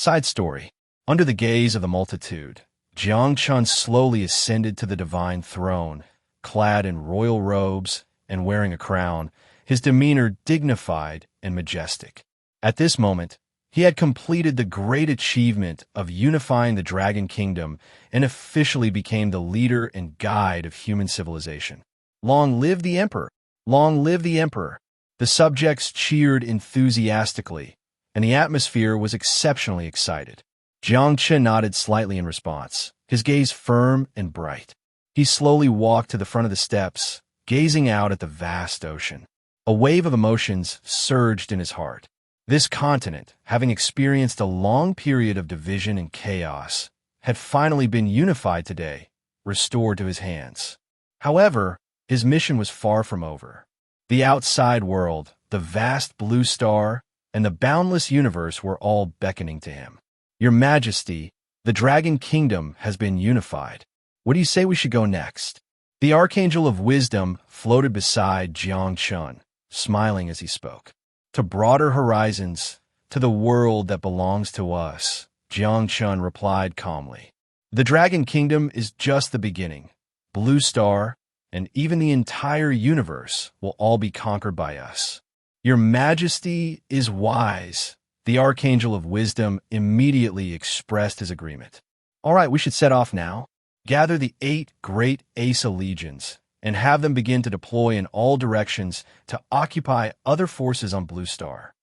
Side story. Under the gaze of the multitude, Jiang Chen slowly ascended to the divine throne, clad in royal robes and wearing a crown, his demeanor dignified and majestic. At this moment, he had completed the great achievement of unifying the Dragon Kingdom and officially became the leader and guide of human civilization. Long live the Emperor! Long live the Emperor! The subjects cheered enthusiastically, and the atmosphere was exceptionally excited. Jiang Chen nodded slightly in response, his gaze firm and bright. He slowly walked to the front of the steps, gazing out at the vast ocean. A wave of emotions surged in his heart. This continent, having experienced a long period of division and chaos, had finally been unified today, restored to his hands. However, his mission was far from over. The outside world, the vast blue star, and the boundless universe were all beckoning to him. Your Majesty, the Dragon Kingdom has been unified. What do you say we should go next? The Archangel of Wisdom floated beside Jiang Chen, smiling as he spoke. To broader horizons, to the world that belongs to us, Jiang Chen replied calmly. The Dragon Kingdom is just the beginning. Blue Star, and even the entire universe will all be conquered by us. Your Majesty is wise. The Archangel of Wisdom immediately expressed his agreement. All right, we should set off now. Gather the 8 great Asa legions and have them begin to deploy in all directions to occupy other forces on Blue Star.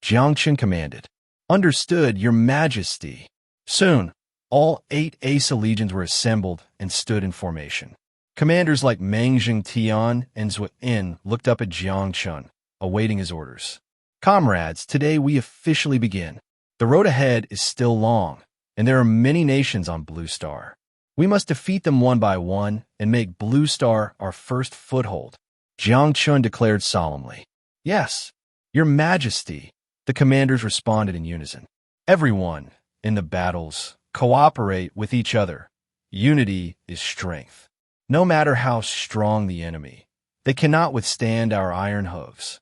Jiang Chen commanded. Understood, Your Majesty. Soon, all 8 Asa legions were assembled and stood in formation. Commanders like Meng Tian and Zhu In looked up at Jiang Chen, awaiting his orders. Comrades, today we officially begin. The road ahead is still long, and there are many nations on Blue Star. We must defeat them one by one and make Blue Star our first foothold, Jiang Chen declared solemnly. Yes, Your Majesty, the commanders responded in unison. Everyone, in the battles, cooperate with each other. Unity is strength. No matter how strong the enemy, they cannot withstand our iron hooves.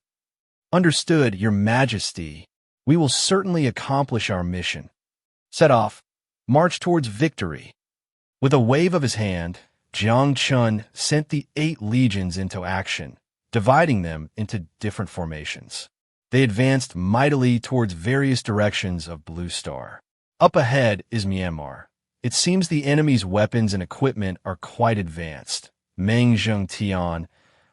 Understood, Your Majesty. We will certainly accomplish our mission. Set off. March towards victory. With a wave of his hand, Jiang Chen sent the 8 legions into action, dividing them into different formations. They advanced mightily towards various directions of Blue Star. Up ahead is Myanmar. It seems the enemy's weapons and equipment are quite advanced. Meng Tian,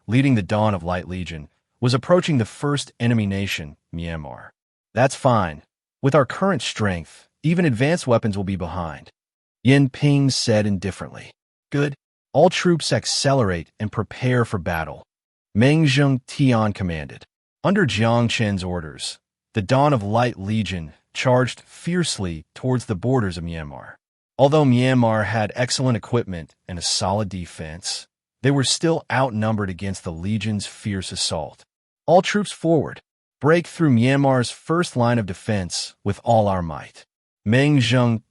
leading the Dawn of Light Legion, was approaching the first enemy nation, Myanmar. That's fine. With our current strength, even advanced weapons will be behind. Yin Ping said indifferently. Good. All troops accelerate and prepare for battle. Meng Tian commanded. Under Jiang Chen's orders, the Dawn of Light Legion charged fiercely towards the borders of Myanmar. Although Myanmar had excellent equipment and a solid defense, they were still outnumbered against the Legion's fierce assault. All troops forward. Break through Myanmar's first line of defense with all our might. Meng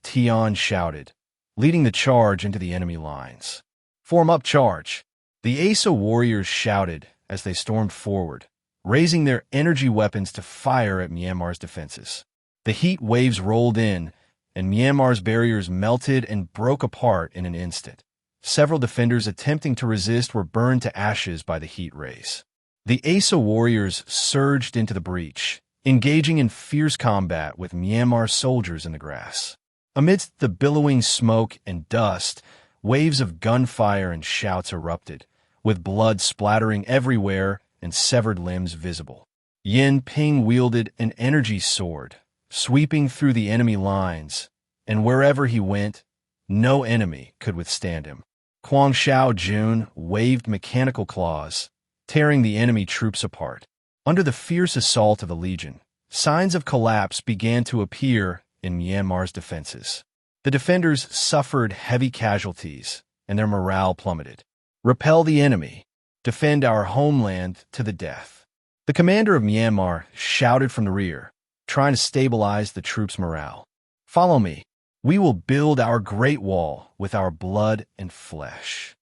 Tian shouted, leading the charge into the enemy lines. Form up charge. The Asa warriors shouted as they stormed forward, raising their energy weapons to fire at Myanmar's defenses. The heat waves rolled in, and Myanmar's barriers melted and broke apart in an instant. Several defenders attempting to resist were burned to ashes by the heat rays. The Asa warriors surged into the breach, engaging in fierce combat with Myanmar soldiers in the grass. Amidst the billowing smoke and dust, waves of gunfire and shouts erupted, with blood splattering everywhere and severed limbs visible. Yin Ping wielded an energy sword, sweeping through the enemy lines, and wherever he went, no enemy could withstand him. Quang Shao Jun waved mechanical claws, tearing the enemy troops apart. Under the fierce assault of the Legion, signs of collapse began to appear in Myanmar's defenses. The defenders suffered heavy casualties, and their morale plummeted. Repel the enemy. Defend our homeland to the death. The commander of Myanmar shouted from the rear, trying to stabilize the troops' morale. Follow me. We will build our great wall with our blood and flesh.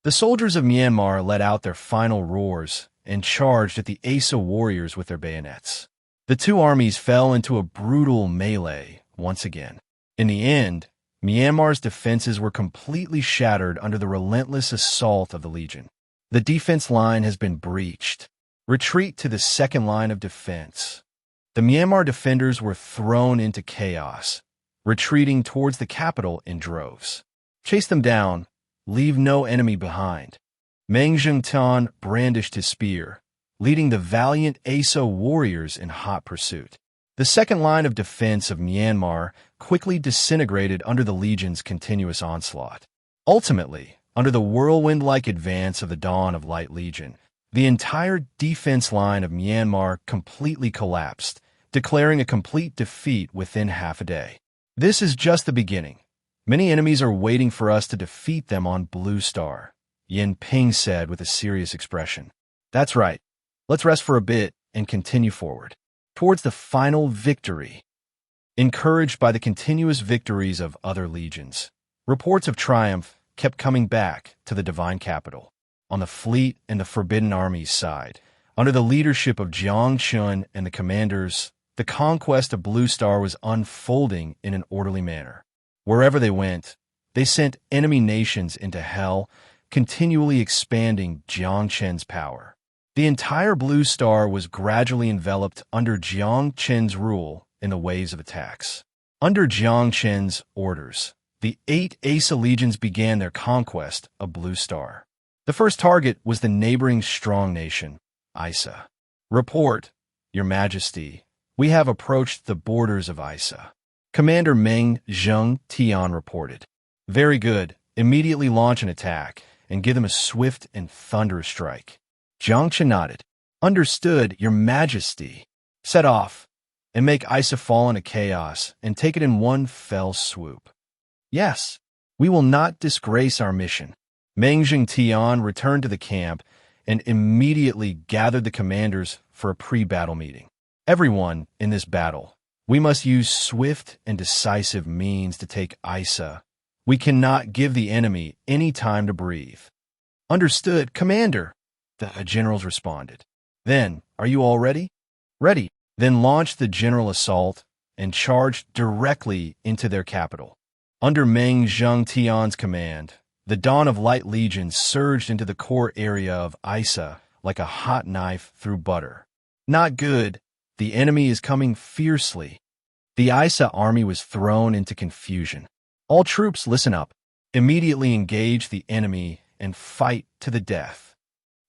The soldiers of Myanmar let out their final roars and charged at the Asa warriors with their bayonets. The two armies fell into a brutal melee once again. In the end, Myanmar's defenses were completely shattered under the relentless assault of the Legion. The defense line has been breached. Retreat to the second line of defense. The Myanmar defenders were thrown into chaos, retreating towards the capital in droves. Chase them down. Leave no enemy behind. Meng Zhengtan brandished his spear, leading the valiant ASO warriors in hot pursuit. The second line of defense of Myanmar quickly disintegrated under the Legion's continuous onslaught. Ultimately, under the whirlwind-like advance of the Dawn of Light Legion, the entire defense line of Myanmar completely collapsed, declaring a complete defeat within half a day. This is just the beginning. Many enemies are waiting for us to defeat them on Blue Star, Yin Ping said with a serious expression. That's right. Let's rest for a bit and continue forward towards the final victory. Encouraged by the continuous victories of other legions, reports of triumph kept coming back to the divine capital. On the fleet and the Forbidden Army's side, under the leadership of Jiang Chen and the commanders, the conquest of Blue Star was unfolding in an orderly manner. Wherever they went, they sent enemy nations into hell, continually expanding Jiang Chen's power. The entire Blue Star was gradually enveloped under Jiang Chen's rule in the waves of attacks. Under Jiang Chen's orders, the 8 Asa legions began their conquest of Blue Star. The first target was the neighboring strong nation, Isa. Report, Your Majesty, we have approached the borders of Isa. Commander Meng Zhengtian reported. Very good. Immediately launch an attack and give them a swift and thunderous strike. Jiang Chen nodded. Understood, Your Majesty. Set off and make Isa fall into chaos and take it in one fell swoop. Yes, we will not disgrace our mission. Meng Zhengtian returned to the camp and immediately gathered the commanders for a pre-battle meeting. Everyone in this battle, we must use swift and decisive means to take Isa. We cannot give the enemy any time to breathe. Understood, Commander, the generals responded. Then, are you all ready? Ready. Then launch the general assault and charge directly into their capital. Under Meng Zhengtian's command, the Dawn of Light Legion surged into the core area of Isa like a hot knife through butter. Not good. The enemy is coming fiercely. The Isa army was thrown into confusion. All troops, listen up. Immediately engage the enemy and fight to the death.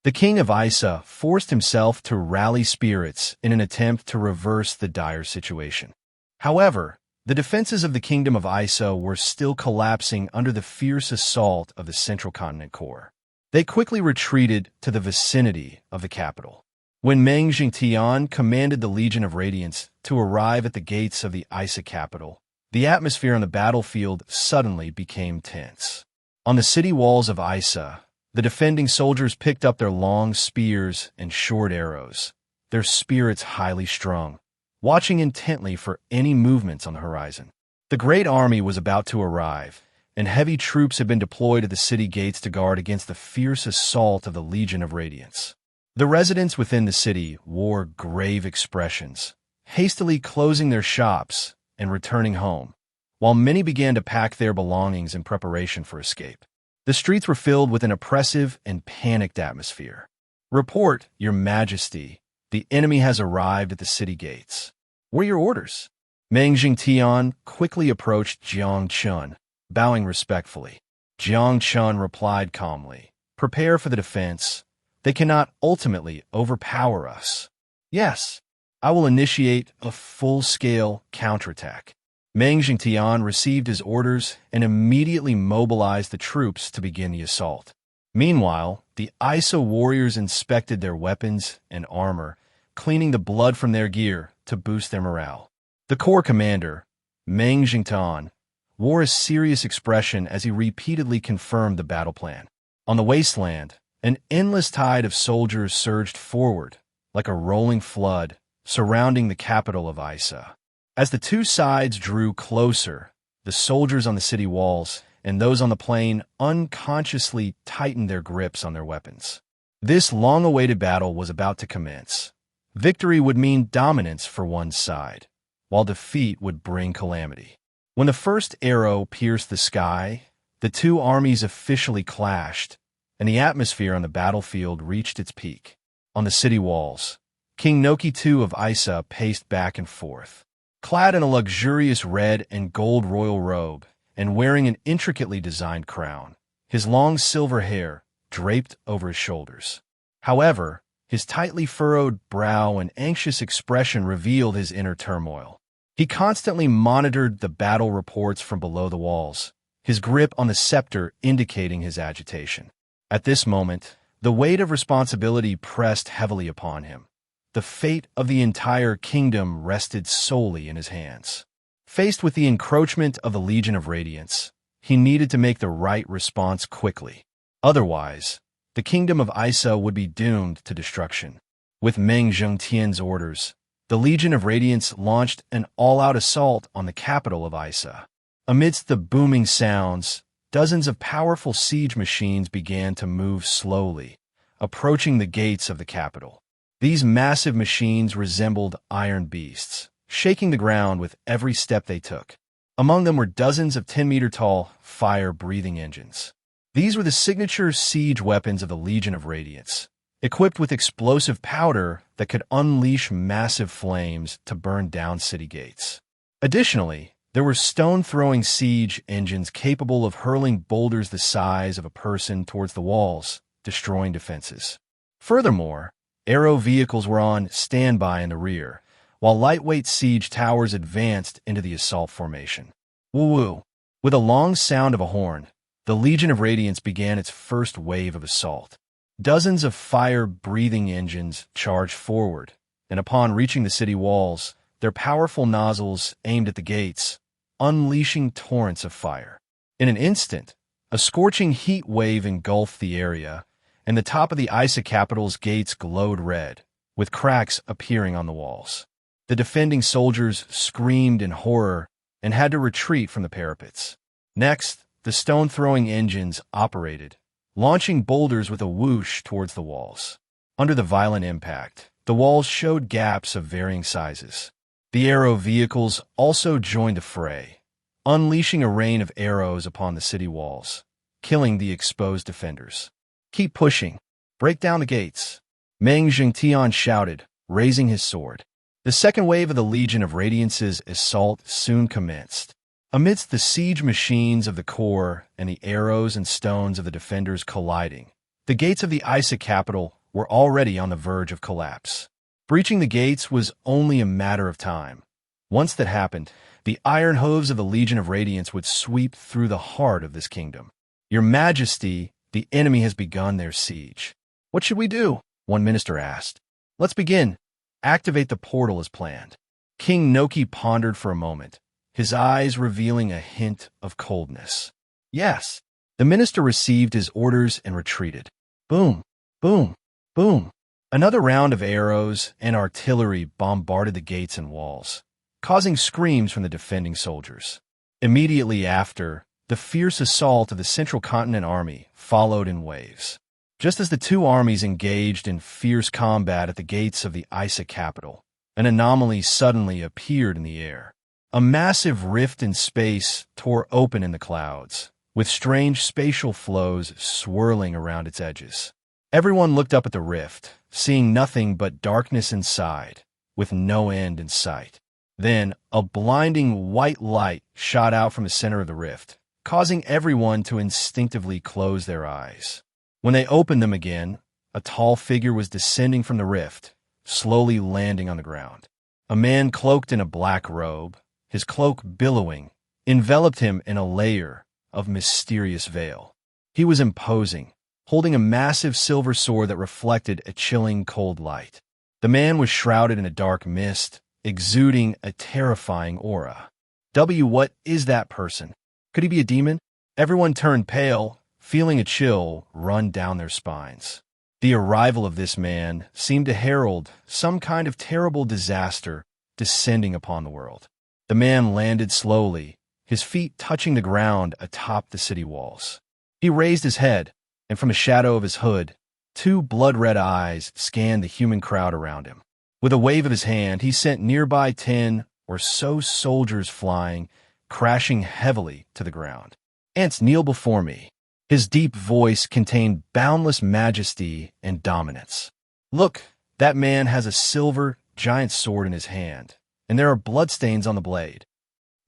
The king of Isa forced himself to rally spirits in an attempt to reverse the dire situation. However, the defenses of the kingdom of Isa were still collapsing under the fierce assault of the Central Continent Corps. They quickly retreated to the vicinity of the capital. When Meng Zhengtian commanded the Legion of Radiance to arrive at the gates of the Isa capital, the atmosphere on the battlefield suddenly became tense. On the city walls of Isa, the defending soldiers picked up their long spears and short arrows, their spirits highly strung, watching intently for any movements on the horizon. The great army was about to arrive, and heavy troops had been deployed at the city gates to guard against the fierce assault of the Legion of Radiance. The residents within the city wore grave expressions, hastily closing their shops and returning home, while many began to pack their belongings in preparation for escape. The streets were filled with an oppressive and panicked atmosphere. Report, Your Majesty, the enemy has arrived at the city gates. What are your orders? Meng Zhengtian quickly approached Jiang Chen, bowing respectfully. Jiang Chen replied calmly, Prepare for the defense. They cannot ultimately overpower us. Yes, I will initiate a full-scale counterattack. Meng Zhengtian received his orders and immediately mobilized the troops to begin the assault. Meanwhile, the Isa warriors inspected their weapons and armor, cleaning the blood from their gear to boost their morale. The corps commander, Meng Zhengtian, wore a serious expression as he repeatedly confirmed the battle plan. On the wasteland, an endless tide of soldiers surged forward, like a rolling flood, surrounding the capital of Isa. As the two sides drew closer, the soldiers on the city walls and those on the plain unconsciously tightened their grips on their weapons. This long-awaited battle was about to commence. Victory would mean dominance for one side, while defeat would bring calamity. When the first arrow pierced the sky, the two armies officially clashed, and the atmosphere on the battlefield reached its peak. On the city walls, King Noki II of Isa paced back and forth. Clad in a luxurious red and gold royal robe and wearing an intricately designed crown, his long silver hair draped over his shoulders. However, his tightly furrowed brow and anxious expression revealed his inner turmoil. He constantly monitored the battle reports from below the walls, his grip on the scepter indicating his agitation. At this moment, the weight of responsibility pressed heavily upon him. The fate of the entire kingdom rested solely in his hands. Faced with the encroachment of the Legion of Radiance, he needed to make the right response quickly. Otherwise, the kingdom of Isa would be doomed to destruction. With Meng Zhengtian's orders, the Legion of Radiance launched an all-out assault on the capital of Isa. Amidst the booming sounds, dozens of powerful siege machines began to move slowly, approaching the gates of the capital. These massive machines resembled iron beasts, shaking the ground with every step they took. Among them were dozens of 10-meter-tall, fire-breathing engines. These were the signature siege weapons of the Legion of Radiance, equipped with explosive powder that could unleash massive flames to burn down city gates. Additionally, there were stone-throwing siege engines capable of hurling boulders the size of a person towards the walls, destroying defenses. Furthermore, arrow vehicles were on standby in the rear, while lightweight siege towers advanced into the assault formation. Woo-woo! With a long sound of a horn, the Legion of Radiance began its first wave of assault. Dozens of fire-breathing engines charged forward, and upon reaching the city walls, their powerful nozzles aimed at the gates, unleashing torrents of fire. In an instant, a scorching heat wave engulfed the area, and the top of the Isa capital's gates glowed red, with cracks appearing on the walls. The defending soldiers screamed in horror and had to retreat from the parapets. Next, the stone-throwing engines operated, launching boulders with a whoosh towards the walls. Under the violent impact, the walls showed gaps of varying sizes. The arrow vehicles also joined the fray, unleashing a rain of arrows upon the city walls, killing the exposed defenders. "Keep pushing. Break down the gates," Meng Zhengtian shouted, raising his sword. The second wave of the Legion of Radiance's assault soon commenced. Amidst the siege machines of the core and the arrows and stones of the defenders colliding, the gates of the Isa capital were already on the verge of collapse. Breaching the gates was only a matter of time. Once that happened, the iron hooves of the Legion of Radiance would sweep through the heart of this kingdom. "Your Majesty, the enemy has begun their siege." "What should we do?" one minister asked. "Let's begin. Activate the portal as planned." King Noki pondered for a moment, his eyes revealing a hint of coldness. "Yes." The minister received his orders and retreated. Boom, boom, boom. Another round of arrows and artillery bombarded the gates and walls, causing screams from the defending soldiers. Immediately after, the fierce assault of the Central Continent Army followed in waves. Just as the two armies engaged in fierce combat at the gates of the Isa capital, an anomaly suddenly appeared in the air. A massive rift in space tore open in the clouds, with strange spatial flows swirling around its edges. Everyone looked up at the rift, seeing nothing but darkness inside, with no end in sight. Then, a blinding white light shot out from the center of the rift, causing everyone to instinctively close their eyes. When they opened them again, a tall figure was descending from the rift, slowly landing on the ground. A man cloaked in a black robe, his cloak billowing, enveloped him in a layer of mysterious veil. He was imposing, holding a massive silver sword that reflected a chilling cold light. The man was shrouded in a dark mist, exuding a terrifying aura. What is that person? Could he be a demon? Everyone turned pale, feeling a chill run down their spines. The arrival of this man seemed to herald some kind of terrible disaster descending upon the world. The man landed slowly, his feet touching the ground atop the city walls. He raised his head, and from the shadow of his hood, two blood-red eyes scanned the human crowd around him. With a wave of his hand, he sent nearby 10 or so soldiers flying, crashing heavily to the ground. "Ants, kneel before me." His deep voice contained boundless majesty and dominance. "Look, that man has a silver, giant sword in his hand, and there are bloodstains on the blade.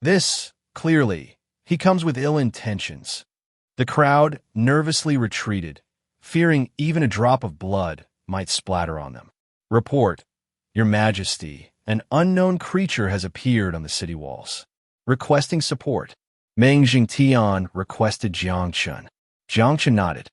This, clearly, he comes with ill intentions." The crowd nervously retreated, fearing even a drop of blood might splatter on them. "Report, Your Majesty, an unknown creature has appeared on the city walls, requesting support." Meng Jingtian requested Jiang Chen. Jiang Chen nodded.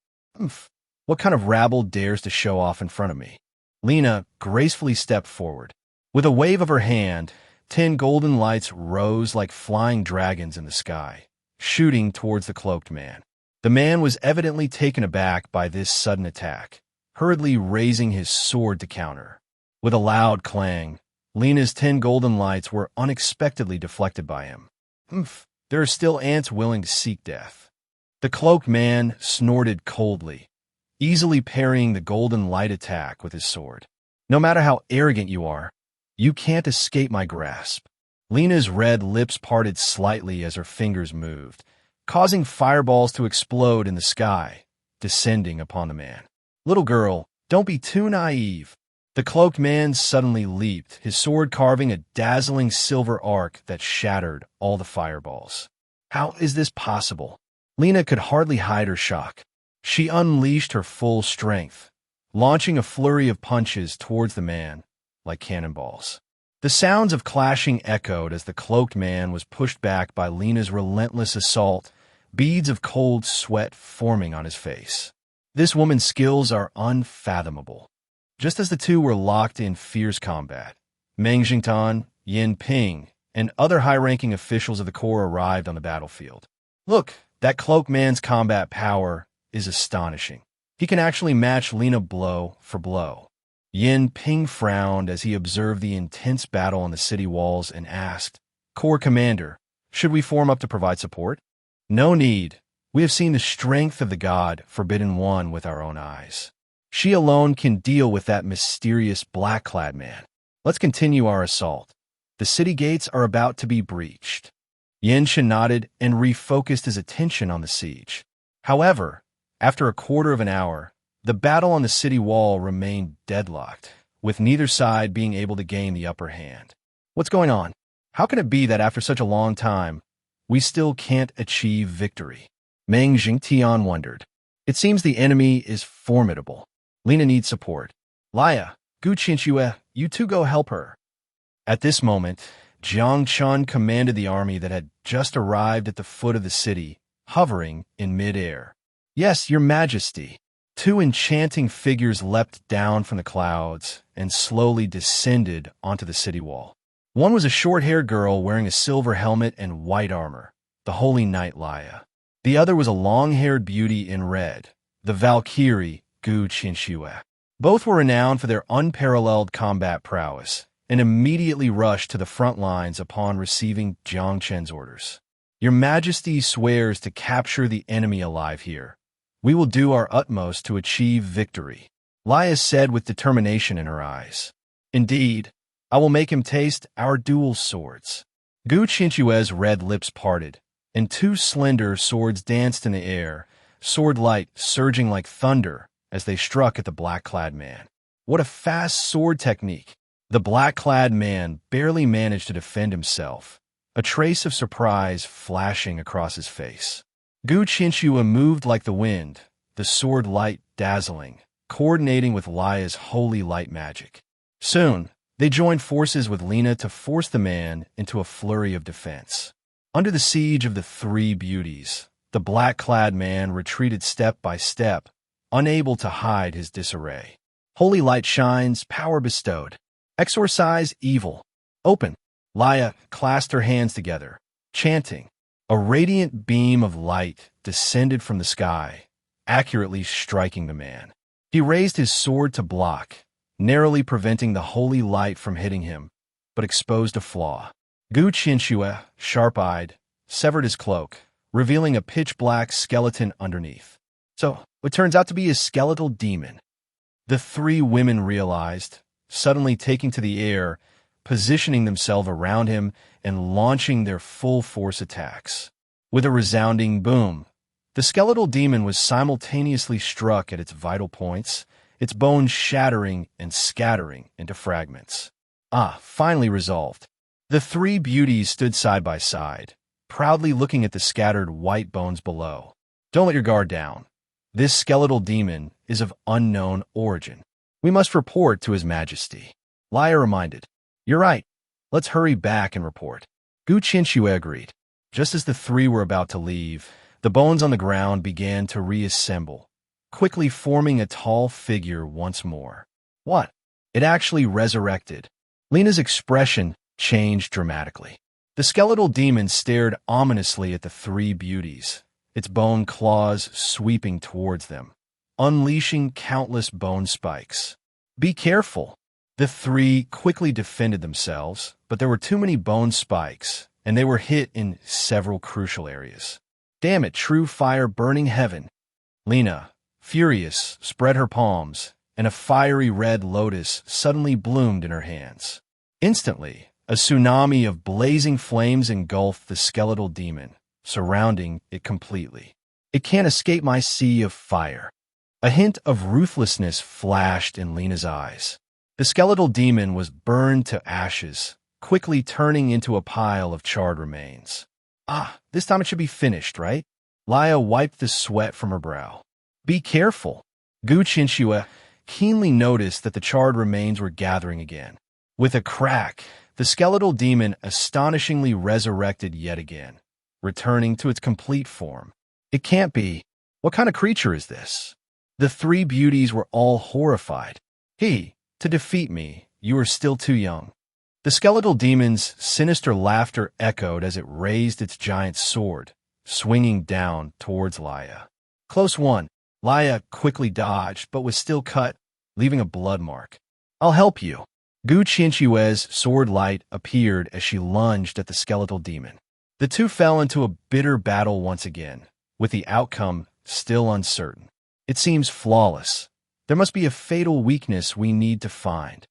What kind of rabble dares to show off in front of me?" Lena gracefully stepped forward. With a wave of her hand, 10 golden lights rose like flying dragons in the sky, shooting towards the cloaked man. The man was evidently taken aback by this sudden attack, hurriedly raising his sword to counter. With a loud clang, Lena's 10 golden lights were unexpectedly deflected by him. There are still ants willing to seek death." The cloaked man snorted coldly, easily parrying the golden light attack with his sword. "No matter how arrogant you are, you can't escape my grasp." Lena's red lips parted slightly as her fingers moved, causing fireballs to explode in the sky, descending upon the man. "Little girl, don't be too naive." The cloaked man suddenly leaped, his sword carving a dazzling silver arc that shattered all the fireballs. How is this possible? Lena could hardly hide her shock. She unleashed her full strength, launching a flurry of punches towards the man like cannonballs. The sounds of clashing echoed as the cloaked man was pushed back by Lena's relentless assault, beads of cold sweat forming on his face. This woman's skills are unfathomable. Just as the two were locked in fierce combat, Meng Jingtan, Yin Ping, and other high-ranking officials of the Corps arrived on the battlefield. "Look, that cloaked man's combat power is astonishing. He can actually match Lena blow for blow." Yin Ping frowned as he observed the intense battle on the city walls and asked, "Corps Commander, should we form up to provide support?" "No need. We have seen the strength of the god Forbidden One with our own eyes. She alone can deal with that mysterious black-clad man. Let's continue our assault. The city gates are about to be breached." Yin Chen nodded and refocused his attention on the siege. However, after a quarter of an hour, the battle on the city wall remained deadlocked, with neither side being able to gain the upper hand. "What's going on? How can it be that after such a long time, we still can't achieve victory?" Meng Jingtian wondered. "It seems the enemy is formidable. Lena needs support. Laya, Gu Qinxue, you two go help her." At this moment, Jiang Chen commanded the army that had just arrived at the foot of the city, hovering in mid-air. "Yes, Your Majesty." 2 enchanting figures leapt down from the clouds and slowly descended onto the city wall. One was a short-haired girl wearing a silver helmet and white armor, the Holy Knight Laya. The other was a long-haired beauty in red, the Valkyrie Gu Qinxue. Both were renowned for their unparalleled combat prowess and immediately rushed to the front lines upon receiving Jiang Chen's orders. "Your Majesty swears to capture the enemy alive here. We will do our utmost to achieve victory," Laya said with determination in her eyes. "Indeed, I will make him taste our dual swords." Gu Qinxue's red lips parted, and 2 slender swords danced in the air, sword light surging like thunder as they struck at the black-clad man. What a fast sword technique! The black-clad man barely managed to defend himself, a trace of surprise flashing across his face. Gu Qinxue moved like the wind, the sword light dazzling, coordinating with Laya's holy light magic. Soon, they joined forces with Lena to force the man into a flurry of defense. Under the siege of the 3 beauties, the black-clad man retreated step by step, unable to hide his disarray. "Holy light shines, power bestowed. Exorcise evil. Open." Laya clasped her hands together, chanting. A radiant beam of light descended from the sky, accurately striking the man. He raised his sword to block, narrowly preventing the holy light from hitting him, but exposed a flaw. Gu Qinxue, sharp-eyed, severed his cloak, revealing a pitch-black skeleton underneath. So, it turns out to be a skeletal demon. The 3 women realized, suddenly taking to the air, positioning themselves around him and launching their full-force attacks. With a resounding boom, the skeletal demon was simultaneously struck at its vital points, its bones shattering and scattering into fragments. Finally resolved. The three beauties stood side by side, proudly looking at the scattered white bones below. Don't let your guard down. This skeletal demon is of unknown origin. We must report to His Majesty. Laya reminded. You're right. Let's hurry back and report. Gu Qinshui agreed. Just as the three were about to leave, the bones on the ground began to reassemble, quickly forming a tall figure once more. What? It actually resurrected. Lena's expression changed dramatically. The skeletal demon stared ominously at the three beauties, its bone claws sweeping towards them, unleashing countless bone spikes. Be careful! The three quickly defended themselves, but there were too many bone spikes, and they were hit in several crucial areas. Damn it, true fire burning heaven! Lena, furious, spread her palms, and a fiery red lotus suddenly bloomed in her hands. Instantly, a tsunami of blazing flames engulfed the skeletal demon, surrounding it completely. It can't escape my sea of fire. A hint of ruthlessness flashed in Lena's eyes. The skeletal demon was burned to ashes, quickly turning into a pile of charred remains. This time it should be finished, right? Laya wiped the sweat from her brow. Be careful. Gu Qinshui keenly noticed that the charred remains were gathering again. With a crack, the skeletal demon astonishingly resurrected yet again, returning to its complete form. It can't be. What kind of creature is this? The three beauties were all horrified. To defeat me, you are still too young. The skeletal demon's sinister laughter echoed as it raised its giant sword, swinging down towards Laya. Close one. Laya quickly dodged, but was still cut, leaving a blood mark. I'll help you. Gu Qinshui's sword light appeared as she lunged at the skeletal demon. The two fell into a bitter battle once again, with the outcome still uncertain. It seems flawless. There must be a fatal weakness we need to find.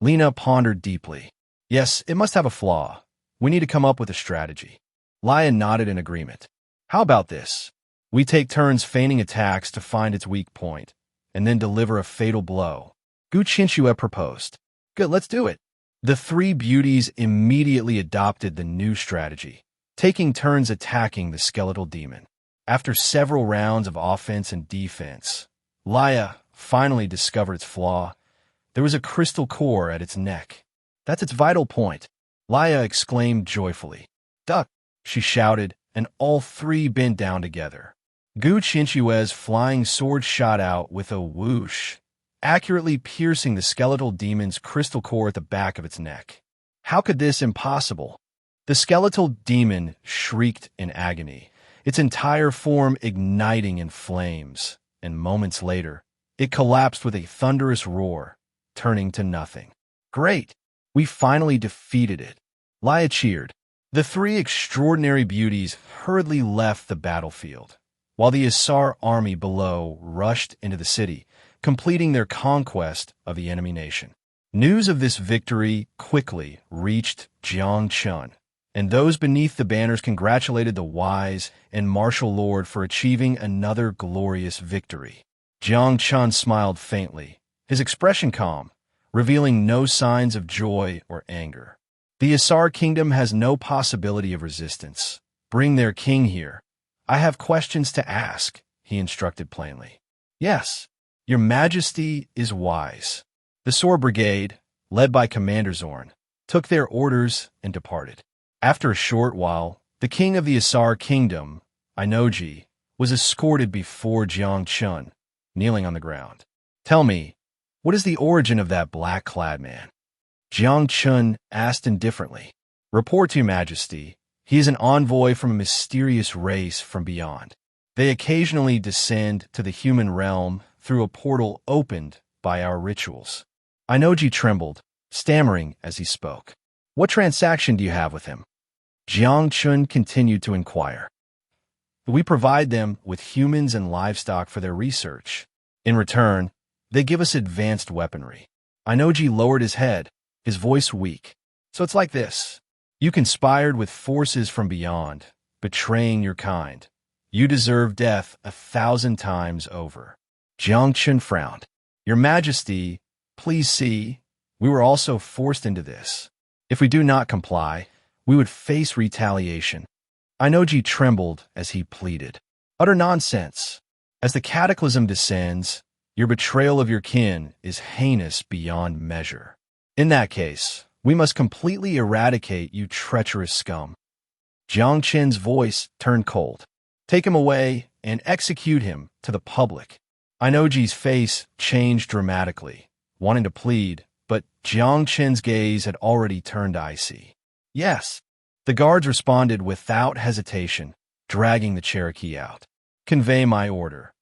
Lena pondered deeply. Yes, it must have a flaw. We need to come up with a strategy. Laya nodded in agreement. How about this? We take turns feigning attacks to find its weak point, and then deliver a fatal blow. Gu Qinshui proposed. Good, let's do it. The three beauties immediately adopted the new strategy, taking turns attacking the skeletal demon. After several rounds of offense and defense, Laya finally discovered its flaw. There was a crystal core at its neck. That's its vital point. Laya exclaimed joyfully. Duck, she shouted, and all three bent down together. Gu Qinshui's flying sword shot out with a whoosh, accurately piercing the skeletal demon's crystal core at the back of its neck. How could this impossible? The skeletal demon shrieked in agony, its entire form igniting in flames, and moments later, it collapsed with a thunderous roar, turning to nothing. Great! We finally defeated it. Laya cheered. The three extraordinary beauties hurriedly left the battlefield, while the Isar army below rushed into the city, completing their conquest of the enemy nation. News of this victory quickly reached Jiang Chen, and those beneath the banners congratulated the wise and martial lord for achieving another glorious victory. Jiang Chen smiled faintly, his expression calm, revealing no signs of joy or anger. The Isar kingdom has no possibility of resistance. Bring their king here. I have questions to ask, he instructed plainly. Yes, your majesty is wise. The Sor Brigade, led by Commander Zorn, took their orders and departed. After a short while, the king of the Isar kingdom, Inoji, was escorted before Jiang Chen, kneeling on the ground. Tell me, what is the origin of that black-clad man? Jiang Chen asked indifferently. Report to your majesty. He is an envoy from a mysterious race from beyond. They occasionally descend to the human realm through a portal opened by our rituals. Inoji trembled, stammering as he spoke. What transaction do you have with him? Jiang Chen continued to inquire. We provide them with humans and livestock for their research. In return, they give us advanced weaponry. Inoji lowered his head, his voice weak. So it's like this. You conspired with forces from beyond, betraying your kind. You deserve death 1,000 times over. Jiang Chen frowned. Your Majesty, please see, we were also forced into this. If we do not comply, we would face retaliation. Inoji trembled as he pleaded. Utter nonsense. As the cataclysm descends, your betrayal of your kin is heinous beyond measure. In that case, we must completely eradicate you treacherous scum. Jiang Chen's voice turned cold. Take him away and execute him to the public. Inoji's face changed dramatically, wanting to plead, but Jiang Chen's gaze had already turned icy. Yes. The guards responded without hesitation, dragging the Cherokee out. Convey my order.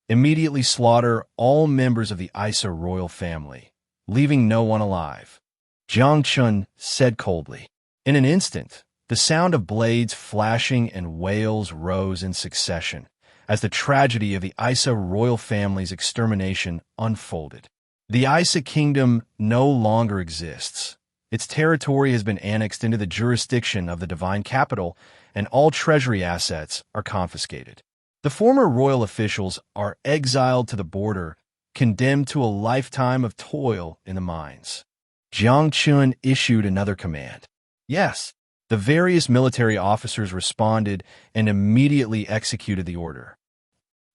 Immediately slaughter all members of the Isa royal family, leaving no one alive. Jiang Chen said coldly. In an instant, the sound of blades flashing and wails rose in succession as the tragedy of the Isa royal family's extermination unfolded. The Isa kingdom no longer exists. Its territory has been annexed into the jurisdiction of the divine capital, and all treasury assets are confiscated. The former royal officials are exiled to the border, condemned to a lifetime of toil in the mines. Jiang Chen issued another command. Yes, the various military officers responded and immediately executed the order.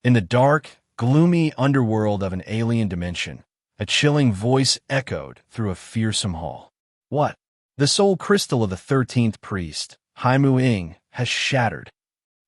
In the dark, gloomy underworld of an alien dimension, a chilling voice echoed through a fearsome hall. What? The soul crystal of the 13th priest, Haimu-ing, has shattered.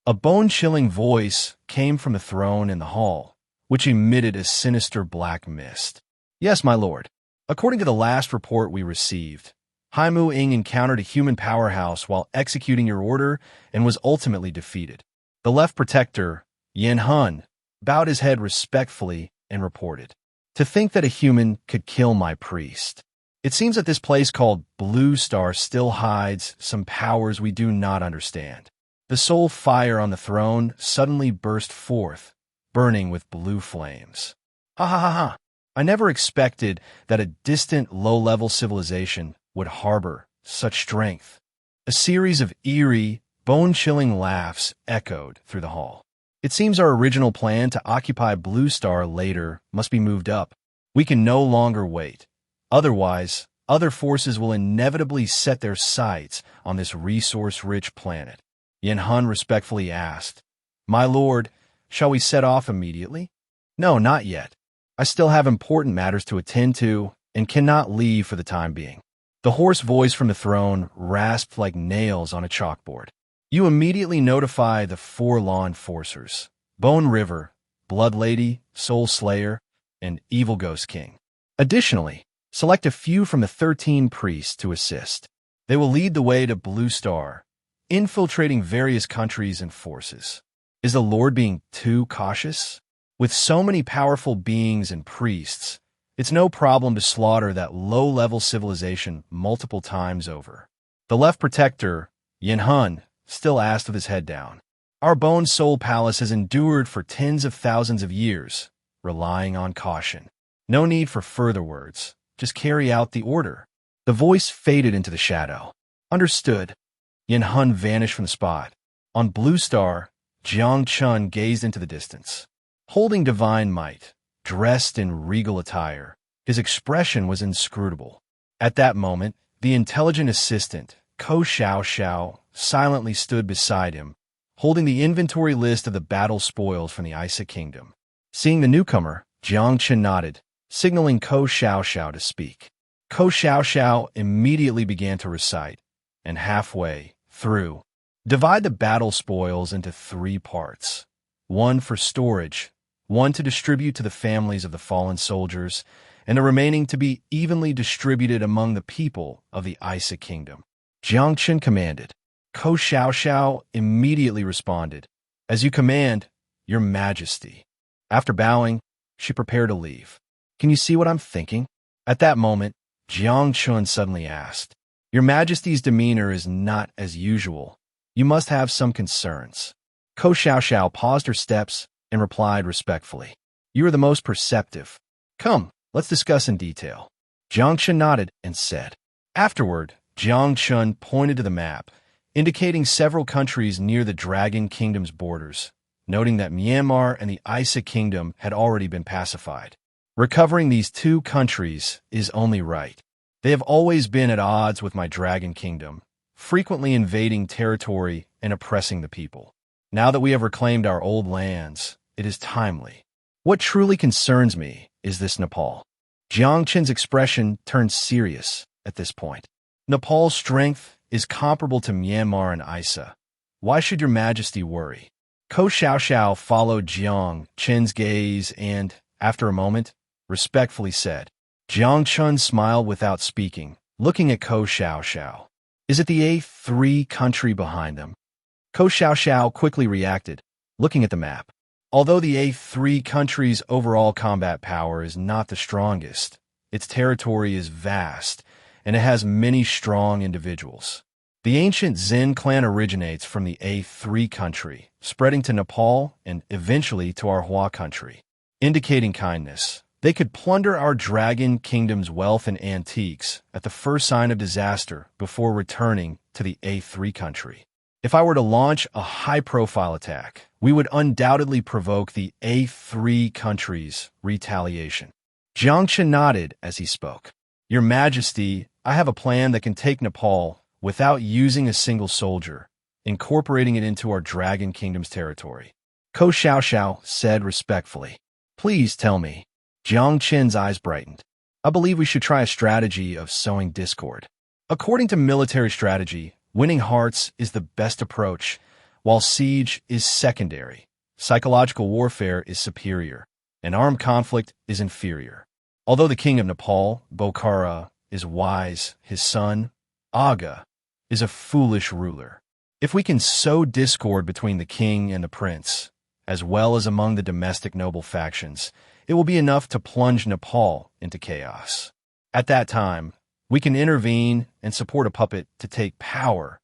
A bone-chilling voice came from the throne in the hall, which emitted a sinister black mist. Yes, my lord. According to the last report we received, Haimu-ing encountered a human powerhouse while executing your order and was ultimately defeated. The left protector, Yin Hun, bowed his head respectfully and reported, "To think that a human could kill my priest. It seems that this place called Blue Star still hides some powers we do not understand." The soul fire on the throne suddenly burst forth, burning with blue flames. Ha ha ha ha! I never expected that a distant low-level civilization would harbor such strength. A series of eerie, bone-chilling laughs echoed through the hall. It seems our original plan to occupy Blue Star later must be moved up. We can no longer wait. Otherwise, other forces will inevitably set their sights on this resource-rich planet. Yin Hun respectfully asked, "My lord, shall we set off immediately?" "No, not yet. I still have important matters to attend to and cannot leave for the time being." The hoarse voice from the throne rasped like nails on a chalkboard. "You immediately notify the 4 law enforcers, Bone River, Blood Lady, Soul Slayer, and Evil Ghost King. Additionally, select a few from the 13 priests to assist. They will lead the way to Blue Star, infiltrating various countries and forces. Is the Lord being too cautious? With so many powerful beings and priests, it's no problem to slaughter that low-level civilization multiple times over." The left protector, Yin Hun, still asked with his head down. "Our Bone Soul Palace has endured for tens of thousands of years, relying on caution. No need for further words. Just carry out the order." The voice faded into the shadow. "Understood." Yin Hun vanished from the spot. On Blue Star, Jiang Chen gazed into the distance. Holding divine might, dressed in regal attire, his expression was inscrutable. At that moment, the intelligent assistant, Ko Xiao Xiao, silently stood beside him, holding the inventory list of the battle spoils from the Isa kingdom. Seeing the newcomer, Jiang Chen nodded, signaling Ko Xiao Xiao to speak. Ko Xiao Xiao immediately began to recite, and halfway through, divide the battle spoils into 3 parts. 1 for storage, 1 to distribute to the families of the fallen soldiers, and the remaining to be evenly distributed among the people of the Isa kingdom. Jiang Chen commanded. Ko Xiao Xiao immediately responded, "As you command, Your Majesty." After bowing, she prepared to leave. "Can you see what I'm thinking?" At that moment, Jiang Chen suddenly asked, "Your Majesty's demeanor is not as usual. You must have some concerns." Ko Xiao Xiao paused her steps and replied respectfully, "You are the most perceptive. Come, let's discuss in detail." Jiang Chen nodded and said, Afterward, Jiang Chen pointed to the map, indicating several countries near the Dragon Kingdom's borders, noting that Myanmar and the Isa Kingdom had already been pacified. Recovering these two countries is only right. They have always been at odds with my Dragon Kingdom, frequently invading territory and oppressing the people. Now that we have reclaimed our old lands, it is timely. What truly concerns me is this Nepal. Jiang Chen's expression turned serious at this point. Nepal's strength is comparable to Myanmar and Isa. Why should your majesty worry? Ko Xiaoxiao followed Jiang Chen's gaze and, after a moment, respectfully said. Jiang Chen smiled without speaking, looking at Ko Xiaoxiao. Is it the A3 country behind them? Ko Xiaoxiao quickly reacted, looking at the map. Although the A3 country's overall combat power is not the strongest, its territory is vast, and it has many strong individuals. The ancient Zen clan originates from the A3 country, spreading to Nepal and eventually to our Hua country. Indicating kindness, they could plunder our Dragon Kingdom's wealth and antiques at the first sign of disaster before returning to the A3 country. If I were to launch a high-profile attack, we would undoubtedly provoke the A3 country's retaliation. Jiang Chen nodded as he spoke. Your Majesty, I have a plan that can take Nepal without using a single soldier, incorporating it into our Dragon Kingdom's territory. Ko Xiaoxiao said respectfully. Please tell me. Jiang Chen's eyes brightened. I believe we should try a strategy of sowing discord. According to military strategy, winning hearts is the best approach, while siege is secondary. Psychological warfare is superior, and armed conflict is inferior. Although the king of Nepal, Bokhara, is wise, his son, Aga, is a foolish ruler. If we can sow discord between the king and the prince, as well as among the domestic noble factions, it will be enough to plunge Nepal into chaos. At that time, we can intervene and support a puppet to take power,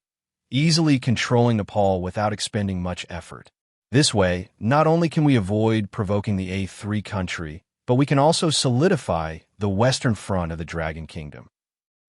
easily controlling Nepal without expending much effort. This way, not only can we avoid provoking the A3 country, but we can also solidify the western front of the Dragon Kingdom.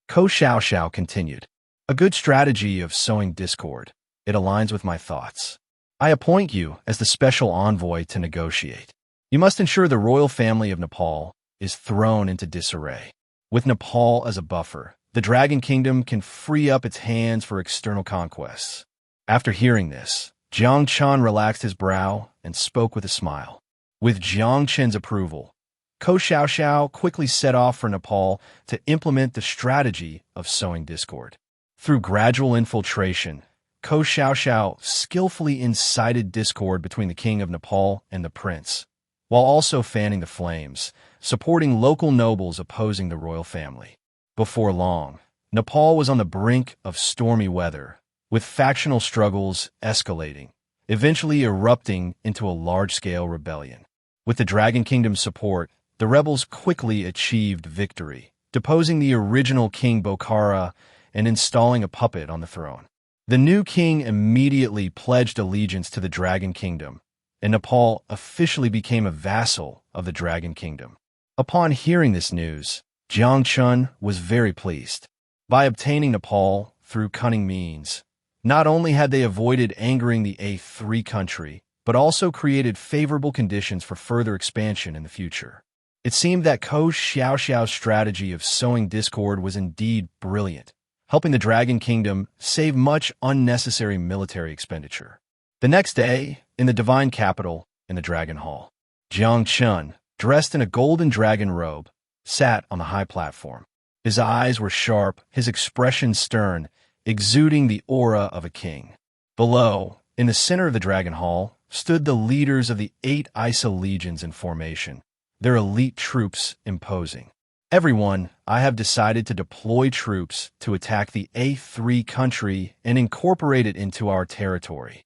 Ko Xiaoxiao continued. A good strategy of sowing discord. It aligns with my thoughts. I appoint you as the special envoy to negotiate. You must ensure the royal family of Nepal is thrown into disarray. With Nepal as a buffer, the Dragon Kingdom can free up its hands for external conquests. After hearing this, Jiang Chen relaxed his brow and spoke with a smile. With Jiang Chen's approval, Ko Xiaoxiao quickly set off for Nepal to implement the strategy of sowing discord. Through gradual infiltration, Ko Xiaoxiao skillfully incited discord between the king of Nepal and the prince, while also fanning the flames, supporting local nobles opposing the royal family. Before long, Nepal was on the brink of stormy weather, with factional struggles escalating, eventually erupting into a large-scale rebellion. With the Dragon Kingdom's support, the rebels quickly achieved victory, deposing the original King Bokhara and installing a puppet on the throne. The new king immediately pledged allegiance to the Dragon Kingdom, and Nepal officially became a vassal of the Dragon Kingdom. Upon hearing this news, Jiang Chen was very pleased. By obtaining Nepal through cunning means, not only had they avoided angering the A3 country, but also created favorable conditions for further expansion in the future. It seemed that Ko Xiaoxiao's strategy of sowing discord was indeed brilliant, helping the Dragon Kingdom save much unnecessary military expenditure. The next day, in the divine capital, in the Dragon Hall, Jiang Chen, dressed in a golden dragon robe, sat on the high platform. His eyes were sharp, his expression stern, exuding the aura of a king. Below, in the center of the Dragon Hall, stood the leaders of the 8 Isa legions in formation, their elite troops imposing. Everyone, I have decided to deploy troops to attack the A3 country and incorporate it into our territory.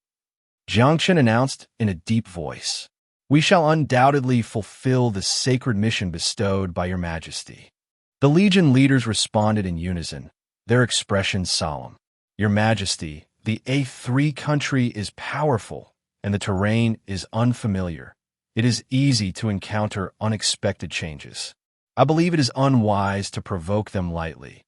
Jiang Chen announced in a deep voice. We shall undoubtedly fulfill the sacred mission bestowed by your majesty. The legion leaders responded in unison, their expressions solemn. Your majesty, the A3 country is powerful, and the terrain is unfamiliar. It is easy to encounter unexpected changes. I believe it is unwise to provoke them lightly.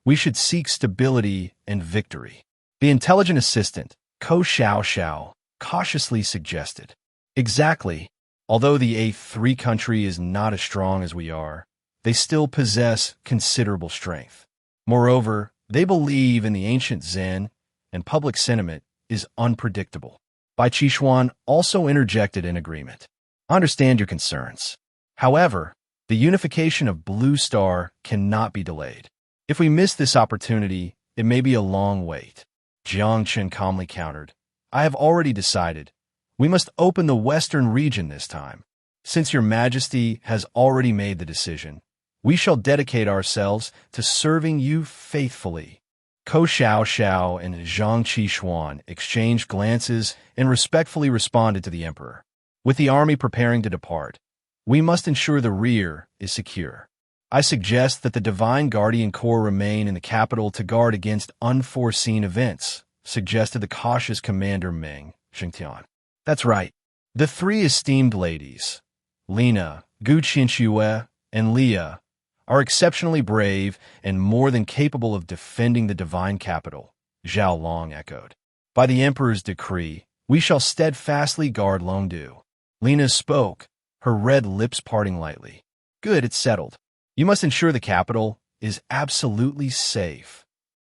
We should seek stability and victory. The intelligent assistant, Ko Xiao Xiao, cautiously suggested. Exactly. Although the A3 country is not as strong as we are, they still possess considerable strength. Moreover, they believe in the ancient Zen, and public sentiment is unpredictable. Bai Qixuan also interjected in agreement. I understand your concerns. However, the unification of Blue Star cannot be delayed. If we miss this opportunity, it may be a long wait. Jiang Chen calmly countered. I have already decided. We must open the western region this time. Since your majesty has already made the decision, we shall dedicate ourselves to serving you faithfully. Ko Xiao Xiao and Zhang Qixuan exchanged glances and respectfully responded to the emperor. With the army preparing to depart, we must ensure the rear is secure. I suggest that the Divine Guardian Corps remain in the capital to guard against unforeseen events, suggested the cautious Commander Meng Xingtian. That's right. The three esteemed ladies, Lina, Gu Qianxue, and Leah, are exceptionally brave and more than capable of defending the divine capital, Zhao Long echoed. By the emperor's decree, we shall steadfastly guard Longdu. Lina spoke, her red lips parting lightly. Good, it's settled. You must ensure the capital is absolutely safe.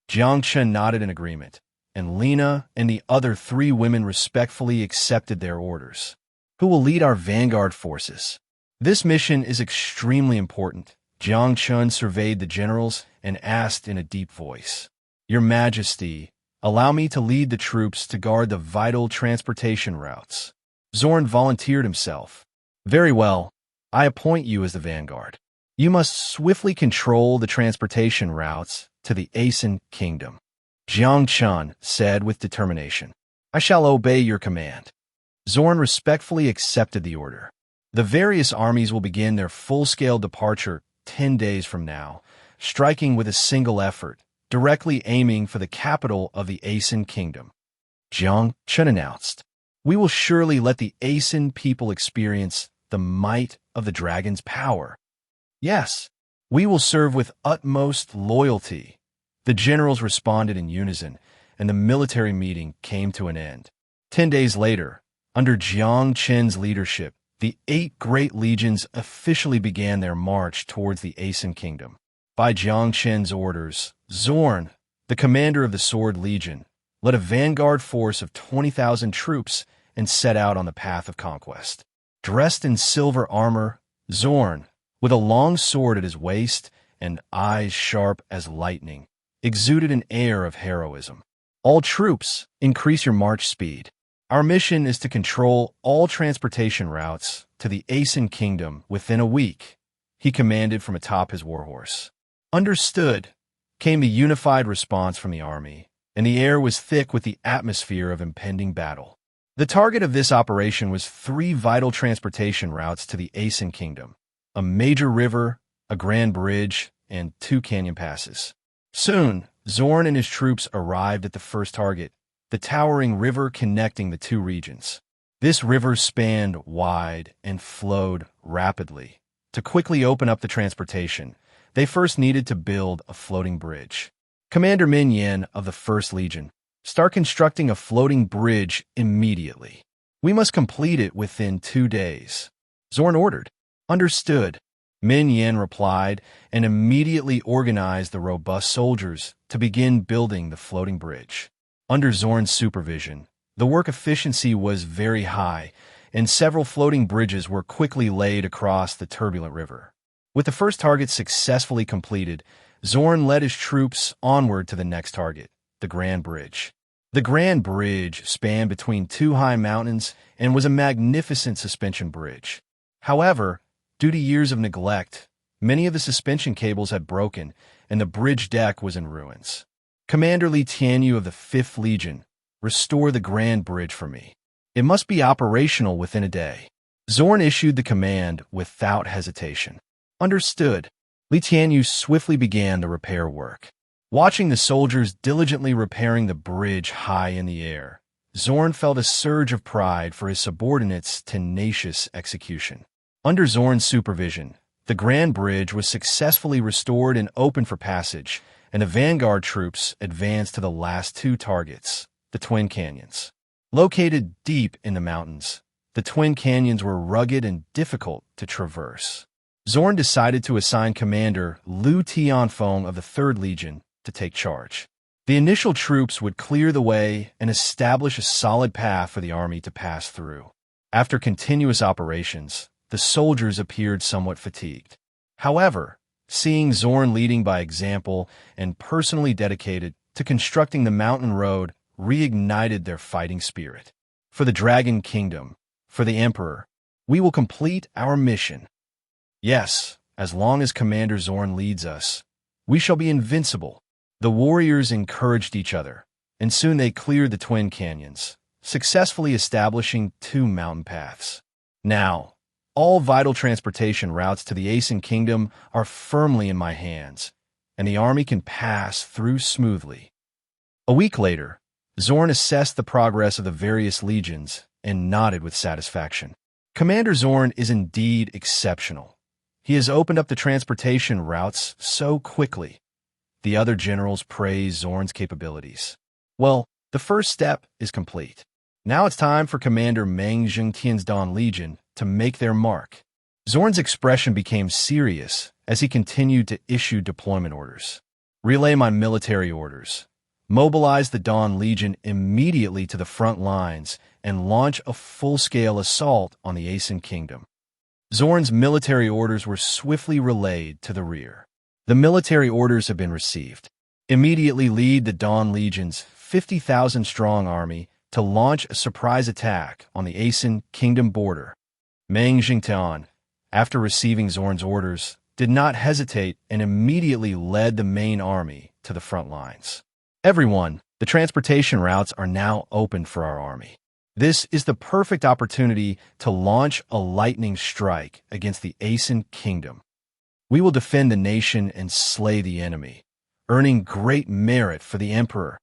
Jiang Chen nodded in agreement, and Lina and the other three women respectfully accepted their orders. Who will lead our vanguard forces? This mission is extremely important. Jiang Chen surveyed the generals and asked in a deep voice. Your Majesty, allow me to lead the troops to guard the vital transportation routes. Zorn volunteered himself. Very well, I appoint you as the vanguard. You must swiftly control the transportation routes to the Asen Kingdom. Jiang Chen said with determination. I shall obey your command. Zorn respectfully accepted the order. The various armies will begin their full-scale departure 10 days from now, striking with a single effort, directly aiming for the capital of the Asen Kingdom. Jiang Chen announced, we will surely let the Asen people experience the might of the dragon's power. Yes, we will serve with utmost loyalty. The generals responded in unison, and the military meeting came to an end. 10 days later, under Jiang Chen's leadership, the 8 great legions officially began their march towards the Asen Kingdom. By Jiang Chen's orders, Zorn, the commander of the Sword Legion, led a vanguard force of 20,000 troops and set out on the path of conquest. Dressed in silver armor, Zorn, with a long sword at his waist and eyes sharp as lightning, exuded an air of heroism. All troops, increase your march speed. Our mission is to control all transportation routes to the Asen Kingdom within a week, he commanded from atop his warhorse. Understood, came the unified response from the army, and the air was thick with the atmosphere of impending battle. The target of this operation was 3 vital transportation routes to the Asen Kingdom, a major river, a grand bridge, and 2 canyon passes. Soon, Zorn and his troops arrived at the first target, the towering river connecting the 2 regions. This river spanned wide and flowed rapidly. To quickly open up the transportation, they first needed to build a floating bridge. Commander Min Yan of the 1st Legion, start constructing a floating bridge immediately. We must complete it within 2 days. Zorn ordered. Understood. Min Yan replied and immediately organized the robust soldiers to begin building the floating bridge. Under Zorn's supervision, the work efficiency was very high, and several floating bridges were quickly laid across the turbulent river. With the first target successfully completed, Zorn led his troops onward to the next target, the Grand Bridge. The Grand Bridge spanned between 2 high mountains and was a magnificent suspension bridge. However, due to years of neglect, many of the suspension cables had broken, and the bridge deck was in ruins. Commander Li Tianyu of the 5th Legion, restore the Grand Bridge for me. It must be operational within a day. Zorn issued the command without hesitation. Understood. Li Tianyu swiftly began the repair work. Watching the soldiers diligently repairing the bridge high in the air, Zorn felt a surge of pride for his subordinates' tenacious execution. Under Zorn's supervision, the Grand Bridge was successfully restored and open for passage, and the vanguard troops advanced to the last two targets, the Twin Canyons. Located deep in the mountains, the Twin Canyons were rugged and difficult to traverse. Zorn decided to assign Commander Liu Tianfeng of the 3rd Legion to take charge. The initial troops would clear the way and establish a solid path for the army to pass through. After continuous operations, the soldiers appeared somewhat fatigued. However, seeing Zorn leading by example and personally dedicated to constructing the mountain road reignited their fighting spirit. For the Dragon Kingdom, for the Emperor, we will complete our mission. Yes, as long as Commander Zorn leads us, we shall be invincible. The warriors encouraged each other, and soon they cleared the Twin Canyons, successfully establishing 2 mountain paths. Now, all vital transportation routes to the Aeson Kingdom are firmly in my hands, and the army can pass through smoothly. A week later, Zorn assessed the progress of the various legions and nodded with satisfaction. Commander Zorn is indeed exceptional. He has opened up the transportation routes so quickly. The other generals praise Zorn's capabilities. Well, the first step is complete. Now it's time for Commander Meng Zhengtian's Dawn Legion to make their mark. Zorn's expression became serious as he continued to issue deployment orders. Relay my military orders. Mobilize the Dawn Legion immediately to the front lines and launch a full-scale assault on the Aeson Kingdom. Zorn's military orders were swiftly relayed to the rear. The military orders have been received. Immediately lead the Dawn Legion's 50,000-strong army to launch a surprise attack on the Aeson Kingdom border. Meng Zhengtian, after receiving Zorn's orders, did not hesitate and immediately led the main army to the front lines. Everyone, the transportation routes are now open for our army. This is the perfect opportunity to launch a lightning strike against the Aeson Kingdom. We will defend the nation and slay the enemy, earning great merit for the Emperor.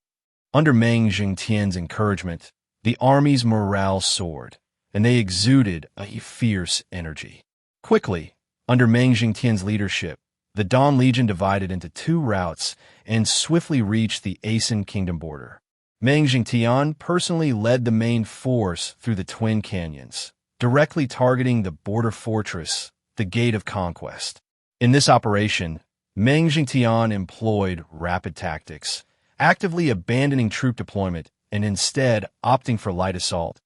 Under Meng Zhengtian's encouragement, the army's morale soared, and they exuded a fierce energy. Quickly, under Meng Zhengtian's leadership, the Dawn Legion divided into 2 routes and swiftly reached the Aeson Kingdom border. Meng Zhengtian personally led the main force through the Twin Canyons, directly targeting the border fortress, the Gate of Conquest. In this operation, Meng Zhengtian employed rapid tactics, actively abandoning troop deployment and instead opting for light assault,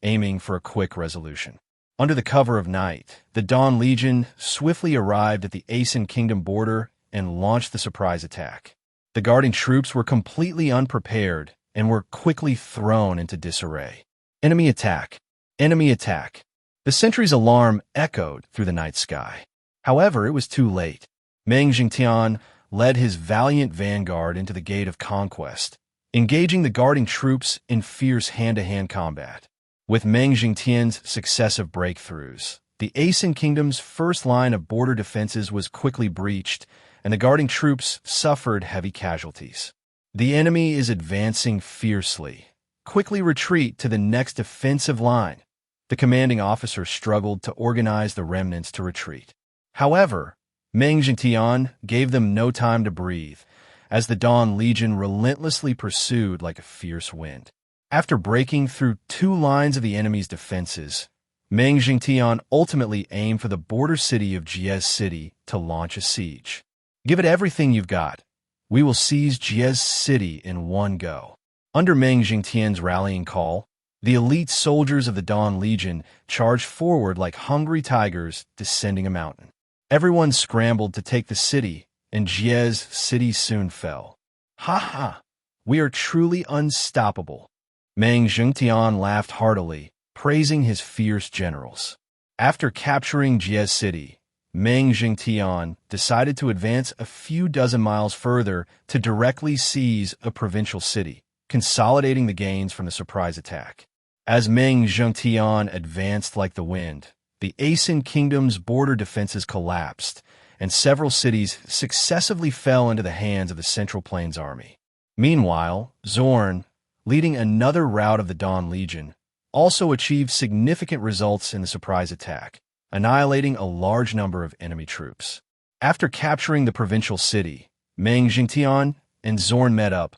aiming for a quick resolution. Under the cover of night, the Dawn Legion swiftly arrived at the Aeson Kingdom border and launched the surprise attack. The guarding troops were completely unprepared and were quickly thrown into disarray. Enemy attack! Enemy attack! The sentry's alarm echoed through the night sky. However, it was too late. Meng Zhengtian led his valiant vanguard into the Gate of Conquest, engaging the guarding troops in fierce hand-to-hand combat. With Meng Zhengtian's successive breakthroughs, the Aeson Kingdom's first line of border defenses was quickly breached, and the guarding troops suffered heavy casualties. The enemy is advancing fiercely. Quickly retreat to the next defensive line. The commanding officer struggled to organize the remnants to retreat. However, Meng Zhengtian gave them no time to breathe, as the Dawn Legion relentlessly pursued like a fierce wind. After breaking through 2 lines of the enemy's defenses, Meng Zhengtian ultimately aimed for the border city of Jie City to launch a siege. Give it everything you've got. We will seize Jie City in one go. Under Meng Zhengtian's rallying call, the elite soldiers of the Dawn Legion charged forward like hungry tigers descending a mountain. Everyone scrambled to take the city, and Jie's city soon fell. Ha ha! We are truly unstoppable. Meng Zhengtian laughed heartily, praising his fierce generals. After capturing Jie City, Meng Zhengtian decided to advance a few dozen miles further to directly seize a provincial city, consolidating the gains from the surprise attack. As Meng Zhengtian advanced like the wind, the Aeson Kingdom's border defenses collapsed, and several cities successively fell into the hands of the Central Plains Army. Meanwhile, Zorn, leading another rout of the Dawn Legion, also achieved significant results in the surprise attack, annihilating a large number of enemy troops. After capturing the provincial city, Meng Jingtian and Zorn met up,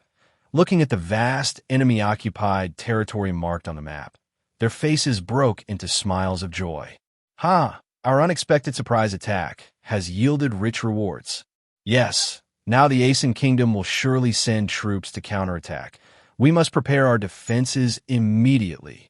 looking at the vast enemy-occupied territory marked on the map. Their faces broke into smiles of joy. Ha! Our unexpected surprise attack has yielded rich rewards. Yes, now the Asen Kingdom will surely send troops to counterattack. We must prepare our defenses immediately.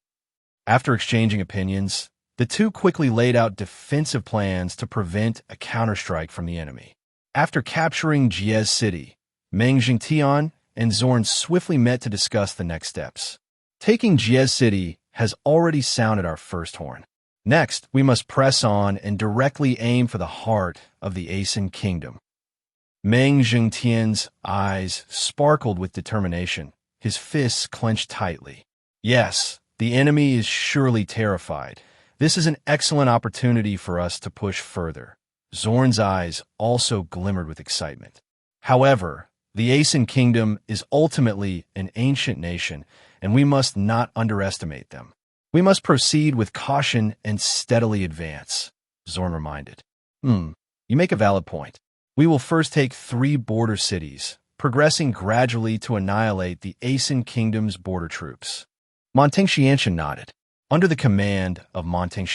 After exchanging opinions, the two quickly laid out defensive plans to prevent a counterstrike from the enemy. After capturing Jie City, Meng Jingtian and Zorn swiftly met to discuss the next steps. Taking Jie City has already sounded our first horn. Next, we must press on and directly aim for the heart of the Asen Kingdom. Meng Jingtian's eyes sparkled with determination, his fists clenched tightly. Yes, the enemy is surely terrified. This is an excellent opportunity for us to push further. Zorn's eyes also glimmered with excitement. However, the Asen Kingdom is ultimately an ancient nation, and we must not underestimate them. We must proceed with caution and steadily advance, Zorn reminded. You make a valid point. We will first take 3 border cities, progressing gradually to annihilate the Asen Kingdom's border troops. Monteng nodded. Under the command of Monteng,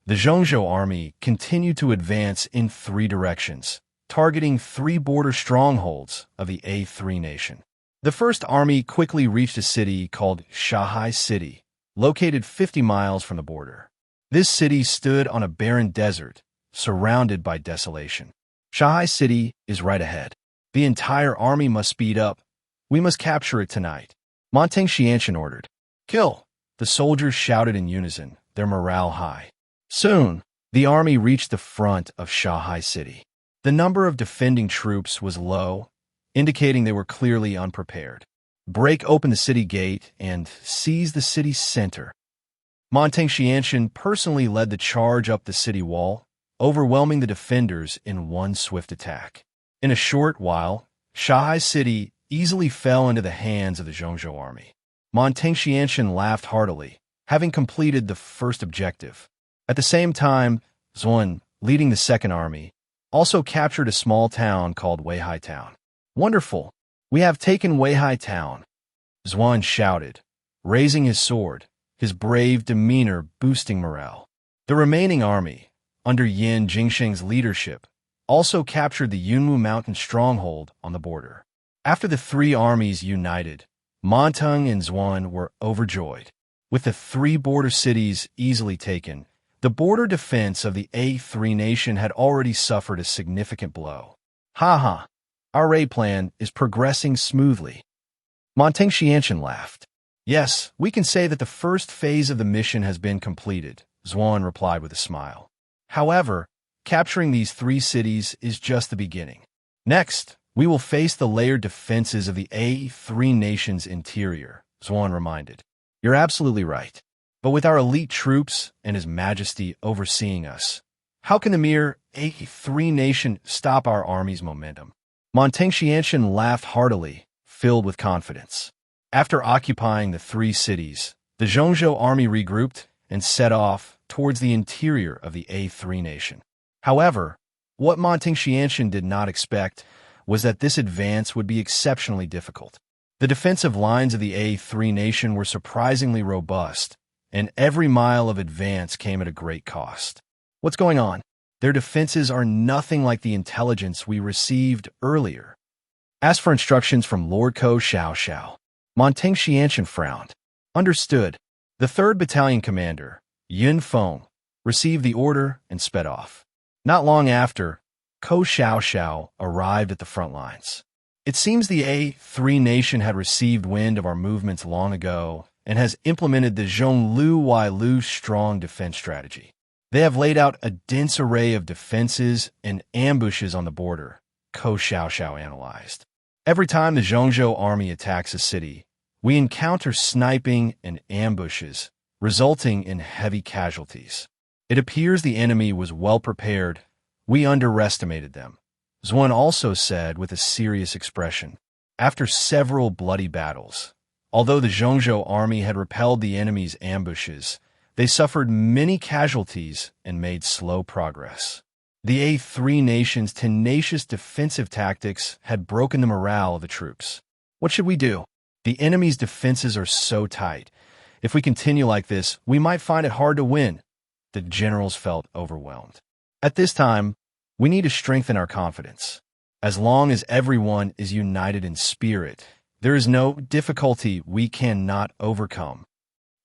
the Zhongzhou army continued to advance in 3 directions, targeting 3 border strongholds of the A3 nation. The first army quickly reached a city called Shanghai City, located 50 miles from the border. This city stood on a barren desert, surrounded by desolation. Shanghai City is right ahead. The entire army must speed up. We must capture it tonight. Monteng ordered. Kill! The soldiers shouted in unison, their morale high. Soon, the army reached the front of Shanghai City. The number of defending troops was low, indicating they were clearly unprepared. Break open the city gate and seize the city's center. Monteng personally led the charge up the city wall, overwhelming the defenders in one swift attack. In a short while, Shanghai City easily fell into the hands of the Zhongzhou army. Monteng laughed heartily, having completed the first objective. At the same time, Zuan, leading the second army, also captured a small town called Weihai Town. Wonderful! We have taken Weihai Town, Zuan shouted, raising his sword, his brave demeanor boosting morale. The remaining army, under Yin Jingsheng's leadership, also captured the Yunwu Mountain stronghold on the border. After the 3 armies united, Monteng and Zuan were overjoyed. With the 3 border cities easily taken, the border defense of the A3 nation had already suffered a significant blow. Ha! Our raid plan is progressing smoothly. Monteng laughed. Yes, we can say that the first phase of the mission has been completed, Zuan replied with a smile. However, capturing these 3 cities is just the beginning. Next, we will face the layered defenses of the A3 nation's interior, Zuan reminded. You're absolutely right. But with our elite troops and His Majesty overseeing us, how can the mere A3 nation stop our army's momentum? Monteng laughed heartily, filled with confidence. After occupying the 3 cities, the Zhongzhou army regrouped and set off towards the interior of the A3 nation. However, what Monteng did not expect was that this advance would be exceptionally difficult. The defensive lines of the A3 nation were surprisingly robust, and every mile of advance came at a great cost. What's going on? Their defenses are nothing like the intelligence we received earlier. Asked for instructions from Lord Ko Xiao. Monteng frowned. Understood. The 3rd Battalion commander, Yun Feng, received the order and sped off. Not long after, Ko Xiao arrived at the front lines. It seems the A3 nation had received wind of our movements long ago and has implemented the Zhonglu Wailu strong defense strategy. They have laid out a dense array of defenses and ambushes on the border, Ko Xiao analyzed. Every time the Zhongzhou army attacks a city, we encounter sniping and ambushes, resulting in heavy casualties. It appears the enemy was well prepared. We underestimated them, Zuan also said with a serious expression. After several bloody battles, although the Zhongzhou army had repelled the enemy's ambushes, they suffered many casualties and made slow progress. The A3 nation's tenacious defensive tactics had broken the morale of the troops. What should we do? The enemy's defenses are so tight. If we continue like this, we might find it hard to win. The generals felt overwhelmed. At this time, we need to strengthen our confidence. As long as everyone is united in spirit, there is no difficulty we cannot overcome.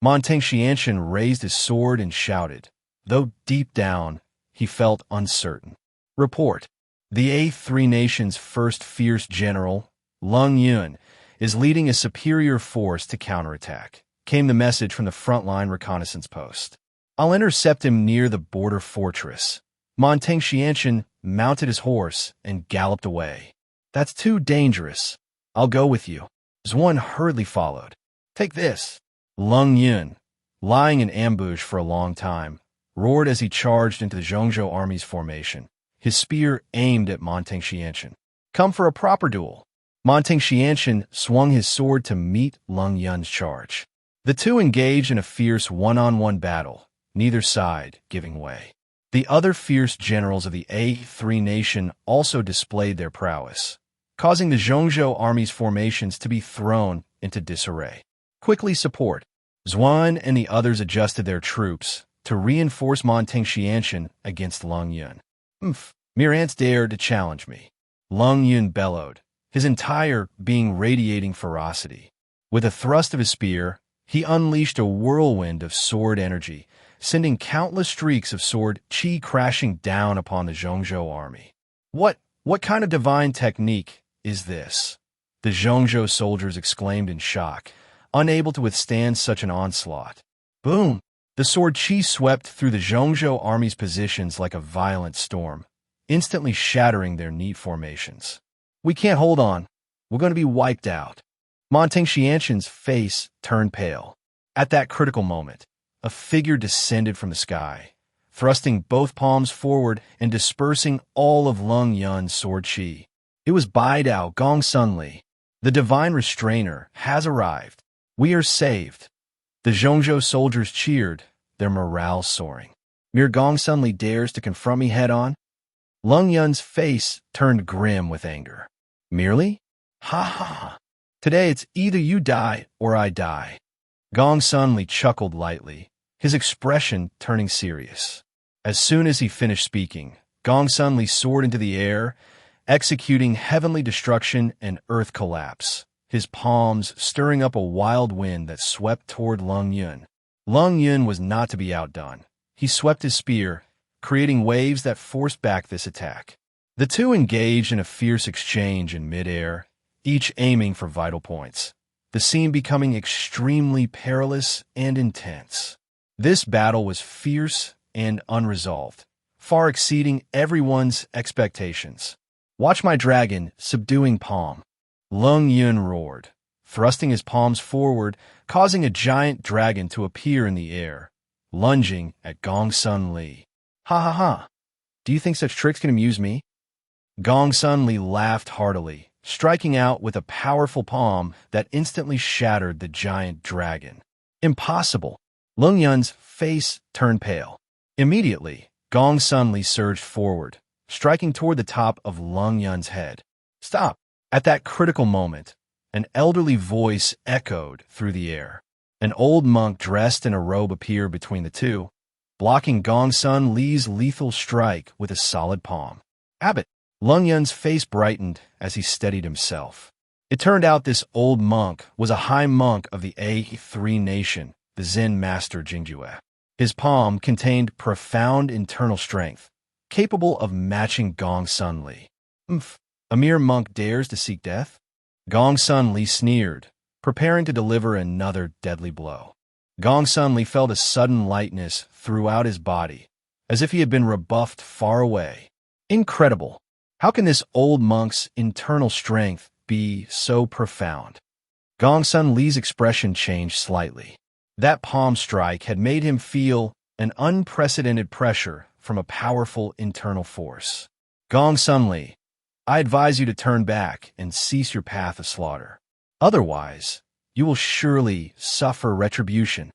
Xianchen raised his sword and shouted, though deep down he felt uncertain. Report. The A3 nation's first fierce general, Lung Yun, is leading a superior force to counterattack, came the message from the frontline reconnaissance post. I'll intercept him near the border fortress. Xianchen mounted his horse and galloped away. That's too dangerous. I'll go with you. Zhuan hurriedly followed. Take this. Lung Yun, lying in ambush for a long time, roared as he charged into the Zhongzhou army's formation, his spear aimed at Xianchen. Come for a proper duel. Xianchen swung his sword to meet Lung Yun's charge. The two engaged in a fierce one-on-one battle, neither side giving way. The other fierce generals of the A3 nation also displayed their prowess, causing the Zhongzhou army's formations to be thrown into disarray. Quickly support. Zhuan and the others adjusted their troops to reinforce Xianchen against Lung Yun. Mere ants dared to challenge me. Lung Yun bellowed, his entire being radiating ferocity. With a thrust of his spear, he unleashed a whirlwind of sword energy, sending countless streaks of sword chi crashing down upon the Zhongzhou army. What kind of divine technique is this? The Zhongzhou soldiers exclaimed in shock, unable to withstand such an onslaught. Boom! The sword chi swept through the Zhongzhou army's positions like a violent storm, instantly shattering their neat formations. We can't hold on. We're going to be wiped out. Xianchen's face turned pale. At that critical moment, a figure descended from the sky, thrusting both palms forward and dispersing all of Lung Yun's sword chi. It was Baidao Gongsun. The divine restrainer has arrived. We are saved. The Zhongzhou soldiers cheered, their morale soaring. Mere Gongsun dares to confront me head-on? Lung Yun's face turned grim with anger. Merely? Ha ha! Today it's either you die or I die. Gongsun chuckled lightly, his expression turning serious. As soon as he finished speaking, Gongsun soared into the air, executing heavenly destruction and earth collapse, his palms stirring up a wild wind that swept toward Lung Yun. Lung Yun was not to be outdone. He swept his spear, creating waves that forced back this attack. The two engaged in a fierce exchange in midair, each aiming for vital points, the scene becoming extremely perilous and intense. This battle was fierce and unresolved, far exceeding everyone's expectations. Watch my dragon subduing palm. Lung Yun roared, thrusting his palms forward, causing a giant dragon to appear in the air, lunging at Gongsun Li. Ha ha ha! Do you think such tricks can amuse me? Gongsun Li laughed heartily, striking out with a powerful palm that instantly shattered the giant dragon. Impossible! Lung Yun's face turned pale. Immediately, Gongsun Li surged forward, striking toward the top of Lung Yun's head. Stop! At that critical moment, an elderly voice echoed through the air. An old monk dressed in a robe appeared between the two, blocking Gongsun Li's lethal strike with a solid palm. Abbot! Lung Yun's face brightened as he steadied himself. It turned out this old monk was a high monk of the A3 nation, the Zen master Jingjue. His palm contained profound internal strength, capable of matching Gongsun Li. A mere monk dares to seek death? Gongsun Li sneered, preparing to deliver another deadly blow. Gongsun Li felt a sudden lightness throughout his body, as if he had been rebuffed far away. Incredible! How can this old monk's internal strength be so profound? Gongsun Li's expression changed slightly. That palm strike had made him feel an unprecedented pressure from a powerful internal force. Gongsun Li, I advise you to turn back and cease your path of slaughter. Otherwise, you will surely suffer retribution.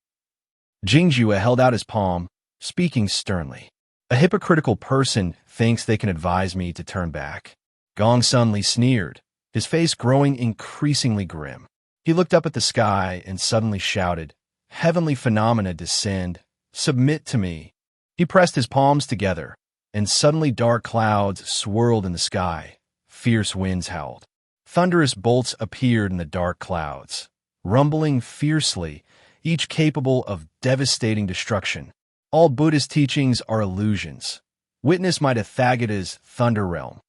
Jingjue held out his palm, speaking sternly. A hypocritical person thinks they can advise me to turn back. Gong Sun Li sneered, his face growing increasingly grim. He looked up at the sky and suddenly shouted, "Heavenly phenomena descend. Submit to me." He pressed his palms together, and suddenly dark clouds swirled in the sky. Fierce winds howled. Thunderous bolts appeared in the dark clouds, rumbling fiercely, each capable of devastating destruction. All Buddhist teachings are illusions. Witness my Tathagata's Thunder Realm.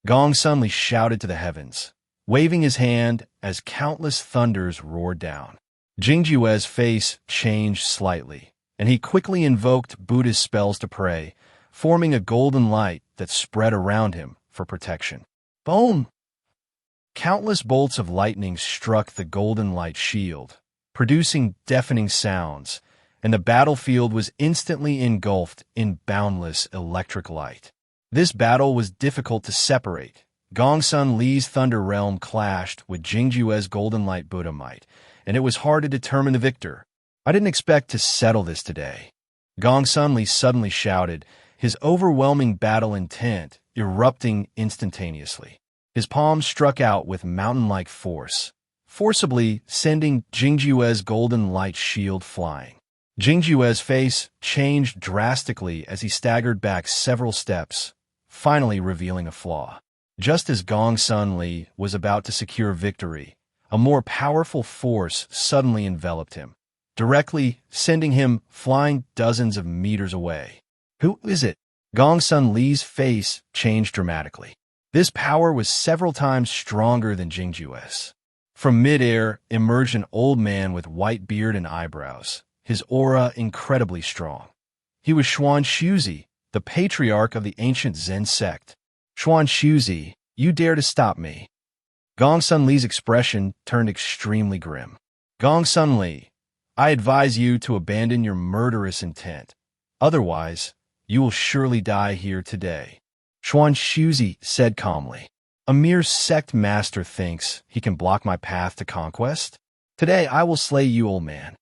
Gong Sun Li shouted to the heavens, waving his hand as countless thunders roared down. Jingjue's face changed slightly, and he quickly invoked Buddhist spells to pray, forming a golden light that spread around him for protection. Boom! Countless bolts of lightning struck the golden light shield, producing deafening sounds, and the battlefield was instantly engulfed in boundless electric light. This battle was difficult to separate. Gong Sun Li's Thunder Realm clashed with Jingjue's Golden Light Buddha Might, and it was hard to determine the victor. I didn't expect to settle this today. Gong Sun Li suddenly shouted, his overwhelming battle intent erupting instantaneously. His palms struck out with mountain-like force, forcibly sending Jingjue's golden light shield flying. Jingjue's face changed drastically as he staggered back several steps, finally revealing a flaw. Just as Gong Sun Li was about to secure victory, a more powerful force suddenly enveloped him, directly sending him flying dozens of meters away. Who is it? Gong Sun Li's face changed dramatically. This power was several times stronger than Jingjue's. From midair emerged an old man with white beard and eyebrows, his aura incredibly strong. He was Xuan Shuzi, the patriarch of the ancient Zen sect. Xuan Shuzi, you dare to stop me? Gong Sun Li's expression turned extremely grim. Gong Sun Li, I advise you to abandon your murderous intent. Otherwise, you will surely die here today. Xuan Shuzi said calmly. A mere sect master thinks he can block my path to conquest? Today I will slay you, old man.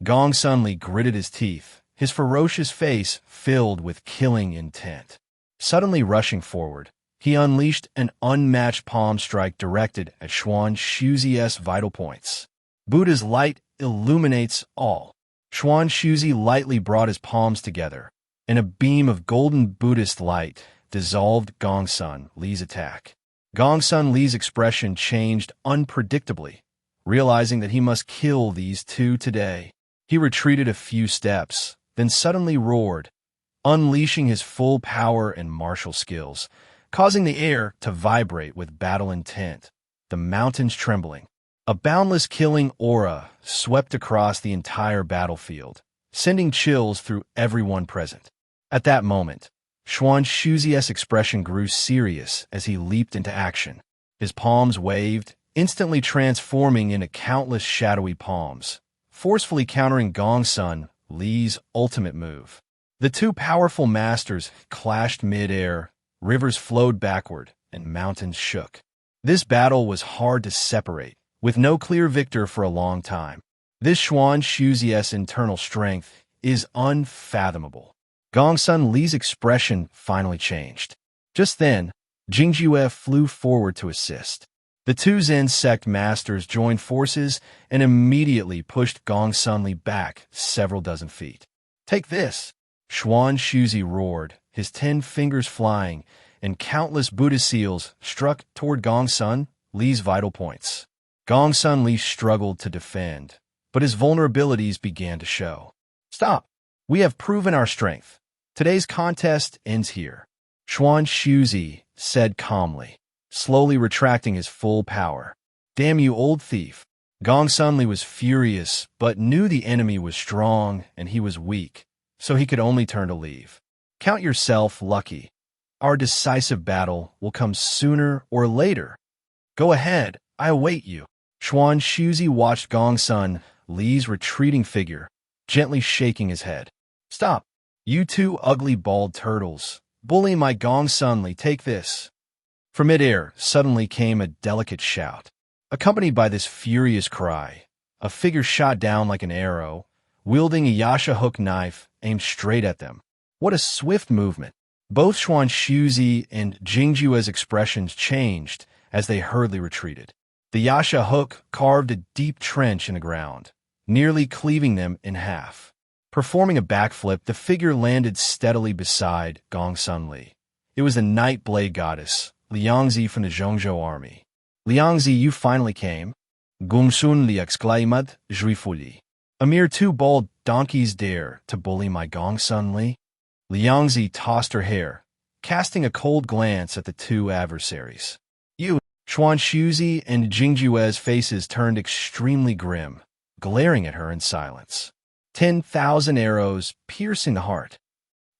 Gong Sun Li gritted his teeth, his ferocious face filled with killing intent. Suddenly rushing forward, he unleashed an unmatched palm strike directed at Xuan Shuzi's vital points. Buddha's light illuminates all. Xuan Shuzi lightly brought his palms together, and a beam of golden Buddhist light dissolved Gong Sun Li's attack. Gong Sun Li's expression changed unpredictably, realizing that he must kill these two today. He retreated a few steps, then suddenly roared, unleashing his full power and martial skills, causing the air to vibrate with battle intent, the mountains trembling. A boundless killing aura swept across the entire battlefield, sending chills through everyone present. At that moment, Xuan Shuzi's expression grew serious as he leaped into action. His palms waved, instantly transforming into countless shadowy palms, forcefully countering Gong Sun Li's ultimate move. The two powerful masters clashed mid-air, rivers flowed backward, and mountains shook. This battle was hard to separate, with no clear victor for a long time. This Xuan Shuzi's internal strength is unfathomable. Gong Sun Li's expression finally changed. Just then, Jingjue flew forward to assist. The two Zen sect masters joined forces and immediately pushed Gong Sun Li back several dozen feet. Take this! Xuan Shuzi roared, his 10 fingers flying, and countless Buddha seals struck toward Gong Sun Li's vital points. Gong Sun Li struggled to defend, but his vulnerabilities began to show. Stop! We have proven our strength. Today's contest ends here. Xuan Shuzi said calmly, slowly retracting his full power. Damn you, old thief. Gong Sun Li was furious, but knew the enemy was strong and he was weak, so he could only turn to leave. Count yourself lucky. Our decisive battle will come sooner or later. Go ahead, I await you. Xuan Shuzi watched Gong Sun Li's retreating figure, gently shaking his head. Stop! You two ugly bald turtles. Bully my Gong Sun Li, take this. From midair suddenly came a delicate shout. Accompanied by this furious cry, a figure shot down like an arrow, wielding a yasha hook knife aimed straight at them. What a swift movement! Both Xuan Shuzi and Jingjue's expressions changed as they hurriedly retreated. The Yasha hook carved a deep trench in the ground, nearly cleaving them in half. Performing a backflip, the figure landed steadily beside Gong Sunli. It was the Night Blade Goddess, Liangzi from the Zhongzhou army. Liangzi, you finally came. Gongsun li exclaimed joyfully. A mere 2 bald donkeys dare to bully my Gong Sunli? Liangzi tossed her hair, casting a cold glance at the 2 adversaries. You, Xuan Shuzi and Jingjue's faces turned extremely grim, glaring at her in silence. 10,000 arrows piercing the heart.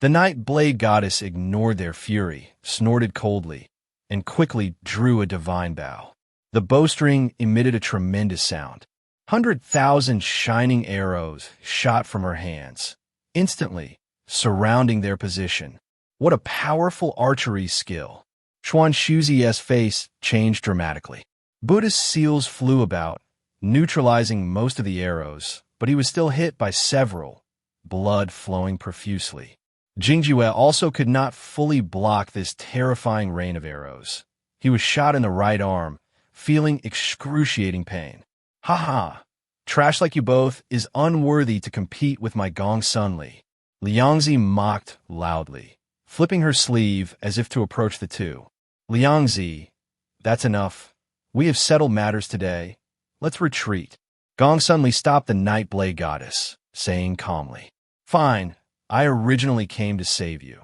The Night Blade Goddess ignored their fury, snorted coldly, and quickly drew a divine bow. The bowstring emitted a tremendous sound. 100,000 shining arrows shot from her hands, instantly surrounding their position. What a powerful archery skill! Xuan Shuzi's face changed dramatically. Buddhist seals flew about, neutralizing most of the arrows, but he was still hit by several, blood flowing profusely. Jingjue also could not fully block this terrifying rain of arrows. He was shot in the right arm, feeling excruciating pain. Ha ha! Trash like you both is unworthy to compete with my Gong Sunli. Liangzi mocked loudly, flipping her sleeve as if to approach the 2. Liangzi, that's enough. We have settled matters today. Let's retreat. Gong Sunli stopped the Night Blade Goddess, saying calmly, Fine, I originally came to save you.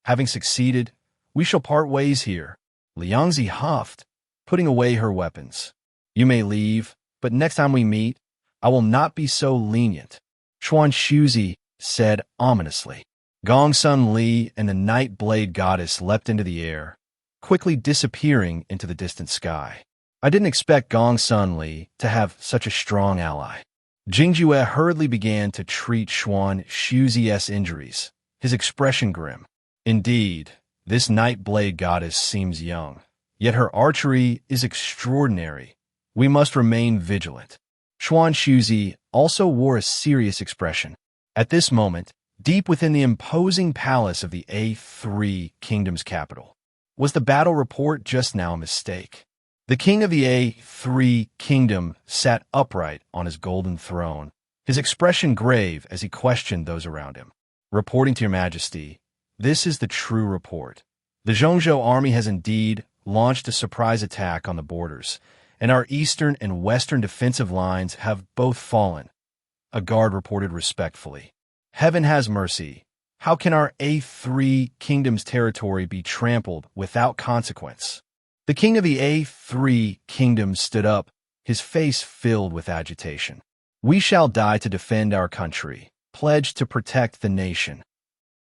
Having succeeded, we shall part ways here. Liangzi huffed, putting away her weapons. You may leave, but next time we meet, I will not be so lenient. Xuan Shuzi said ominously. Gong Sunli and the Night Blade Goddess leapt into the air, quickly disappearing into the distant sky. I didn't expect Gong Sunli to have such a strong ally. Jingjue hurriedly began to treat Xuan Shuzi's injuries, his expression grim. Indeed, this Night Blade Goddess seems young, yet her archery is extraordinary. We must remain vigilant. Xuan Shuzi also wore a serious expression. At this moment, deep within the imposing palace of the A3 Kingdom's capital, was the battle report just now a mistake? The king of the A3 Kingdom sat upright on his golden throne, his expression grave as he questioned those around him. Reporting to your majesty, this is the true report. The Zhongzhou army has indeed launched a surprise attack on the borders, and our eastern and western defensive lines have both fallen. A guard reported respectfully. Heaven has mercy. How can our A3 Kingdom's territory be trampled without consequence? The king of the A3 Kingdom stood up, his face filled with agitation. We shall die to defend our country, pledged to protect the nation.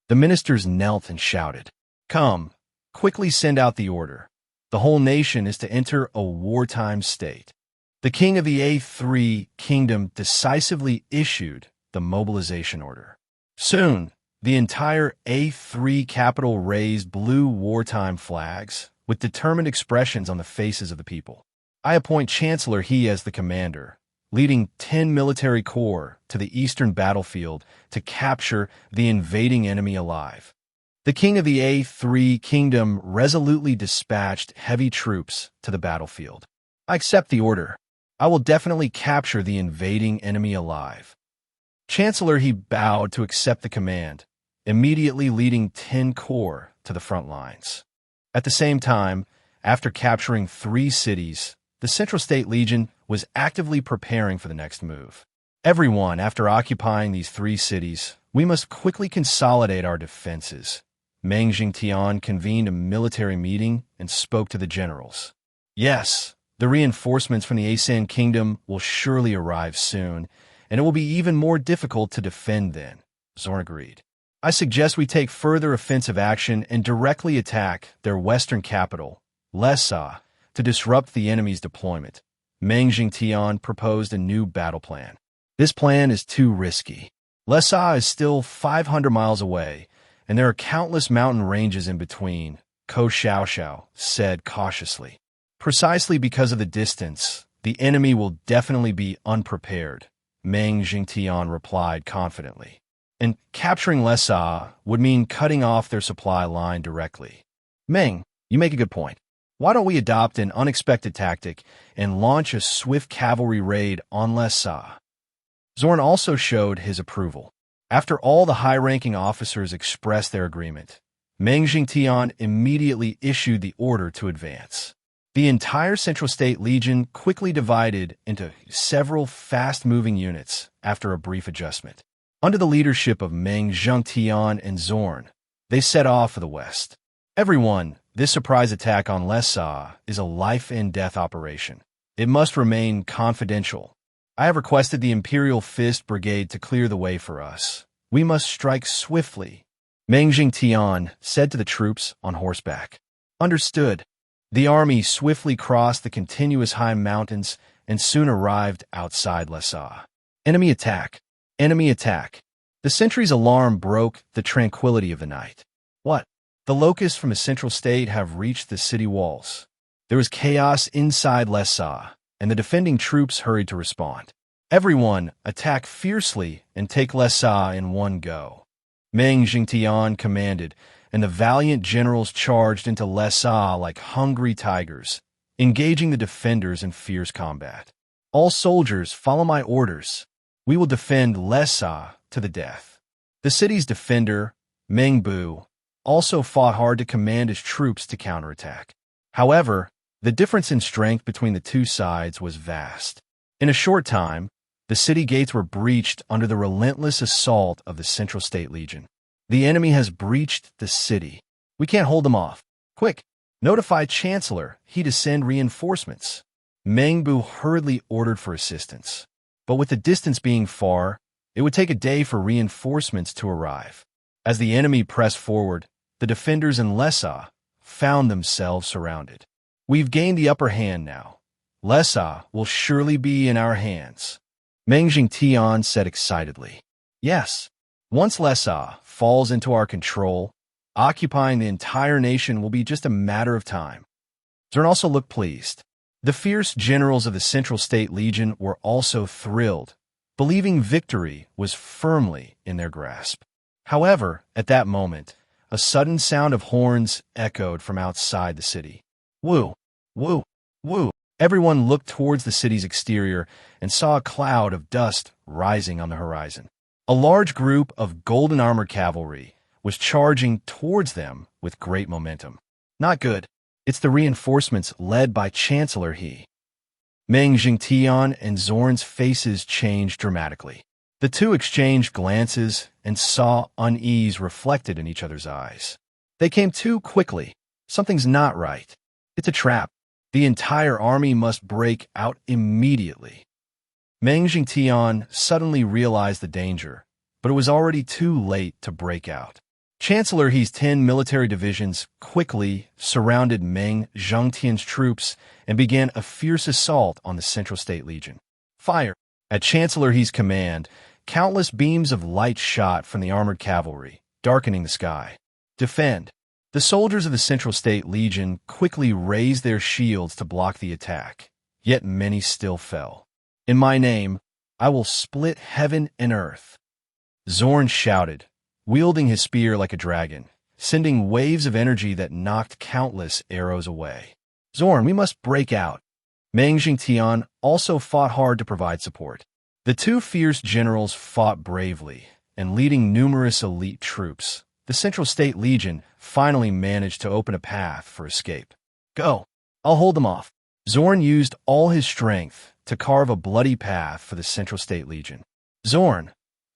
The ministers knelt and shouted, Come, quickly send out the order. The whole nation is to enter a wartime state. The king of the A3 Kingdom decisively issued the mobilization order. Soon, the entire A3 capital raised blue wartime flags, with determined expressions on the faces of the people. I appoint Chancellor He as the commander, leading 10 military corps to the eastern battlefield to capture the invading enemy alive. The king of the A3 Kingdom resolutely dispatched heavy troops to the battlefield. I accept the order. I will definitely capture the invading enemy alive. Chancellor He bowed to accept the command, immediately leading 10 corps to the front lines. At the same time, after capturing 3 cities, the Central State Legion was actively preparing for the next move. Everyone, after occupying these 3 cities, we must quickly consolidate our defenses. Meng Jingtian convened a military meeting and spoke to the generals. Yes, the reinforcements from the Asan Kingdom will surely arrive soon, and it will be even more difficult to defend then, Zorn agreed. I suggest we take further offensive action and directly attack their western capital, Lessa, to disrupt the enemy's deployment. Meng Jingtian proposed a new battle plan. This plan is too risky. Lessa is still 500 miles away, and there are countless mountain ranges in between, Ko Xiaoxiao said cautiously. Precisely because of the distance, the enemy will definitely be unprepared, Meng Jingtian replied confidently. and capturing Lhasa would mean cutting off their supply line directly. Meng, you make a good point. Why don't we adopt an unexpected tactic and launch a swift cavalry raid on Lhasa? Zorn also showed his approval. After all the high-ranking officers expressed their agreement, Meng Jingtian immediately issued the order to advance. The entire Central State Legion quickly divided into several fast-moving units after a brief adjustment. Under the leadership of Meng Jingtian and Zorn, they set off for the west. Everyone, this surprise attack on Lhasa is a life-and-death operation. It must remain confidential. I have requested the Imperial Fist Brigade to clear the way for us. We must strike swiftly, Meng Jingtian said to the troops on horseback. Understood. The army swiftly crossed the continuous high mountains and soon arrived outside Lhasa. Enemy attack! Enemy attack! The sentry's alarm broke the tranquility of the night. What? The locusts from the Central State have reached the city walls. There was chaos inside Lhasa, and the defending troops hurried to respond. Everyone, attack fiercely and take Lhasa in one go. Meng Jingtian commanded, and the valiant generals charged into Lhasa like hungry tigers, engaging the defenders in fierce combat. All soldiers, follow my orders. We will defend Lhasa to the death. The city's defender, Meng Bu, also fought hard to command his troops to counterattack. However, the difference in strength between the two sides was vast. In a short time, the city gates were breached under the relentless assault of the Central State Legion. The enemy has breached the city. We can't hold them off. Quick, notify Chancellor he to send reinforcements. Meng Bu hurriedly ordered for assistance. But with the distance being far, it would take a day for reinforcements to arrive. As the enemy pressed forward, the defenders in Lhasa found themselves surrounded. We've gained the upper hand now. Lhasa will surely be in our hands, Meng Jingtian said excitedly. Yes, once Lhasa falls into our control, occupying the entire nation will be just a matter of time. Zorn also looked pleased. The fierce generals of the Central State Legion were also thrilled, believing victory was firmly in their grasp. However, at that moment, a sudden sound of horns echoed from outside the city. Woo! Woo! Woo! Everyone looked towards the city's exterior and saw a cloud of dust rising on the horizon. A large group of golden-armored cavalry was charging towards them with great momentum. Not good. It's the reinforcements led by Chancellor He. Meng Jingtian and Zorn's faces changed dramatically. The two exchanged glances and saw unease reflected in each other's eyes. They came too quickly. Something's not right. It's a trap. The entire army must break out immediately. Meng Jingtian suddenly realized the danger, but it was already too late to break out. Chancellor He's 10 military divisions quickly surrounded Meng Jingtian's troops and began a fierce assault on the Central State Legion. Fire! At Chancellor He's command, countless beams of light shot from the armored cavalry, darkening the sky. Defend! The soldiers of the Central State Legion quickly raised their shields to block the attack, yet many still fell. In my name, I will split heaven and earth. Zorn shouted, wielding his spear like a dragon, sending waves of energy that knocked countless arrows away. Zorn, we must break out. Meng Jingtian also fought hard to provide support. The two fierce generals fought bravely, and leading numerous elite troops, the Central State Legion finally managed to open a path for escape. Go! I'll hold them off. Zorn used all his strength to carve a bloody path for the Central State Legion. Zorn!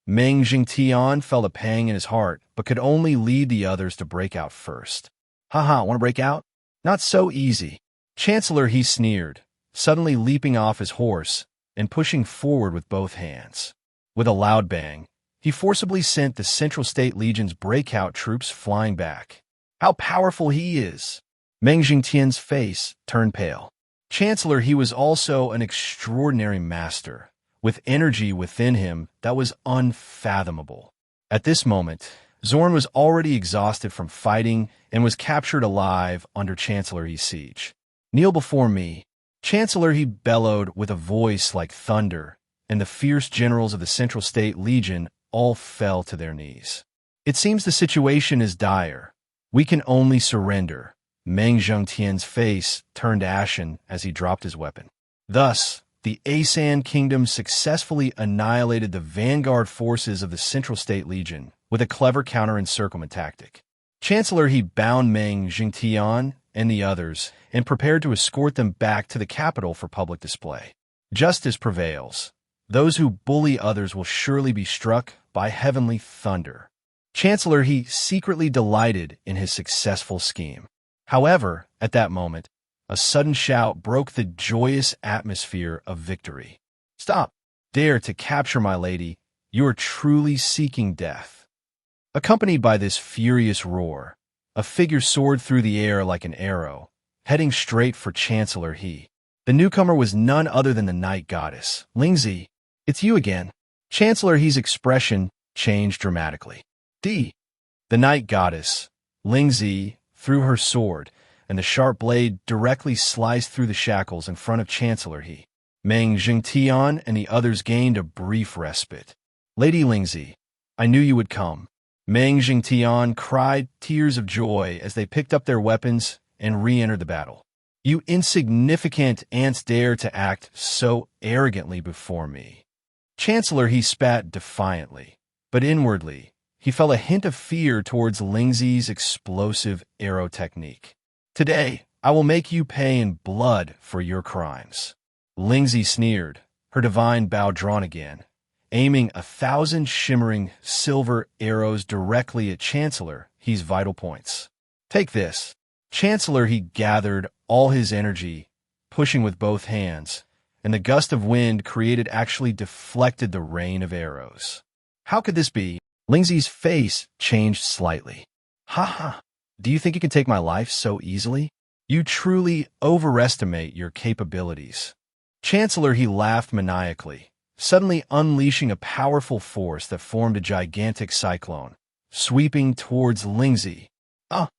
Meng Jingtian felt a pang in his heart, but could only lead the others to break out first. Haha, want to break out? Not so easy. Chancellor He sneered, suddenly leaping off his horse and pushing forward with both hands. With a loud bang, he forcibly sent the Central State Legion's breakout troops flying back. How powerful he is! Meng Jingtian's face turned pale. Chancellor He was also an extraordinary master, with energy within him that was unfathomable. At this moment, Zorn was already exhausted from fighting and was captured alive under Chancellor He's siege. Kneel before me. Chancellor He bellowed with a voice like thunder, and the fierce generals of the Central State Legion all fell to their knees. It seems the situation is dire. We can only surrender. Meng Zhengtian's face turned ashen as he dropped his weapon. Thus, the Asan Kingdom successfully annihilated the vanguard forces of the Central State Legion with a clever counter-encirclement tactic. Chancellor He bound Meng Zhengtian and the others and prepared to escort them back to the capital for public display. Justice prevails. Those who bully others will surely be struck by heavenly thunder. Chancellor He secretly delighted in his successful scheme. However, at that moment, a sudden shout broke the joyous atmosphere of victory. "Stop! Dare to capture my lady! You are truly seeking death." Accompanied by this furious roar, a figure soared through the air like an arrow, heading straight for Chancellor He. The newcomer was none other than the night goddess, Lingzi. "It's you again." Chancellor He's expression changed dramatically. The night goddess, Lingzi, threw her sword, and the sharp blade directly sliced through the shackles in front of Chancellor He. Meng Zhengtian and the others gained a brief respite. "Lady Lingzi, I knew you would come." Meng Zhengtian cried tears of joy as they picked up their weapons and re-entered the battle. "You insignificant ants dare to act so arrogantly before me." Chancellor He spat defiantly, but inwardly, he felt a hint of fear towards Lingzi's explosive arrow technique. "Today, I will make you pay in blood for your crimes." Lingzi sneered, her divine bow drawn again, aiming 1,000 shimmering silver arrows directly at Chancellor He's vital points. "Take this." Chancellor He gathered all his energy, pushing with both hands, and the gust of wind created actually deflected the rain of arrows. How could this be? Lingzi's face changed slightly. "Ha ha! Do you think you can take my life so easily? You truly overestimate your capabilities." Chancellor He laughed maniacally, suddenly unleashing a powerful force that formed a gigantic cyclone, sweeping towards Lingzi. "Ah!"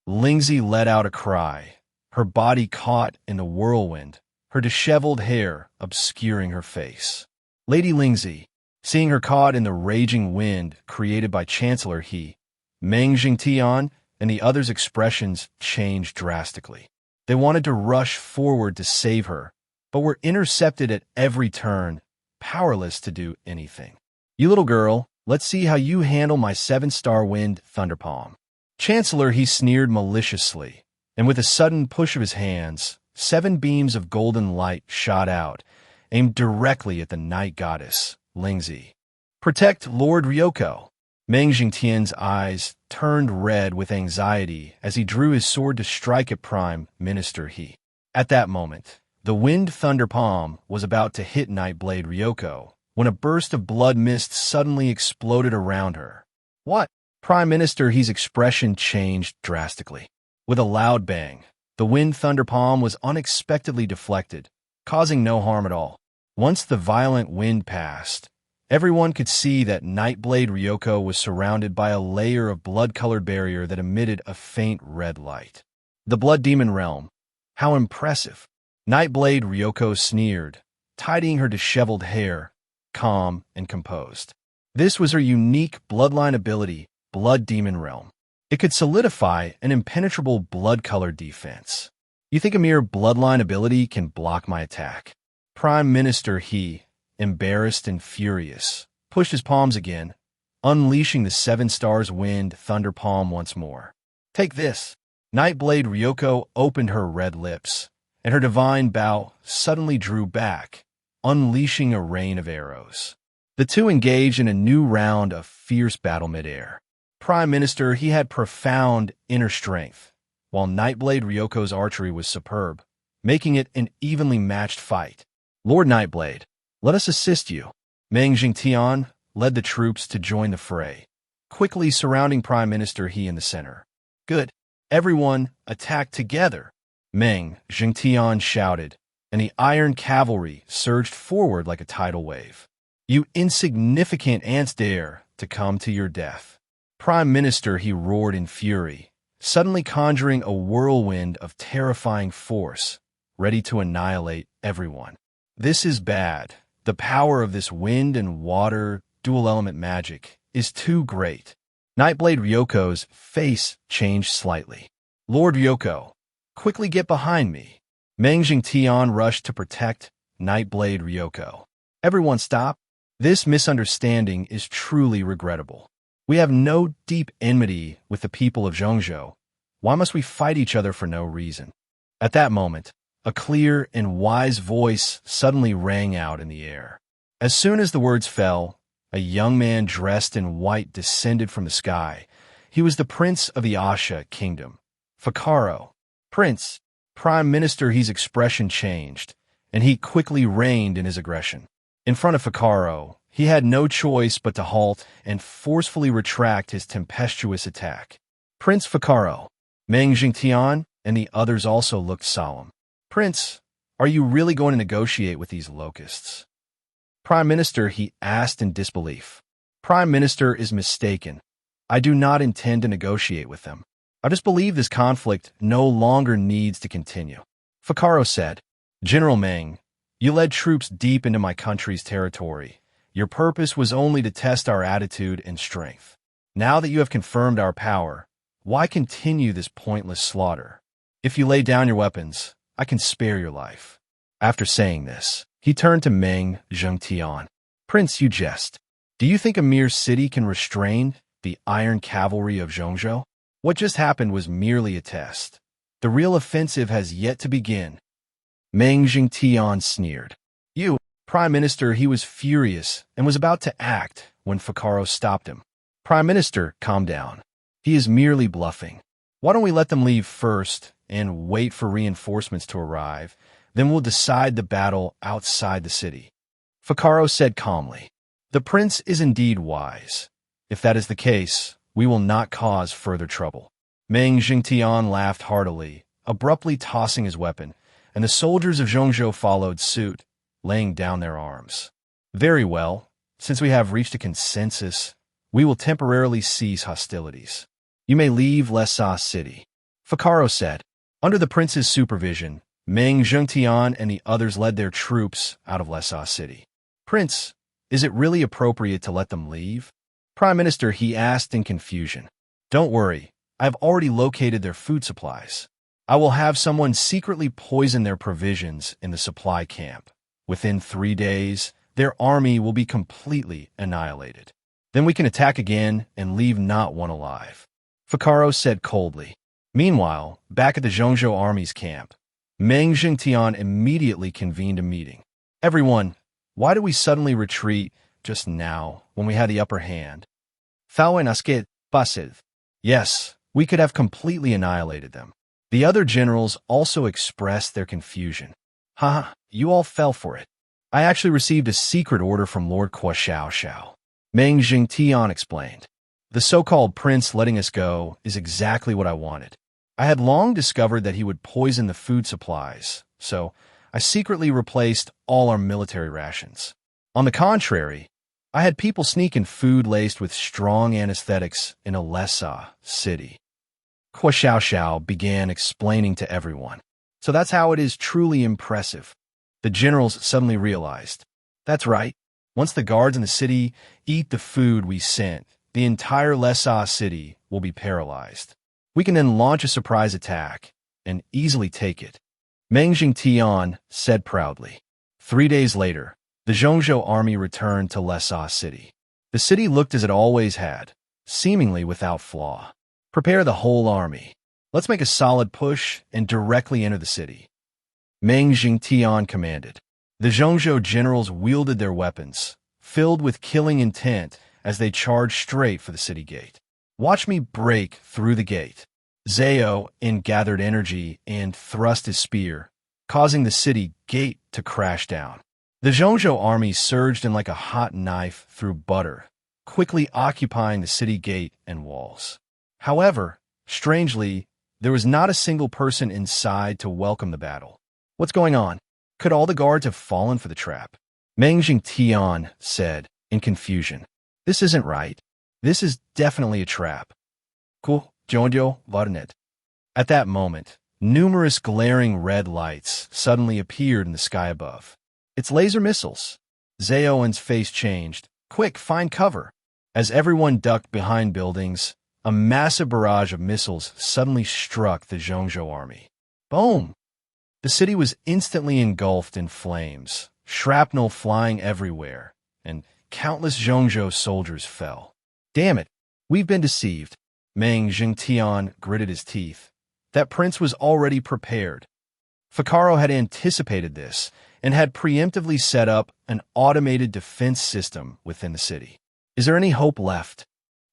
Lingzi let out a cry, her body caught in the whirlwind, her disheveled hair obscuring her face. Lady Lingzi, seeing her caught in the raging wind created by Chancellor He, Meng Zhengtian and the others' expressions changed drastically. They wanted to rush forward to save her, but were intercepted at every turn, powerless to do anything. "You little girl, let's see how you handle my 7-star wind thunderpalm." Chancellor He sneered maliciously, and with a sudden push of his hands, 7 beams of golden light shot out, aimed directly at the night goddess, Lingzi. "Protect Lord Ryoko." Meng Zhengtian's eyes turned red with anxiety as he drew his sword to strike at Prime Minister He. At that moment, the wind thunder palm was about to hit Nightblade Ryoko when a burst of blood mist suddenly exploded around her. "What?" Prime Minister He's expression changed drastically. With a loud bang, the wind thunder palm was unexpectedly deflected, causing no harm at all. Once the violent wind passed, everyone could see that Nightblade Ryoko was surrounded by a layer of blood-colored barrier that emitted a faint red light. The Blood Demon Realm. How impressive. Nightblade Ryoko sneered, tidying her disheveled hair, calm and composed. This was her unique bloodline ability, Blood Demon Realm. It could solidify an impenetrable blood-colored defense. "You think a mere bloodline ability can block my attack?" Prime Minister He, embarrassed and furious, pushed his palms again, unleashing the 7 stars wind thunder palm once more. "Take this." Nightblade Ryoko opened her red lips, and her divine bow suddenly drew back, unleashing a rain of arrows. The two engaged in a new round of fierce battle midair. Prime Minister He had profound inner strength, while Nightblade Ryoko's archery was superb, making it an evenly matched fight. "Lord Nightblade, let us assist you." Meng Zhengtian led the troops to join the fray, quickly surrounding Prime Minister He in the center. "Good. Everyone, attack together!" Meng Zhengtian shouted, and the iron cavalry surged forward like a tidal wave. "You insignificant ants dare to come to your death." Prime Minister He roared in fury, suddenly conjuring a whirlwind of terrifying force, ready to annihilate everyone. "This is bad. The power of this wind and water dual-element magic is too great. Nightblade Ryoko's face changed slightly. Lord Ryoko, quickly get behind me. Meng Jingtian rushed to protect Nightblade Ryoko. Everyone stop. This misunderstanding is truly regrettable. We have no deep enmity with the people of Zhongzhou. Why must we fight each other for no reason? At that moment, a clear and wise voice suddenly rang out in the air. As soon as the words fell, a young man dressed in white descended from the sky. He was the prince of the Asha kingdom, Fakaro. Prince, Prime Minister. His expression changed, and he quickly reined in his aggression. In front of Fakaro, he had no choice but to halt and forcefully retract his tempestuous attack. Prince Fakaro, Meng Jingtian, and the others also looked solemn. Prince, are you really going to negotiate with these locusts? Prime Minister, he asked in disbelief. Prime Minister is mistaken. I do not intend to negotiate with them. I just believe this conflict no longer needs to continue. Fakaro said, General Meng, you led troops deep into my country's territory. Your purpose was only to test our attitude and strength. Now that you have confirmed our power, why continue this pointless slaughter? If you lay down your weapons, I can spare your life. After saying this, he turned to Meng Jingtian. Prince, you jest. Do you think a mere city can restrain the iron cavalry of Zhongzhou? What just happened was merely a test. The real offensive has yet to begin. Meng Jingtian sneered. You, Prime Minister. He was furious and was about to act when Fakaro stopped him. Prime Minister, calm down. He is merely bluffing. Why don't we let them leave first and wait for reinforcements to arrive? Then we'll decide the battle outside the city. Fakaro said calmly. The prince is indeed wise. If that is the case, we will not cause further trouble. Meng Jingtian laughed heartily, abruptly tossing his weapon, and the soldiers of Zhongzhou followed suit, laying down their arms. Very well. Since we have reached a consensus, we will temporarily cease hostilities. You may leave Lessa City. Fakaro said. Under the prince's supervision, Meng Jingtian and the others led their troops out of Lessa City. Prince, is it really appropriate to let them leave? Prime Minister, he asked in confusion. Don't worry, I have already located their food supplies. I will have someone secretly poison their provisions in the supply camp. Within 3 days, their army will be completely annihilated. Then we can attack again and leave not one alive. Fakaro said coldly. Meanwhile, back at the Zhongzhou army's camp, Meng Jingtian immediately convened a meeting. Everyone, why did we suddenly retreat just now when we had the upper hand? Fawen asket basid. Yes, we could have completely annihilated them. The other generals also expressed their confusion. Haha, you all fell for it. I actually received a secret order from Lord Kwa Xiao. Meng Jingtian explained. The so-called prince letting us go is exactly what I wanted. I had long discovered that he would poison the food supplies, so I secretly replaced all our military rations. On the contrary, I had people sneak in food laced with strong anesthetics in Lessa City. Kwa Xiao began explaining to everyone. So that's how it is truly impressive. The generals suddenly realized. That's right. Once the guards in the city eat the food we sent, the entire Lessa City will be paralyzed. We can then launch a surprise attack and easily take it. Meng Jingtian said proudly. 3 days later, the Zhongzhou army returned to Lessa City. The city looked as it always had, seemingly without flaw. Prepare the whole army. Let's make a solid push and directly enter the city. Meng Jingtian commanded. The Zhongzhou generals wielded their weapons, filled with killing intent as they charged straight for the city gate. Watch me break through the gate. Zhao gathered energy and thrust his spear, causing the city gate to crash down. The Zhongzhou army surged in like a hot knife through butter, quickly occupying the city gate and walls. However, strangely, there was not a single person inside to welcome the battle. What's going on? Could all the guards have fallen for the trap? Meng Jingtian said, in confusion. This isn't right. This is definitely a trap. Varnet. At that moment, numerous glaring red lights suddenly appeared in the sky above. It's laser missiles. Zaoen's face changed, Quick, find cover. As everyone ducked behind buildings, a massive barrage of missiles suddenly struck the Zhongzhou army. Boom! The city was instantly engulfed in flames, shrapnel flying everywhere, and countless Zhongzhou soldiers fell. Damn it, we've been deceived. Meng Jingtian gritted his teeth. That prince was already prepared. Fukaro had anticipated this and had preemptively set up an automated defense system within the city. Is there any hope left?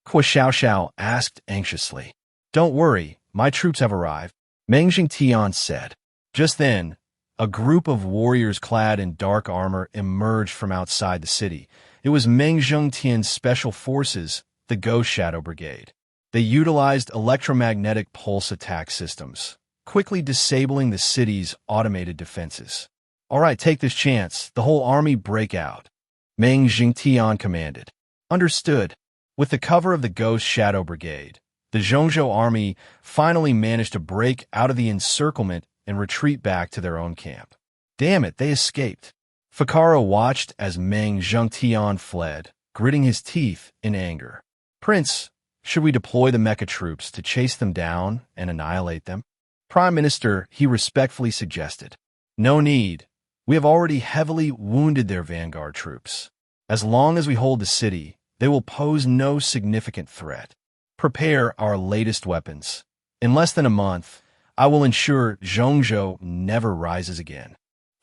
Kuo Xiaoxiao asked anxiously. Don't worry, my troops have arrived, Meng Jingtian said. Just then, a group of warriors clad in dark armor emerged from outside the city. It was Meng Zhongtian's special forces, the Ghost Shadow Brigade. They utilized electromagnetic pulse attack systems, quickly disabling the city's automated defenses. All right, take this chance. The whole army break out, Meng Jingtian commanded. Understood. With the cover of the Ghost Shadow Brigade, the Zhongzhou army finally managed to break out of the encirclement and retreat back to their own camp. Damn it, they escaped. Fukaro watched as Meng Zhongtian fled, gritting his teeth in anger. Prince, should we deploy the mecha troops to chase them down and annihilate them? Prime Minister, he respectfully suggested. No need. We have already heavily wounded their vanguard troops. As long as we hold the city, they will pose no significant threat. Prepare our latest weapons. In less than a month, I will ensure Zhongzhou never rises again.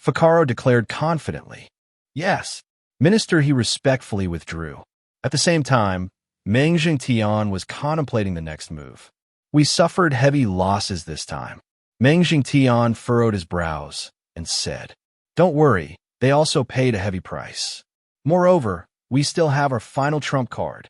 Fukaro declared confidently. Yes. Minister, he respectfully withdrew. At the same time, Meng Jingtian was contemplating the next move. We suffered heavy losses this time. Meng Jingtian furrowed his brows and said, Don't worry, they also paid a heavy price. Moreover, we still have our final trump card.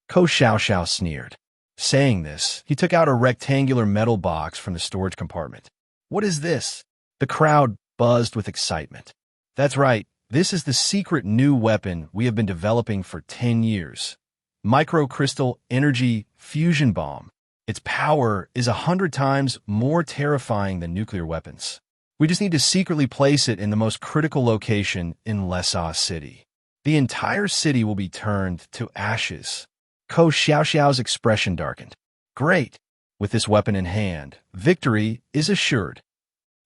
Kuo Xiaoxiao sneered. Saying this, he took out a rectangular metal box from the storage compartment. What is this? The crowd buzzed with excitement. That's right, this is the secret new weapon we have been developing for 10 years. Microcrystal energy fusion bomb. Its power is 100 times more terrifying than nuclear weapons. We just need to secretly place it in the most critical location in Lessa City. The entire city will be turned to ashes. Kuo Xiaoxiao's expression darkened. Great! With this weapon in hand, victory is assured.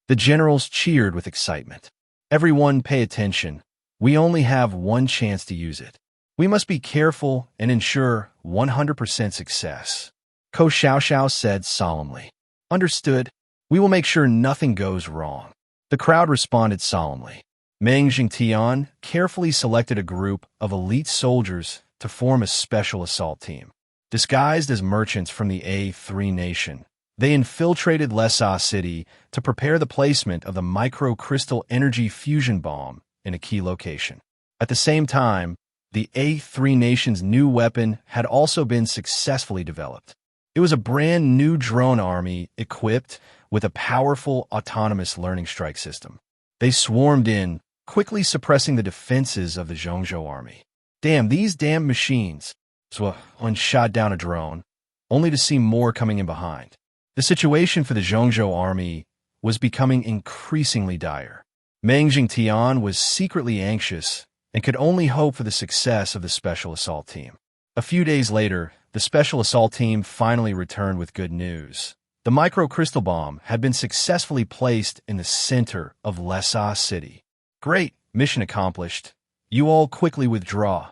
The generals cheered with excitement. Everyone pay attention. We only have one chance to use it. We must be careful and ensure 100% success. Kuo Xiaoxiao said solemnly. Understood. We will make sure nothing goes wrong. The crowd responded solemnly. Meng Jingtian carefully selected a group of elite soldiers to form a special assault team. Disguised as merchants from the A3 nation, they infiltrated Lessa City to prepare the placement of the microcrystal energy fusion bomb in a key location. At the same time, the A3 nation's new weapon had also been successfully developed. It was a brand new drone army equipped with a powerful autonomous learning strike system. They swarmed in, quickly suppressing the defenses of the Zhongzhou army. Damn, these damn machines. So one shot down a drone, only to see more coming in behind. The situation for the Zhongzhou army was becoming increasingly dire. Meng Jingtian was secretly anxious and could only hope for the success of the special assault team. A few days later, the special assault team finally returned with good news. The microcrystal bomb had been successfully placed in the center of Lessa City. Great, mission accomplished. You all quickly withdraw.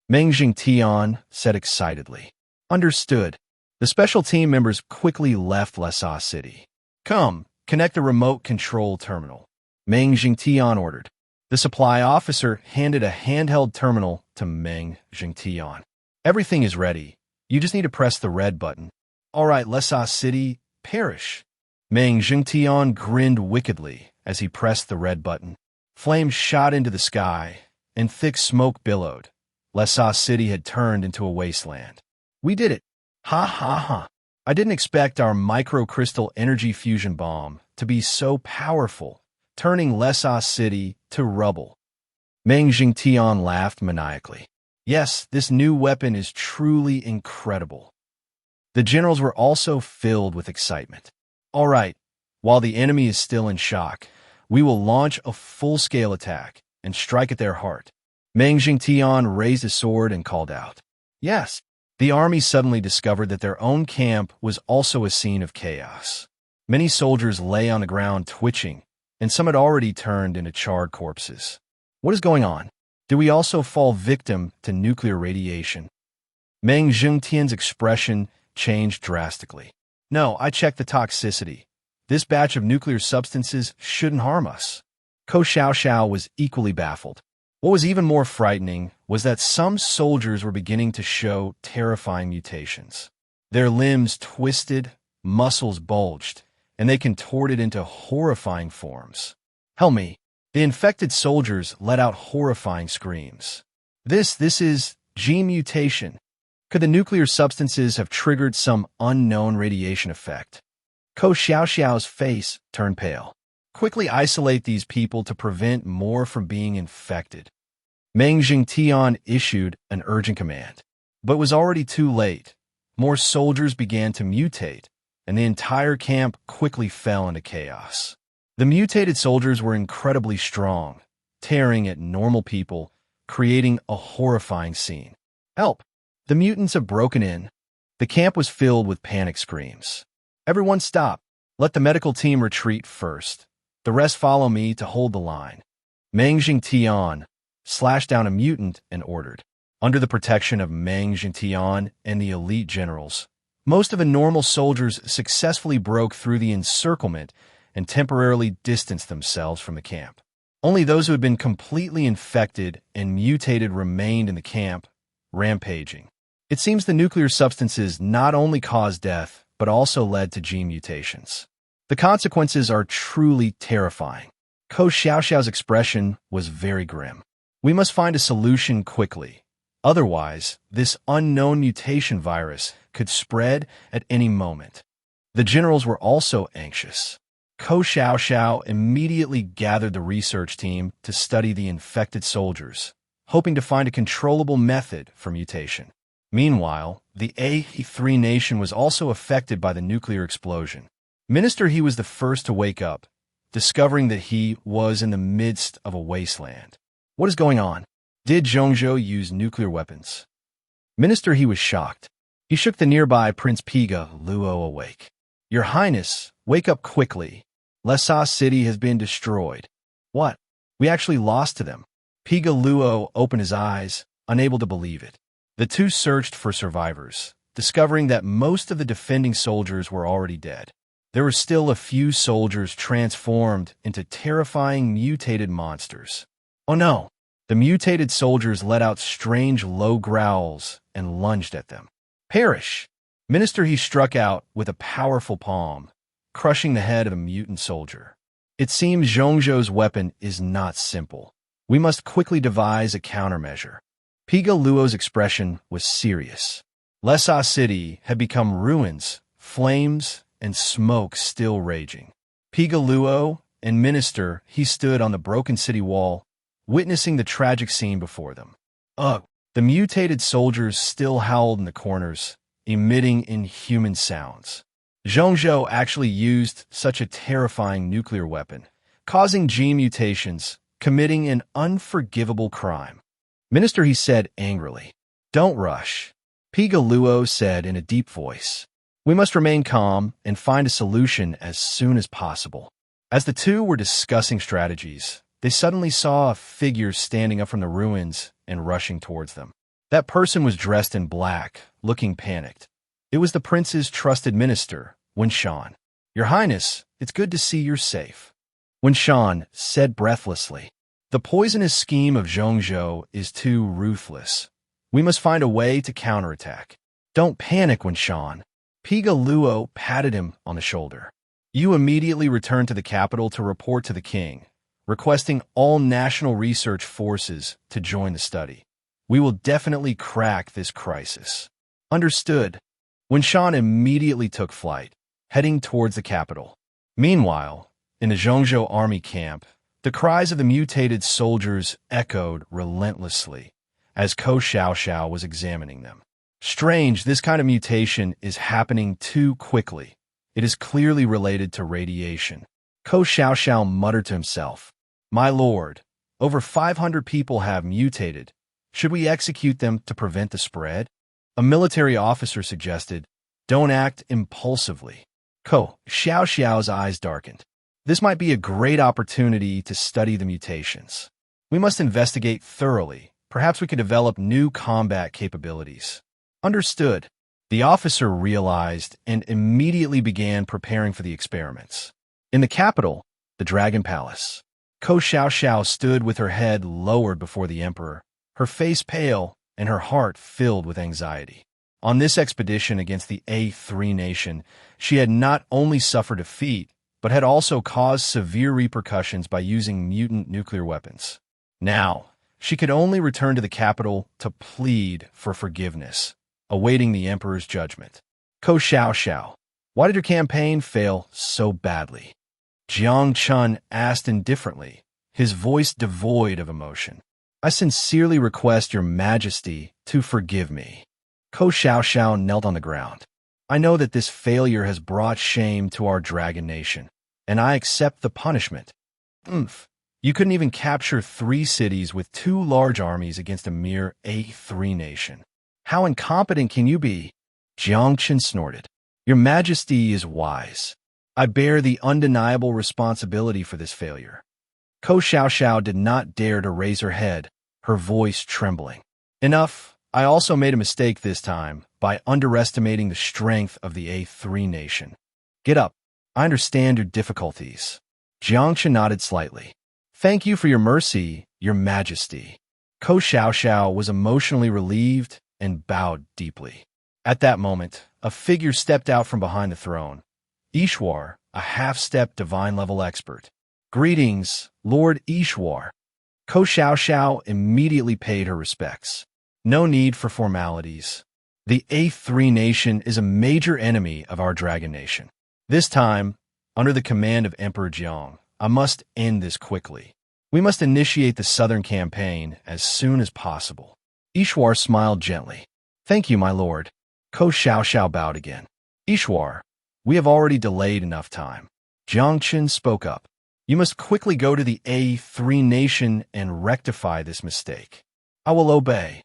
Meng Jingtian said excitedly. Understood. The special team members quickly left Lessa City. Come, connect the remote control terminal, Meng Jingtian ordered. The supply officer handed a handheld terminal to Meng Jingtian. Everything is ready. You just need to press the red button. All right, Lessa City, perish. Meng Jingtian grinned wickedly as he pressed the red button. Flames shot into the sky, and thick smoke billowed. Lessa City had turned into a wasteland. We did it. Ha ha ha. I didn't expect our microcrystal energy fusion bomb to be so powerful, turning Lessa City to rubble. Meng Jingtian laughed maniacally. Yes, this new weapon is truly incredible. The generals were also filled with excitement. All right, while the enemy is still in shock, we will launch a full-scale attack and strike at their heart. Meng Jingtian raised his sword and called out. Yes. The army suddenly discovered that their own camp was also a scene of chaos. Many soldiers lay on the ground twitching, and some had already turned into charred corpses. What is going on? Do we also fall victim to nuclear radiation? Meng Jingtian's expression changed drastically. No, I checked the toxicity. This batch of nuclear substances shouldn't harm us. Ko Xiaoxiao was equally baffled. What was even more frightening was that some soldiers were beginning to show terrifying mutations. Their limbs twisted, muscles bulged, and they contorted into horrifying forms. Help me. The infected soldiers let out horrifying screams. This is gene mutation. Could the nuclear substances have triggered some unknown radiation effect? Ko Xiaoxiao's face turned pale. Quickly isolate these people to prevent more from being infected. Meng Jingtian issued an urgent command. But it was already too late. More soldiers began to mutate, and the entire camp quickly fell into chaos. The mutated soldiers were incredibly strong, tearing at normal people, creating a horrifying scene. Help! The mutants have broken in. The camp was filled with panic screams. Everyone stop. Let the medical team retreat first. The rest follow me to hold the line. Meng Jingtian slashed down a mutant and ordered. Under the protection of Meng Jingtian and the elite generals, most of the normal soldiers successfully broke through the encirclement and temporarily distanced themselves from the camp. Only those who had been completely infected and mutated remained in the camp, rampaging. It seems the nuclear substances not only caused death, but also led to gene mutations. The consequences are truly terrifying. Ko Xiaoxiao's expression was very grim. We must find a solution quickly. Otherwise, this unknown mutation virus could spread at any moment. The generals were also anxious. Ko Xiaoxiao immediately gathered the research team to study the infected soldiers, hoping to find a controllable method for mutation. Meanwhile, the A3 nation was also affected by the nuclear explosion. Minister He was the first to wake up, discovering that he was in the midst of a wasteland. What is going on? Did Zhongzhou use nuclear weapons? Minister He was shocked. He shook the nearby Prince Piga Luo awake. Your Highness, wake up quickly. Lhasa City has been destroyed. What? We actually lost to them. Piga Luo opened his eyes, unable to believe it. The two searched for survivors, discovering that most of the defending soldiers were already dead. There were still a few soldiers transformed into terrifying mutated monsters. Oh no! The mutated soldiers let out strange low growls and lunged at them. Perish! Minister He struck out with a powerful palm, crushing the head of a mutant soldier. It seems Zhongzhou's weapon is not simple. We must quickly devise a countermeasure. Piga Luo's expression was serious. Lhasa City had become ruins, flames, and smoke still raging. Piga Luo and Minister He stood on the broken city wall, witnessing the tragic scene before them. Ugh! The mutated soldiers still howled in the corners, emitting inhuman sounds. Zhongzhou actually used such a terrifying nuclear weapon, causing gene mutations, committing an unforgivable crime. Minister He said angrily. Don't rush. Piga Luo said in a deep voice. We must remain calm and find a solution as soon as possible. As the two were discussing strategies, they suddenly saw a figure standing up from the ruins and rushing towards them. That person was dressed in black, looking panicked. It was the prince's trusted minister, Wenshan. Your Highness, it's good to see you're safe. Wenshan said breathlessly. The poisonous scheme of Zhongzhou is too ruthless. We must find a way to counterattack. Don't panic, Wenshan. Piga Luo patted him on the shoulder. You immediately return to the capital to report to the king, requesting all national research forces to join the study. We will definitely crack this crisis. Understood. Wenshan immediately took flight, heading towards the capital. Meanwhile, in the Zhongzhou army camp, the cries of the mutated soldiers echoed relentlessly as Ko Xiaoxiao was examining them. Strange, this kind of mutation is happening too quickly. It is clearly related to radiation. Ko Xiaoxiao muttered to himself. My lord, Over 500 people have mutated. Should we execute them to prevent the spread? A military officer suggested, don't act impulsively. Xiao's eyes darkened. This might be a great opportunity to study the mutations. We must investigate thoroughly. Perhaps we could develop new combat capabilities. Understood. The officer realized and immediately began preparing for the experiments. In the capital, the Dragon Palace, Xiao stood with her head lowered before the emperor, her face pale and her heart filled with anxiety. On this expedition against the A3 nation, she had not only suffered defeat, but had also caused severe repercussions by using mutant nuclear weapons. Now, she could only return to the capital to plead for forgiveness, awaiting the emperor's judgment. Xiao, why did your campaign fail so badly? Jiang Chen asked indifferently, his voice devoid of emotion. I sincerely request your majesty to forgive me. Xiao knelt on the ground. I know that this failure has brought shame to our dragon nation, and I accept the punishment. You couldn't even capture 3 cities with 2 large armies against a mere A3 nation. How incompetent can you be? Jiang Chen snorted. Your majesty is wise. I bear the undeniable responsibility for this failure. Xiao did not dare to raise her head, her voice trembling. Enough. I also made a mistake this time by underestimating the strength of the A3 nation. Get up. I understand your difficulties. Jiang Chen nodded slightly. Thank you for your mercy, your majesty. Xiao was emotionally relieved and bowed deeply. At that moment, a figure stepped out from behind the throne. Ishwar, a half-step divine-level expert. Greetings, Lord Ishwar. Xiao immediately paid her respects. No need for formalities. The A3 nation is a major enemy of our dragon nation. This time, under the command of Emperor Jiang, I must end this quickly. We must initiate the southern campaign as soon as possible. Ishwar smiled gently. Thank you, my lord. Xiao bowed again. Ishwar, we have already delayed enough time. Jiang Chen spoke up. You must quickly go to the A3 nation and rectify this mistake. I will obey.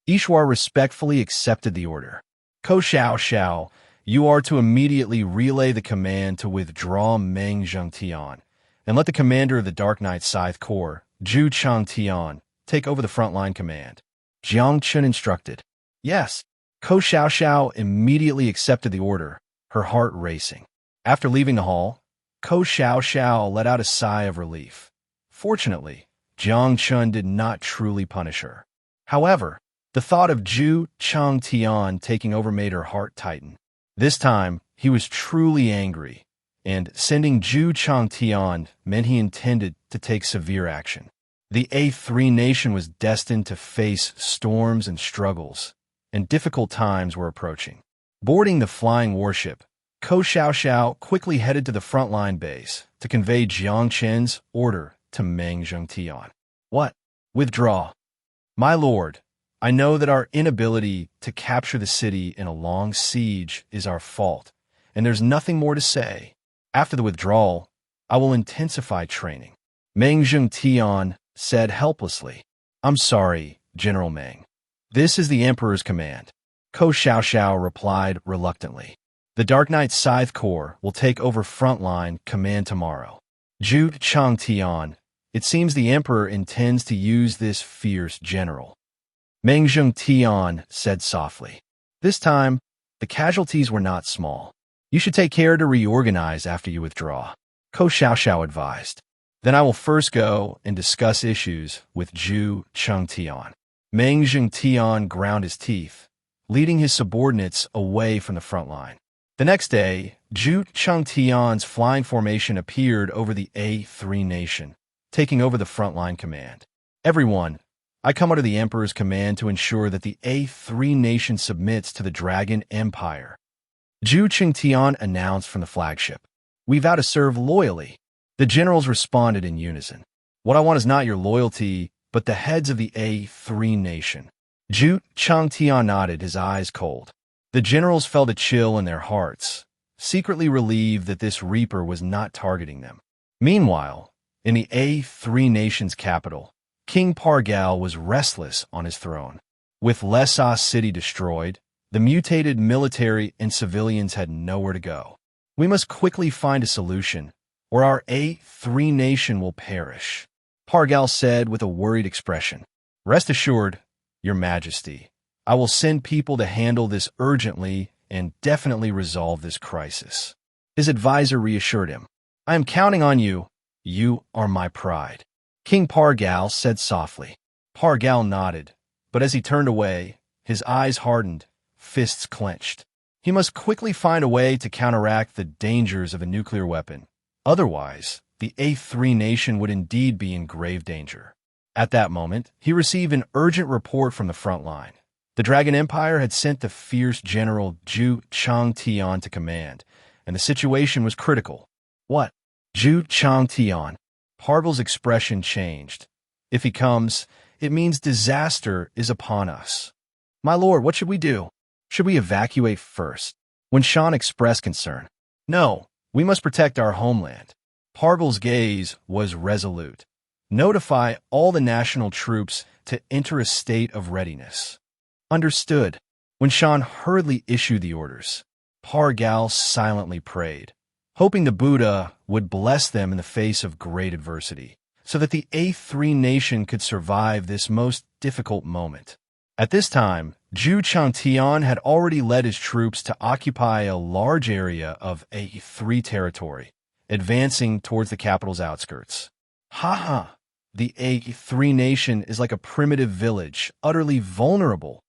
Ishwar respectfully accepted the order. Xiao, you are to immediately relay the command to withdraw Meng Zhengtian, and let the commander of the Dark Knight Scythe Corps, Zhu Changtian, take over the frontline command. Jiang Chen instructed. Yes. Xiao immediately accepted the order, her heart racing. After leaving the hall, Xiao let out a sigh of relief. Fortunately, Jiang Chen did not truly punish her. However, the thought of Zhu Changtian taking over made her heart tighten. This time, he was truly angry, and sending Zhu Changtian meant he intended to take severe action. The A3 nation was destined to face storms and struggles, and difficult times were approaching. Boarding the flying warship, Xiao quickly headed to the frontline base to convey Jiang Chen's order to Meng Zhengtian. What? Withdraw. My lord, I know that our inability to capture the city in a long siege is our fault, and there's nothing more to say. After the withdrawal, I will intensify training. Meng Zhengtian said helplessly. I'm sorry, General Meng. This is the Emperor's command. Xiao replied reluctantly. The Dark Knight Scythe Corps will take over frontline command tomorrow. Zhu Changtian, it seems the Emperor intends to use this fierce general. Meng Zhengtian said softly. This time, the casualties were not small. You should take care to reorganize after you withdraw. Xiao advised. Then I will first go and discuss issues with Zhu Changtian. Meng Zhengtian ground his teeth, leading his subordinates away from the front line. The next day, Zhu Changtian's flying formation appeared over the A3 nation, taking over the frontline command. Everyone, I come under the Emperor's command to ensure that the A3 nation submits to the Dragon Empire. Zhu Changtian announced from the flagship. We vow to serve loyally. The generals responded in unison. What I want is not your loyalty, but the heads of the A3 nation. Zhu Changtian nodded, his eyes cold. The generals felt a chill in their hearts, secretly relieved that this Reaper was not targeting them. Meanwhile, In the A3 nation's capital, King Pargal was restless on his throne. With Lesas City destroyed, the mutated military and civilians had nowhere to go. We must quickly find a solution, or our A3 nation will perish, Pargal said with a worried expression. Rest assured, Your Majesty, I will send people to handle this urgently and definitely resolve this crisis. His advisor reassured him. I am counting on you. You are my pride, King Pargal said softly. Pargal nodded, but as he turned away, his eyes hardened, fists clenched. He must quickly find a way to counteract the dangers of a nuclear weapon. Otherwise, the A3 nation would indeed be in grave danger. At that moment, he received an urgent report from the front line. The Dragon Empire had sent the fierce General Jiang Chen to command, and the situation was critical. What? Jiang Chen? Pargal's expression changed. If he comes, it means disaster is upon us. My lord, what should we do? Should we evacuate first? When Shan expressed concern. No, we must protect our homeland. Pargal's gaze was resolute. Notify all the national troops to enter a state of readiness. Understood. When Shan hurriedly issued the orders, Pargal silently prayed, hoping the Buddha would bless them in the face of great adversity, so that the A3 nation could survive this most difficult moment. At this time, Jiang Chen had already led his troops to occupy a large area of A3 territory, advancing towards the capital's outskirts. The A3 nation is like a primitive village, utterly vulnerable.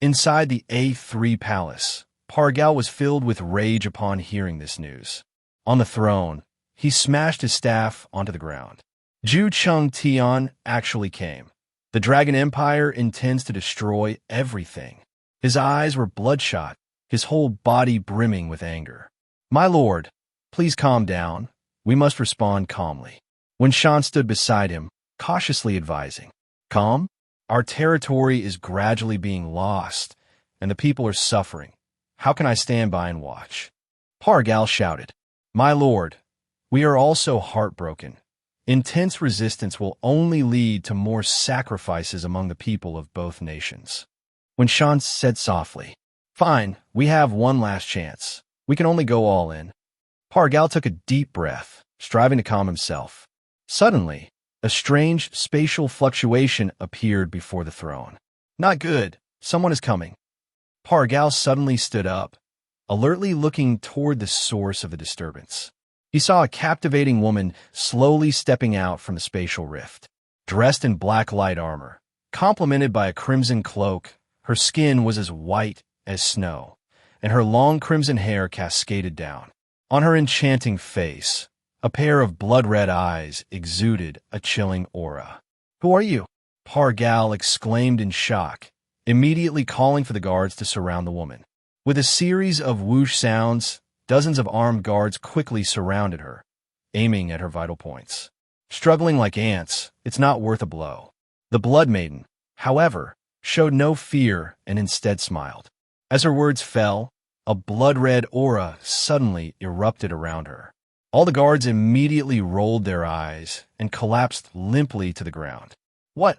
Inside the A3 palace, Pargal was filled with rage upon hearing this news. On the throne, he smashed his staff onto the ground. Jiang Chen actually came. The Dragon Empire intends to destroy everything. His eyes were bloodshot, his whole body brimming with anger. My lord, please calm down. We must respond calmly. When Shan stood beside him, cautiously advising, Calm? Our territory is gradually being lost, and the people are suffering. How can I stand by and watch? Pargal shouted, My lord, we are also heartbroken. Intense resistance will only lead to more sacrifices among the people of both nations. When Shan said softly, Fine, we have one last chance. We can only go all in. Pargal took a deep breath, striving to calm himself. Suddenly, a strange spatial fluctuation appeared before the throne. Not good. Someone is coming. Pargal suddenly stood up, alertly looking toward the source of the disturbance. He saw a captivating woman slowly stepping out from the spatial rift. Dressed in black light armor, complemented by a crimson cloak, her skin was as white as snow, and her long crimson hair cascaded down. On her enchanting face, a pair of blood-red eyes exuded a chilling aura. Who are you? Pargal exclaimed in shock, immediately calling for the guards to surround the woman. With a series of whoosh sounds, dozens of armed guards quickly surrounded her, aiming at her vital points. Struggling like ants, it's not worth a blow. The Blood Maiden, however, showed no fear and instead smiled. As her words fell, a blood-red aura suddenly erupted around her. All the guards immediately rolled their eyes and collapsed limply to the ground. What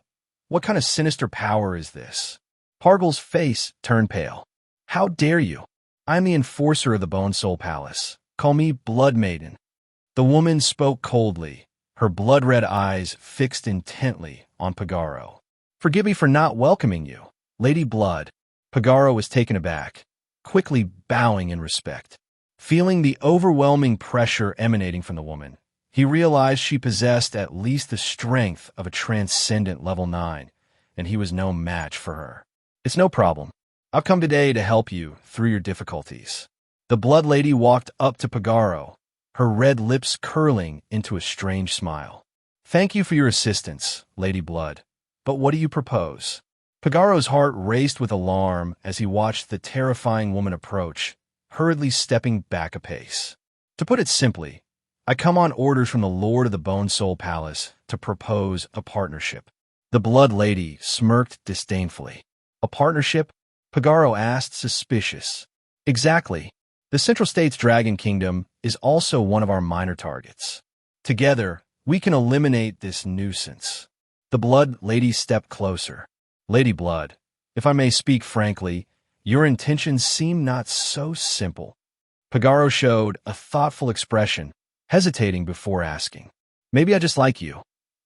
kind of sinister power is this? Pargal's face turned pale. How dare you? I am the enforcer of the Bone Soul Palace. Call me Blood Maiden. The woman spoke coldly, her blood-red eyes fixed intently on Pagaro. Forgive me for not welcoming you, Lady Blood. Pagaro was taken aback, quickly bowing in respect. Feeling the overwhelming pressure emanating from the woman, he realized she possessed at least the strength of a transcendent level 9, and he was no match for her. It's no problem. I'll come today to help you through your difficulties. The Blood Lady walked up to Pagaro, her red lips curling into a strange smile. Thank you for your assistance, Lady Blood. But what do you propose? Pagaro's heart raced with alarm as he watched the terrifying woman approach, hurriedly stepping back a pace. To put it simply, I come on orders from the Lord of the Bone Soul Palace to propose a partnership. The Blood Lady smirked disdainfully. A partnership? Pagaro asked, suspicious. Exactly. The Central States Dragon Kingdom is also one of our minor targets. Together, we can eliminate this nuisance. The Blood Lady stepped closer. Lady Blood, if I may speak frankly, your intentions seem not so simple. Pagaro showed a thoughtful expression, hesitating before asking. Maybe I just like you.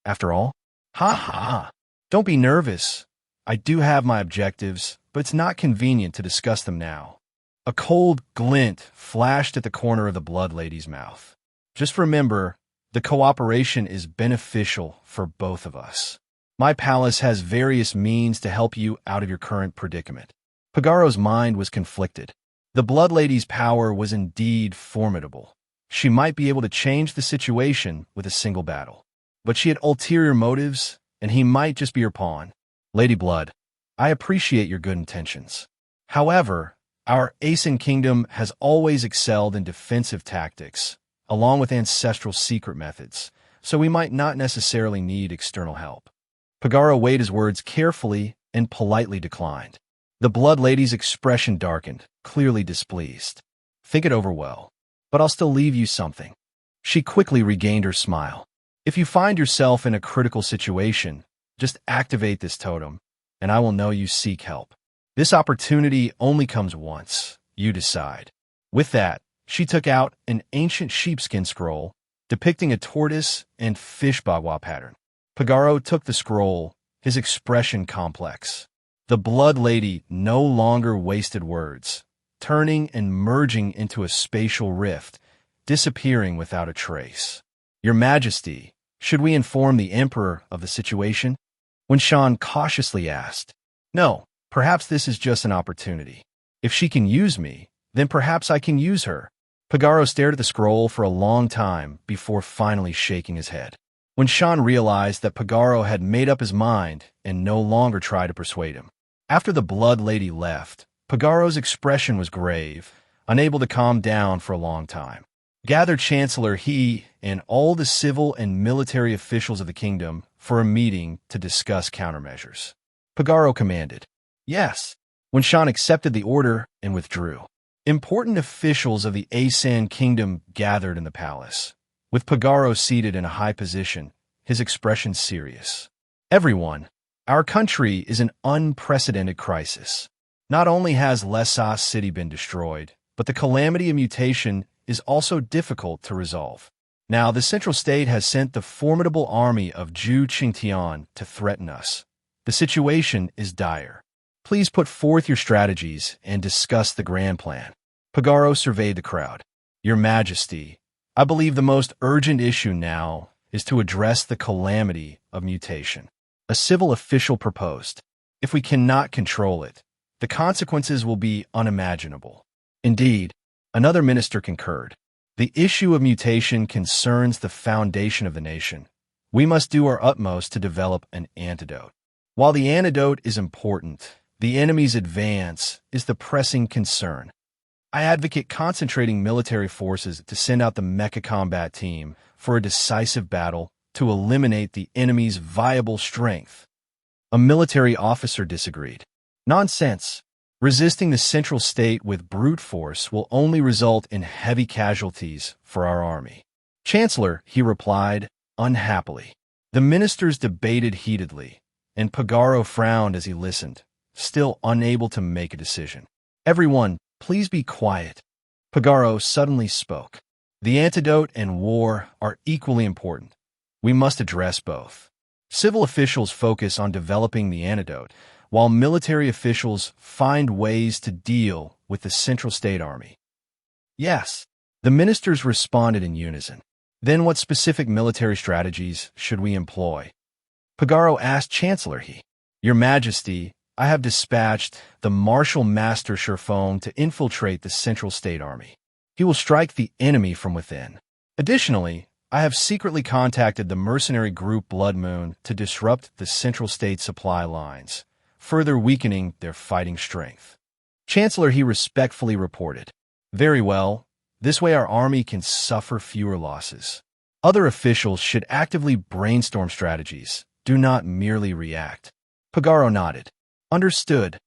After all? Ha ha. Don't be nervous. I do have my objectives, but it's not convenient to discuss them now. A cold glint flashed at the corner of the Blood Lady's mouth. Just remember, the cooperation is beneficial for both of us. My palace has various means to help you out of your current predicament. Pagaro's mind was conflicted. The Blood Lady's power was indeed formidable. She might be able to change the situation with a single battle. But she had ulterior motives, and he might just be her pawn. Lady Blood, I appreciate your good intentions. However, our Asen kingdom has always excelled in defensive tactics, along with ancestral secret methods, so we might not necessarily need external help. Pagaro weighed his words carefully and politely declined. The Blood Lady's expression darkened, clearly displeased. Think it over well, but I'll still leave you something. She quickly regained her smile. If you find yourself in a critical situation, just activate this totem, and I will know you seek help. This opportunity only comes once. You decide. With that, she took out an ancient sheepskin scroll depicting a tortoise and fish bagua pattern. Pagaro took the scroll, his expression complex. The Blood Lady no longer wasted words, turning and merging into a spatial rift, disappearing without a trace. Your Majesty, should we inform the Emperor of the situation? When Shan cautiously asked, No, perhaps this is just an opportunity. If she can use me, then perhaps I can use her. Pagaro stared at the scroll for a long time before finally shaking his head. When Shan realized that Pagaro had made up his mind and no longer tried to persuade him. After the Blood Lady left, Pagaro's expression was grave, unable to calm down for a long time. Gathered Chancellor he and all the civil and military officials of the kingdom for a meeting to discuss countermeasures. Pagaro commanded, Yes, when Shan accepted the order and withdrew. Important officials of the Asen kingdom gathered in the palace, with Pagaro seated in a high position, his expression serious. Everyone, our country is an unprecedented crisis. Not only has Lesas City been destroyed, but the calamity of mutation is also difficult to resolve. Now, the Central State has sent the formidable army of Zhu Qingtian to threaten us. The situation is dire. Please put forth your strategies and discuss the grand plan. Pagaro surveyed the crowd. Your Majesty, I believe the most urgent issue now is to address the calamity of mutation. A civil official proposed. If we cannot control it, the consequences will be unimaginable. Indeed, another minister concurred. The issue of mutation concerns the foundation of the nation. We must do our utmost to develop an antidote. While the antidote is important, the enemy's advance is the pressing concern. I advocate concentrating military forces to send out the mecha combat team for a decisive battle to eliminate the enemy's viable strength. A military officer disagreed. Nonsense. Resisting the Central State with brute force will only result in heavy casualties for our army. Chancellor, he replied, unhappily. The ministers debated heatedly, and Pagaro frowned as he listened, still unable to make a decision. Everyone, please be quiet. Pagaro suddenly spoke. The antidote and war are equally important. We must address both. Civil officials focus on developing the antidote, while military officials find ways to deal with the Central State Army. Yes, the ministers responded in unison. Then what specific military strategies should we employ? Pagaro asked Chancellor he. Your Majesty, I have dispatched the Marshal Master Sherphone to infiltrate the Central State Army. He will strike the enemy from within. Additionally, I have secretly contacted the mercenary group Blood Moon to disrupt the Central State supply lines, further weakening their fighting strength. Chancellor he respectfully reported. Very well, this way our army can suffer fewer losses. Other officials should actively brainstorm strategies, do not merely react. Pagaro nodded. Understood.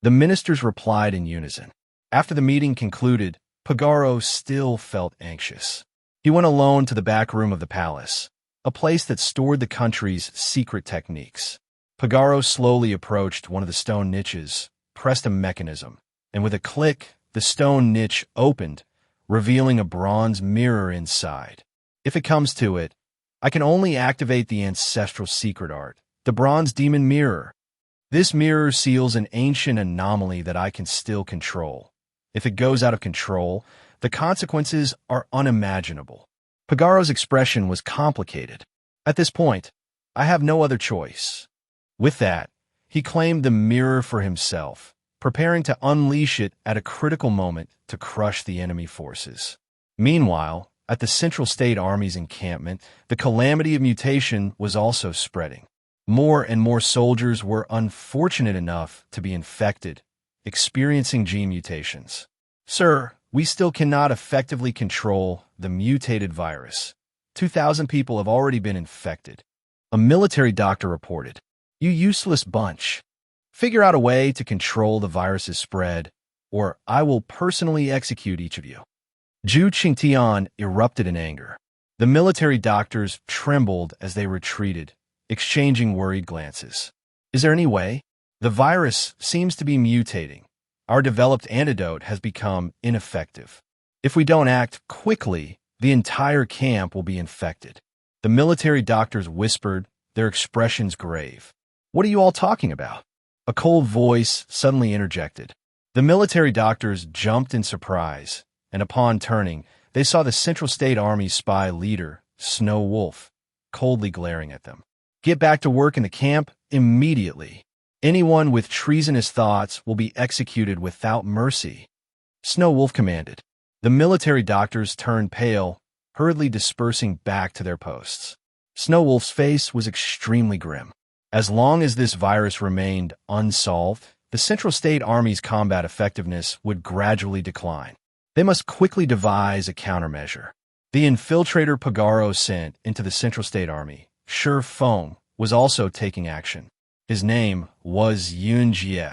The ministers replied in unison. After the meeting concluded, Pagaro still felt anxious. He went alone to the back room of the palace. a place that stored the country's secret techniques. Pagaro slowly approached one of the stone niches, pressed a mechanism, and with a click, the stone niche opened, revealing a bronze mirror inside. If it comes to it, I can only activate the ancestral secret art, the bronze demon mirror. This mirror seals an ancient anomaly that I can still control. If it goes out of control, the consequences are unimaginable. Pagaro's expression was complicated. At this point, I have no other choice. With that, he claimed the mirror for himself, preparing to unleash it at a critical moment to crush the enemy forces. Meanwhile, at the Central State Army's encampment, the calamity of mutation was also spreading. More and more soldiers were unfortunate enough to be infected, experiencing gene mutations. Sir, we still cannot effectively control the mutated virus. 2,000 people have already been infected. A military doctor reported. You useless bunch. Figure out a way to control the virus's spread, or I will personally execute each of you. Zhu Qingtian erupted in anger. The military doctors trembled as they retreated, exchanging worried glances. Is there any way? The virus seems to be mutating. Our developed antidote has become ineffective. If we don't act quickly, the entire camp will be infected. The military doctors whispered, their expressions grave. What are you all talking about? A cold voice suddenly interjected. The military doctors jumped in surprise, and upon turning, they saw the Central State Army spy leader, Snow Wolf, coldly glaring at them. Get back to work in the camp immediately. Anyone with treasonous thoughts will be executed without mercy. Snow Wolf commanded. The military doctors turned pale, hurriedly dispersing back to their posts. Snow Wolf's face was extremely grim. As long as this virus remained unsolved, the Central State Army's combat effectiveness would gradually decline. They must quickly devise a countermeasure. The infiltrator Pagaro sent into the Central State Army, Shi Feng, was also taking action. His name was Yun Jie,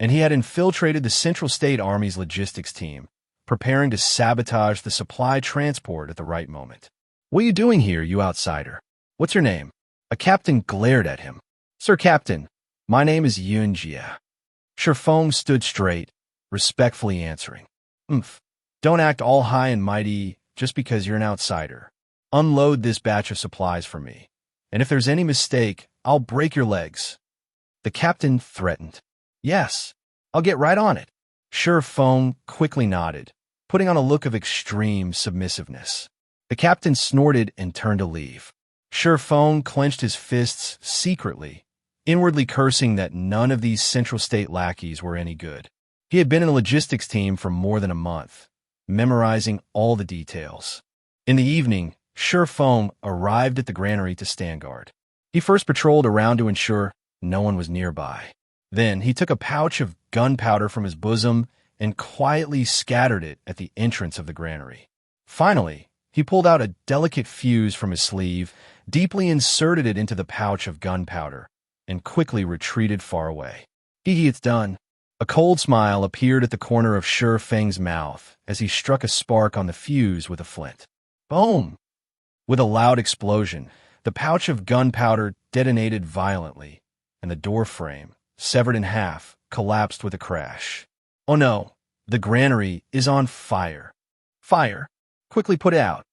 and he had infiltrated the Central State Army's logistics team, preparing to sabotage the supply transport at the right moment. What are you doing here, you outsider? What's your name? A captain glared at him. Sir Captain, my name is Yun Jie. Shi Feng stood straight, respectfully answering. Don't act all high and mighty just because you're an outsider. Unload this batch of supplies for me, and if there's any mistake, I'll break your legs. The captain threatened. Yes, I'll get right on it. Shi Feng quickly nodded, putting on a look of extreme submissiveness. The captain snorted and turned to leave. Shi Feng clenched his fists secretly, inwardly cursing that none of these Central State lackeys were any good. He had been in the logistics team for more than a month, memorizing all the details. In the evening, Shi Feng arrived at the granary to stand guard. He first patrolled around to ensure no one was nearby. Then he took a pouch of gunpowder from his bosom and quietly scattered it at the entrance of the granary. Finally, he pulled out a delicate fuse from his sleeve, deeply inserted it into the pouch of gunpowder, and quickly retreated far away. It's done. A cold smile appeared at the corner of Shi Feng's mouth as he struck a spark on the fuse with a flint. Boom! With a loud explosion, the pouch of gunpowder detonated violently, and the door frame, severed in half, collapsed with a crash. Oh no, the granary is on fire. Fire! Quickly put out.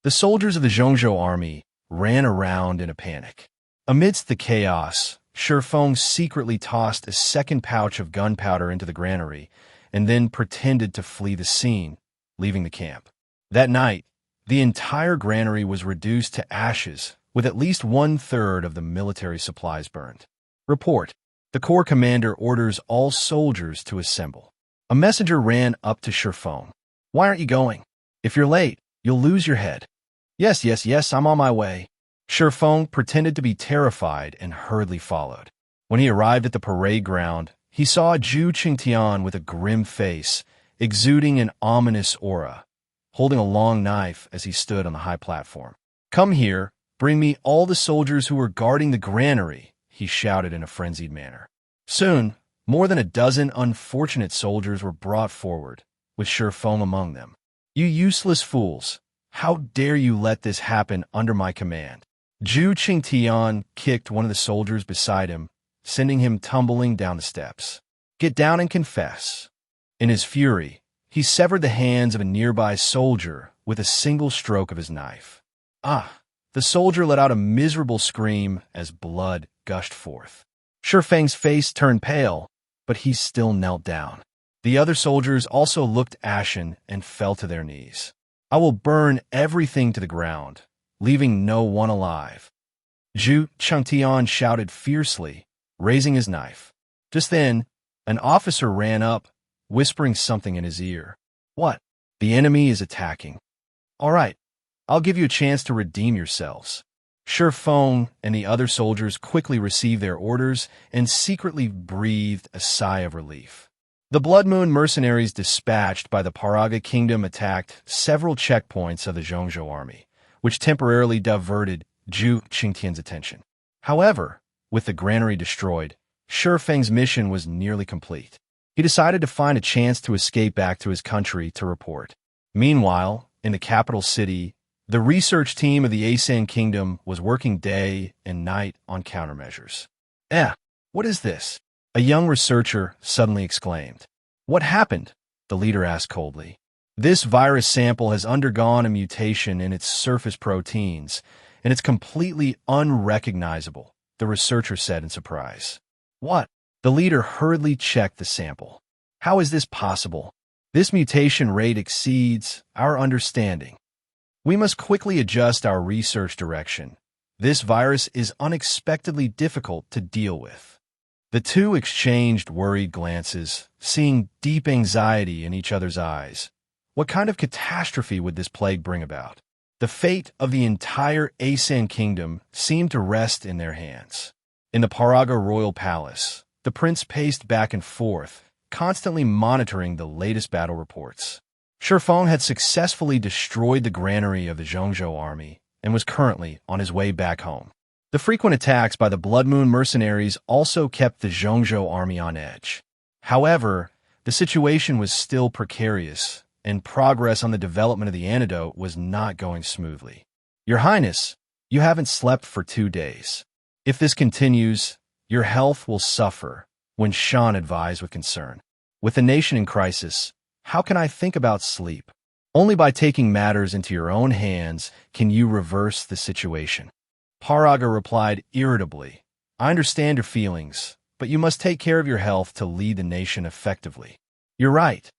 The soldiers of the Zhongzhou army ran around in a panic. Amidst the chaos, Shi Feng secretly tossed a second pouch of gunpowder into the granary and then pretended to flee the scene, leaving the camp. That night, the entire granary was reduced to ashes, with at least 1/3 of the military supplies burned. Report. The Corps commander orders all soldiers to assemble. A messenger ran up to Shi Feng. Why aren't you going? If you're late, you'll lose your head. Yes, I'm on my way. Shi Feng pretended to be terrified and hurriedly followed. When he arrived at the parade ground, he saw Zhu Qingtian with a grim face, exuding an ominous aura, holding a long knife as he stood on the high platform. Come here, bring me all the soldiers who were guarding the granary, he shouted in a frenzied manner. Soon, more than a dozen unfortunate soldiers were brought forward, with Shi Feng among them. You useless fools! How dare you let this happen under my command? Zhu Qingtian kicked one of the soldiers beside him, sending him tumbling down the steps. Get down and confess. In his fury, he severed the hands of a nearby soldier with a single stroke of his knife. Ah! The soldier let out a miserable scream as blood gushed forth. Shifeng's face turned pale, but he still knelt down. The other soldiers also looked ashen and fell to their knees. I will burn everything to the ground, leaving no one alive. Zhu Qingtian shouted fiercely, raising his knife. Just then, an officer ran up, whispering something in his ear. What? The enemy is attacking. All right, I'll give you a chance to redeem yourselves. Shifeng and the other soldiers quickly received their orders and secretly breathed a sigh of relief. The Blood Moon mercenaries dispatched by the Paraga Kingdom attacked several checkpoints of the Zhongzhou army, which temporarily diverted Zhu Qingtian's attention. However, with the granary destroyed, Shifeng's mission was nearly complete. He decided to find a chance to escape back to his country to report. Meanwhile, in the capital city, the research team of the Asan Kingdom was working day and night on countermeasures. What is this? A young researcher suddenly exclaimed. What happened? The leader asked coldly. This virus sample has undergone a mutation in its surface proteins, and it's completely unrecognizable, the researcher said in surprise. What? The leader hurriedly checked the sample. How is this possible? This mutation rate exceeds our understanding. We must quickly adjust our research direction. This virus is unexpectedly difficult to deal with. The two exchanged worried glances, seeing deep anxiety in each other's eyes. What kind of catastrophe would this plague bring about? The fate of the entire Asan Kingdom seemed to rest in their hands. In the Paraga royal palace, the prince paced back and forth, constantly monitoring the latest battle reports. Shifeng had successfully destroyed the granary of the Zhongzhou army and was currently on his way back home. The frequent attacks by the Blood Moon mercenaries also kept the Zhongzhou army on edge. However, the situation was still precarious, and progress on the development of the antidote was not going smoothly. Your Highness, you haven't slept for 2 days. If this continues, your health will suffer, Wen Shan advised with concern. With the nation in crisis, how can I think about sleep? Only by taking matters into your own hands can you reverse the situation. Paraga replied irritably, I understand your feelings, but you must take care of your health to lead the nation effectively. You're right.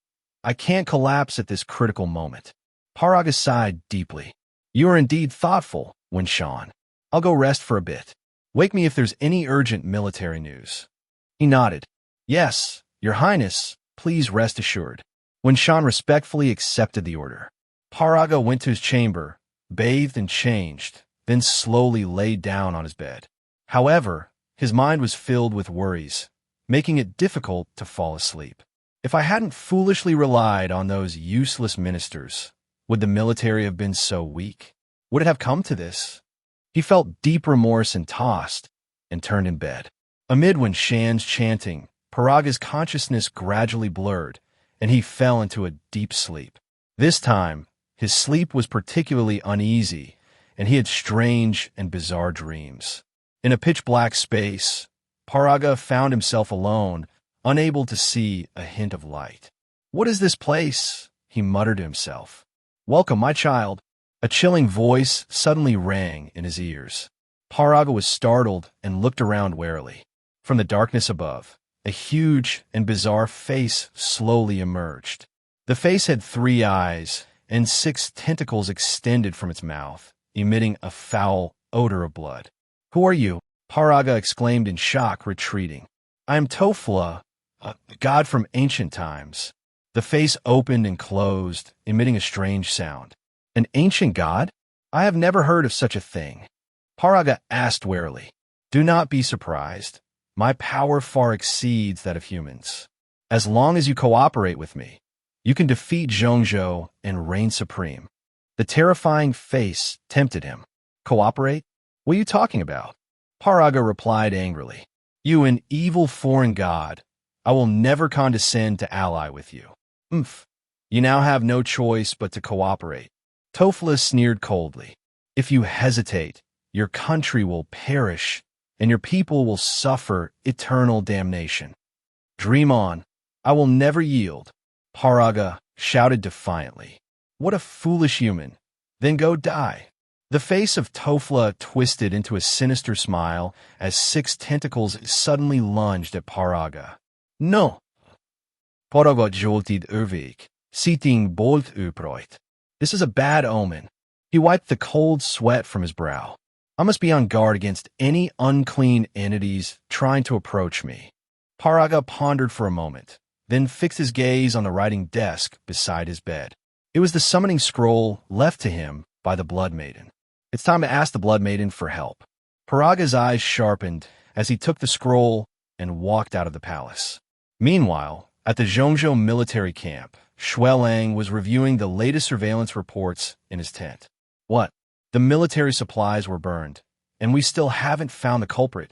I can't collapse at this critical moment. Paraga sighed deeply. You are indeed thoughtful, Wen Shan. I'll go rest for a bit. Wake me if there's any urgent military news. He nodded. Yes, Your Highness, please rest assured. Wen Shan respectfully accepted the order. Paraga went to his chamber, bathed and changed, then slowly laid down on his bed. However, his mind was filled with worries, making it difficult to fall asleep. If I hadn't foolishly relied on those useless ministers, would the military have been so weak? Would it have come to this? He felt deep remorse and tossed, and turned in bed. Amid Wen Shan's chanting, Paraga's consciousness gradually blurred, and he fell into a deep sleep. This time, his sleep was particularly uneasy, and he had strange and bizarre dreams. In a pitch-black space, Paraga found himself alone, unable to see a hint of light. What is this place? He muttered to himself. Welcome, my child. A chilling voice suddenly rang in his ears. Paraga was startled and looked around warily. From the darkness above, a huge and bizarre face slowly emerged. The face had 3 eyes, and 6 tentacles extended from its mouth, emitting a foul odor of blood. Who are you? Paraga exclaimed in shock, retreating. I am Tofla, a god from ancient times. The face opened and closed, emitting a strange sound. An ancient god? I have never heard of such a thing. Paraga asked warily. Do not be surprised. My power far exceeds that of humans. As long as you cooperate with me, you can defeat Zhongzhou and reign supreme. The terrifying face tempted him. Cooperate? What are you talking about? Paraga replied angrily. You an evil foreign god. I will never condescend to ally with you. You now have no choice but to cooperate. Tofla sneered coldly. If you hesitate, your country will perish, and your people will suffer eternal damnation. Dream on. I will never yield. Paraga shouted defiantly. What a foolish human. Then go die. The face of Tofla twisted into a sinister smile as 6 tentacles suddenly lunged at Paraga. No. Paraga jolted övergick, sitting bolt upright. This is a bad omen. He wiped the cold sweat from his brow. I must be on guard against any unclean entities trying to approach me. Paraga pondered for a moment, then fixed his gaze on the writing desk beside his bed. It was the summoning scroll left to him by the Blood Maiden. It's time to ask the Blood Maiden for help. Paraga's eyes sharpened as he took the scroll and walked out of the palace. Meanwhile, at the Zhongzhou military camp, Xuelang was reviewing the latest surveillance reports in his tent. What? The military supplies were burned, and we still haven't found the culprit.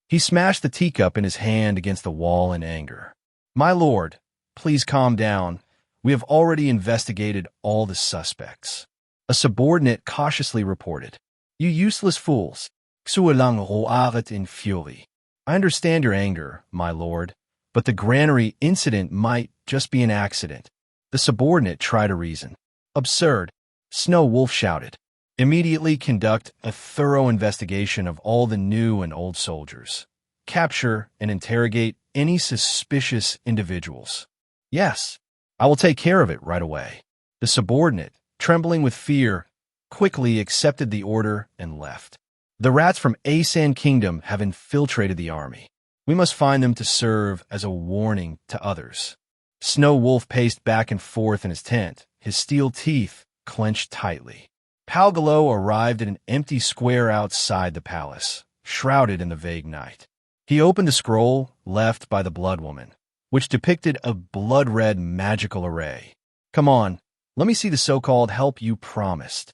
He smashed the teacup in his hand against the wall in anger. My lord, please calm down. We have already investigated all the suspects. A subordinate cautiously reported. You useless fools. Xuelang roared in fury. I understand your anger, my lord, but the granary incident might just be an accident. The subordinate tried to reason. Absurd. Snow Wolf shouted. Immediately conduct a thorough investigation of all the new and old soldiers. Capture and interrogate any suspicious individuals. Yes, I will take care of it right away. The subordinate, trembling with fear, quickly accepted the order and left. The rats from Asan Kingdom have infiltrated the army. We must find them to serve as a warning to others. Snow Wolf paced back and forth in his tent, his steel teeth clenched tightly. Palgalo arrived at an empty square outside the palace, shrouded in the vague night. He opened the scroll left by the Blood Woman, which depicted a blood-red magical array. Come on, let me see the so-called help you promised.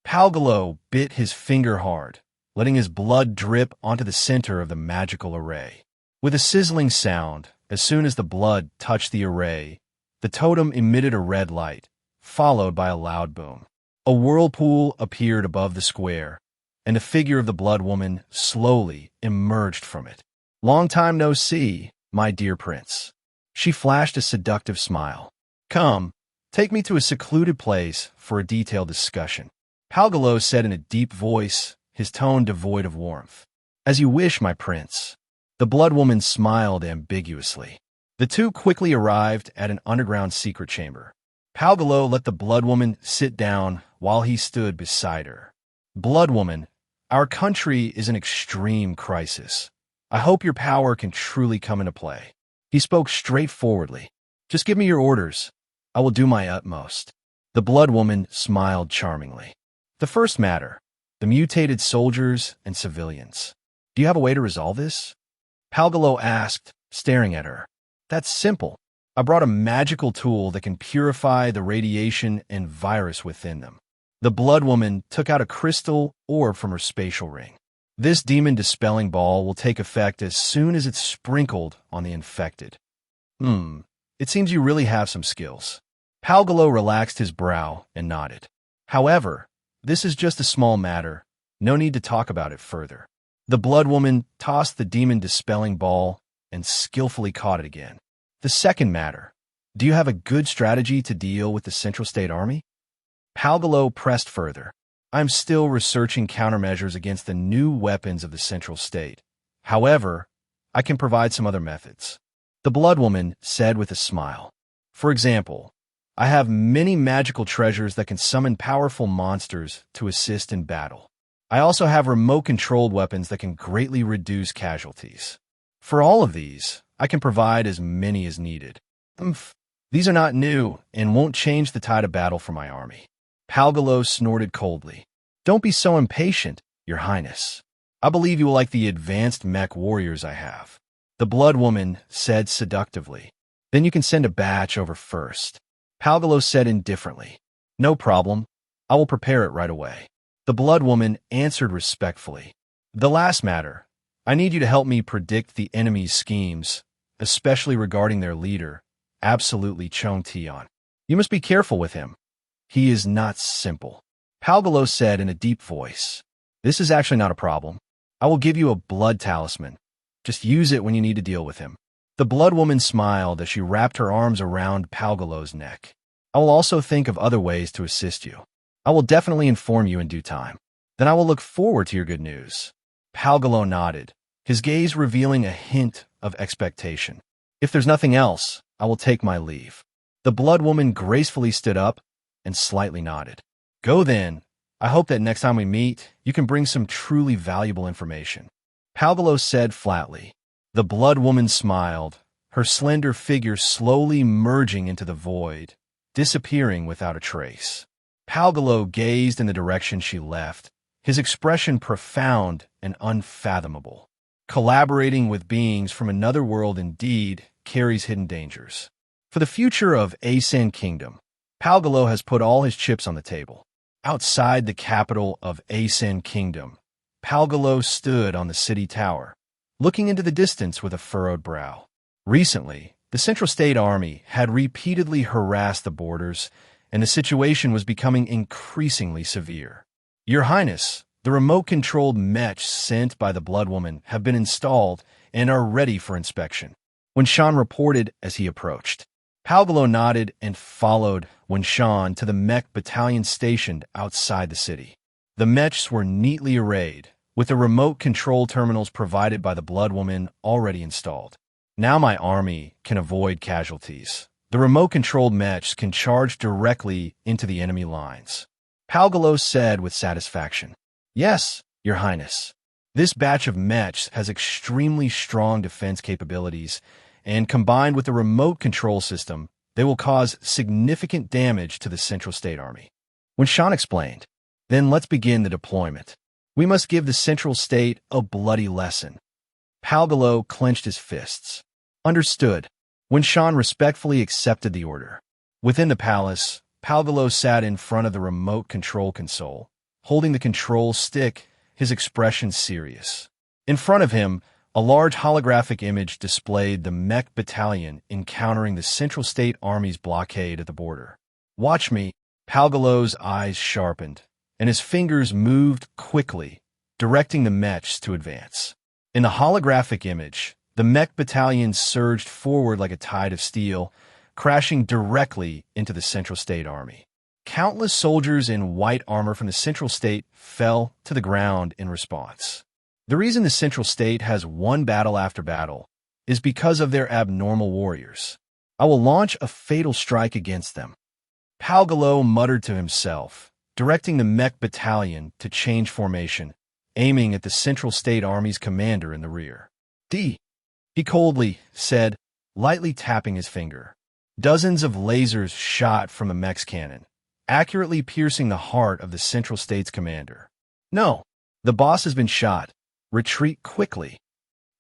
Palgalo bit his finger hard, letting his blood drip onto the center of the magical array. With a sizzling sound, as soon as the blood touched the array, the totem emitted a red light, followed by a loud boom. A whirlpool appeared above the square, and the figure of the Blood Woman slowly emerged from it. Long time no see, my dear prince. She flashed a seductive smile. Come, take me to a secluded place for a detailed discussion. Palgalo said in a deep voice, his tone devoid of warmth. As you wish, my prince. The Blood Woman smiled ambiguously. The two quickly arrived at an underground secret chamber. Palgalo let the Blood Woman sit down while he stood beside her. Blood Woman, our country is in extreme crisis. I hope your power can truly come into play. He spoke straightforwardly. Just give me your orders. I will do my utmost. The Blood Woman smiled charmingly. The first matter, the mutated soldiers and civilians. Do you have a way to resolve this? Palgalo asked, staring at her. That's simple. I brought a magical tool that can purify the radiation and virus within them. The Blood Woman took out a crystal orb from her spatial ring. This demon-dispelling ball will take effect as soon as it's sprinkled on the infected. It seems you really have some skills. Palgalo relaxed his brow and nodded. However, this is just a small matter. No need to talk about it further. The Blood Woman tossed the demon-dispelling ball and skillfully caught it again. The second matter. Do you have a good strategy to deal with the Central State Army? Palgalo pressed further. I'm still researching countermeasures against the new weapons of the Central State. However, I can provide some other methods. The Blood Woman said with a smile. For example, I have many magical treasures that can summon powerful monsters to assist in battle. I also have remote-controlled weapons that can greatly reduce casualties. For all of these, I can provide as many as needed. These are not new and won't change the tide of battle for my army. Palgalo snorted coldly. Don't be so impatient, Your Highness. I believe you will like the advanced mech warriors I have. The Blood Woman said seductively. Then you can send a batch over first. Palgalo said indifferently. No problem. I will prepare it right away. The Blood Woman answered respectfully. The last matter. I need you to help me predict the enemy's schemes, especially regarding their leader, absolutely Chong Tian. You must be careful with him. He is not simple. Palgalo said in a deep voice. This is actually not a problem. I will give you a blood talisman. Just use it when you need to deal with him. The blood woman smiled as she wrapped her arms around Palgalo's neck. I will also think of other ways to assist you. I will definitely inform you in due time. Then I will look forward to your good news. Palgalo nodded, his gaze revealing a hint of expectation. If there's nothing else, I will take my leave. The blood woman gracefully stood up and slightly nodded. Go then. I hope that next time we meet, you can bring some truly valuable information. Palgalo said flatly. The blood woman smiled, her slender figure slowly merging into the void, disappearing without a trace. Palgalo gazed in the direction she left, his expression profound and unfathomable. Collaborating with beings from another world indeed carries hidden dangers. For the future of Asen Kingdom, Palgalo has put all his chips on the table. Outside the capital of Asen Kingdom, Palgalo stood on the city tower, looking into the distance with a furrowed brow. Recently, the Central State Army had repeatedly harassed the borders, and the situation was becoming increasingly severe. Your Highness, the remote-controlled mechs sent by the Blood Woman have been installed and are ready for inspection, Wenshan reported as he approached. Palgalo nodded and followed Wenshan to the mech battalion stationed outside the city. The mechs were neatly arrayed, with the remote control terminals provided by the Blood Woman already installed. Now my army can avoid casualties. The remote-controlled mechs can charge directly into the enemy lines. Palgalo said with satisfaction. Yes, Your Highness. This batch of mechs has extremely strong defense capabilities, and combined with the remote control system, they will cause significant damage to the Central State Army. Wenshan explained, then let's begin the deployment. We must give the Central State a bloody lesson. Palgalo clenched his fists. Understood. Wenshan respectfully accepted the order. Within the palace, Palgalo sat in front of the remote control console, holding the control stick, his expression serious. In front of him, a large holographic image displayed the mech battalion encountering the Central State Army's blockade at the border. Watch me. Palgalo's eyes sharpened, and his fingers moved quickly, directing the mechs to advance. In the holographic image, the mech battalion surged forward like a tide of steel, crashing directly into the Central State Army. Countless soldiers in white armor from the Central State fell to the ground in response. The reason the Central State has won battle after battle is because of their abnormal warriors. I will launch a fatal strike against them. Palgalo muttered to himself, directing the mech battalion to change formation, aiming at the Central State Army's commander in the rear. He coldly said, lightly tapping his finger. Dozens of lasers shot from the mech's cannon, accurately piercing the heart of the Central State's commander. No, the boss has been shot. Retreat quickly.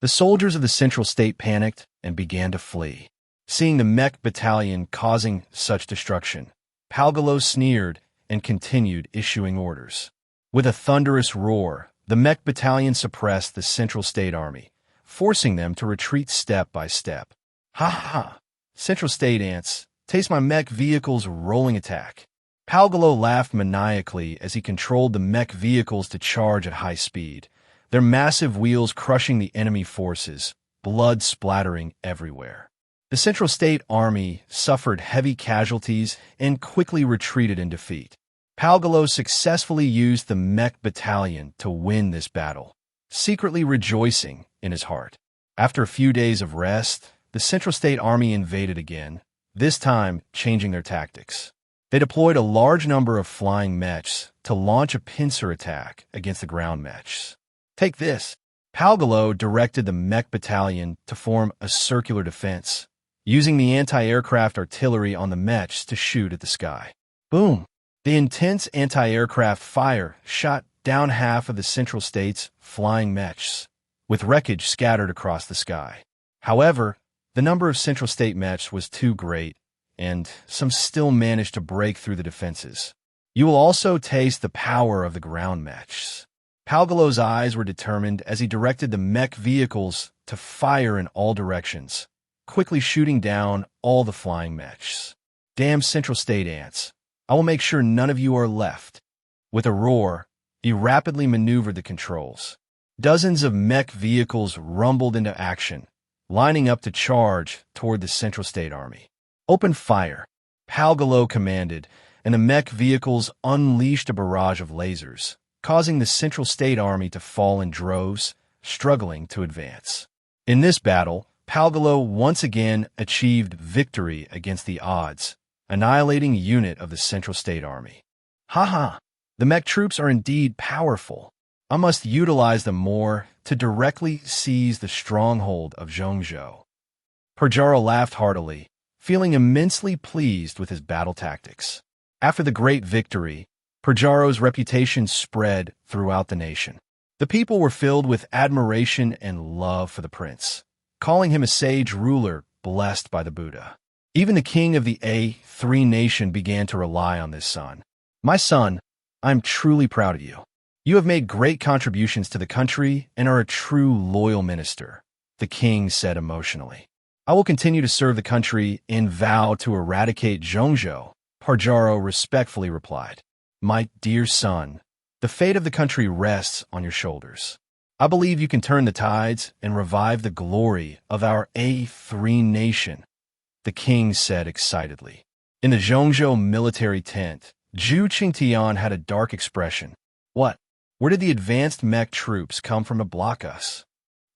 The soldiers of the Central State panicked and began to flee. Seeing the mech battalion causing such destruction, Palgalo sneered and continued issuing orders. With a thunderous roar, the mech battalion suppressed the Central State Army, forcing them to retreat step by step. Ha ha! Central State ants, taste my mech vehicle's rolling attack. Palgalo laughed maniacally as he controlled the mech vehicles to charge at high speed, their massive wheels crushing the enemy forces, blood splattering everywhere. The Central State Army suffered heavy casualties and quickly retreated in defeat. Palgalo successfully used the mech battalion to win this battle, secretly rejoicing in his heart. After a few days of rest, the Central State Army invaded again, this time changing their tactics. They deployed a large number of flying mechs to launch a pincer attack against the ground mechs. Take this. Palgalo directed the mech battalion to form a circular defense, using the anti-aircraft artillery on the mechs to shoot at the sky. Boom! The intense anti-aircraft fire shot down half of the Central State's flying mechs, with wreckage scattered across the sky. However, the number of Central State mechs was too great, and some still managed to break through the defenses. You will also taste the power of the ground mechs. Palgalo's eyes were determined as he directed the mech vehicles to fire in all directions, quickly shooting down all the flying mechs. Damn Central State ants. I will make sure none of you are left. With a roar, He rapidly maneuvered the controls. Dozens of mech vehicles rumbled into action, lining up to charge toward the Central State Army. "Open fire," Palgalo commanded, and the mech vehicles unleashed a barrage of lasers, causing the Central State Army to fall in droves, struggling to advance. In this battle, Palgalo once again achieved victory against the odds, annihilating a unit of the Central State Army. Haha, the mech troops are indeed powerful. I must utilize them more to directly seize the stronghold of Zhongzhou. Pajaro laughed heartily, feeling immensely pleased with his battle tactics. After the great victory, Pajaro's reputation spread throughout the nation. The people were filled with admiration and love for the prince, calling him a sage ruler blessed by the Buddha. Even the king of the A3 nation began to rely on this son. "My son, I am truly proud of you. You have made great contributions to the country and are a true loyal minister," the king said emotionally. "I will continue to serve the country and vow to eradicate Zhongzhou," Pajaro respectfully replied. "My dear son, the fate of the country rests on your shoulders. I believe you can turn the tides and revive the glory of our A3 nation," the king said excitedly. In the Zhongzhou military tent, Zhu Qingtian had a dark expression. "What? Where did the advanced mech troops come from to block us?"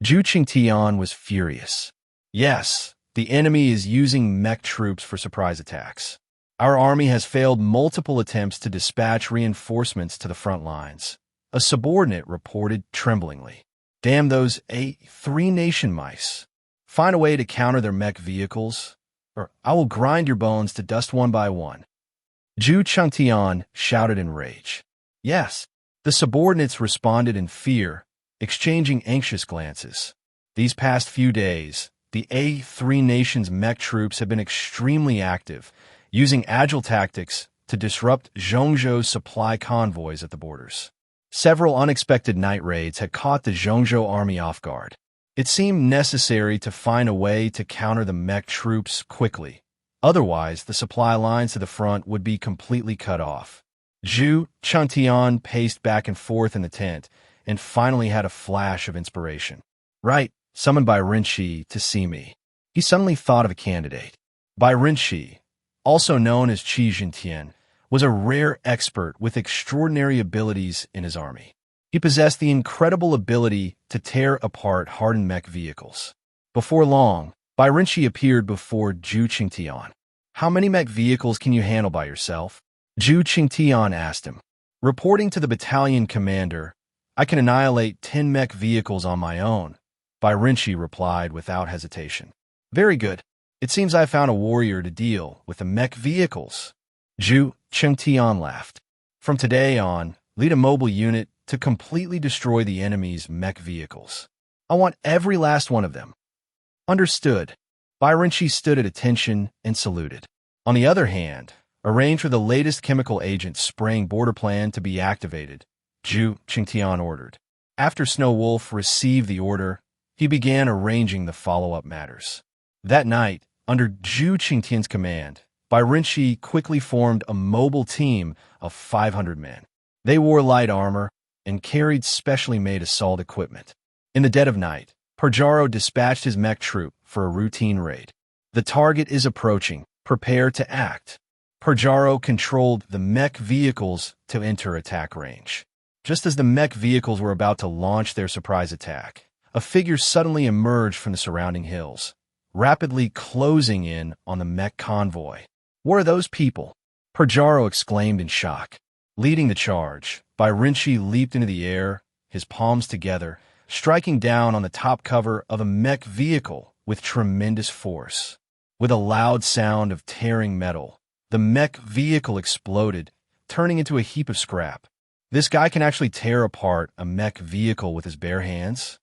Zhu Qingtian was furious. "Yes, the enemy is using mech troops for surprise attacks. Our army has failed multiple attempts to dispatch reinforcements to the front lines," a subordinate reported tremblingly. "Damn those A3 nation mice. Find a way to counter their mech vehicles, or I will grind your bones to dust one by one." Zhu Qingtian shouted in rage. "Yes." The subordinates responded in fear, exchanging anxious glances. These past few days, the A3 nation's mech troops have been extremely active, using agile tactics to disrupt Zhongzhou's supply convoys at the borders. Several unexpected night raids had caught the Zhongzhou army off guard. It seemed necessary to find a way to counter the mech troops quickly. Otherwise, the supply lines to the front would be completely cut off. Zhu Qingtian paced back and forth in the tent and finally had a flash of inspiration. "Right, summoned by Rinshi to see me." He suddenly thought of a candidate. Bai Rinshi, also known as Qi Jintian, was a rare expert with extraordinary abilities in his army. He possessed the incredible ability to tear apart hardened mech vehicles. Before long, Bai Rinshi appeared before Zhu Qingtian. "How many mech vehicles can you handle by yourself?" Zhu Qingtian asked him. Reporting to the battalion commander, "I can annihilate 10 mech vehicles on my own," Bai Rinshi replied without hesitation. "Very good. It seems I found a warrior to deal with the mech vehicles." Zhu Qingtian laughed. "From today on, lead a mobile unit to completely destroy the enemy's mech vehicles. I want every last one of them." "Understood." Bai Rinshi stood at attention and saluted. On the other hand, arrange for the latest chemical agent spraying border plan to be activated, Zhu Qingtian ordered. After Snow Wolf received the order, he began arranging the follow-up matters. That night, under Zhu Qingtian's command, Bai Rinshi quickly formed a mobile team of 500 men. They wore light armor and carried specially made assault equipment. In the dead of night, Pajaro dispatched his mech troop for a routine raid. "The target is approaching. Prepare to act." Pajaro controlled the mech vehicles to enter attack range. Just as the mech vehicles were about to launch their surprise attack, a figure suddenly emerged from the surrounding hills, rapidly closing in on the mech convoy. "What are those people?" Pajaro exclaimed in shock. Leading the charge, Bai Rinshi leaped into the air, his palms together, striking down on the top cover of a mech vehicle with tremendous force. With a loud sound of tearing metal, the mech vehicle exploded, turning into a heap of scrap. "This guy can actually tear apart a mech vehicle with his bare hands?"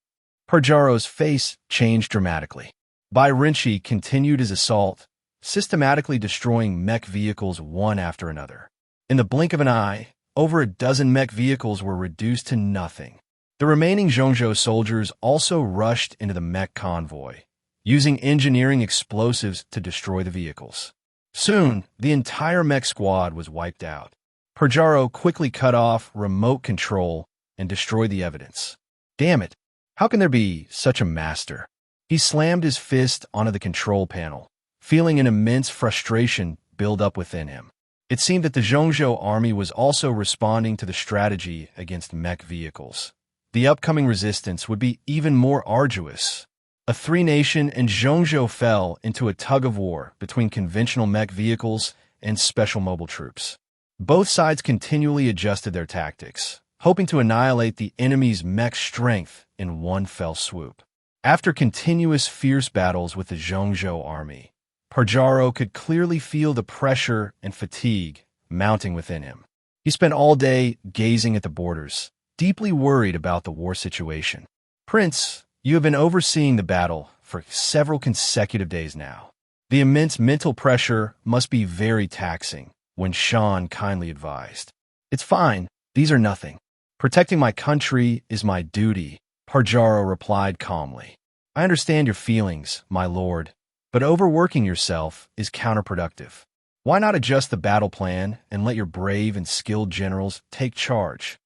Pajaro's face changed dramatically. Bai Rinshi continued his assault, systematically destroying mech vehicles one after another. In the blink of an eye, over a dozen mech vehicles were reduced to nothing. The remaining Zhongzhou soldiers also rushed into the mech convoy, using engineering explosives to destroy the vehicles. Soon, the entire mech squad was wiped out. Pajaro quickly cut off remote control and destroyed the evidence. Damn it! How can there be such a master? He slammed his fist onto the control panel, feeling an immense frustration build up within him. It seemed that the Zhongzhou army was also responding to the strategy against mech vehicles. The upcoming resistance would be even more arduous. A three-nation and Zhongzhou fell into a tug-of-war between conventional mech vehicles and special mobile troops. Both sides continually adjusted their tactics, hoping to annihilate the enemy's mech strength in one fell swoop. After continuous fierce battles with the Zhongzhou army, Pajaro could clearly feel the pressure and fatigue mounting within him. He spent all day gazing at the borders, deeply worried about the war situation. Prince, you have been overseeing the battle for several consecutive days now. The immense mental pressure must be very taxing, Wen Shan kindly advised. It's fine, these are nothing. Protecting my country is my duty, Pajaro replied calmly. I understand your feelings, my lord, but overworking yourself is counterproductive. Why not adjust the battle plan and let your brave and skilled generals take charge?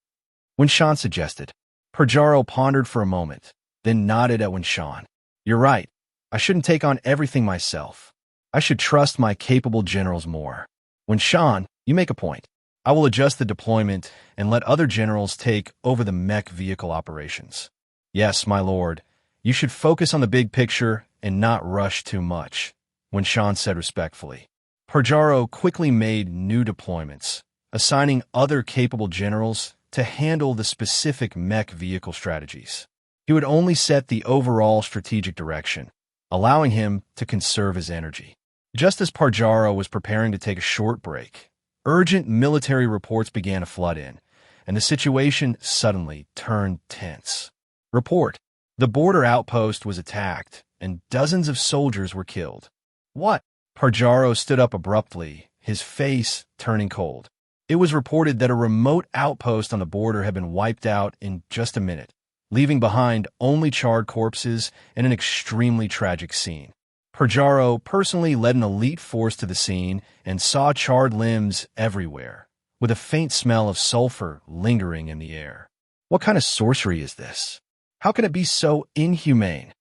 Wen Shan suggested. Pajaro pondered for a moment, then nodded at Wen Shan. You're right. I shouldn't take on everything myself. I should trust my capable generals more. Wen Shan, you make a point. I will adjust the deployment and let other generals take over the mech vehicle operations. Yes, my lord. You should focus on the big picture and not rush too much, Wen Shan said respectfully. Pajaro quickly made new deployments, assigning other capable generals to handle the specific mech vehicle strategies. He would only set the overall strategic direction, allowing him to conserve his energy. Just as Pajaro was preparing to take a short break, urgent military reports began to flood in, and the situation suddenly turned tense. Report: the border outpost was attacked, and dozens of soldiers were killed. What? Pajaro stood up abruptly, his face turning cold. It was reported that a remote outpost on the border had been wiped out in just a minute, leaving behind only charred corpses and an extremely tragic scene. Pajaro personally led an elite force to the scene and saw charred limbs everywhere, with a faint smell of sulfur lingering in the air. What kind of sorcery is this? How can it be so inhumane?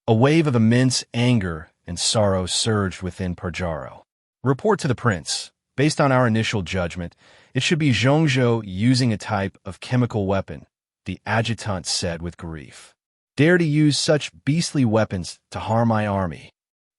A wave of immense anger and sorrow surged within Pajaro. Report to the prince. Based on our initial judgment, it should be Zhongzhou using a type of chemical weapon, the adjutant said with grief. Dare to use such beastly weapons to harm my army.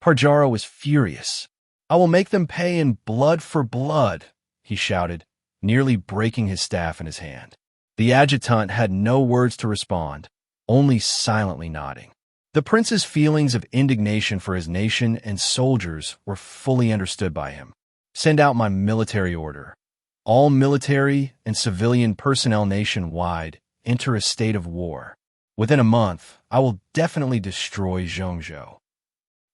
Pajaro was furious. I will make them pay in blood for blood, he shouted, nearly breaking his staff in his hand. The adjutant had no words to respond, only silently nodding. The prince's feelings of indignation for his nation and soldiers were fully understood by him. Send out my military order. All military and civilian personnel nationwide enter a state of war. Within a month, I will definitely destroy Zhongzhou.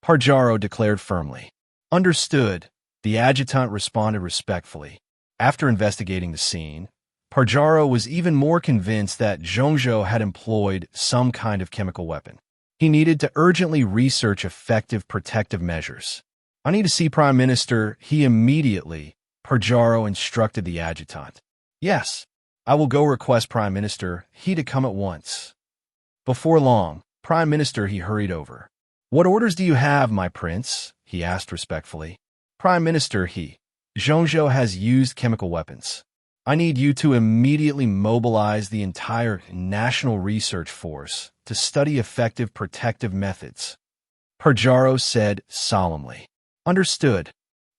Pajaro declared firmly. Understood, the adjutant responded respectfully. After investigating the scene, Pajaro was even more convinced that Zhongzhou had employed some kind of chemical weapon. He needed to urgently research effective protective measures. I need to see Prime Minister, he immediately, Pajaro instructed the adjutant. Yes, I will go request Prime Minister, he to come at once. Before long, Prime Minister, he hurried over. What orders do you have, my prince? He asked respectfully. Prime Minister, he. Zhongzhou has used chemical weapons. I need you to immediately mobilize the entire National Research Force to study effective protective methods. Pajaro said solemnly. Understood.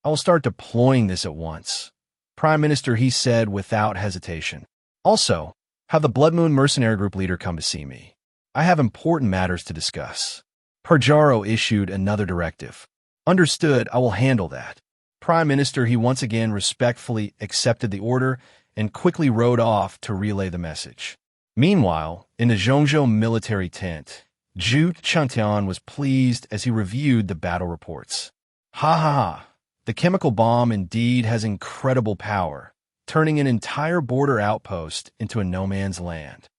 I will start deploying this at once. Prime Minister, he said without hesitation. Also, have the Blood Moon Mercenary Group leader come to see me. I have important matters to discuss. Pajaro issued another directive. Understood, I will handle that. Prime Minister, he once again respectfully accepted the order and quickly rode off to relay the message. Meanwhile, in the Zhongzhou military tent, Zhu Changtian was pleased as he reviewed the battle reports. Ha ha ha! The chemical bomb indeed has incredible power, turning an entire border outpost into a no-man's land.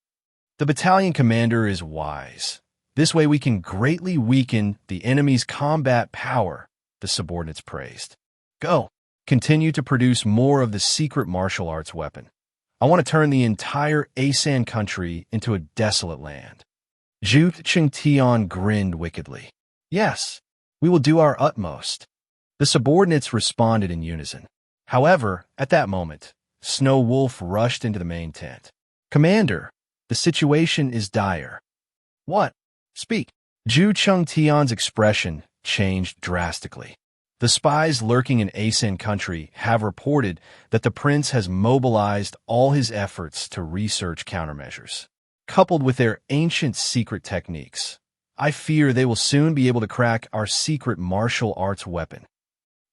The battalion commander is wise. This way we can greatly weaken the enemy's combat power, the subordinates praised. Go! continue to produce more of the secret martial arts weapon. I want to turn the entire Asan country into a desolate land. Zhu Qingtian grinned wickedly. Yes, we will do our utmost. The subordinates responded in unison. However, at that moment, Snow Wolf rushed into the main tent. Commander, the situation is dire. What? Speak. Zhu Qingtian's expression changed drastically. The spies lurking in Asan country have reported that the prince has mobilized all his efforts to research countermeasures. Coupled with their ancient secret techniques, I fear they will soon be able to crack our secret martial arts weapon.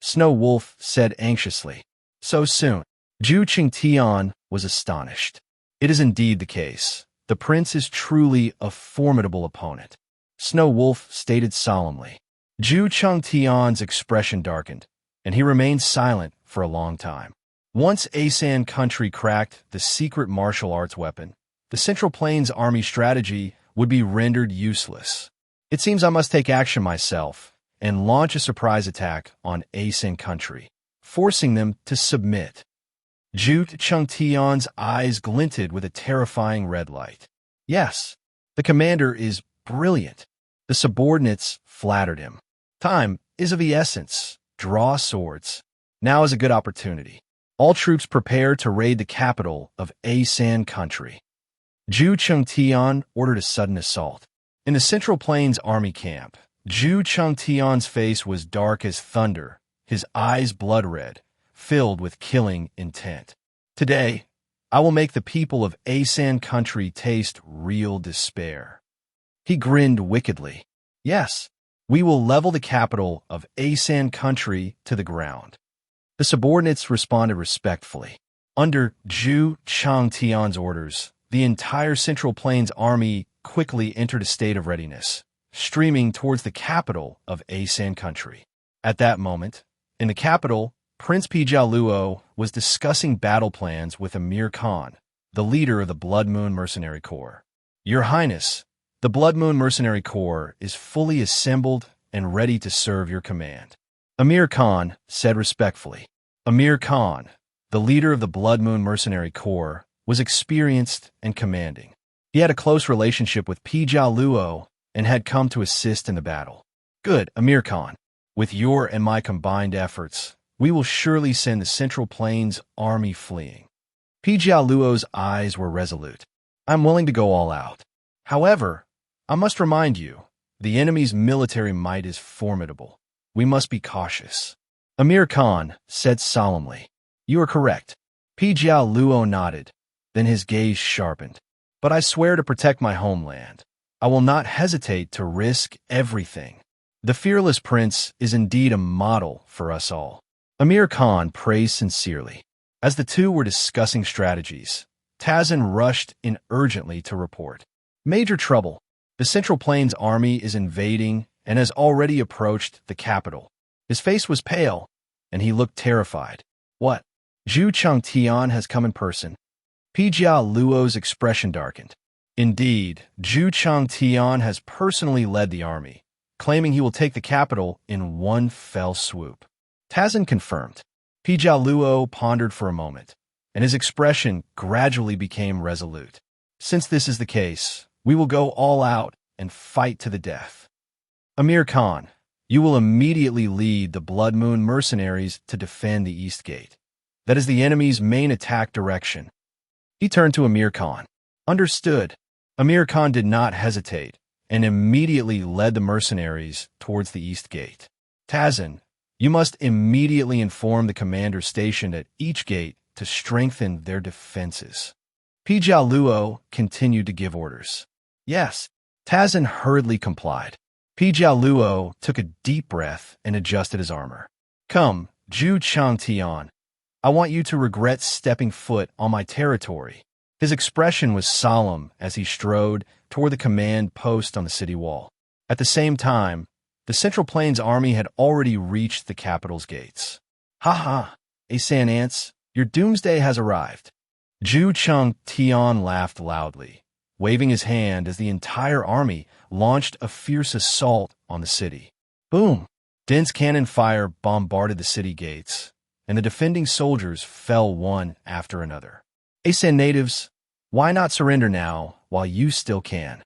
Snow Wolf said anxiously. So soon. Zhu Qingtian was astonished. It is indeed the case. The prince is truly a formidable opponent. Snow Wolf stated solemnly. Zhu Qingtian's expression darkened, and he remained silent for a long time. Once Asan country cracked the secret martial arts weapon, the Central Plains Army strategy would be rendered useless. It seems I must take action myself and launch a surprise attack on Asan country, forcing them to submit. Zhu Qingtian's eyes glinted with a terrifying red light. Yes, the commander is brilliant. The subordinates flattered him. Time is of the essence. Draw swords. Now is a good opportunity. All troops prepare to raid the capital of Asan country. Zhu Qingtian ordered a sudden assault. In the Central Plains Army camp, Zhu Qingtian's face was dark as thunder, his eyes blood red, filled with killing intent. Today, I will make the people of Asan country taste real despair. He grinned wickedly. Yes, we will level the capital of Asan country to the ground. The subordinates responded respectfully. Under Zhu Qingtian's orders, the entire Central Plains Army quickly entered a state of readiness, streaming towards the capital of Asan country. At that moment, in the capital, Prince Pijialuo was discussing battle plans with Amir Khan, the leader of the Blood Moon Mercenary Corps. Your Highness, the Blood Moon Mercenary Corps is fully assembled and ready to serve your command. Amir Khan said respectfully. Amir Khan, the leader of the Blood Moon Mercenary Corps, was experienced and commanding. He had a close relationship with Pijialuo and had come to assist in the battle. Good, Amir Khan. With your and my combined efforts, we will surely send the Central Plains Army fleeing. Pijialuo's eyes were resolute. I'm willing to go all out. However, I must remind you, the enemy's military might is formidable. We must be cautious. Amir Khan said solemnly. You are correct. Pijialuo nodded. Then his gaze sharpened. But I swear to protect my homeland. I will not hesitate to risk everything. The fearless prince is indeed a model for us all. Amir Khan praised sincerely. As the two were discussing strategies, Tazan rushed in urgently to report. Major trouble. The Central Plains Army is invading and has already approached the capital. His face was pale, and he looked terrified. What? Zhu Qingtian has come in person. Pijialuo's expression darkened. Indeed, Zhu Qingtian has personally led the army, claiming he will take the capital in one fell swoop. Tazan confirmed. Pijialuo pondered for a moment, and his expression gradually became resolute. Since this is the case, we will go all out and fight to the death. Amir Khan, you will immediately lead the Blood Moon mercenaries to defend the East Gate. That is the enemy's main attack direction. He turned to Amir Khan. Understood. Amir Khan did not hesitate and immediately led the mercenaries towards the East Gate. Tazan, you must immediately inform the commander stationed at each gate to strengthen their defenses. Pijialuo continued to give orders. Yes, Tazan hurriedly complied. Pijialuo took a deep breath and adjusted his armor. Come, Zhu Qingtian. I want you to regret stepping foot on my territory. His expression was solemn as he strode toward the command post on the city wall. At the same time, the Central Plains Army had already reached the capital's gates. Ha ha, Asan ants, your doomsday has arrived. Zhu Qingtian laughed loudly, waving his hand as the entire army launched a fierce assault on the city. Boom! Dense cannon fire bombarded the city gates, and the defending soldiers fell one after another. Asen natives, why not surrender now while you still can?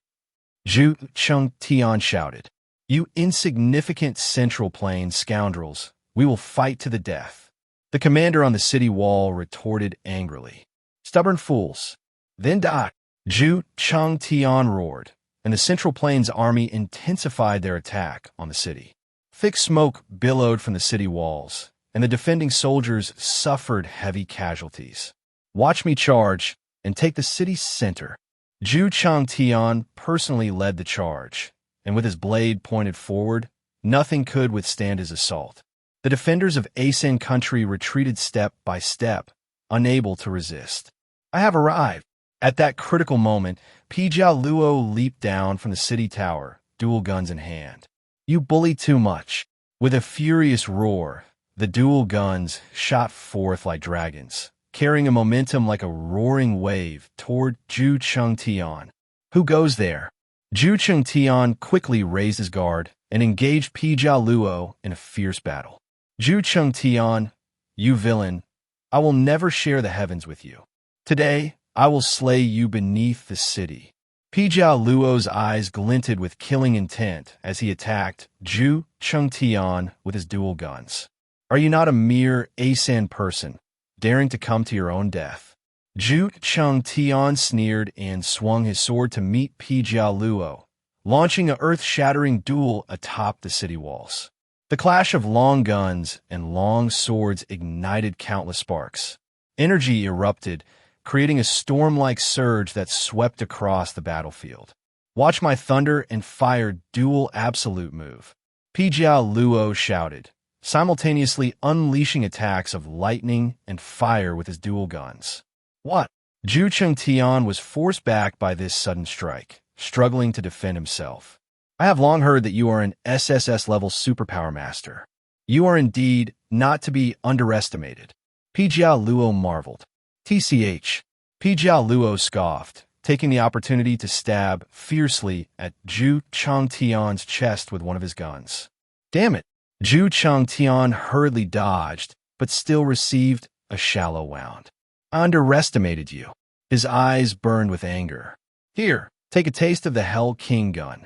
Zhu Chengtian shouted. You insignificant Central Plains scoundrels, we will fight to the death. The commander on the city wall retorted angrily. Stubborn fools. Then die. Zhu Chengtian roared, and the Central Plains army intensified their attack on the city. Thick smoke billowed from the city walls, and the defending soldiers suffered heavy casualties. Watch me charge and take the city's center. Zhu Chengtian personally led the charge, and with his blade pointed forward, nothing could withstand his assault. The defenders of Asen country retreated step by step, unable to resist. I have arrived. At that critical moment, Pijiao Luo leaped down from the city tower, dual guns in hand. You bully too much. With a furious roar, the dual guns shot forth like dragons, carrying a momentum like a roaring wave toward Zhu Chengtian. Who goes there? Zhu Chengtian quickly raised his guard and engaged Pijiao Luo in a fierce battle. Zhu Chengtian, you villain, I will never share the heavens with you. Today, I will slay you beneath the city. Pijiao Luo's eyes glinted with killing intent as he attacked Zhu Chengtian with his dual guns. Are you not a mere Asen person, daring to come to your own death? Zhu Chengtian sneered and swung his sword to meet Pijiao Luo, launching an earth-shattering duel atop the city walls. The clash of long guns and long swords ignited countless sparks. Energy erupted, creating a storm-like surge that swept across the battlefield. Watch my thunder and fire dual absolute move. Pijiao Luo shouted, simultaneously unleashing attacks of lightning and fire with his dual guns. What? Zhu Chengtian was forced back by this sudden strike, struggling to defend himself. I have long heard that you are an SSS-level superpower master. You are indeed not to be underestimated. Pijiao Luo marveled. TCH. Pijiao Luo scoffed, taking the opportunity to stab fiercely at Zhu Chengtian's chest with one of his guns. Damn it! Zhu Chengtian hurriedly dodged, but still received a shallow wound. I underestimated you. His eyes burned with anger. Here, take a taste of the Hell King gun.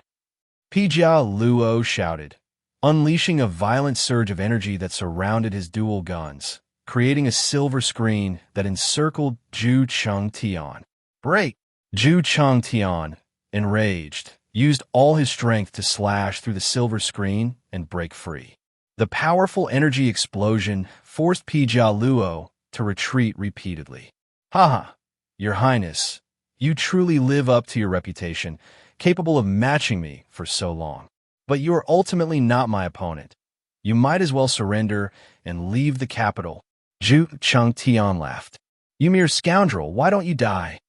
Pijiao Luo shouted, unleashing a violent surge of energy that surrounded his dual guns, creating a silver screen that encircled Zhu Chengtian. Break! Zhu Chengtian, enraged, used all his strength to slash through the silver screen and break free. The powerful energy explosion forced Pijiao Luo to retreat repeatedly. Haha, Your Highness, you truly live up to your reputation, capable of matching me for so long. But you are ultimately not my opponent. You might as well surrender and leave the capital. Zhu Chengtian laughed. You mere scoundrel, why don't you die?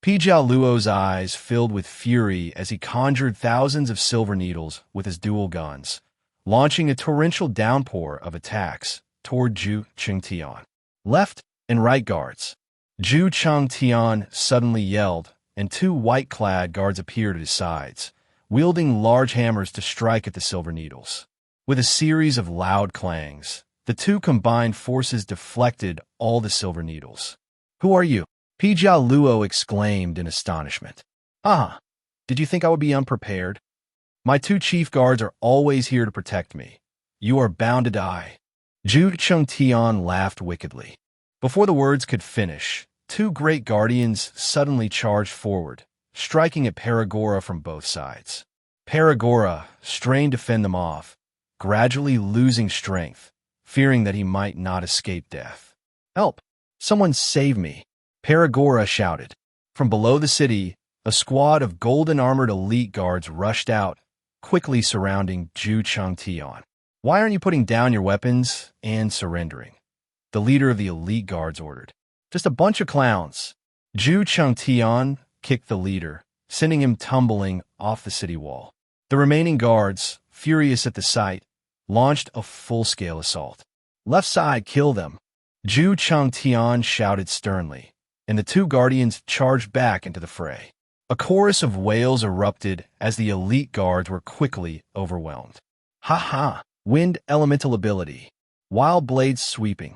Pijiao Luo's eyes filled with fury as he conjured thousands of silver needles with his dual guns, launching a torrential downpour of attacks toward Zhu Chengtian. Left and right guards. Zhu Chengtian suddenly yelled, and two white-clad guards appeared at his sides, wielding large hammers to strike at the silver needles. With a series of loud clangs, the two combined forces deflected all the silver needles. Who are you? Pijiao Luo exclaimed in astonishment. Ah, did you think I would be unprepared? My two chief guards are always here to protect me. You are bound to die. Zhu Chengtian laughed wickedly. Before the words could finish, two great guardians suddenly charged forward, striking at Paragora from both sides. Paragora strained to fend them off, gradually losing strength, fearing that he might not escape death. Help! Someone save me! Paragora shouted. From below the city, a squad of golden-armored elite guards rushed out, quickly surrounding Zhu Chengtian. Why aren't you putting down your weapons and surrendering? The leader of the elite guards ordered. Just a bunch of clowns. Zhu Chengtian kicked the leader, sending him tumbling off the city wall. The remaining guards, furious at the sight, launched a full-scale assault. Left side, kill them. Zhu Chengtian shouted sternly, and the two guardians charged back into the fray. A chorus of wails erupted as the elite guards were quickly overwhelmed. Ha ha! Wind elemental ability. Wild blades sweeping.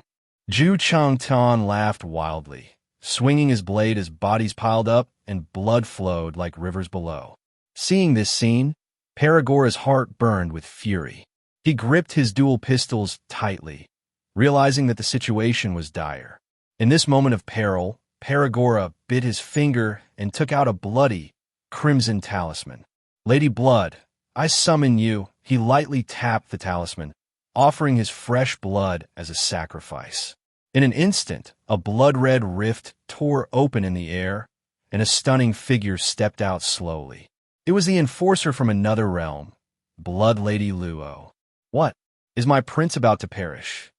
Jiang Chen laughed wildly, swinging his blade as bodies piled up and blood flowed like rivers below. Seeing this scene, Paragora's heart burned with fury. He gripped his dual pistols tightly, realizing that the situation was dire. In this moment of peril, Paragora bit his finger and took out a bloody, crimson talisman. "Lady Blood, I summon you." He lightly tapped the talisman, offering his fresh blood as a sacrifice. In an instant, a blood-red rift tore open in the air, and a stunning figure stepped out slowly. It was the enforcer from another realm, Blood Lady Luo. "What? Is my prince about to perish?"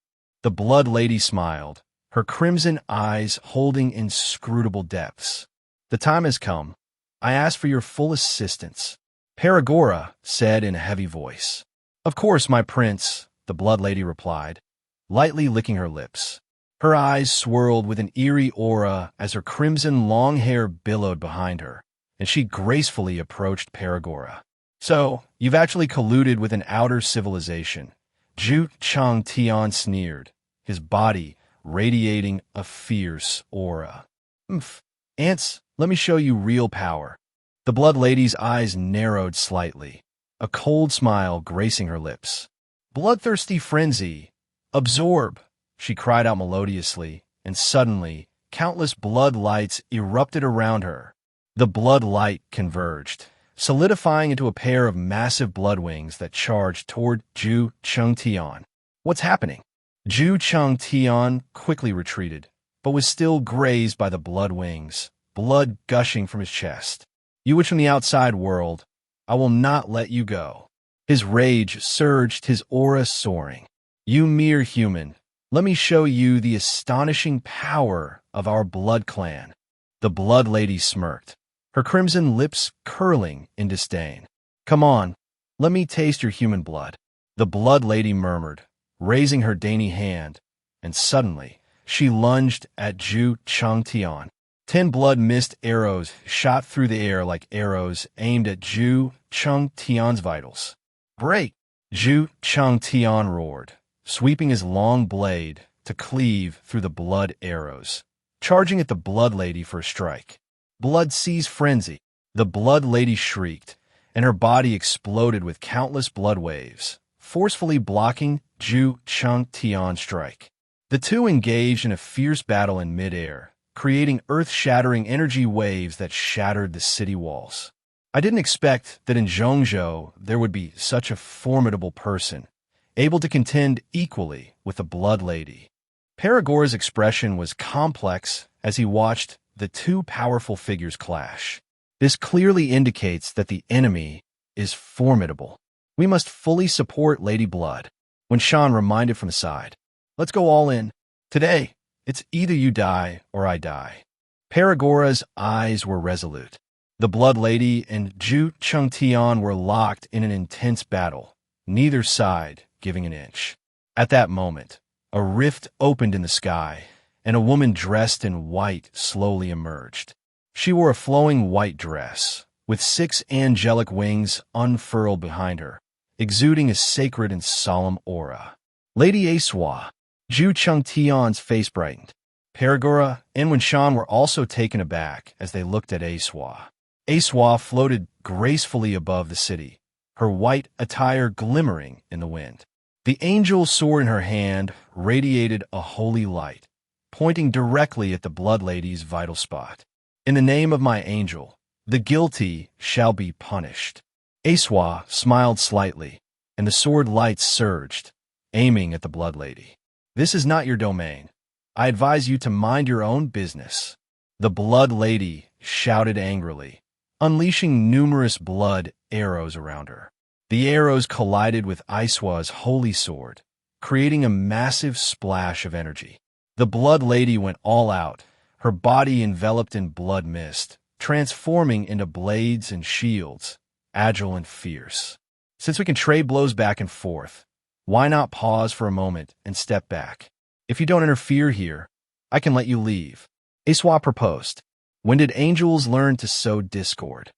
The Blood Lady smiled, her crimson eyes holding inscrutable depths. "The time has come. I ask for your full assistance," Paragora said in a heavy voice. "Of course, my prince," the Blood Lady replied, lightly licking her lips. Her eyes swirled with an eerie aura as her crimson long hair billowed behind her, and she gracefully approached Paragora. "So, you've actually colluded with an outer civilization," Jiang Chen sneered, his body radiating a fierce aura. "Umph. Ants, let me show you real power." The Blood Lady's eyes narrowed slightly, a cold smile gracing her lips. "Bloodthirsty frenzy. Absorb," she cried out melodiously, and suddenly, countless blood lights erupted around her. The blood light converged, solidifying into a pair of massive blood wings that charged toward Jiang Chen. "What's happening?" Jiang Chen quickly retreated, but was still grazed by the blood wings, blood gushing from his chest. "You witch from the outside world, I will not let you go." His rage surged, his aura soaring. "You mere human, let me show you the astonishing power of our blood clan." The Blood Lady smirked, her crimson lips curling in disdain. "Come on, let me taste your human blood," the Blood Lady murmured, raising her dainty hand, and suddenly she lunged at Jiang Chen. 10 blood mist arrows shot through the air like arrows aimed at Jiang Chen's vitals. "Break!" Jiang Chen roared, sweeping his long blade to cleave through the blood arrows, charging at the Blood Lady for a strike. "Blood seize frenzy!" The Blood Lady shrieked, and her body exploded with countless blood waves, forcefully blocking Jiang Chen's strike. The two engaged in a fierce battle in midair, creating earth-shattering energy waves that shattered the city walls. I didn't expect that in Zhongzhou there would be such a formidable person, able to contend equally with the Blood Lady. Paragora's expression was complex as he watched the two powerful figures clash. This clearly indicates that the enemy is formidable. We must fully support Lady Blood. When Shan reminded from the side, "Let's go all in. Today, it's either you die or I die." Paragora's eyes were resolute. The Blood Lady and Jiang Chen were locked in an intense battle, neither side giving an inch. At that moment, a rift opened in the sky, and a woman dressed in white slowly emerged. She wore a flowing white dress, with 6 angelic wings unfurled behind her, exuding a sacred and solemn aura. "Lady Aiswa." Jiang Chen's face brightened. Paragora and Wenshan were also taken aback as they looked at Aiswa. Aiswa floated gracefully above the city, her white attire glimmering in the wind. The angel sword in her hand radiated a holy light, pointing directly at the Blood Lady's vital spot. "In the name of my angel, the guilty shall be punished." Aiswa smiled slightly, and the sword lights surged, aiming at the Blood Lady. "This is not your domain. I advise you to mind your own business." The Blood Lady shouted angrily, unleashing numerous blood arrows around her. The arrows collided with Aiswa's holy sword, creating a massive splash of energy. The Blood Lady went all out, her body enveloped in blood mist, transforming into blades and shields, agile and fierce. "Since we can trade blows back and forth, why not pause for a moment and step back? If you don't interfere here, I can let you leave," Aiswa proposed. "When did angels learn to sow discord?"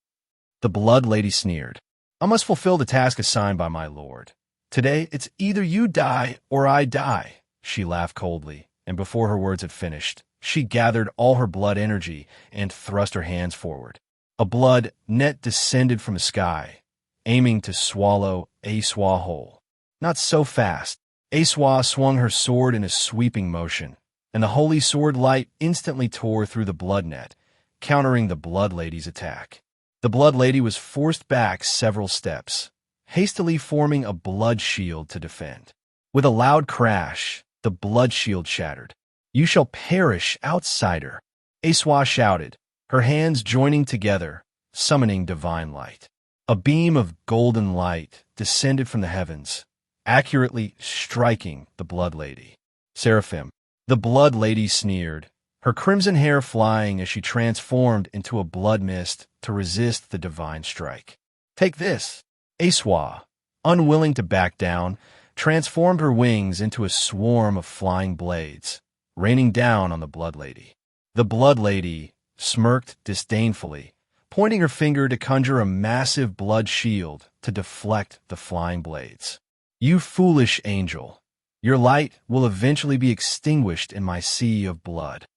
The Blood Lady sneered. "I must fulfill the task assigned by my lord. Today, it's either you die or I die," she laughed coldly, and before her words had finished, she gathered all her blood energy and thrust her hands forward. A blood net descended from the sky, aiming to swallow Aswa whole. Not so fast. Aswa swung her sword in a sweeping motion, and the holy sword light instantly tore through the blood net, countering the Blood Lady's attack. The Blood Lady was forced back several steps, hastily forming a blood shield to defend. With a loud crash, the blood shield shattered. "You shall perish, outsider," Aswa shouted, her hands joining together, summoning divine light. A beam of golden light descended from the heavens, accurately striking the Blood Lady. "Seraphim," the Blood Lady sneered, her crimson hair flying as she transformed into a blood mist to resist the divine strike. "Take this." Aswa, unwilling to back down, transformed her wings into a swarm of flying blades, raining down on the Blood Lady. The Blood Lady smirked disdainfully, pointing her finger to conjure a massive blood shield to deflect the flying blades. "You foolish angel, your light will eventually be extinguished in my sea of blood."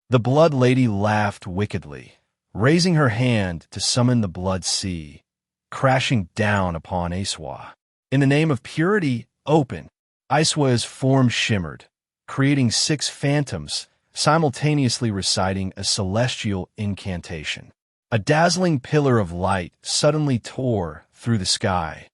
The Blood Lady laughed wickedly, raising her hand to summon the blood sea, crashing down upon Aswa. "In the name of purity, open." Aswa's form shimmered, creating 6 phantoms, simultaneously reciting a celestial incantation. A dazzling pillar of light suddenly tore through the sky,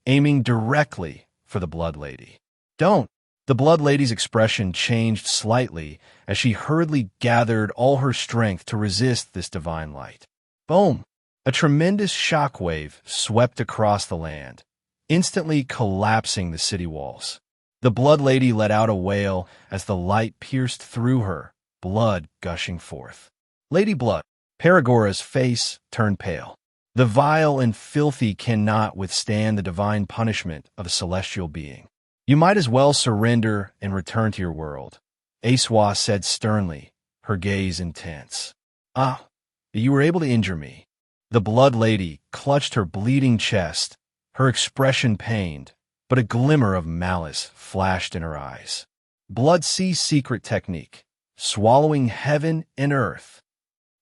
aiming directly for the Blood Lady. "Don't!" The Blood Lady's expression changed slightly as she hurriedly gathered all her strength to resist this divine light. Boom! A tremendous shockwave swept across the land, instantly collapsing the city walls. The Blood Lady let out a wail as the light pierced through her, blood gushing forth. "Lady Blood!" Paragora's face turned pale. "The vile and filthy cannot withstand the divine punishment of a celestial being. You might as well surrender and return to your world," Aswa said sternly, her gaze intense. "Ah, you were able to injure me." The Blood Lady clutched her bleeding chest, her expression pained, but a glimmer of malice flashed in her eyes. Blood Sea's secret technique, swallowing heaven and earth.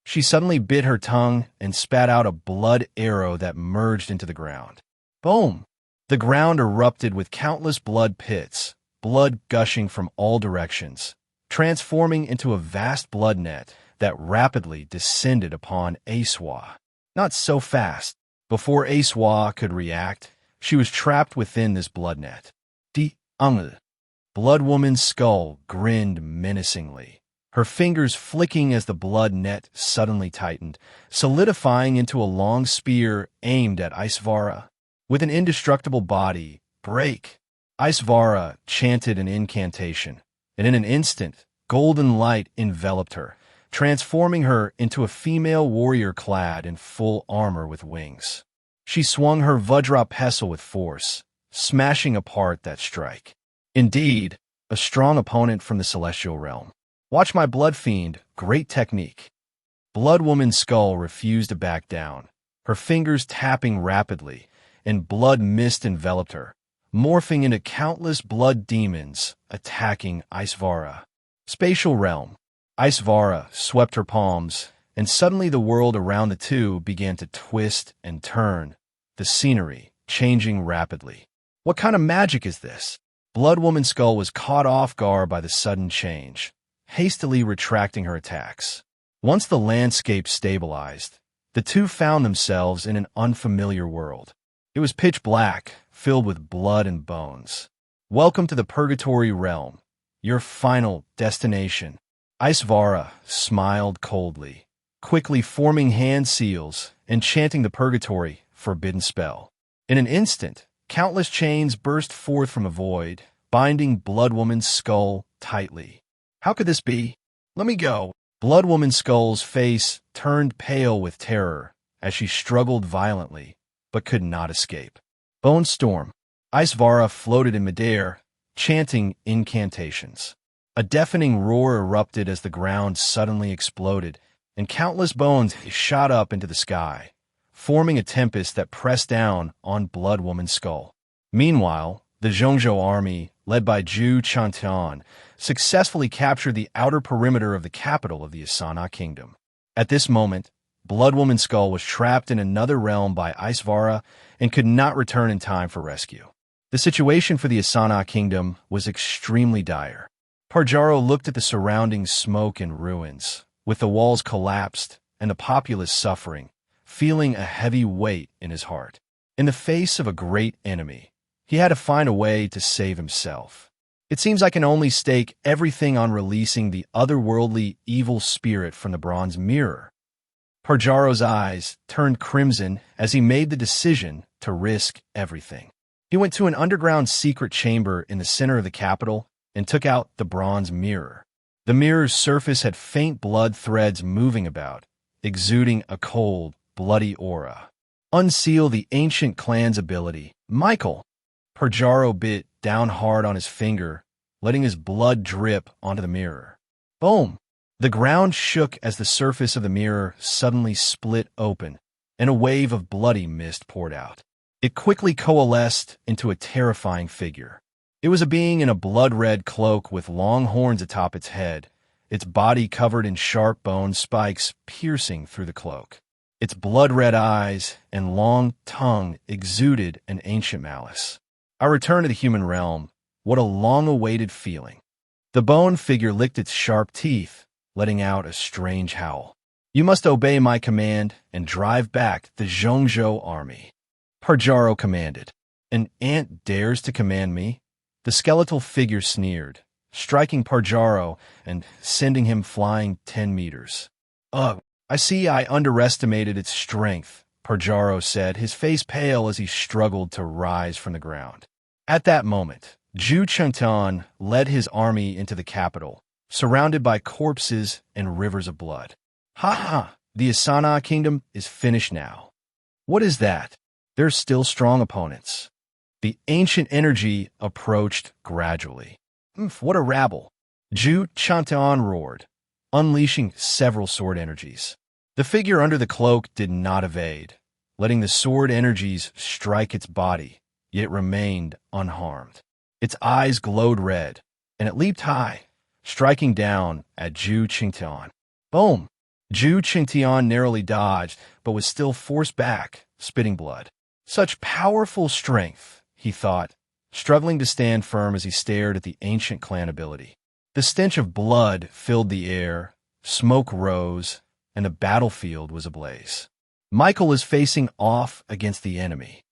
She suddenly bit her tongue and spat out a blood arrow that merged into the ground. Boom! The ground erupted with countless blood pits, blood gushing from all directions, transforming into a vast blood net that rapidly descended upon Aswa. Not so fast. Before Aswa could react, she was trapped within this blood net. Blood Woman's skull grinned menacingly, her fingers flicking as the blood net suddenly tightened, solidifying into a long spear aimed at Isvara. With an indestructible body, break! Isvara chanted an incantation, and in an instant, golden light enveloped her, transforming her into a female warrior clad in full armor with wings. She swung her Vajra pestle with force, smashing apart that strike. Indeed, a strong opponent from the celestial realm. "Watch my blood fiend, great technique." Blood Woman's skull refused to back down, her fingers tapping rapidly, and blood mist enveloped her, morphing into countless blood demons attacking Isvara. Spatial realm. Isvara swept her palms, and suddenly the world around the two began to twist and turn, the scenery changing rapidly. What kind of magic is this? Blood Woman's skull was caught off guard by the sudden change, hastily retracting her attacks. Once the landscape stabilized, the two found themselves in an unfamiliar world. It was pitch black, filled with blood and bones. "Welcome to the Purgatory Realm, your final destination." Isvara smiled coldly, quickly forming hand seals and chanting the Purgatory forbidden spell. In an instant, countless chains burst forth from a void, binding Blood Woman's skull tightly. "How could this be? Let me go." Blood Woman's skull's face turned pale with terror as she struggled violently, but could not escape. Bone Storm. Isvara floated in midair, chanting incantations. A deafening roar erupted as the ground suddenly exploded, and countless bones shot up into the sky, forming a tempest that pressed down on Blood Woman's skull. Meanwhile, the Zhongzhou army led by Jiang Chen, successfully captured the outer perimeter of the capital of the Asana Kingdom. At this moment, Blood Woman Skull was trapped in another realm by Icevara and could not return in time for rescue. The situation for the Asana Kingdom was extremely dire. Parjaro looked at the surrounding smoke and ruins, with the walls collapsed and the populace suffering, feeling a heavy weight in his heart. In the face of a great enemy, he had to find a way to save himself. It seems I can only stake everything on releasing the otherworldly evil spirit from the bronze mirror. Parjaro's eyes turned crimson as he made the decision to risk everything. He went to an underground secret chamber in the center of the capital and took out the bronze mirror. The mirror's surface had faint blood threads moving about, exuding a cold, bloody aura. Unseal the ancient clan's ability. Michael! Parjaro bit down hard on his finger, letting his blood drip onto the mirror. Boom! The ground shook as the surface of the mirror suddenly split open, and a wave of bloody mist poured out. It quickly coalesced into a terrifying figure. It was a being in a blood-red cloak with long horns atop its head, its body covered in sharp bone spikes piercing through the cloak. Its blood-red eyes and long tongue exuded an ancient malice. I returned to the human realm. What a long-awaited feeling. The bone figure licked its sharp teeth, letting out a strange howl. You must obey my command and drive back the Zhongzhou army. Parjaro commanded. An ant dares to command me? The skeletal figure sneered, striking Parjaro and sending him flying 10 meters. Ugh, I see I underestimated its strength, Parjaro said, his face pale as he struggled to rise from the ground. At that moment, Jiang Chen led his army into the capital, surrounded by corpses and rivers of blood. Ha ha! The Asana Kingdom is finished now. What is that? There's still strong opponents. The ancient energy approached gradually. What a rabble! Jiang Chen roared, unleashing several sword energies. The figure under the cloak did not evade, letting the sword energies strike its body, yet remained unharmed. Its eyes glowed red, and it leaped high, striking down at Jiang Chen. Boom! Jiang Chen narrowly dodged, but was still forced back, spitting blood. Such powerful strength, he thought, struggling to stand firm as he stared at the ancient clan ability. The stench of blood filled the air, smoke rose, and the battlefield was ablaze. Michael is facing off against the enemy.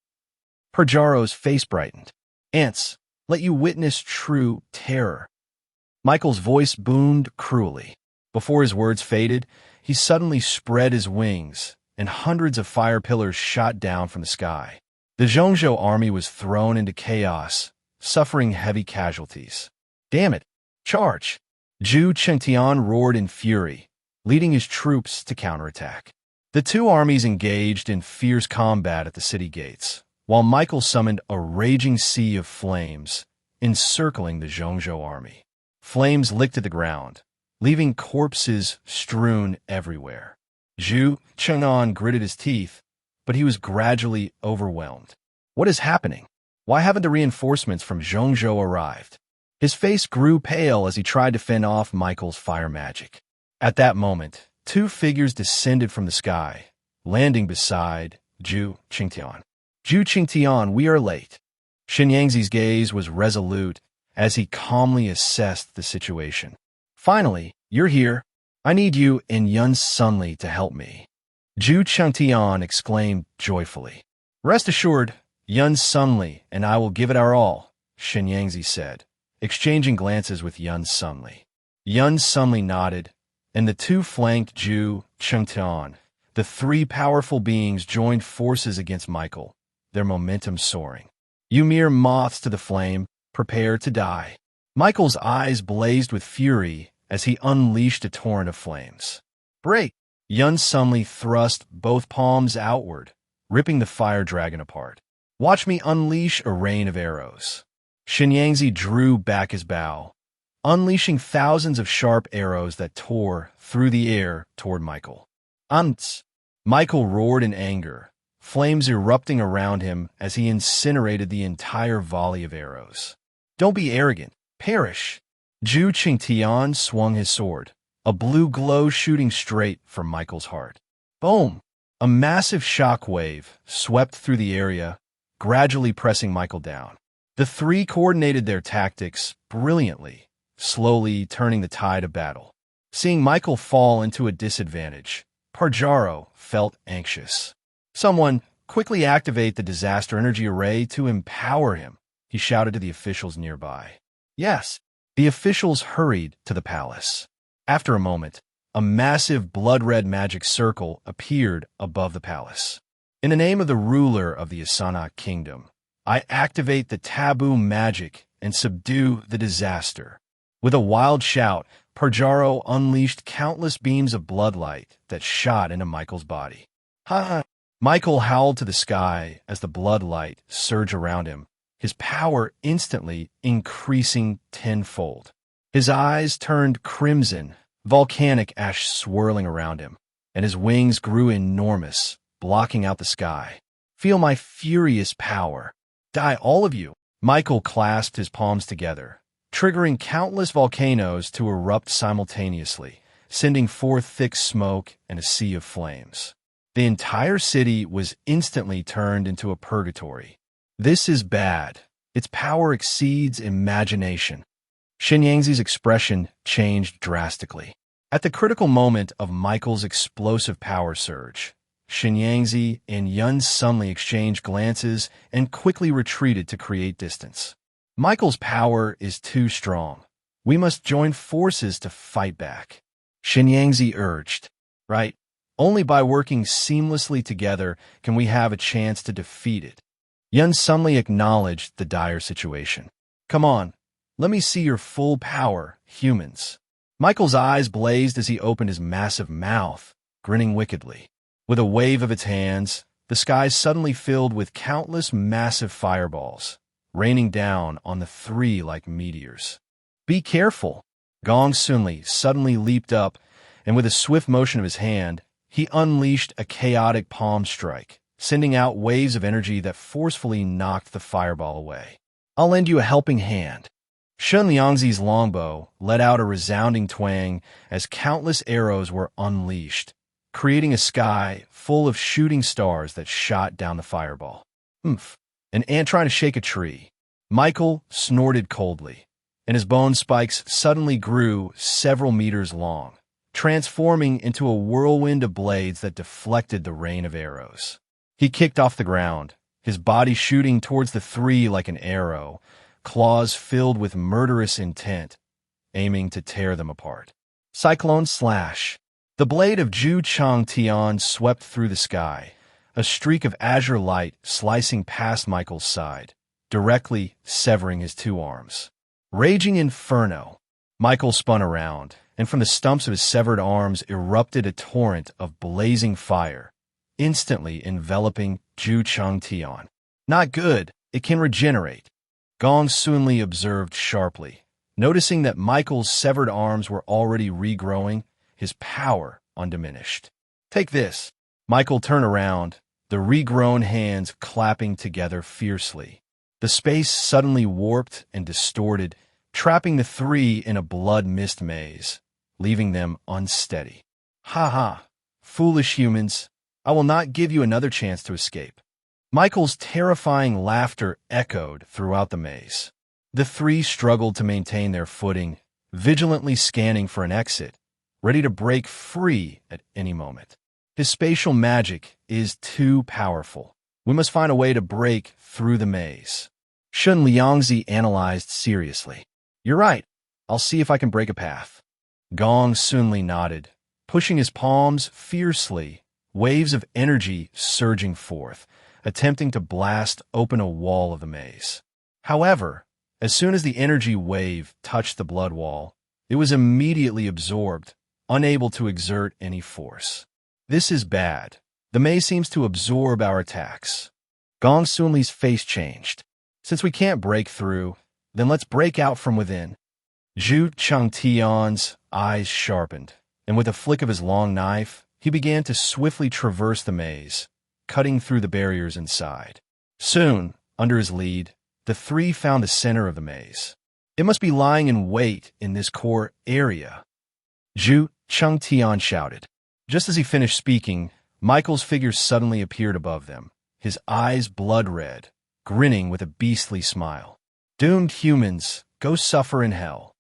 Parjaro's face brightened. Ants, let you witness true terror. Michael's voice boomed cruelly. Before his words faded, he suddenly spread his wings, and hundreds of fire pillars shot down from the sky. The Zhongzhou army was thrown into chaos, suffering heavy casualties. Damn it! Charge! Jiang Chen roared in fury, leading his troops to counterattack. The two armies engaged in fierce combat at the city gates, while Michael summoned a raging sea of flames, encircling the Zhongzhou army. Flames licked at the ground, leaving corpses strewn everywhere. Jiang Chen gritted his teeth, but he was gradually overwhelmed. What is happening? Why haven't the reinforcements from Zhongzhou arrived? His face grew pale as he tried to fend off Michael's fire magic. At that moment, two figures descended from the sky, landing beside Jiang Chen. Jiang Chen, we are late. Shenyangzi's gaze was resolute as he calmly assessed the situation. Finally, you're here. I need you and Yun Sunli to help me. Jiang Chen exclaimed joyfully. Rest assured, Yun Sunli and I will give it our all, Shenyangzi said, exchanging glances with Yun Sunli. Yun Sunli nodded, and the two flanked Jiang Chen. The three powerful beings joined forces against Michael, their momentum soaring. You mere moths to the flame, prepare to die. Michael's eyes blazed with fury as he unleashed a torrent of flames. Break! Yun Sunli thrust both palms outward, ripping the fire dragon apart. Watch me unleash a rain of arrows. Shenyangzi drew back his bow, unleashing thousands of sharp arrows that tore through the air toward Michael. Ants! Michael roared in anger, flames erupting around him as he incinerated the entire volley of arrows. Don't be arrogant. Perish. Zhu Qingtian swung his sword, a blue glow shooting straight from Michael's heart. Boom! A massive shock wave swept through the area, gradually pressing Michael down. The three coordinated their tactics brilliantly, slowly turning the tide of battle. Seeing Michael fall into a disadvantage, Parjaro felt anxious. Someone quickly activate the disaster energy array to empower him, he shouted to the officials nearby. Yes, the officials hurried to the palace. After a moment, a massive blood-red magic circle appeared above the palace. In the name of the ruler of the Asana kingdom, I activate the taboo magic and subdue the disaster. With a wild shout, Parjaro unleashed countless beams of bloodlight that shot into Michael's body. Ha ha! Michael howled to the sky as the bloodlight surged around him, his power instantly increasing tenfold. His eyes turned crimson, volcanic ash swirling around him, and his wings grew enormous, blocking out the sky. Feel my furious power. Die, all of you! Michael clasped his palms together, triggering countless volcanoes to erupt simultaneously, sending forth thick smoke and a sea of flames. The entire city was instantly turned into a purgatory. This is bad. Its power exceeds imagination. Shenyangzi's expression changed drastically. At the critical moment of Michael's explosive power surge, Shenyangzi and Yun Sunli exchanged glances and quickly retreated to create distance. Michael's power is too strong. We must join forces to fight back. Shenyangzi urged. Right? Only by working seamlessly together can we have a chance to defeat it. Yun Sunli acknowledged the dire situation. Come on, let me see your full power, humans. Michael's eyes blazed as he opened his massive mouth, grinning wickedly. With a wave of its hands, the sky suddenly filled with countless massive fireballs, raining down on the three like meteors. Be careful! Gong Sunli suddenly leaped up, and with a swift motion of his hand, he unleashed a chaotic palm strike, sending out waves of energy that forcefully knocked the fireball away. I'll lend you a helping hand. Shun Liangzi's longbow let out a resounding twang as countless arrows were unleashed, creating a sky full of shooting stars that shot down the fireball. Oomph! An ant trying to shake a tree. Michael snorted coldly, and his bone spikes suddenly grew several meters long, transforming into a whirlwind of blades that deflected the rain of arrows. He kicked off the ground, his body shooting towards the three like an arrow, claws filled with murderous intent, aiming to tear them apart. Cyclone slash. The blade of Zhu Changtian swept through the sky, a streak of azure light slicing past Michael's side, directly severing his two arms. Raging inferno. Michael spun around, and from the stumps of his severed arms erupted a torrent of blazing fire, instantly enveloping Zhu Changtian. Not good. It can regenerate. Gong Sunli observed sharply, noticing that Michael's severed arms were already regrowing, his power undiminished. Take this. Michael turned around, the regrown hands clapping together fiercely. The space suddenly warped and distorted, trapping the three in a blood mist maze, leaving them unsteady. Ha ha! Foolish humans, I will not give you another chance to escape. Michael's terrifying laughter echoed throughout the maze. The three struggled to maintain their footing, vigilantly scanning for an exit, ready to break free at any moment. His spatial magic is too powerful. We must find a way to break through the maze. Shun Liangzi analyzed seriously. You're right. I'll see if I can break a path. Gong Sunli nodded, pushing his palms fiercely, waves of energy surging forth, attempting to blast open a wall of the maze. However, as soon as the energy wave touched the blood wall, it was immediately absorbed, unable to exert any force. This is bad. The maze seems to absorb our attacks. Gong Sunli's face changed. Since we can't break through, then let's break out from within. Zhu Changtian's eyes sharpened, and with a flick of his long knife, he began to swiftly traverse the maze, cutting through the barriers inside. Soon, under his lead, the three found the center of the maze. It must be lying in wait in this core area. Jiang Chen shouted. Just as he finished speaking, Michael's figure suddenly appeared above them, his eyes blood-red, grinning with a beastly smile. Doomed humans, go suffer in hell.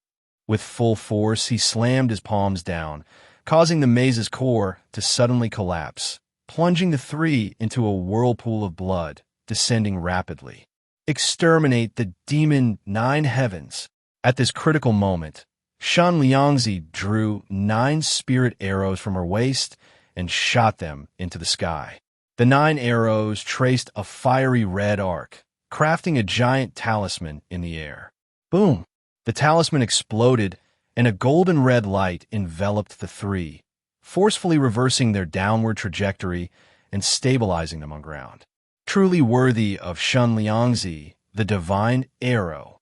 With full force, he slammed his palms down, causing the maze's core to suddenly collapse, plunging the three into a whirlpool of blood, descending rapidly. Exterminate the demon 9 heavens. At this critical moment, Shan Liangzi drew 9 spirit arrows from her waist and shot them into the sky. The 9 arrows traced a fiery red arc, crafting a giant talisman in the air. Boom! The talisman exploded, and a golden red light enveloped the three, forcefully reversing their downward trajectory and stabilizing them on ground. Truly worthy of Shan Liangzi, the divine arrow.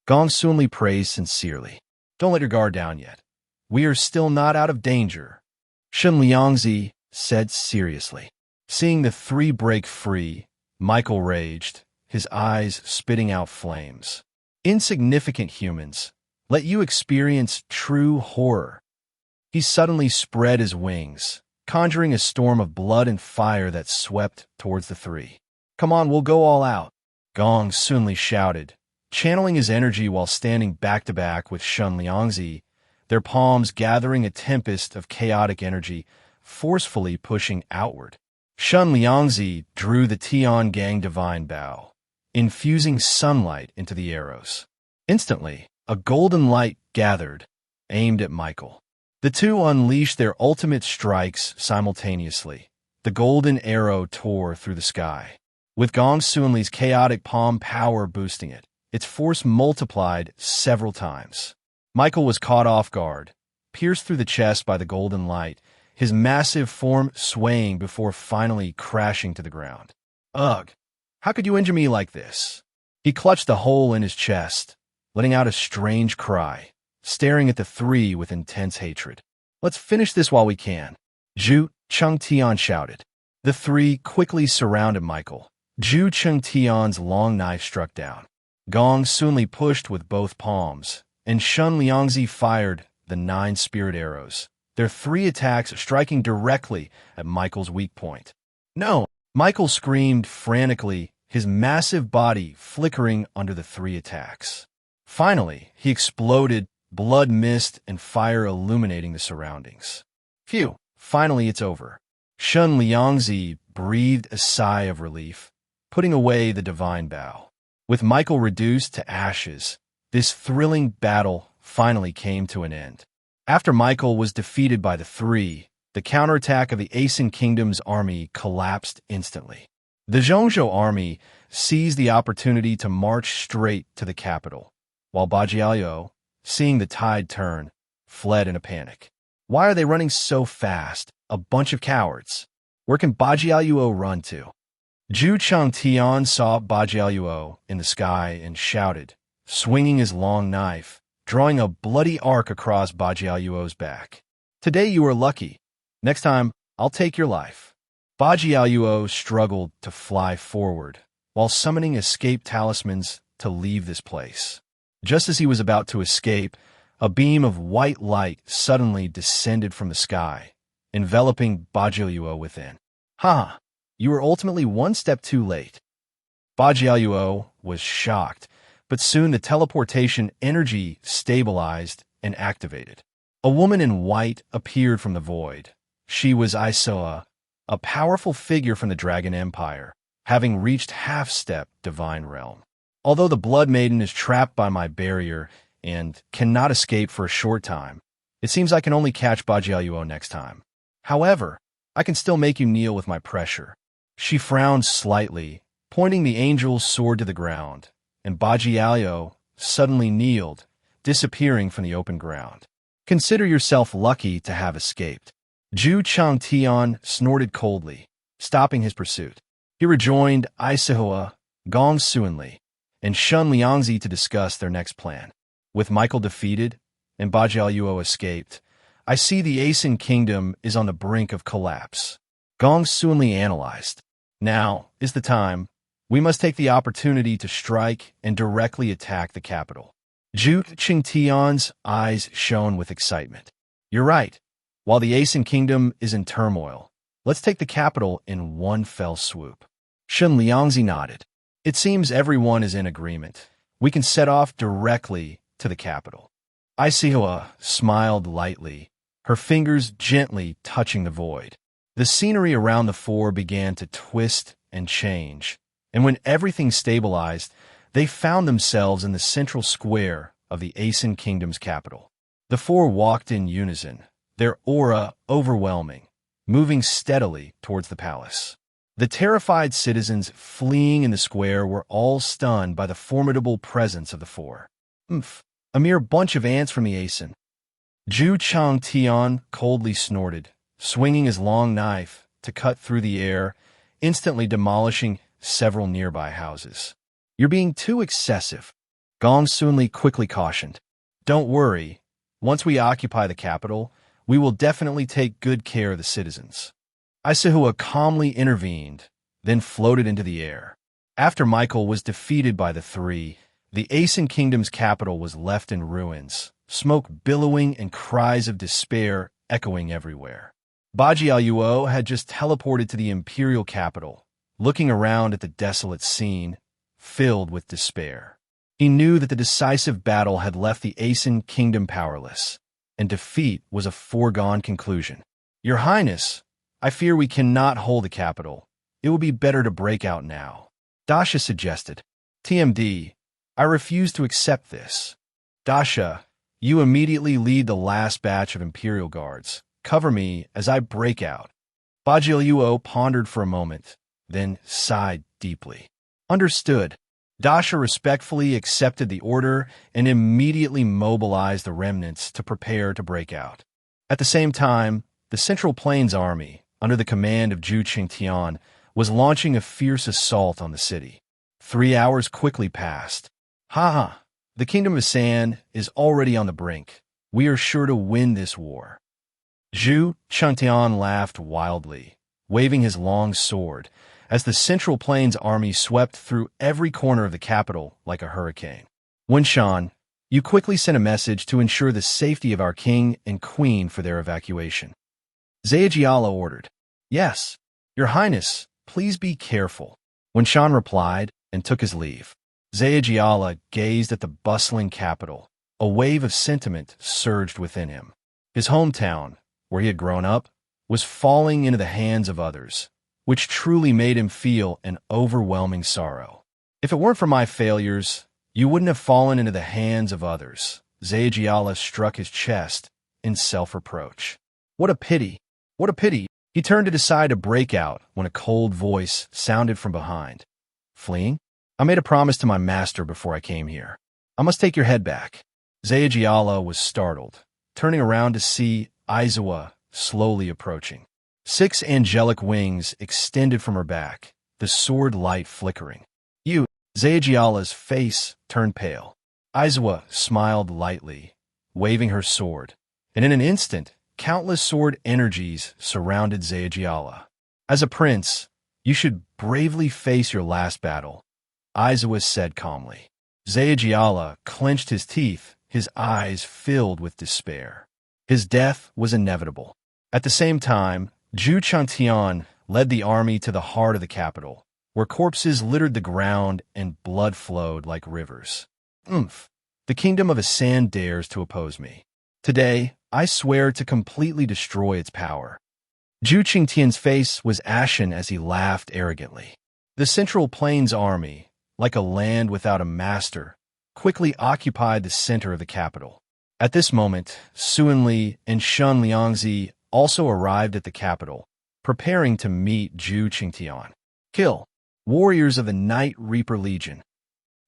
Gong Sunli praised sincerely. Don't let your guard down yet. We are still not out of danger. Shan Liangzi said seriously. Seeing the three break free, Michael raged, his eyes spitting out flames. Insignificant humans, let you experience true horror. He suddenly spread his wings, conjuring a storm of blood and fire that swept towards the three. Come on, we'll go all out. Gong Sunli shouted, channeling his energy while standing back-to-back with Shan Liangzi, their palms gathering a tempest of chaotic energy, forcefully pushing outward. Shan Liangzi drew the Tian Gang Divine Bow, infusing sunlight into the arrows. Instantly, a golden light gathered, aimed at Michael. The two unleashed their ultimate strikes simultaneously. The golden arrow tore through the sky, with Gong Sunli's chaotic palm power boosting it. Its force multiplied several times. Michael was caught off guard, pierced through the chest by the golden light, his massive form swaying before finally crashing to the ground. Ugh, how could you injure me like this? He clutched the hole in his chest, letting out a strange cry, staring at the three with intense hatred. Let's finish this while we can. Jiang Chen shouted. The three quickly surrounded Michael. Jiang Chen's long knife struck down. Gong Sunli pushed with both palms, and Shan Liangzi fired the 9 spirit arrows, their 3 attacks striking directly at Michael's weak point. No! Michael screamed frantically, his massive body flickering under the 3 attacks. Finally, he exploded, blood mist and fire illuminating the surroundings. Phew! Finally it's over. Shan Liangzi breathed a sigh of relief, putting away the divine bow. With Michael reduced to ashes, this thrilling battle finally came to an end. After Michael was defeated by the three, the counterattack of the Asen Kingdom's army collapsed instantly. The Zhongzhou army seized the opportunity to march straight to the capital, while Bajiao, seeing the tide turn, fled in a panic. Why are they running so fast? A bunch of cowards. Where can Bajiao run to? Jiang Chen saw Bajiao in the sky and shouted, swinging his long knife, drawing a bloody arc across Bajiao's back. Today you are lucky. Next time, I'll take your life. Bajiao struggled to fly forward, while summoning escape talismans to leave this place. Just as he was about to escape, a beam of white light suddenly descended from the sky, enveloping Bajiao within. Ha! You were ultimately one step too late. Bajiao was shocked, but soon the teleportation energy stabilized and activated. A woman in white appeared from the void. She was Isoa, a powerful figure from the Dragon Empire, having reached half-step divine realm. Although the Blood Maiden is trapped by my barrier and cannot escape for a short time, it seems I can only catch Bajiao next time. However, I can still make you kneel with my pressure. She frowned slightly, pointing the angel's sword to the ground, and Bajiao suddenly kneeled, disappearing from the open ground. Consider yourself lucky to have escaped. Jiang Chen snorted coldly, stopping his pursuit. He rejoined Isihua, Gong Sunli, and Shan Liangzi to discuss their next plan. With Michael defeated and Bajiao escaped, I see the Asen Kingdom is on the brink of collapse. Gong Sunli analyzed. Now is the time. We must take the opportunity to strike and directly attack the capital. Zhu Qingtian's eyes shone with excitement. You're right. While the Asen Kingdom is in turmoil, let's take the capital in one fell swoop. Shen Liangzi nodded. It seems everyone is in agreement. We can set off directly to the capital. Isihua smiled lightly, her fingers gently touching the void. The scenery around the four began to twist and change, and when everything stabilized, they found themselves in the central square of the Asen Kingdom's capital. The four walked in unison, their aura overwhelming, moving steadily towards the palace. The terrified citizens fleeing in the square were all stunned by the formidable presence of the four. A mere bunch of ants from the Asen. Zhu Changtian coldly snorted, swinging his long knife to cut through the air, instantly demolishing several nearby houses. You're being too excessive, Gong Sunli quickly cautioned. Don't worry, once we occupy the capital, we will definitely take good care of the citizens. Isihua calmly intervened, then floated into the air. After Michael was defeated by the three, the Asen Kingdom's capital was left in ruins, smoke billowing and cries of despair echoing everywhere. Bajialuo had just teleported to the imperial capital, looking around at the desolate scene, filled with despair. He knew that the decisive battle had left the Asen Kingdom powerless, and defeat was a foregone conclusion. Your Highness, I fear we cannot hold the capital. It will be better to break out now. Dasha suggested. TMD, I refuse to accept this. Dasha, you immediately lead the last batch of Imperial Guards. Cover me as I break out. Bajialuo pondered for a moment, then sighed deeply. Understood. Dasha respectfully accepted the order and immediately mobilized the remnants to prepare to break out. At the same time, the Central Plains Army, under the command of Zhu Qingtian, was launching a fierce assault on the city. 3 hours quickly passed. The Kingdom of San is already on the brink. We are sure to win this war. Zhu Qingtian laughed wildly, waving his long sword, as the Central Plains Army swept through every corner of the capital like a hurricane. Wenshan, you quickly sent a message to ensure the safety of our king and queen for their evacuation. Zhejiala ordered. Yes, Your Highness, please be careful. Wenshan replied and took his leave. Zhejiala gazed at the bustling capital. A wave of sentiment surged within him. His hometown, where he had grown up, was falling into the hands of others, which truly made him feel an overwhelming sorrow. If it weren't for my failures, you wouldn't have fallen into the hands of others. Zhejiala struck his chest in self-reproach. What a pity! What a pity! He turned to decide to break out when a cold voice sounded from behind. Fleeing? I made a promise to my master before I came here. I must take your head back. Zhejiala was startled, turning around to see Aizawa slowly approaching. 6 angelic wings extended from her back, the sword light flickering. You, Zhejiala's face turned pale. Aizawa smiled lightly, waving her sword, and in an instant, countless sword energies surrounded Zhejiala. As a prince, you should bravely face your last battle, Aizawa said calmly. Zhejiala clenched his teeth, his eyes filled with despair. His death was inevitable. At the same time, Zhu Changtian led the army to the heart of the capital, where corpses littered the ground and blood flowed like rivers. The Kingdom of Asan dares to oppose me. Today, I swear to completely destroy its power. Zhu Qingtian's face was ashen as he laughed arrogantly. The Central Plains Army, like a land without a master, quickly occupied the center of the capital. At this moment, Suanli and Shen Liangzi also arrived at the capital, preparing to meet Zhu Qingtian. Kill! Warriors of the Night Reaper Legion.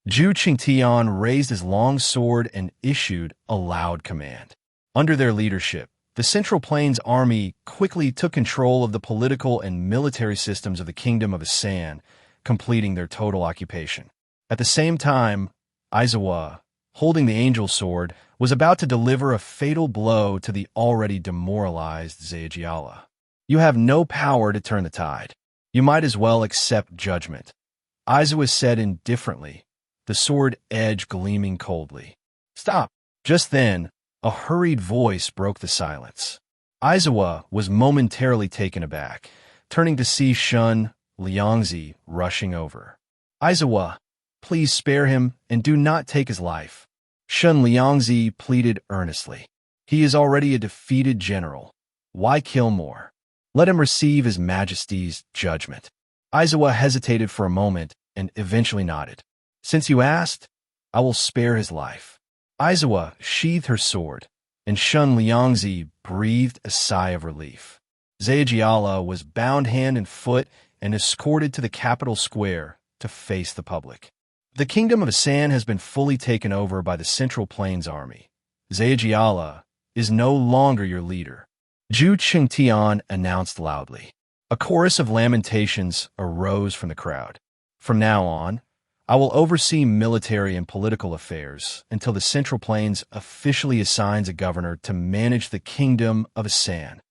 Zhu Qingtian raised his long sword and issued a loud command. Under their leadership, the Central Plains Army quickly took control of the political and military systems of the Kingdom of Asan, completing their total occupation. At the same time, Aizawa, holding the angel sword, was about to deliver a fatal blow to the already demoralized Zhejiala. You have no power to turn the tide. You might as well accept judgment. Aizawa said indifferently, the sword edge gleaming coldly. Stop! Just then, a hurried voice broke the silence. Aizawa was momentarily taken aback, turning to see Shun Liangzi rushing over. Aizawa, please spare him and do not take his life. Shun Liangzi pleaded earnestly. He is already a defeated general. Why kill more? Let him receive his majesty's judgment. Aizawa hesitated for a moment and eventually nodded. Since you asked, I will spare his life. Aizawa sheathed her sword, and Shun Liangzi breathed a sigh of relief. Zhejiala was bound hand and foot and escorted to the capital square to face the public. The kingdom of Asan has been fully taken over by the Central Plains Army. Zhejiala is no longer your leader. Zhu Qingtian announced loudly. A chorus of lamentations arose from the crowd. From now on, I will oversee military and political affairs until the Central Plains officially assigns a governor to manage the kingdom of Asan.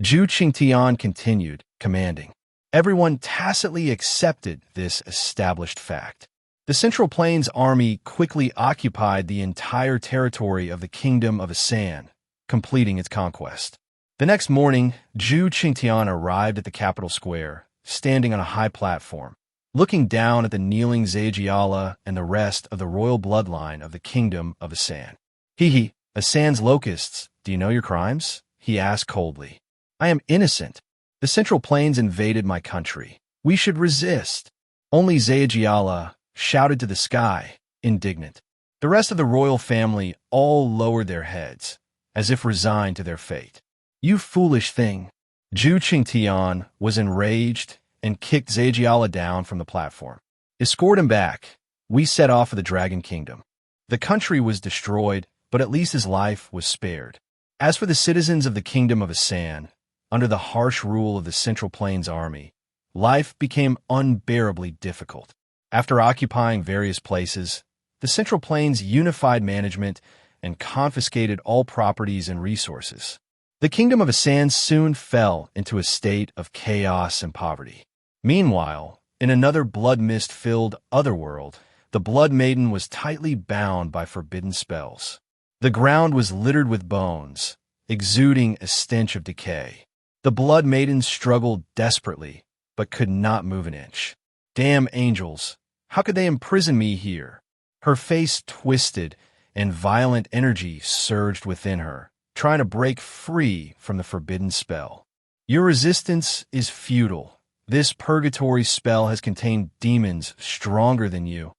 Zhu Qingtian continued, commanding. Everyone tacitly accepted this established fact. The Central Plains Army quickly occupied the entire territory of the kingdom of Asan, completing its conquest. The next morning, Zhu Qingtian arrived at the capital square, standing on a high platform, looking down at the kneeling Zhejiala and the rest of the royal bloodline of the kingdom of Asan. Hee, Asan's locusts, do you know your crimes? He asked coldly. I am innocent. The Central Plains invaded my country. We should resist. Only Zhejiala shouted to the sky, indignant. The rest of the royal family all lowered their heads, as if resigned to their fate. You foolish thing. Zhu Qingtian was enraged and kicked Zhejiala down from the platform. Escort him back. We set off for the Dragon Kingdom. The country was destroyed, but at least his life was spared. As for the citizens of the kingdom of Asan, under the harsh rule of the Central Plains Army, life became unbearably difficult. After occupying various places, the Central Plains unified management and confiscated all properties and resources. The kingdom of Asan soon fell into a state of chaos and poverty. Meanwhile, in another blood-mist-filled otherworld, the Blood Maiden was tightly bound by forbidden spells. The ground was littered with bones, exuding a stench of decay. The Blood Maiden struggled desperately, but could not move an inch. Damn angels! How could they imprison me here? Her face twisted, and violent energy surged within her, trying to break free from the forbidden spell. Your resistance is futile. This purgatory spell has contained demons stronger than you,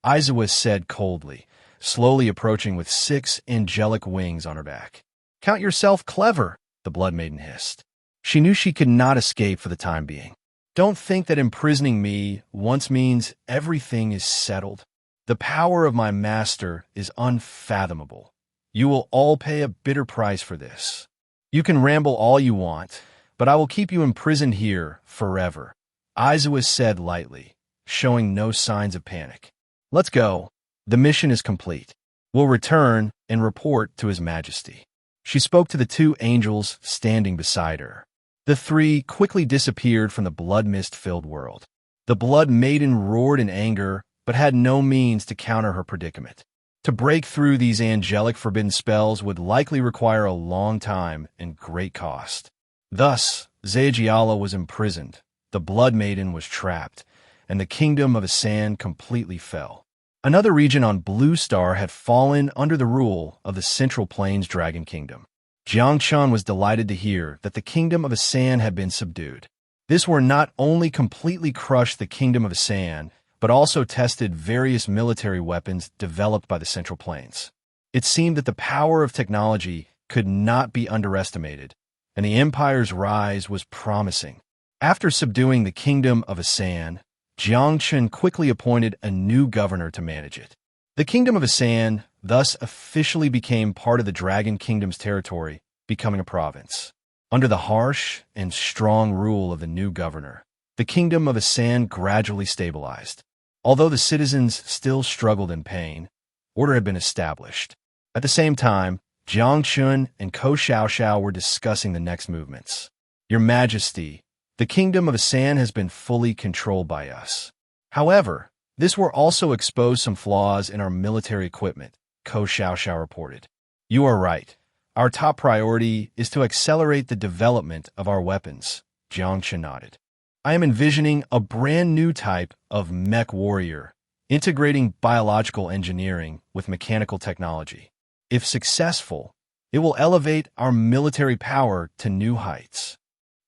Aizawa said coldly, slowly approaching with 6 angelic wings on her back. Count yourself clever, the Blood Maiden hissed. She knew she could not escape for the time being. Don't think that imprisoning me once means everything is settled. The power of my master is unfathomable. You will all pay a bitter price for this. You can ramble all you want, but I will keep you imprisoned here forever, Aizawa said lightly, showing no signs of panic. Let's go. The mission is complete. We'll return and report to His Majesty. She spoke to the 2 angels standing beside her. The 3 quickly disappeared from the blood mist-filled world. The Blood Maiden roared in anger, but had no means to counter her predicament. To break through these angelic forbidden spells would likely require a long time and great cost. Thus, Zhejiala was imprisoned, the Blood Maiden was trapped, and the kingdom of Asan completely fell. Another region on Blue Star had fallen under the rule of the Central Plains Dragon Kingdom. Jiang Chen was delighted to hear that the kingdom of Asan had been subdued. This war not only completely crushed the kingdom of Asan, but also tested various military weapons developed by the Central Plains. It seemed that the power of technology could not be underestimated, and the empire's rise was promising. After subduing the kingdom of Asan, Jiang Chen quickly appointed a new governor to manage it. The kingdom of Asan thus officially became part of the Dragon Kingdom's territory, becoming a province. Under the harsh and strong rule of the new governor, the kingdom of Asan gradually stabilized. Although the citizens still struggled in pain, order had been established. At the same time, Jiang Chen and Ko Xiaoxiao were discussing the next movements. Your Majesty, the kingdom of Asan has been fully controlled by us. However, this war also exposed some flaws in our military equipment, Ko Xiaoxiao reported. You are right. Our top priority is to accelerate the development of our weapons, Jiang Chen nodded. I am envisioning a brand new type of mech warrior, integrating biological engineering with mechanical technology. If successful, it will elevate our military power to new heights.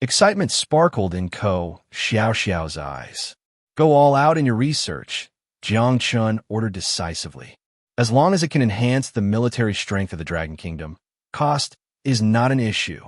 Excitement sparkled in Ko Xiaoxiao's eyes. Go all out in your research, Jiang Chen ordered decisively. As long as it can enhance the military strength of the Dragon Kingdom, cost is not an issue.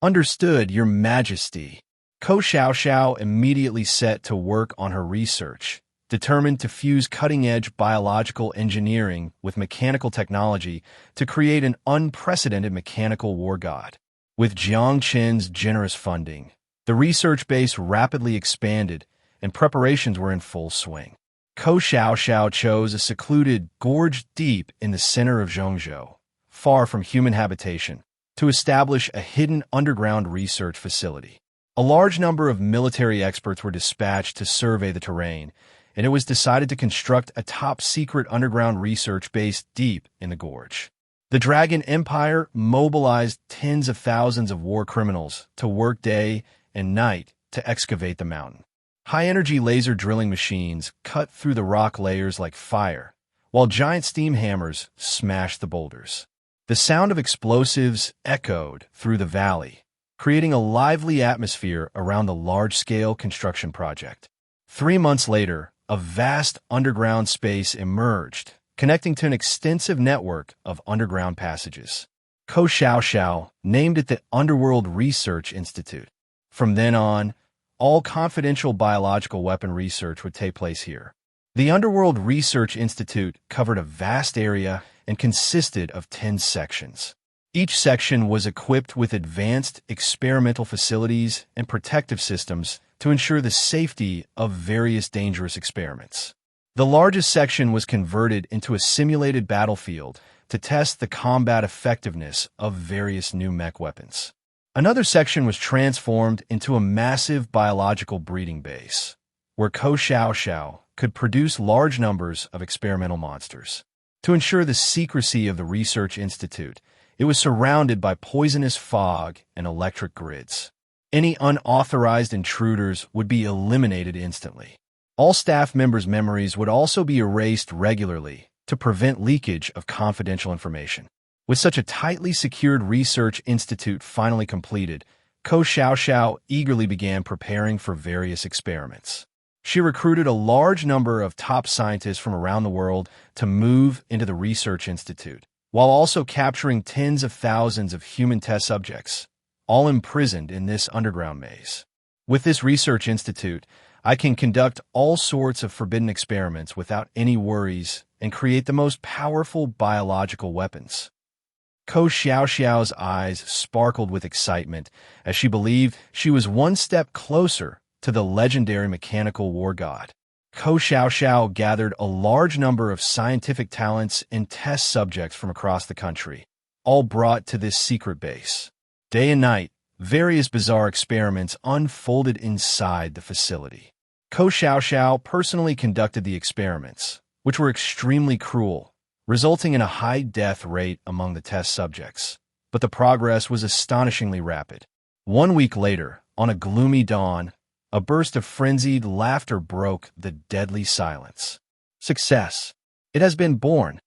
Understood, Your Majesty. Ko Xiaoxiao immediately set to work on her research, determined to fuse cutting-edge biological engineering with mechanical technology to create an unprecedented mechanical war god. With Jiang Chen's generous funding, the research base rapidly expanded and preparations were in full swing. Ko Xiaoxiao chose a secluded gorge deep in the center of Zhongzhou, far from human habitation, to establish a hidden underground research facility. A large number of military experts were dispatched to survey the terrain, and it was decided to construct a top-secret underground research base deep in the gorge. The Dragon Empire mobilized tens of thousands of war criminals to work day and night to excavate the mountain. High-energy laser drilling machines cut through the rock layers like fire, while giant steam hammers smashed the boulders. The sound of explosives echoed through the valley, creating a lively atmosphere around the large-scale construction project. 3 months later, a vast underground space emerged, connecting to an extensive network of underground passages. Ko Xiaoxiao named it the Underworld Research Institute. From then on, all confidential biological weapon research would take place here. The Underworld Research Institute covered a vast area and consisted of 10 sections. Each section was equipped with advanced experimental facilities and protective systems to ensure the safety of various dangerous experiments. The largest section was converted into a simulated battlefield to test the combat effectiveness of various new mech weapons. Another section was transformed into a massive biological breeding base, where Ko Xiaoxiao could produce large numbers of experimental monsters. To ensure the secrecy of the Research Institute, it was surrounded by poisonous fog and electric grids. Any unauthorized intruders would be eliminated instantly. All staff members' memories would also be erased regularly to prevent leakage of confidential information. With such a tightly secured research institute finally completed, Ko Xiaoxiao eagerly began preparing for various experiments. She recruited a large number of top scientists from around the world to move into the research institute, while also capturing tens of thousands of human test subjects, all imprisoned in this underground maze. With this research institute, I can conduct all sorts of forbidden experiments without any worries and create the most powerful biological weapons. Ko Xiaoxiao's eyes sparkled with excitement as she believed she was one step closer to the legendary mechanical war god. Ko Xiaoxiao gathered a large number of scientific talents and test subjects from across the country, all brought to this secret base. Day and night, various bizarre experiments unfolded inside the facility. Ko Xiaoxiao personally conducted the experiments, which were extremely cruel, resulting in a high death rate among the test subjects. But the progress was astonishingly rapid. 1 week later, on a gloomy dawn, a burst of frenzied laughter broke the deadly silence. Success! It has been born.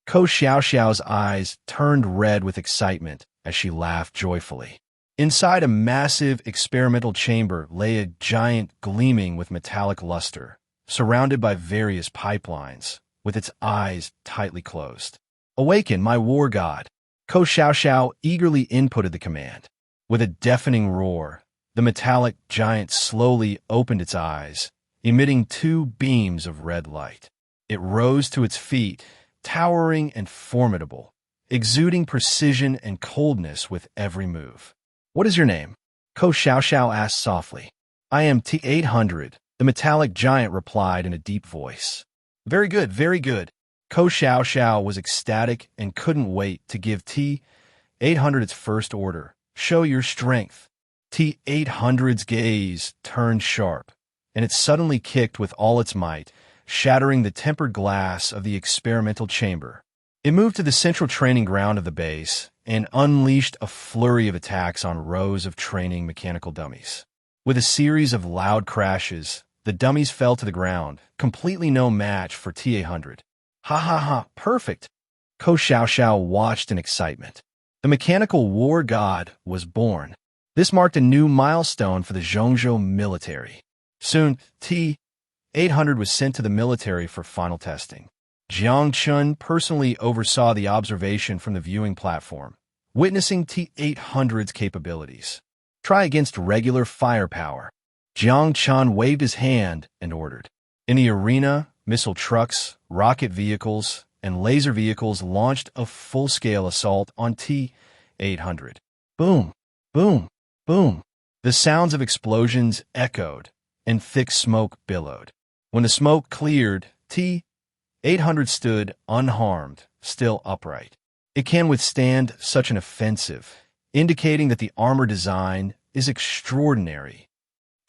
Ko Xiaoxiao's eyes turned red with excitement as she laughed joyfully. Inside a massive experimental chamber lay a giant gleaming with metallic luster, surrounded by various pipelines, with its eyes tightly closed. Awaken, my war god! Ko Xiaoxiao eagerly inputted the command. With a deafening roar, the metallic giant slowly opened its eyes, emitting 2 beams of red light. It rose to its feet, towering and formidable, exuding precision and coldness with every move. What is your name? Ko Xiaoxiao asked softly. I am T-800, the metallic giant replied in a deep voice. Very good, very good. Ko Xiaoxiao was ecstatic and couldn't wait to give T-800 its first order. Show your strength. T-800's gaze turned sharp, and it suddenly kicked with all its might, shattering the tempered glass of the experimental chamber. It moved to the central training ground of the base and unleashed a flurry of attacks on rows of training mechanical dummies. With a series of loud crashes, the dummies fell to the ground, completely no match for T-800. Ha ha ha, perfect! Ko Xiao watched in excitement. The mechanical war god was born. This marked a new milestone for the Zhongzhou military. Soon, T-800 was sent to the military for final testing. Jiang Chen personally oversaw the observation from the viewing platform, witnessing T-800's capabilities. Try against regular firepower. Jiang Chen waved his hand and ordered. In the arena, missile trucks, rocket vehicles, and laser vehicles launched a full-scale assault on T-800. Boom, boom, boom. The sounds of explosions echoed, and thick smoke billowed. When the smoke cleared, T-800 stood unharmed, still upright. It can withstand such an offensive, indicating that the armor design is extraordinary.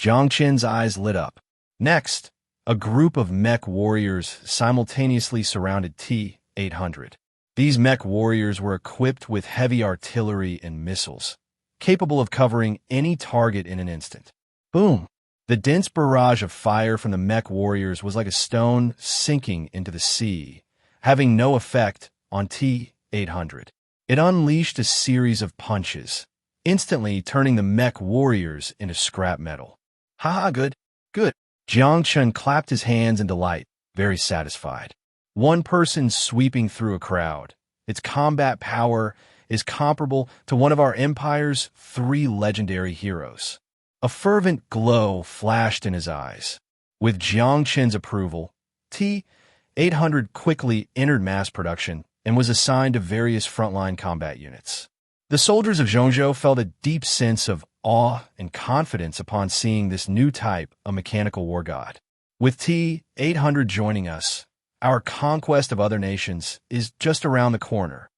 Jiang Chen's eyes lit up. Next, a group of mech warriors simultaneously surrounded T-800. These mech warriors were equipped with heavy artillery and missiles, capable of covering any target in an instant. Boom! The dense barrage of fire from the mech warriors was like a stone sinking into the sea, having no effect on T-800. It unleashed a series of punches, instantly turning the mech warriors into scrap metal. Haha, good, good. Jiang Chen clapped his hands in delight, very satisfied. One person sweeping through a crowd. Its combat power is comparable to one of our empire's 3 legendary heroes. A fervent glow flashed in his eyes. With Jiang Chen's approval, T-800 quickly entered mass production and was assigned to various frontline combat units. The soldiers of Zhongzhou felt a deep sense of awe and confidence upon seeing this new type of mechanical war god. With T-800 joining us, our conquest of other nations is just around the corner.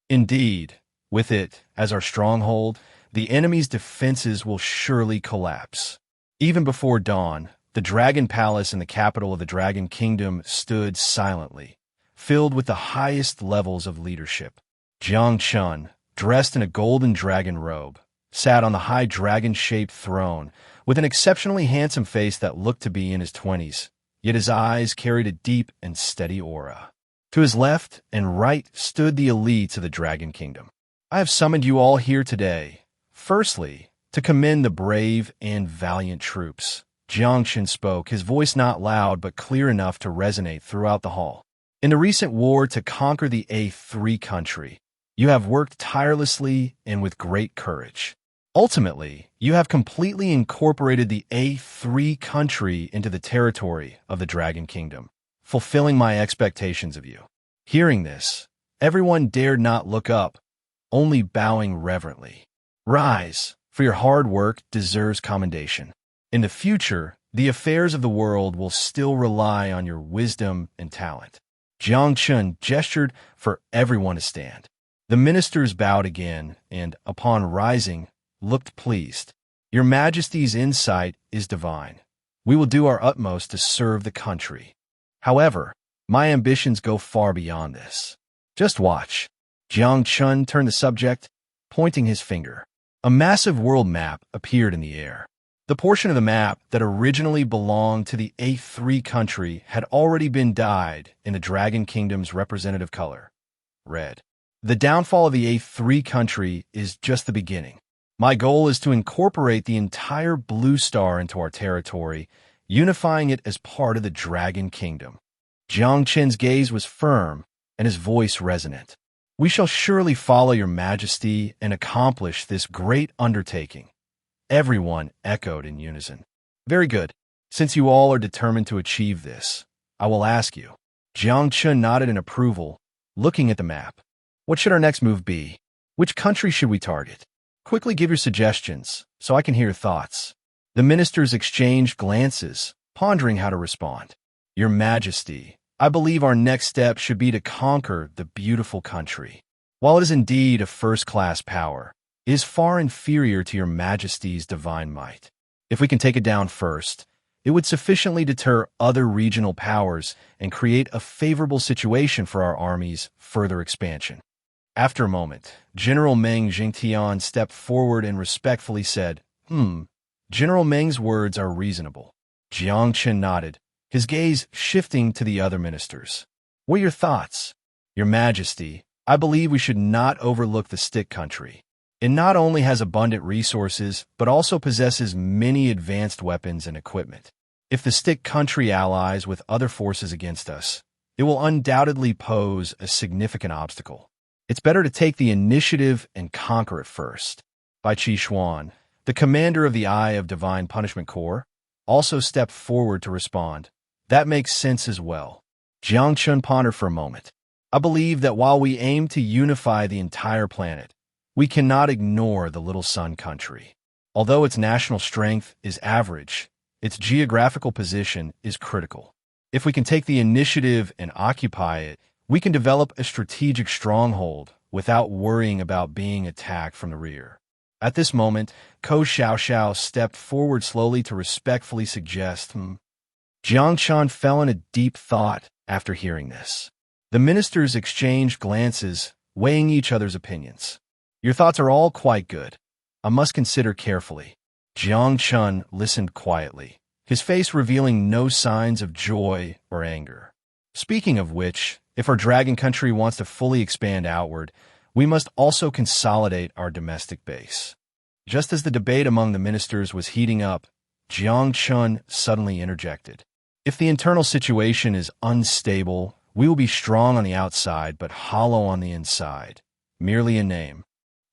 Indeed, with it as our stronghold, the enemy's defenses will surely collapse. Even before dawn, the Dragon Palace in the capital of the Dragon Kingdom stood silently, filled with the highest levels of leadership. Jiang Chen, dressed in a golden dragon robe, sat on the high dragon-shaped throne with an exceptionally handsome face that looked to be in his 20s, yet his eyes carried a deep and steady aura. To his left and right stood the elites of the Dragon Kingdom. I have summoned you all here today, firstly, to commend the brave and valiant troops. Jiang Chen spoke, his voice not loud but clear enough to resonate throughout the hall. In the recent war to conquer the A3 country, you have worked tirelessly and with great courage. Ultimately, you have completely incorporated the A3 country into the territory of the Dragon Kingdom, fulfilling my expectations of you. Hearing this, everyone dared not look up, only bowing reverently. Rise, for your hard work deserves commendation. In the future, the affairs of the world will still rely on your wisdom and talent. Jiang Chen gestured for everyone to stand. The ministers bowed again and, upon rising, looked pleased. Your Majesty's insight is divine. We will do our utmost to serve the country. However, my ambitions go far beyond this. Just watch. Jiang Chen turned the subject, pointing his finger. A massive world map appeared in the air. The portion of the map that originally belonged to the A3 country had already been dyed in the Dragon Kingdom's representative color, red. The downfall of the A3 country is just the beginning. My goal is to incorporate the entire Blue Star into our territory, unifying it as part of the Dragon Kingdom. Jiang Chen's gaze was firm and his voice resonant. We shall surely follow your Majesty and accomplish this great undertaking. Everyone echoed in unison. Very good. Since you all are determined to achieve this, I will ask you. Jiang Chen nodded in approval, looking at the map. What should our next move be? Which country should we target? Quickly give your suggestions, so I can hear your thoughts. The ministers exchanged glances, pondering how to respond. Your Majesty, I believe our next step should be to conquer the beautiful country. While it is indeed a first-class power, it is far inferior to your Majesty's divine might. If we can take it down first, it would sufficiently deter other regional powers and create a favorable situation for our army's further expansion. After a moment, General Meng Jingtian stepped forward and respectfully said, General Meng's words are reasonable. Jiang Chen nodded, his gaze shifting to the other ministers. What are your thoughts? Your Majesty, I believe we should not overlook the stick country. It not only has abundant resources, but also possesses many advanced weapons and equipment. If the stick country allies with other forces against us, it will undoubtedly pose a significant obstacle. It's better to take the initiative and conquer it first. Bai Qi Xuan, the commander of the Eye of Divine Punishment Corps, also stepped forward to respond. That makes sense as well. Jiang Chen pondered for a moment. I believe that while we aim to unify the entire planet, we cannot ignore the little sun country. Although its national strength is average, its geographical position is critical. If we can take the initiative and occupy it, we can develop a strategic stronghold without worrying about being attacked from the rear. At this moment, Ko Xiaoxiao stepped forward slowly to respectfully suggest, Jiang Chen fell in a deep thought after hearing this. The ministers exchanged glances, weighing each other's opinions. Your thoughts are all quite good. I must consider carefully. Jiang Chen listened quietly, his face revealing no signs of joy or anger. Speaking of which, if our dragon country wants to fully expand outward, we must also consolidate our domestic base. Just as the debate among the ministers was heating up, Jiang Chen suddenly interjected. If the internal situation is unstable, we will be strong on the outside but hollow on the inside. Merely a name.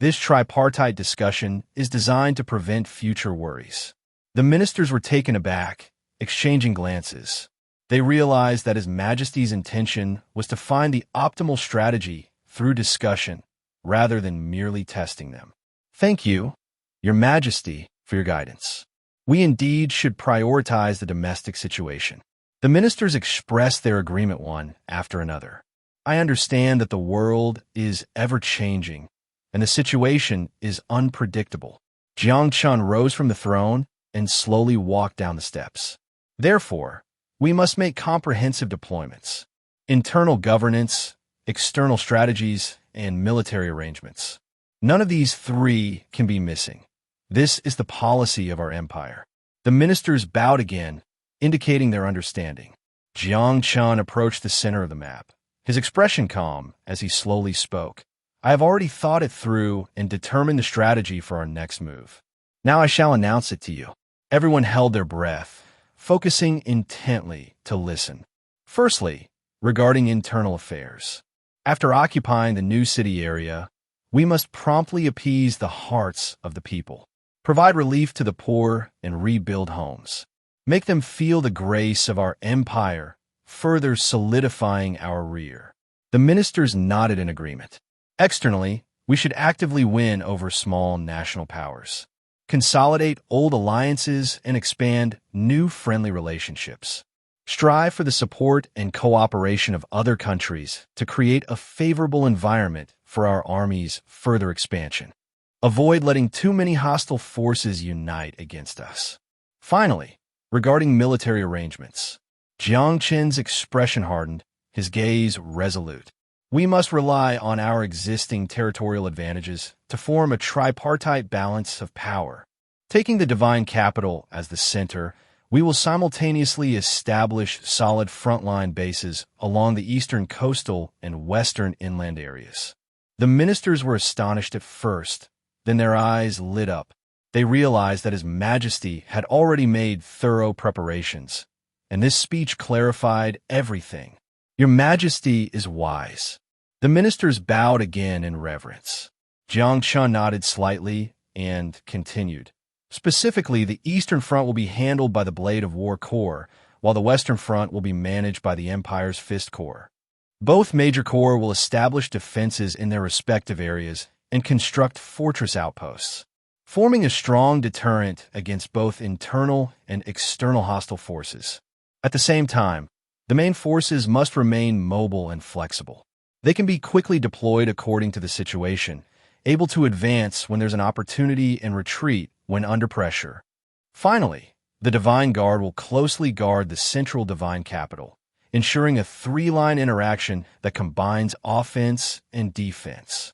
This tripartite discussion is designed to prevent future worries. The ministers were taken aback, exchanging glances. They realized that His Majesty's intention was to find the optimal strategy through discussion, rather than merely testing them. Thank you, Your Majesty, for your guidance. We indeed should prioritize the domestic situation. The ministers expressed their agreement one after another. I understand that the world is ever-changing, and the situation is unpredictable. Jiang Chen rose from the throne and slowly walked down the steps. Therefore, we must make comprehensive deployments. Internal governance, external strategies, and military arrangements. None of these three can be missing. This is the policy of our empire. The ministers bowed again, indicating their understanding. Jiang Chen approached the center of the map, his expression calm as he slowly spoke. I have already thought it through and determined the strategy for our next move. Now I shall announce it to you. Everyone held their breath, focusing intently to listen. Firstly, regarding internal affairs. After occupying the new city area, we must promptly appease the hearts of the people, provide relief to the poor, and rebuild homes. Make them feel the grace of our empire, further solidifying our rear. The ministers nodded in agreement. Externally, we should actively win over small national powers, consolidate old alliances, and expand new friendly relationships. Strive for the support and cooperation of other countries to create a favorable environment for our army's further expansion. Avoid letting too many hostile forces unite against us. Finally, regarding military arrangements, Jiang Chen's expression hardened, his gaze resolute. We must rely on our existing territorial advantages to form a tripartite balance of power. Taking the divine capital as the center, we will simultaneously establish solid frontline bases along the eastern coastal and western inland areas. The ministers were astonished at first, then their eyes lit up. They realized that His Majesty had already made thorough preparations, and this speech clarified everything. Your Majesty is wise. The ministers bowed again in reverence. Jiang Chen nodded slightly and continued. Specifically, the Eastern Front will be handled by the Blade of War Corps, while the Western Front will be managed by the Empire's Fist Corps. Both major corps will establish defenses in their respective areas and construct fortress outposts, forming a strong deterrent against both internal and external hostile forces. At the same time, the main forces must remain mobile and flexible. They can be quickly deployed according to the situation, able to advance when there's an opportunity and retreat when under pressure. Finally, The Divine Guard will closely guard the central divine capital, ensuring a three-line interaction that combines offense and defense.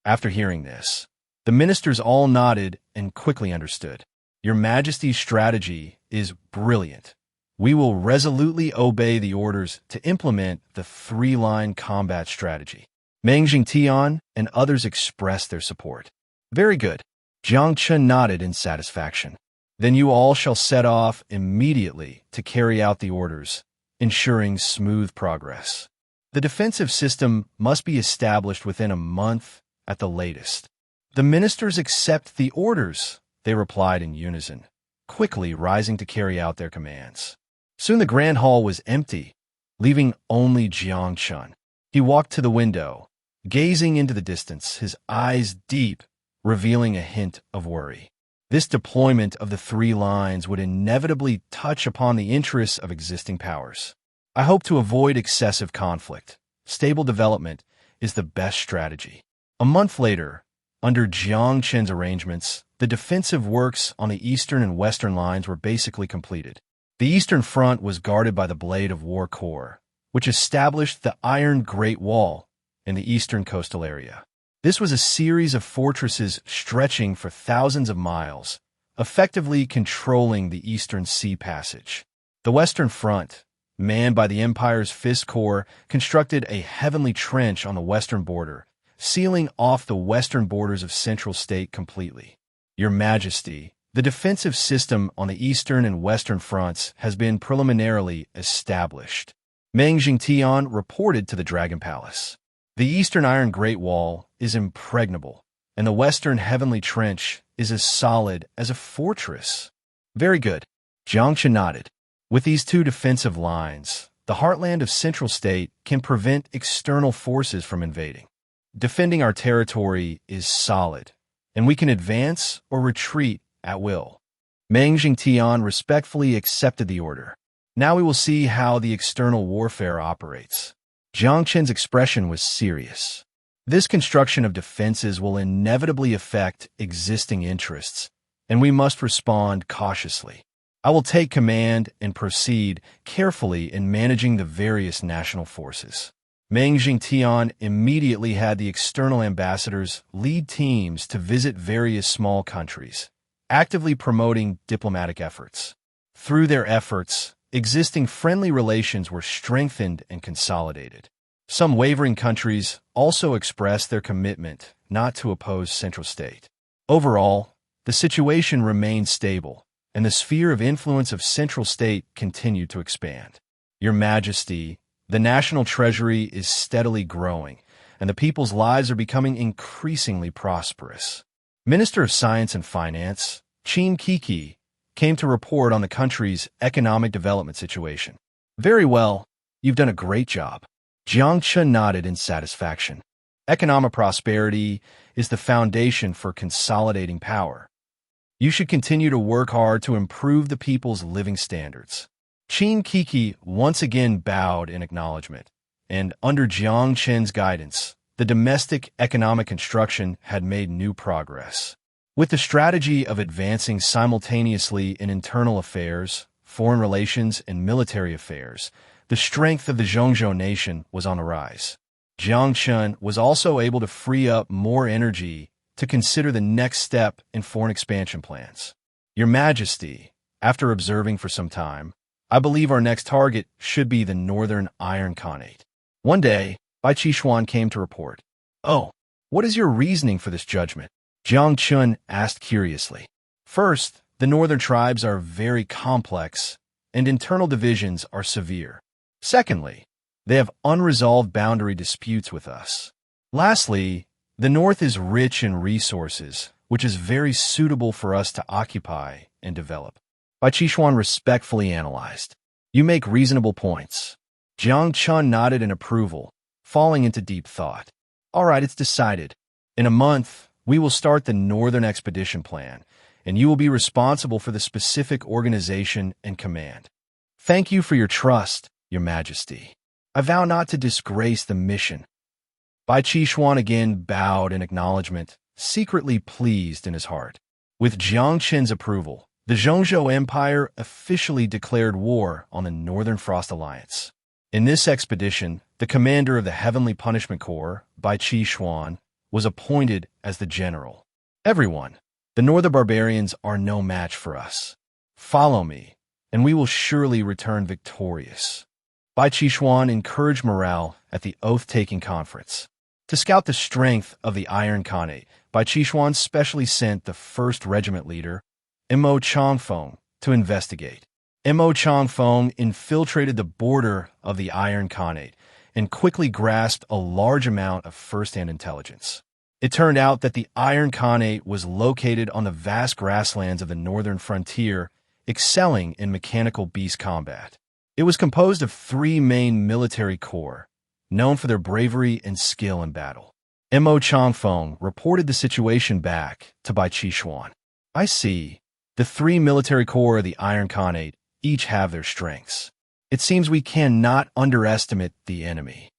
After hearing this, the ministers all nodded and quickly understood. Your Majesty's strategy is brilliant. We will resolutely obey the orders to implement the three-line combat strategy. Meng Jingtian and others expressed their support. Very good. Jiang Chen nodded in satisfaction. Then you all shall set off immediately to carry out the orders, ensuring smooth progress. The defensive system must be established within a month at the latest. The ministers accept the orders, they replied in unison, quickly rising to carry out their commands. Soon the grand hall was empty, leaving only Jiang Chen. He walked to the window, gazing into the distance, his eyes deep, revealing a hint of worry. This deployment of the three lines would inevitably touch upon the interests of existing powers. I hope to avoid excessive conflict. Stable development is the best strategy. A month later, under Jiang Chen's arrangements, the defensive works on the eastern and western lines were basically completed. The eastern front was guarded by the Blade of War Corps, which established the Iron Great Wall in the eastern coastal area. This was a series of fortresses stretching for thousands of miles, effectively controlling the eastern sea passage. The western front, manned by the Empire's Fist Corps, constructed a heavenly trench on the western border, sealing off the western borders of Central State completely. Your Majesty, the defensive system on the eastern and western fronts has been preliminarily established. Meng Jingtian reported to the Dragon Palace. The eastern Iron Great Wall is impregnable, and the western Heavenly Trench is as solid as a fortress. Very good. Jiang Chen nodded. With these two defensive lines, the heartland of Central State can prevent external forces from invading. Defending our territory is solid, and we can advance or retreat at will. Meng Jingtian respectfully accepted the order. Now we will see how the external warfare operates. Jiang Chen's expression was serious. This construction of defenses will inevitably affect existing interests, and we must respond cautiously. I will take command and proceed carefully in managing the various national forces. Meng Jingtian immediately had the external ambassadors lead teams to visit various small countries, actively promoting diplomatic efforts. Through their efforts, existing friendly relations were strengthened and consolidated. Some wavering countries also expressed their commitment not to oppose Central State. Overall, the situation remained stable, and the sphere of influence of Central State continued to expand. Your Majesty, the national treasury is steadily growing, and the people's lives are becoming increasingly prosperous. Minister of Science and Finance, Qin Kiki, came to report on the country's economic development situation. Very well, you've done a great job. Jiang Chen nodded in satisfaction. Economic prosperity is the foundation for consolidating power. You should continue to work hard to improve the people's living standards. Qin Kiki once again bowed in acknowledgement, and under Jiang Chen's guidance, the domestic economic construction had made new progress. With the strategy of advancing simultaneously in internal affairs, foreign relations, and military affairs, the strength of the Zhongzhou nation was on the rise. Jiang Chen was also able to free up more energy to consider the next step in foreign expansion plans. Your Majesty, after observing for some time, I believe our next target should be the Northern Iron Khanate. One day, Bai Qishuan came to report. Oh, what is your reasoning for this judgment? Jiang Chen asked curiously. First, the northern tribes are very complex, and internal divisions are severe. Secondly, they have unresolved boundary disputes with us. Lastly, the north is rich in resources, which is very suitable for us to occupy and develop. Bai Qishuan respectfully analyzed. You make reasonable points. Jiang Chen nodded in approval, falling into deep thought. All right, it's decided. In a month, we will start the Northern Expedition Plan, and you will be responsible for the specific organization and command. Thank you for your trust, Your Majesty. I vow not to disgrace the mission. Bai Qishuan again bowed in acknowledgement, secretly pleased in his heart. With Jiang Chen's approval, the Zhongzhou Empire officially declared war on the Northern Frost Alliance. In this expedition, the commander of the Heavenly Punishment Corps, Bai Qi Xuan, was appointed as the general. Everyone, the Northern barbarians are no match for us. Follow me, and we will surely return victorious. Bai Qi Xuan encouraged morale at the oath-taking conference. To scout the strength of the Iron Khanate, Bai Qi Xuan specially sent the 1st Regiment leader, Mo Changfeng, to investigate. Mo Changfeng infiltrated the border of the Iron Khanate and quickly grasped a large amount of first-hand intelligence. It turned out that the Iron Khanate was located on the vast grasslands of the northern frontier, excelling in mechanical beast combat. It was composed of 3 main military corps, known for their bravery and skill in battle. Mo Changfeng reported the situation back to Bai Qi Xuan. I see. The 3 military corps of the Iron Khanate each have their strengths. It seems we cannot underestimate the enemy.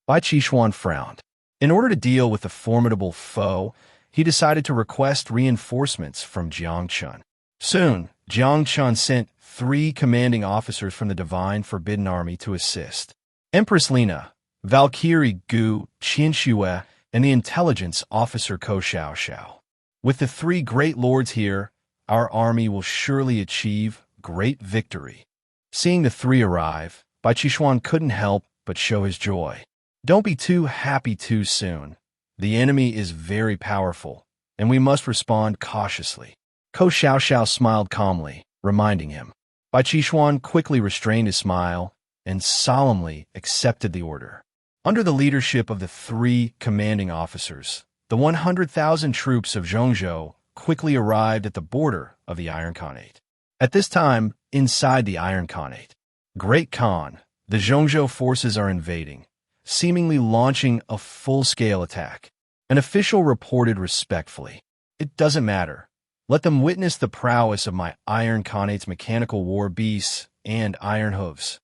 Bai Qi Xuan frowned. In order to deal with the formidable foe, he decided to request reinforcements from Jiang Chen. Soon, Jiang Chen sent 3 commanding officers from the Divine Forbidden Army to assist. Empress Lina, Valkyrie Gu Qianxue, and the intelligence officer Ko Xiao. With the 3 great lords here, our army will surely achieve great victory. Seeing the 3 arrive, Bai Qi Xuan couldn't help but show his joy. Don't be too happy too soon. The enemy is very powerful, and we must respond cautiously. Ko Xiao smiled calmly, reminding him. Bai Qi Xuan quickly restrained his smile and solemnly accepted the order. Under the leadership of the 3 commanding officers, the 100,000 troops of Zhongzhou quickly arrived at the border of the Iron Khanate. At this time, inside the Iron Khanate, Great Khan, the Zhongzhou forces are invading, seemingly launching a full-scale attack. An official reported respectfully, "It doesn't matter. Let them witness the prowess of my Iron Khanate's mechanical war beasts and iron hooves."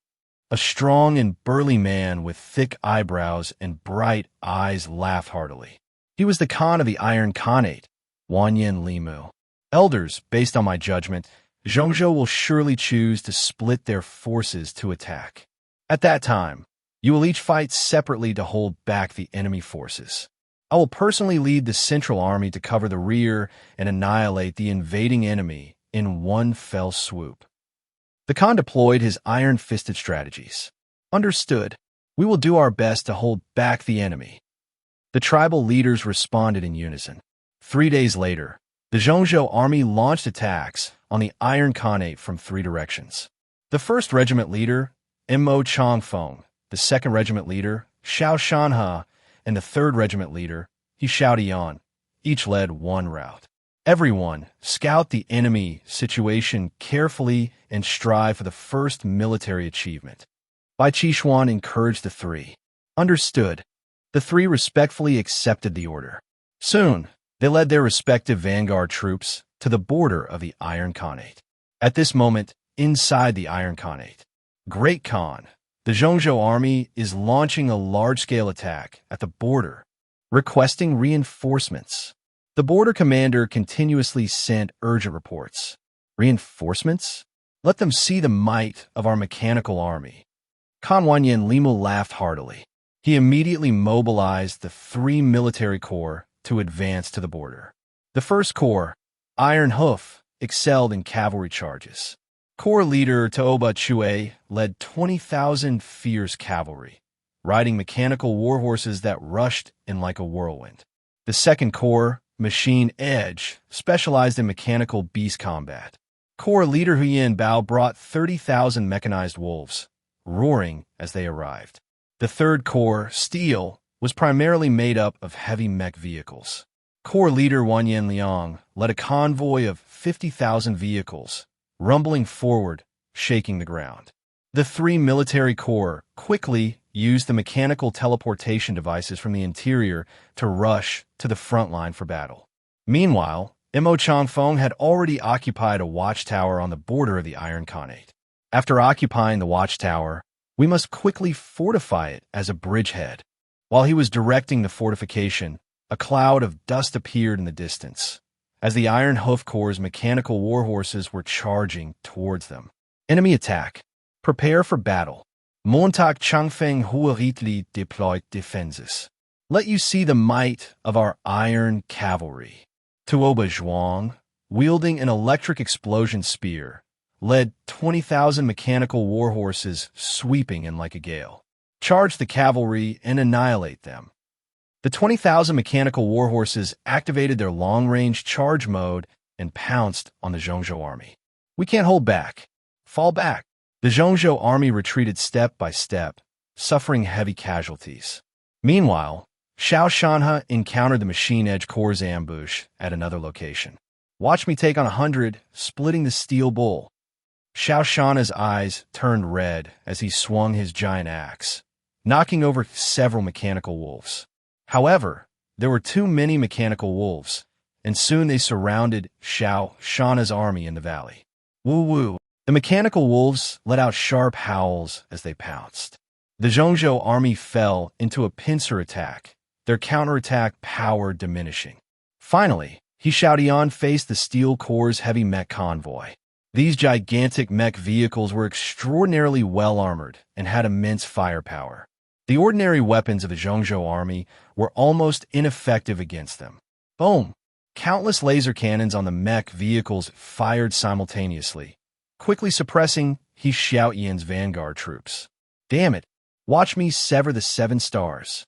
A strong and burly man with thick eyebrows and bright eyes laughed heartily. He was the Khan of the Iron Khanate, Wanyan Limu. Elders, based on my judgment, Zhongzhou will surely choose to split their forces to attack. At that time, you will each fight separately to hold back the enemy forces. I will personally lead the Central Army to cover the rear and annihilate the invading enemy in one fell swoop. The Khan deployed his iron-fisted strategies. Understood. We will do our best to hold back the enemy. The tribal leaders responded in unison. 3 days later, the Zhongzhou army launched attacks on the Iron Khanate from 3 directions. The 1st Regiment leader, Mo Changfeng, the 2nd Regiment leader, Xiao Shanhe, and the 3rd Regiment leader, Xiao Dian, each led one route. Everyone, scout the enemy situation carefully and strive for the first military achievement. Bai Qi Xuan encouraged the 3. Understood. The 3 respectfully accepted the order. Soon, they led their respective vanguard troops to the border of the Iron Khanate. At this moment, inside the Iron Khanate, Great Khan, the Zhongzhou army, is launching a large-scale attack at the border, requesting reinforcements. The border commander continuously sent urgent reports. Reinforcements? Let them see the might of our mechanical army. Khan Wanyan Limu laughed heartily. He immediately mobilized the 3 military corps to advance to the border. The 1st Corps, Iron Hoof, excelled in cavalry charges. Corps leader Taoba Chue led 20,000 fierce cavalry, riding mechanical warhorses that rushed in like a whirlwind. The 2nd Corps, Machine Edge, specialized in mechanical beast combat. Corps leader Huyen Bao brought 30,000 mechanized wolves, roaring as they arrived. The 3rd Corps, Steel, was primarily made up of heavy mech vehicles. Corps leader Wanyan Liang led a convoy of 50,000 vehicles, rumbling forward, shaking the ground. The 3 military corps quickly used the mechanical teleportation devices from the interior to rush to the front line for battle. Meanwhile, Mo Changfeng had already occupied a watchtower on the border of the Iron Khanate. After occupying the watchtower, we must quickly fortify it as a bridgehead. While he was directing the fortification, a cloud of dust appeared in the distance. as the Iron Hoof Corps' mechanical warhorses were charging towards them. Enemy attack. Prepare for battle. Montag Changfeng Huaritli deployed defenses. Let you see the might of our iron cavalry. Tuoba Zhuang, wielding an electric explosion spear, led 20,000 mechanical warhorses sweeping in like a gale. Charge the cavalry and annihilate them. The 20,000 mechanical warhorses activated their long-range charge mode and pounced on the Zhongzhou army. We can't hold back. Fall back. The Zhongzhou army retreated step by step, suffering heavy casualties. Meanwhile, Xiao Shanhe encountered the Machine Edge Corps' ambush at another location. Watch me take on 100, splitting the steel bull. Xiao Shanhe's eyes turned red as he swung his giant axe, knocking over several mechanical wolves. However, there were too many mechanical wolves, and soon they surrounded Xiao Shanhe's army in the valley. Woo-woo! The mechanical wolves let out sharp howls as they pounced. The Zhongzhou army fell into a pincer attack, their counterattack power diminishing. Finally, He Xiaodian faced the Steel Corps' heavy mech convoy. These gigantic mech vehicles were extraordinarily well-armored and had immense firepower. The ordinary weapons of the Zhongzhou army were almost ineffective against them. Boom! Countless laser cannons on the mech vehicles fired simultaneously, quickly suppressing He Xiaoyan's vanguard troops. Damn it! Watch me sever the 7 stars.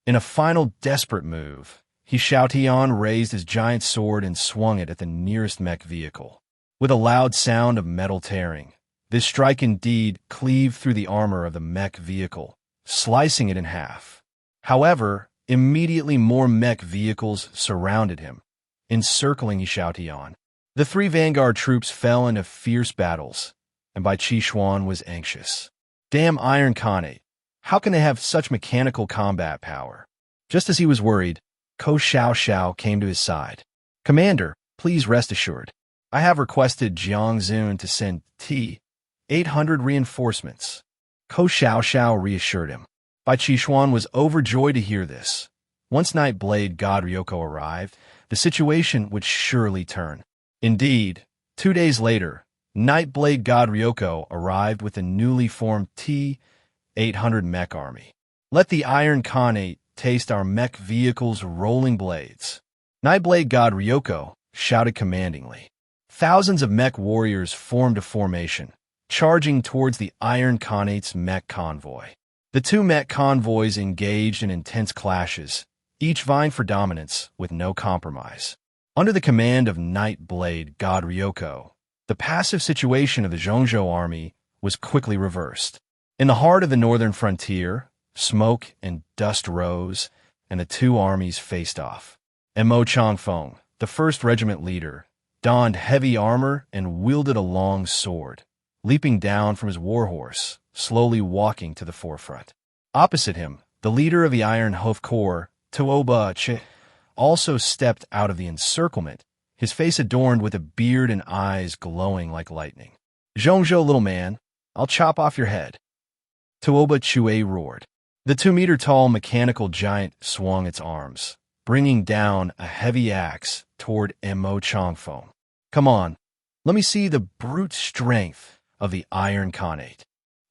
In a final desperate move, He Xiaotian raised his giant sword and swung it at the nearest mech vehicle. With a loud sound of metal tearing, this strike indeed cleaved through the armor of the mech vehicle, slicing it in half. However, immediately more mech vehicles surrounded him, encircling He Xiaotian. The 3 vanguard troops fell into fierce battles, and Bai Qishuan was anxious. Damn Iron Khanate, how can they have such mechanical combat power? Just as he was worried, Ko Xiao came to his side. Commander, please rest assured. I have requested Jiang Zun to send T-800 reinforcements. Ko Xiao reassured him. Bai Qishuan was overjoyed to hear this. Once Night Blade God Ryoko arrived, the situation would surely turn. Indeed, 2 days later, Night Blade God Ryoko arrived with a newly formed T-800 mech army. Let the Iron Khanate taste our mech vehicles' rolling blades. Nightblade God Ryoko shouted commandingly. Thousands of mech warriors formed a formation, charging towards the Iron Khanate's mech convoy. The 2 mech convoys engaged in intense clashes, each vying for dominance with no compromise. Under the command of Nightblade God Ryoko, the passive situation of the Zhongzhou army was quickly reversed. In the heart of the northern frontier, smoke and dust rose, and the 2 armies faced off. Mo Changfeng, the 1st Regiment leader, donned heavy armor and wielded a long sword, leaping down from his warhorse, slowly walking to the forefront. Opposite him, the leader of the Iron Hoof Corps, Tuoba Che, also stepped out of the encirclement, his face adorned with a beard and eyes glowing like lightning. Zhongzhou, little man, I'll chop off your head. Tuoba Chue roared. The 2-meter-tall mechanical giant swung its arms, bringing down a heavy axe toward Mo Changfeng. Come on, let me see the brute strength of the Iron Khanate.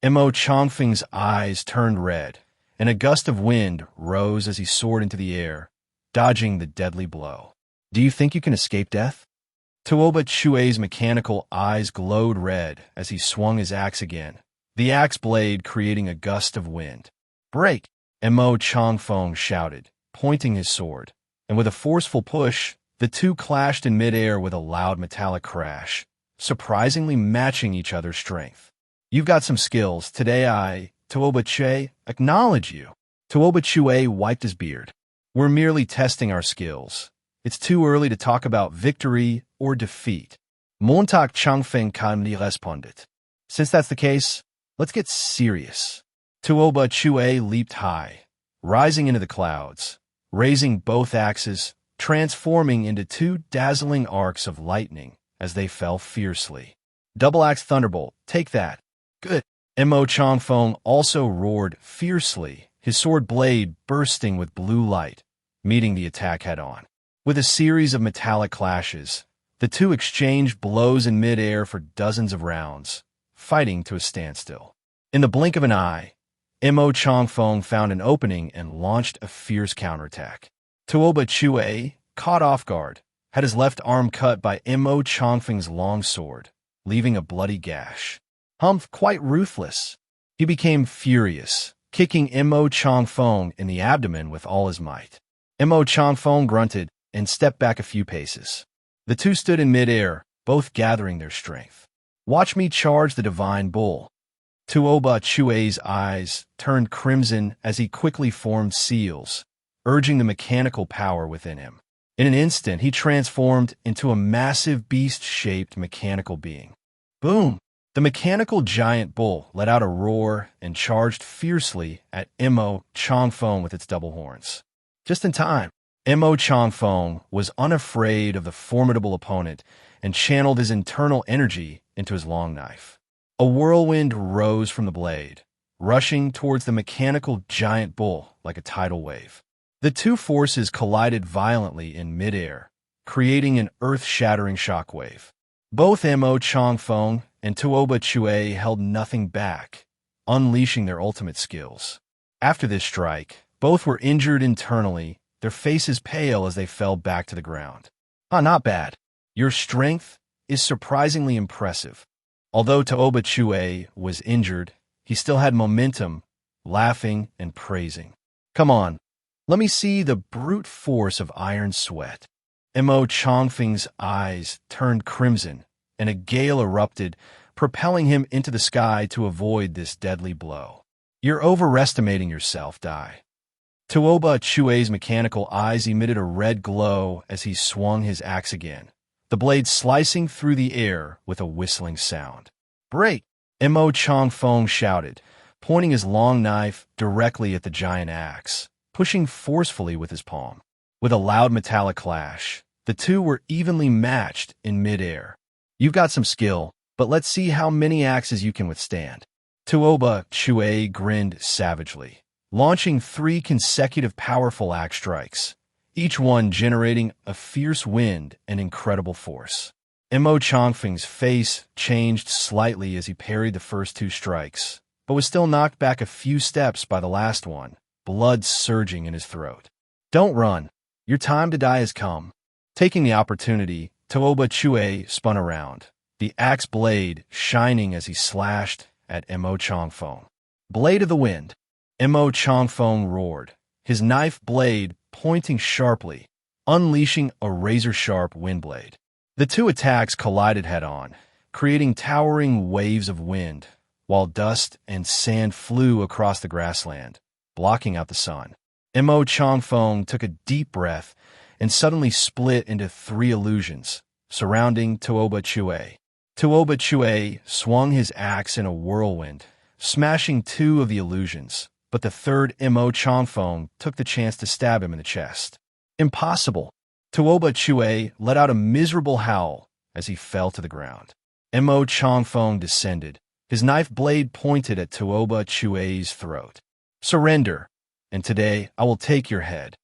Mo Changfeng's eyes turned red, and a gust of wind rose as he soared into the air, dodging the deadly blow. Do you think you can escape death? Tuoba Chue's mechanical eyes glowed red as he swung his axe again, the axe blade creating a gust of wind. Break! Mo Changfeng shouted, pointing his sword, and with a forceful push, the 2 clashed in midair with a loud metallic crash, surprisingly matching each other's strength. You've got some skills. Today I, Tuoba Che, acknowledge you. Tuoba Chue wiped his beard. We're merely testing our skills. It's too early to talk about victory or defeat. Montak Changfeng calmly responded. Since that's the case, let's get serious. Tuoba Chue leaped high, rising into the clouds, raising both axes, transforming into 2 dazzling arcs of lightning as they fell fiercely. Double axe thunderbolt, take that. Good. Mo Changfeng also roared fiercely, his sword blade bursting with blue light, meeting the attack head-on. With a series of metallic clashes, the two exchanged blows in midair for dozens of rounds, fighting to a standstill. In the blink of an eye, Mo Changfeng found an opening and launched a fierce counterattack. Tuoba Chue, caught off guard, had his left arm cut by Mo Changfeng's long sword, leaving a bloody gash. Humph, quite ruthless. He became furious, kicking Mo Changfeng in the abdomen with all his might. Mo Changfeng grunted and stepped back a few paces. The two stood in midair, both gathering their strength. Watch me charge the divine bull. Tuoba Chue's eyes turned crimson as he quickly formed seals, urging the mechanical power within him. In an instant, he transformed into a massive beast-shaped mechanical being. Boom! The mechanical giant bull let out a roar and charged fiercely at Mo Changfeng with its double horns. Just in time, Mo Changfeng was unafraid of the formidable opponent and channeled his internal energy into his long knife. A whirlwind rose from the blade, rushing towards the mechanical giant bull like a tidal wave. The two forces collided violently in midair, creating an earth-shattering shockwave. Both Mo Changfeng and Tuoba Chue held nothing back, unleashing their ultimate skills. After this strike, both were injured internally, their faces pale as they fell back to the ground. Not bad. Your strength is surprisingly impressive. Although Tuoba Chue was injured, he still had momentum, laughing and praising. Come on, let me see the brute force of iron sweat. Mo Changfeng's eyes turned crimson, and a gale erupted, propelling him into the sky to avoid this deadly blow. You're overestimating yourself, Dai. Tuoba Chue's mechanical eyes emitted a red glow as he swung his axe again, the blade slicing through the air with a whistling sound. Break! Mo Changfeng shouted, pointing his long knife directly at the giant axe, pushing forcefully with his palm. With a loud metallic clash, the two were evenly matched in midair. You've got some skill, but let's see how many axes you can withstand. Tuoba Chue grinned savagely, launching 3 consecutive powerful axe strikes, each one generating a fierce wind and incredible force. Mo Changfeng's face changed slightly as he parried the first 2 strikes, but was still knocked back a few steps by the last one, blood surging in his throat. Don't run. Your time to die has come. Taking the opportunity, Tuoba Chue spun around, the axe blade shining as he slashed at Mo Changfeng. Blade of the wind. Mo Changfeng roared, his knife blade pointing sharply, unleashing a razor-sharp wind blade. The two attacks collided head-on, creating towering waves of wind, while dust and sand flew across the grassland, blocking out the sun. Mo Changfeng took a deep breath and suddenly split into 3 illusions, surrounding Tuoba Chue. Tuoba Chue swung his axe in a whirlwind, smashing 2 of the illusions, but the third Mo Changfeng took the chance to stab him in the chest. Impossible! Tuoba Chue let out a miserable howl as he fell to the ground. Mo Changfeng descended, his knife blade pointed at Tuoba Chue's throat. Surrender, and today I will take your head.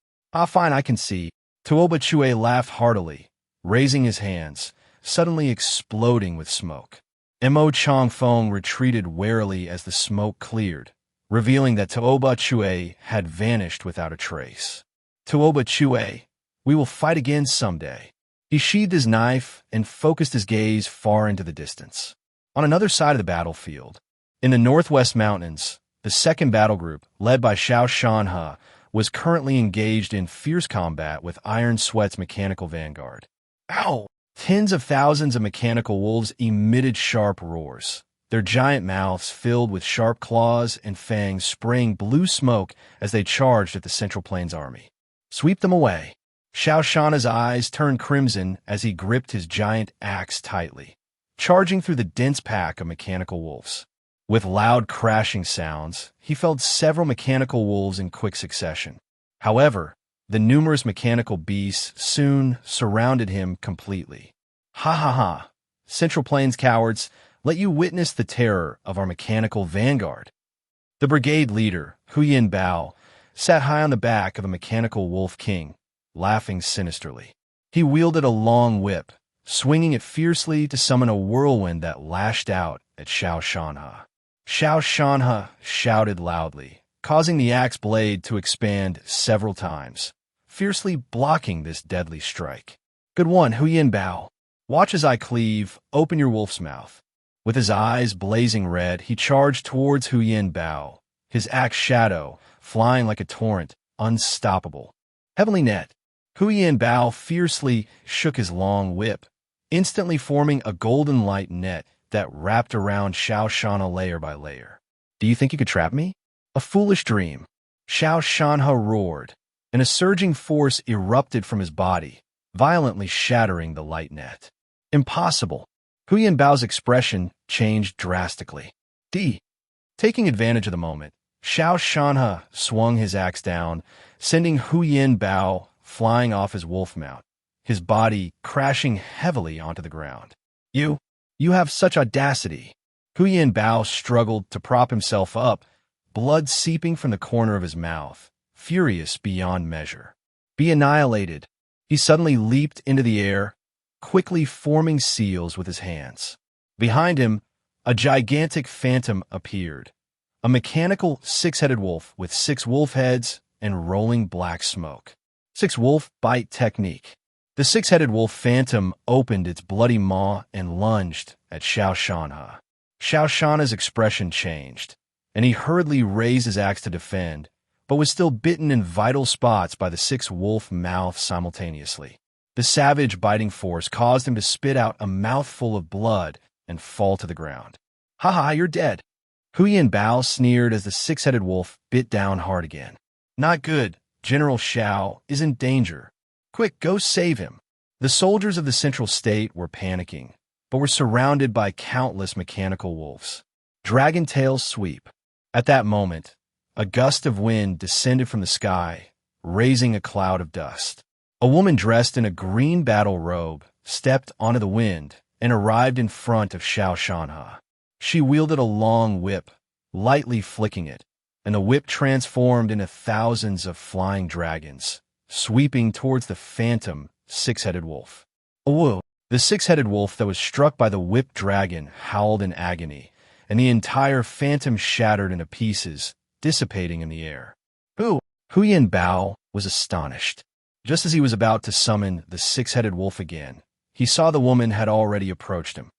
Fine, I can see. Tuoba Chue laughed heartily, raising his hands, suddenly exploding with smoke. Mo Changfeng retreated warily as the smoke cleared, revealing that Tuoba Chue had vanished without a trace. Tuoba Chue, we will fight again someday. He sheathed his knife and focused his gaze far into the distance. On another side of the battlefield, in the northwest mountains, the second battle group, led by Xiao Shanhe, was currently engaged in fierce combat with Iron Sweat's mechanical vanguard. Ow! Tens of thousands of mechanical wolves emitted sharp roars, their giant mouths filled with sharp claws and fangs spraying blue smoke as they charged at the Central Plains army. Sweep them away. Xiao Shanhe's eyes turned crimson as he gripped his giant axe tightly, charging through the dense pack of mechanical wolves. With loud crashing sounds, he felled several mechanical wolves in quick succession. However, the numerous mechanical beasts soon surrounded him completely. Ha ha ha! Central Plains cowards, let you witness the terror of our mechanical vanguard. The brigade leader, Huyin Bao, sat high on the back of a mechanical wolf king, laughing sinisterly. He wielded a long whip, swinging it fiercely to summon a whirlwind that lashed out at Xiao Shanhe. Xiao Shanhe shouted loudly, causing the axe blade to expand several times, fiercely blocking this deadly strike. Good one, Huyin Bao. Watch as I cleave, open your wolf's mouth. With his eyes blazing red, he charged towards Huyin Bao, his axe shadow flying like a torrent, unstoppable. Heavenly net. Huyin Bao fiercely shook his long whip, instantly forming a golden light net that wrapped around Xiao Shanhe layer by layer. Do you think you could trap me? A foolish dream. Xiao Shanhe roared, and a surging force erupted from his body, violently shattering the light net. Impossible. Huyin Bao's expression changed drastically. Taking advantage of the moment, Xiao Shanhe swung his axe down, sending Huyin Bao flying off his wolf mount, his body crashing heavily onto the ground. You have such audacity. Huyin Bao struggled to prop himself up, blood seeping from the corner of his mouth, furious beyond measure. Be annihilated. He suddenly leaped into the air, quickly forming seals with his hands. Behind him, a gigantic phantom appeared, a mechanical six-headed wolf with 6 wolf heads and rolling black smoke. 6 wolf bite technique. The 6-headed wolf phantom opened its bloody maw and lunged at Xiao Shanhe. Xiao Shanhe's expression changed, and he hurriedly raised his axe to defend, but was still bitten in vital spots by the 6 wolf mouths simultaneously. The savage biting force caused him to spit out a mouthful of blood and fall to the ground. "Ha, you're dead." Huyin Bao sneered as the 6-headed wolf bit down hard again. "Not good. General Xiao is in danger. Quick, go save him." The soldiers of the Central State were panicking, but were surrounded by countless mechanical wolves. Dragon tails sweep. At that moment, a gust of wind descended from the sky, raising a cloud of dust. A woman dressed in a green battle robe stepped onto the wind and arrived in front of Xiao Shanhe. She wielded a long whip, lightly flicking it, and the whip transformed into thousands of flying dragons, sweeping towards the phantom 6-headed wolf. "Whoa!" The 6-headed wolf that was struck by the whipped dragon howled in agony, and the entire phantom shattered into pieces, dissipating in the air. Huyin Bao was astonished. Just as he was about to summon the 6-headed wolf again, he saw the woman had already approached him.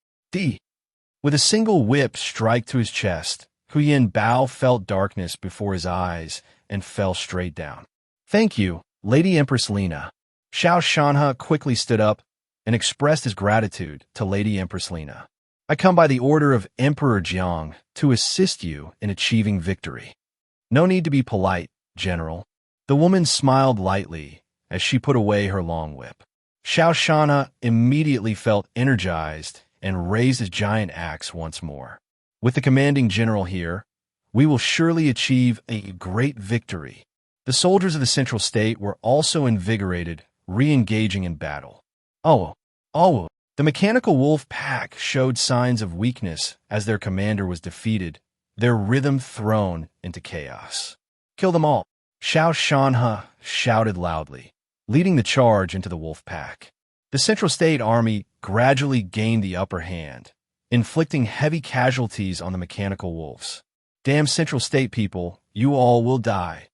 With a single whip strike to his chest, Huyin Bao felt darkness before his eyes and fell straight down. "Thank you, Lady Empress Lina." Xiao Shanhe quickly stood up and expressed his gratitude to Lady Empress Lina. "I come by the order of Emperor Jiang to assist you in achieving victory." "No need to be polite, General." The woman smiled lightly as she put away her long whip. Xiao Shanhe immediately felt energized and raised his giant axe once more. "With the commanding general here, we will surely achieve a great victory." The soldiers of the Central State were also invigorated, re-engaging in battle. The mechanical wolf pack showed signs of weakness as their commander was defeated, their rhythm thrown into chaos. "Kill them all!" Xiao Shanhe shouted loudly, leading the charge into the wolf pack. The Central State Army gradually gained the upper hand, inflicting heavy casualties on the mechanical wolves. "Damn Central State people, you all will die."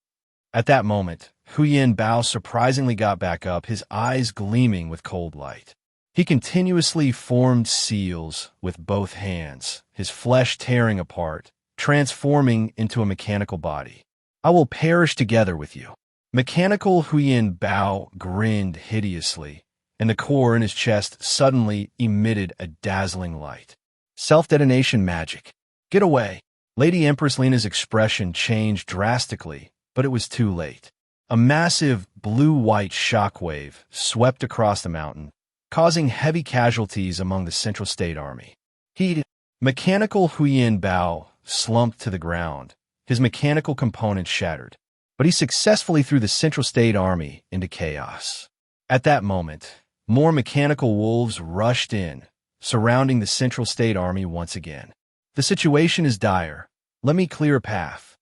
At that moment, Huyin Bao surprisingly got back up, his eyes gleaming with cold light. He continuously formed seals with both hands, his flesh tearing apart, transforming into a mechanical body. "I will perish together with you." Mechanical Huyin Bao grinned hideously, and the core in his chest suddenly emitted a dazzling light. Self-detonation magic. "Get away." Lady Empress Lina's expression changed drastically, but it was too late. A massive blue-white shockwave swept across the mountain, causing heavy casualties among the Central State Army. Mechanical Huyin Bao slumped to the ground, his mechanical components shattered, but he successfully threw the Central State Army into chaos. At that moment, more mechanical wolves rushed in, surrounding the Central State Army once again. "The situation is dire. Let me clear a path,"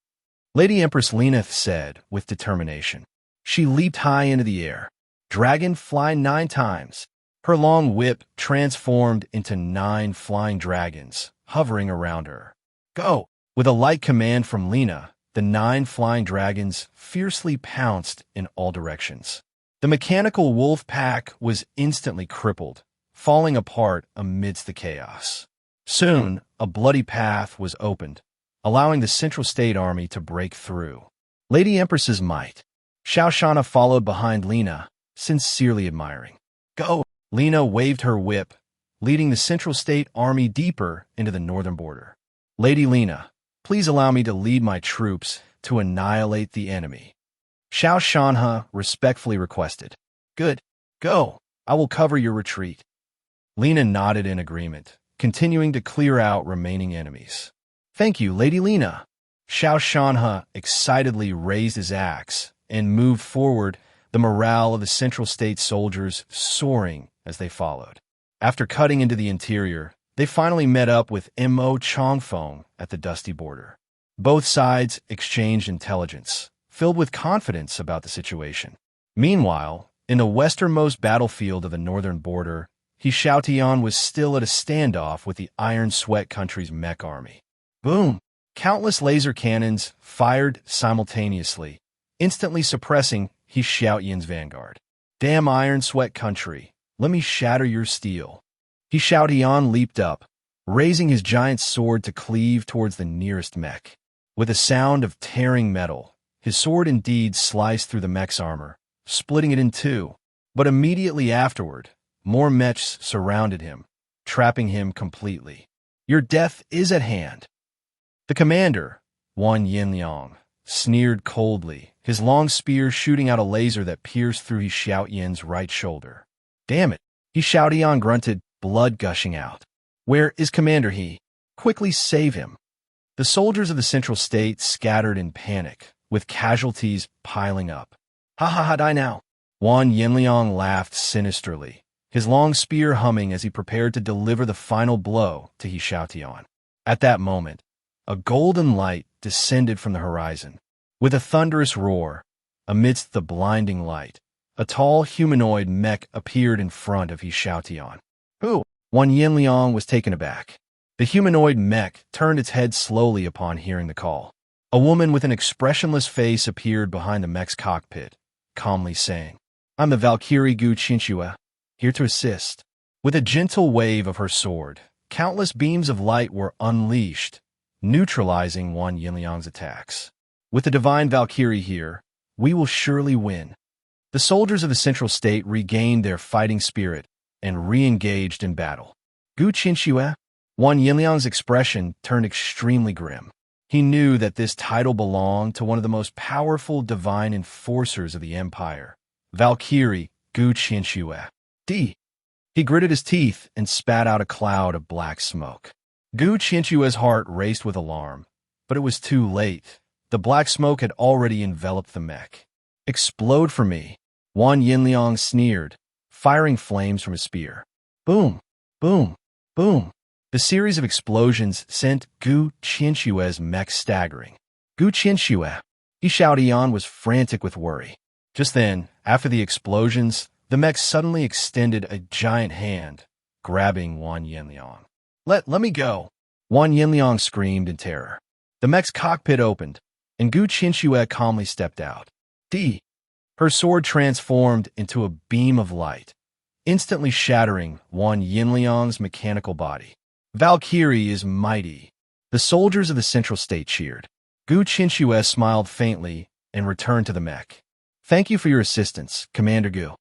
Lady Empress Lina said with determination. She leaped high into the air. Dragon fly 9 times. Her long whip transformed into 9 flying dragons, hovering around her. Go! With a light command from Lena, the 9 flying dragons fiercely pounced in all directions. The mechanical wolf pack was instantly crippled, falling apart amidst the chaos. Soon, a bloody path was opened, allowing the Central State Army to break through. Lady Empress's might. Xiao Shana followed behind Lena, sincerely admiring. Go! Lena waved her whip, leading the Central State Army deeper into the northern border. Lady Lena, please allow me to lead my troops to annihilate the enemy. Xiao Shanha respectfully requested. Good. Go. I will cover your retreat. Lena nodded in agreement, continuing to clear out remaining enemies. Thank you, Lady Lena. Xiao Shanha excitedly raised his axe and moved forward, the morale of the Central State soldiers soaring as they followed. After cutting into the interior, they finally met up with Mo Chongfeng at the dusty border. Both sides exchanged intelligence, filled with confidence about the situation. Meanwhile, in the westernmost battlefield of the northern border, He Xiaotian was still at a standoff with the Iron Sweat country's mech army. Boom! Countless laser cannons fired simultaneously, instantly suppressing He Xiaotian's vanguard. Damn Iron Sweat country, let me shatter your steel. He Xiaotian leaped up, raising his giant sword to cleave towards the nearest mech. With a sound of tearing metal, his sword indeed sliced through the mech's armor, splitting it in two. But immediately afterward, more mechs surrounded him, trapping him completely. Your death is at hand. The commander, Wan Yinliang, sneered coldly, his long spear shooting out a laser that pierced through He Xiaotian's right shoulder. Damn it! He Xiaotian grunted, blood gushing out. Where is Commander He? Quickly save him. The soldiers of the Central State scattered in panic, with casualties piling up. Ha ha ha, die now. Wan Yinliang laughed sinisterly, his long spear humming as he prepared to deliver the final blow to He Xiaotian. At that moment, a golden light descended from the horizon. With a thunderous roar, amidst the blinding light, a tall humanoid mech appeared in front of He Xiaotian. Who? Wan Yinliang was taken aback. The humanoid mech turned its head slowly upon hearing the call. A woman with an expressionless face appeared behind the mech's cockpit, calmly saying, I'm the Valkyrie Gu Qinxue, here to assist. With a gentle wave of her sword, countless beams of light were unleashed, neutralizing Wan Yinliang's attacks. With the divine Valkyrie here, we will surely win. The soldiers of the Central State regained their fighting spirit and re-engaged in battle. Gu Qinxue? Wan Yinliang's expression turned extremely grim. He knew that this title belonged to one of the most powerful divine enforcers of the Empire, Valkyrie Gu Qinxue. He gritted his teeth and spat out a cloud of black smoke. Gu Qinshue's heart raced with alarm, but it was too late. The black smoke had already enveloped the mech. Explode for me, Wan Yinliang sneered, firing flames from his spear. Boom, boom, boom. The series of explosions sent Gu Qinshue's mech staggering. Gu Qinxue! He Xiaotian was frantic with worry. Just then, after the explosions, the mech suddenly extended a giant hand, grabbing Wan Yinliang. Let me go! Wan Yinliang screamed in terror. The mech's cockpit opened, and Gu Qinxue calmly stepped out. Her sword transformed into a beam of light, instantly shattering Wan Yinliang's mechanical body. Valkyrie is mighty. The soldiers of the Central State cheered. Gu Qinxue smiled faintly and returned to the mech. Thank you for your assistance, Commander Gu.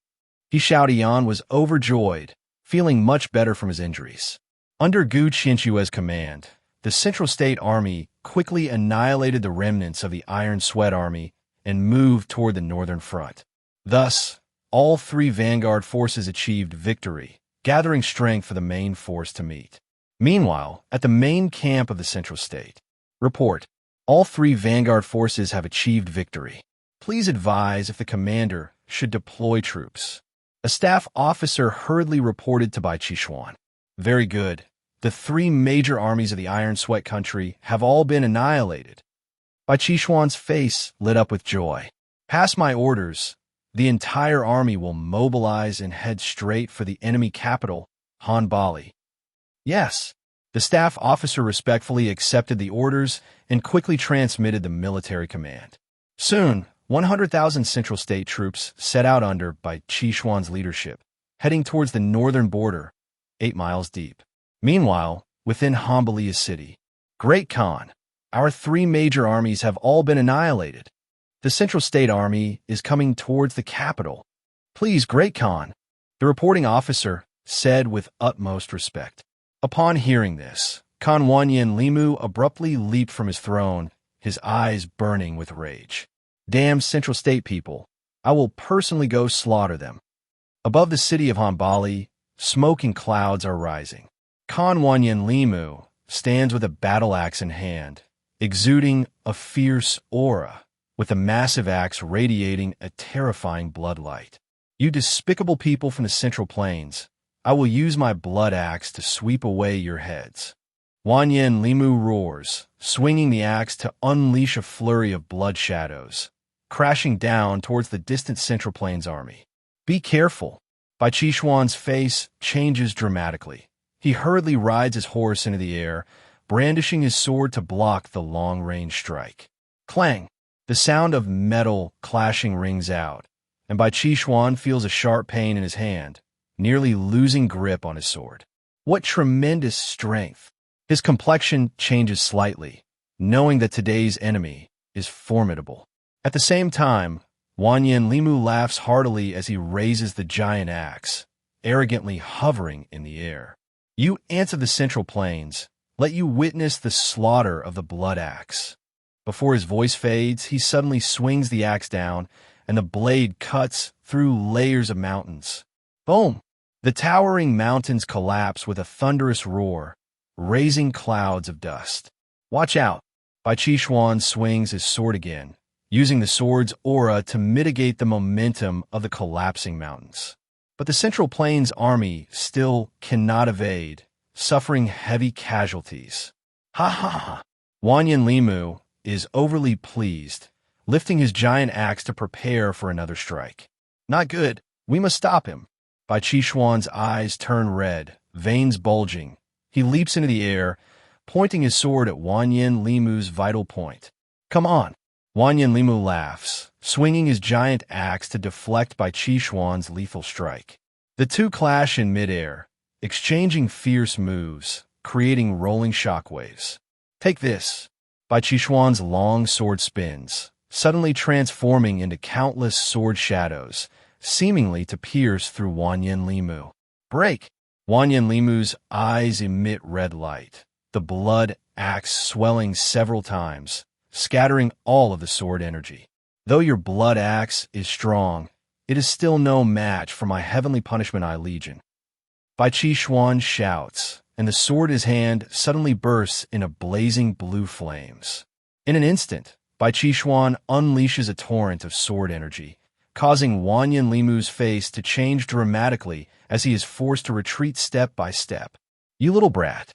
He Xiaotian was overjoyed, feeling much better from his injuries. Under Gu Qinshue's command, the Central State Army quickly annihilated the remnants of the Iron Sweat Army and moved toward the northern front. Thus, all 3 vanguard forces achieved victory, gathering strength for the main force to meet. Meanwhile, at the main camp of the Central State, report, all 3 vanguard forces have achieved victory. Please advise if the commander should deploy troops. A staff officer hurriedly reported to Bai Qishuan. Very good. The 3 major armies of the Iron Sweat country have all been annihilated. Bai Qishuan's face lit up with joy. Pass my orders. the entire army will mobilize and head straight for the enemy capital, Hanbali. Yes, the staff officer respectfully accepted the orders and quickly transmitted the military command. Soon, 100,000 Central State troops set out under by Qishuan's leadership, heading towards the northern border, 8 miles deep. Meanwhile, within Hanbali city, Great Khan, our 3 major armies have all been annihilated. The Central State Army is coming towards the capital. Please, Great Khan, the reporting officer said with utmost respect. Upon hearing this, Khan Wanyan Limu abruptly leaped from his throne, his eyes burning with rage. Damn Central State people, I will personally go slaughter them. Above the city of Hanbali, smoking clouds are rising. Khan Wanyan Limu stands with a battle axe in hand, exuding a fierce aura, with a massive axe radiating a terrifying bloodlight. You despicable people from the Central Plains, I will use my blood axe to sweep away your heads. Wanyan Limu roars, swinging the axe to unleash a flurry of blood shadows, crashing down towards the distant Central Plains army. Be careful. Bai Qishuan's face changes dramatically. He hurriedly rides his horse into the air, brandishing his sword to block the long-range strike. Clang! The sound of metal clashing rings out, and Bai Qishuan feels a sharp pain in his hand, nearly losing grip on his sword. What tremendous strength! His complexion changes slightly, knowing that today's enemy is formidable. At the same time, Wanyan Limu laughs heartily as he raises the giant axe, arrogantly hovering in the air. You ants of the Central Plains, let you witness the slaughter of the blood axe. Before his voice fades, he suddenly swings the axe down, and the blade cuts through layers of mountains. Boom! The towering mountains collapse with a thunderous roar, raising clouds of dust. Watch out! Bai Qishuan swings his sword again, using the sword's aura to mitigate the momentum of the collapsing mountains. But the Central Plains army still cannot evade, suffering heavy casualties. Ha ha ha! Wanyan Limu is overly pleased, lifting his giant axe to prepare for another strike. Not good. We must stop him. Bai Qishuan's eyes turn red, veins bulging. He leaps into the air, pointing his sword at Wanyan Limu's vital point. Come on! Wanyan Limu laughs, swinging his giant axe to deflect Bai Qishuan's lethal strike. The two clash in midair, exchanging fierce moves, creating rolling shockwaves. Take this! Bai Qishuan's long sword spins, suddenly transforming into countless sword shadows, seemingly to pierce through Wanyan Limu. Break! Wanyan Limu's eyes emit red light, the blood axe swelling several times, scattering all of the sword energy. Though your blood axe is strong, it is still no match for my heavenly punishment eye legion. Bai Qishuan shouts, and the sword in his hand suddenly bursts into blazing blue flames. In an instant, Bai Qishuan unleashes a torrent of sword energy, causing Wanyan Limu's face to change dramatically as he is forced to retreat step by step. You little brat!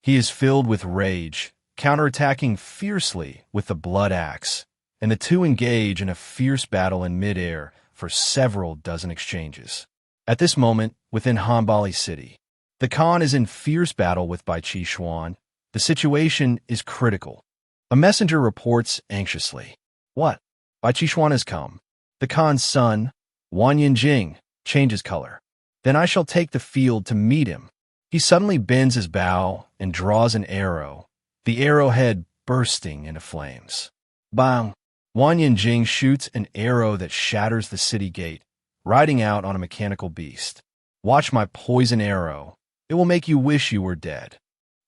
He is filled with rage, counterattacking fiercely with the blood axe, and the two engage in a fierce battle in midair for several dozen exchanges. At this moment, within Hanbali city, the Khan is in fierce battle with Bai Qishuan. The situation is critical. A messenger reports anxiously. What? Bai Qishuan has come. The Khan's son, Wanyan Jing, changes color. Then I shall take the field to meet him. He suddenly bends his bow and draws an arrow, the arrowhead bursting into flames. Bang! Wanyan Jing shoots an arrow that shatters the city gate, riding out on a mechanical beast. Watch my poison arrow. It will make you wish you were dead.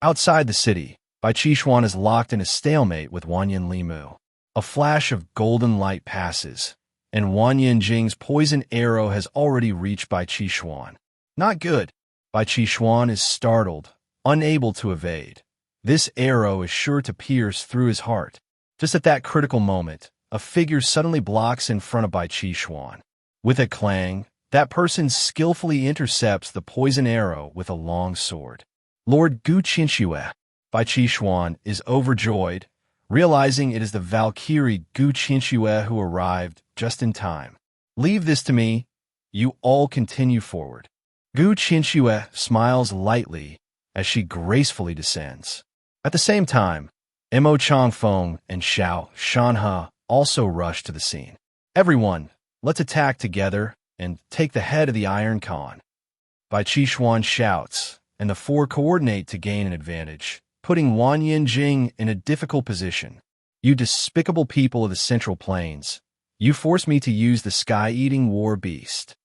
Outside the city, Bai Qishuan is locked in a stalemate with Wanyan Limu. A flash of golden light passes, and Wanyan Jing's poison arrow has already reached Bai Qishuan. Not good. Bai Qishuan is startled, unable to evade. This arrow is sure to pierce through his heart. Just at that critical moment, a figure suddenly blocks in front of Bai Qishuan. With a clang, that person skillfully intercepts the poison arrow with a long sword. Lord Gu Qinxue. Bai Qishuan is overjoyed, realizing it is the Valkyrie Gu Qinxue who arrived just in time. Leave this to me. You all continue forward. Gu Qinxue smiles lightly as she gracefully descends. At the same time, Mo Changfeng and Xiao Shanhe also rush to the scene. Everyone, let's attack together and take the head of the Iron Khan. Bai Qishuan shouts, and the four coordinate to gain an advantage, putting Wan Yinjing in a difficult position. You despicable people of the Central Plains, you forced me to use the sky-eating war beast.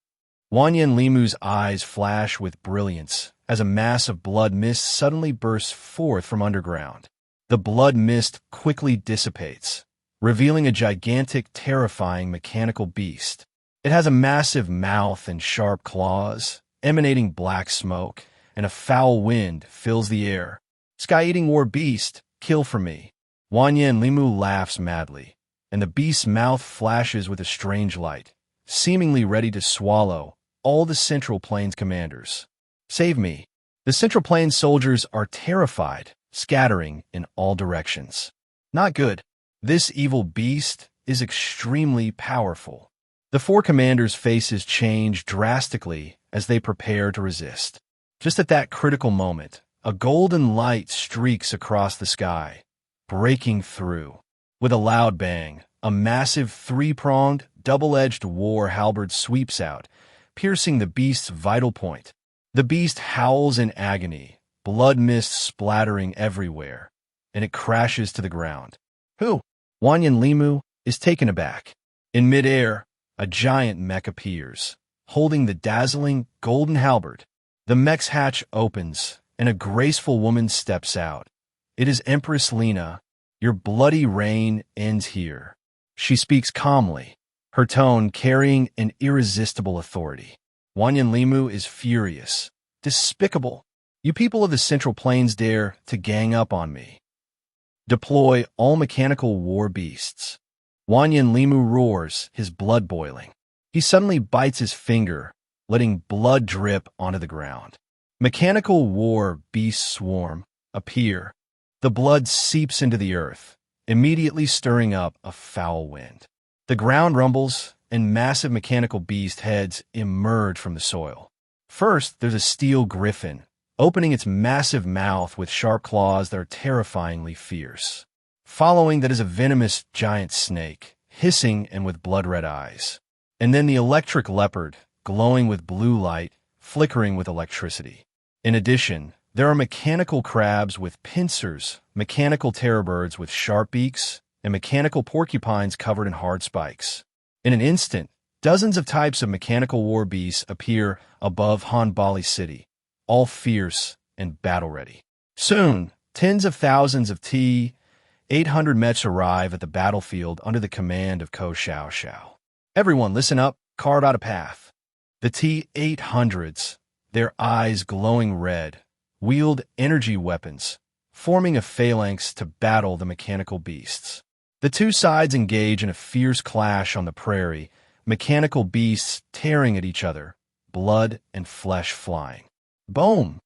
Wan Limu's eyes flash with brilliance as a mass of blood mist suddenly bursts forth from underground. The blood mist quickly dissipates, revealing a gigantic, terrifying mechanical beast. It has a massive mouth and sharp claws, emanating black smoke, and a foul wind fills the air. Sky-eating war beast, kill for me. Wan Limu laughs madly, and the beast's mouth flashes with a strange light, seemingly ready to swallow all the Central Plains commanders. Save me. The Central Plains soldiers are terrified, scattering in all directions. Not good. This evil beast is extremely powerful. The four commanders' faces change drastically as they prepare to resist. Just at that critical moment, a golden light streaks across the sky, breaking through. With a loud bang, a massive three-pronged, double-edged war halberd sweeps out, piercing the beast's vital point. The beast howls in agony, blood mist splattering everywhere, and it crashes to the ground. Who? Wanyan Limu is taken aback. In midair, a giant mech appears, holding the dazzling golden halberd. The mech's hatch opens, and a graceful woman steps out. It is Empress Lina. Your bloody reign ends here. She speaks calmly, her tone carrying an irresistible authority. Wanyan Limu is furious. Despicable. You people of the Central Plains dare to gang up on me. Deploy all mechanical war beasts. Wanyan Limu roars, his blood boiling. He suddenly bites his finger, letting blood drip onto the ground. Mechanical war beasts swarm, appear. The blood seeps into the earth, immediately stirring up a foul wind. The ground rumbles, and massive mechanical beast heads emerge from the soil. First, there's a steel griffin, opening its massive mouth with sharp claws that are terrifyingly fierce. Following that is a venomous giant snake, hissing and with blood-red eyes. And then the electric leopard, glowing with blue light, flickering with electricity. In addition, there are mechanical crabs with pincers, mechanical terrorbirds with sharp beaks, and mechanical porcupines covered in hard spikes. In an instant, dozens of types of mechanical war beasts appear above Hanbali City, all fierce and battle-ready. Soon, tens of thousands of T-800 mechs arrive at the battlefield under the command of Ko Xiao Xiao. Everyone listen up, carve out a path. The T-800s, their eyes glowing red, wield energy weapons, forming a phalanx to battle the mechanical beasts. The two sides engage in a fierce clash on the prairie, mechanical beasts tearing at each other, blood and flesh flying. Boom!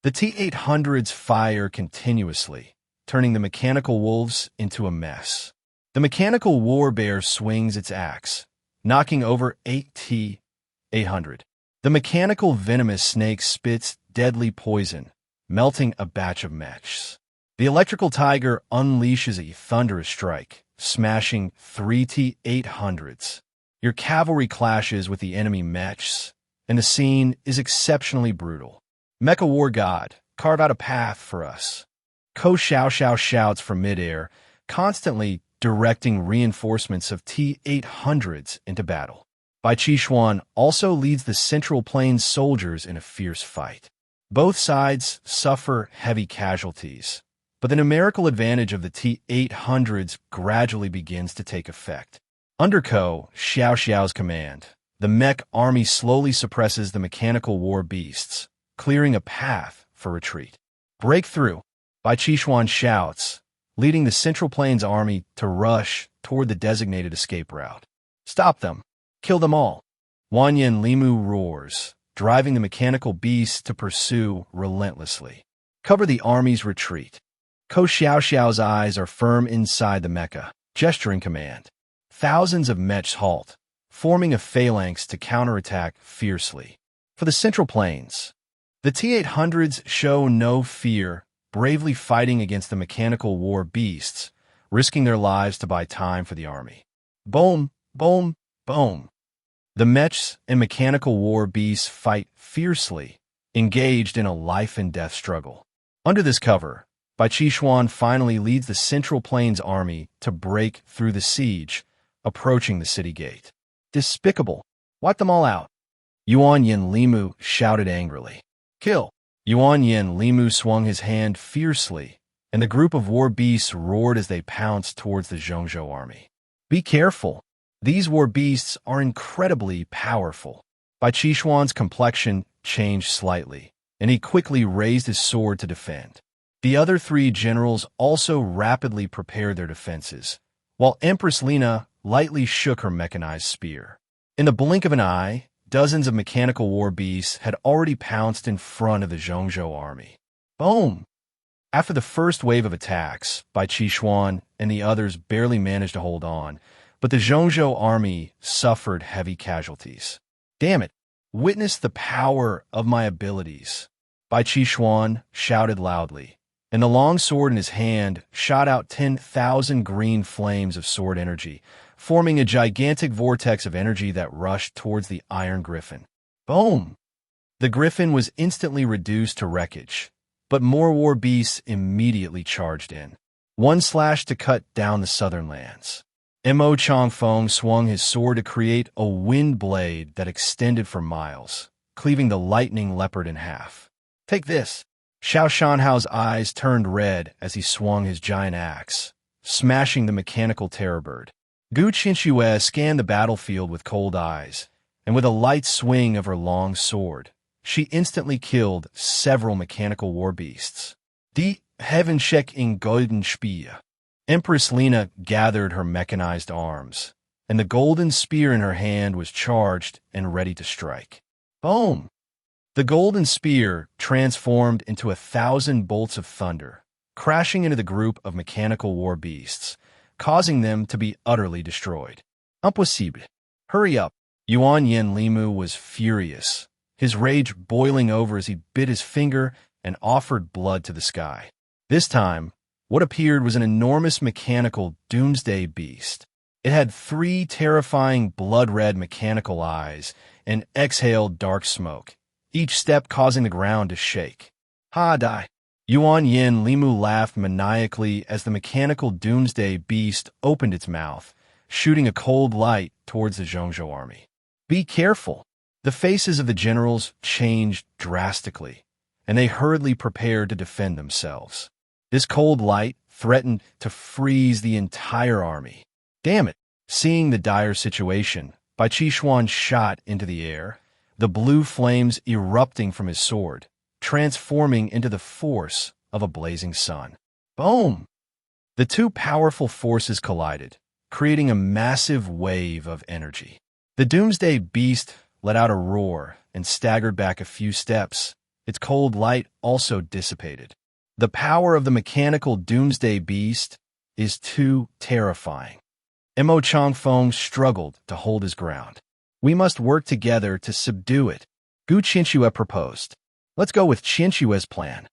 The T-800s fire continuously, turning the mechanical wolves into a mess. The mechanical war bear swings its axe, knocking over 8 T-800. The mechanical venomous snake spits deadly poison, melting a batch of mechs. The electrical tiger unleashes a thunderous strike, smashing 3 T-800s. Your cavalry clashes with the enemy mechs, and the scene is exceptionally brutal. Mecha War God, carve out a path for us. Ko Xiao Xiao shouts from midair, constantly directing reinforcements of T-800s into battle. Bai Qishuan also leads the Central Plains soldiers in a fierce fight. Both sides suffer heavy casualties, but the numerical advantage of the T-800s gradually begins to take effect. Under Ko Xiao Xiao's command, the mech army slowly suppresses the mechanical war beasts, clearing a path for retreat. Breakthrough! Bai Qishuan shouts, leading the Central Plains army to rush toward the designated escape route. Stop them! Kill them all! Wanyan Limu roars, driving the mechanical beasts to pursue relentlessly. Cover the army's retreat. Ko Xiao Xiao's eyes are firm inside the mecha, gesturing command. Thousands of mechs halt, forming a phalanx to counterattack fiercely. For the Central Plains, the T-800s show no fear, bravely fighting against the mechanical war beasts, risking their lives to buy time for the army. Boom, boom, boom. The mechs and mechanical war beasts fight fiercely, engaged in a life-and-death struggle. Under this cover, Bai Qixuan finally leads the Central Plains army to break through the siege, approaching the city gate. Despicable. Wipe them all out. Yuan Yin Limu shouted angrily. Kill. Yuan Yin Limu swung his hand fiercely, and the group of war beasts roared as they pounced towards the Zhongzhou army. Be careful. These war beasts are incredibly powerful. Bai Qixuan's complexion changed slightly, and he quickly raised his sword to defend. The other three generals also rapidly prepared their defenses, while Empress Lina lightly shook her mechanized spear. In the blink of an eye, dozens of mechanical war beasts had already pounced in front of the Zhongzhou army. Boom! After the first wave of attacks, Bai Qixuan and the others barely managed to hold on, but the Zhongzhou army suffered heavy casualties. Damn it! Witness the power of my abilities. Bai Qixuan shouted loudly, and the long sword in his hand shot out 10,000 green flames of sword energy, forming a gigantic vortex of energy that rushed towards the Iron Griffin. Boom! The Griffin was instantly reduced to wreckage, but more war beasts immediately charged in. One slash to cut down the southern lands. Mo Changfeng swung his sword to create a wind blade that extended for miles, cleaving the lightning leopard in half. Take this! Xiao Shanhao's eyes turned red as he swung his giant axe, smashing the mechanical terror bird. Gu Qinxue scanned the battlefield with cold eyes, and with a light swing of her long sword, she instantly killed several mechanical war beasts. Die Heavenscheck in Golden Spear. Empress Lina gathered her mechanized arms, and the golden spear in her hand was charged and ready to strike. Boom! The golden spear transformed into 1,000 bolts of thunder, crashing into the group of mechanical war beasts, causing them to be utterly destroyed. Impossible. Hurry up. Yuan Yin Limu was furious, his rage boiling over as he bit his finger and offered blood to the sky. This time, what appeared was an enormous mechanical doomsday beast. It had 3 terrifying blood-red mechanical eyes and exhaled dark smoke, each step causing the ground to shake. Ha die! Yuan Yin Limu laughed maniacally as the mechanical doomsday beast opened its mouth, shooting a cold light towards the Zhongzhou army. Be careful! The faces of the generals changed drastically, and they hurriedly prepared to defend themselves. This cold light threatened to freeze the entire army. Damn it! Seeing the dire situation, Bai Qixuan shot into the air, the blue flames erupting from his sword, transforming into the force of a blazing sun. Boom! The two powerful forces collided, creating a massive wave of energy. The doomsday beast let out a roar and staggered back a few steps. Its cold light also dissipated. The power of the mechanical doomsday beast is too terrifying. Mo Changfeng struggled to hold his ground. We must work together to subdue it. Gu Qinxue proposed. Let's go with Qinshue's plan.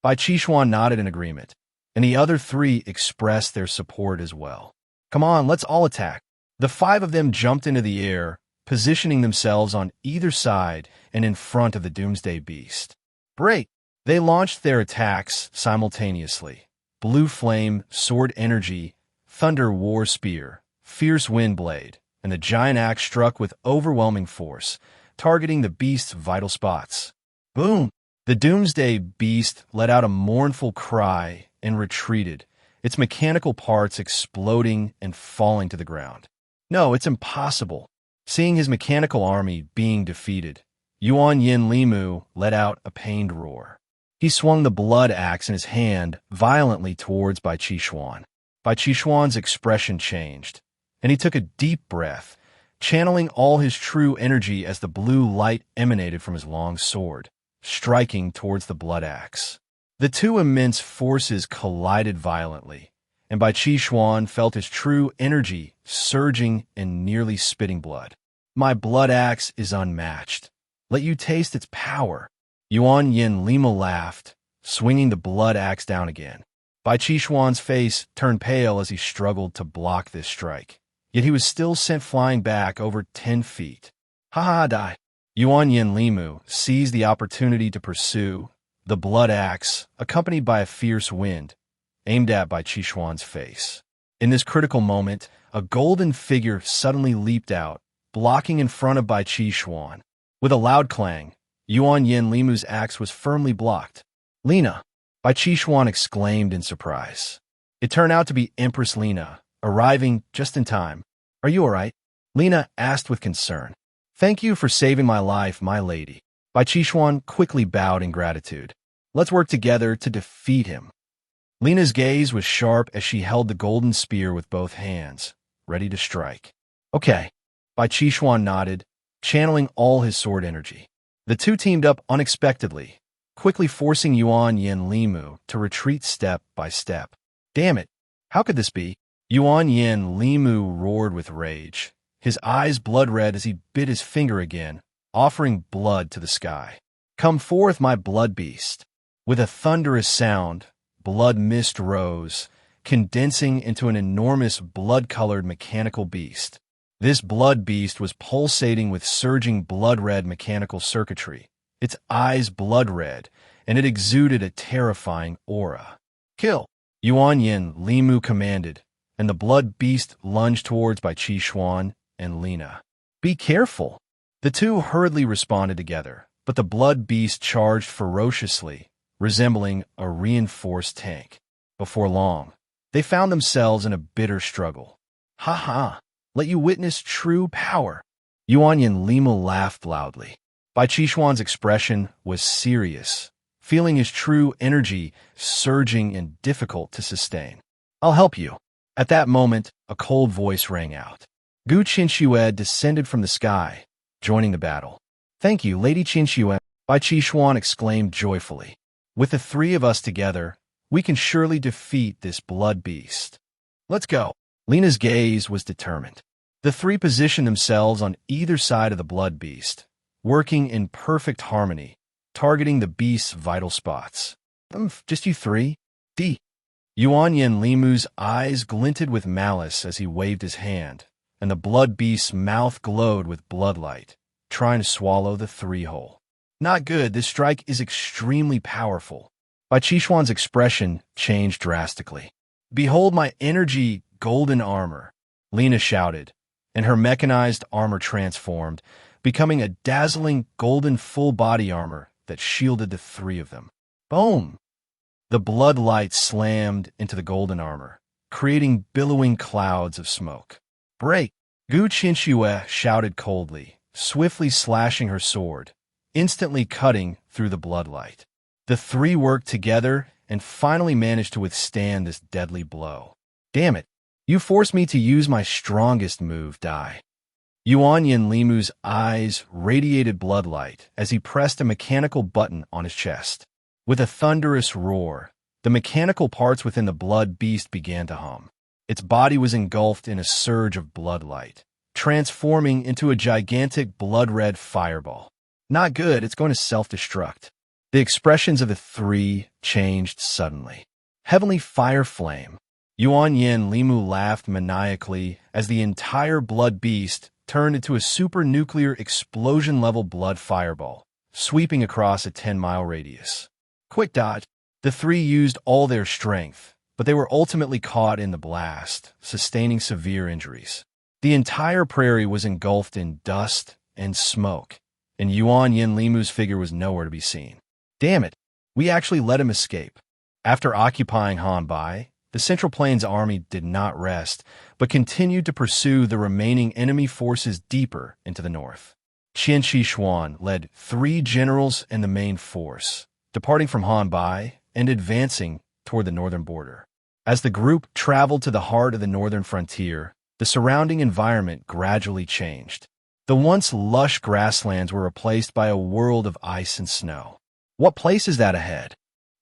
Bai Qixuan nodded in agreement, and the other 3 expressed their support as well. Come on, let's all attack. The 5 of them jumped into the air, positioning themselves on either side and in front of the doomsday beast. Break! They launched their attacks simultaneously. Blue flame, sword energy, thunder war spear, fierce wind blade, and the giant axe struck with overwhelming force, targeting the beast's vital spots. Boom! The doomsday beast let out a mournful cry and retreated, its mechanical parts exploding and falling to the ground. No, it's impossible. Seeing his mechanical army being defeated, Yuan Yin Limu let out a pained roar. He swung the blood axe in his hand violently towards Bai Qixuan. Bai Qixuan's expression changed, and he took a deep breath, channeling all his true energy as the blue light emanated from his long sword, striking towards the blood axe. The two immense forces collided violently, and Bai Qixuan felt his true energy surging and nearly spitting blood. My blood axe is unmatched. Let you taste its power. Yuan Yin Lima laughed, swinging the blood axe down again. Bai Qixuan's face turned pale as he struggled to block this strike. Yet he was still sent flying back over 10 feet. Ha ha die. Yuan Yin Limu seized the opportunity to pursue the blood axe, accompanied by a fierce wind, aimed at Bai Qixuan's face. In this critical moment, a golden figure suddenly leaped out, blocking in front of Bai Qixuan. With a loud clang, Yuan Yin Limu's axe was firmly blocked. Lina! Bai Qixuan exclaimed in surprise. It turned out to be Empress Lina, arriving just in time. Are you all right? Lina asked with concern. Thank you for saving my life, my lady. Bai Qixuan quickly bowed in gratitude. Let's work together to defeat him. Lina's gaze was sharp as she held the golden spear with both hands, ready to strike. Okay. Bai Qixuan nodded, channeling all his sword energy. The two teamed up unexpectedly, quickly forcing Yuan Yin Limu to retreat step by step. Damn it! How could this be? Yuan Yin Limu roared with rage, his eyes blood-red as he bit his finger again, offering blood to the sky. Come forth, my blood beast. With a thunderous sound, blood mist rose, condensing into an enormous blood-colored mechanical beast. This blood beast was pulsating with surging blood-red mechanical circuitry, its eyes blood-red, and it exuded a terrifying aura. Kill! Yuan Yin Limu commanded, and the blood beast lunged towards Bai Qixuan and Lina. Be careful! The two hurriedly responded together, but the blood beast charged ferociously, resembling a reinforced tank. Before long, they found themselves in a bitter struggle. Ha ha! Let you witness true power. Yuan Yin Limu laughed loudly. Bai Qixuan's expression was serious, feeling his true energy surging and difficult to sustain. I'll help you. At that moment, a cold voice rang out. Gu Qinxue descended from the sky, joining the battle. Thank you, Lady Qinxue, Bai Qixuan exclaimed joyfully. With the three of us together, we can surely defeat this blood beast. Let's go. Lina's gaze was determined. The three positioned themselves on either side of the blood beast, working in perfect harmony, targeting the beast's vital spots. Just you three? Yuan Yin Limu's eyes glinted with malice as he waved his hand, and the blood beast's mouth glowed with bloodlight, trying to swallow the three whole. Not good, this strike is extremely powerful. Bai Qixuan's expression changed drastically. Behold my energy golden armor, Lina shouted, and her mechanized armor transformed, becoming a dazzling golden full-body armor that shielded the three of them. Boom! The blood light slammed into the golden armor, creating billowing clouds of smoke. Break! Gu Qinxue shouted coldly, swiftly slashing her sword, instantly cutting through the bloodlight. The three worked together and finally managed to withstand this deadly blow. Damn it! You forced me to use my strongest move, die. Yuan Yin Limu's eyes radiated bloodlight as he pressed a mechanical button on his chest. With a thunderous roar, the mechanical parts within the blood beast began to hum. Its body was engulfed in a surge of bloodlight, transforming into a gigantic blood-red fireball. Not good, it's going to self-destruct. The expressions of the three changed suddenly. Heavenly fire flame. Yuan Yin Limu laughed maniacally as the entire blood beast turned into a super-nuclear explosion-level blood fireball, sweeping across a 10-mile radius. Quick dodge. The three used all their strength, but they were ultimately caught in the blast, sustaining severe injuries. The entire prairie was engulfed in dust and smoke, and Yuan Yin Limu's figure was nowhere to be seen. Damn it, we actually let him escape. After occupying Hanbai, the Central Plains army did not rest, but continued to pursue the remaining enemy forces deeper into the north. Qian Shixuan led 3 generals and the main force, departing from Hanbai and advancing toward the northern border. As the group traveled to the heart of the northern frontier, the surrounding environment gradually changed. The once lush grasslands were replaced by a world of ice and snow. What place is that ahead?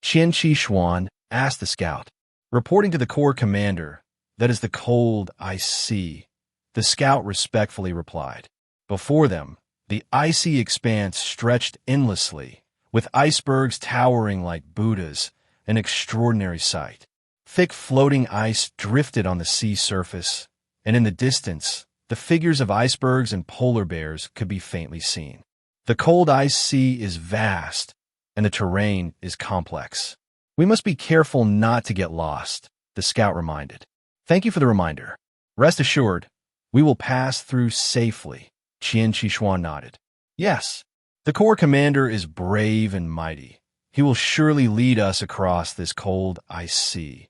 Qian Shixuan asked the scout. Reporting to the corps commander, that is the cold ice sea, the scout respectfully replied. Before them, the icy expanse stretched endlessly, with icebergs towering like Buddhas, an extraordinary sight. Thick floating ice drifted on the sea surface, and in the distance, the figures of icebergs and polar bears could be faintly seen. The cold ice sea is vast, and the terrain is complex. We must be careful not to get lost, the scout reminded. Thank you for the reminder. Rest assured, we will pass through safely, Qian Qishuan nodded. Yes, the Corps commander is brave and mighty. He will surely lead us across this cold ice sea.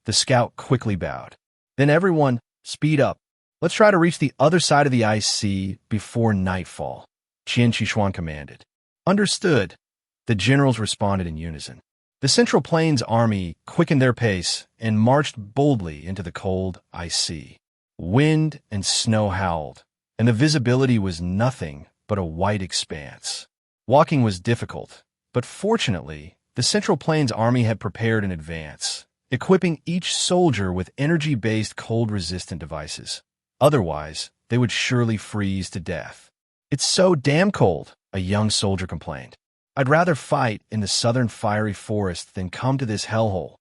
The scout quickly bowed. Then everyone, speed up. Let's try to reach the other side of the ice sea before nightfall, Qian Qishuan commanded. Understood. The generals responded in unison. The Central Plains army quickened their pace and marched boldly into the cold ice sea. Wind and snow howled, and the visibility was nothing but a white expanse. Walking was difficult, but fortunately, the Central Plains army had prepared in advance, equipping each soldier with energy-based cold-resistant devices. Otherwise, they would surely freeze to death. It's so damn cold, a young soldier complained. I'd rather fight in the southern fiery forest than come to this hellhole.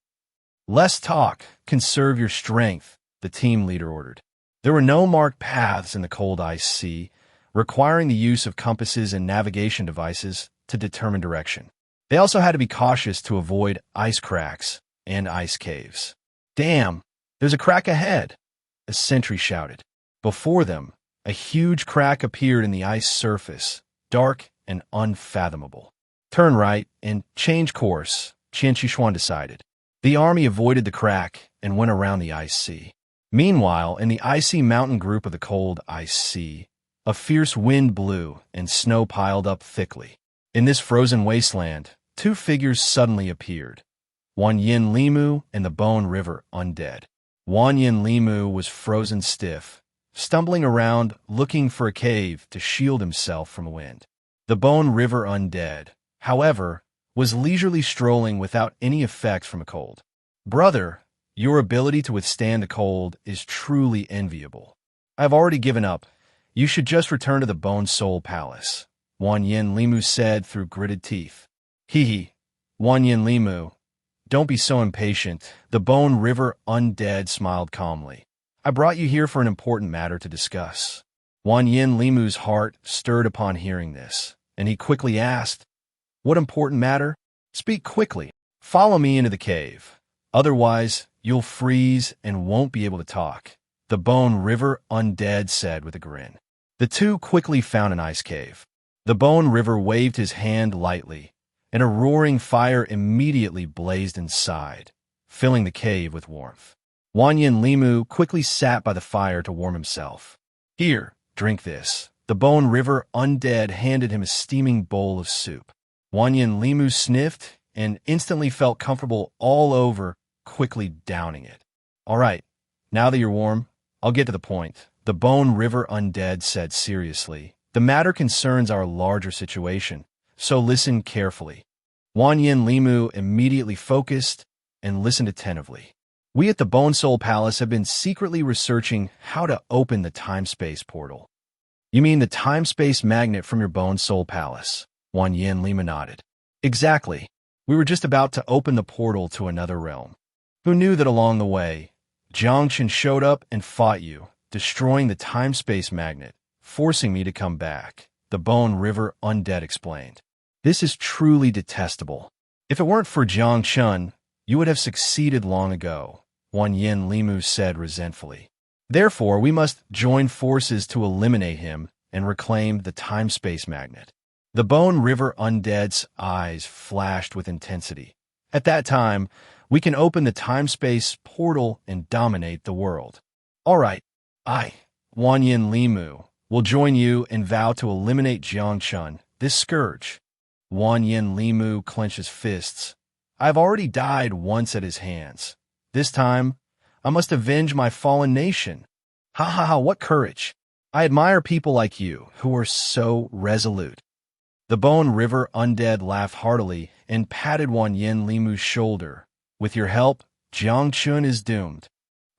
Less talk, conserve your strength, the team leader ordered. There were no marked paths in the cold ice sea, requiring the use of compasses and navigation devices to determine direction. They also had to be cautious to avoid ice cracks and ice caves. Damn, there's a crack ahead, a sentry shouted. Before them, a huge crack appeared in the ice surface, dark and unfathomable. Turn right and change course, Qian Qishuan decided. The army avoided the crack and went around the ice sea. Meanwhile, in the icy mountain group of the cold ice sea, a fierce wind blew and snow piled up thickly. In this frozen wasteland, two figures suddenly appeared. Wan Yin Limu and the Bone River Undead. Wan Yin Limu was frozen stiff, stumbling around looking for a cave to shield himself from wind. The Bone River Undead, however, was leisurely strolling without any effects from a cold. Brother, your ability to withstand the cold is truly enviable. I've already given up. You should just return to the Bone Soul Palace, Wan Yin Limu said through gritted teeth. Hee, Wan Yin Limu. Don't be so impatient. The Bone River Undead smiled calmly. I brought you here for an important matter to discuss. Wan Yin Limu's heart stirred upon hearing this, and he quickly asked, What important matter? Speak quickly. Follow me into the cave. Otherwise, you'll freeze and won't be able to talk, the Bone River Undead said with a grin. The two quickly found an ice cave. The Bone River waved his hand lightly, and a roaring fire immediately blazed inside, filling the cave with warmth. Wan Yin Limu quickly sat by the fire to warm himself. Here, drink this. The Bone River Undead handed him a steaming bowl of soup. Wan Yin Limu sniffed and instantly felt comfortable all over, quickly downing it. All right, now that you're warm, I'll get to the point, the Bone River Undead said seriously. The matter concerns our larger situation, so listen carefully. Wan Yin Limu immediately focused and listened attentively. We at the Bone Soul Palace have been secretly researching how to open the time-space portal. You mean the time-space magnet from your Bone Soul Palace? Wan Yin Limu nodded. Exactly. We were just about to open the portal to another realm. Who knew that along the way, Jiang Chen showed up and fought you, destroying the time-space magnet, forcing me to come back, the Bone River Undead explained. This is truly detestable. If it weren't for Jiang Chen, you would have succeeded long ago, Wan Yin Limu said resentfully. Therefore, we must join forces to eliminate him and reclaim the time-space magnet. The Bone River Undead's eyes flashed with intensity. At that time, we can open the time-space portal and dominate the world. All right, Wan Yin Limu, will join you and vow to eliminate Jiang Chen, this scourge. Wan Yin Limu clenched his fists. I've already died once at his hands. This time, I must avenge my fallen nation. Ha ha ha, what courage. I admire people like you, who are so resolute. The Bone River Undead laughed heartily and patted Wan Yin Limu's shoulder. With your help, Jiang Chen is doomed.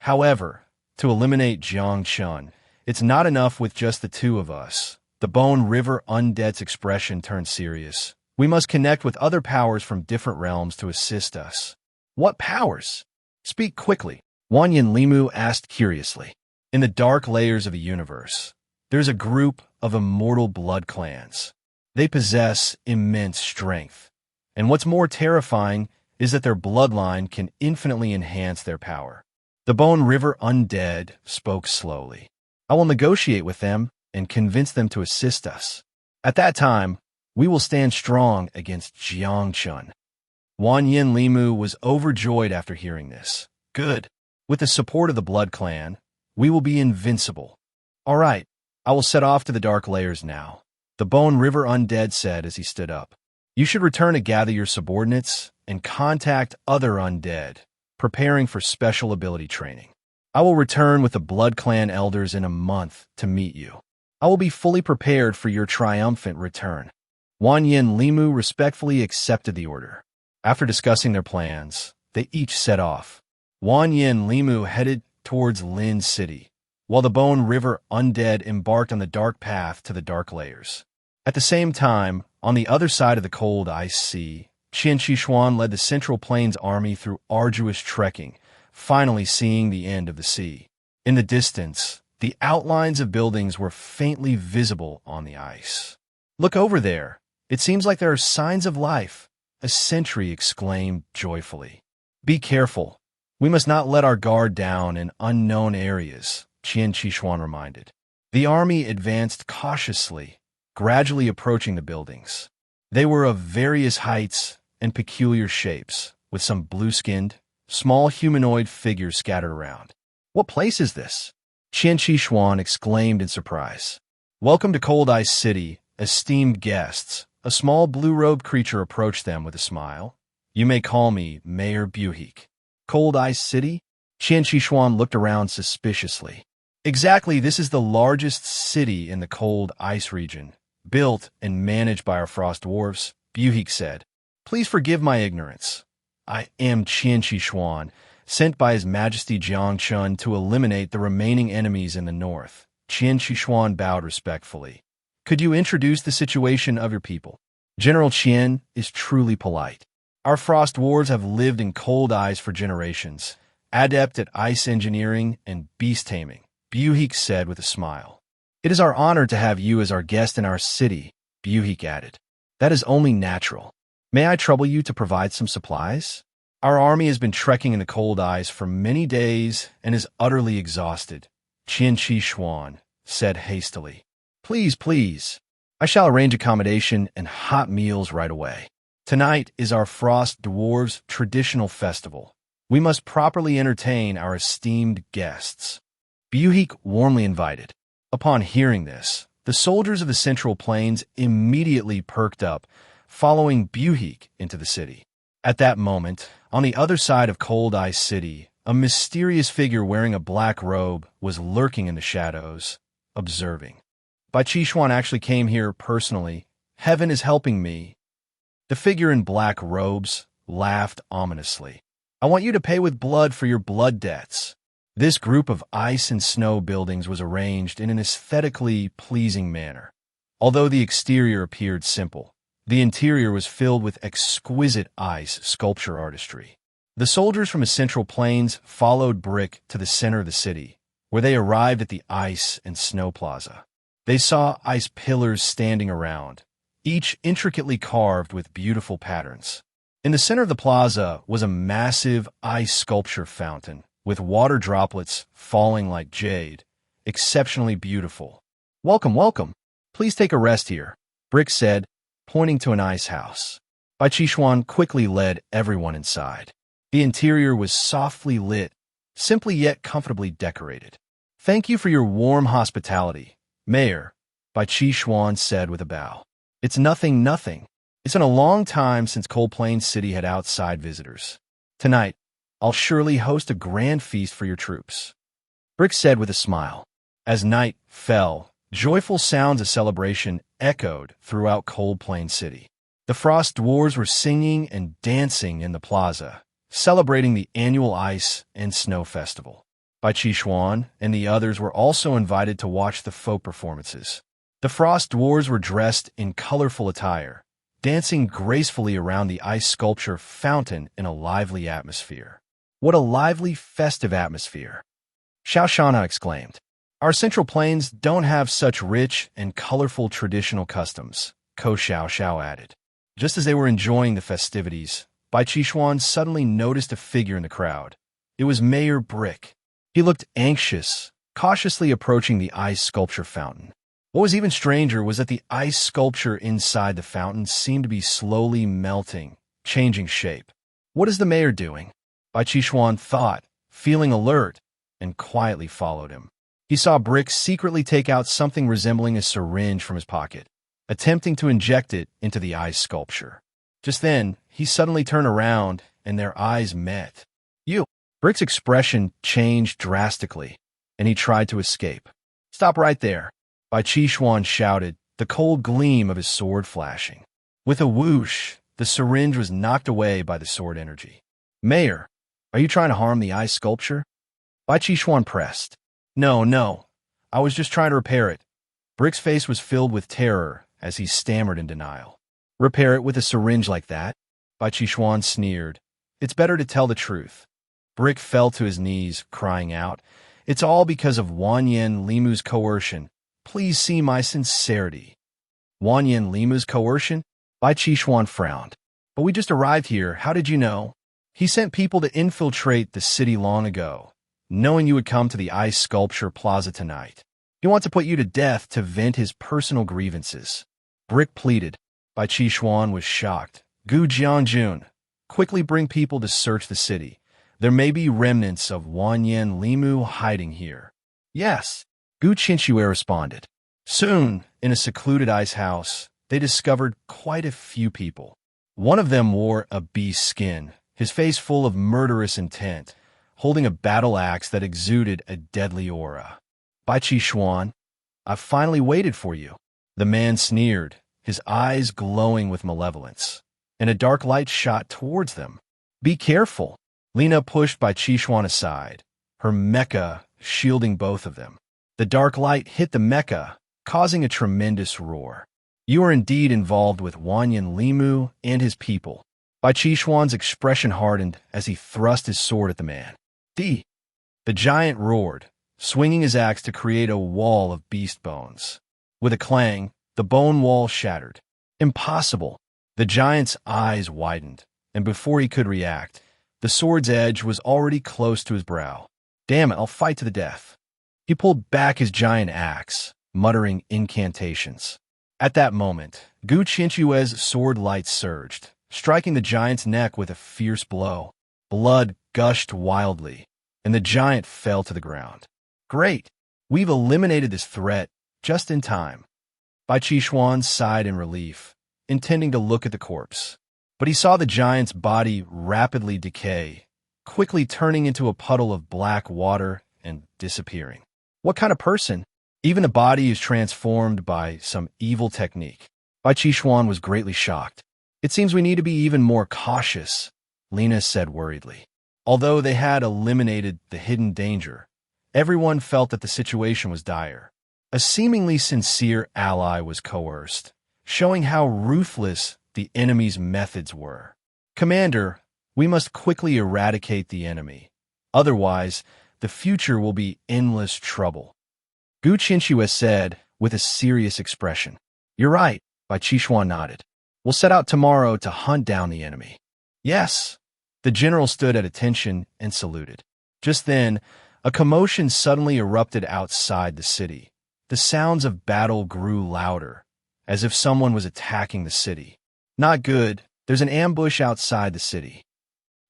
However, to eliminate Jiang Chen, it's not enough with just the two of us, The Bone River Undead's expression turned serious. We must connect with other powers from different realms to assist us. What powers? Speak quickly, Wanyan asked curiously. In the dark layers of the universe, there's a group of immortal blood clans. They possess immense strength. And what's more terrifying is that their bloodline can infinitely enhance their power. The Bone River Undead spoke slowly. I will negotiate with them and convince them to assist us. At that time, we will stand strong against Jiang Chen. Wanyan was overjoyed after hearing this. Good. With the support of the Blood Clan, we will be invincible. All right, I will set off to the dark layers now, the Bone River Undead said as he stood up. You should return to gather your subordinates and contact other undead, preparing for special ability training. I will return with the Blood Clan elders in a month to meet you. I will be fully prepared for your triumphant return. Wanyan respectfully accepted the order. After discussing their plans, they each set off. Wanyan headed towards Lin City, while the Bone River Undead embarked on the dark path to the dark layers. At the same time, on the other side of the cold ice sea, Qian Xishuan led the Central Plains army through arduous trekking, finally seeing the end of the sea. In the distance, the outlines of buildings were faintly visible on the ice. Look over there. It seems like there are signs of life, a sentry exclaimed joyfully. Be careful. We must not let our guard down in unknown areas, Qian Xishuan reminded. The army advanced cautiously, gradually approaching the buildings. They were of various heights and peculiar shapes, with some blue-skinned, small humanoid figures scattered around. What place is this? Qian Xishuan exclaimed in surprise. Welcome to Cold Ice City, esteemed guests. A small blue-robed creature approached them with a smile. You may call me Mayor Buhik. Cold Ice City? Qian Xishuan looked around suspiciously. Exactly, this is the largest city in the cold ice region, built and managed by our frost dwarves, Buhik said. Please forgive my ignorance. I am Qian Xishuan, sent by His Majesty Jiang Chen to eliminate the remaining enemies in the north. Qian Xishuan bowed respectfully. Could you introduce the situation of your people? General Qian is truly polite. Our frost dwarves have lived in cold ice for generations, adept at ice engineering and beast taming, Buhik said with a smile. It is our honor to have you as our guest in our city, Buhik added. That is only natural. May I trouble you to provide some supplies? Our army has been trekking in the cold ice for many days and is utterly exhausted, Qian Xishuan said hastily. Please, please. I shall arrange accommodation and hot meals right away. Tonight is our Frost Dwarves' traditional festival. We must properly entertain our esteemed guests. Buhik warmly invited. Upon hearing this, the soldiers of the Central Plains immediately perked up, following Buhik into the city. At that moment, on the other side of Cold Ice City, a mysterious figure wearing a black robe was lurking in the shadows, observing. Bai Qishuan actually came here personally. Heaven is helping me. The figure in black robes laughed ominously. I want you to pay with blood for your blood debts. This group of ice and snow buildings was arranged in an aesthetically pleasing manner. Although the exterior appeared simple, the interior was filled with exquisite ice sculpture artistry. The soldiers from the Central Plains followed Brick to the center of the city, where they arrived at the ice and snow plaza. They saw ice pillars standing around, each intricately carved with beautiful patterns. In the center of the plaza was a massive ice sculpture fountain, with water droplets falling like jade, exceptionally beautiful. Welcome, welcome. Please take a rest here, Brick said, pointing to an ice house. Bai Qishuan quickly led everyone inside. The interior was softly lit, simply yet comfortably decorated. Thank you for your warm hospitality, Mayor, Bai Qishuan said with a bow. It's nothing. It's been a long time since Cold Plains City had outside visitors. Tonight, I'll surely host a grand feast for your troops. Brick said with a smile. As night fell, joyful sounds of celebration echoed throughout Cold Plains City. The Frost Dwarves were singing and dancing in the plaza, celebrating the annual Ice and Snow Festival. Bai Qishuan and the others were also invited to watch the folk performances. The frost dwarves were dressed in colorful attire, dancing gracefully around the ice sculpture fountain in a lively atmosphere. What a lively, festive atmosphere! Xiao Shana exclaimed. Our Central Plains don't have such rich and colorful traditional customs, Ko Xiao Xiao added. Just as they were enjoying the festivities, Bai Qixuan suddenly noticed a figure in the crowd. It was Mayor Brick. He looked anxious, cautiously approaching the ice sculpture fountain. What was even stranger was that the ice sculpture inside the fountain seemed to be slowly melting, changing shape. What is the mayor doing? Bai Qixuan thought, feeling alert, and quietly followed him. He saw Brick secretly take out something resembling a syringe from his pocket, attempting to inject it into the ice sculpture. Just then, he suddenly turned around, and their eyes met. You! Brick's expression changed drastically, and he tried to escape. Stop right there! Bai Qixuan shouted, the cold gleam of his sword flashing. With a whoosh, the syringe was knocked away by the sword energy. Mayor, are you trying to harm the ice sculpture? Bai Qixuan pressed. No, I was just trying to repair it. Brick's face was filled with terror as he stammered in denial. Repair it with a syringe like that? Bai Qixuan sneered. It's better to tell the truth. Brick fell to his knees, crying out, It's all because of Wanyan Limu's coercion. Please see my sincerity. Wanyan Limu's coercion? Bai Qixuan frowned. But we just arrived here. How did you know? He sent people to infiltrate the city long ago, knowing you would come to the ice sculpture plaza tonight. He wants to put you to death to vent his personal grievances. Brick pleaded. Bai Qixuan was shocked. Gu Jiangjun, quickly bring people to search the city. There may be remnants of Wanyan Limu hiding here. Yes, Gu Qinxue responded. Soon, in a secluded ice house, they discovered quite a few people. One of them wore a beast skin, his face full of murderous intent, holding a battle axe that exuded a deadly aura. Bai Qixuan, I've finally waited for you. The man sneered, his eyes glowing with malevolence, and a dark light shot towards them. Be careful. Lina pushed Bai Qixuan aside, her mecha shielding both of them. The dark light hit the mecha, causing a tremendous roar. You are indeed involved with Wanyan Limu and his people. Bai Qixuan's expression hardened as he thrust his sword at the man. The giant roared, swinging his axe to create a wall of beast bones. With a clang, the bone wall shattered. Impossible! The giant's eyes widened, and before he could react, the sword's edge was already close to his brow. Damn it, I'll fight to the death. He pulled back his giant axe, muttering incantations. At that moment, Gu Qinxue's sword light surged, striking the giant's neck with a fierce blow. Blood gushed wildly, and the giant fell to the ground. Great! We've eliminated this threat just in time. Bai Qixuan sighed in relief, intending to look at the corpse. But he saw the giant's body rapidly decay, quickly turning into a puddle of black water and disappearing. What kind of person? Even the body is transformed by some evil technique. Bai Qixuan was greatly shocked. It seems we need to be even more cautious, Lina said worriedly. Although they had eliminated the hidden danger, everyone felt that the situation was dire. A seemingly sincere ally was coerced, showing how ruthless the enemy's methods were. Commander, we must quickly eradicate the enemy. Otherwise, the future will be endless trouble. Gu Qinxue said with a serious expression. You're right, Bai Qixuan nodded. We'll set out tomorrow to hunt down the enemy. Yes. The general stood at attention and saluted. Just then, a commotion suddenly erupted outside the city. The sounds of battle grew louder, as if someone was attacking the city. Not good. There's an ambush outside the city.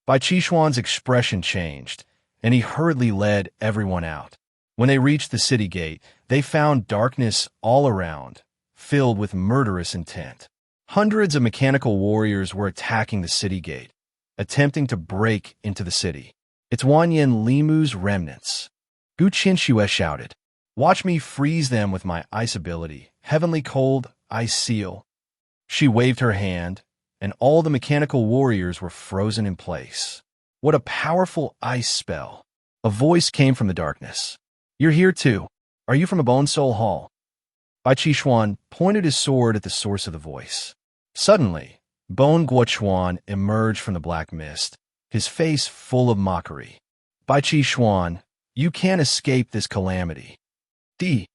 Bai Qixuan's expression changed, and he hurriedly led everyone out. When they reached the city gate, they found darkness all around, filled with murderous intent. Hundreds of mechanical warriors were attacking the city gate, attempting to break into the city. It's Wanyan Limu's remnants. Gu Qinxue shouted. Watch me freeze them with my ice ability, Heavenly Cold Ice Seal. She waved her hand, and all the mechanical warriors were frozen in place. What a powerful ice spell. A voice came from the darkness. You're here too. Are you from a Bone Soul Hall? Bai Qishuan pointed his sword at the source of the voice. Suddenly, Bone Guochuan emerged from the black mist, his face full of mockery. Bai Qishuan, you can't escape this calamity. Di!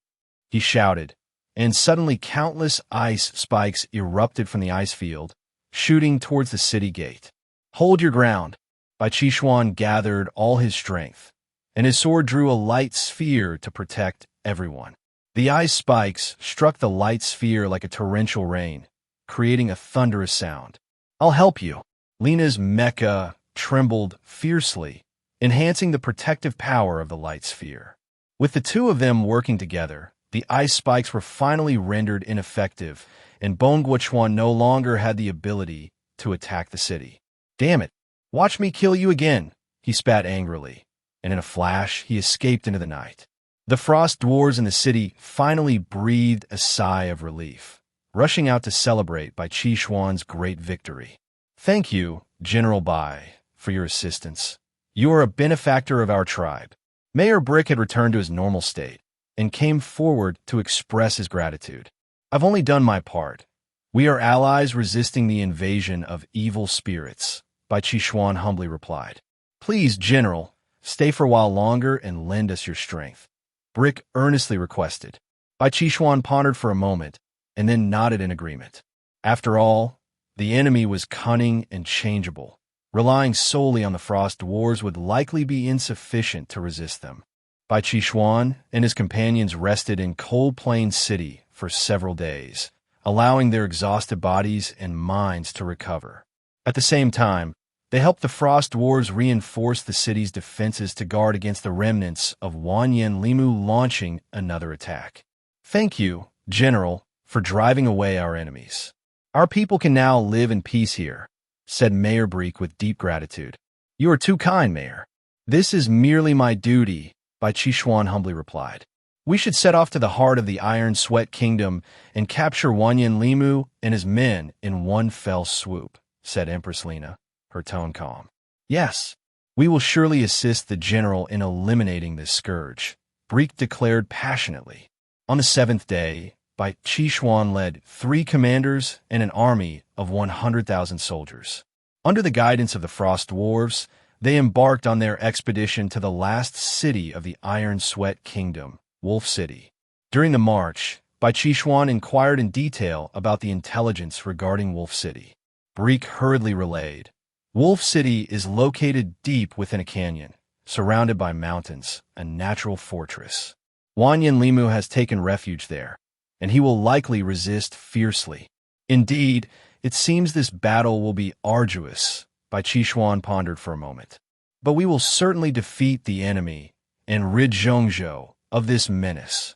He shouted, and suddenly countless ice spikes erupted from the ice field, shooting towards the city gate. Hold your ground. Bai Qishuan gathered all his strength, and his sword drew a light sphere to protect everyone. The ice spikes struck the light sphere like a torrential rain, creating a thunderous sound. I'll help you. Lena's mecha trembled fiercely, enhancing the protective power of the light sphere. With the two of them working together, the ice spikes were finally rendered ineffective, and Bone Guochuan no longer had the ability to attack the city. Damn it! Watch me kill you again, he spat angrily, and in a flash he escaped into the night. The frost dwarves in the city finally breathed a sigh of relief, rushing out to celebrate Bai Qishuan's great victory. Thank you, General Bai, for your assistance. You are a benefactor of our tribe. Mayor Brick had returned to his normal state and came forward to express his gratitude. I've only done my part. We are allies resisting the invasion of evil spirits, Bai Qishuan humbly replied. Please, General, stay for a while longer and lend us your strength, Brick earnestly requested. Bai Qishuan pondered for a moment and then nodded in agreement. After all, the enemy was cunning and changeable. Relying solely on the frost dwarves would likely be insufficient to resist them. Bai Qishuan and his companions rested in Cold Plain City for several days, allowing their exhausted bodies and minds to recover. At the same time, they helped the frost dwarves reinforce the city's defenses to guard against the remnants of Wanyan launching another attack. Thank you, General, for driving away our enemies. Our people can now live in peace here, said Mayor Brick with deep gratitude. You are too kind, Mayor. This is merely my duty, Bai Qishuan humbly replied. We should set off to the heart of the Iron Sweat Kingdom and capture Wanyan and his men in one fell swoop, said Empress Lena, her tone calm. Yes, we will surely assist the general in eliminating this scourge, Brick declared passionately. On the seventh day, Bai Qishuan led 3 commanders and an army of 100,000 soldiers. Under the guidance of the Frost Dwarves, they embarked on their expedition to the last city of the Iron Sweat Kingdom, Wolf City. During the march, Bai Qishuan inquired in detail about the intelligence regarding Wolf City. Brick hurriedly relayed. Wolf City is located deep within a canyon, surrounded by mountains, a natural fortress. Wanyan has taken refuge there, and he will likely resist fiercely. Indeed, it seems this battle will be arduous, Bai Qishuan pondered for a moment. But we will certainly defeat the enemy and rid Zhongzhou of this menace.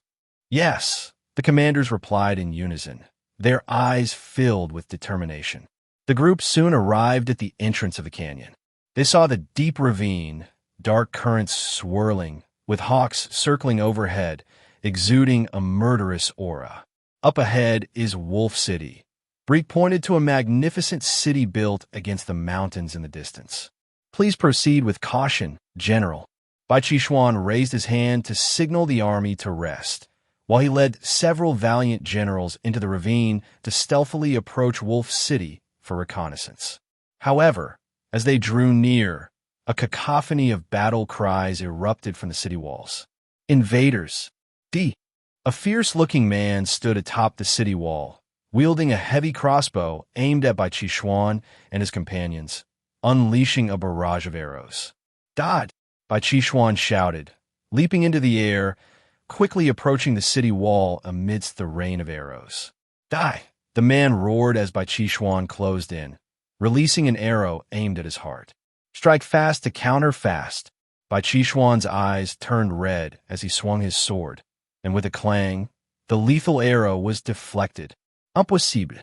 Yes, the commanders replied in unison, their eyes filled with determination. The group soon arrived at the entrance of the canyon. They saw the deep ravine, dark currents swirling, with hawks circling overhead, exuding a murderous aura. Up ahead is Wolf City. Brick pointed to a magnificent city built against the mountains in the distance. Please proceed with caution, General. Bai Qishuan raised his hand to signal the army to rest, while he led several valiant generals into the ravine to stealthily approach Wolf City for reconnaissance. However, as they drew near, a cacophony of battle cries erupted from the city walls. Invaders! A fierce-looking man stood atop the city wall, wielding a heavy crossbow aimed at Bai Qishuan and his companions, unleashing a barrage of arrows. Dod! Bai Qishuan shouted, leaping into the air, quickly approaching the city wall amidst the rain of arrows. Die! The man roared as Bai Qishuan closed in, releasing an arrow aimed at his heart. Strike fast to counter fast. Bai Qishuan's eyes turned red as he swung his sword, and with a clang, the lethal arrow was deflected. Impossible.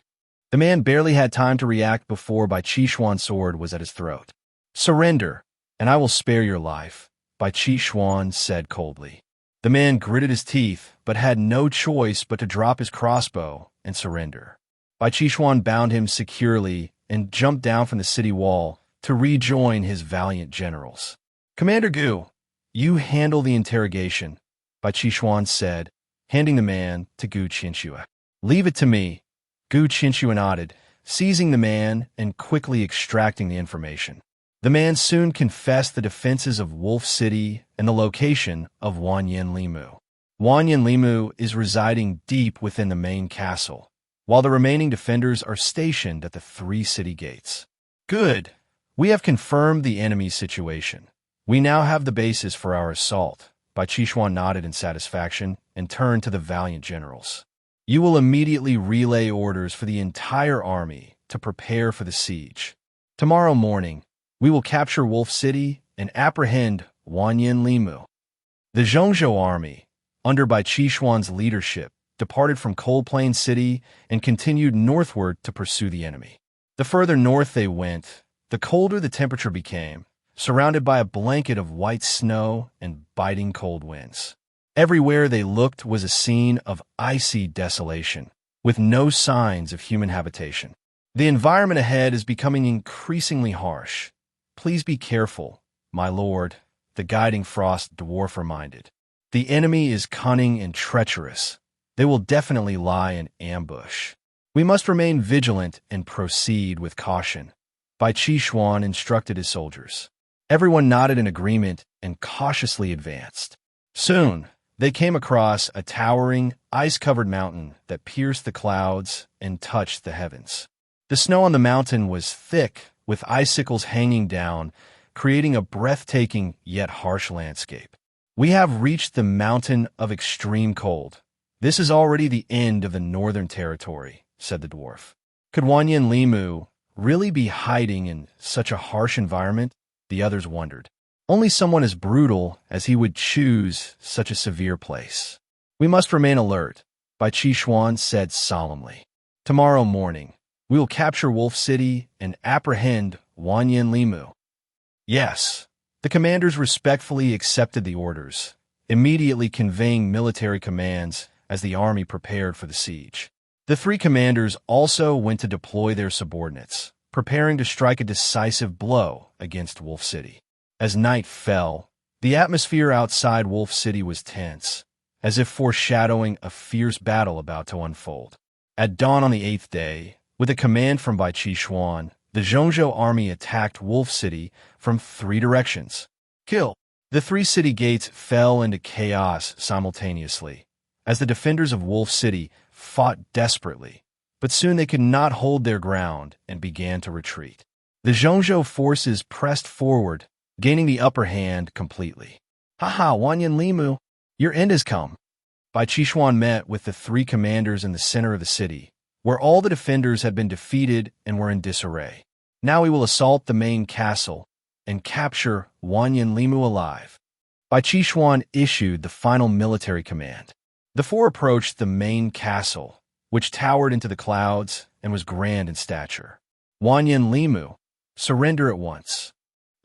The man barely had time to react before Bai Qishuan's sword was at his throat. Surrender, and I will spare your life, Bai Qishuan said coldly. The man gritted his teeth, but had no choice but to drop his crossbow and surrender. Bai Qishuan bound him securely and jumped down from the city wall to rejoin his valiant generals. Commander Gu, you handle the interrogation, Bai Qishuan said, handing the man to Gu Qinshue. "Leave it to me," Gu Qinshue nodded, seizing the man and quickly extracting the information. The man soon confessed the defenses of Wolf City and the location of Wanyan Limu. Wanyan Limu is residing deep within the main castle, while the remaining defenders are stationed at the 3 city gates. "Good. We have confirmed the enemy's situation. We now have the basis for our assault." Bai Qishuan nodded in satisfaction and turned to the valiant generals. "You will immediately relay orders for the entire army to prepare for the siege. Tomorrow morning, we will capture Wolf City and apprehend Wanyan Limu." The Zhongzhou army, under Bai Qishuan's leadership, departed from Cold Plain City and continued northward to pursue the enemy. The further north they went, the colder the temperature became, surrounded by a blanket of white snow and biting cold winds. Everywhere they looked was a scene of icy desolation, with no signs of human habitation. "The environment ahead is becoming increasingly harsh. Please be careful, my lord," the guiding frost dwarf reminded. "The enemy is cunning and treacherous. They will definitely lie in ambush. We must remain vigilant and proceed with caution," Bai Qishuan instructed his soldiers. Everyone nodded in agreement and cautiously advanced. Soon, they came across a towering, ice-covered mountain that pierced the clouds and touched the heavens. The snow on the mountain was thick, with icicles hanging down, creating a breathtaking yet harsh landscape. "We have reached the mountain of extreme cold. This is already the end of the northern territory," said the dwarf. Could Wanyan Limu really be hiding in such a harsh environment? The others wondered. Only someone as brutal as he would choose such a severe place. "We must remain alert," Bai Qishuan said solemnly. "Tomorrow morning, we will capture Wolf City and apprehend Wanyan Limu." "Yes." The commanders respectfully accepted the orders, immediately conveying military commands as the army prepared for the siege. The 3 commanders also went to deploy their subordinates, preparing to strike a decisive blow against Wolf City. As night fell, the atmosphere outside Wolf City was tense, as if foreshadowing a fierce battle about to unfold. At dawn on the 8th day, with a command from Bai Qishuan, the Zhongzhou army attacked Wolf City from 3 directions. "Kill!" The 3 city gates fell into chaos simultaneously, as the defenders of Wolf City fought desperately, but soon they could not hold their ground and began to retreat. The Zhongzhou forces pressed forward, gaining the upper hand completely. "Haha, Wanyan Limu, your end has come." Bai Qishuan met with the 3 commanders in the center of the city, where all the defenders had been defeated and were in disarray. "Now we will assault the main castle and capture Wanyan Limu alive." Bai Qishuan issued the final military command. The 4 approached the main castle, which towered into the clouds and was grand in stature. "Wanyan Limu, surrender at once,"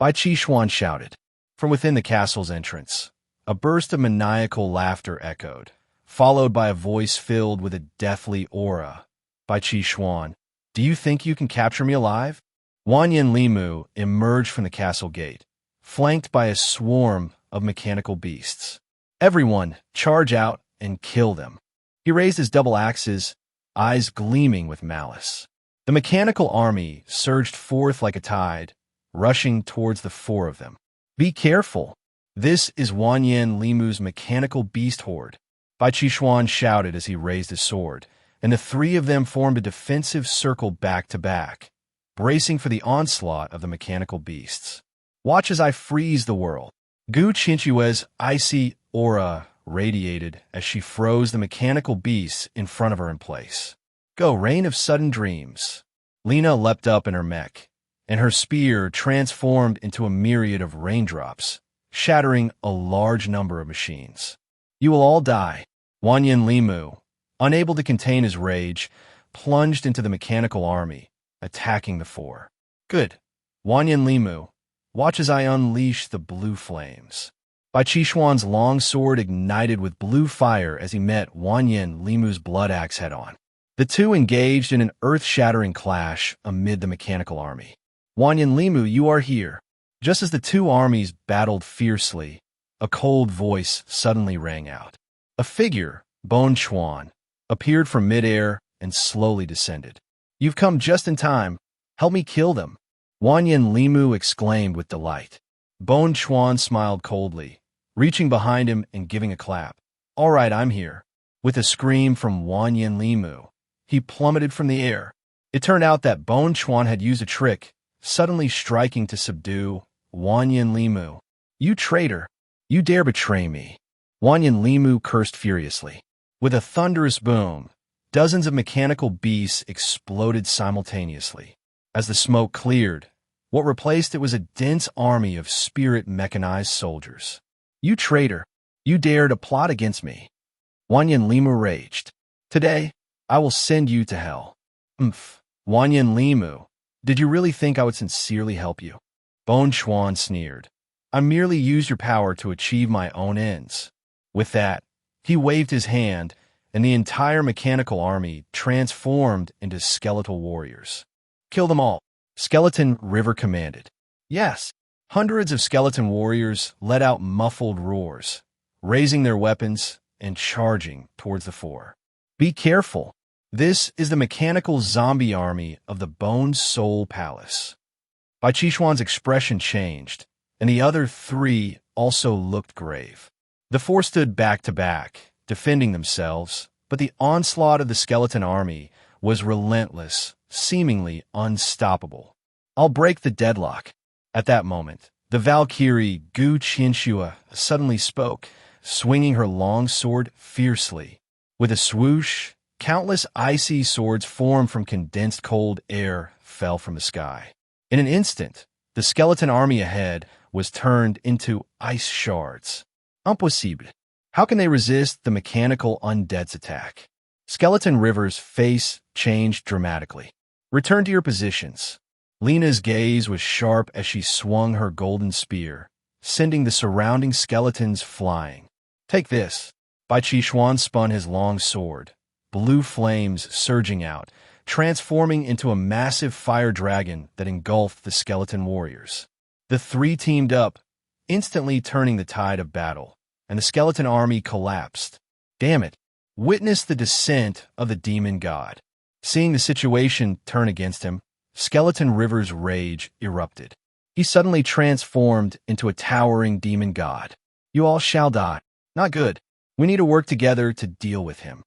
Bai Qishuan shouted. From within the castle's entrance, a burst of maniacal laughter echoed, followed by a voice filled with a deathly aura. "Bai Qishuan, do you think you can capture me alive?" Wanyan Limu emerged from the castle gate, flanked by a swarm of mechanical beasts. "Everyone, charge out and kill them." He raised his double axes, eyes gleaming with malice. The mechanical army surged forth like a tide, rushing towards the 4 of them. "Be careful. This is Wanyan Limu's mechanical beast horde," Bai Qishuan shouted as he raised his sword, and the 3 of them formed a defensive circle back to back, bracing for the onslaught of the mechanical beasts. "Watch as I freeze the world." Gu Qinshue's icy aura radiated as she froze the mechanical beasts in front of her in place. "Go, Rain of Sudden Dreams." Lena leapt up in her mech, and her spear transformed into a myriad of raindrops, shattering a large number of machines. "You will all die." Wanyan Limu, unable to contain his rage, plunged into the mechanical army, attacking the 4. "Good. Wanyan Limu, watch as I unleash the blue flames." Bai Qishuan's long sword ignited with blue fire as he met Wanyan Limu's blood axe head-on. The 2 engaged in an earth-shattering clash amid the mechanical army. "Wanyan Limu, you are here." Just as the 2 armies battled fiercely, a cold voice suddenly rang out. A figure, Bone Chuan, appeared from midair and slowly descended. "You've come just in time. Help me kill them," Wanyan Limu exclaimed with delight. Bone Chuan smiled coldly, reaching behind him and giving a clap. "All right, I'm here." With a scream from Wanyan Limu, he plummeted from the air. It turned out that Bone Chuan had used a trick, suddenly striking to subdue Wanyan Limu. "You traitor! You dare betray me!" Wanyan Limu cursed furiously. With a thunderous boom, dozens of mechanical beasts exploded simultaneously. As the smoke cleared, what replaced it was a dense army of spirit-mechanized soldiers. "You traitor! You dare to plot against me!" Wanyan Limu raged. "Today, I will send you to hell." Wanyan Limu, did you really think I would sincerely help you?" Bone Chuan sneered. "I merely use your power to achieve my own ends." With that, he waved his hand, and the entire mechanical army transformed into skeletal warriors. "Kill them all," Skeleton River commanded. Yes, hundreds of skeleton warriors let out muffled roars, raising their weapons and charging towards the four. "Be careful. This is the mechanical zombie army of the Bone Soul Palace." Bai Qishuan's expression changed, and the other three also looked grave. The four stood back to back, defending themselves, but the onslaught of the skeleton army was relentless, seemingly unstoppable. "I'll break the deadlock." At that moment, the Valkyrie Gu Qianxua suddenly spoke, swinging her long sword fiercely. With a swoosh, countless icy swords formed from condensed cold air fell from the sky. In an instant, the skeleton army ahead was turned into ice shards. Impossible. How can they resist the mechanical undead's attack? Skeleton River's face changed dramatically. "Return to your positions." Lena's gaze was sharp as she swung her golden spear, sending the surrounding skeletons flying. "Take this." Bai Qishuan spun his long sword, blue flames surging out, transforming into a massive fire dragon that engulfed the skeleton warriors. The three teamed up, instantly turning the tide of battle, and the skeleton army collapsed. "Damn it!" Witness the descent of the demon god. Seeing the situation turn against him, Skeleton River's rage erupted. He suddenly transformed into a towering demon god. "You all shall die." "Not good. We need to work together to deal with him."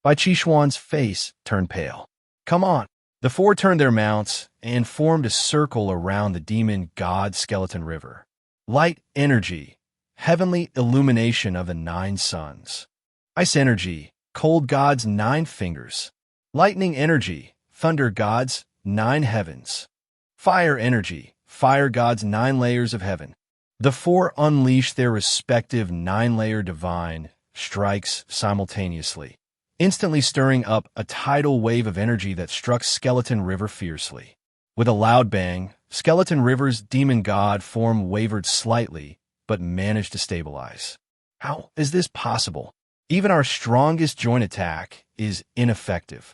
Bai Qishuan's face turned pale. "Come on." The four turned their mounts and formed a circle around the demon god Skeleton River. Light energy, heavenly illumination of the 9 suns. Ice energy, cold god's 9 fingers. Lightning energy, thunder god's 9 heavens. Fire energy, fire god's 9 layers of heaven. The four unleashed their respective 9-layer divine strikes simultaneously, instantly stirring up a tidal wave of energy that struck Skeleton River fiercely. With a loud bang, Skeleton River's demon god form wavered slightly, but managed to stabilize. How is this possible? Even our strongest joint attack is ineffective.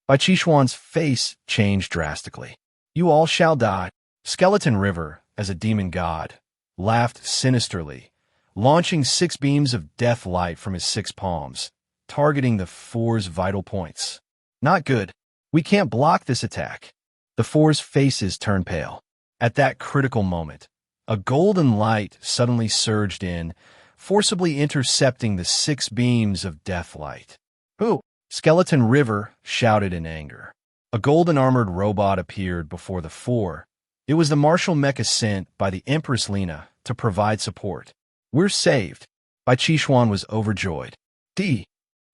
Bai Qishuan's face changed drastically. "You all shall die." Skeleton River, as a demon god, laughed sinisterly, launching 6 beams of death light from his 6 palms, targeting the four's vital points. "Not good. We can't block this attack." The four's faces turned pale. At that critical moment, a golden light suddenly surged in, forcibly intercepting the 6 beams of death light. "Who?" Skeleton River shouted in anger. A golden armored robot appeared before the four. It was the martial mecha sent by the Empress Lena to provide support. "We're saved." Bai Qishuan was overjoyed.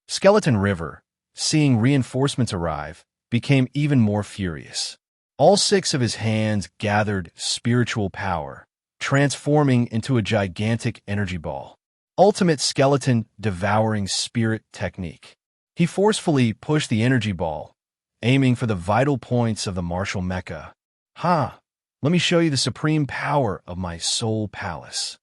Skeleton River, seeing reinforcements arrive, became even more furious. All 6 of his hands gathered spiritual power, transforming into a gigantic energy ball. Ultimate skeleton devouring spirit technique. He forcefully pushed the energy ball, aiming for the vital points of the martial mecha. "Ha! Let me show you the supreme power of my soul palace."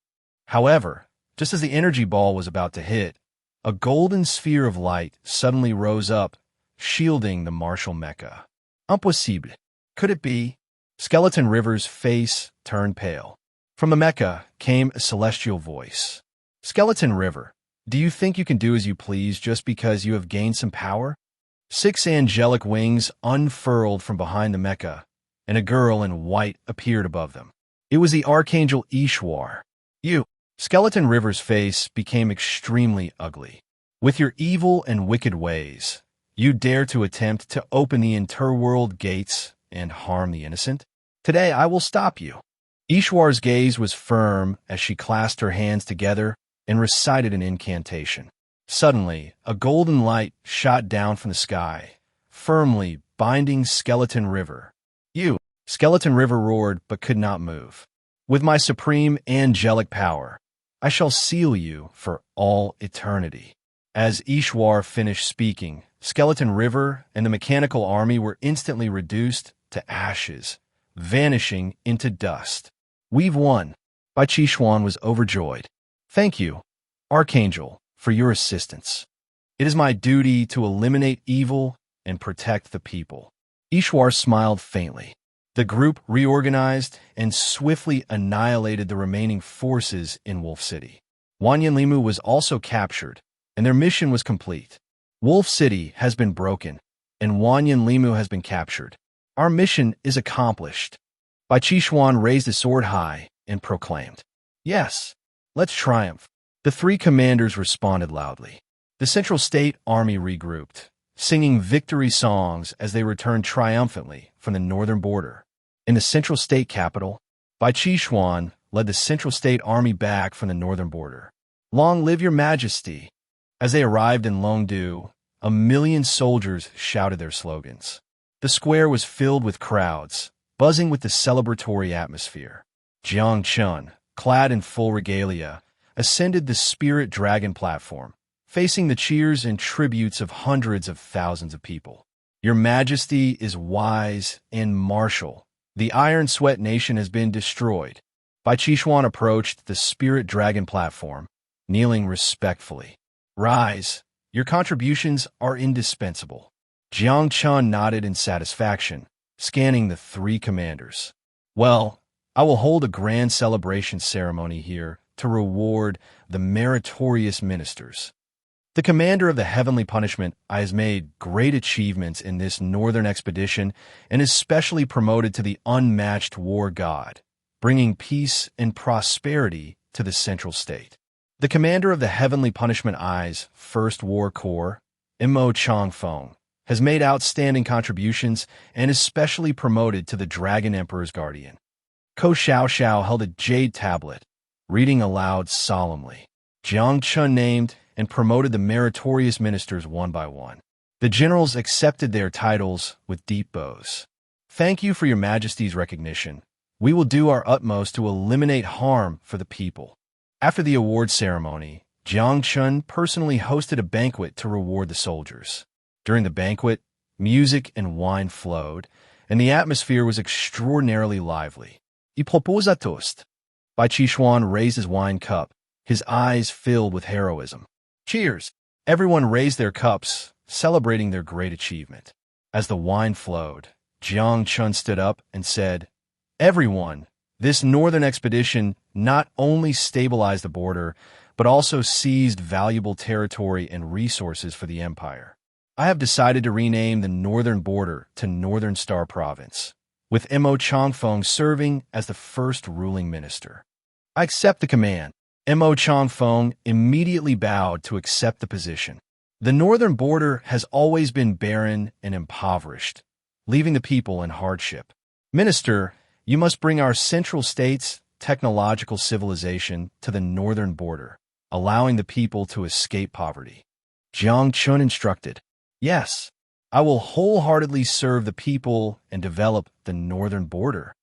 However, just as the energy ball was about to hit, a golden sphere of light suddenly rose up, shielding the martial mecha. Impossible. Could it be? Skeleton River's face turned pale. From the mecha came a celestial voice. "Skeleton River, Do you think you can do as you please just because you have gained some power? 6 angelic wings unfurled from behind the mecha, and a girl in white appeared above them. It was the Archangel Ishwar. You. Skeleton River's face became extremely ugly. With your evil and wicked ways, you dare to attempt to open the interworld gates and harm the innocent? Today I will stop you. Ishwar's gaze was firm as she clasped her hands together and recited an incantation. Suddenly, a golden light shot down from the sky, firmly binding Skeleton River. You. Skeleton River roared but could not move. With my supreme angelic power, I shall seal you for all eternity. As Ishwar finished speaking, Skeleton River and the mechanical army were instantly reduced to ashes, vanishing into dust. We've won. Bai Qixuan was overjoyed. Thank you, Archangel, for your assistance. It is my duty to eliminate evil and protect the people. Ishwar smiled faintly. The group reorganized and swiftly annihilated the remaining forces in Wolf City. Wanyanlimu was also captured, and their mission was complete. Wolf City has been broken, and Wanyanlimu has been captured. Our mission is accomplished. Bai Qixuan raised his sword high and proclaimed, "Yes, let's triumph." The 3 commanders responded loudly. The Central State Army regrouped, singing victory songs as they returned triumphantly from the northern border. In the Central State capital, Bai Qixuan led the Central State Army back from the northern border. "Long live your majesty!" As they arrived in Longdu, 1,000,000 soldiers shouted their slogans. The square was filled with crowds, buzzing with the celebratory atmosphere. Jiang Chen, clad in full regalia, ascended the Spirit Dragon platform, facing the cheers and tributes of hundreds of thousands of people. "Your Majesty is wise and martial. The Iron Sweat Nation has been destroyed." Bai Qixuan approached the Spirit Dragon platform, kneeling respectfully. "Rise. Your contributions are indispensable." Jiang Chen nodded in satisfaction, scanning the 3 commanders. "Well, I will hold a grand celebration ceremony here to reward the meritorious ministers. The commander of the Heavenly Punishment has made great achievements in this northern expedition and is specially promoted to the unmatched war god, bringing peace and prosperity to the Central State. The commander of the Heavenly Punishment Eye's First War Corps, Imo Changfeng, has made outstanding contributions and is specially promoted to the Dragon Emperor's Guardian." Ko Xiaoxiao held a jade tablet, reading aloud solemnly. Jiang Chen named and promoted the meritorious ministers one by one. The generals accepted their titles with deep bows. "Thank you for your Majesty's recognition. We will do our utmost to eliminate harm for the people." After the award ceremony, Jiang Chen personally hosted a banquet to reward the soldiers. During the banquet, music and wine flowed, and the atmosphere was extraordinarily lively. "I propose a toast." Bai Qixuan raised his wine cup, his eyes filled with heroism. "Cheers!" Everyone raised their cups, celebrating their great achievement. As the wine flowed, Jiang Chen stood up and said, "Everyone, this northern expedition not only stabilized the border, but also seized valuable territory and resources for the empire. I have decided to rename the northern border to Northern Star Province, with Imo Changfeng serving as the first ruling minister. I accept the command." Imo Changfeng immediately bowed to accept the position. The northern border has always been barren and impoverished, leaving the people in hardship. "Minister, you must bring our Central State's technological civilization to the northern border, allowing the people to escape poverty." Jiang Chen instructed, "Yes, I will wholeheartedly serve the people and develop the northern border."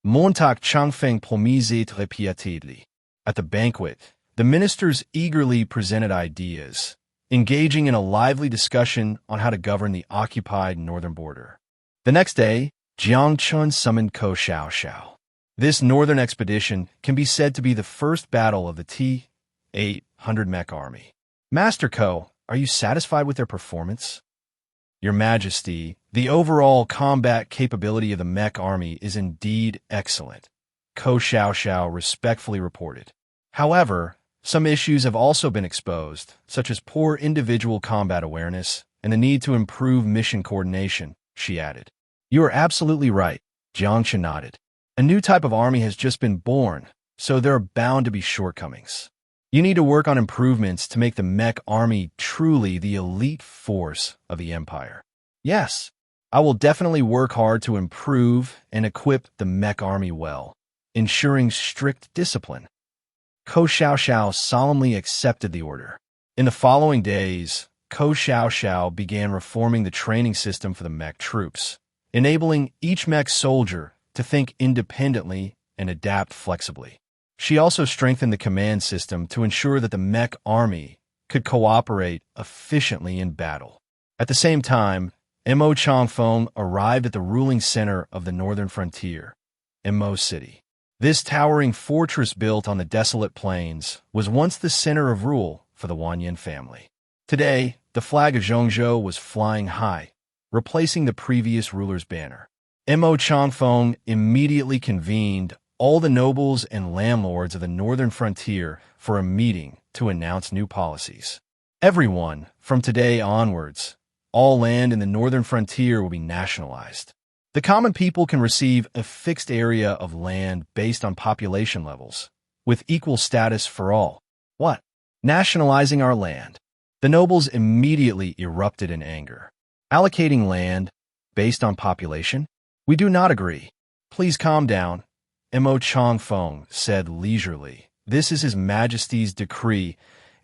Montauk Changfeng promisait répétidement. At the banquet, the ministers eagerly presented ideas, engaging in a lively discussion on how to govern the occupied northern border. The next day, Jiang Chen summoned Ko Xiaoxiao. This northern expedition can be said to be the first battle of the T-800 mech army. "Master Ko, are you satisfied with their performance?" "Your Majesty, the overall combat capability of the mech army is indeed excellent," Ko Xiaoxiao respectfully reported. "However, Some issues have also been exposed, such as poor individual combat awareness and the need to improve mission coordination, she added. You are absolutely right, Jiang Chen nodded. A new type of army has just been born, so there are bound to be shortcomings. You need to work on improvements to make the mech army truly the elite force of the Empire. Yes, I will definitely work hard to improve and equip the mech army well, ensuring strict discipline. Ko Xiaoxiao solemnly accepted the order. In the following days, Ko Xiaoxiao began reforming the training system for the mech troops, enabling each mech soldier to think independently and adapt flexibly. She also strengthened the command system to ensure that the mech army could cooperate efficiently in battle. At the same time, Mo Changfeng arrived at the ruling center of the northern frontier, Mo City. This towering fortress built on the desolate plains was once the center of rule for the Wanyan family. Today, the flag of Zhongzhou was flying high, replacing the previous ruler's banner. Mo Changfeng immediately convened all the nobles and landlords of the northern frontier for a meeting to announce new policies. Everyone, from today onwards, all land in the northern frontier will be nationalized. The common people can receive a fixed area of land based on population levels, with equal status for all. What? Nationalizing our land? The nobles immediately erupted in anger. Allocating land based on population? We do not agree. Please calm down, Mo Changfeng said leisurely. This is His Majesty's decree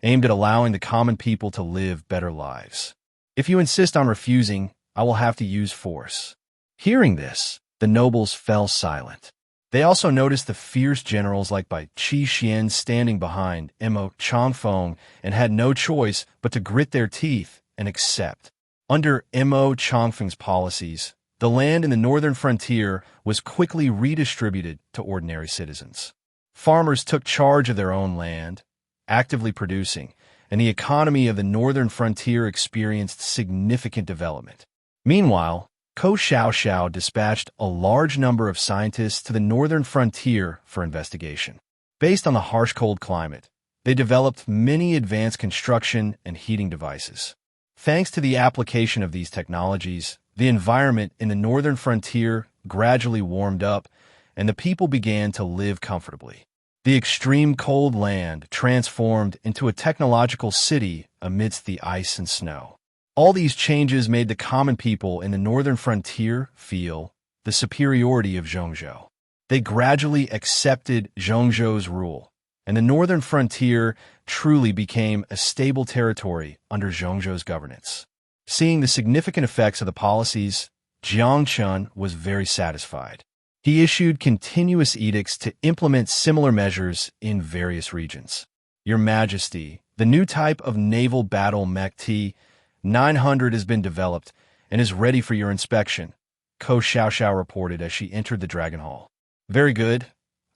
aimed at allowing the common people to live better lives. If you insist on refusing, I will have to use force. Hearing this, the nobles fell silent. They also noticed the fierce generals like Bai Qi Xian standing behind Mo Changfeng and had no choice but to grit their teeth and accept. Under Mo Changfeng's policies, the land in the northern frontier was quickly redistributed to ordinary citizens. Farmers took charge of their own land, actively producing, and the economy of the northern frontier experienced significant development. Meanwhile, Ko Xiaoxiao dispatched a large number of scientists to the northern frontier for investigation. Based on the harsh cold climate, they developed many advanced construction and heating devices. Thanks to the application of these technologies, the environment in the northern frontier gradually warmed up, and the people began to live comfortably. The extreme cold land transformed into a technological city amidst the ice and snow. All these changes made the common people in the northern frontier feel the superiority of Zhongzhou. They gradually accepted Zhongzhou's rule, and the northern frontier truly became a stable territory under Zhongzhou's governance. Seeing the significant effects of the policies, Jiang Chen was very satisfied. He issued continuous edicts to implement similar measures in various regions. Your Majesty, the new type of naval battle mech T-900 has been developed and is ready for your inspection, Ko Xiaoxiao reported as she entered the Dragon Hall. Very good.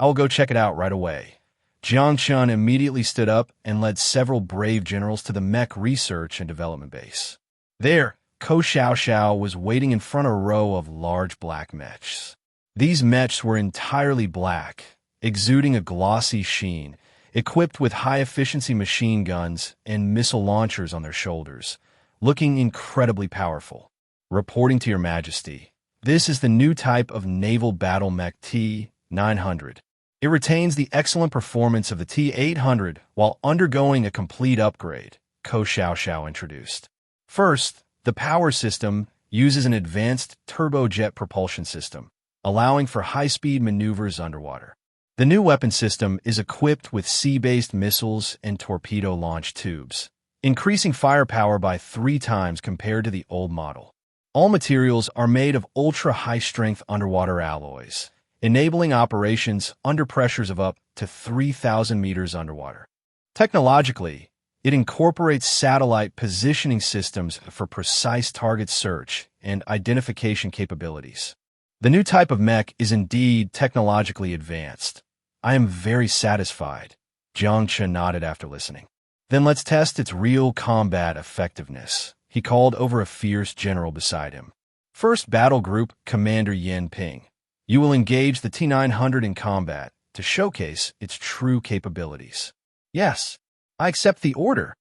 I will go check it out right away. Jiang Chen immediately stood up and led several brave generals to the mech research and development base. There, Ko Xiaoxiao was waiting in front of a row of large black mechs. These mechs were entirely black, exuding a glossy sheen, equipped with high-efficiency machine guns and missile launchers on their shoulders, looking incredibly powerful. Reporting to Your Majesty, this is the new type of naval battle mech T-900. It retains the excellent performance of the T-800 while undergoing a complete upgrade, Ko Xiaoxiao introduced. First, the power system uses an advanced turbojet propulsion system, allowing for high-speed maneuvers underwater. The new weapon system is equipped with sea-based missiles and torpedo launch tubes, increasing firepower by 3 times compared to the old model. All materials are made of ultra-high-strength underwater alloys, enabling operations under pressures of up to 3,000 meters underwater. Technologically, it incorporates satellite positioning systems for precise target search and identification capabilities. The new type of mech is indeed technologically advanced. I am very satisfied, Jiang Chen nodded after listening. Then let's test its real combat effectiveness, he called over a fierce general beside him. First Battle Group Commander Yan Ping. You will engage the T-900 in combat to showcase its true capabilities. Yes, I accept the order.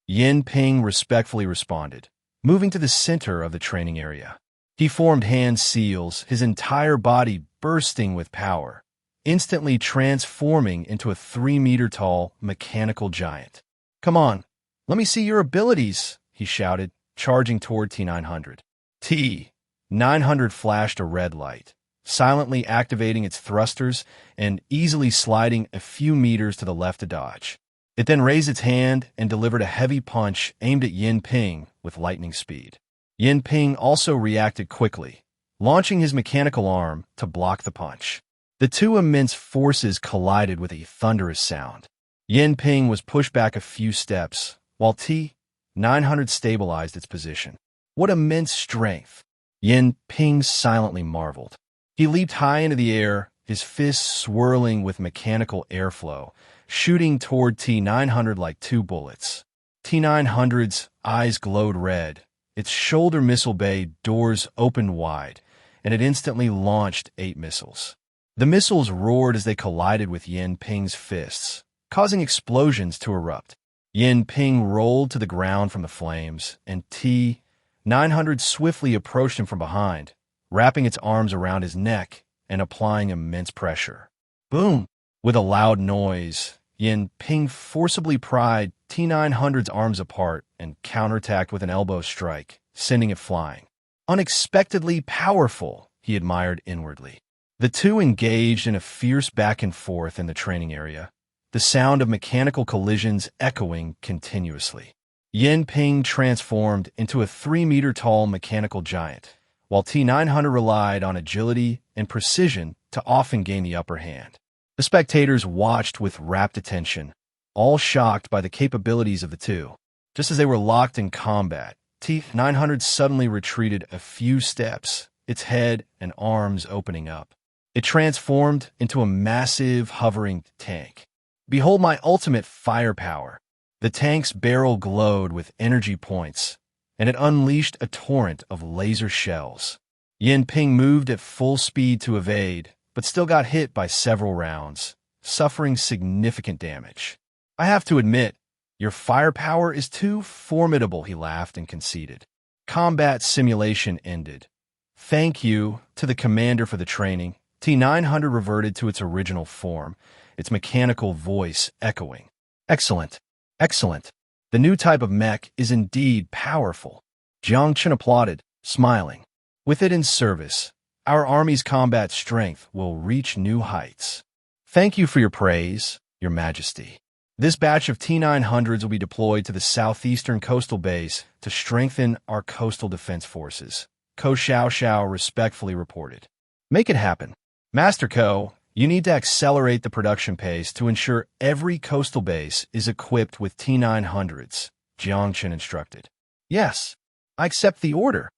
Yin Ping respectfully responded, moving to the center of the training area. He formed hand seals, his entire body bursting with power, instantly transforming into a 3-meter-tall mechanical giant. Come on, let me see your abilities, he shouted, charging toward T-900. T-900 flashed a red light, silently activating its thrusters and easily sliding a few meters to the left to dodge. It then raised its hand and delivered a heavy punch aimed at Yin Ping with lightning speed. Yin Ping also reacted quickly, launching his mechanical arm to block the punch. The two immense forces collided with a thunderous sound. Yin Ping was pushed back a few steps, while T-900 stabilized its position. What immense strength! Yin Ping silently marveled. He leaped high into the air, his fists swirling with mechanical airflow, shooting toward T-900 like two bullets. T-900's eyes glowed red, its shoulder missile bay doors opened wide, and it instantly launched 8 missiles. The missiles roared as they collided with Yin Ping's fists, causing explosions to erupt. Yin Ping rolled to the ground from the flames, and T-900 swiftly approached him from behind, wrapping its arms around his neck and applying immense pressure. Boom! With a loud noise, Yin Ping forcibly pried T-900's arms apart and counterattacked with an elbow strike, sending it flying. Unexpectedly powerful, he admired inwardly. The two engaged in a fierce back and forth in the training area, the sound of mechanical collisions echoing continuously. Yin Ping transformed into a 3-meter-tall mechanical giant, while T-900 relied on agility and precision to often gain the upper hand. The spectators watched with rapt attention, all shocked by the capabilities of the two. Just as they were locked in combat, T-900 suddenly retreated a few steps, its head and arms opening up. It transformed into a massive, hovering tank. Behold my ultimate firepower! The tank's barrel glowed with energy points, and it unleashed a torrent of laser shells. Yin Ping moved at full speed to evade, but still got hit by several rounds, suffering significant damage. I have to admit, your firepower is too formidable, he laughed and conceded. Combat simulation ended. Thank you to the commander for the training. T-900 reverted to its original form, its mechanical voice echoing. Excellent, excellent. The new type of mech is indeed powerful. Jiang Chen applauded, smiling. With it in service, our army's combat strength will reach new heights. Thank you for your praise, Your Majesty. This batch of T-900s will be deployed to the southeastern coastal base to strengthen our coastal defense forces, Ko Xiao respectfully reported. Make it happen. Master Ko, you need to accelerate the production pace to ensure every coastal base is equipped with T-900s, Jiang Chen instructed. Yes, I accept the order.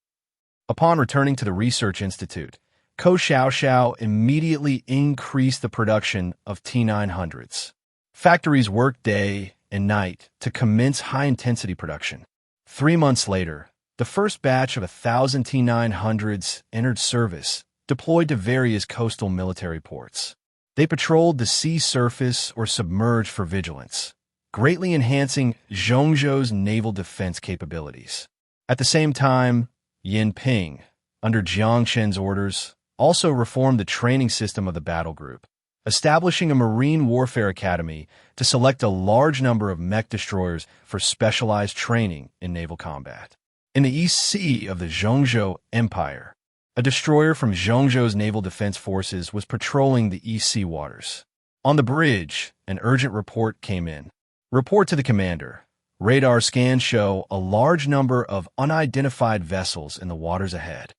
Upon returning to the research institute, Ko Xiao immediately increased the production of T-900s. Factories worked day and night to commence high-intensity production. 3 months later, the first batch of 1,000 T-900s entered service, deployed to various coastal military ports. They patrolled the sea surface or submerged for vigilance, greatly enhancing Zhongzhou's naval defense capabilities. At the same time, Yin Ping, under Jiang Chen's orders, also reformed the training system of the battle group, establishing a marine warfare academy to select a large number of mech destroyers for specialized training in naval combat. In the East Sea of the Zhongzhou Empire, a destroyer from Zhongzhou's naval defense forces was patrolling the East Sea waters. On the bridge, an urgent report came in. Report to the commander. Radar scans show a large number of unidentified vessels in the waters ahead.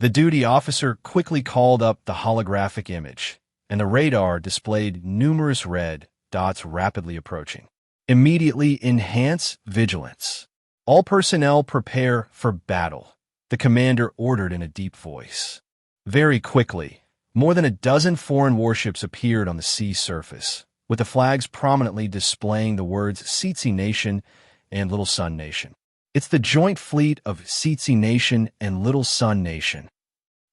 The duty officer quickly called up the holographic image, and the radar displayed numerous red dots rapidly approaching. Immediately enhance vigilance. All personnel prepare for battle, the commander ordered in a deep voice. Very quickly, more than a dozen foreign warships appeared on the sea surface, with the flags prominently displaying the words Tsitsi Nation and Little Sun Nation. It's the joint fleet of Tsitsi Nation and Little Sun Nation.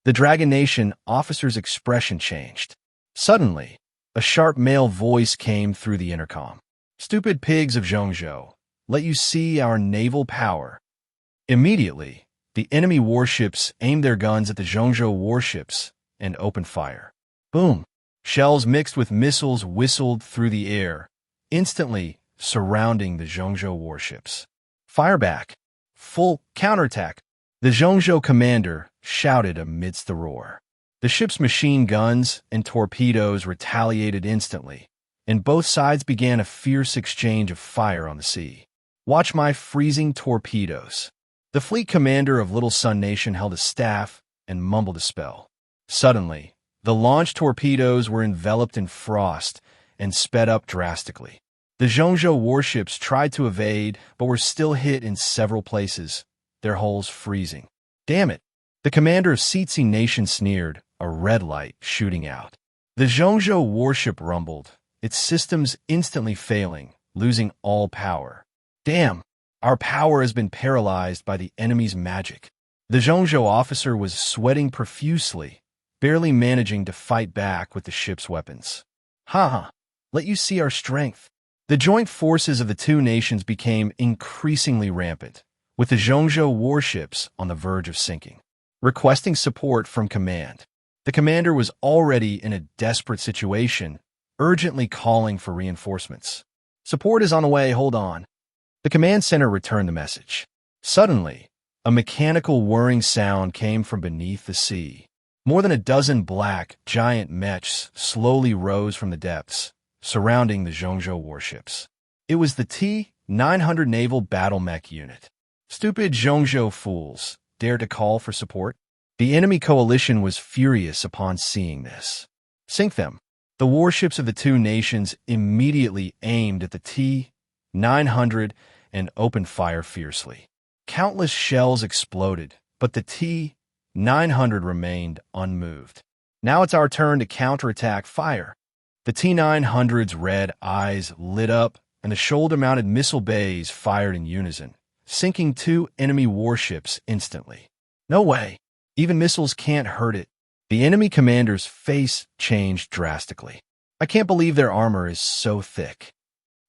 The Dragon Nation officer's expression changed. Suddenly, a sharp male voice came through the intercom. Stupid pigs of Zhongzhou, let you see our naval power. Immediately, the enemy warships aimed their guns at the Zhongzhou warships and opened fire. Boom! Shells mixed with missiles whistled through the air, instantly surrounding the Zhongzhou warships. Fire back! Full counterattack! The Zhongzhou commander shouted amidst the roar. The ship's machine guns and torpedoes retaliated instantly, and both sides began a fierce exchange of fire on the sea. Watch my freezing torpedoes. The fleet commander of Little Sun Nation held a staff and mumbled a spell. Suddenly, the launched torpedoes were enveloped in frost and sped up drastically. The Zhongzhou warships tried to evade, but were still hit in several places, their hulls freezing. Damn it! The commander of Sitsi Nation sneered, a red light shooting out. The Zhongzhou warship rumbled, its systems instantly failing, losing all power. Damn! Our power has been paralyzed by the enemy's magic. The Zhongzhou officer was sweating profusely, barely managing to fight back with the ship's weapons. Ha! Let you see our strength. The joint forces of the two nations became increasingly rampant, with the Zhongzhou warships on the verge of sinking. Requesting support from command. The commander was already in a desperate situation, urgently calling for reinforcements. Support is on the way, hold on. The command center returned the message. Suddenly, a mechanical whirring sound came from beneath the sea. More than a dozen black, giant mechs slowly rose from the depths, surrounding the Zhongzhou warships. It was the T-900 Naval Battle Mech Unit. Stupid Zhongzhou fools dared to call for support? The enemy coalition was furious upon seeing this. Sink them. The warships of the two nations immediately aimed at the T-900 and opened fire fiercely. Countless shells exploded, but the T-900 remained unmoved. Now it's our turn to counterattack fire. The T-900's red eyes lit up, and the shoulder-mounted missile bays fired in unison, sinking two enemy warships instantly. No way! Even missiles can't hurt it. The enemy commander's face changed drastically. I can't believe their armor is so thick.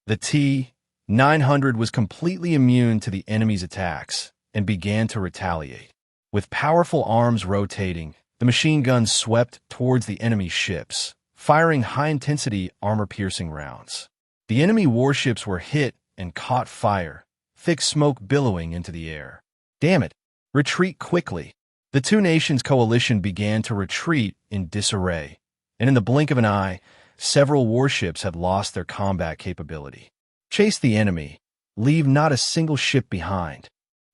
The T-900 was completely immune to the enemy's attacks and began to retaliate. With powerful arms rotating, the machine guns swept towards the enemy ships, firing high-intensity armor-piercing rounds. The enemy warships were hit and caught fire, thick smoke billowing into the air. Damn it! Retreat quickly! The two nations' coalition began to retreat in disarray, and in the blink of an eye, several warships had lost their combat capability. Chase the enemy. Leave not a single ship behind.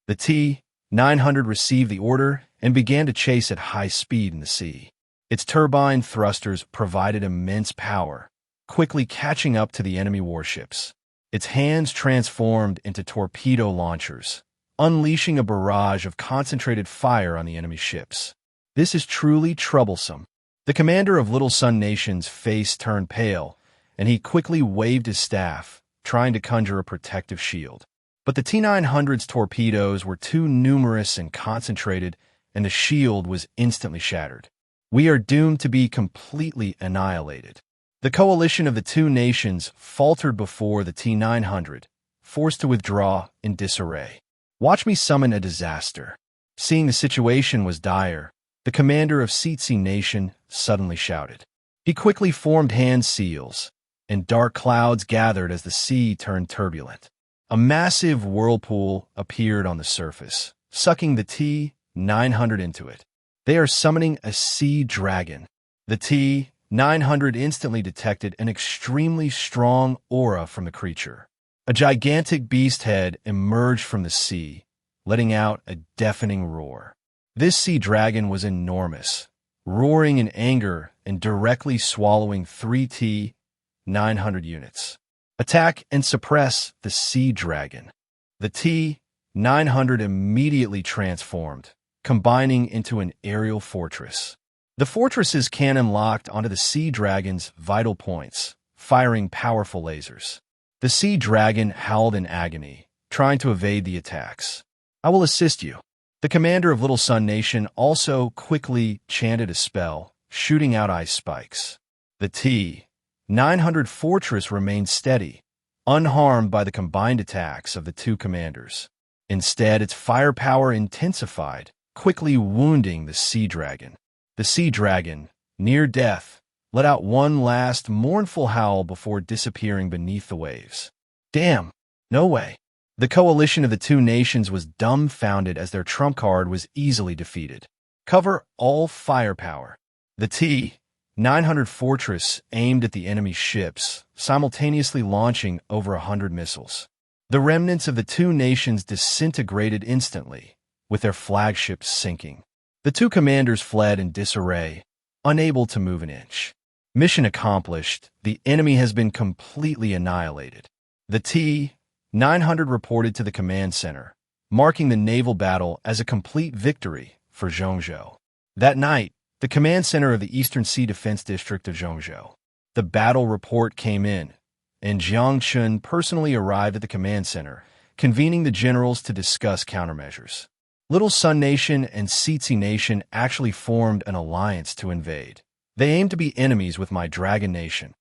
The T-900 received the order and began to chase at high speed in the sea. Its turbine thrusters provided immense power, quickly catching up to the enemy warships. Its hands transformed into torpedo launchers, unleashing a barrage of concentrated fire on the enemy ships. This is truly troublesome. The commander of Little Sun Nation's face turned pale, and he quickly waved his staff, trying to conjure a protective shield. But the T-900's torpedoes were too numerous and concentrated, and the shield was instantly shattered. We are doomed to be completely annihilated. The coalition of the two nations faltered before the T-900, forced to withdraw in disarray. Watch me summon a disaster. Seeing the situation was dire, the commander of Sitsi Nation suddenly shouted. He quickly formed hand seals, and dark clouds gathered as the sea turned turbulent. A massive whirlpool appeared on the surface, sucking the T-900 into it. They are summoning a sea dragon. The T-900 instantly detected an extremely strong aura from the creature. A gigantic beast head emerged from the sea, letting out a deafening roar. This sea dragon was enormous, roaring in anger and directly swallowing 3 T-900 units. Attack and suppress the sea dragon. The T-900 immediately transformed, combining into an aerial fortress. The fortress's cannon locked onto the sea dragon's vital points, firing powerful lasers. The sea dragon howled in agony, trying to evade the attacks. I will assist you. The commander of Little Sun Nation also quickly chanted a spell, shooting out ice spikes. The T-900 fortress remained steady, unharmed by the combined attacks of the two commanders. Instead, its firepower intensified, quickly wounding the sea dragon. The sea dragon, near death, let out one last mournful howl before disappearing beneath the waves. Damn, no way. The coalition of the two nations was dumbfounded as their trump card was easily defeated. Cover all firepower. The T-900 Fortress aimed at the enemy ships, simultaneously launching over 100 missiles. The remnants of the two nations disintegrated instantly, with their flagships sinking. The two commanders fled in disarray, unable to move an inch. Mission accomplished, the enemy has been completely annihilated. The T-900 reported to the command center, marking the naval battle as a complete victory for Zhongzhou. That night, the command center of the Eastern Sea Defense District of Zhongzhou. The battle report came in, and Jiang Chen personally arrived at the command center, convening the generals to discuss countermeasures. Little Sun Nation and Sitsi Nation actually formed an alliance to invade. They aim to be enemies with my Dragon Nation.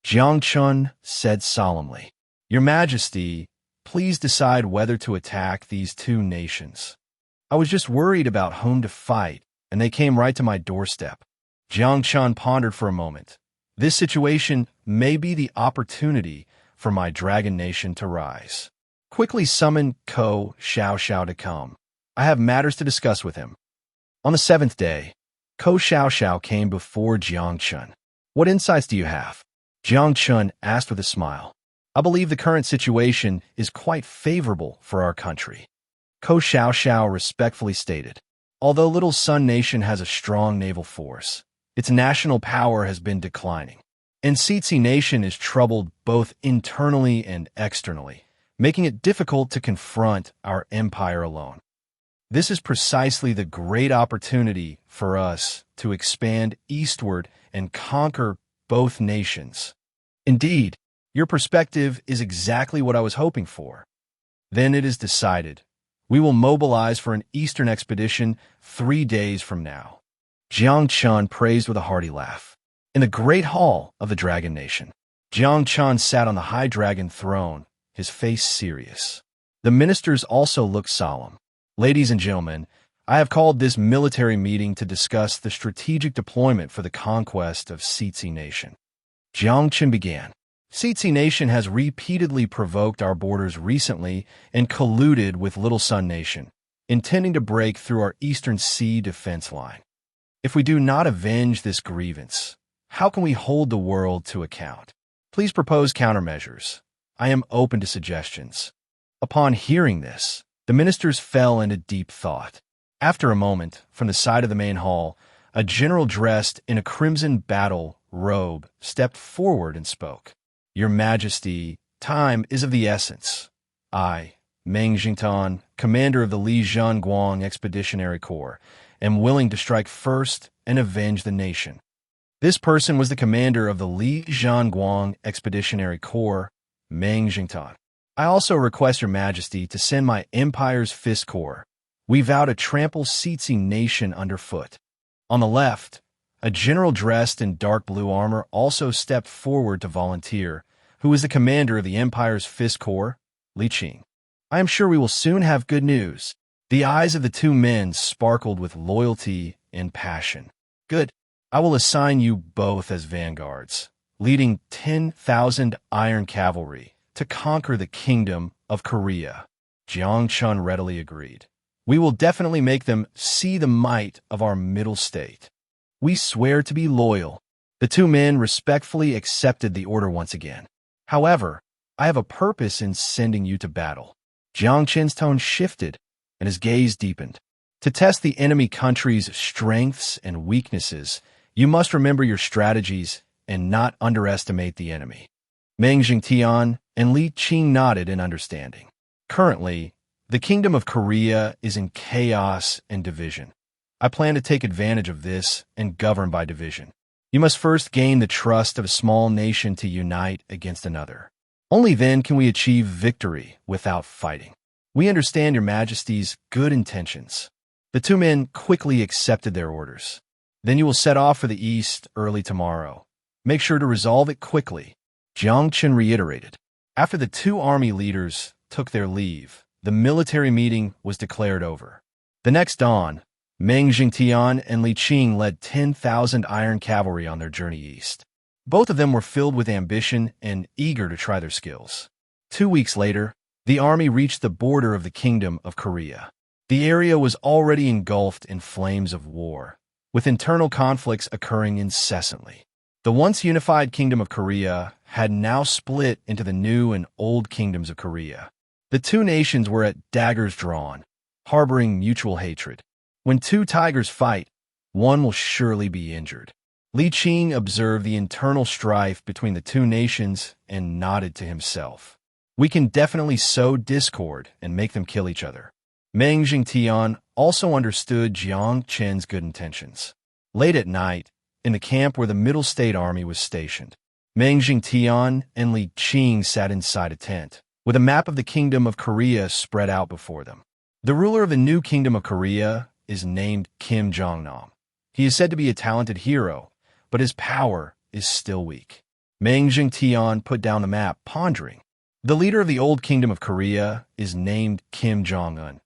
Jiang Chen said solemnly, "Your Majesty, please decide whether to attack these two nations. I was just worried about whom to fight, and they came right to my doorstep." Jiang Chen pondered for a moment. This situation may be the opportunity for my Dragon Nation to rise. Quickly summon Ko Xiao to come. I have matters to discuss with him. On the seventh day, Ko Xiao came before Jiang Chen. What insights do you have? Jiang Chen asked with a smile. I believe the current situation is quite favorable for our country. Ko Xiao respectfully stated. Although Little Sun Nation has a strong naval force, its national power has been declining, and Sitsi Nation is troubled both internally and externally, making it difficult to confront our empire alone. This is precisely the great opportunity for us to expand eastward and conquer both nations. Indeed, your perspective is exactly what I was hoping for. Then it is decided. We will mobilize for an eastern expedition 3 days from now. Jiang Chen praised with a hearty laugh. In the great hall of the Dragon Nation, Jiang Chen sat on the high dragon throne, his face serious. The ministers also looked solemn. Ladies and gentlemen, I have called this military meeting to discuss the strategic deployment for the conquest of Sitsi Nation. Jiang Chen began. Sitsi Nation has repeatedly provoked our borders recently and colluded with Little Sun Nation, intending to break through our Eastern Sea defense line. If we do not avenge this grievance, how can we hold the world to account? Please propose countermeasures. I am open to suggestions. Upon hearing this, the ministers fell into deep thought. After a moment, from the side of the main hall, a general dressed in a crimson battle robe stepped forward and spoke. Your Majesty, time is of the essence. I, Meng Jingtan, commander of the Li Zhanguang Expeditionary Corps, am willing to strike first and avenge the nation. This person was the commander of the Li Zhanguang Expeditionary Corps, Meng Jingtan. I also request Your Majesty to send my Empire's Fist Corps. We vow to trample Sitsi Nation underfoot. On the left, a general dressed in dark blue armor also stepped forward to volunteer, who is the commander of the Empire's Fist Corps, Li Qing. I am sure we will soon have good news. The eyes of the two men sparkled with loyalty and passion. Good. I will assign you both as vanguards, leading 10,000 iron cavalry to conquer the kingdom of Korea. Jiang Chen readily agreed. We will definitely make them see the might of our middle state. We swear to be loyal. The two men respectfully accepted the order once again. However, I have a purpose in sending you to battle. Jiang Chen's tone shifted, and his gaze deepened. To test the enemy country's strengths and weaknesses, you must remember your strategies and not underestimate the enemy. Meng Jingtian and Li Qing nodded in understanding. Currently, the Kingdom of Korea is in chaos and division. I plan to take advantage of this and govern by division. You must first gain the trust of a small nation to unite against another. Only then can we achieve victory without fighting. We understand Your Majesty's good intentions. The two men quickly accepted their orders. Then you will set off for the east early tomorrow. Make sure to resolve it quickly. Jiang Chen reiterated. After the two army leaders took their leave, the military meeting was declared over. The next dawn, Meng Jingtian and Li Qing led 10,000 iron cavalry on their journey east. Both of them were filled with ambition and eager to try their skills. 2 weeks later, the army reached the border of the Kingdom of Korea. The area was already engulfed in flames of war, with internal conflicts occurring incessantly. The once unified Kingdom of Korea had now split into the new and old kingdoms of Korea. The two nations were at daggers drawn, harboring mutual hatred. When two tigers fight, one will surely be injured. Li Qing observed the internal strife between the two nations and nodded to himself. We can definitely sow discord and make them kill each other. Meng Jingtian also understood Jiang Chen's good intentions. Late at night, in the camp where the Middle State Army was stationed, Meng Jingtian and Li Qing sat inside a tent, with a map of the Kingdom of Korea spread out before them. The ruler of the new Kingdom of Korea is named Kim Jong-nam. He is said to be a talented hero, but his power is still weak. Meng Jingtian put down the map, pondering. The leader of the old Kingdom of Korea is named Kim Jong-un.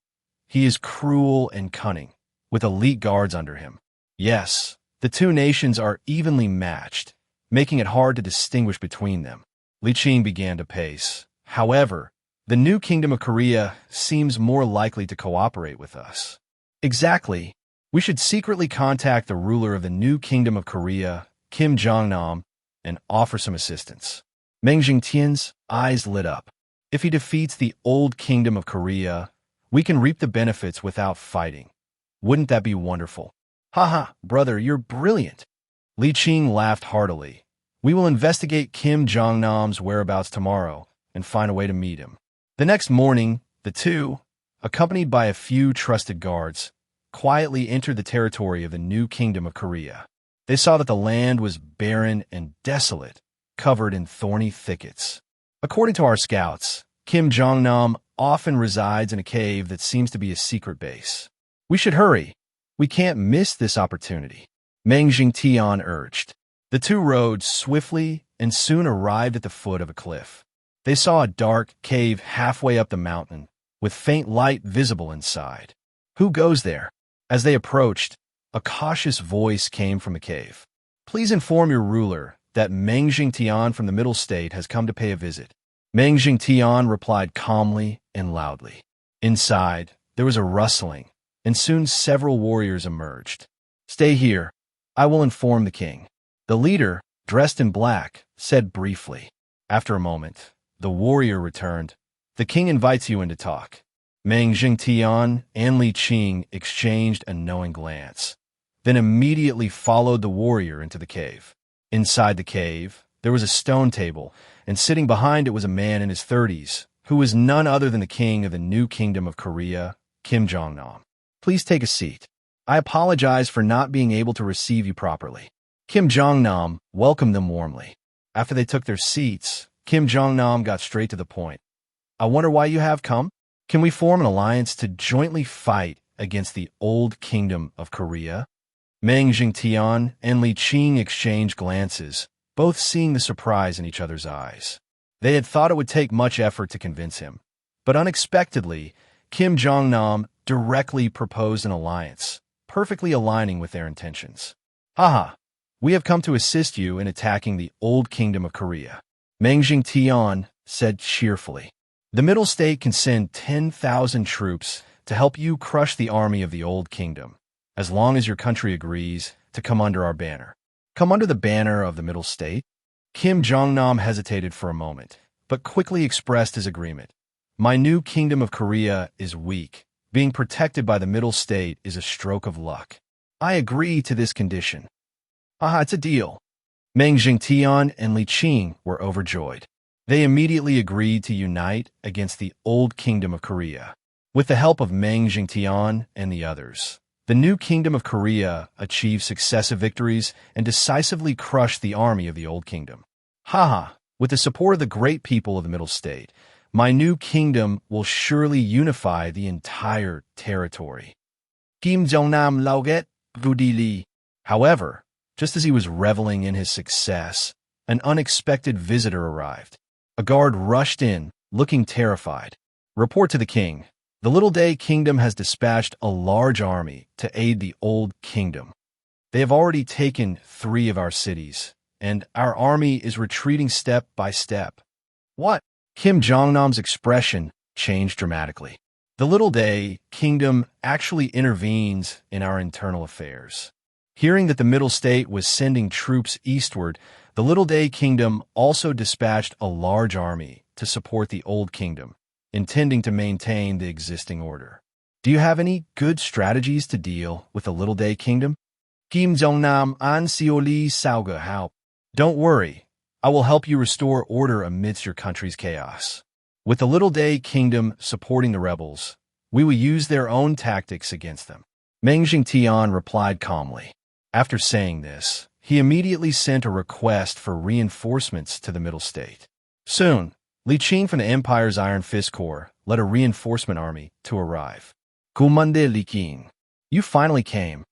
He is cruel and cunning, with elite guards under him. Yes, the two nations are evenly matched, making it hard to distinguish between them. Li Qing began to pace. However, the new Kingdom of Korea seems more likely to cooperate with us. Exactly. We should secretly contact the ruler of the new Kingdom of Korea, Kim Jong-nam, and offer some assistance. Meng Jingtian's eyes lit up. If he defeats the old Kingdom of Korea, we can reap the benefits without fighting. Wouldn't that be wonderful? Haha, brother, you're brilliant. Li Qing laughed heartily. We will investigate Kim Jong-nam's whereabouts tomorrow and find a way to meet him. The next morning, the two, accompanied by a few trusted guards, quietly entered the territory of the new Kingdom of Korea. They saw that the land was barren and desolate, covered in thorny thickets. According to our scouts, Kim Jong-nam often resides in a cave that seems to be a secret base. We should hurry. We can't miss this opportunity, Meng Jingtian urged. The two rode swiftly and soon arrived at the foot of a cliff. They saw a dark cave halfway up the mountain, with faint light visible inside. Who goes there? As they approached, a cautious voice came from the cave. Please inform your ruler that Meng Jingtian from the Middle State has come to pay a visit. Meng Jingtian replied calmly and loudly. Inside, there was a rustling, and soon several warriors emerged. Stay here. I will inform the king. The leader, dressed in black, said briefly. After a moment, the warrior returned. The king invites you in to talk. Meng Jingtian and Li Qing exchanged a knowing glance, then immediately followed the warrior into the cave. Inside the cave, there was a stone table, and sitting behind it was a man in his 30s, who was none other than the king of the new Kingdom of Korea, Kim Jong-nam. Please take a seat. I apologize for not being able to receive you properly. Kim Jong-nam welcomed them warmly. After they took their seats, Kim Jong-nam got straight to the point. I wonder why you have come? Can we form an alliance to jointly fight against the old Kingdom of Korea? Meng Jingtian and Li Qing exchanged glances, both seeing the surprise in each other's eyes. They had thought it would take much effort to convince him, but unexpectedly, Kim Jong-nam directly proposed an alliance, perfectly aligning with their intentions. Haha, we have come to assist you in attacking the old Kingdom of Korea, Meng Jingtian said cheerfully. The Middle State can send 10,000 troops to help you crush the army of the old kingdom, as long as your country agrees to come under our banner. Come under the banner of the Middle State? Kim Jong-nam hesitated for a moment, but quickly expressed his agreement. My new Kingdom of Korea is weak. Being protected by the Middle State is a stroke of luck. I agree to this condition. Haha, it's a deal. Meng Jingtian and Li Qing were overjoyed. They immediately agreed to unite against the old Kingdom of Korea. With the help of Meng Jingtian and the others, the new Kingdom of Korea achieved successive victories and decisively crushed the army of the old kingdom. Haha, with the support of the great people of the Middle State, my new kingdom will surely unify the entire territory. Kim Jong-nam lauget Gudili. However, just as he was reveling in his success, an unexpected visitor arrived. A guard rushed in, looking terrified. Report to the king. The Little Day Kingdom has dispatched a large army to aid the Old Kingdom. They have already taken 3 of our cities, and our army is retreating step by step. What? Kim Jong-nam's expression changed dramatically. The Little Day Kingdom actually intervenes in our internal affairs. Hearing that the Middle State was sending troops eastward, the Little Day Kingdom also dispatched a large army to support the Old Kingdom, intending to maintain the existing order. Do you have any good strategies to deal with the Little Day Kingdom? Kim Jong-nam an sioli sauga hao. Don't worry, I will help you restore order amidst your country's chaos. With the Little Day Kingdom supporting the rebels, we will use their own tactics against them. Meng Jingtian replied calmly. After saying this, he immediately sent a request for reinforcements to the Middle State. Soon, Li Qing from the Empire's Iron Fist Corps led a reinforcement army to arrive. Gumande Li Qing, you finally came.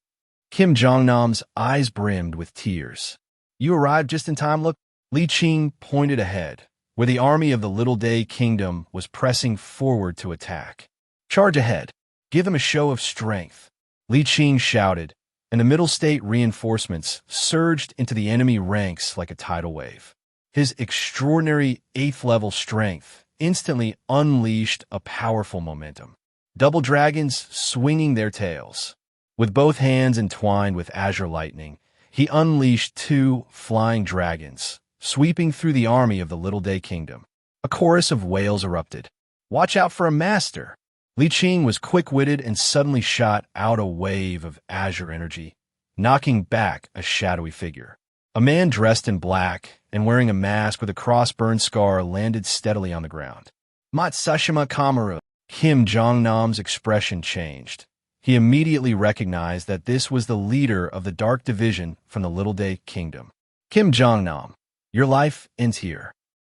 Kim Jong-nam's eyes brimmed with tears. You arrived just in time, look. Li Qing pointed ahead, where the army of the Little Day Kingdom was pressing forward to attack. Charge ahead. Give them a show of strength. Li Qing shouted, and the Middle State reinforcements surged into the enemy ranks like a tidal wave. His extraordinary 8th-level strength instantly unleashed a powerful momentum. Double dragons swinging their tails. With both hands entwined with azure lightning, he unleashed 2 flying dragons, sweeping through the army of the Little Day Kingdom. A chorus of wails erupted. Watch out for a master! Li Qing was quick-witted and suddenly shot out a wave of azure energy, knocking back a shadowy figure. A man dressed in black and wearing a mask with a cross-burn scar landed steadily on the ground. Matsushima Kamaru. Kim Jong-nam's expression changed. He immediately recognized that this was the leader of the Dark Division from the Little Day Kingdom. Kim Jong-nam, your life ends here.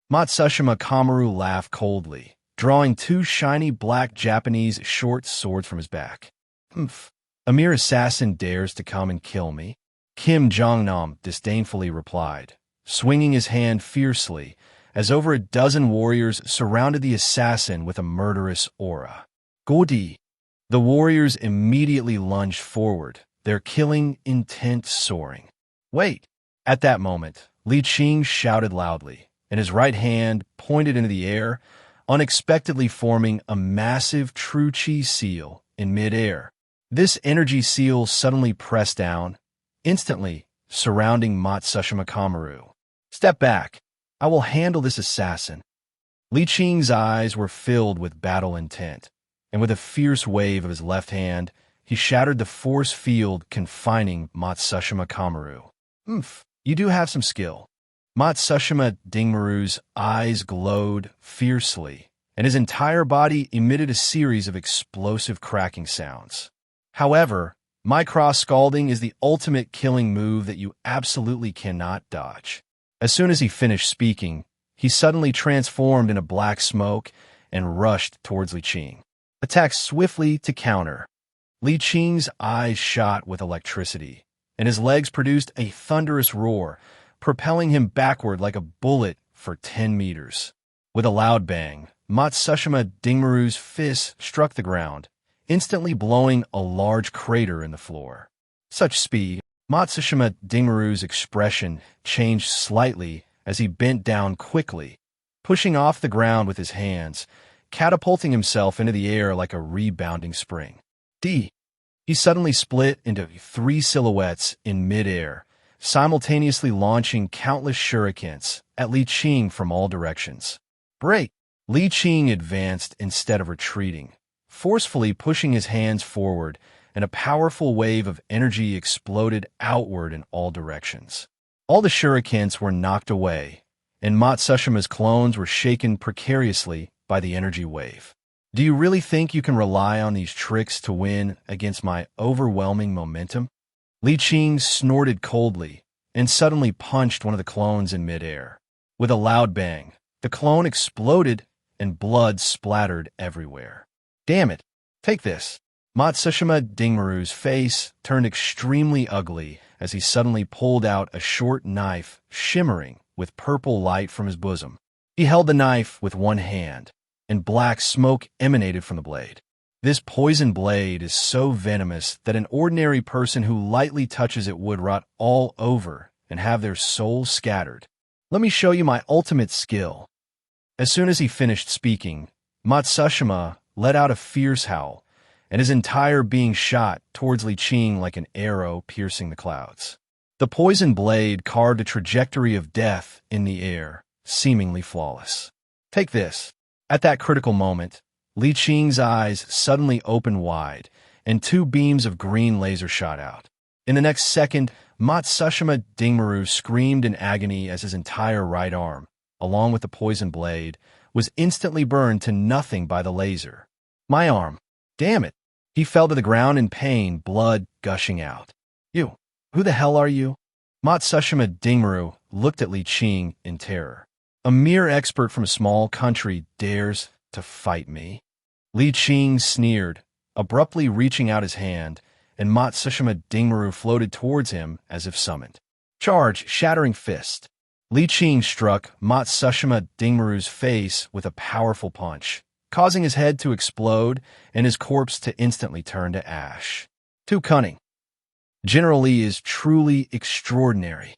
Matsushima Kamaru laughed coldly, drawing 2 shiny black Japanese short swords from his back. Humph. A mere assassin dares to come and kill me? Kim Jong-nam disdainfully replied, swinging his hand fiercely as over a dozen warriors surrounded the assassin with a murderous aura. Godi! The warriors immediately lunged forward, their killing intent soaring. Wait! At that moment, Li Qing shouted loudly, and his right hand pointed into the air, unexpectedly forming a massive true chi seal in midair. This energy seal suddenly pressed down, instantly surrounding Matsushima Kamaru. Step back. I will handle this assassin. Li Qing's eyes were filled with battle intent, and with a fierce wave of his left hand, he shattered the force field confining Matsushima Kamaru. You do have some skill. Matsushima Dingmaru's eyes glowed fiercely, and his entire body emitted a series of explosive cracking sounds. However, my cross-scalding is the ultimate killing move that you absolutely cannot dodge. As soon as he finished speaking, he suddenly transformed into black smoke and rushed towards Li Qing. Attacked swiftly to counter. Li Qing's eyes shot with electricity, and his legs produced a thunderous roar, propelling him backward like a bullet for 10 meters. With a loud bang, Matsushima Dingmaru's fist struck the ground, instantly blowing a large crater in the floor. Such speed, Matsushima Dingmaru's expression changed slightly as he bent down quickly, pushing off the ground with his hands, catapulting himself into the air like a rebounding spring. He suddenly split into 3 silhouettes in midair, simultaneously launching countless shurikens at Li Qing from all directions. Break! Li Qing advanced instead of retreating, forcefully pushing his hands forward, and a powerful wave of energy exploded outward in all directions. All the shurikens were knocked away, and Matsushima's clones were shaken precariously by the energy wave. Do you really think you can rely on these tricks to win against my overwhelming momentum? Li Qing snorted coldly and suddenly punched one of the clones in midair. With a loud bang, the clone exploded and blood splattered everywhere. Damn it! Take this! Matsushima Dingmaru's face turned extremely ugly as he suddenly pulled out a short knife shimmering with purple light from his bosom. He held the knife with one hand, and black smoke emanated from the blade. This poison blade is so venomous that an ordinary person who lightly touches it would rot all over and have their soul scattered. Let me show you my ultimate skill. As soon as he finished speaking, Matsushima let out a fierce howl, and his entire being shot towards Li Qing like an arrow piercing the clouds. The poison blade carved a trajectory of death in the air, seemingly flawless. Take this. At that critical moment, Li Qing's eyes suddenly opened wide, and two beams of green laser shot out. In the next second, Matsushima Dingmaru screamed in agony as his entire right arm, along with the poison blade, was instantly burned to nothing by the laser. My arm. Damn it. He fell to the ground in pain, blood gushing out. You. Who the hell are you? Matsushima Dingmaru looked at Li Qing in terror. A mere expert from a small country dares to fight me? Li Qing sneered, abruptly reaching out his hand, and Matsushima Dingmaru floated towards him as if summoned. Charge, shattering fist. Li Qing struck Matsushima Dingmaru's face with a powerful punch, causing his head to explode and his corpse to instantly turn to ash. Too cunning. General Li is truly extraordinary.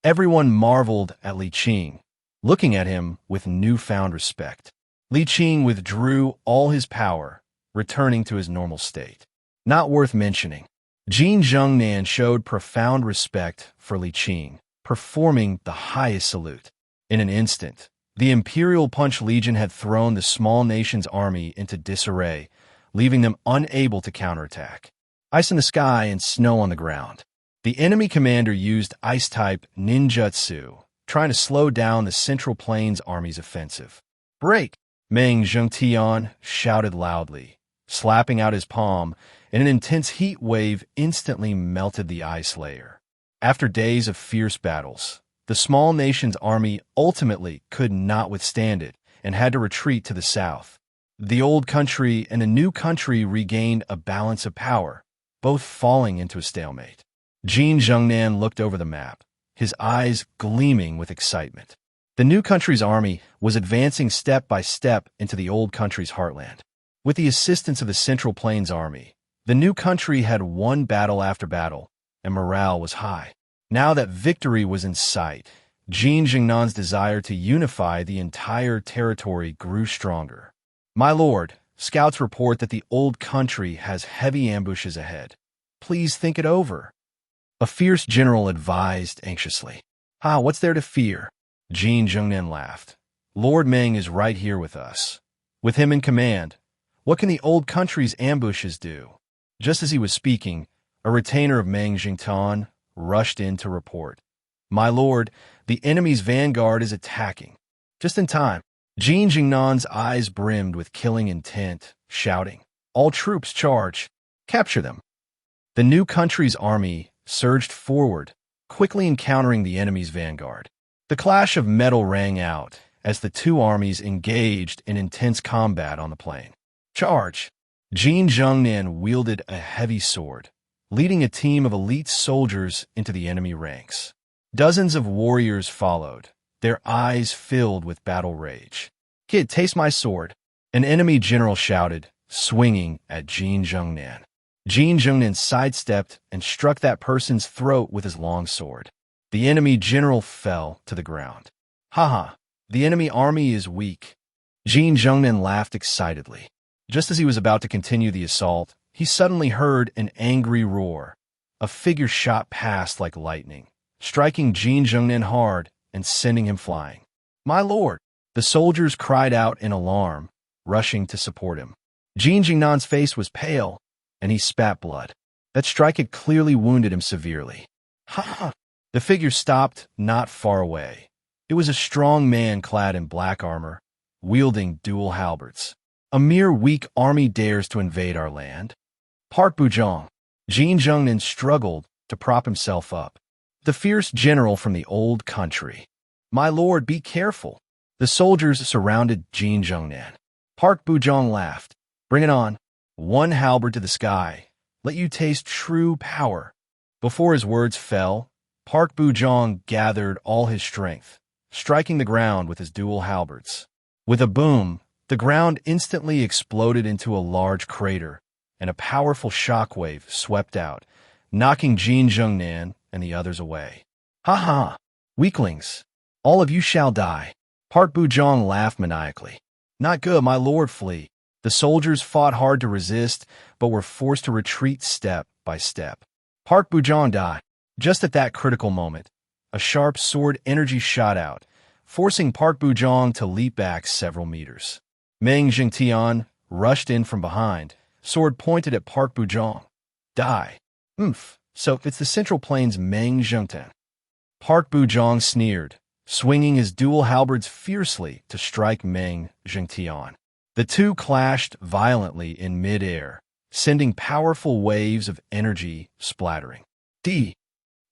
Everyone marveled at Li Qing, looking at him with newfound respect. Li Qing withdrew all his power, returning to his normal state. Not worth mentioning, Jin Zhengnan showed profound respect for Li Qing, performing the highest salute. In an instant, the Imperial Punch Legion had thrown the small nation's army into disarray, leaving them unable to counterattack. Ice in the sky and snow on the ground. The enemy commander used ice-type ninjutsu, trying to slow down the Central Plains Army's offensive. Break! Meng Zhengtian shouted loudly, slapping out his palm, and an intense heat wave instantly melted the ice layer. After days of fierce battles, the small nation's army ultimately could not withstand it and had to retreat to the south. The old country and the new country regained a balance of power, both falling into a stalemate. Jin Zhengnan looked over the map, his eyes gleaming with excitement. The new country's army was advancing step by step into the old country's heartland. With the assistance of the Central Plains Army, the new country had won battle after battle, and morale was high. Now that victory was in sight, Jin Jingnan's desire to unify the entire territory grew stronger. My lord, scouts report that the old country has heavy ambushes ahead. Please think it over. A fierce general advised anxiously. What's there to fear? Jin Zhengnan laughed. Lord Meng is right here with us. With him in command, what can the old country's ambushes do? Just as he was speaking, a retainer of Meng Jingtan rushed in to report. My lord, the enemy's vanguard is attacking. Just in time, Jin Jingnan's eyes brimmed with killing intent, shouting, All troops charge! Capture them! The new country's army surged forward, quickly encountering the enemy's vanguard. The clash of metal rang out as the two armies engaged in intense combat on the plain. Charge! Jin Zhengnan wielded a heavy sword, leading a team of elite soldiers into the enemy ranks. Dozens of warriors followed, their eyes filled with battle rage. Kid, taste my sword! An enemy general shouted, swinging at Jin Zhengnan. Jin Zhengnan sidestepped and struck that person's throat with his long sword. The enemy general fell to the ground. The enemy army is weak. Jin Zhengnan laughed excitedly. Just as he was about to continue the assault, he suddenly heard an angry roar. A figure shot past like lightning, striking Jin Zhengnan hard and sending him flying. My lord! The soldiers cried out in alarm, rushing to support him. Jin Jingnan's face was pale, and he spat blood. That strike had clearly wounded him severely. The figure stopped not far away. It was a strong man clad in black armor, wielding dual halberds. A mere weak army dares to invade our land. Park Bujong. Jin Zhengnan struggled to prop himself up. The fierce general from the old country. My lord, be careful. The soldiers surrounded Jin Zhengnan. Park Bujong laughed. Bring it on. One halberd to the sky. Let you taste true power. Before his words fell, Park Bujong gathered all his strength, striking the ground with his dual halberds. With a boom, the ground instantly exploded into a large crater, and a powerful shockwave swept out, knocking Jin Zhengnan and the others away. "Ha ha! Weaklings! All of you shall die!" Park Bujong laughed maniacally. "Not good, my lord, flee." The soldiers fought hard to resist, but were forced to retreat step by step. Park Bujong died. Just at that critical moment, a sharp sword energy shot out, forcing Park Bujong to leap back several meters. Meng Jingtian rushed in from behind, sword pointed at Park Bujong. "Die." So it's the Central Plains Meng Jingtian. Park Bujong sneered, swinging his dual halberds fiercely to strike Meng Jingtian. The two clashed violently in mid-air, sending powerful waves of energy splattering. "D!"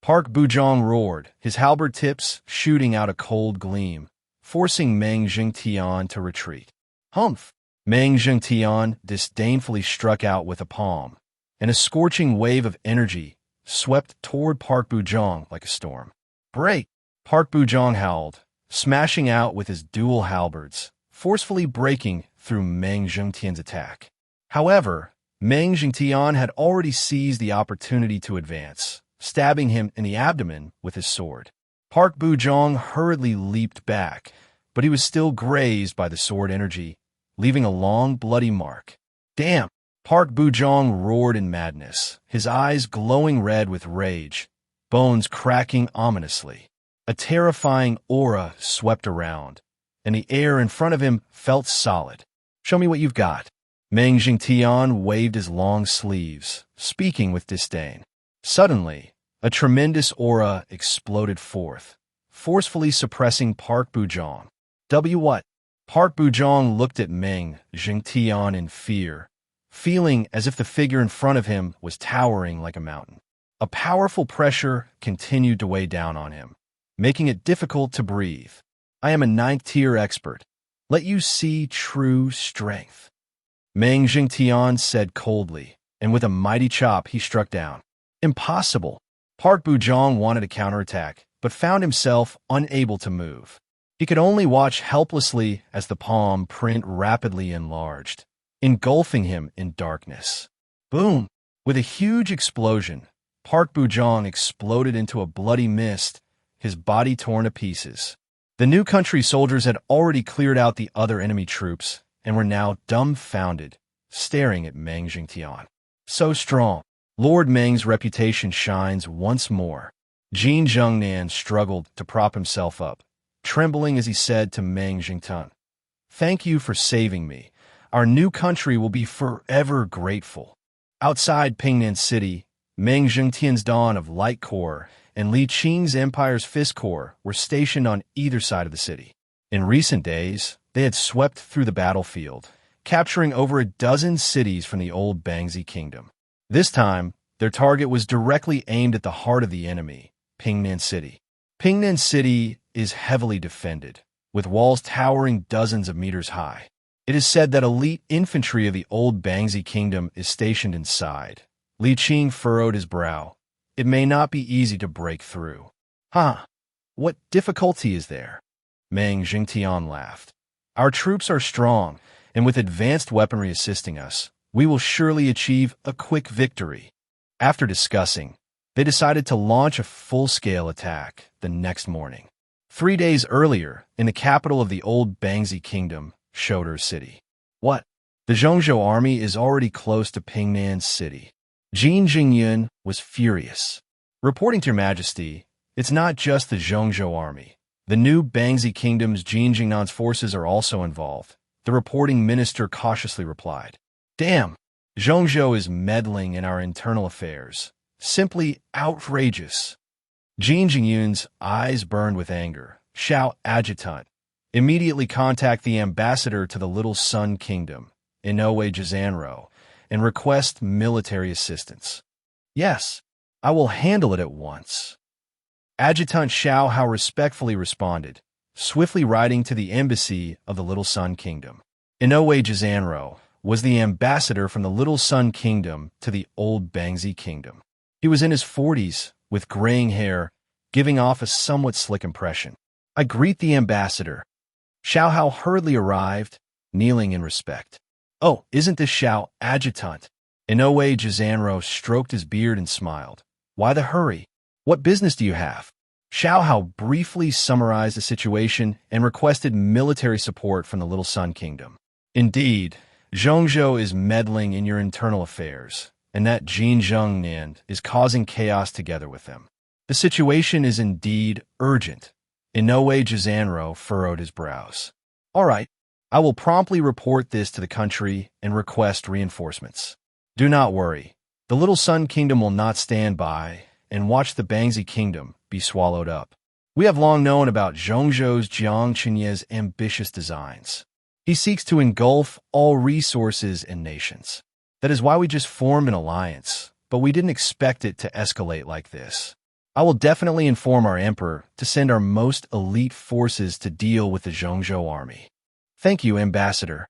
Park Bujong roared, his halberd tips shooting out a cold gleam, forcing Meng Jingtian to retreat. "Humph!" Meng Jingtian disdainfully struck out with a palm, and a scorching wave of energy swept toward Park Bujong like a storm. "Break!" Park Bujong howled, smashing out with his dual halberds, forcefully breaking through Meng Jingtian's attack. However, Meng Jingtian had already seized the opportunity to advance, stabbing him in the abdomen with his sword. Park Bujong hurriedly leaped back, but he was still grazed by the sword energy, leaving a long, bloody mark. "Damn!" Park Bujong roared in madness, his eyes glowing red with rage, bones cracking ominously. A terrifying aura swept around, and the air in front of him felt solid. "Show me what you've got." Meng Jingtian waved his long sleeves, speaking with disdain. Suddenly, a tremendous aura exploded forth, forcefully suppressing Park Bujong. What? Park Bujong looked at Meng Jingtian in fear, feeling as if the figure in front of him was towering like a mountain. A powerful pressure continued to weigh down on him, making it difficult to breathe. "I am a 9th-tier expert. Let you see true strength." Meng Jingtian said coldly, and with a mighty chop he struck down. "Impossible." Park Bujong wanted to counterattack, but found himself unable to move. He could only watch helplessly as the palm print rapidly enlarged, engulfing him in darkness. Boom! With a huge explosion, Park Bujong exploded into a bloody mist, his body torn to pieces. The new country soldiers had already cleared out the other enemy troops and were now dumbfounded, staring at Meng Jingtian. So strong. Lord Meng's reputation shines once more. Jin Zhengnan struggled to prop himself up, trembling as he said to Meng Jingtian, "Thank you for saving me. Our new country will be forever grateful." Outside Pingnan City, Meng Jingtian's Dawn of Light Corps and Li Qing's Empire's Fist Corps were stationed on either side of the city. In recent days, they had swept through the battlefield, capturing over a dozen cities from the old Bangzi Kingdom. This time, their target was directly aimed at the heart of the enemy, Pingnan City. Pingnan City is heavily defended, with walls towering dozens of meters high. It is said that elite infantry of the old Bangzi Kingdom is stationed inside. Li Qing furrowed his brow. It may not be easy to break through. What difficulty is there? Meng Jingtian laughed. Our troops are strong, and with advanced weaponry assisting us, we will surely achieve a quick victory. After discussing, they decided to launch a full-scale attack the next morning. 3 days earlier, in the capital of the old Bangzi Kingdom, Shoder City. What? The Zhongzhou army is already close to Pingnan City. Jin Jingyun was furious. Reporting to Your Majesty, it's not just the Zhongzhou army. The new Bangzi Kingdom's Jin Jingnan's forces are also involved, the reporting minister cautiously replied. Damn, Zhongzhou is meddling in our internal affairs. Simply outrageous. Jin Jingyun's eyes burned with anger. Shout, adjutant. Immediately contact the ambassador to the Little Sun Kingdom, Inoue Jizanro, and request military assistance. Yes, I will handle it at once. Adjutant Xiao Hao respectfully responded, swiftly riding to the embassy of the Little Sun Kingdom. Inoue Jizanro was the ambassador from the Little Sun Kingdom to the old Bangzi Kingdom. He was in his 40s, with graying hair, giving off a somewhat slick impression. I greet the ambassador. Xiao Hao hurriedly arrived, kneeling in respect. Oh, isn't this Xiao, adjutant? Inoue Jizanro stroked his beard and smiled. Why the hurry? What business do you have? Xiao Hao briefly summarized the situation and requested military support from the Little Sun Kingdom. Indeed, Zhongzhou is meddling in your internal affairs, and that Jin Zhengnian is causing chaos together with them. The situation is indeed urgent. Inoue Jizanro furrowed his brows. All right, I will promptly report this to the country and request reinforcements. Do not worry. The Little Sun Kingdom will not stand by and watch the Bangzi Kingdom be swallowed up. We have long known about Zhongzhou's Jiang Chen's ambitious designs. He seeks to engulf all resources and nations. That is why we just formed an alliance, but we didn't expect it to escalate like this. I will definitely inform our emperor to send our most elite forces to deal with the Zhongzhou army. Thank you, Ambassador.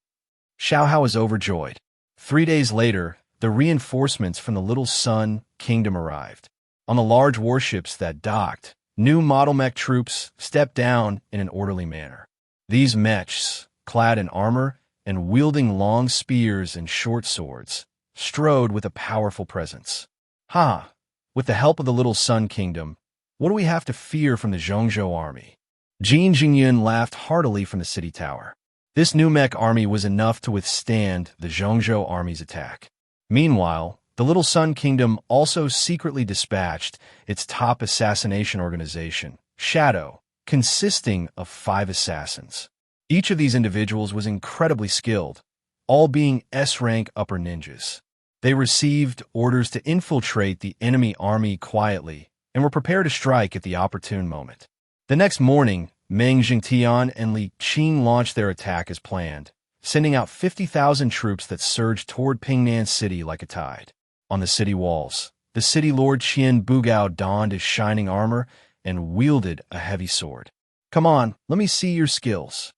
Xiao Hao is overjoyed. 3 days later, the reinforcements from the Little Sun Kingdom arrived. On the large warships that docked, new model mech troops stepped down in an orderly manner. These mechs, clad in armor and wielding long spears and short swords, strode with a powerful presence. Ha! With the help of the Little Sun Kingdom, what do we have to fear from the Zhongzhou army? Jin Jingyun laughed heartily from the city tower. This new mech army was enough to withstand the Zhongzhou army's attack. Meanwhile, the Little Sun Kingdom also secretly dispatched its top assassination organization, Shadow, consisting of 5 assassins. Each of these individuals was incredibly skilled, all being S-rank upper ninjas. They received orders to infiltrate the enemy army quietly and were prepared to strike at the opportune moment. The next morning, Meng Jingtian and Li Qing launched their attack as planned, sending out 50,000 troops that surged toward Pingnan City like a tide. On the city walls, the city lord Qian Bugao donned his shining armor and wielded a heavy sword. Come on, let me see your skills.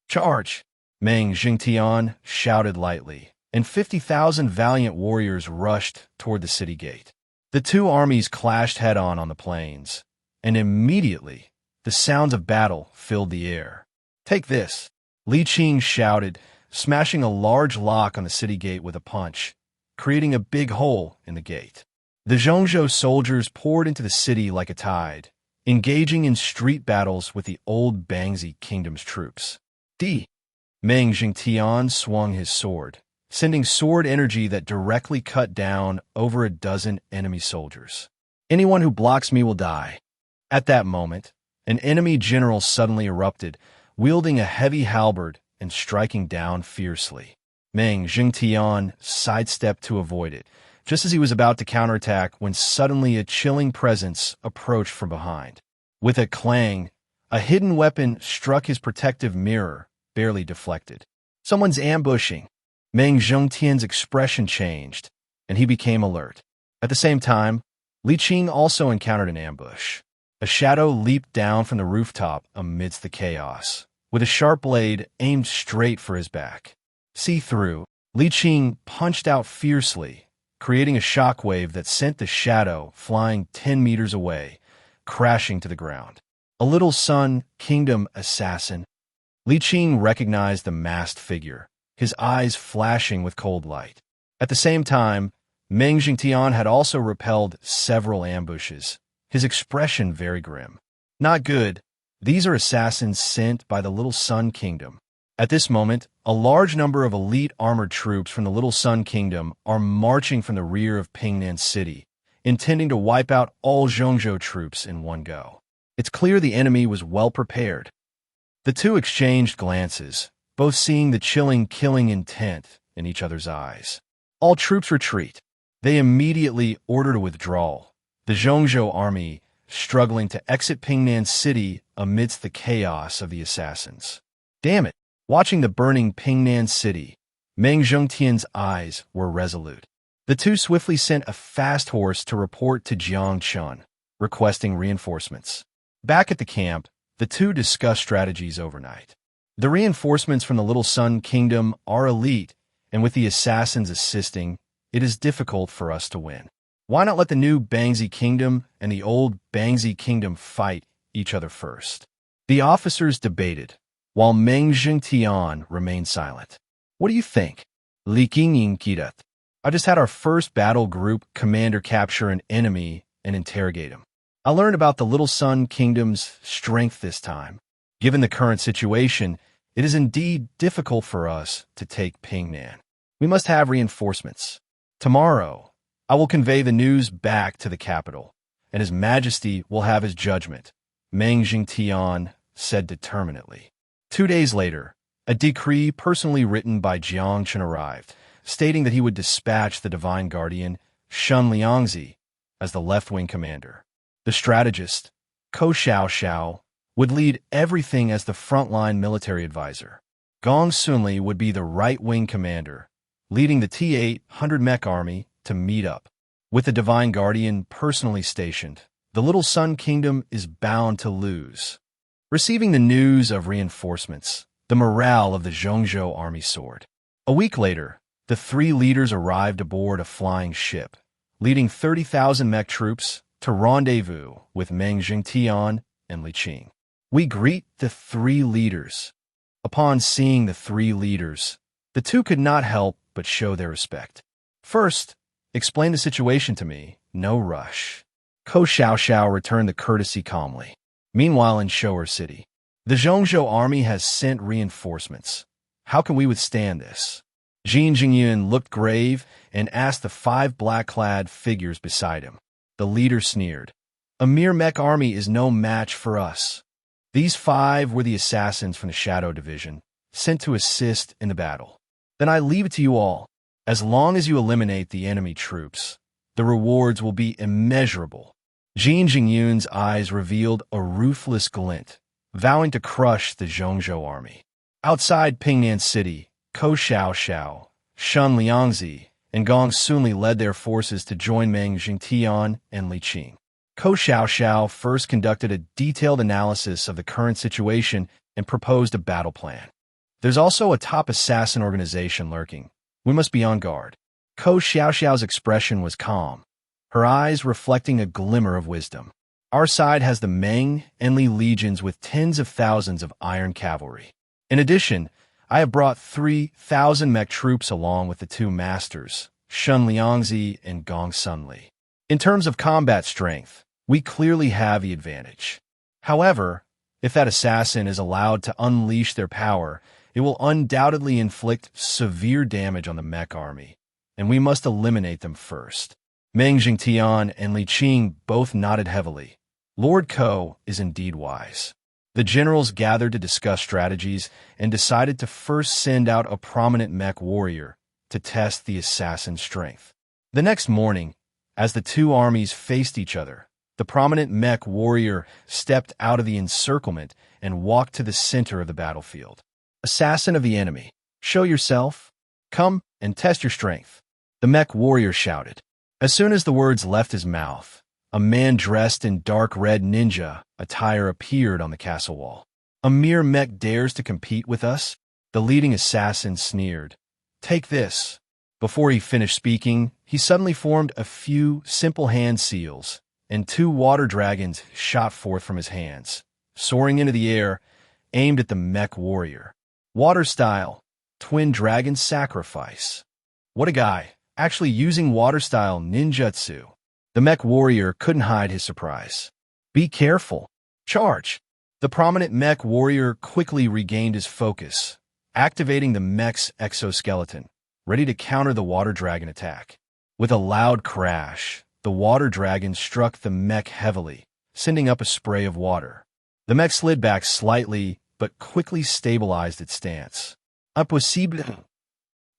Charge! Meng Jingtian shouted lightly, and 50,000 valiant warriors rushed toward the city gate. The two armies clashed head-on on the plains, and immediately the sounds of battle filled the air. Take this! Li Qing shouted, smashing a large lock on the city gate with a punch, creating a big hole in the gate. The Zhongzhou soldiers poured into the city like a tide, engaging in street battles with the old Bangzi Kingdom's troops. Meng Jingtian swung his sword, sending sword energy that directly cut down over a dozen enemy soldiers. Anyone who blocks me will die. At that moment, an enemy general suddenly erupted, wielding a heavy halberd and striking down fiercely. Meng Jingtian sidestepped to avoid it, just as he was about to counterattack when suddenly a chilling presence approached from behind. With a clang, a hidden weapon struck his protective mirror, barely deflected. Someone's ambushing. Meng Zhongtian's expression changed, and he became alert. At the same time, Li Qing also encountered an ambush. A shadow leaped down from the rooftop amidst the chaos, with a sharp blade aimed straight for his back. See-through, Li Qing punched out fiercely, creating a shockwave that sent the shadow flying 10 meters away, crashing to the ground. A Little Sun Kingdom assassin. Li Qing recognized the masked figure, his eyes flashing with cold light. At the same time, Meng Jingtian had also repelled several ambushes, his expression very grim. Not good. These are assassins sent by the Little Sun Kingdom. At this moment, a large number of elite armored troops from the Little Sun Kingdom are marching from the rear of Pingnan City, intending to wipe out all Zhongzhou troops in one go. It's clear the enemy was well prepared. The two exchanged glances, both seeing the chilling killing intent in each other's eyes. All troops retreat. They immediately ordered a withdrawal. The Zhongzhou army struggling to exit Pingnan City amidst the chaos of the assassins. Damn it! Watching the burning Pingnan City, Meng Zhongtian's eyes were resolute. The two swiftly sent a fast horse to report to Jiang Chen, requesting reinforcements. Back at the camp, the two discussed strategies overnight. The reinforcements from the Little Sun Kingdom are elite, and with the assassins assisting, it is difficult for us to win. Why not let the new Bangzi Kingdom and the old Bangzi Kingdom fight each other first? The officers debated, while Meng Jingtian remained silent. What do you think? Li Qingyin Kidat. I just had our first battle group commander capture an enemy and interrogate him. I learned about the Little Sun Kingdom's strength this time. Given the current situation, it is indeed difficult for us to take Pingnan. We must have reinforcements. Tomorrow, I will convey the news back to the capital, and His Majesty will have his judgment, Meng Jingtian said determinedly. 2 days later, a decree personally written by Jiang Chen arrived, stating that he would dispatch the Divine Guardian, Shun Liangzi, as the left-wing commander. The strategist, Ko Xiao, would lead everything as the frontline military advisor. Gong Sunli would be the right-wing commander, leading the T-800 mech army to meet up. With the Divine Guardian personally stationed, the Little Sun Kingdom is bound to lose. Receiving the news of reinforcements, the morale of the Zhongzhou army soared. A week later, the 3 leaders arrived aboard a flying ship, leading 30,000 mech troops to rendezvous with Meng Jingtian and Li Qing. We greet the 3 leaders. Upon seeing the 3 leaders, the 2 could not help but show their respect. First, explain the situation to me, no rush. Ko Xiao returned the courtesy calmly. Meanwhile in Shoer City, the Zhongzhou army has sent reinforcements. How can we withstand this? Jin Jingyun looked grave and asked the 5 black-clad figures beside him. The leader sneered. A mere mech army is no match for us. These 5 were the assassins from the Shadow Division, sent to assist in the battle. Then I leave it to you all. As long as you eliminate the enemy troops, the rewards will be immeasurable. Jin Jingyun's eyes revealed a ruthless glint, vowing to crush the Zhongzhou army. Outside Pingnan City, Ko Xiao, Shun Liangzi, and Gong Sunli led their forces to join Meng Jingtian and Li Qing. Ko Xiao first conducted a detailed analysis of the current situation and proposed a battle plan. There's also a top assassin organization lurking. We must be on guard. Ko Xiao's expression was calm, her eyes reflecting a glimmer of wisdom. Our side has the Meng and Li legions with tens of thousands of iron cavalry. In addition, I have brought 3,000 mech troops along with the 2 masters, Shun Liangzi and Gong Sunli. In terms of combat strength, we clearly have the advantage. However, if that assassin is allowed to unleash their power, it will undoubtedly inflict severe damage on the mech army, and we must eliminate them first. Meng Jingtian and Li Qing both nodded heavily. Lord Ko is indeed wise. The generals gathered to discuss strategies and decided to first send out a prominent mech warrior to test the assassin's strength. The next morning, as the 2 armies faced each other, the prominent mech warrior stepped out of the encirclement and walked to the center of the battlefield. Assassin of the enemy, show yourself. Come and test your strength, the mech warrior shouted. As soon as the words left his mouth, a man dressed in dark red ninja attire appeared on the castle wall. A mere mech dares to compete with us? The leading assassin sneered. Take this. Before he finished speaking, he suddenly formed a few simple hand seals, and 2 water dragons shot forth from his hands, soaring into the air, aimed at the mech warrior. Water style, twin dragon sacrifice. What a guy, actually using water style ninjutsu. The mech warrior couldn't hide his surprise. Be careful. Charge. The prominent mech warrior quickly regained his focus, activating the mech's exoskeleton, ready to counter the water dragon attack. With a loud crash, the water dragon struck the mech heavily, sending up a spray of water. The mech slid back slightly, but quickly stabilized its stance. Impossible.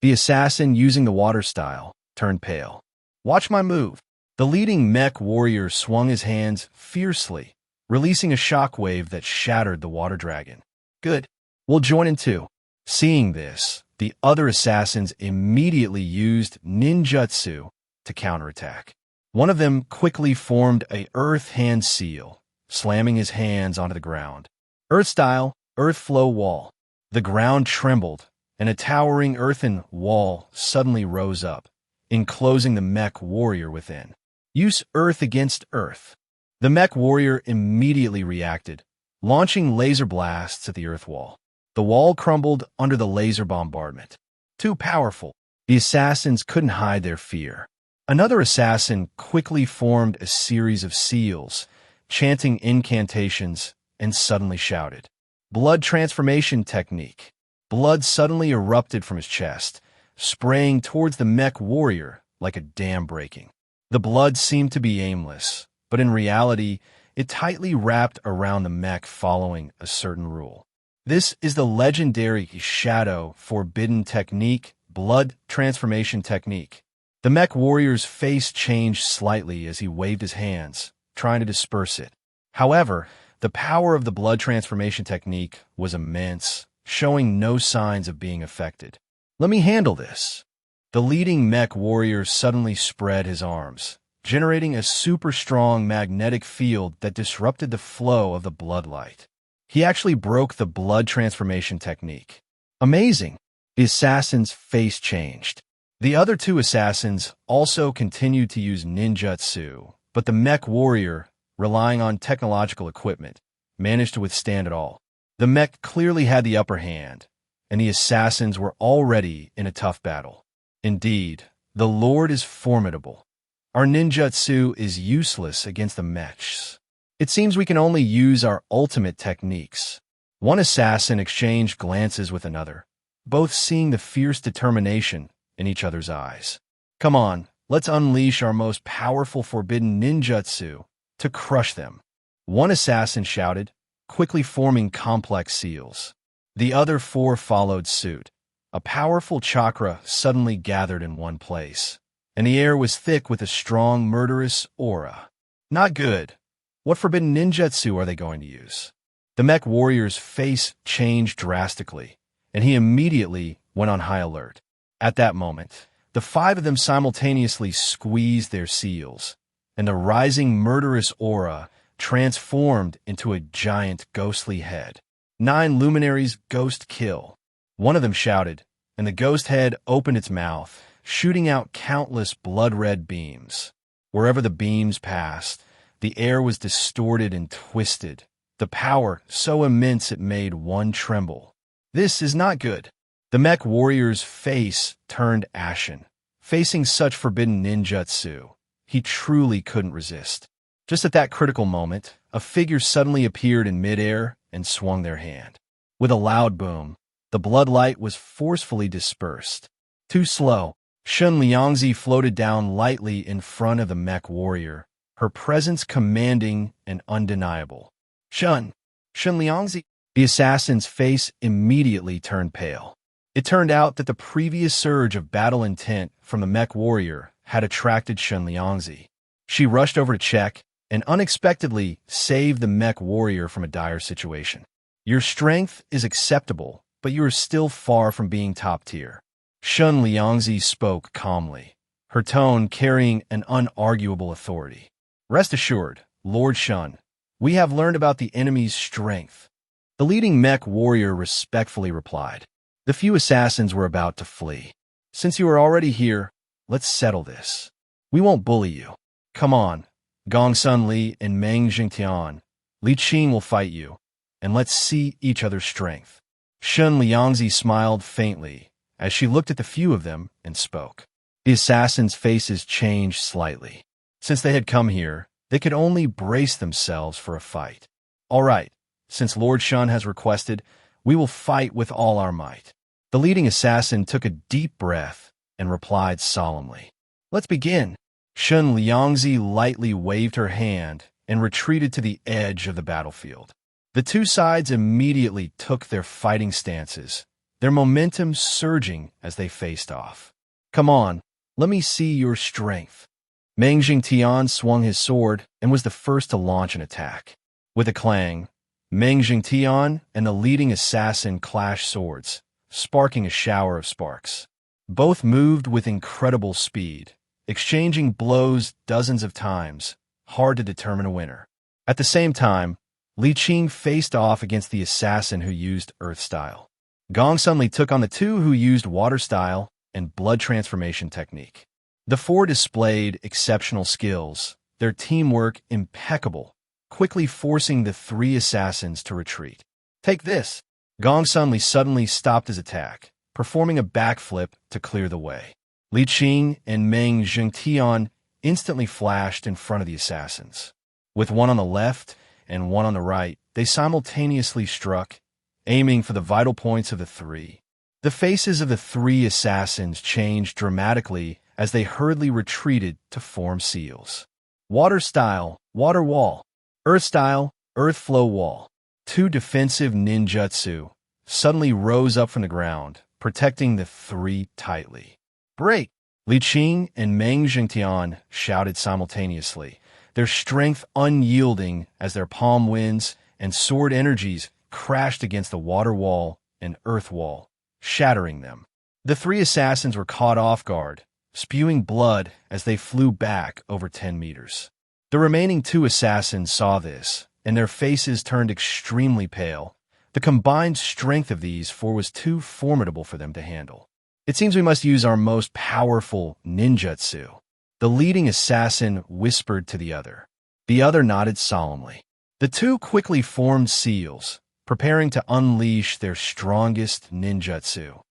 The assassin, using the water style, turned pale. Watch my move. The leading mech warrior swung his hands fiercely, releasing a shockwave that shattered the water dragon. Good. We'll join in too. Seeing this, the other assassins immediately used ninjutsu to counterattack. One of them quickly formed a earth hand seal, slamming his hands onto the ground. Earth style, earth flow wall. The ground trembled, and a towering earthen wall suddenly rose up, enclosing the mech warrior within. Use earth against earth. The mech warrior immediately reacted, launching laser blasts at the earth wall. The wall crumbled under the laser bombardment. Too powerful. The assassins couldn't hide their fear. Another assassin quickly formed a series of seals, chanting incantations, and suddenly shouted, "Blood transformation technique." Blood suddenly erupted from his chest, spraying towards the mech warrior like a dam breaking. The blood seemed to be aimless, but in reality, it tightly wrapped around the mech following a certain rule. This is the legendary shadow forbidden technique, blood transformation technique. The mech warrior's face changed slightly as he waved his hands, trying to disperse it. However, the power of the blood transformation technique was immense, showing no signs of being affected. "Let me handle this." The leading mech warrior suddenly spread his arms, generating a super strong magnetic field that disrupted the flow of the blood light. He actually broke the blood transformation technique. Amazing! The assassin's face changed. The other two assassins also continued to use ninjutsu, but the mech warrior, relying on technological equipment, managed to withstand it all. The mech clearly had the upper hand, and the assassins were already in a tough battle. Indeed, the Lord is formidable. Our ninjutsu is useless against the mechs. It seems we can only use our ultimate techniques. One assassin exchanged glances with another, both seeing the fierce determination in each other's eyes. "Come on, let's unleash our most powerful forbidden ninjutsu to crush them." One assassin shouted, quickly forming complex seals. The other four followed suit. A powerful chakra suddenly gathered in one place, and the air was thick with a strong, murderous aura. Not good. What forbidden ninjutsu are they going to use? The mech warrior's face changed drastically, and he immediately went on high alert. At that moment, the five of them simultaneously squeezed their seals, and the rising murderous aura transformed into a giant ghostly head. 9 luminaries ghost kill. One of them shouted, and the ghost head opened its mouth, shooting out countless blood-red beams. Wherever the beams passed, the air was distorted and twisted, the power so immense it made one tremble. This is not good. The mech warrior's face turned ashen. Facing such forbidden ninjutsu, he truly couldn't resist. Just at that critical moment, a figure suddenly appeared in midair and swung their hand. With a loud boom, the blood light was forcefully dispersed. Too slow, Shun Liangzi floated down lightly in front of the mech warrior, her presence commanding and undeniable. Shun Liangzi. The assassin's face immediately turned pale. It turned out that the previous surge of battle intent from the mech warrior had attracted Shun Liangzi. She rushed over to check and unexpectedly saved the mech warrior from a dire situation. "Your strength is acceptable, but you are still far from being top tier." Shun Liangzi spoke calmly, her tone carrying an unarguable authority. "Rest assured, Lord Shun, we have learned about the enemy's strength." The leading mech warrior respectfully replied. The few assassins were about to flee. "Since you are already here, let's settle this. We won't bully you. Come on, Gongsun Li and Meng Jingtian. Li Qing will fight you, and let's see each other's strength." Shun Liangzi smiled faintly as she looked at the few of them and spoke. The assassins' faces changed slightly. Since they had come here, they could only brace themselves for a fight. "All right, since Lord Shun has requested, we will fight with all our might." The leading assassin took a deep breath and replied solemnly, "Let's begin." Shun Liangzi lightly waved her hand and retreated to the edge of the battlefield. The two sides immediately took their fighting stances, their momentum surging as they faced off. "Come on, let me see your strength." Meng Jingtian swung his sword and was the first to launch an attack. With a clang, Meng Jingtian and the leading assassin clashed swords, sparking a shower of sparks. Both moved with incredible speed, exchanging blows dozens of times, hard to determine a winner. At the same time, Li Qing faced off against the assassin who used Earth Style. Gong Sunli took on the two who used Water Style and Blood Transformation Technique. The four displayed exceptional skills, their teamwork impeccable, quickly forcing the three assassins to retreat. Take this! Gong Sunli suddenly stopped his attack, performing a backflip to clear the way. Li Qing and Meng Zhengtian instantly flashed in front of the assassins. With one on the left and one on the right, they simultaneously struck, aiming for the vital points of the three. The faces of the three assassins changed dramatically as they hurriedly retreated to form seals. Water style, water wall. Earth style, earth flow wall. Two defensive ninjutsu suddenly rose up from the ground, protecting the three tightly. Break! Li Qing and Meng Zhengtian shouted simultaneously, their strength unyielding as their palm winds and sword energies crashed against the water wall and earth wall, shattering them. The three assassins were caught off guard, spewing blood as they flew back over 10 meters. The remaining two assassins saw this, and their faces turned extremely pale. The combined strength of these four was too formidable for them to handle. It seems we must use our most powerful ninjutsu. The leading assassin whispered to the other. The other nodded solemnly. The two quickly formed seals, preparing to unleash their strongest ninjutsu.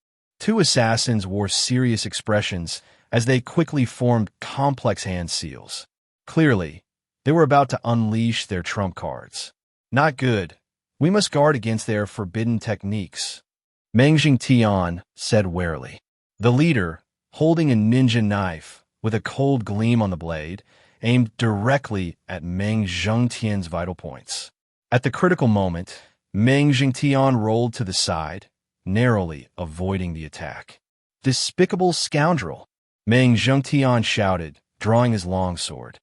Two assassins wore serious expressions as they quickly formed complex hand seals. Clearly, they were about to unleash their trump cards. Not good. We must guard against their forbidden techniques. Meng Zhengtian said warily. The leader, holding a ninja knife with a cold gleam on the blade, aimed directly at Meng Zhengtian's vital points. At the critical moment, Meng Zhengtian rolled to the side, narrowly avoiding the attack. Despicable scoundrel! Meng Zhengtian shouted, drawing his longsword.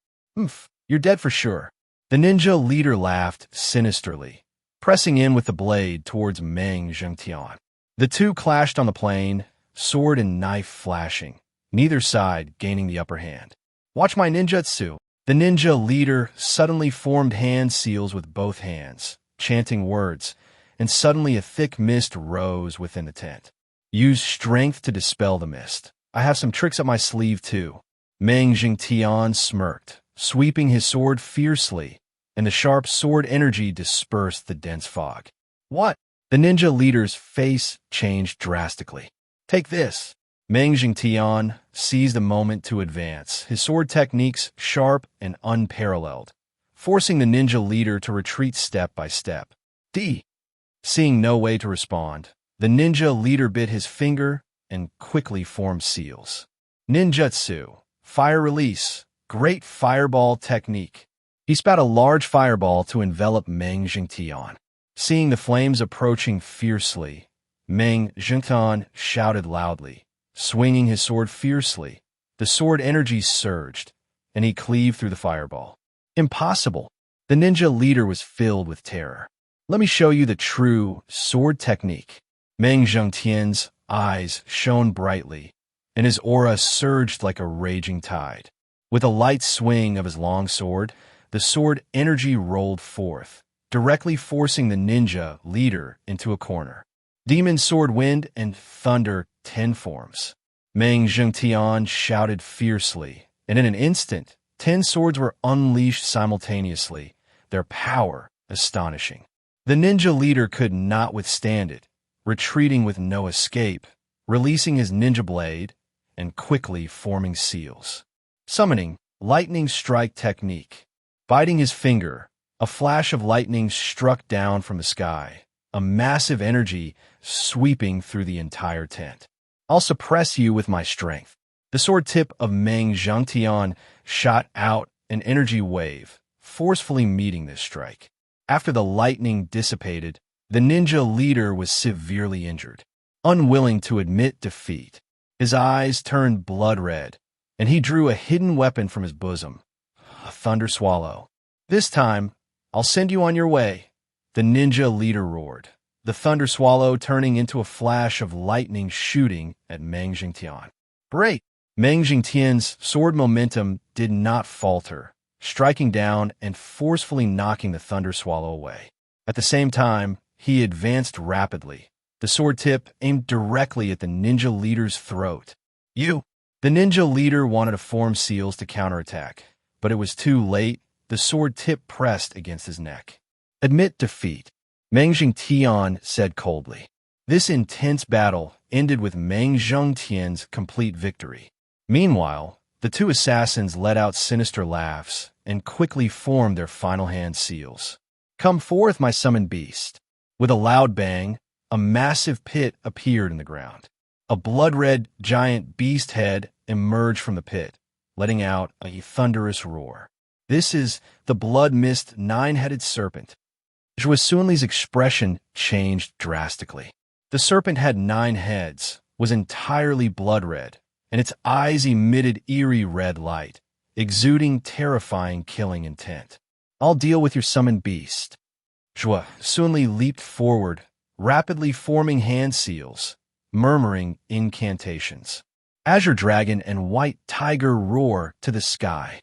You're dead for sure. The ninja leader laughed sinisterly, pressing in with the blade towards Meng Zhengtian. The two clashed on the plain, sword and knife flashing, neither side gaining the upper hand. Watch my ninjutsu! The ninja leader suddenly formed hand seals with both hands, chanting words, and suddenly a thick mist rose within the tent. Use strength to dispel the mist. I have some tricks up my sleeve too. Meng Zhengtian smirked, sweeping his sword fiercely, and the sharp sword energy dispersed the dense fog. What? The ninja leader's face changed drastically. Take this! Meng Zhengtian seized the moment to advance, his sword techniques sharp and unparalleled, forcing the ninja leader to retreat step by step. Seeing no way to respond, the ninja leader bit his finger and quickly formed seals. Ninjutsu, fire release, great fireball technique. He spat a large fireball to envelop Meng Zhengtian. Seeing the flames approaching fiercely, Meng Zhengtian shouted loudly, swinging his sword fiercely. The sword energy surged, and he cleaved through the fireball. Impossible! The ninja leader was filled with terror. Let me show you the true sword technique. Meng Zhengtian's eyes shone brightly, and his aura surged like a raging tide. With a light swing of his long sword, the sword energy rolled forth, directly forcing the ninja leader into a corner. Demon sword wind and thunder 10 forms. Meng Zhengtian shouted fiercely, and in an instant, 10 swords were unleashed simultaneously, their power astonishing. The ninja leader could not withstand it, retreating with no escape, releasing his ninja blade, and quickly forming seals. Summoning, lightning strike technique. Biting his finger, a flash of lightning struck down from the sky, a massive energy sweeping through the entire tent. I'll suppress you with my strength. The sword tip of Meng Zhengtian shot out an energy wave, forcefully meeting this strike. After the lightning dissipated, the ninja leader was severely injured. Unwilling to admit defeat, his eyes turned blood red, and he drew a hidden weapon from his bosom, a thunder swallow. This time, I'll send you on your way, the ninja leader roared, the thunder swallow turning into a flash of lightning shooting at Meng Zhengtian. Break! Meng Zhengtian's sword momentum did not falter, striking down and forcefully knocking the thunder swallow away. At the same time, he advanced rapidly, the sword tip aimed directly at the ninja leader's throat. The ninja leader wanted to form seals to counterattack, but it was too late. the sword tip pressed against his neck. Admit defeat, Meng Jingtian said coldly. This intense battle ended with Meng Zhengtian's complete victory. Meanwhile, the two assassins let out sinister laughs and quickly formed their final hand seals. Come forth, my summoned beast. With a loud bang, a massive pit appeared in the ground. A blood-red giant beast head emerged from the pit, letting out a thunderous roar. This is the blood-mist nine-headed serpent. Zhuo Sunli's expression changed drastically. The serpent had 9 heads, was entirely blood-red, and its eyes emitted eerie red light, exuding terrifying killing intent. I'll deal with your summoned beast. Zhuo Sunli leaped forward, rapidly forming hand seals, murmuring incantations. Azure Dragon and White Tiger roar to the sky.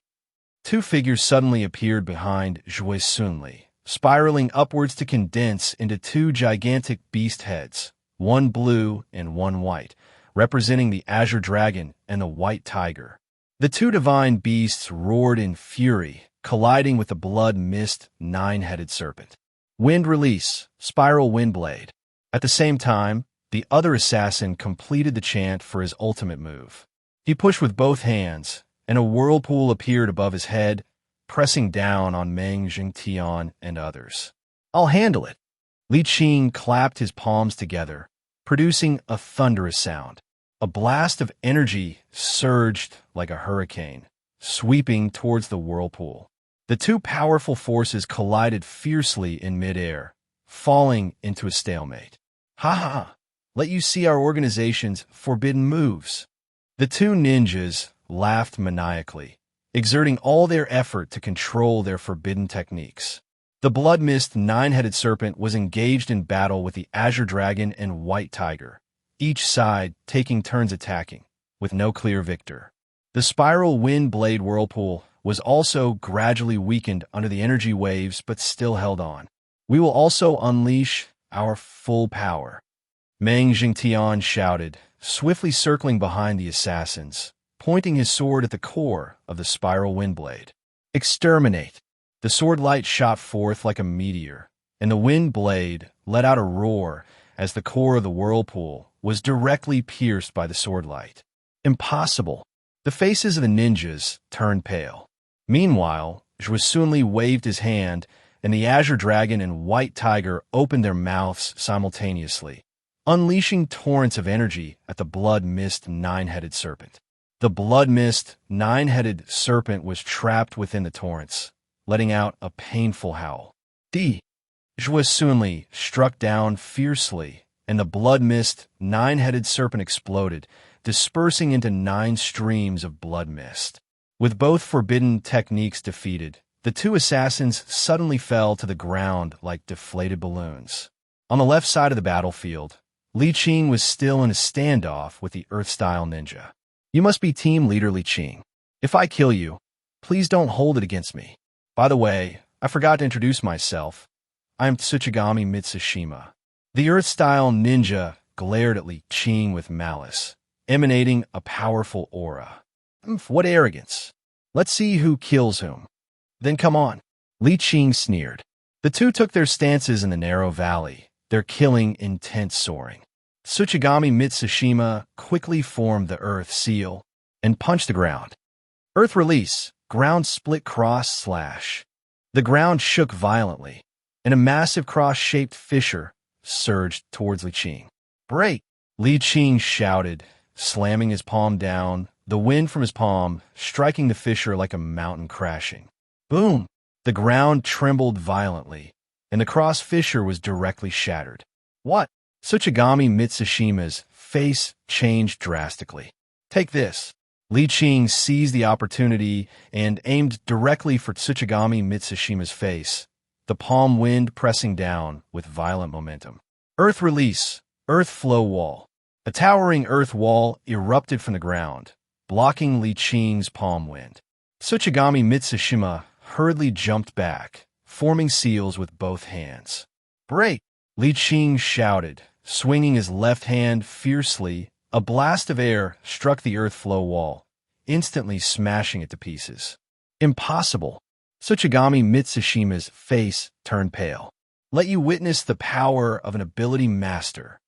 2 figures suddenly appeared behind Zhuo Sunli, spiraling upwards to condense into 2 gigantic beast heads, one blue and one white, representing the Azure Dragon and the White Tiger. The 2 divine beasts roared in fury, colliding with the blood-mist 9-headed serpent. Wind release, spiral wind blade. At the same time, the other assassin completed the chant for his ultimate move. He pushed with both hands, and a whirlpool appeared above his head, pressing down on Meng Jingtian and others. I'll handle it. Li Qing clapped his palms together, producing a thunderous sound. A blast of energy surged like a hurricane, sweeping towards the whirlpool. The 2 powerful forces collided fiercely in midair, falling into a stalemate. Ha ha ha! Let you see our organization's forbidden moves. The 2 ninjas laughed maniacally, exerting all their effort to control their forbidden techniques. The blood-mist 9-headed serpent was engaged in battle with the Azure Dragon and White Tiger, each side taking turns attacking, with no clear victor. The spiral wind blade whirlpool was also gradually weakened under the energy waves but still held on. We will also unleash our full power. Meng Jingtian shouted, swiftly circling behind the assassins, pointing his sword at the core of the spiral wind blade. Exterminate! The sword light shot forth like a meteor, and the wind blade let out a roar as the core of the whirlpool was directly pierced by the sword light. Impossible! The faces of the ninjas turned pale. Meanwhile, Zhuo Sunli waved his hand, and the Azure Dragon and White Tiger opened their mouths simultaneously, unleashing torrents of energy at the blood-mist 9-headed serpent. The blood-mist 9-headed serpent was trapped within the torrents, letting out a painful howl. Zhuo Sunli struck down fiercely, and the blood-mist 9-headed serpent exploded, dispersing into 9 streams of blood mist. With both forbidden techniques defeated, the 2 assassins suddenly fell to the ground like deflated balloons. On the left side of the battlefield, Li Qing was still in a standoff with the Earth-style ninja. You must be team leader Li Qing. If I kill you, please don't hold it against me. By the way, I forgot to introduce myself. I am Tsuchigami Mitsushima. The Earth-style ninja glared at Li Qing with malice, emanating a powerful aura. What arrogance! Let's see who kills whom. Then come on. Li Qing sneered. The 2 took their stances in the narrow valley, their killing intent soaring. Tsuchigami Mitsushima quickly formed the earth seal and punched the ground. Earth release, ground split cross slash. The ground shook violently, and a massive cross-shaped fissure surged towards Li Qing. Break! Li Qing shouted, slamming his palm down, the wind from his palm striking the fissure like a mountain crashing. Boom! The ground trembled violently, and the cross fissure was directly shattered. What? Tsuchigami Mitsushima's face changed drastically. Take this. Li Qing seized the opportunity and aimed directly for Tsuchigami Mitsushima's face, the palm wind pressing down with violent momentum. Earth release, earth flow wall. A towering earth wall erupted from the ground, blocking Li Qing's palm wind. Tsuchigami Mitsushima hurriedly jumped back, forming seals with both hands. Break! Li Qing shouted, swinging his left hand fiercely. A blast of air struck the earth flow wall, instantly smashing it to pieces. Impossible! Tsuchigami Mitsushima's face turned pale. Let you witness the power of an ability master.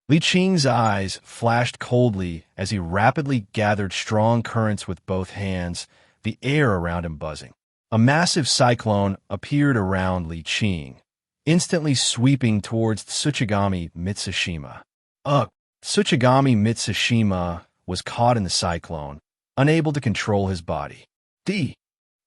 Li Qing's eyes flashed coldly as he rapidly gathered strong currents with both hands, the air around him buzzing. A massive cyclone appeared around Li Qing, instantly sweeping towards Tsuchigami Mitsushima. Ugh! Tsuchigami Mitsushima was caught in the cyclone, unable to control his body. Li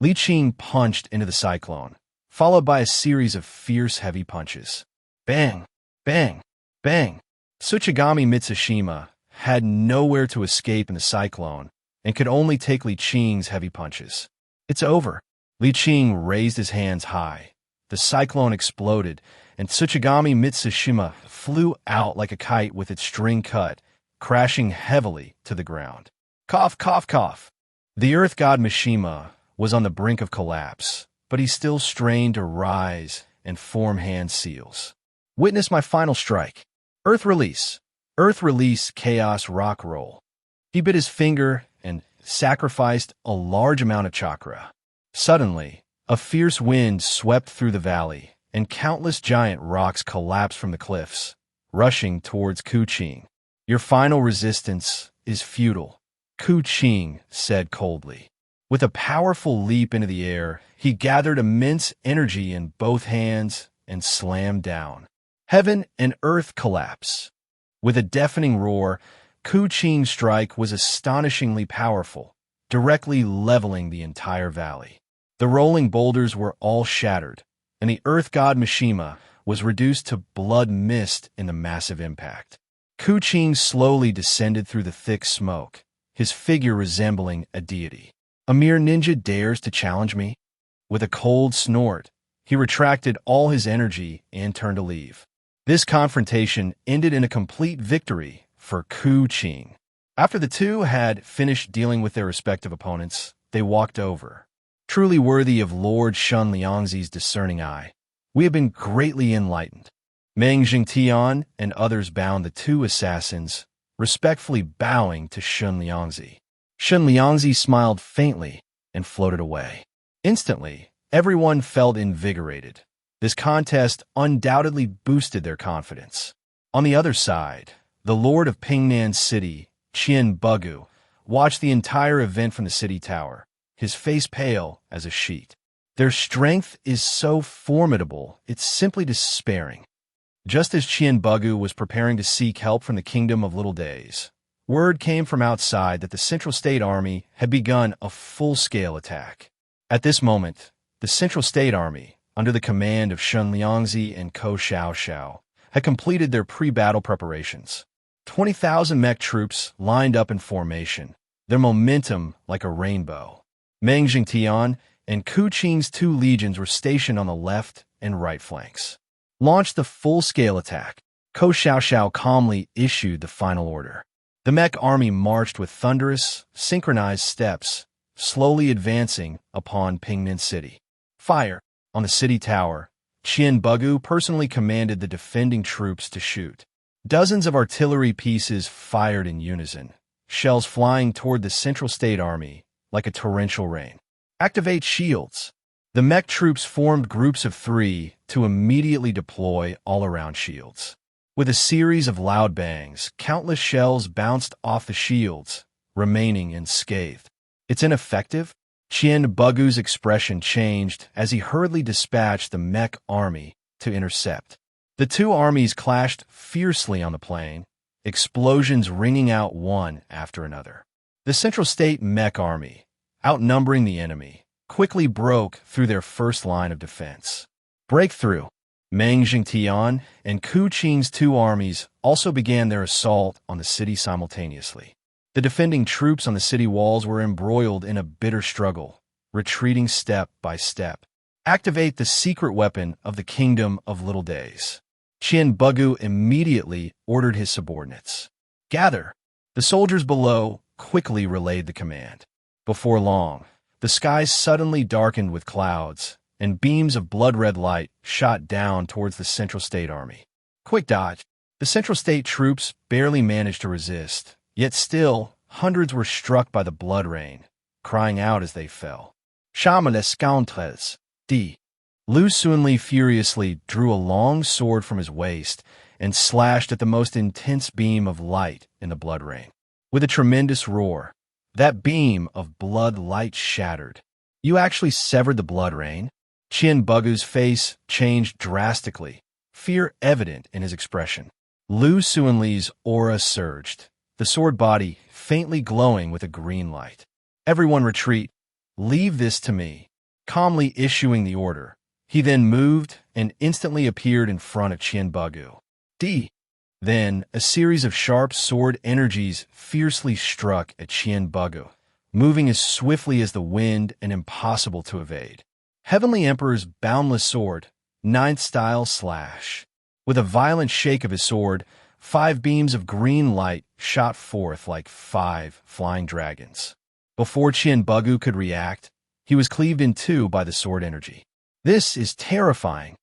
Qing punched into the cyclone, followed by a series of fierce heavy punches. Bang! Bang! Bang! Tsuchigami Mitsushima had nowhere to escape in the cyclone and could only take Li Qing's heavy punches. It's over. Li Qing raised his hands high. The cyclone exploded, and Tsuchigami Mitsushima flew out like a kite with its string cut, crashing heavily to the ground. Cough, cough, cough. The Earth God Mishima was on the brink of collapse, but he still strained to rise and form hand seals. Witness my final strike. Earth release. Earth release chaos rock roll. He bit his finger and sacrificed a large amount of chakra. Suddenly, a fierce wind swept through the valley, and countless giant rocks collapsed from the cliffs, rushing towards Ku Qing. Your final resistance is futile, Ku Qing said coldly. With a powerful leap into the air, he gathered immense energy in both hands and slammed down. Heaven and earth collapse. With a deafening roar, Ku Qing's strike was astonishingly powerful, directly leveling the entire valley. The rolling boulders were all shattered, and the Earth God Mishima was reduced to blood mist in the massive impact. Ku Qing slowly descended through the thick smoke, his figure resembling a deity. A mere ninja dares to challenge me? With a cold snort, he retracted all his energy and turned to leave. This confrontation ended in a complete victory for Ku Qing. After the two had finished dealing with their respective opponents, they walked over. Truly worthy of Lord Shun Liangzi's discerning eye, we have been greatly enlightened. Meng Jingtian and others bound the two assassins, respectfully bowing to Shun Liangzi. Shun Liangzi smiled faintly and floated away. Instantly, everyone felt invigorated. This contest undoubtedly boosted their confidence. On the other side, the Lord of Pingnan City, Qian Bugu, watched the entire event from the city tower, his face pale as a sheet. Their strength is so formidable, it's simply despairing. Just as Qian Bugu was preparing to seek help from the Kingdom of Little Days, word came from outside that the Central State Army had begun a full-scale attack. At this moment, the Central State Army, under the command of Shun Liangzi and Ko Xiaoxiao, had completed their pre-battle preparations. 20,000 mech troops lined up in formation, their momentum like a rainbow. Meng Jingtian and Ku Qing's two legions were stationed on the left and right flanks. Launch the full-scale attack. Ko Xiaoxiao calmly issued the final order. The mech army marched with thunderous, synchronized steps, slowly advancing upon Pingnan City. Fire! On the city tower, Qian Bugu personally commanded the defending troops to shoot. Dozens of artillery pieces fired in unison, shells flying toward the Central State Army like a torrential rain. Activate shields. The mech troops formed groups of 3 to immediately deploy all-around shields. With a series of loud bangs, countless shells bounced off the shields, remaining unscathed. It's ineffective? Qian Bugu's expression changed as he hurriedly dispatched the mech army to intercept. The two armies clashed fiercely on the plain, explosions ringing out one after another. The Central State mech army, outnumbering the enemy, quickly broke through their first line of defense. Breakthrough. Meng Jingtian and Ku Qing's two armies also began their assault on the city simultaneously. The defending troops on the city walls were embroiled in a bitter struggle, retreating step by step. Activate the secret weapon of the Kingdom of Little Days. Qian Bugu immediately ordered his subordinates. Gather. The soldiers below quickly relayed the command. Before long, the skies suddenly darkened with clouds, and beams of blood-red light shot down towards the Central State Army. Quick dodge. The Central State troops barely managed to resist, yet still, hundreds were struck by the blood rain, crying out as they fell. Charme les scoundrels. D. Lu Xunli furiously drew a long sword from his waist and slashed at the most intense beam of light in the blood rain. With a tremendous roar, that beam of blood light shattered. You actually severed the blood rain? Qian Bugu's face changed drastically, fear evident in his expression. Lu Xunli's aura surged, the sword body faintly glowing with a green light. Everyone retreat. Leave this to me. Calmly issuing the order, he then moved and instantly appeared in front of Qian Bugu. D. Then, a series of sharp sword energies fiercely struck at Qian Bugu, moving as swiftly as the wind and impossible to evade. Heavenly Emperor's boundless sword, ninth style slash. With a violent shake of his sword, 5 beams of green light shot forth like 5 flying dragons. Before Qian Bugu could react, he was cleaved in two by the sword energy. This is terrifying.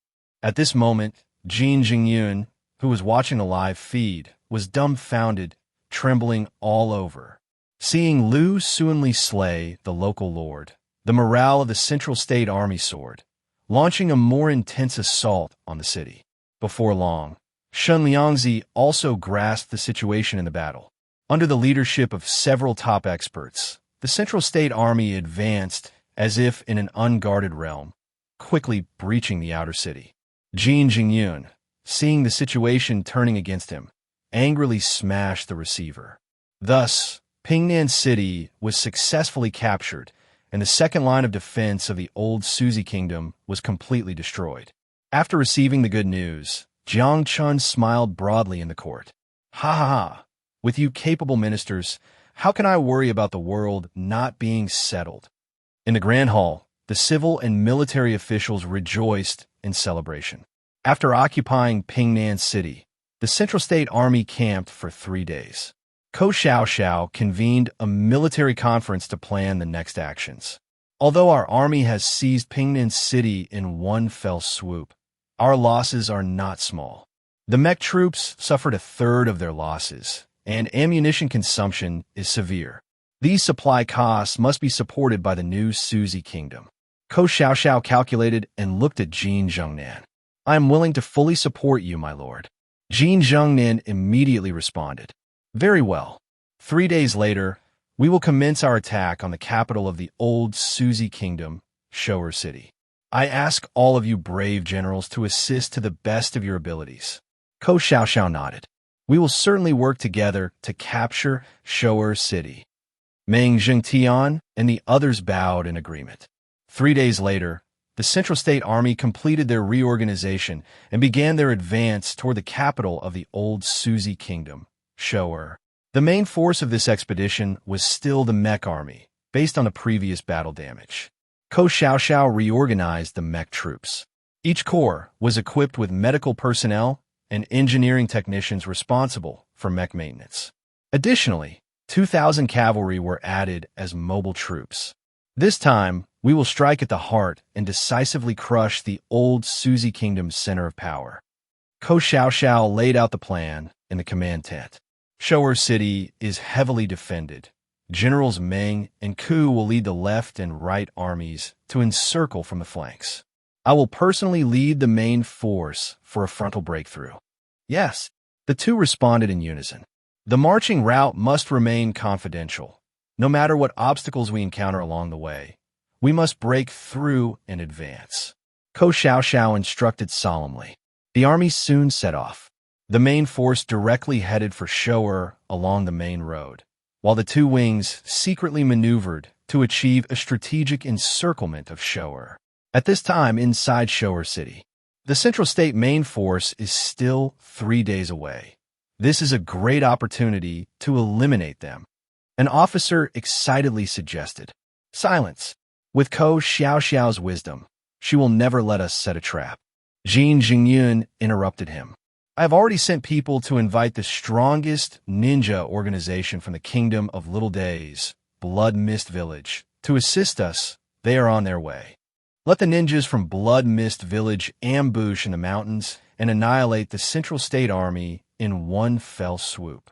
At this moment, Jin Jingyun, who was watching the live feed, was dumbfounded, trembling all over. Seeing Lu Xunli slay the local lord, the morale of the Central State Army soared, launching a more intense assault on the city. Before long, Shun Liangzi also grasped the situation in the battle. Under the leadership of several top experts, the Central State Army advanced as if in an unguarded realm, quickly breaching the outer city. Jin Jingyun, seeing the situation turning against him, angrily smashed the receiver. Thus, Pingnan City was successfully captured, and the second line of defense of the old Suzy Kingdom was completely destroyed. After receiving the good news, Jiang Chen smiled broadly in the court. Ha ha ha! With you capable ministers, how can I worry about the world not being settled? In the Grand Hall, the civil and military officials rejoiced in celebration. After occupying Pingnan City, the Central State Army camped for 3 days. Ko Xiaoxiao convened a military conference to plan the next actions. Although our army has seized Pingnan City in one fell swoop, our losses are not small. The mech troops suffered a third of their losses, and ammunition consumption is severe. These supply costs must be supported by the new Suzy Kingdom. Ko Xiaoxiao calculated and looked at Jin Zhengnan. I am willing to fully support you, my lord. Jin Zhengnan immediately responded. Very well. 3 days later, we will commence our attack on the capital of the old Suzy Kingdom, Shower City. I ask all of you brave generals to assist to the best of your abilities. Ko Xiaoxiao nodded. We will certainly work together to capture Shower City. Meng Zhengtian and the others bowed in agreement. 3 days later, the Central State Army completed their reorganization and began their advance toward the capital of the old Suzy Kingdom, Shower. The main force of this expedition was still the mech army, based on the previous battle damage. Ko Xiaoxiao reorganized the mech troops. Each corps was equipped with medical personnel and engineering technicians responsible for mech maintenance. Additionally, 2,000 cavalry were added as mobile troops. This time, we will strike at the heart and decisively crush the old Suzy Kingdom's center of power. Ko Xiaoxiao laid out the plan in the command tent. Shower City is heavily defended. Generals Meng and Ku will lead the left and right armies to encircle from the flanks. I will personally lead the main force for a frontal breakthrough. Yes, the two responded in unison. The marching route must remain confidential. No matter what obstacles we encounter along the way, we must break through and advance. Ko Xiaoxiao instructed solemnly. The army soon set off. The main force directly headed for Shower along the main road, while the two wings secretly maneuvered to achieve a strategic encirclement of Shower. At this time inside Shower City, the Central State main force is still 3 days away. This is a great opportunity to eliminate them. An officer excitedly suggested. Silence. With Ko Xiaoxiao's wisdom, she will never let us set a trap. Jin Jingyun interrupted him. I have already sent people to invite the strongest ninja organization from the Kingdom of Little Days, Blood Mist Village, to assist us. They are on their way. Let the ninjas from Blood Mist Village ambush in the mountains and annihilate the Central State Army in one fell swoop.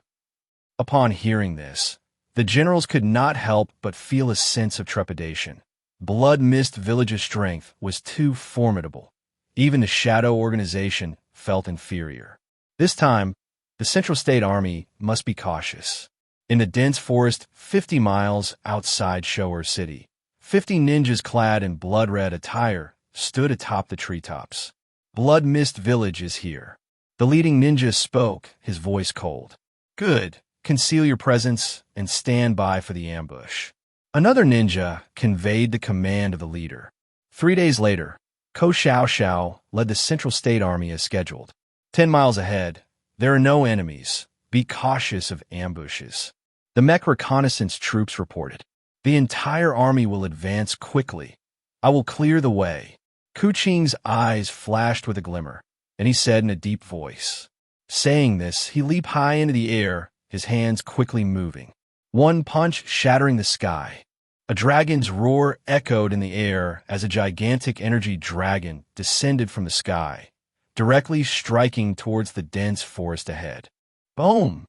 Upon hearing this, the generals could not help but feel a sense of trepidation. Blood Mist Village's strength was too formidable. Even the Shadow Organization felt inferior. This time, the Central State Army must be cautious. In the dense forest 50 miles outside Shower City, 50 ninjas clad in blood-red attire stood atop the treetops. Blood Mist Village is here. The leading ninja spoke, his voice cold. Good. Conceal your presence and stand by for the ambush. Another ninja conveyed the command of the leader. 3 days later, Ko Xiao led the Central State Army as scheduled. 10 miles ahead, there are no enemies. Be cautious of ambushes. The mech reconnaissance troops reported. The entire army will advance quickly. I will clear the way. Ku Qing's eyes flashed with a glimmer, and he said in a deep voice. Saying this, he leaped high into the air, his hands quickly moving. One punch shattering the sky. A dragon's roar echoed in the air as a gigantic energy dragon descended from the sky, directly striking towards the dense forest ahead. Boom!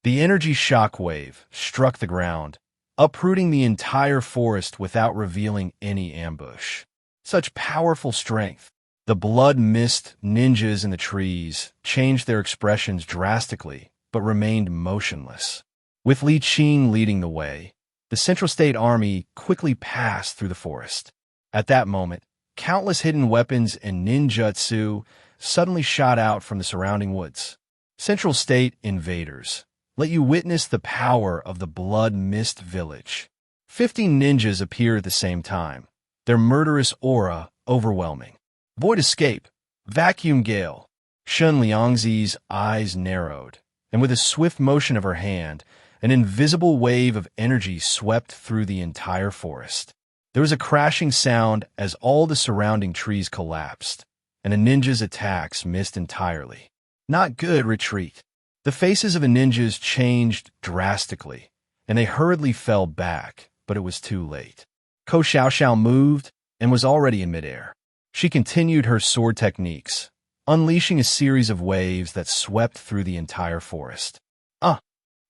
The energy shockwave struck the ground, uprooting the entire forest without revealing any ambush. Such powerful strength. The blood mist ninjas in the trees changed their expressions drastically, but remained motionless. With Li Qing leading the way, the Central State Army quickly passed through the forest. At that moment, countless hidden weapons and ninjutsu suddenly shot out from the surrounding woods. Central State invaders, let you witness the power of the Blood Mist Village. 50 ninjas appeared at the same time, their murderous aura overwhelming. Void escape, vacuum gale. Shun Liangzi's eyes narrowed, and with a swift motion of her hand, an invisible wave of energy swept through the entire forest. There was a crashing sound as all the surrounding trees collapsed, and a ninja's attacks missed entirely. Not good, retreat. The faces of the ninjas changed drastically, and they hurriedly fell back, but it was too late. Ko Xiao moved and was already in midair. She continued her sword techniques, unleashing a series of waves that swept through the entire forest.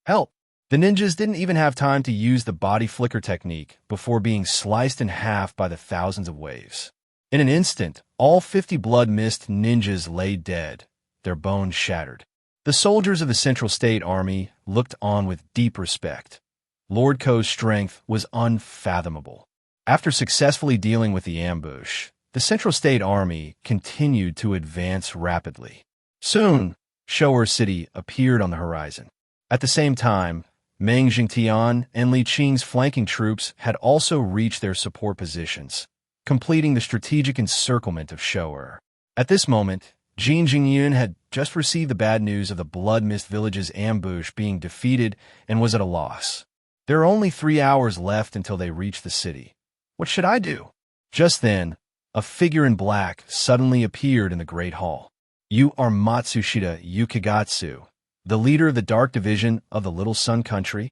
Help! The ninjas didn't even have time to use the body flicker technique before being sliced in half by the thousands of waves. In an instant, all 50 Blood Mist ninjas lay dead, their bones shattered. The soldiers of the Central State Army looked on with deep respect. Lord Ko's strength was unfathomable. After successfully dealing with the ambush, the Central State Army continued to advance rapidly. Soon, Shower City appeared on the horizon. At the same time, Meng Jingtian and Li Qing's flanking troops had also reached their support positions, completing the strategic encirclement of Shower. At this moment, Jin Jingyun had just received the bad news of the Blood Mist Village's ambush being defeated and was at a loss. There are only 3 hours left until they reach the city. What should I do? Just then, a figure in black suddenly appeared in the Great Hall. You are Matsushita Yukigatsu, the leader of the Dark Division of the Little Sun Country?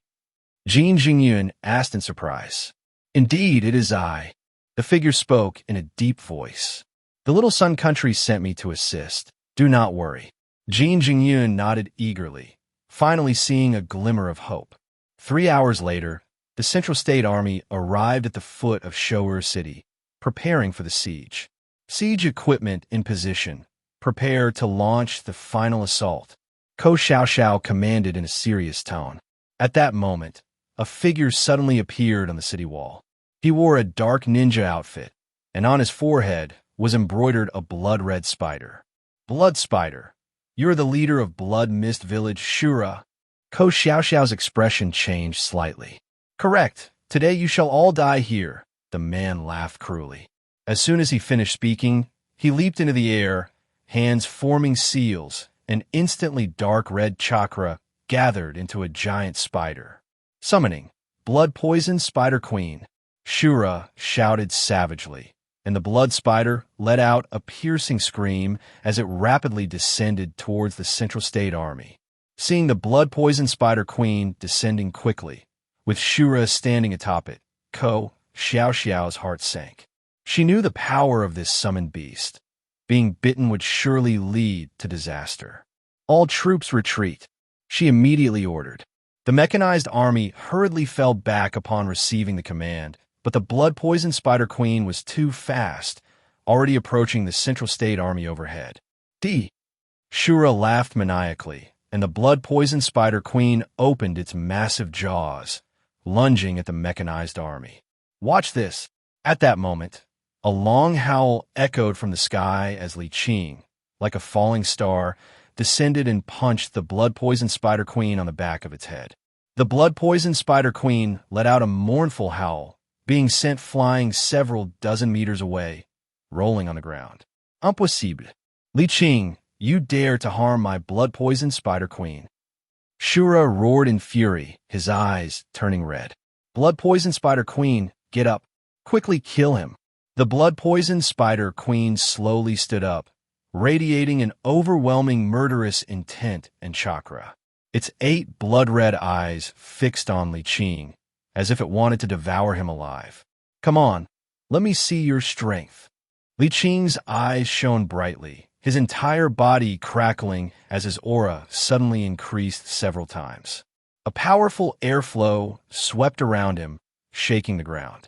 Jin Jingyun asked in surprise. Indeed, it is I. The figure spoke in a deep voice. The Little Sun Country sent me to assist. Do not worry. Jin Jingyun nodded eagerly, finally seeing a glimmer of hope. 3 hours later, the Central State Army arrived at the foot of Shower City, preparing for the siege. Siege equipment in position. Prepare to launch the final assault. Ko Xiao commanded in a serious tone. At that moment, a figure suddenly appeared on the city wall. He wore a dark ninja outfit, and on his forehead was embroidered a blood-red spider. Blood Spider, you're the leader of Blood Mist Village Shura. Ko Xiao's expression changed slightly. Correct. Today you shall all die here. The man laughed cruelly. As soon as he finished speaking, he leaped into the air, hands forming seals, and instantly dark red chakra gathered into a giant spider. Summoning, Blood Poison Spider Queen. Shura shouted savagely, and the blood spider let out a piercing scream as it rapidly descended towards the Central State Army. Seeing the Blood Poison Spider Queen descending quickly, with Shura standing atop it, Ko Xiao's heart sank. She knew the power of this summoned beast. Being bitten would surely lead to disaster. All troops retreat, she immediately ordered. The mechanized army hurriedly fell back upon receiving the command, but the blood-poisoned Spider Queen was too fast, already approaching the Central State Army overhead. Shura laughed maniacally, and the blood-poisoned Spider Queen opened its massive jaws, lunging at the mechanized army. Watch this. At that moment, a long howl echoed from the sky as Li Qing, like a falling star, descended and punched the blood-poisoned Spider Queen on the back of its head. The blood-poisoned Spider Queen let out a mournful howl, being sent flying several dozen meters away, rolling on the ground. Impossible. Li Qing, you dare to harm my blood-poisoned Spider Queen. Shura roared in fury, his eyes turning red. Blood-poisoned Spider Queen, get up. Quickly kill him. The blood-poisoned Spider Queen slowly stood up, radiating an overwhelming murderous intent and chakra. Its 8 blood-red eyes fixed on Li Qing, as if it wanted to devour him alive. Come on, let me see your strength. Li Qing's eyes shone brightly, his entire body crackling as his aura suddenly increased several times. A powerful airflow swept around him, shaking the ground.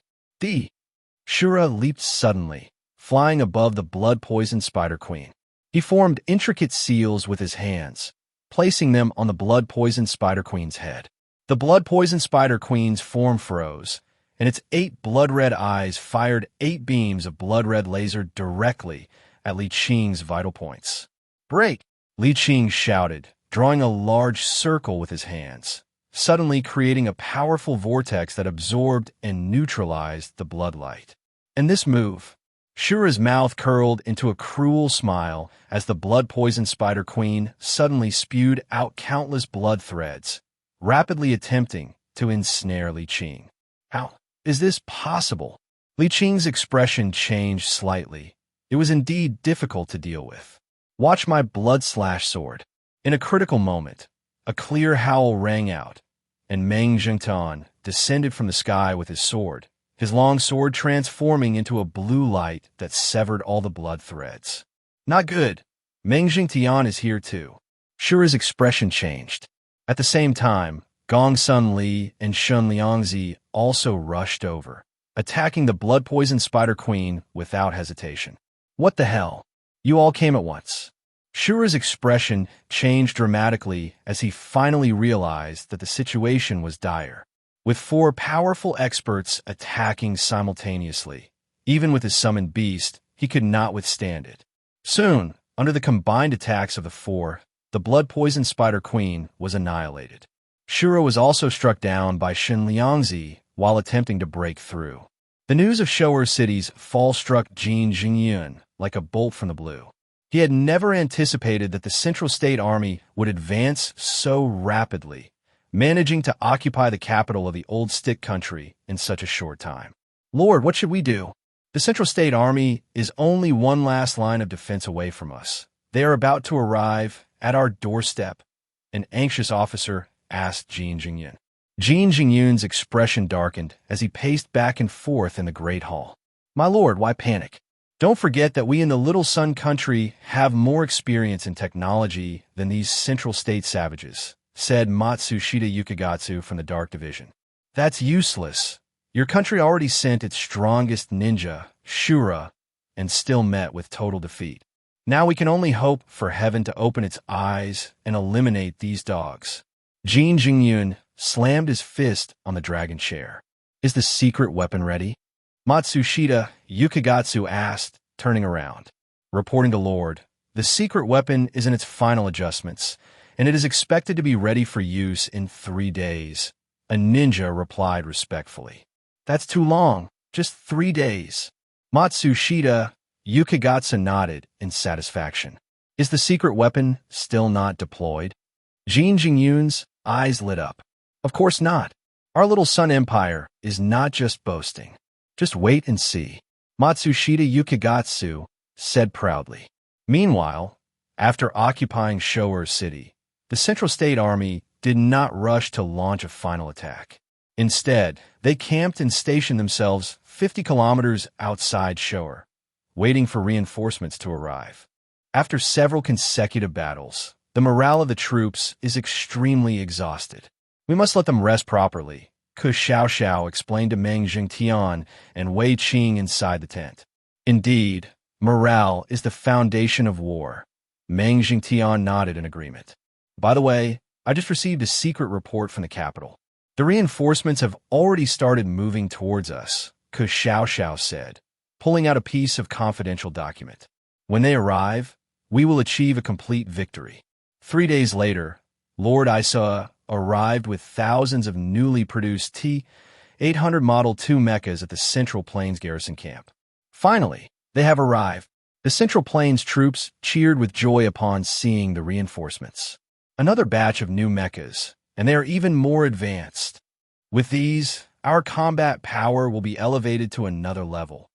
Shura leaped suddenly, flying above the blood-poisoned Spider Queen. He formed intricate seals with his hands, placing them on the blood-poisoned Spider Queen's head. The blood-poisoned Spider Queen's form froze, and its 8 blood-red eyes fired 8 beams of blood-red laser directly at Li Qing's vital points. Break! Li Qing shouted, drawing a large circle with his hands, suddenly creating a powerful vortex that absorbed and neutralized the blood light. In this move, Shura's mouth curled into a cruel smile as the blood-poisoned Spider Queen suddenly spewed out countless blood threads, rapidly attempting to ensnare Li Qing. How is this possible? Li Qing's expression changed slightly. It was indeed difficult to deal with. Watch my blood-slash sword. In a critical moment, a clear howl rang out, and Meng Zhengtan descended from the sky with his sword, his long sword transforming into a blue light that severed all the blood threads. Not good. Meng Zhengtian is here too. Shura's expression changed. At the same time, Gong Sun Li and Shun Liangzi also rushed over, attacking the blood-poisoned Spider Queen without hesitation. What the hell? You all came at once. Shura's expression changed dramatically as he finally realized that the situation was dire. With 4 powerful experts attacking simultaneously, even with his summoned beast, he could not withstand it. Soon, under the combined attacks of the 4, the blood-poisoned Spider Queen was annihilated. Shura was also struck down by Shin Liangzi while attempting to break through. The news of Shoer City's fall struck Jin Jingyun like a bolt from the blue. He had never anticipated that the Central State Army would advance so rapidly, managing to occupy the capital of the old stick country in such a short time. Lord, what should we do? The Central State Army is only one last line of defense away from us. They are about to arrive at our doorstep, an anxious officer asked Jin Jingyun. Jin Jingyun's expression darkened as he paced back and forth in the Great Hall. My lord, why panic? Don't forget that we in the Little Sun Country have more experience in technology than these Central State savages, said Matsushita Yukigatsu from the Dark Division. That's useless. Your country already sent its strongest ninja, Shura, and still met with total defeat. Now we can only hope for heaven to open its eyes and eliminate these dogs. Jin Jingyun slammed his fist on the dragon chair. Is the secret weapon ready? Matsushita Yukigatsu asked, turning around. Reporting to Lord, the secret weapon is in its final adjustments, and it is expected to be ready for use in 3 days. A ninja replied respectfully. That's too long. Just 3 days. Matsushita Yukigatsu nodded in satisfaction. Is the secret weapon still not deployed? Jin Jingyun's eyes lit up. Of course not. Our little sun empire is not just boasting. Just wait and see. Matsushita Yukigatsu said proudly. Meanwhile, after occupying Shoer City, the Central State Army did not rush to launch a final attack. Instead, they camped and stationed themselves 50 kilometers outside Shoer, waiting for reinforcements to arrive. After several consecutive battles, the morale of the troops is extremely exhausted. We must let them rest properly, Ke Xiaoxiao explained to Meng Jingtian and Wei Qing inside the tent. Indeed, morale is the foundation of war. Meng Jingtian nodded in agreement. By the way, I just received a secret report from the capital. The reinforcements have already started moving towards us, Ke Xiaoxiao said, pulling out a piece of confidential document. When they arrive, we will achieve a complete victory. 3 days later, Lord Isa arrived with thousands of newly produced T-800 Model 2 mechas at the Central Plains Garrison Camp. Finally, they have arrived. The Central Plains troops cheered with joy upon seeing the reinforcements. Another batch of new mechas, and they are even more advanced. With these, our combat power will be elevated to another level.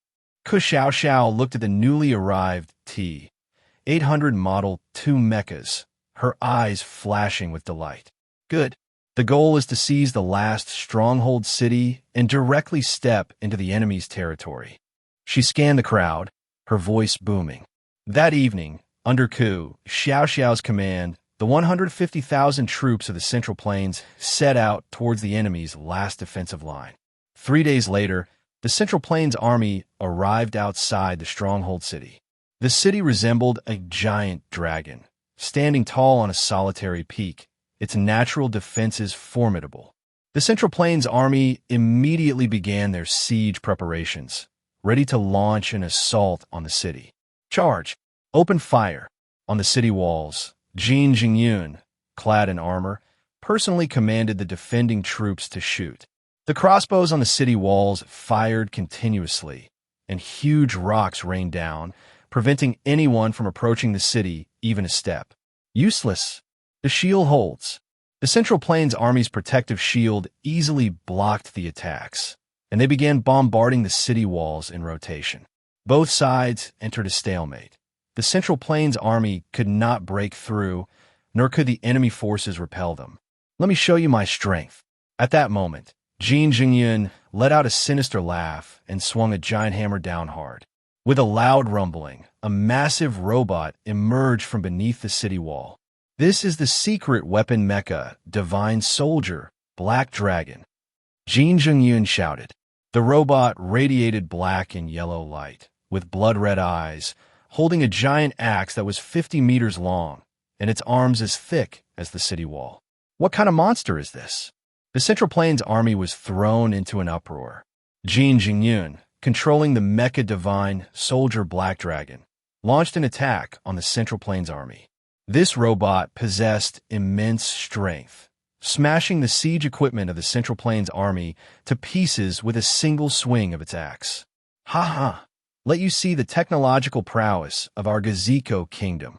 Ke Xiaoxiao looked at the newly arrived T-800 Model 2 mechas, her eyes flashing with delight. Good. The goal is to seize the last stronghold city and directly step into the enemy's territory. She scanned the crowd, her voice booming. That evening, under Ke Xiaoxiao's command, the 150,000 troops of the Central Plains set out towards the enemy's last defensive line. 3 days later, the Central Plains army arrived outside the stronghold city. The city resembled a giant dragon, standing tall on a solitary peak, its natural defenses formidable. The Central Plains army immediately began their siege preparations, ready to launch an assault on the city. Charge! Open fire! On the city walls, Jin Jingyun, clad in armor, personally commanded the defending troops to shoot. The crossbows on the city walls fired continuously, and huge rocks rained down, preventing anyone from approaching the city even a step. Useless. The shield holds. The Central Plains Army's protective shield easily blocked the attacks, and they began bombarding the city walls in rotation. Both sides entered a stalemate. The Central Plains Army could not break through, nor could the enemy forces repel them. Let me show you my strength. At that moment, Jin Jingyun let out a sinister laugh and swung a giant hammer down hard. With a loud rumbling, a massive robot emerged from beneath the city wall. This is the secret weapon mecha, Divine Soldier, Black Dragon. Jin Jingyun shouted. The robot radiated black and yellow light, with blood-red eyes, holding a giant axe that was 50 meters long, and its arms as thick as the city wall. What kind of monster is this? The Central Plains army was thrown into an uproar. Jin Jingyun, controlling the Mecha Divine Soldier Black Dragon, launched an attack on the Central Plains army. This robot possessed immense strength, smashing the siege equipment of the Central Plains army to pieces with a single swing of its axe. Ha ha! Let you see the technological prowess of our Gaziko kingdom.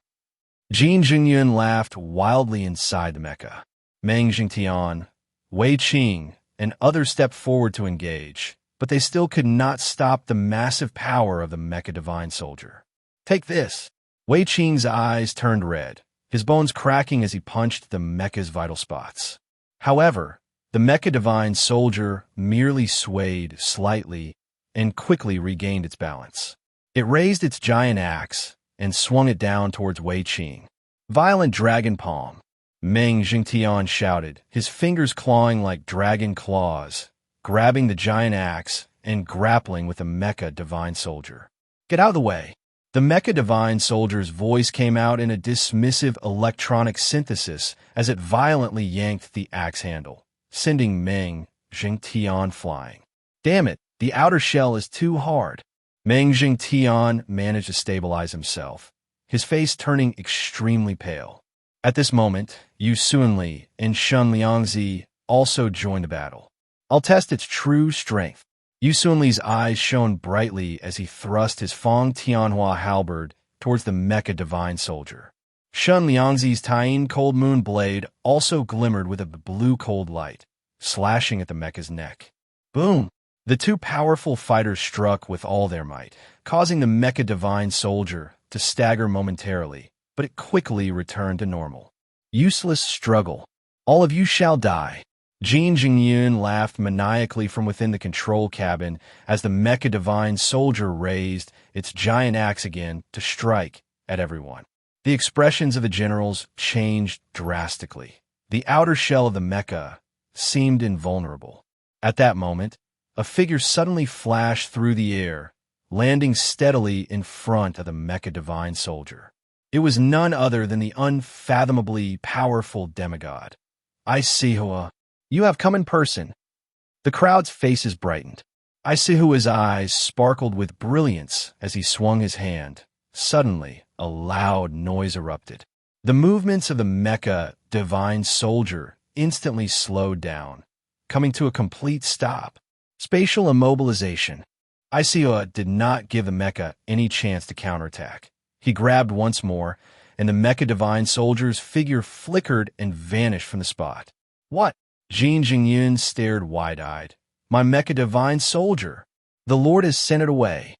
Jin Jingyun laughed wildly inside the mecha. Meng Jingtian, Wei Qing, and others stepped forward to engage, but they still could not stop the massive power of the Mecha Divine Soldier. Take this! Wei Qing's eyes turned red, his bones cracking as he punched the mecha's vital spots. However, the Mecha Divine Soldier merely swayed slightly and quickly regained its balance. It raised its giant axe and swung it down towards Wei Qing. Violent Dragon Palm, Meng Jingtian shouted, his fingers clawing like dragon claws, grabbing the giant axe and grappling with the Mecha Divine Soldier. Get out of the way! The Mecha Divine Soldier's voice came out in a dismissive electronic synthesis as it violently yanked the axe handle, sending Meng Jingtian flying. Damn it, the outer shell is too hard. Meng Jingtian managed to stabilize himself, his face turning extremely pale. At this moment, Yu Sunli and Shun Liangzi also joined the battle. I'll test its true strength. Yu Sunli's eyes shone brightly as he thrust his Fong Tianhua halberd towards the Mecha Divine Soldier. Shun Liangzi's Taiyin Cold Moon blade also glimmered with a blue cold light, slashing at the mecha's neck. Boom! The two powerful fighters struck with all their might, causing the Mecha Divine Soldier to stagger momentarily, but it quickly returned to normal. Useless struggle. All of you shall die. Jin Jingyun laughed maniacally from within the control cabin as the Mecha Divine Soldier raised its giant axe again to strike at everyone. The expressions of the generals changed drastically. The outer shell of the mecha seemed invulnerable. At that moment, a figure suddenly flashed through the air, landing steadily in front of the mecha divine soldier. It was none other than the unfathomably powerful demigod. Isehua, you have come in person. The crowd's faces brightened. Isehua's eyes sparkled with brilliance as he swung his hand. Suddenly, a loud noise erupted. The movements of the mecha divine soldier instantly slowed down, coming to a complete stop. Spatial immobilization. Isehua did not give the mecha any chance to counterattack. He grabbed once more, and the mecha divine soldier's figure flickered and vanished from the spot. What? Jingjingyun stared wide-eyed. My mecha divine soldier. The Lord has sent it away.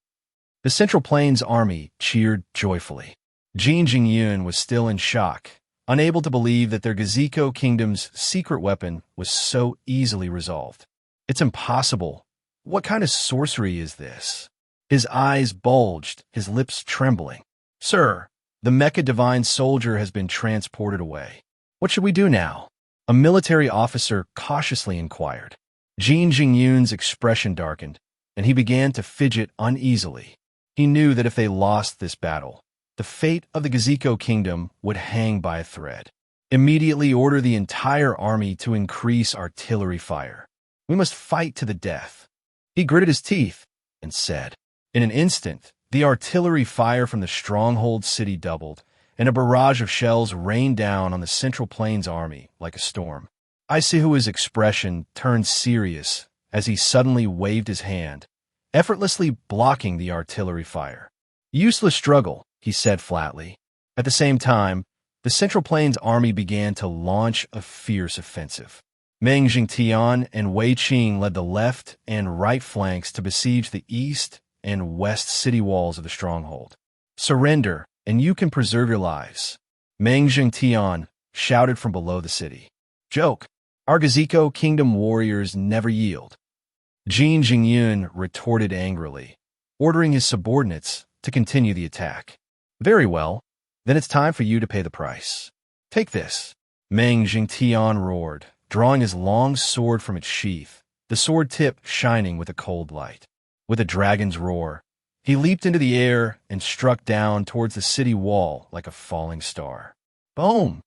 The Central Plains army cheered joyfully. Jingjingyun was still in shock, unable to believe that their Gaziko kingdom's secret weapon was so easily resolved. It's impossible. What kind of sorcery is this? His eyes bulged, his lips trembling. Sir, the mecha divine soldier has been transported away. What should we do now? A military officer cautiously inquired. Jingjingyun's expression darkened, and he began to fidget uneasily. He knew that if they lost this battle, the fate of the Gaziko kingdom would hang by a thread. Immediately order the entire army to increase artillery fire. We must fight to the death. He gritted his teeth and said. In an instant, the artillery fire from the stronghold city doubled, and a barrage of shells rained down on the Central Plains army like a storm. Isehua's expression turned serious as he suddenly waved his hand, effortlessly blocking the artillery fire. Useless struggle, he said flatly. At the same time, the Central Plains army began to launch a fierce offensive. Meng Jingtian and Wei Qing led the left and right flanks to besiege the east and west city walls of the stronghold. Surrender, and you can preserve your lives. Meng Jingtian shouted from below the city. Joke. Our Gaziko kingdom warriors never yield. Jin Jingyun retorted angrily, ordering his subordinates to continue the attack. Very well, then it's time for you to pay the price. Take this. Meng Jingtian roared, drawing his long sword from its sheath, the sword tip shining with a cold light. With a dragon's roar, he leaped into the air and struck down towards the city wall like a falling star. Boom!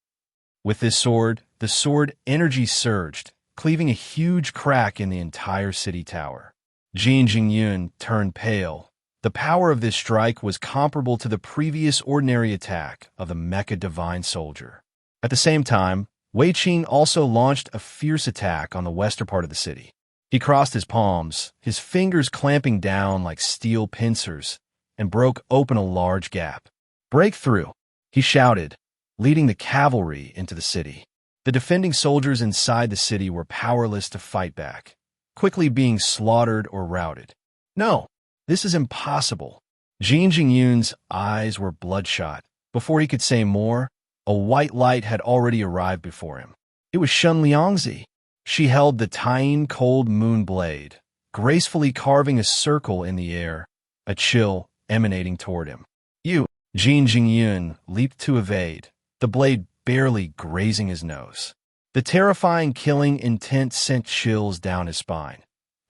With this sword, the sword energy surged, cleaving a huge crack in the entire city tower. Jin Jingyun turned pale. The power of this strike was comparable to the previous ordinary attack of the mecha divine soldier. At the same time, Wei Qing also launched a fierce attack on the western part of the city. He crossed his palms, his fingers clamping down like steel pincers, and broke open a large gap. Break through, he shouted, leading the cavalry into the city. The defending soldiers inside the city were powerless to fight back, quickly being slaughtered or routed. No, this is impossible. Jin Jingyun's eyes were bloodshot. Before he could say more, a white light had already arrived before him. It was Shun Liangzi. She held the tiny cold moon blade, gracefully carving a circle in the air, a chill emanating toward him. You, Jin Jingyun leaped to evade, the blade barely grazing his nose. The terrifying killing intent sent chills down his spine.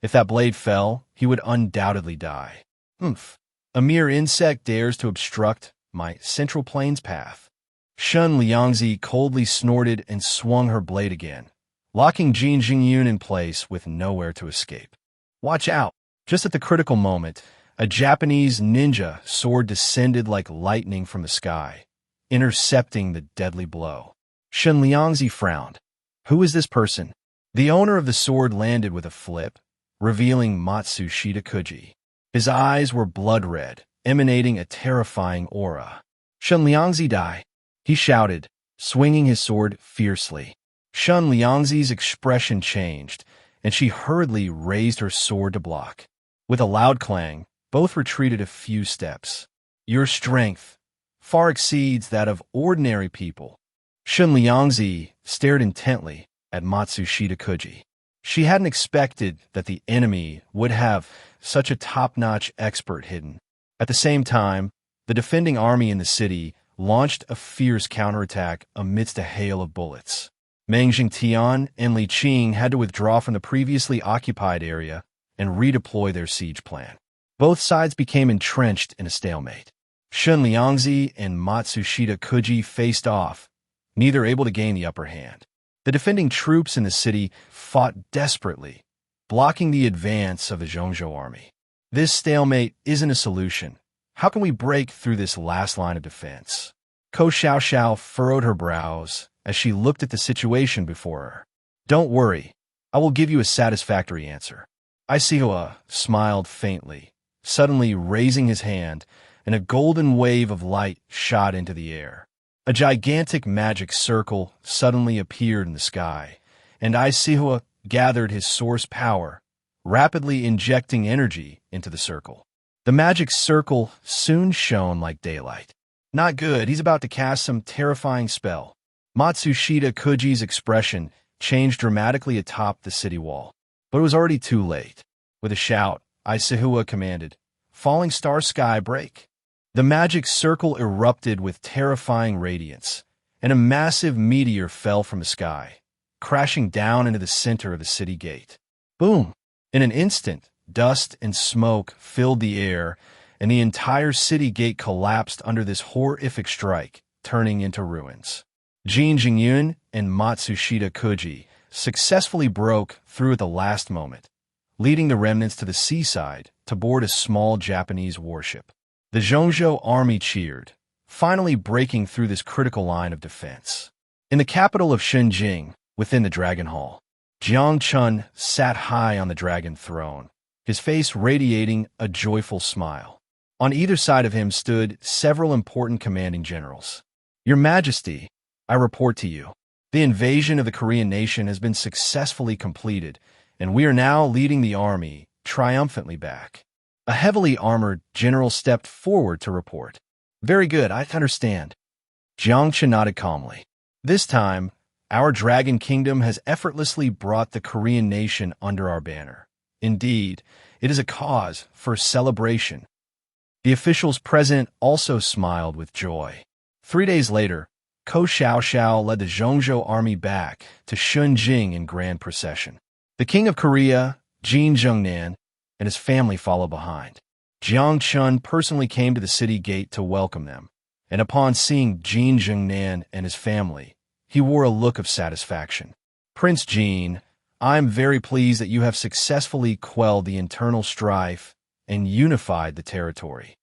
If that blade fell, he would undoubtedly die. Oomph. A mere insect dares to obstruct my Central Plains path. Shun Liangzi coldly snorted and swung her blade again, locking Jin Jingyun in place with nowhere to escape. Watch out! Just at the critical moment, a Japanese ninja sword descended like lightning from the sky, intercepting the deadly blow. Shun Liangzi frowned. Who is this person? The owner of the sword landed with a flip, revealing Matsushita Kuji. His eyes were blood red, emanating a terrifying aura. Shun Liangzi die, he shouted, swinging his sword fiercely. Shun Liangzi's expression changed, and she hurriedly raised her sword to block. With a loud clang, both retreated a few steps. Your strength far exceeds that of ordinary people. Shun Liangzi stared intently at Matsushita Kuji. She hadn't expected that the enemy would have such a top-notch expert hidden. At the same time, the defending army in the city launched a fierce counterattack amidst a hail of bullets. Meng Jingtian and Li Qing had to withdraw from the previously occupied area and redeploy their siege plan. Both sides became entrenched in a stalemate. Shun Liangzi and Matsushita Kuji faced off, neither able to gain the upper hand. The defending troops in the city fought desperately, blocking the advance of the Zhongzhou army. This stalemate isn't a solution. How can we break through this last line of defense? Ko Xiaoxiao furrowed her brows as she looked at the situation before her. Don't worry, I will give you a satisfactory answer. Isihua smiled faintly, suddenly raising his hand, and a golden wave of light shot into the air. A gigantic magic circle suddenly appeared in the sky, and Isihua gathered his source power, rapidly injecting energy into the circle. The magic circle soon shone like daylight. Not good, he's about to cast some terrifying spell. Matsushita Kuji's expression changed dramatically atop the city wall, but it was already too late. With a shout, Isihua commanded, "Falling star sky break." The magic circle erupted with terrifying radiance, and a massive meteor fell from the sky, crashing down into the center of the city gate. Boom! In an instant, dust and smoke filled the air, and the entire city gate collapsed under this horrific strike, turning into ruins. Jin Jingyun and Matsushita Kuji successfully broke through at the last moment, leading the remnants to the seaside to board a small Japanese warship. The Zhongzhou army cheered, finally breaking through this critical line of defense. In the capital of Shenzhen, within the Dragon Hall, Jiang Chen sat high on the dragon throne, his face radiating a joyful smile. On either side of him stood several important commanding generals. Your Majesty, I report to you, the invasion of the Korean nation has been successfully completed, and we are now leading the army triumphantly back. A heavily armored general stepped forward to report. Very good, I understand. Jiang Chen nodded calmly. This time, our Dragon Kingdom has effortlessly brought the Korean nation under our banner. Indeed, it is a cause for celebration. The officials present also smiled with joy. 3 days later, Ko Xiaoxiao led the Zhongzhou army back to Shunjing in grand procession. The King of Korea, Jin Zhengnan, and his family followed behind. Jiang Chen personally came to the city gate to welcome them, and upon seeing Jin Zhengnan and his family, he wore a look of satisfaction. Prince Jin, I am very pleased that you have successfully quelled the internal strife and unified the territory.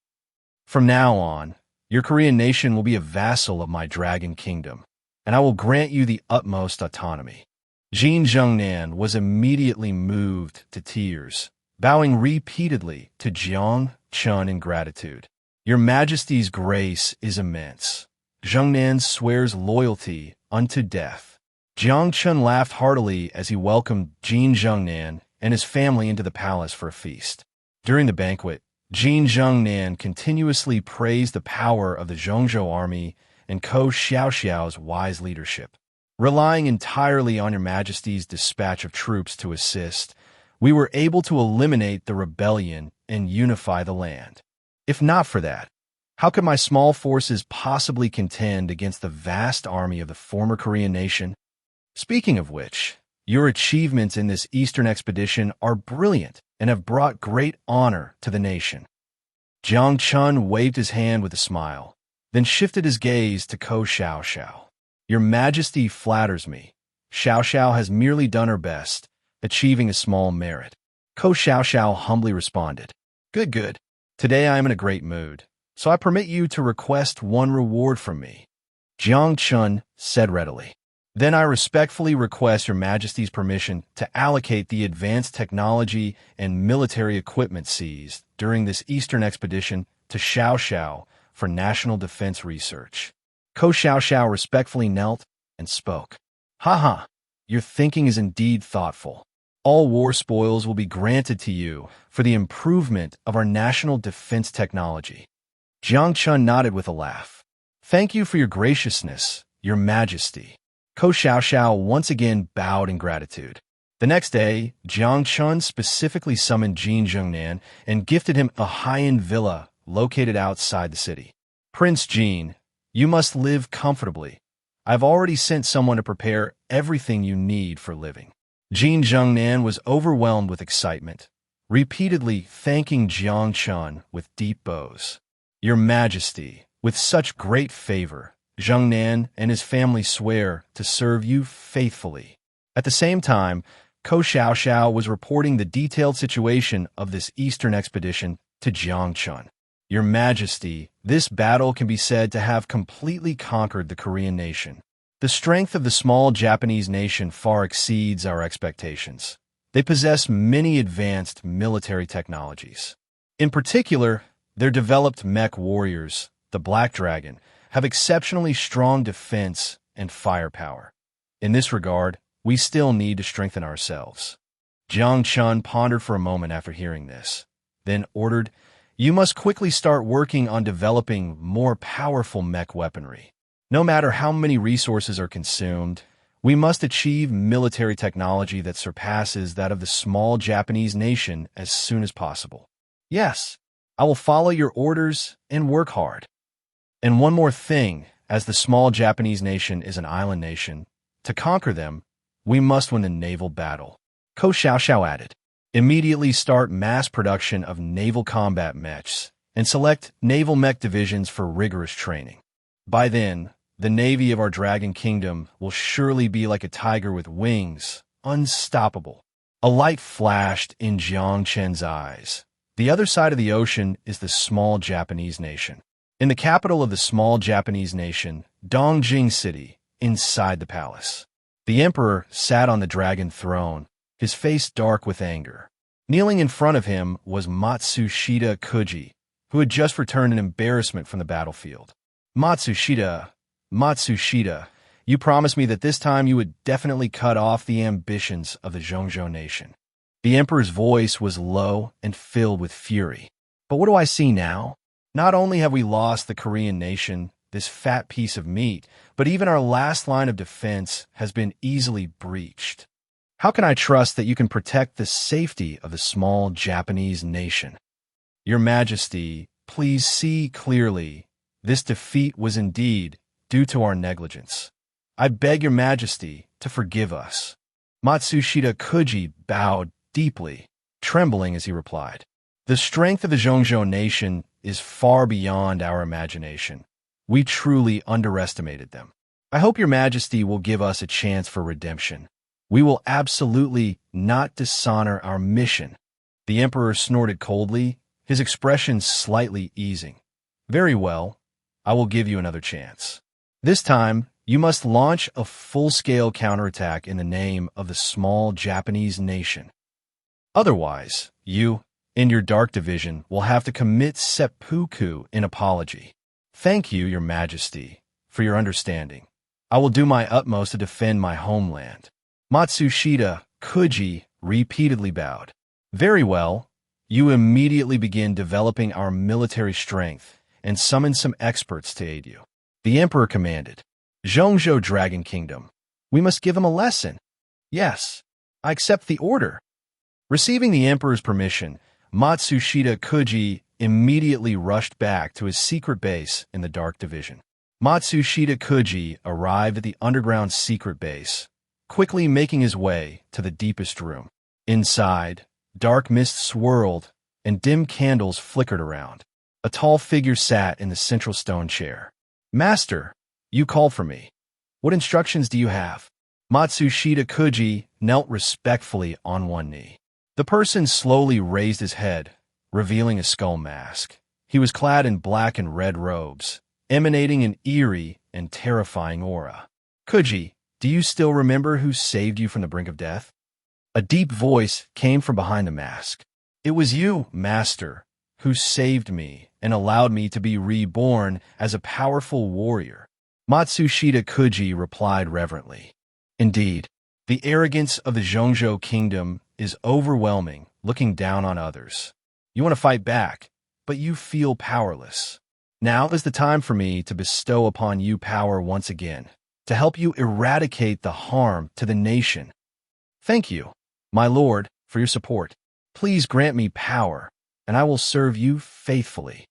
From now on, your Korean nation will be a vassal of my Dragon Kingdom, and I will grant you the utmost autonomy. Jin Zhengnan was immediately moved to tears, bowing repeatedly to Jiang Chen in gratitude. Your Majesty's grace is immense. Zhengnan swears loyalty unto death. Jiang Chen laughed heartily as he welcomed Jin Zhengnan and his family into the palace for a feast. During the banquet, Jin Zhengnan continuously praised the power of the Zhongzhou army and Ko Xiaoxiao's wise leadership. Relying entirely on your Majesty's dispatch of troops to assist, we were able to eliminate the rebellion and unify the land. If not for that, how could my small forces possibly contend against the vast army of the former Korean nation? Speaking of which, your achievements in this Eastern expedition are brilliant and have brought great honor to the nation. Jiang Chen waved his hand with a smile, then shifted his gaze to Ko Xiaoxiao. Your Majesty flatters me. Xiaoxiao has merely done her best, achieving a small merit. Ko Xiaoxiao humbly responded. Good, good. Today I am in a great mood, so I permit you to request one reward from me. Jiang Chen said readily. Then I respectfully request your Majesty's permission to allocate the advanced technology and military equipment seized during this Eastern expedition to Xiaoxiao for national defense research. Ko Xiaoxiao respectfully knelt and spoke. Haha, your thinking is indeed thoughtful. All war spoils will be granted to you for the improvement of our national defense technology. Jiang Chen nodded with a laugh. Thank you for your graciousness, your Majesty. Ko Xiaoxiao once again bowed in gratitude. The next day, Jiang Chen specifically summoned Jin Zhengnan and gifted him a high-end villa located outside the city. Prince Jin, you must live comfortably, I've already sent someone to prepare everything you need for living. Jiang was overwhelmed with excitement, repeatedly thanking Jiang Chen with deep bows. Your Majesty, with such great favor, Jiang and his family swear to serve you faithfully. At the same time, Ko Xiaoxiao was reporting the detailed situation of this eastern expedition to Jiang Chen. Your Majesty, this battle can be said to have completely conquered the Korean nation. The strength of the small Japanese nation far exceeds our expectations. They possess many advanced military technologies. In particular, their developed mech warriors, the Black Dragon, have exceptionally strong defense and firepower. In this regard, we still need to strengthen ourselves. Jiang Chen pondered for a moment after hearing this, then ordered, "You must quickly start working on developing more powerful mech weaponry. No matter how many resources are consumed, we must achieve military technology that surpasses that of the small Japanese nation as soon as possible." "Yes, I will follow your orders and work hard." And one more thing, as the small Japanese nation is an island nation, to conquer them, we must win the naval battle. Ko Xiaoxiao added, "Immediately start mass production of naval combat mechs and select naval mech divisions for rigorous training. By then, the navy of our Dragon Kingdom will surely be like a tiger with wings, unstoppable." A light flashed in Jiang Chen's eyes. The other side of the ocean is the small Japanese nation. In the capital of the small Japanese nation, Dongjing City, inside the palace, the emperor sat on the dragon throne, his face dark with anger. Kneeling in front of him was Matsushita Kuji, who had just returned in embarrassment from the battlefield. Matsushita, you promised me that this time you would definitely cut off the ambitions of the Zhongzhou nation." The emperor's voice was low and filled with fury. "But what do I see now? Not only have we lost the Korean nation, this fat piece of meat, but even our last line of defense has been easily breached. How can I trust that you can protect the safety of the small Japanese nation? Your Majesty, please see clearly. This defeat was indeed due to our negligence. I beg your Majesty to forgive us." Matsushita Kuji bowed deeply, trembling as he replied, "The strength of the Zhongzhou nation is far beyond our imagination. We truly underestimated them. I hope your Majesty will give us a chance for redemption. We will absolutely not dishonor our mission." The emperor snorted coldly, his expression slightly easing. "Very well, I will give you another chance. This time, you must launch a full-scale counterattack in the name of the small Japanese nation. Otherwise, you, in your Dark Division, will have to commit seppuku in apology. Thank you, your Majesty, for your understanding. I will do my utmost to defend my homeland." Matsushita Kuji repeatedly bowed. "Very well. You immediately begin developing our military strength and summon some experts to aid you." The emperor commanded. "Zhongzhou Dragon Kingdom, we must give him a lesson." "Yes, I accept the order." Receiving the emperor's permission, Matsushita Kuji immediately rushed back to his secret base in the Dark Division. Matsushita Kuji arrived at the underground secret base, quickly making his way to the deepest room. Inside, dark mist swirled and dim candles flickered around. A tall figure sat in the central stone chair. "Master, you called for me. What instructions do you have?" Matsushita Kuji knelt respectfully on one knee. The person slowly raised his head, revealing a skull mask. He was clad in black and red robes, emanating an eerie and terrifying aura. "Kuji, do you still remember who saved you from the brink of death?" A deep voice came from behind the mask. "It was you, Master, who saved me and allowed me to be reborn as a powerful warrior." Matsushita Kuji replied reverently. "Indeed, the arrogance of the Zhongzhou kingdom is overwhelming, looking down on others. You want to fight back, but you feel powerless. Now is the time for me to bestow upon you power once again, to help you eradicate the harm to the nation. Thank you, my lord, for your support. Please grant me power, and I will serve you faithfully."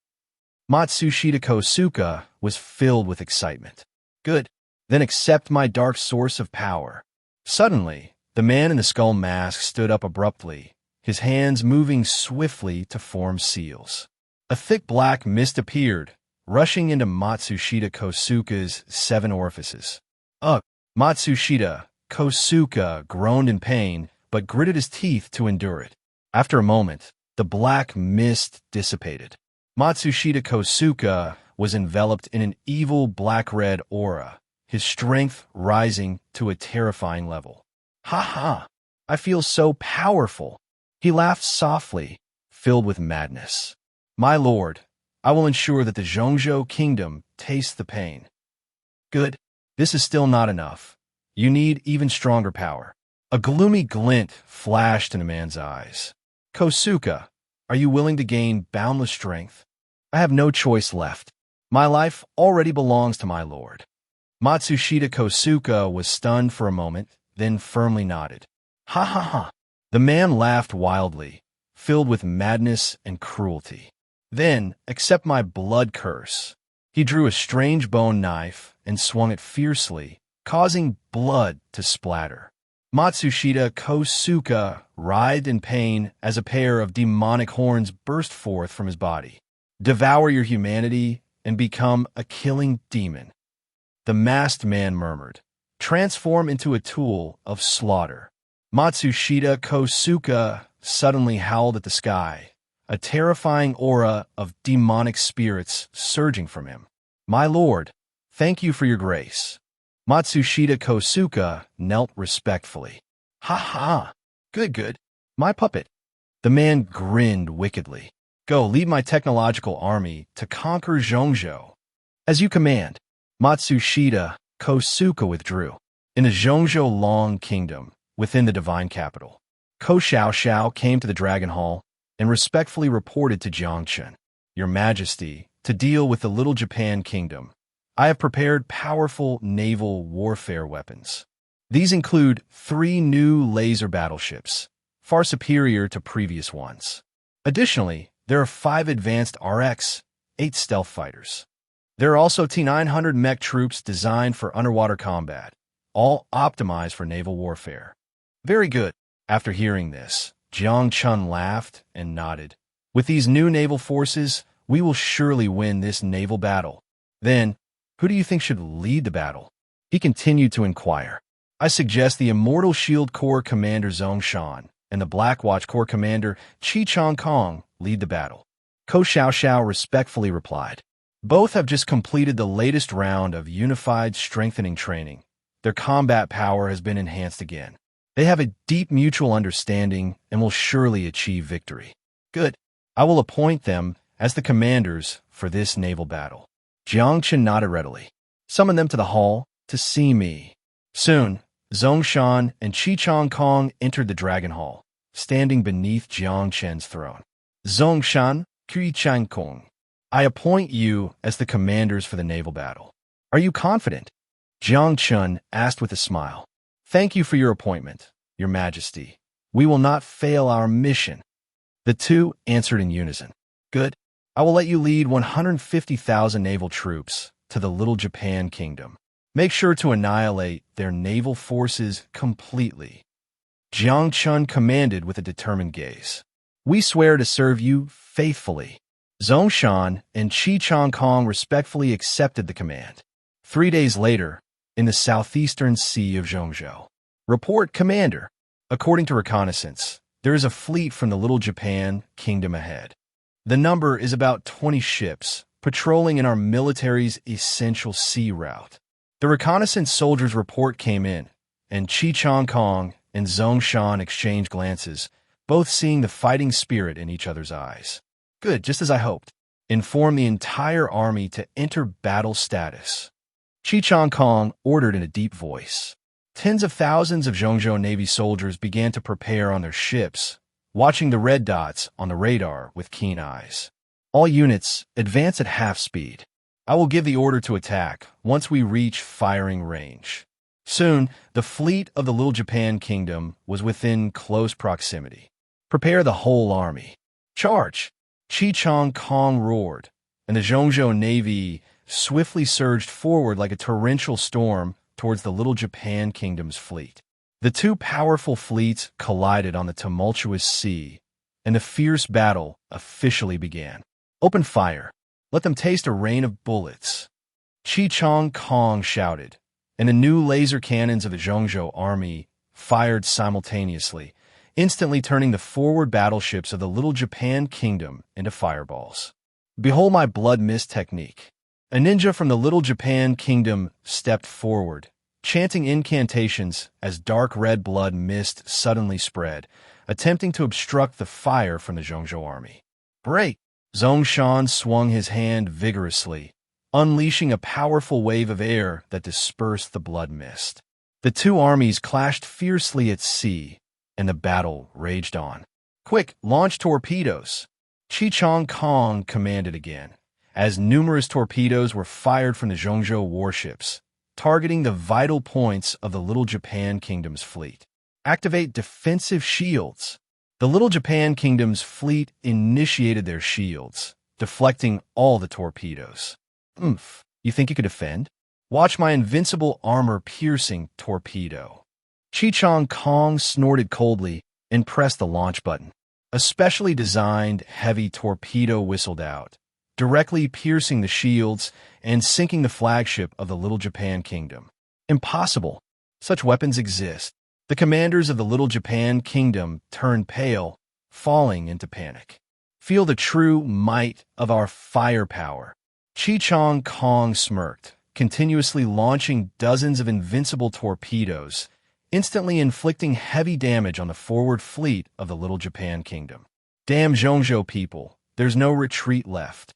Matsushita Kosuke was filled with excitement. "Good. Then accept my dark source of power. Suddenly, the man in the skull mask stood up abruptly, his hands moving swiftly to form seals. A thick black mist appeared, rushing into Matsushita Kosuka's 7 orifices. Ugh! Matsushita Kosuka groaned in pain, but gritted his teeth to endure it. After a moment, the black mist dissipated. Matsushita Kosuka was enveloped in an evil black-red aura, his strength rising to a terrifying level. Ha ha! I feel so powerful! He laughed softly, filled with madness. My lord, I will ensure that the Zhongzhou kingdom tastes the pain. Good. This is still not enough. You need even stronger power. A gloomy glint flashed in the man's eyes. Kosuka, are you willing to gain boundless strength? I have no choice left. My life already belongs to my lord. Matsushita Kosuka was stunned for a moment, then firmly nodded. Ha ha ha! The man laughed wildly, filled with madness and cruelty. Then, accept my blood curse. He drew a strange bone knife and swung it fiercely, causing blood to splatter. Matsushita Kosuka writhed in pain as a pair of demonic horns burst forth from his body. Devour your humanity and become a killing demon. The masked man murmured. Transform into a tool of slaughter. Matsushita Kosuka suddenly howled at the sky, a terrifying aura of demonic spirits surging from him. My lord, thank you for your grace. Matsushita Kosuka knelt respectfully. Ha ha! Good. My puppet. The man grinned wickedly. Go, lead my technological army to conquer Zhongzhou. As you command. Matsushita Kosuka withdrew. In the Zhongzhou Long Kingdom, within the divine capital, Ko Xiaoxiao came to the Dragon Hall and respectfully reported to Jiang Chen. Your Majesty, to deal with the Little Japan Kingdom, I have prepared powerful naval warfare weapons. These include 3 new laser battleships, far superior to previous ones. Additionally, there are 5 advanced RX-8 stealth fighters. There are also T-900 mech troops designed for underwater combat, all optimized for naval warfare. Very good. After hearing this, Jiang Chen laughed and nodded. With these new naval forces, we will surely win this naval battle. Then, who do you think should lead the battle? He continued to inquire. I suggest the Immortal Shield Corps Commander Zhong Shan and the Black Watch Corps Commander Chi Chong Kong lead the battle. Ko Xiaoxiao respectfully replied. Both have just completed the latest round of unified strengthening training. Their combat power has been enhanced again. They have a deep mutual understanding and will surely achieve victory. Good. I will appoint them as the commanders for this naval battle. Jiang Chen nodded readily. Summon them to the hall to see me. Soon, Zhong Shan and Chi Chong Kong entered the Dragon Hall, standing beneath Jiang Chen's throne. Zhong Shan, Chi Chong Kong, I appoint you as the commanders for the naval battle. Are you confident? Jiang Chen asked with a smile. Thank you for your appointment, Your Majesty. We will not fail our mission. The two answered in unison. Good. I will let you lead 150,000 naval troops to the Little Japan Kingdom. Make sure to annihilate their naval forces completely. Jiang Chen commanded with a determined gaze. We swear to serve you faithfully. Zhong Shan and Chi Chong Kong respectfully accepted the command. 3 days later, in the southeastern sea of Zhongzhou. Report, Commander. According to reconnaissance, there is a fleet from the Little Japan Kingdom ahead. The number is about 20 ships, patrolling in our military's essential sea route. The reconnaissance soldiers' report came in, and Chi Chong Kong and Zhong Shan exchanged glances, both seeing the fighting spirit in each other's eyes. Good, just as I hoped. Inform the entire army to enter battle status. Chi Chong Kong ordered in a deep voice. Tens of thousands of Zhongzhou Navy soldiers began to prepare on their ships, watching the red dots on the radar with keen eyes. All units, advance at half speed. I will give the order to attack once we reach firing range. Soon, the fleet of the Little Japan Kingdom was within close proximity. Prepare the whole army. Charge! Chi Chong Kong roared, and the Zhongzhou Navy swiftly surged forward like a torrential storm towards the Little Japan Kingdom's fleet. The two powerful fleets collided on the tumultuous sea, and the fierce battle officially began. "Open fire. Let them taste a rain of bullets," Chong Kong shouted, and the new laser cannons of the Zhongzhou army fired simultaneously, instantly turning the forward battleships of the Little Japan Kingdom into fireballs. "Behold my blood mist technique." A ninja from the Little Japan Kingdom stepped forward, chanting incantations as dark red blood mist suddenly spread, attempting to obstruct the fire from the Zhongzhou army. "Break!" Zongshan swung his hand vigorously, unleashing a powerful wave of air that dispersed the blood mist. The two armies clashed fiercely at sea, and the battle raged on. "Quick, launch torpedoes!" Chong Kong commanded again, as numerous torpedoes were fired from the Zhongzhou warships, targeting the vital points of the Little Japan Kingdom's fleet. "Activate defensive shields." The Little Japan Kingdom's fleet initiated their shields, deflecting all the torpedoes. You think you could defend? Watch my invincible armor-piercing torpedo." Chong Kong snorted coldly and pressed the launch button. A specially designed heavy torpedo whistled out, directly piercing the shields and sinking the flagship of the Little Japan Kingdom. Impossible. Such weapons exist. The commanders of the Little Japan Kingdom turned pale, falling into panic. "Feel the true might of our firepower." Chong Kong smirked, continuously launching dozens of invincible torpedoes, instantly inflicting heavy damage on the forward fleet of the Little Japan Kingdom. "Damn Zhongzhou people, there's no retreat left."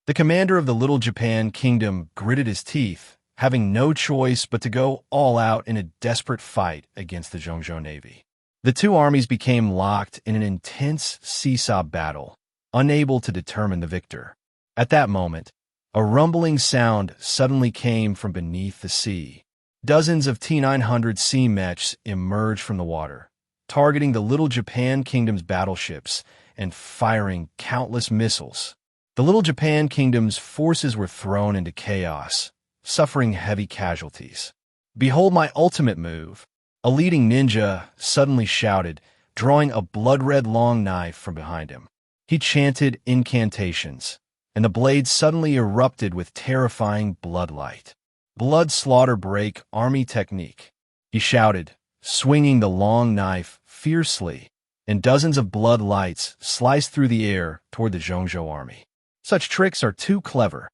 The commander of the Little Japan Kingdom gritted his teeth, having no choice but to go all out in a desperate fight against the Zhongzhou Navy. The two armies became locked in an intense seesaw battle, unable to determine the victor. At that moment, a rumbling sound suddenly came from beneath the sea. Dozens of T-900 sea mechs emerged from the water, targeting the Little Japan Kingdom's battleships and firing countless missiles. The Little Japan Kingdom's forces were thrown into chaos, suffering heavy casualties. "Behold my ultimate move," a leading ninja suddenly shouted, drawing a blood-red long knife from behind him. He chanted incantations, and the blade suddenly erupted with terrifying bloodlight. "Blood slaughter break army technique," he shouted, swinging the long knife fiercely, and dozens of blood lights sliced through the air toward the Zhongzhou army. "Such tricks are too clever."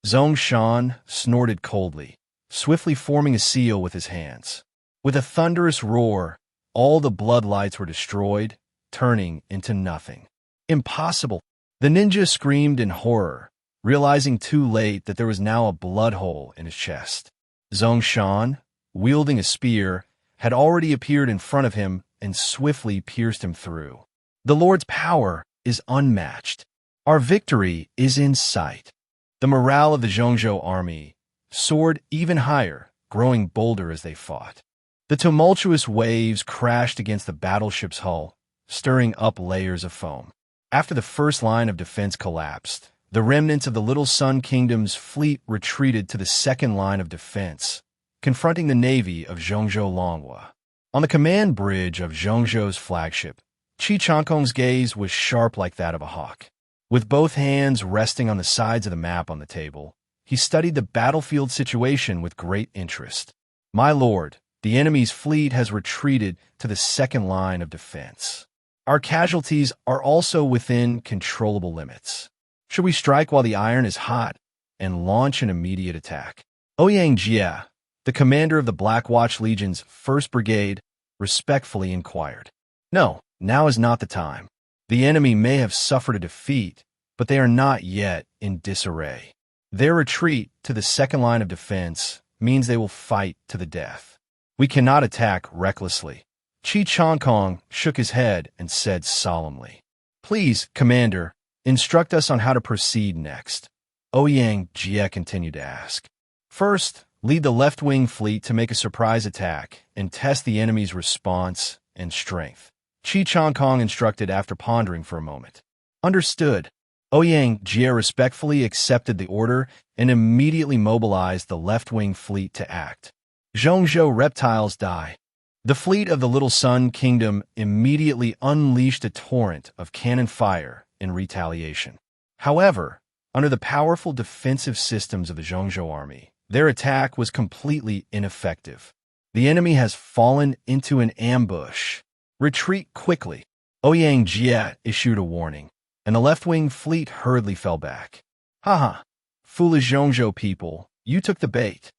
Zongshan snorted coldly, swiftly forming a seal with his hands. With a thunderous roar, all the blood lights were destroyed, turning into nothing. "Impossible!" The ninja screamed in horror, realizing too late that there was now a blood hole in his chest. Zongshan, wielding a spear, had already appeared in front of him and swiftly pierced him through. "The Lord's power is unmatched. Our victory is in sight." The morale of the Zhongzhou army soared even higher, growing bolder as they fought. The tumultuous waves crashed against the battleship's hull, stirring up layers of foam. After the first line of defense collapsed, the remnants of the Little Sun Kingdom's fleet retreated to the second line of defense, confronting the navy of Zhongzhou Longhua. On the command bridge of Zhongzhou's flagship, Chong Kong's gaze was sharp like that of a hawk. With both hands resting on the sides of the map on the table, he studied the battlefield situation with great interest. "My lord, the enemy's fleet has retreated to the second line of defense. Our casualties are also within controllable limits. Should we strike while the iron is hot and launch an immediate attack?" Ouyang Jie, the commander of the Black Watch Legion's 1st Brigade, respectfully inquired. "No, now is not the time. The enemy may have suffered a defeat, but they are not yet in disarray. Their retreat to the second line of defense means they will fight to the death. We cannot attack recklessly." Chong Kong shook his head and said solemnly, "Please, Commander, instruct us on how to proceed next." Ouyang Jie continued to ask. "First, lead the left-wing fleet to make a surprise attack and test the enemy's response and strength," Chong Kong instructed after pondering for a moment. "Understood." Ouyang Jie respectfully accepted the order and immediately mobilized the left-wing fleet to act. Zhongzhou reptiles die. The fleet of the Little Sun Kingdom immediately unleashed a torrent of cannon fire in retaliation. However, under the powerful defensive systems of the Zhongzhou army, their attack was completely ineffective. The enemy has fallen into an ambush. Retreat quickly. Ouyang Jie issued a warning, and the left-wing fleet hurriedly fell back. Haha, foolish Zhongzhou people, you took the bait.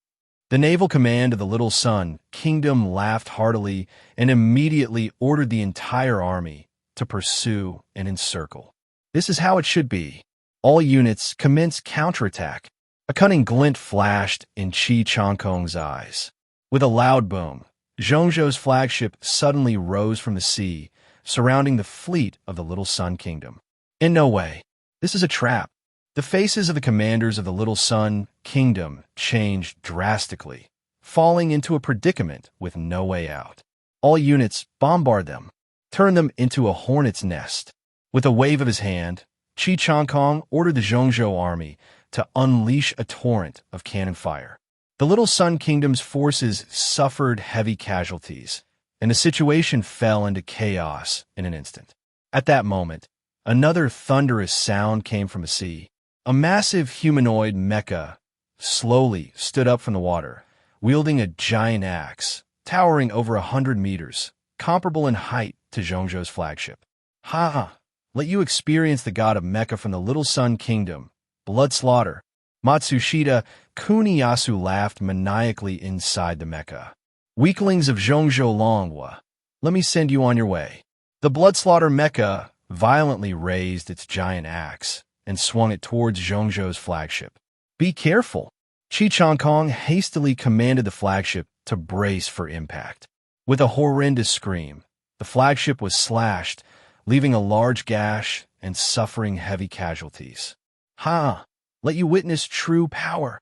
The naval command of the Little Sun Kingdom laughed heartily and immediately ordered the entire army to pursue and encircle. This is how it should be. All units commence counterattack. A cunning glint flashed in Qi Changkong's eyes. With a loud boom, Zhongzhou's flagship suddenly rose from the sea, surrounding the fleet of the Little Sun Kingdom. In no way. This is a trap. The faces of the commanders of the Little Sun Kingdom changed drastically, falling into a predicament with no way out. All units bombard them, turn them into a hornet's nest. With a wave of his hand, Qi Changkong ordered the Zhongzhou army to unleash a torrent of cannon fire. The Little Sun Kingdom's forces suffered heavy casualties, and the situation fell into chaos in an instant. At that moment, another thunderous sound came from the sea. A massive humanoid mecha slowly stood up from the water, wielding a giant axe, towering over 100 meters, comparable in height to Zhongzhou's flagship. Ha ha! Let you experience the god of mecha from the Little Sun Kingdom. Blood slaughter. Matsushita Kuniyasu laughed maniacally inside the mecha. Weaklings of Zhongzhou Longhua, let me send you on your way. The blood slaughter mecha violently raised its giant axe and swung it towards Zhongzhou's flagship. Be careful! Qi Changkong hastily commanded the flagship to brace for impact. With a horrendous scream, the flagship was slashed, leaving a large gash and suffering heavy casualties. Ha! Let you witness true power.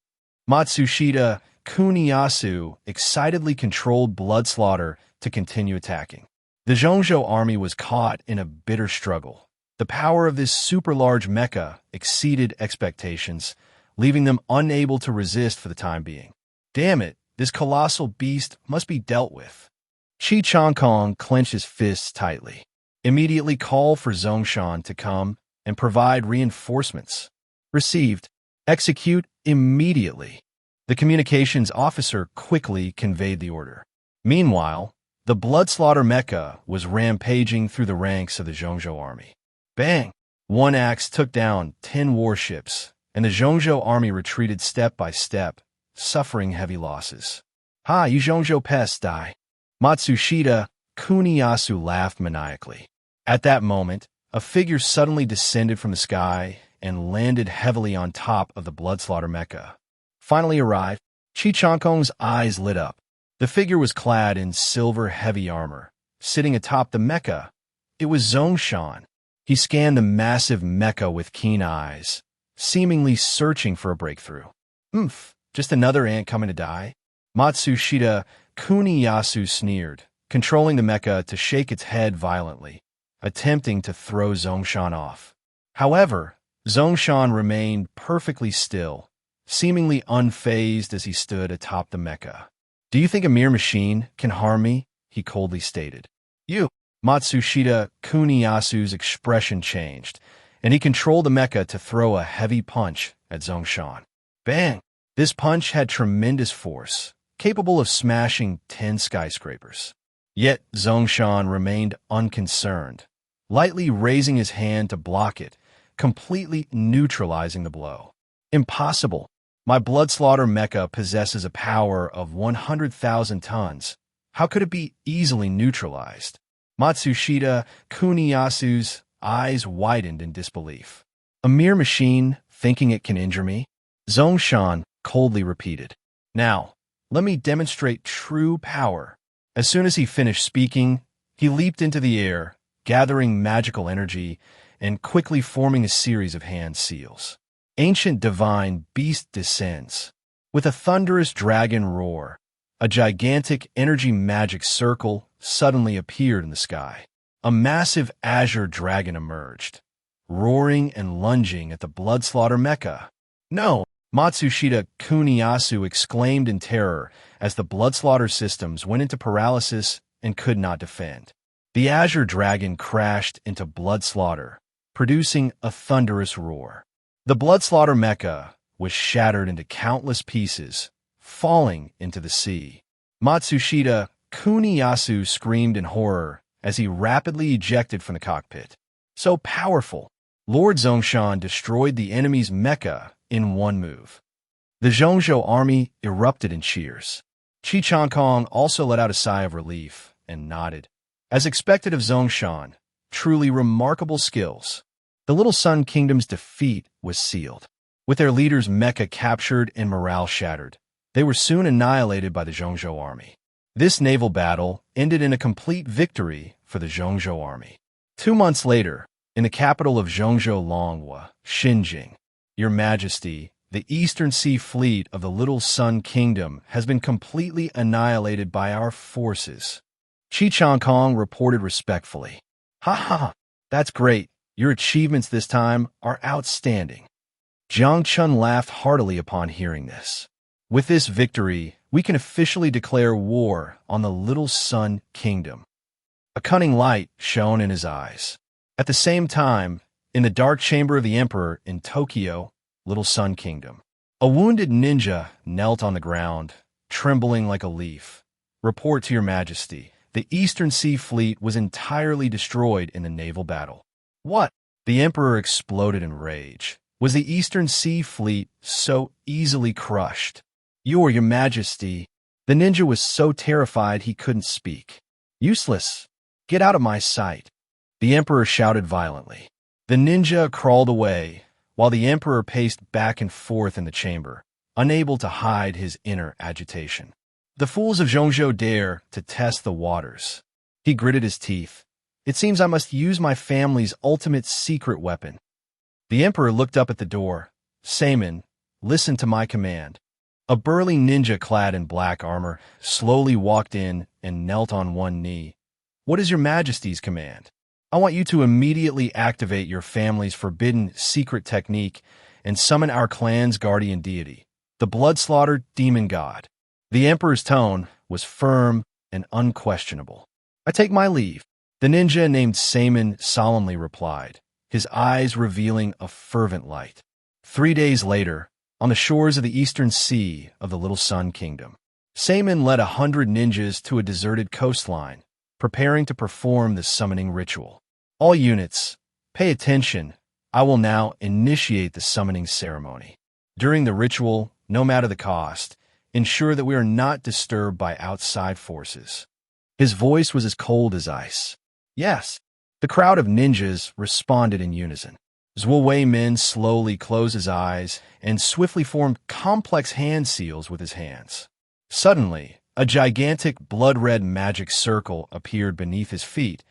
Matsushita Kuniyasu excitedly controlled blood slaughter to continue attacking. The Zhongzhou army was caught in a bitter struggle. The power of this super-large mecha exceeded expectations, leaving them unable to resist for the time being. Damn it, this colossal beast must be dealt with. Qi Changkong clenched his fists tightly. Immediately call for Zongshan to come and provide reinforcements. Received. Execute immediately. The communications officer quickly conveyed the order. Meanwhile, the blood slaughter mecha was rampaging through the ranks of the Zhongzhou army. Bang! One axe took down 10 warships, and the Zhongzhou army retreated step by step, suffering heavy losses. Ha, you Zhongzhou pests die. Matsushita Kuniyasu laughed maniacally. At that moment, a figure suddenly descended from the sky and landed heavily on top of the blood slaughter mecha. Finally arrived, Qi Changkong's eyes lit up. The figure was clad in silver heavy armor. Sitting atop the mecha, it was Zongshan. He scanned the massive mecha with keen eyes, seemingly searching for a breakthrough. Just another ant coming to die? Matsushita Kuniyasu sneered, controlling the mecha to shake its head violently, attempting to throw Zongshan off. However, Zongshan remained perfectly still, seemingly unfazed as he stood atop the mecha. Do you think a mere machine can harm me? He coldly stated. You! Matsushita Kuniyasu's expression changed, and he controlled the mecha to throw a heavy punch at Zongshan. Bang! This punch had tremendous force, capable of smashing 10 skyscrapers. Yet Zongshan remained unconcerned, lightly raising his hand to block it, completely neutralizing the blow. Impossible! My blood slaughter mecha possesses a power of 100,000 tons. How could it be easily neutralized? Matsushita Kuniyasu's eyes widened in disbelief. A mere machine thinking it can injure me? Zongshan coldly repeated. Now, let me demonstrate true power. As soon as he finished speaking, he leaped into the air, gathering magical energy and quickly forming a series of hand seals. Ancient divine beast descends. With a thunderous dragon roar, a gigantic energy magic circle suddenly appeared in the sky. A massive azure dragon emerged, roaring and lunging at the blood slaughter mecha. No, Matsushita Kuniyasu exclaimed in terror as the bloodslaughter systems went into paralysis and could not defend. The Azure Dragon crashed into bloodslaughter, producing a thunderous roar. The bloodslaughter mecha was shattered into countless pieces, falling into the sea. Matsushita Kuniyasu screamed in horror as he rapidly ejected from the cockpit. So powerful, Lord Zhongshan destroyed the enemy's mecha in one move. The Zhongzhou army erupted in cheers. Qi Changkong also let out a sigh of relief and nodded. As expected of Zhongshan, truly remarkable skills. The Little Sun Kingdom's defeat was sealed. With their leader's mecha captured and morale shattered, they were soon annihilated by the Zhongzhou army. This naval battle ended in a complete victory for the Zhongzhou army. 2 months later, in the capital of Zhongzhou Longhua, Xinjing, Your Majesty, the Eastern Sea Fleet of the Little Sun Kingdom has been completely annihilated by our forces. Qi Changkong reported respectfully. Ha ha, that's great. Your achievements this time are outstanding. Jiang Chen laughed heartily upon hearing this. With this victory, we can officially declare war on the Little Sun Kingdom. A cunning light shone in his eyes. At the same time, in the dark chamber of the Emperor in Tokyo, Little Sun Kingdom, a wounded ninja knelt on the ground, trembling like a leaf. Report to Your Majesty, the Eastern Sea Fleet was entirely destroyed in the naval battle. What? The Emperor exploded in rage. Was the Eastern Sea Fleet so easily crushed? Your Majesty. The ninja was so terrified he couldn't speak. Useless. Get out of my sight. The Emperor shouted violently. The ninja crawled away, while the Emperor paced back and forth in the chamber, unable to hide his inner agitation. The fools of Zhongzhou dare to test the waters. He gritted his teeth. It seems I must use my family's ultimate secret weapon. The Emperor looked up at the door. Saman, listen to my command. A burly ninja clad in black armor slowly walked in and knelt on one knee. What is Your Majesty's command? I want you to immediately activate your family's forbidden secret technique and summon our clan's guardian deity, the blood-slaughtered demon god. The Emperor's tone was firm and unquestionable. I take my leave. The ninja named Saman solemnly replied, his eyes revealing a fervent light. 3 days later, on the shores of the Eastern Sea of the Little Sun Kingdom, Saman led 100 ninjas to a deserted coastline, preparing to perform the summoning ritual. All units, pay attention. I will now initiate the summoning ceremony. During the ritual, no matter the cost, ensure that we are not disturbed by outside forces. His voice was as cold as ice. Yes. The crowd of ninjas responded in unison. Zhuo Wei Min slowly closed his eyes and swiftly formed complex hand seals with his hands. Suddenly, a gigantic blood-red magic circle appeared beneath his feet,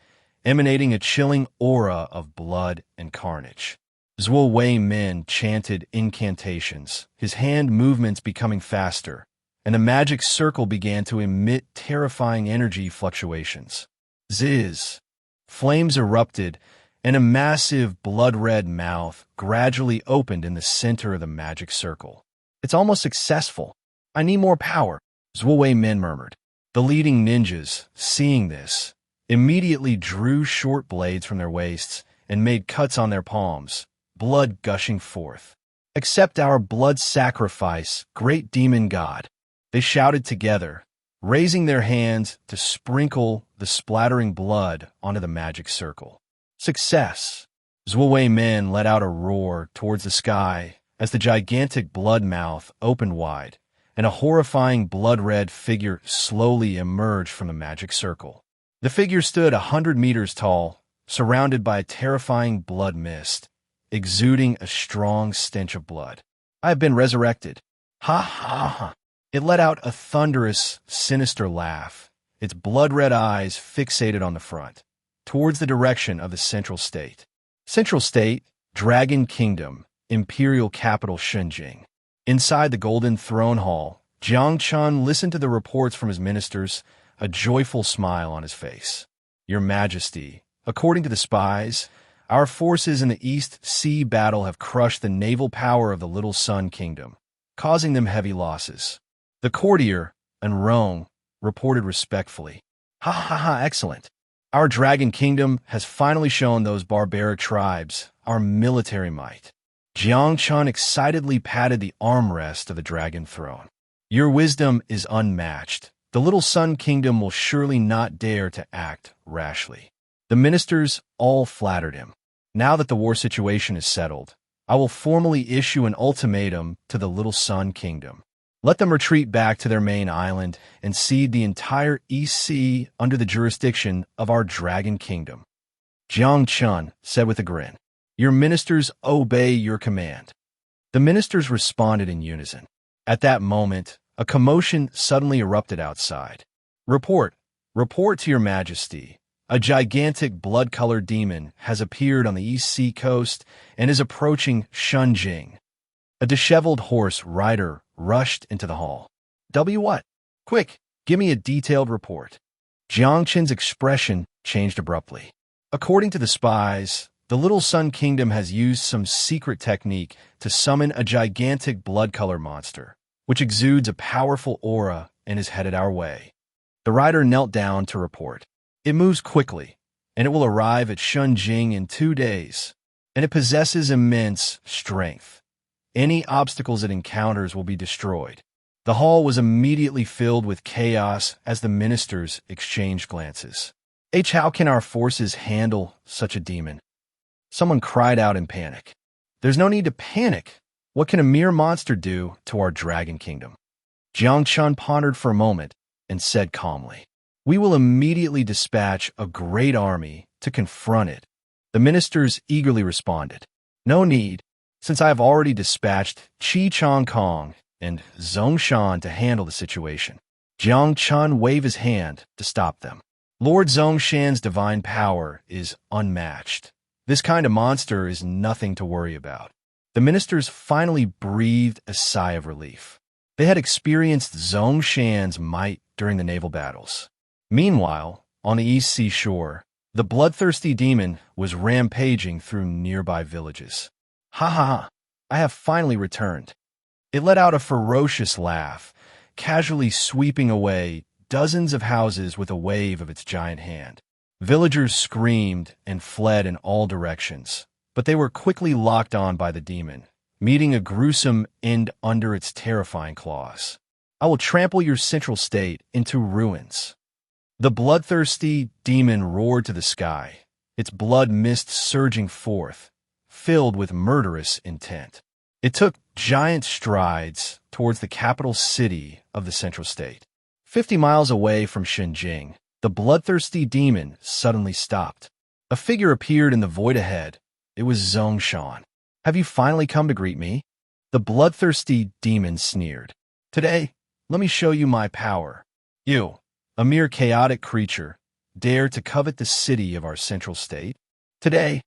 emanating a chilling aura of blood and carnage. Zhuo Wei Min chanted incantations, his hand movements becoming faster, and the magic circle began to emit terrifying energy fluctuations. Ziz! Flames erupted, and a massive blood-red mouth gradually opened in the center of the magic circle. It's almost successful. I need more power, Zhuo Wei Min murmured. The leading ninjas, seeing this, immediately drew short blades from their waists and made cuts on their palms, blood gushing forth. Accept our blood sacrifice, great demon god. They shouted together, raising their hands to sprinkle the splattering blood onto the magic circle. Success! Zhuo Wei Min let out a roar towards the sky as the gigantic blood mouth opened wide, and a horrifying blood-red figure slowly emerged from the magic circle. The figure stood 100 meters tall, surrounded by a terrifying blood mist, exuding a strong stench of blood. I have been resurrected. Ha ha ha! It let out a thunderous, sinister laugh, its blood-red eyes fixated on the front, towards the direction of the Central State. Central State, Dragon Kingdom, Imperial Capital Xinjing. Inside the Golden Throne Hall, Jiang Chen listened to the reports from his ministers, a joyful smile on his face. Your Majesty, according to the spies, our forces in the East Sea battle have crushed the naval power of the Little Sun Kingdom. causing them heavy losses. The courtier and Rome reported respectfully, "Ha ha ha, excellent. Our dragon kingdom has finally shown those barbaric tribes our military might." Jiang Chen excitedly patted the armrest of the dragon throne. "Your wisdom is unmatched. The little sun kingdom will surely not dare to act rashly." The ministers all flattered him. "Now that the war situation is settled, I will formally issue an ultimatum to the little sun kingdom. Let them retreat back to their main island and cede the entire East Sea under the jurisdiction of our dragon kingdom." Jiang Chen said with a grin, "Your ministers obey your command." The ministers responded in unison. At that moment, a commotion suddenly erupted outside. Report to your majesty. A gigantic blood-colored demon has appeared on the East Sea coast and is approaching Shunjing." A disheveled horse rider rushed into the hall. What? Quick, give me a detailed report." Jiang Chen's expression changed abruptly. "According to the spies, the Little Sun Kingdom has used some secret technique to summon a gigantic blood-color monster, which exudes a powerful aura and is headed our way." The rider knelt down to report. "It moves quickly, and it will arrive at Shunjing in 2 days, and it possesses immense strength. Any obstacles it encounters will be destroyed." The hall was immediately filled with chaos as the ministers exchanged glances. How can our forces handle such a demon?" Someone cried out in panic. "There's no need to panic. What can a mere monster do to our dragon kingdom?" Jiang Chen pondered for a moment and said calmly, "We will immediately dispatch a great army to confront it." The ministers eagerly responded, "No need, since I have already dispatched Qi Chong Kong and Zongshan to handle the situation." Jiang Chen waved his hand to stop them. "Lord Zongshan's divine power is unmatched. This kind of monster is nothing to worry about." The ministers finally breathed a sigh of relief. They had experienced Zongshan's might during the naval battles. Meanwhile, on the East Sea shore, the bloodthirsty demon was rampaging through nearby villages. "Ha ha ha, I have finally returned." It let out a ferocious laugh, casually sweeping away dozens of houses with a wave of its giant hand. Villagers screamed and fled in all directions, but they were quickly locked on by the demon, meeting a gruesome end under its terrifying claws. "I will trample your central state into ruins." The bloodthirsty demon roared to the sky, its blood mist surging forth, filled with murderous intent. It took giant strides towards the capital city of the central state. 50 miles away from Shenzhen, the bloodthirsty demon suddenly stopped. A figure appeared in the void ahead. It was Zongshan. "Have you finally come to greet me?" The bloodthirsty demon sneered. "Today, let me show you my power. You, a mere chaotic creature, dare to covet the city of our central state? Today,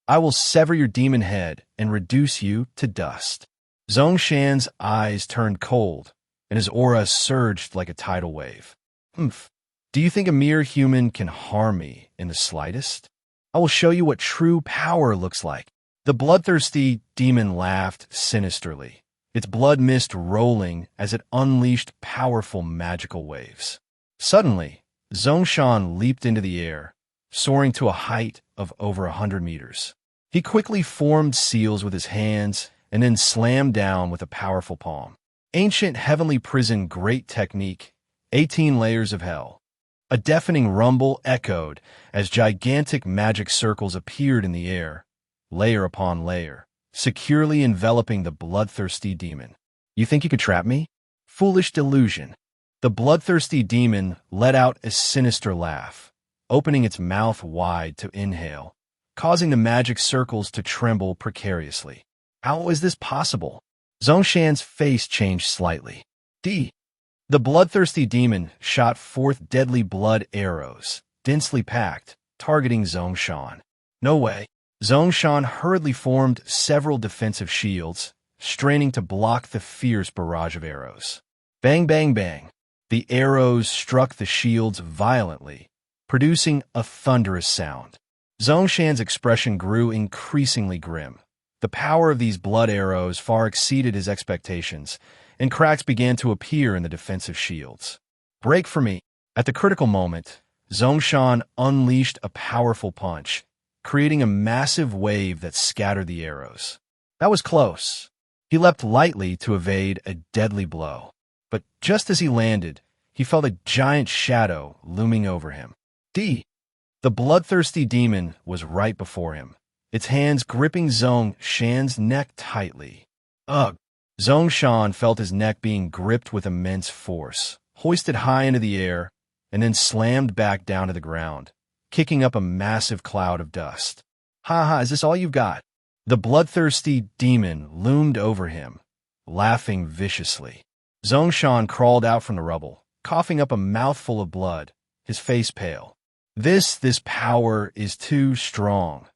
I will sever your demon head and reduce you to dust." Zongshan's eyes turned cold, and his aura surged like a tidal wave. "Humph. Do you think a mere human can harm me in the slightest? I will show you what true power looks like." The bloodthirsty demon laughed sinisterly, its blood mist rolling as it unleashed powerful magical waves. Suddenly, Zongshan leaped into the air, soaring to a height of over 100 meters. He quickly formed seals with his hands and then slammed down with a powerful palm. Ancient heavenly prison great technique, 18 layers of hell. A deafening rumble echoed as gigantic magic circles appeared in the air, layer upon layer, securely enveloping the bloodthirsty demon. "You think you could trap me? Foolish delusion." The bloodthirsty demon let out a sinister laugh, opening its mouth wide to inhale, causing the magic circles to tremble precariously. "How is this possible?" Zongshan's face changed slightly. The bloodthirsty demon shot forth deadly blood arrows, densely packed, targeting Zongshan. "No way." Zongshan hurriedly formed several defensive shields, straining to block the fierce barrage of arrows. Bang, bang, bang. The arrows struck the shields violently, producing a thunderous sound. Zongshan's expression grew increasingly grim, The power of these blood arrows far exceeded his expectations, and cracks began to appear in the defensive shields. Break for me! At the critical moment, Zhongshan unleashed a powerful punch, creating a massive wave that scattered the arrows. That was close. He leapt lightly to evade a deadly blow. But just as he landed, he felt a giant shadow looming over him. The bloodthirsty demon was right before him, its hands gripping Zhongshan's neck tightly. Ugh! Zhongshan felt his neck being gripped with immense force, hoisted high into the air, and then slammed back down to the ground, kicking up a massive cloud of dust. Ha ha, is this all you've got? The bloodthirsty demon loomed over him, laughing viciously. Zhongshan crawled out from the rubble, coughing up a mouthful of blood, his face pale. This power is too strong.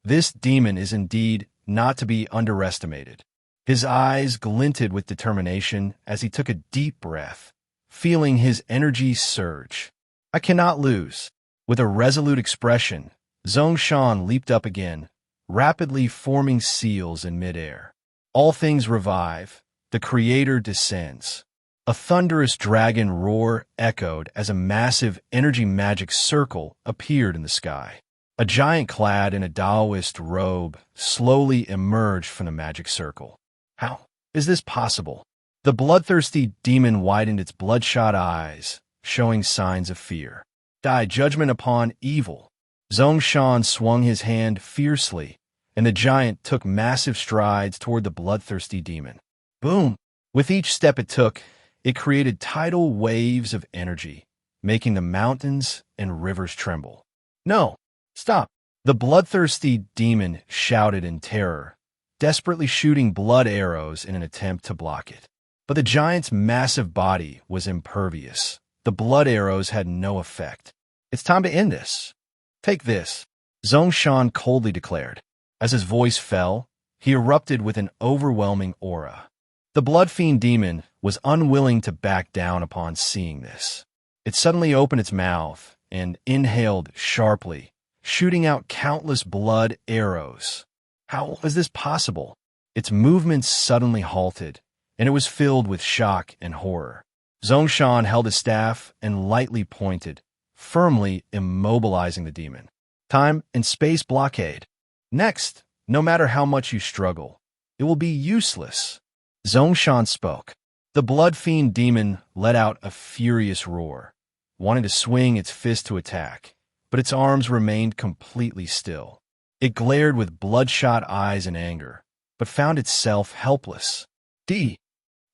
This demon is indeed not to be underestimated. His eyes glinted with determination as he took a deep breath, feeling his energy surge. I cannot lose. With a resolute expression, Zhongshan leaped up again, rapidly forming seals in midair. All things revive. The Creator descends. A thunderous dragon roar echoed as a massive energy magic circle appeared in the sky. A giant clad in a Taoist robe slowly emerged from the magic circle. How is this possible? The bloodthirsty demon widened its bloodshot eyes, showing signs of fear. Die judgment upon evil. Zhongshan swung his hand fiercely, and the giant took massive strides toward the bloodthirsty demon. Boom! With each step it took, it created tidal waves of energy, making the mountains and rivers tremble. No! Stop! The bloodthirsty demon shouted in terror, desperately shooting blood arrows in an attempt to block it. But the giant's massive body was impervious. The blood arrows had no effect. It's time to end this. Take this, Zhongshan coldly declared. As his voice fell, he erupted with an overwhelming aura. The blood fiend demon was unwilling to back down upon seeing this. It suddenly opened its mouth and inhaled sharply, shooting out countless blood arrows. How was this possible? Its movements suddenly halted, and it was filled with shock and horror. Zhongshan held his staff and lightly pointed, firmly immobilizing the demon. Time and space blockade. Next, no matter how much you struggle, it will be useless. Zhongshan spoke. The blood fiend demon let out a furious roar, wanting to swing its fist to attack, but its arms remained completely still. It glared with bloodshot eyes in anger, but found itself helpless.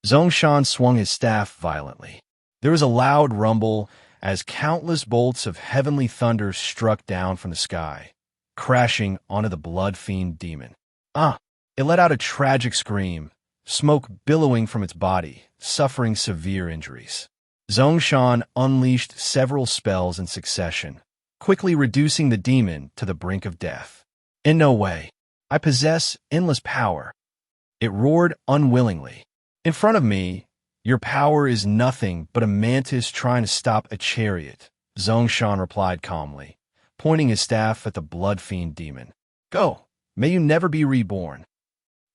Zhongshan swung his staff violently. There was a loud rumble as countless bolts of heavenly thunder struck down from the sky, crashing onto the blood fiend demon. It let out a tragic scream, smoke billowing from its body, suffering severe injuries. Zhongshan unleashed several spells in succession, quickly reducing the demon to the brink of death. In no way. I possess endless power. It roared unwillingly. In front of me, your power is nothing but a mantis trying to stop a chariot, Zhongshan replied calmly, pointing his staff at the blood fiend demon. Go, may you never be reborn.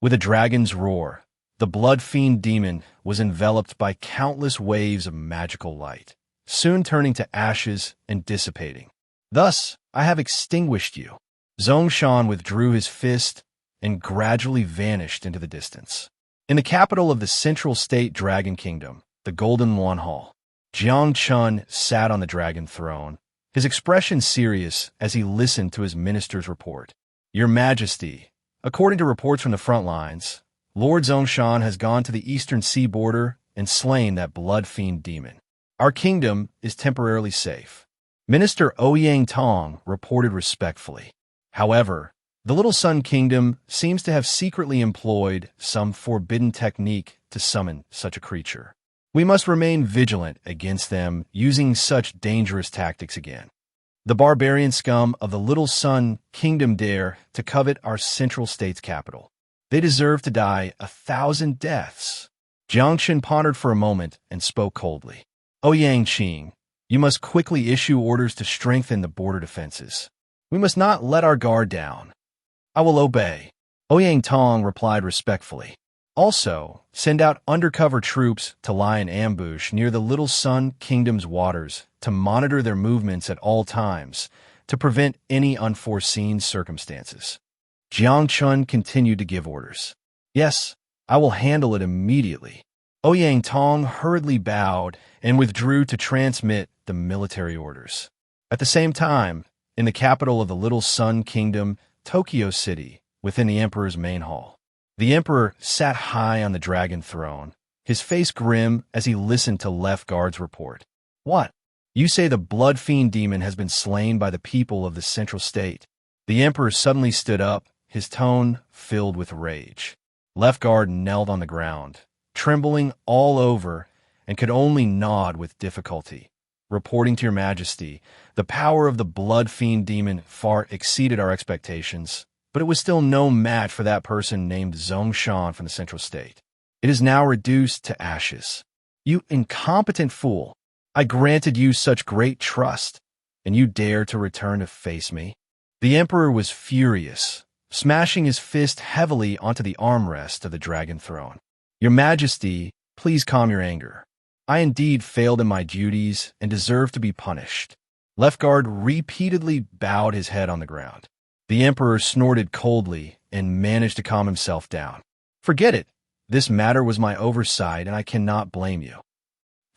With a dragon's roar, the blood fiend demon was enveloped by countless waves of magical light, soon turning to ashes and dissipating. Thus, I have extinguished you. Zhongshan withdrew his fist and gradually vanished into the distance. In the capital of the Central State Dragon Kingdom, the Golden One Hall, Jiang Chen sat on the dragon throne, his expression serious as he listened to his minister's report. Your Majesty, according to reports from the front lines, Lord Zhongshan has gone to the eastern sea border and slain that blood fiend demon. Our kingdom is temporarily safe. Minister Ouyang Tong reported respectfully. However, the Little Sun Kingdom seems to have secretly employed some forbidden technique to summon such a creature. We must remain vigilant against them using such dangerous tactics again. The barbarian scum of the Little Sun Kingdom dare to covet our central state's capital. They deserve to die 1,000 deaths. Jiang Chen pondered for a moment and spoke coldly. Ouyang Qing, you must quickly issue orders to strengthen the border defenses. We must not let our guard down. I will obey. Ouyang Tong replied respectfully. Also, send out undercover troops to lie in ambush near the Little Sun Kingdom's waters to monitor their movements at all times to prevent any unforeseen circumstances. Jiang Chen continued to give orders. Yes, I will handle it immediately. Ouyang Tong hurriedly bowed and withdrew to transmit the military orders. At the same time, in the capital of the Little Sun Kingdom, Tokyo City, within the emperor's main hall, the emperor sat high on the dragon throne, his face grim as he listened to Left Guard's report. What? You say the blood fiend demon has been slain by the people of the central state. The emperor suddenly stood up, his tone filled with rage. Left Guard knelt on the ground, trembling all over, and could only nod with difficulty. Reporting to your majesty, the power of the blood fiend demon far exceeded our expectations, but it was still no match for that person named Zongshan from the central state. It is now reduced to ashes. You incompetent fool! I granted you such great trust, and you dare to return to face me? The emperor was furious, smashing his fist heavily onto the armrest of the dragon throne. Your majesty, please calm your anger. I indeed failed in my duties and deserve to be punished. Left Guard repeatedly bowed his head on the ground. The emperor snorted coldly and managed to calm himself down. Forget it. This matter was my oversight, and I cannot blame you.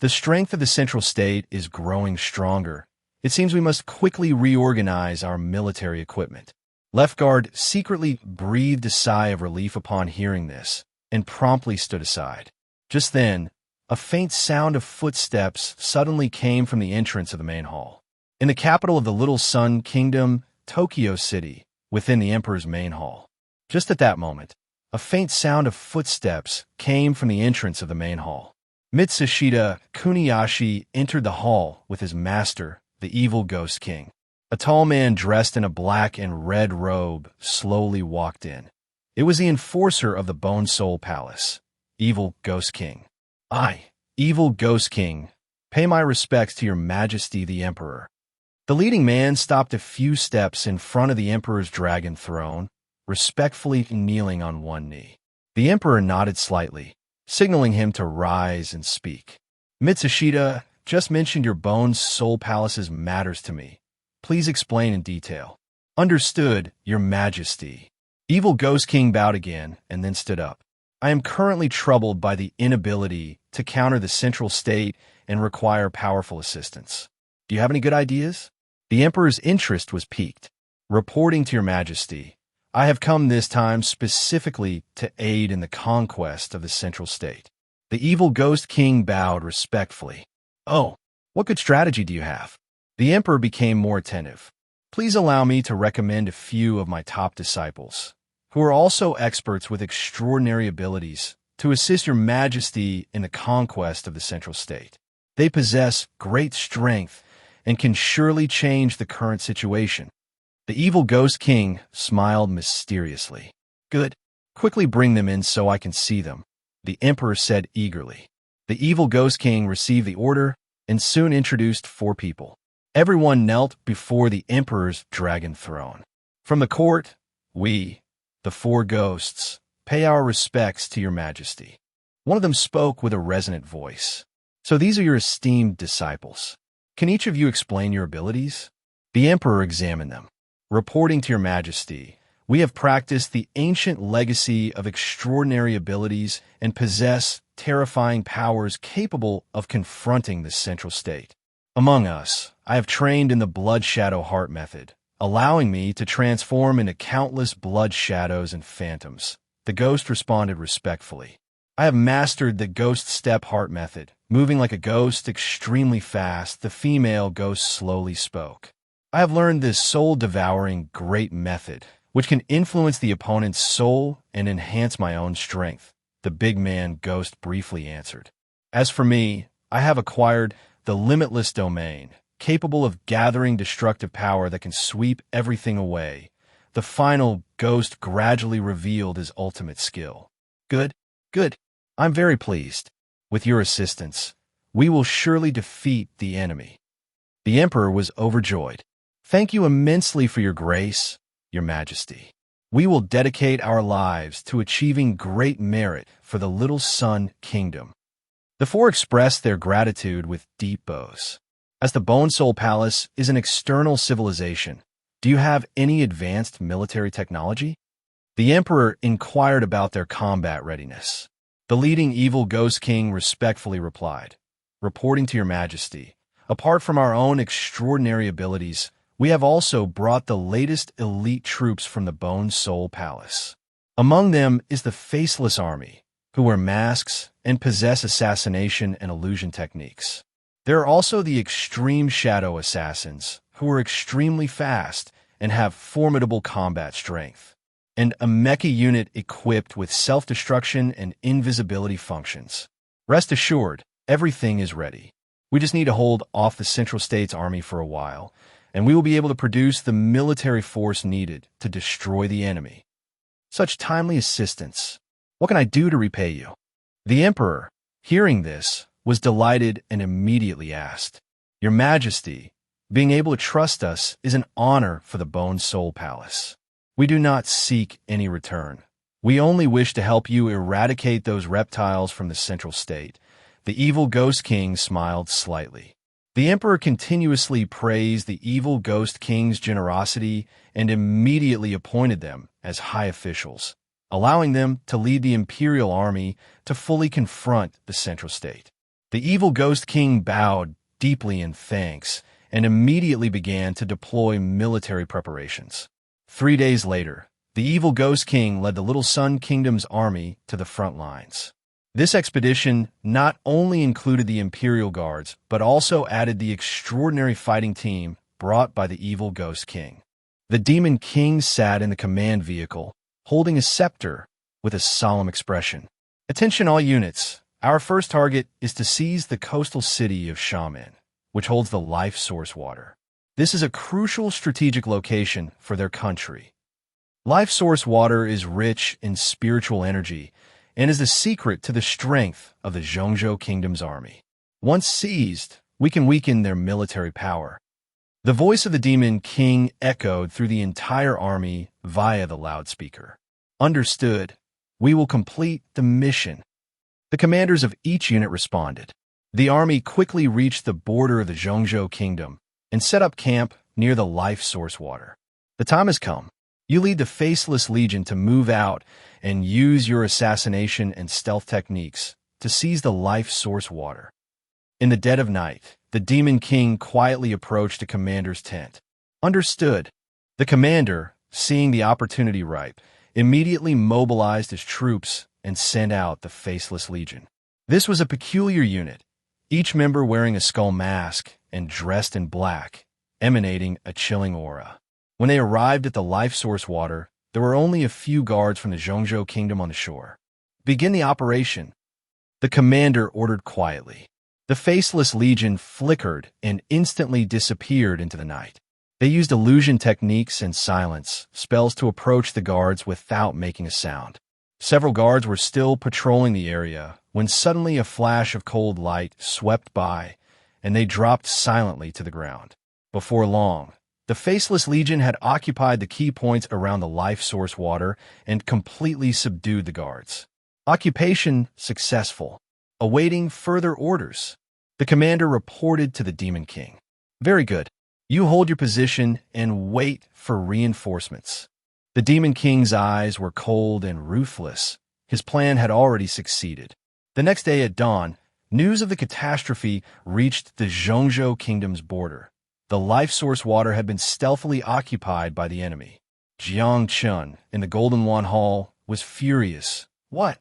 The strength of the central state is growing stronger. It seems we must quickly reorganize our military equipment. Left Guard secretly breathed a sigh of relief upon hearing this and promptly stood aside. Just then, a faint sound of footsteps suddenly came from the entrance of the main hall. In the capital of the Little Sun Kingdom, Tokyo City, within the emperor's main hall. Just at that moment, a faint sound of footsteps came from the entrance of the main hall. Mitsushita Kuniyashi entered the hall with his master, the evil Ghost King. A tall man dressed in a black and red robe slowly walked in. It was the enforcer of the Bone Soul Palace, evil Ghost King. I, evil Ghost King, pay my respects to your majesty the emperor. The leading man stopped a few steps in front of the emperor's dragon throne, respectfully kneeling on one knee. The emperor nodded slightly, signaling him to rise and speak. Mitsushita just mentioned your Bone Soul Palace's matters to me. Please explain in detail. Understood, your majesty. Evil Ghost King bowed again and then stood up. I am currently troubled by the inability to counter the central state and require powerful assistance. Do you have any good ideas? The emperor's interest was piqued. Reporting to your majesty, I have come this time specifically to aid in the conquest of the central state. The evil Ghost King bowed respectfully. Oh, what good strategy do you have? The emperor became more attentive. Please allow me to recommend a few of my top disciples, who are also experts with extraordinary abilities, to assist your majesty in the conquest of the central state. They possess great strength and can surely change the current situation. The evil Ghost King smiled mysteriously. Good. Quickly bring them in so I can see them, the emperor said eagerly. The evil Ghost King received the order and soon introduced 4 people. Everyone knelt before the emperor's dragon throne. From the court, we, the 4 ghosts, pay our respects to your majesty. One of them spoke with a resonant voice. So these are your esteemed disciples. Can each of you explain your abilities? The emperor examined them. Reporting to your majesty, we have practiced the ancient legacy of extraordinary abilities and possess terrifying powers capable of confronting the central state. Among us, I have trained in the Blood Shadow Heart method, allowing me to transform into countless blood shadows and phantoms. The ghost responded respectfully. I have mastered the Ghost Step Heart method. Moving like a ghost extremely fast, the female ghost slowly spoke. I have learned this soul-devouring great method, which can influence the opponent's soul and enhance my own strength, the big man ghost briefly answered. As for me, I have acquired the Limitless Domain, capable of gathering destructive power that can sweep everything away. The final ghost gradually revealed his ultimate skill. Good, good. I'm very pleased. With your assistance, we will surely defeat the enemy. The emperor was overjoyed. Thank you immensely for your grace, your majesty. We will dedicate our lives to achieving great merit for the Little Sun Kingdom." The four expressed their gratitude with deep bows. As the Bone Soul Palace is an external civilization, do you have any advanced military technology? The Emperor inquired about their combat readiness. The leading evil Ghost King respectfully replied, "Reporting to your Majesty, apart from our own extraordinary abilities, we have also brought the latest elite troops from the Bone Soul Palace. Among them is the Faceless Army, who wear masks and possess assassination and illusion techniques. There are also the Extreme Shadow Assassins, who are extremely fast and have formidable combat strength, and a mecha unit equipped with self-destruction and invisibility functions. Rest assured, everything is ready. We just need to hold off the Central States Army for a while, and we will be able to produce the military force needed to destroy the enemy." Such timely assistance. What can I do to repay you? The Emperor, hearing this, was delighted and immediately asked, "Your Majesty, being able to trust us is an honor for the Bone Soul Palace. We do not seek any return. We only wish to help you eradicate those reptiles from the Central State." The evil Ghost King smiled slightly. The Emperor continuously praised the evil Ghost King's generosity and immediately appointed them as high officials, allowing them to lead the Imperial Army to fully confront the Central State. The evil Ghost King bowed deeply in thanks and immediately began to deploy military preparations. 3 days later, the evil Ghost King led the Little Sun Kingdom's army to the front lines. This expedition not only included the Imperial Guards, but also added the extraordinary fighting team brought by the evil Ghost King. The Demon King sat in the command vehicle, holding a scepter with a solemn expression. "Attention all units, our first target is to seize the coastal city of Shaman, which holds the life source water. This is a crucial strategic location for their country. Life source water is rich in spiritual energy and is the secret to the strength of the Zhongzhou Kingdom's army. Once seized, we can weaken their military power." The voice of the Demon King echoed through the entire army via the loudspeaker. "Understood. We will complete the mission." The commanders of each unit responded. The army quickly reached the border of the Zhongzhou Kingdom and set up camp near the life source water. "The time has come. You lead the Faceless Legion to move out and use your assassination and stealth techniques to seize the life source water." In the dead of night, the Demon King quietly approached the commander's tent. "Understood." The commander, seeing the opportunity ripe, immediately mobilized his troops and sent out the Faceless Legion. This was a peculiar unit, each member wearing a skull mask and dressed in black, emanating a chilling aura. When they arrived at the life source water, there were only a few guards from the Zhongzhou Kingdom on the shore. "Begin the operation," the commander ordered quietly. The Faceless Legion flickered and instantly disappeared into the night. They used illusion techniques and silence spells to approach the guards without making a sound. Several guards were still patrolling the area when suddenly a flash of cold light swept by, and they dropped silently to the ground. Before long, the Faceless Legion had occupied the key points around the life source water and completely subdued the guards. Occupation successful. Awaiting further orders. The commander reported to the Demon King. "Very good. You hold your position and wait for reinforcements." The Demon King's eyes were cold and ruthless. His plan had already succeeded. The next day at dawn, news of the catastrophe reached the Zhongzhou Kingdom's border. The life source water had been stealthily occupied by the enemy. Jiang Chen, in the Golden Wan Hall, was furious. "What?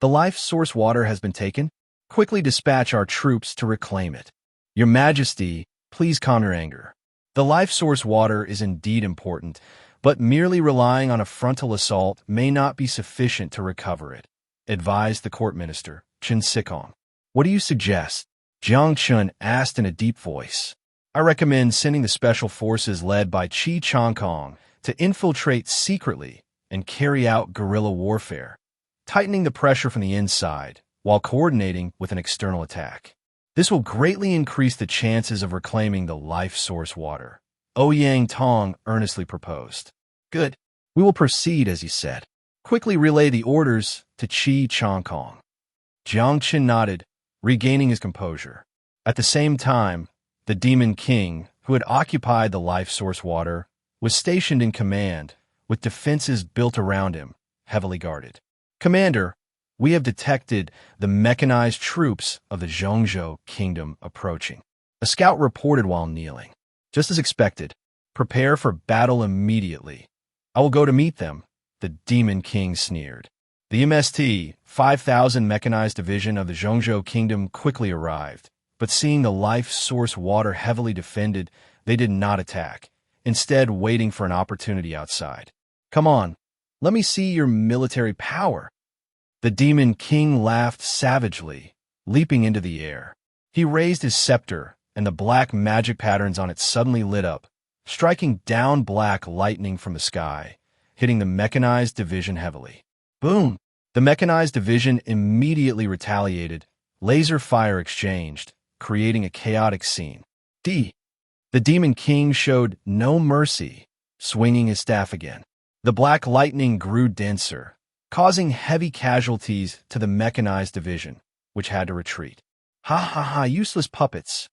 The life source water has been taken? Quickly dispatch our troops to reclaim it. Your Majesty, please calm your anger. The life source water is indeed important, but merely relying on a frontal assault may not be sufficient to recover it," advised the court minister, Chen Sikong. "What do you suggest?" Jiang Chen asked in a deep voice. "I recommend sending the special forces led by Qi Changkong to infiltrate secretly and carry out guerrilla warfare, tightening the pressure from the inside while coordinating with an external attack. This will greatly increase the chances of reclaiming the life source water," Ouyang Tong earnestly proposed. "Good. We will proceed, as he said. Quickly relay the orders to Jiang Chen. Jiang Chen nodded, regaining his composure. At the same time, the Demon King, who had occupied the life source water, was stationed in command, with defenses built around him, heavily guarded. Commander, we have detected the mechanized troops of the Zhongzhou kingdom approaching. A scout reported while kneeling. Just as expected, prepare for battle immediately. I will go to meet them, the Demon King sneered. The MST 5,000 mechanized division of the Zhongzhou kingdom quickly arrived, but seeing the life source water heavily defended, they did not attack, instead waiting for an opportunity outside. Come on, let me see your military power. The Demon King laughed savagely, leaping into the air. He raised his scepter, and the black magic patterns on it suddenly lit up, striking down black lightning from the sky, hitting the mechanized division heavily. Boom! The mechanized division immediately retaliated. Laser fire exchanged, creating a chaotic scene. The Demon King showed no mercy, swinging his staff again. The black lightning grew denser, causing heavy casualties to the mechanized division, which had to retreat. Ha ha ha, useless puppets.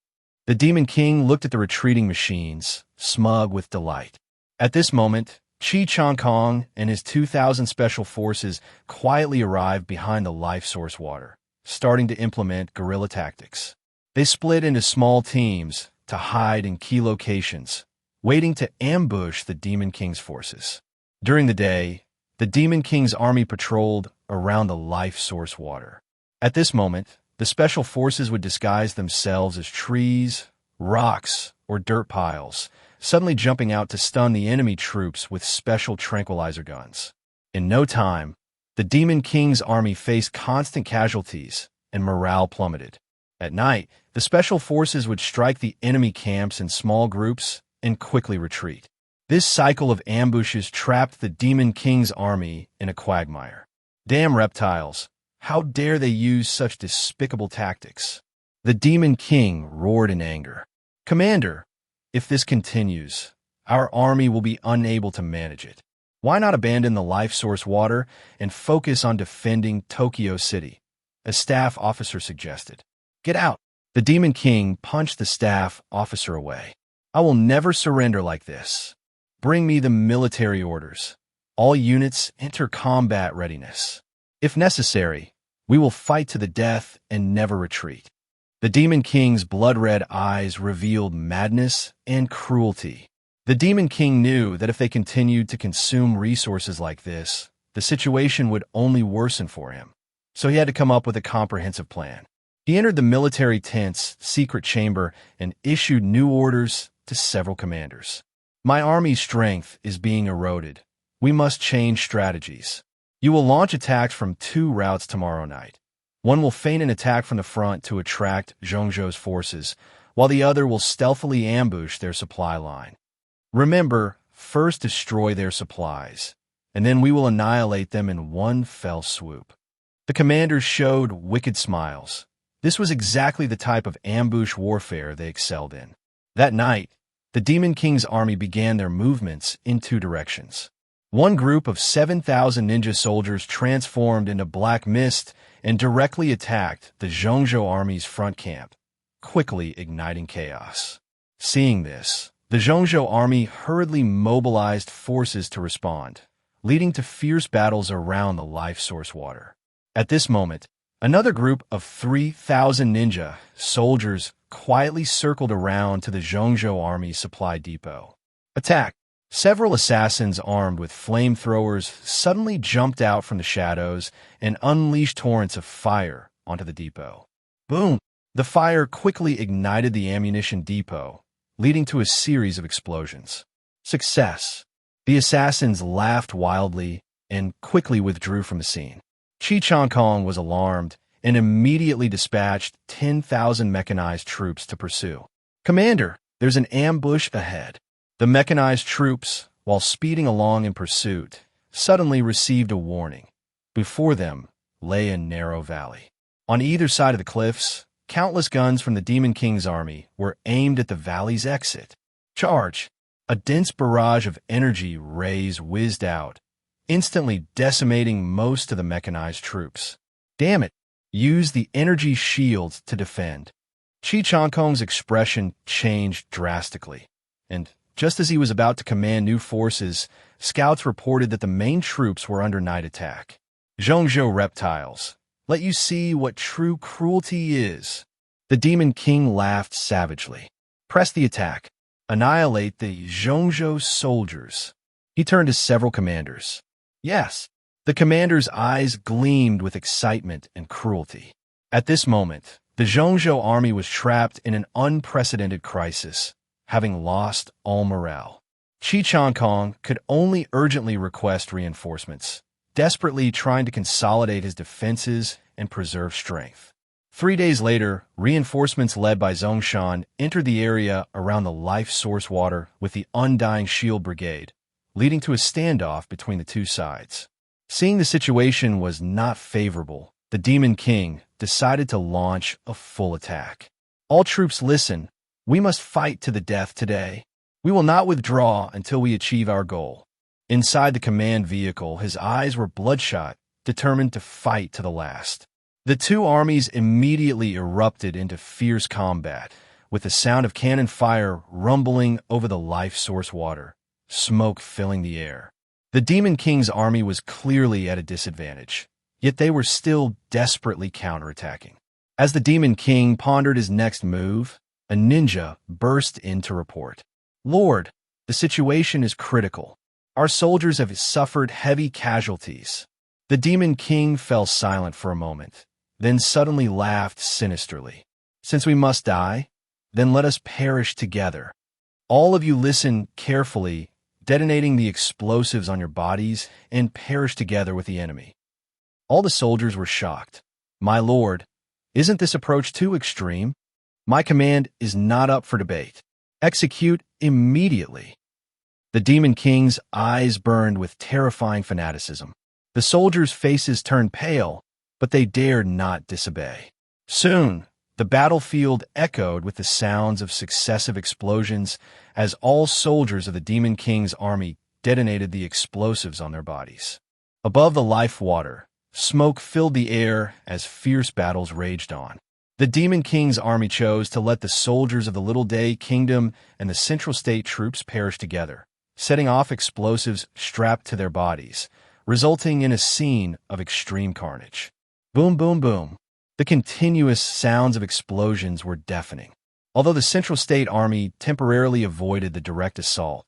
The Demon King looked at the retreating machines, smug with delight. At this moment, Jiang Chen and his 2,000 special forces quietly arrived behind the life source water, starting to implement guerrilla tactics. They split into small teams to hide in key locations, waiting to ambush the Demon King's forces. During the day, the Demon King's army patrolled around the life source water. At this moment, the special forces would disguise themselves as trees, rocks, or dirt piles, suddenly jumping out to stun the enemy troops with special tranquilizer guns. In no time, the Demon King's army faced constant casualties and morale plummeted. At night, the special forces would strike the enemy camps in small groups and quickly retreat. This cycle of ambushes trapped the Demon King's army in a quagmire. Damn reptiles! How dare they use such despicable tactics? The Demon King roared in anger. Commander, if this continues, our army will be unable to manage it. Why not abandon the life source water and focus on defending Tokyo City? A staff officer suggested. Get out! The Demon King punched the staff officer away. I will never surrender like this. Bring me the military orders. All units enter combat readiness. If necessary, we will fight to the death and never retreat. The Demon King's blood-red eyes revealed madness and cruelty. The Demon King knew that if they continued to consume resources like this, the situation would only worsen for him. So he had to come up with a comprehensive plan. He entered the military tent's secret chamber and issued new orders to several commanders. My army's strength is being eroded. We must change strategies. You will launch attacks from 2 routes tomorrow night. One will feign an attack from the front to attract Zhongzhou's forces, while the other will stealthily ambush their supply line. Remember, first destroy their supplies, and then we will annihilate them in one fell swoop. The commanders showed wicked smiles. This was exactly the type of ambush warfare they excelled in. That night, the Demon King's army began their movements in 2 directions. One group of 7,000 ninja soldiers transformed into black mist and directly attacked the Zhongzhou army's front camp, quickly igniting chaos. Seeing this, the Zhongzhou army hurriedly mobilized forces to respond, leading to fierce battles around the life source water. At this moment, another group of 3,000 ninja soldiers quietly circled around to the Zhongzhou army's supply depot. Attack! Several assassins armed with flamethrowers suddenly jumped out from the shadows and unleashed torrents of fire onto the depot. Boom! The fire quickly ignited the ammunition depot, leading to a series of explosions. Success! The assassins laughed wildly and quickly withdrew from the scene. Jiang Chen was alarmed and immediately dispatched 10,000 mechanized troops to pursue. Commander, there's an ambush ahead. The mechanized troops, while speeding along in pursuit, suddenly received a warning. Before them lay a narrow valley. On either side of the cliffs, countless guns from the Demon King's army were aimed at the valley's exit. Charge! A dense barrage of energy rays whizzed out, instantly decimating most of the mechanized troops. Damn it! Use the energy shields to defend. Chi Changkong's expression changed drastically, and just as he was about to command new forces, scouts reported that the main troops were under night attack. Zhongzhou reptiles, let you see what true cruelty is. The Demon King laughed savagely. Press the attack. Annihilate the Zhongzhou soldiers. He turned to several commanders. Yes. The commanders' eyes gleamed with excitement and cruelty. At this moment, the Zhongzhou army was trapped in an unprecedented crisis, having lost all morale. Chi Changkong could only urgently request reinforcements, desperately trying to consolidate his defenses and preserve strength. 3 days later, reinforcements led by Zongshan entered the area around the life source water with the Undying Shield Brigade, leading to a standoff between the two sides. Seeing the situation was not favorable, the Demon King decided to launch a full attack. All troops listen. We must fight to the death today. We will not withdraw until we achieve our goal. Inside the command vehicle, his eyes were bloodshot, determined to fight to the last. The two armies immediately erupted into fierce combat, with the sound of cannon fire rumbling over the life source water, smoke filling the air. The Demon King's army was clearly at a disadvantage, yet they were still desperately counterattacking. As the Demon King pondered his next move, a ninja burst in to report. Lord, the situation is critical. Our soldiers have suffered heavy casualties. The Demon King fell silent for a moment, then suddenly laughed sinisterly. Since we must die, then let us perish together. All of you listen carefully, detonating the explosives on your bodies, and perish together with the enemy. All the soldiers were shocked. My lord, isn't this approach too extreme? My command is not up for debate. Execute immediately. The Demon King's eyes burned with terrifying fanaticism. The soldiers' faces turned pale, but they dared not disobey. Soon, the battlefield echoed with the sounds of successive explosions as all soldiers of the Demon King's army detonated the explosives on their bodies. Above the life water, smoke filled the air as fierce battles raged on. The Demon King's army chose to let the soldiers of the Little Day Kingdom and the Central State troops perish together, setting off explosives strapped to their bodies, resulting in a scene of extreme carnage. Boom, boom, boom. The continuous sounds of explosions were deafening. Although the Central State Army temporarily avoided the direct assault,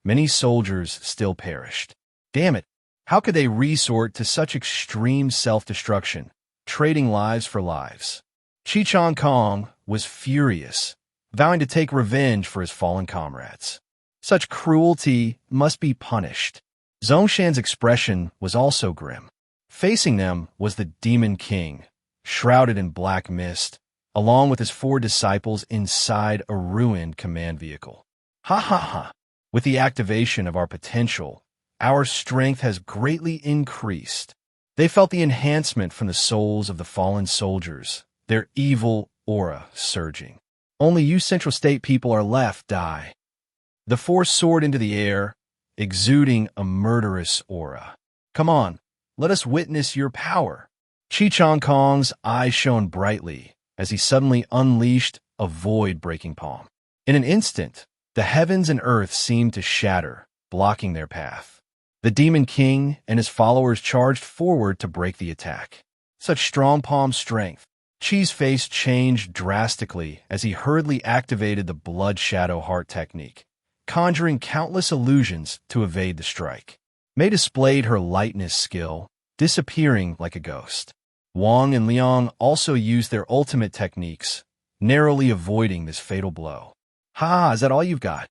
many soldiers still perished. Damn it, how could they resort to such extreme self-destruction, trading lives for lives? Chi Changkong was furious, vowing to take revenge for his fallen comrades. Such cruelty must be punished. Zongshan's expression was also grim. Facing them was the Demon King, shrouded in black mist, along with his 4 disciples inside a ruined command vehicle. Ha ha ha! With the activation of our potential, our strength has greatly increased. They felt the enhancement from the souls of the fallen soldiers, their evil aura surging. Only you Central State people are left, die. The 4 soared into the air, exuding a murderous aura. Come on, let us witness your power. Chi Changkong's eyes shone brightly as he suddenly unleashed a void-breaking palm. In an instant, the heavens and earth seemed to shatter, blocking their path. The Demon King and his followers charged forward to break the attack. Such strong palm strength. Chi's face changed drastically as he hurriedly activated the Blood Shadow Heart technique, conjuring countless illusions to evade the strike. Mei displayed her lightness skill, disappearing like a ghost. Wang and Liang also used their ultimate techniques, narrowly avoiding this fatal blow. Ha, is that all you've got?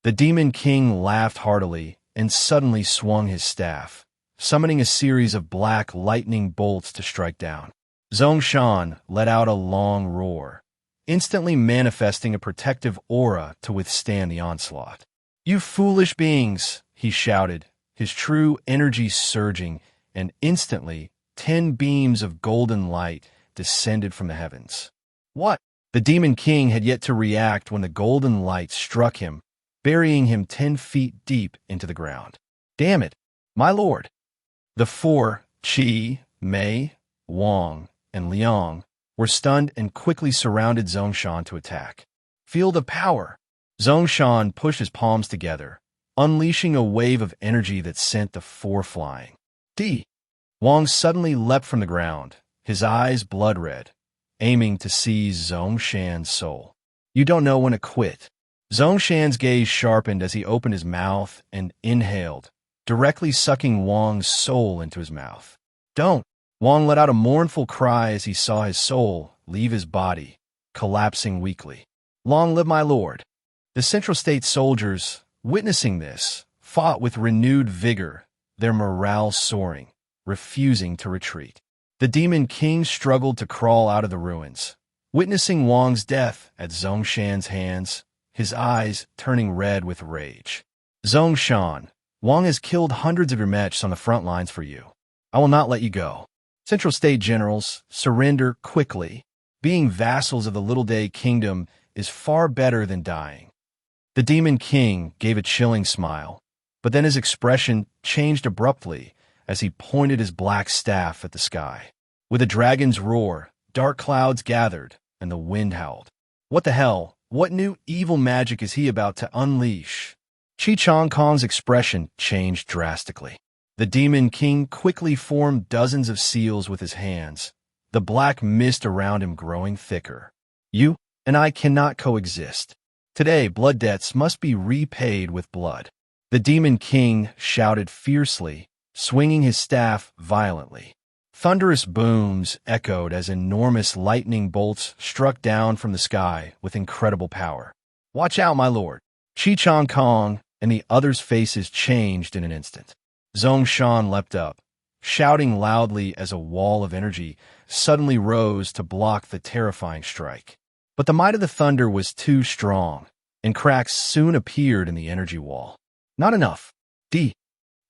The Demon King laughed heartily and suddenly swung his staff, summoning a series of black lightning bolts to strike down. Zongshan let out a long roar, instantly manifesting a protective aura to withstand the onslaught. You foolish beings, he shouted, his true energy surging, and instantly 10 beams of golden light descended from the heavens. What? The Demon King had yet to react when the golden light struck him, burying him 10 feet deep into the ground. Damn it, my lord! The four, Qi, Mei, Wang, and Liang, were stunned and quickly surrounded Zhongshan to attack. Feel the power! Zhongshan pushed his palms together, unleashing a wave of energy that sent the four flying. D. Wang suddenly leapt from the ground, his eyes blood-red, aiming to seize Zhongshan's soul. You don't know when to quit. Zhongshan's gaze sharpened as he opened his mouth and inhaled, directly sucking Wang's soul into his mouth. Don't! Wang let out a mournful cry as he saw his soul leave his body, collapsing weakly. Long live my lord! The Central State soldiers, witnessing this, fought with renewed vigor, their morale soaring, refusing to retreat. The Demon King struggled to crawl out of the ruins, witnessing Wang's death at Zhongshan's hands, his eyes turning red with rage. Zhongshan, Wang has killed hundreds of your mechs on the front lines for you. I will not let you go. Central State generals, surrender quickly. Being vassals of the Little Day Kingdom is far better than dying. The Demon King gave a chilling smile, but then his expression changed abruptly as he pointed his black staff at the sky. With a dragon's roar, dark clouds gathered, and the wind howled. What the hell? What new evil magic is he about to unleash? Chi Chong Kong's expression changed drastically. The Demon King quickly formed dozens of seals with his hands, the black mist around him growing thicker. You and I cannot coexist. Today, blood debts must be repaid with blood. The Demon King shouted fiercely, swinging his staff violently. Thunderous booms echoed as enormous lightning bolts struck down from the sky with incredible power. Watch out, my lord! Chi Chong Kong and the others' faces changed in an instant. Zhongshan leapt up, shouting loudly as a wall of energy suddenly rose to block the terrifying strike. But the might of the thunder was too strong, and cracks soon appeared in the energy wall. Not enough.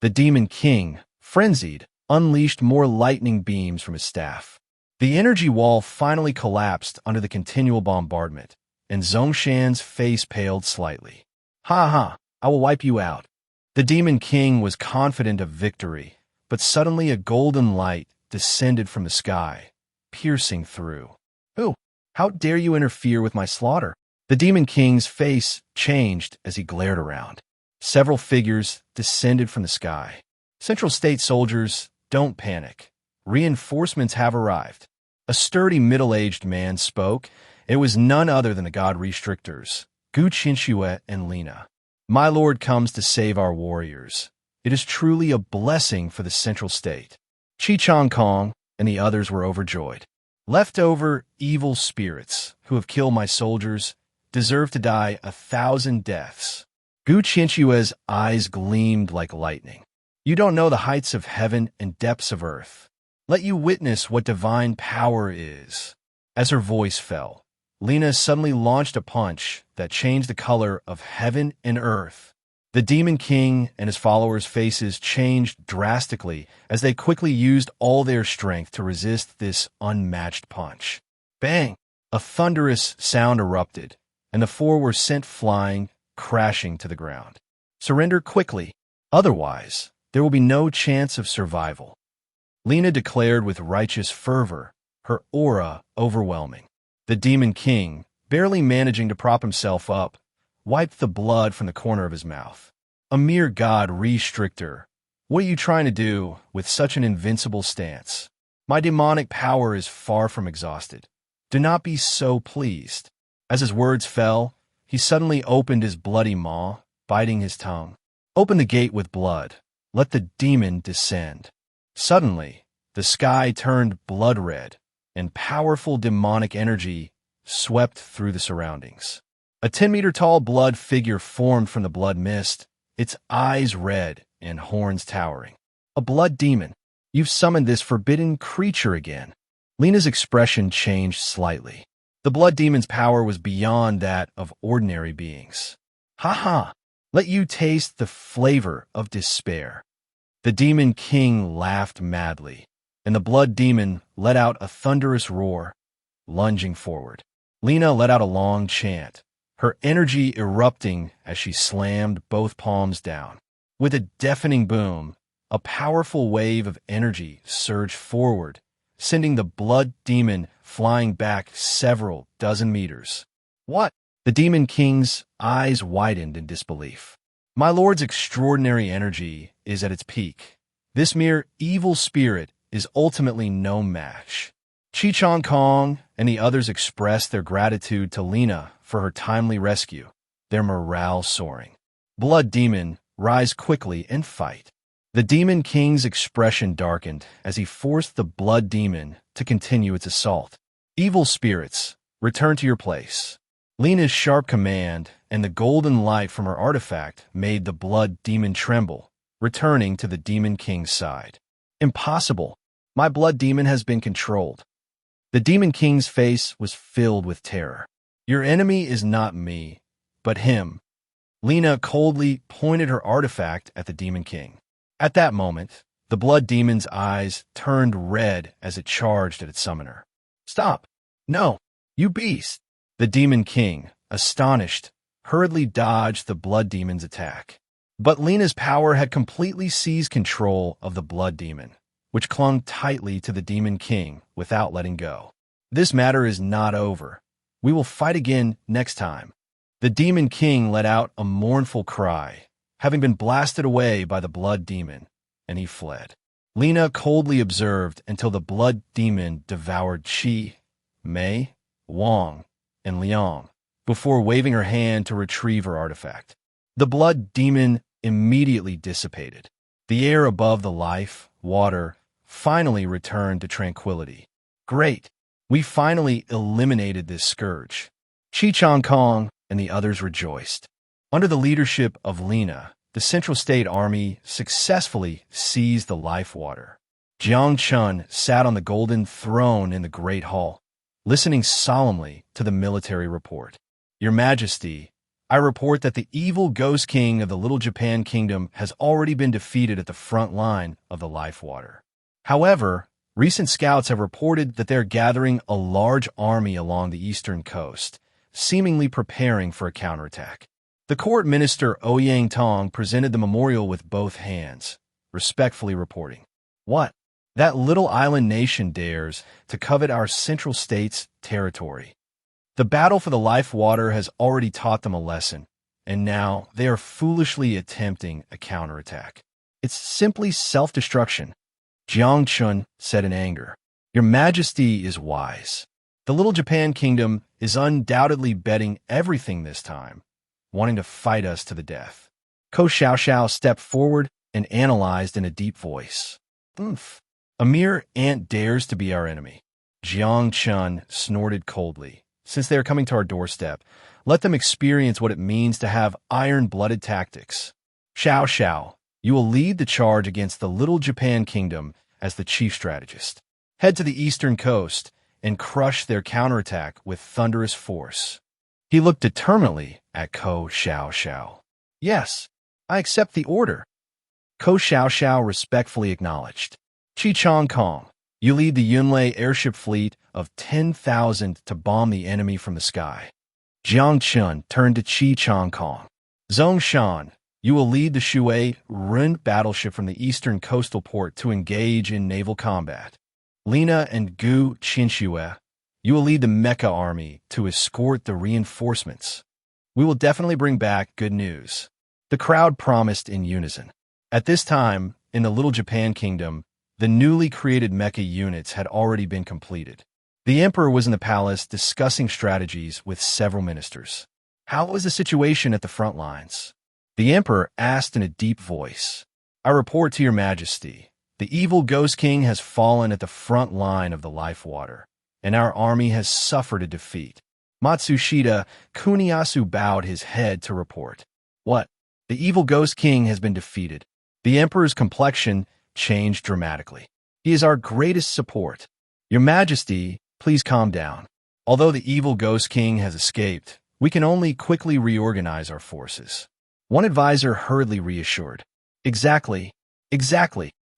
The Demon King, frenzied, unleashed more lightning beams from his staff. The energy wall finally collapsed under the continual bombardment, and Zhongshan's face paled slightly. Ha ha, I will wipe you out. The Demon King was confident of victory, but suddenly a golden light descended from the sky, piercing through. Who? How dare you interfere with my slaughter? The Demon King's face changed as he glared around. Several figures descended from the sky. Central State soldiers, don't panic. Reinforcements have arrived. A sturdy middle-aged man spoke. It was none other than the God Restrictors, Gu Qinxue and Lina. My lord comes to save our warriors. It is truly a blessing for the Central State. Chi Chong Kong and the others were overjoyed. Leftover evil spirits who have killed my soldiers deserve to die 1,000 deaths. Gu Qinshue's eyes gleamed like lightning. You don't know the heights of heaven and depths of earth. Let you witness what divine power is. As her voice fell, Lina suddenly launched a punch that changed the color of heaven and earth. The Demon King and his followers' faces changed drastically as they quickly used all their strength to resist this unmatched punch. Bang! A thunderous sound erupted, and the four were sent flying, crashing to the ground. Surrender quickly, otherwise there will be no chance of survival. Lina declared with righteous fervor, her aura overwhelming. The Demon King, barely managing to prop himself up, wiped the blood from the corner of his mouth. A mere God Restrictor. What are you trying to do with such an invincible stance? My demonic power is far from exhausted. Do not be so pleased. As his words fell, he suddenly opened his bloody maw, biting his tongue. Open the gate with blood. Let the demon descend. Suddenly, the sky turned blood red, and powerful demonic energy swept through the surroundings. A 10-meter-tall blood figure formed from the blood mist, its eyes red and horns towering. A blood demon. You've summoned this forbidden creature again. Lina's expression changed slightly. The blood demon's power was beyond that of ordinary beings. Ha ha! Let you taste the flavor of despair. The Demon King laughed madly, and the blood demon let out a thunderous roar, lunging forward. Lina let out a long chant, her energy erupting as she slammed both palms down. With a deafening boom, a powerful wave of energy surged forward, sending the blood demon flying back several dozen meters. What? The Demon King's eyes widened in disbelief. My lord's extraordinary energy is at its peak. This mere evil spirit is ultimately no match. Chi Kong and the others expressed their gratitude to Lena for her timely rescue, their morale soaring. Blood Demon, rise quickly and fight. The Demon King's expression darkened as he forced the Blood Demon to continue its assault. Evil spirits, return to your place. Lena's sharp command and the golden light from her artifact made the Blood Demon tremble, returning to the Demon King's side. Impossible. My Blood Demon has been controlled. The Demon King's face was filled with terror. Your enemy is not me, but him. Lena coldly pointed her artifact at the Demon King. At that moment, the Blood Demon's eyes turned red as it charged at its summoner. Stop! No! You beast! The Demon King, astonished, hurriedly dodged the Blood Demon's attack. But Lena's power had completely seized control of the Blood Demon, which clung tightly to the Demon King without letting go. This matter is not over. We will fight again next time. The Demon King let out a mournful cry, having been blasted away by the Blood Demon, and he fled. Lena coldly observed until the Blood Demon devoured Qi, Mei, Wang, and Liang, before waving her hand to retrieve her artifact. The Blood Demon immediately dissipated. The air above the life, water, finally returned to tranquility. Great! We finally eliminated this scourge. Chi Kong and the others rejoiced. Under the leadership of Lena, the Central State Army successfully seized the life water. Jiang Chen sat on the golden throne in the Great Hall, listening solemnly to the military report. Your Majesty, I report that the evil Ghost King of the Little Japan Kingdom has already been defeated at the front line of the life water. However, recent scouts have reported that they're gathering a large army along the eastern coast, seemingly preparing for a counterattack. The court minister Ouyang Tong presented the memorial with both hands, respectfully reporting, What? That little island nation dares to covet our central state's territory. The battle for the life water has already taught them a lesson, and now they are foolishly attempting a counterattack. It's simply self-destruction. Jiang Chen said in anger, Your Majesty is wise. The Little Japan Kingdom is undoubtedly betting everything this time, wanting to fight us to the death. Ko Xiaoxiao stepped forward and analyzed in a deep voice. Oomph. A mere ant dares to be our enemy. Jiang Chen snorted coldly. Since they are coming to our doorstep, let them experience what it means to have iron-blooded tactics. Xiao Xiao, you will lead the charge against the Little Japan Kingdom as the chief strategist. Head to the eastern coast and crush their counterattack with thunderous force. He looked determinedly at Ko Xiaoxiao. Yes, I accept the order. Ko Xiaoxiao respectfully acknowledged. Chi Kong, you lead the Yunlei airship fleet of 10,000 to bomb the enemy from the sky. Jiang Chen turned to Chi Kong. Zhong Shan, you will lead the Shui Ren battleship from the eastern coastal port to engage in naval combat. Lena and Gu Qinxue, you will lead the Mecha army to escort the reinforcements. We will definitely bring back good news. The crowd promised in unison. At this time, in the Little Japan Kingdom, the newly created mecha units had already been completed. The emperor was in the palace discussing strategies with several ministers. How was the situation at the front lines? The emperor asked in a deep voice. I report to your majesty, the evil Ghost King has fallen at the front line of the life water, and our army has suffered a defeat. Matsushita Kuniyasu bowed his head to report. What? The evil Ghost King has been defeated. The emperor's complexion changed dramatically. He is our greatest support. Your Majesty, please calm down. Although the evil Ghost King has escaped, we can only quickly reorganize our forces. One advisor hurriedly reassured. Exactly.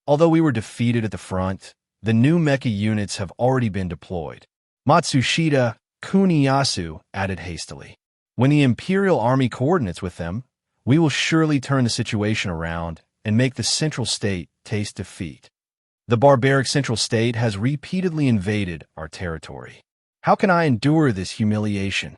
Although we were defeated at the front, the new mecha units have already been deployed. Matsushita Kuniyasu added hastily. When the Imperial Army coordinates with them, we will surely turn the situation around and make the Central State taste defeat. The barbaric Central State has repeatedly invaded our territory. How can I endure this humiliation?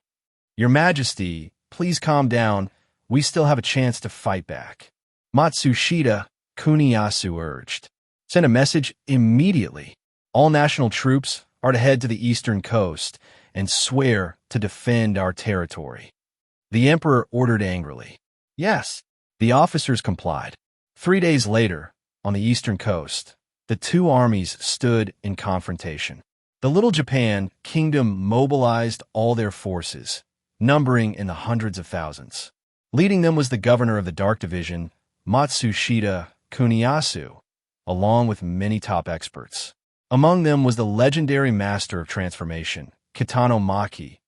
Your Majesty, please calm down. We still have a chance to fight back. Matsushita Kuniyasu urged. Send a message immediately. All national troops are to head to the eastern coast and swear to defend our territory. The Emperor ordered angrily. Yes, the officers complied. 3 days later, on the eastern coast, the two armies stood in confrontation. The Little Japan Kingdom mobilized all their forces, numbering in the hundreds of thousands. Leading them was the governor of the Dark Division, Matsushita Kuniyasu, along with many top experts. Among them was the legendary master of transformation, Kitano Maki,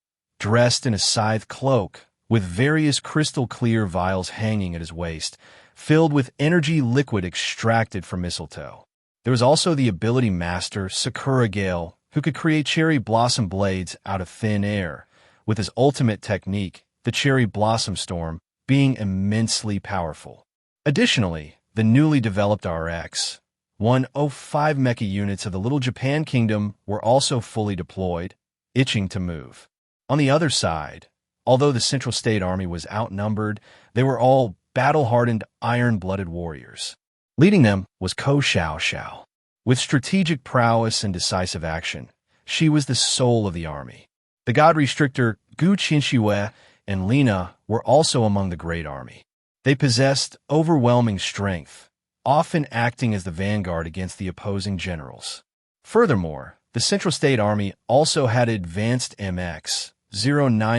dressed in a scythe cloak, with various crystal-clear vials hanging at his waist, filled with energy liquid extracted from mistletoe. There was also the ability master, Sakura Gale, who could create cherry blossom blades out of thin air, with his ultimate technique, the cherry blossom storm, being immensely powerful. Additionally, the newly developed RX 105 mecha units of the Little Japan Kingdom were also fully deployed, itching to move. On the other side, although the Central State Army was outnumbered, they were all battle-hardened, iron-blooded warriors. Leading them was Ko Xiao. With strategic prowess and decisive action, she was the soul of the army. The God Restrictor Gu Qinshiwe and Lina were also among the great army. They possessed overwhelming strength, often acting as the vanguard against the opposing generals. Furthermore, the Central State Army also had advanced MX-09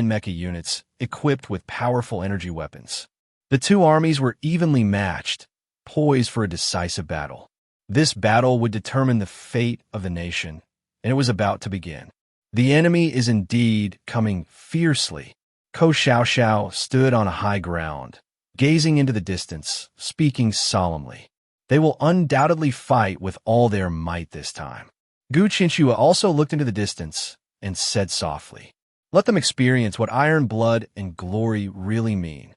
mecha units equipped with powerful energy weapons. The two armies were evenly matched, poised for a decisive battle. This battle would determine the fate of the nation, and it was about to begin. The enemy is indeed coming fiercely. Ko Xiao stood on a high ground, gazing into the distance, speaking solemnly. They will undoubtedly fight with all their might this time. Gu Qinshiwa also looked into the distance and said softly, "Let them experience what iron blood and glory really mean."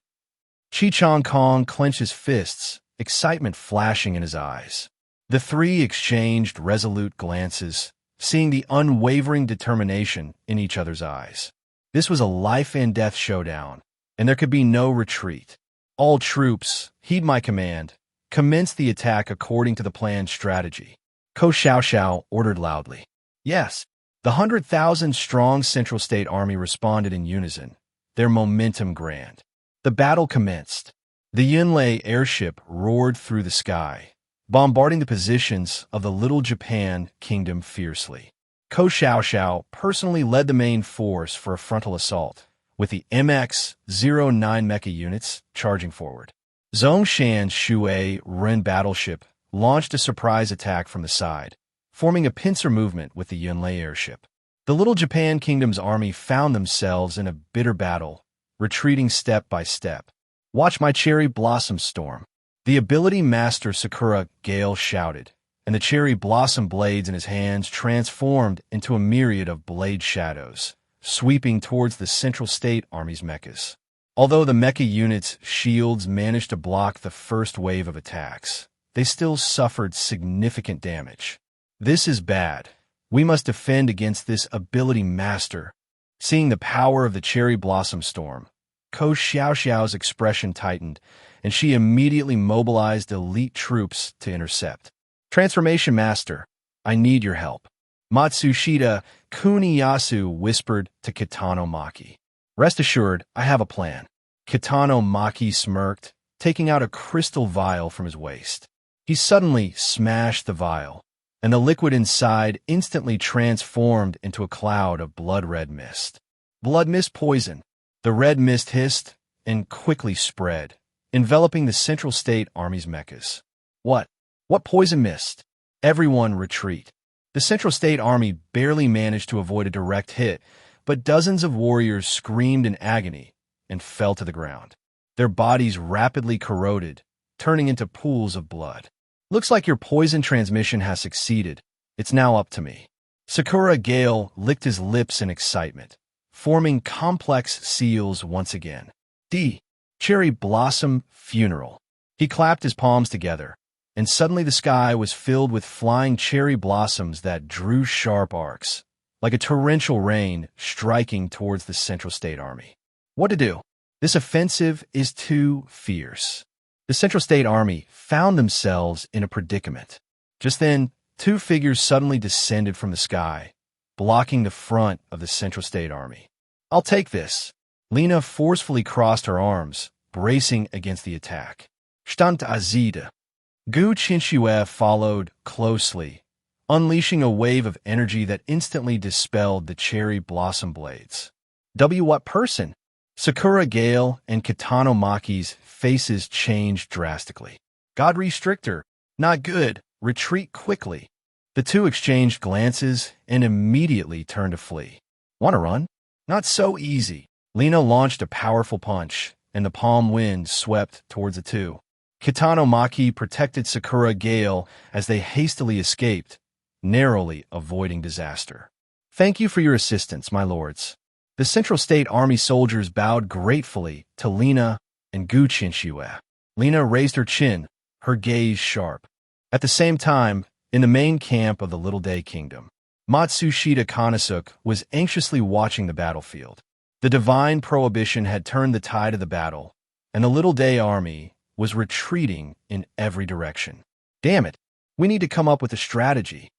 Chi Chong Kong clenched his fists, excitement flashing in his eyes. The three exchanged resolute glances, seeing the unwavering determination in each other's eyes. This was a life-and-death showdown, and there could be no retreat. All troops, heed my command. Commence the attack according to the planned strategy. Ko Xiao ordered loudly. Yes, the 100,000-strong Central State Army responded in unison, their momentum grand. The battle commenced. The Yunlei airship roared through the sky, bombarding the positions of the Little Japan Kingdom fiercely. Ko Xiao personally led the main force for a frontal assault, with the MX-09 mecha units charging forward. Zongshan's Shui Ren battleship launched a surprise attack from the side, forming a pincer movement with the Yunlei airship. The Little Japan Kingdom's army found themselves in a bitter battle, retreating step by step. "Watch my cherry blossom storm," the ability master Sakura Gale shouted, and the cherry blossom blades in his hands transformed into a myriad of blade shadows, sweeping towards the Central State Army's mechas. Although the mecha units' shields managed to block the first wave of attacks, they still suffered significant damage. "This is bad. We must defend against this ability master." Seeing the power of the cherry blossom storm, Ko Xiao's expression tightened, and she immediately mobilized elite troops to intercept. "Transformation Master, I need your help," Matsushita Kuniyasu whispered to Kitano Maki. "Rest assured, I have a plan." Kitano Maki smirked, taking out a crystal vial from his waist. He suddenly smashed the vial, and the liquid inside instantly transformed into a cloud of blood-red mist. Blood mist poison. The red mist hissed and quickly spread, enveloping the Central State Army's mechas. What poison mist? Everyone retreat. The Central State Army barely managed to avoid a direct hit, but dozens of warriors screamed in agony and fell to the ground. Their bodies rapidly corroded, turning into pools of blood. "Looks like your poison transmission has succeeded. It's now up to me." Sakura Gale licked his lips in excitement. forming complex seals once again. D. Cherry Blossom Funeral. He clapped his palms together, and suddenly the sky was filled with flying cherry blossoms that drew sharp arcs, like a torrential rain striking towards the Central State Army. What to do? This offensive is too fierce. The Central State Army found themselves in a predicament. Just then, two figures suddenly descended from the sky, blocking the front of the Central State Army. I'll take this. Lena forcefully crossed her arms, bracing against the attack. Stand azide. Gu Qinxue followed closely, unleashing a wave of energy that instantly dispelled the cherry blossom blades. What person? Sakura Gale and Kitano Maki's faces changed drastically. God Restrictor. Not good. Retreat quickly. The two exchanged glances and immediately turned to flee. Want to run? Not so easy. Lena launched a powerful punch, and the palm wind swept towards the two. Kitano Maki protected Sakura Gale as they hastily escaped, narrowly avoiding disaster. Thank you for your assistance, my lords. The Central State Army soldiers bowed gratefully to Lena and Gu Qinxue. Lena raised her chin, her gaze sharp. At the same time, in the main camp of the Little Day Kingdom, Matsushita Konosuke was anxiously watching the battlefield. The divine prohibition had turned the tide of the battle, and the Little Day Army was retreating in every direction. Damn it, we need to come up with a strategy.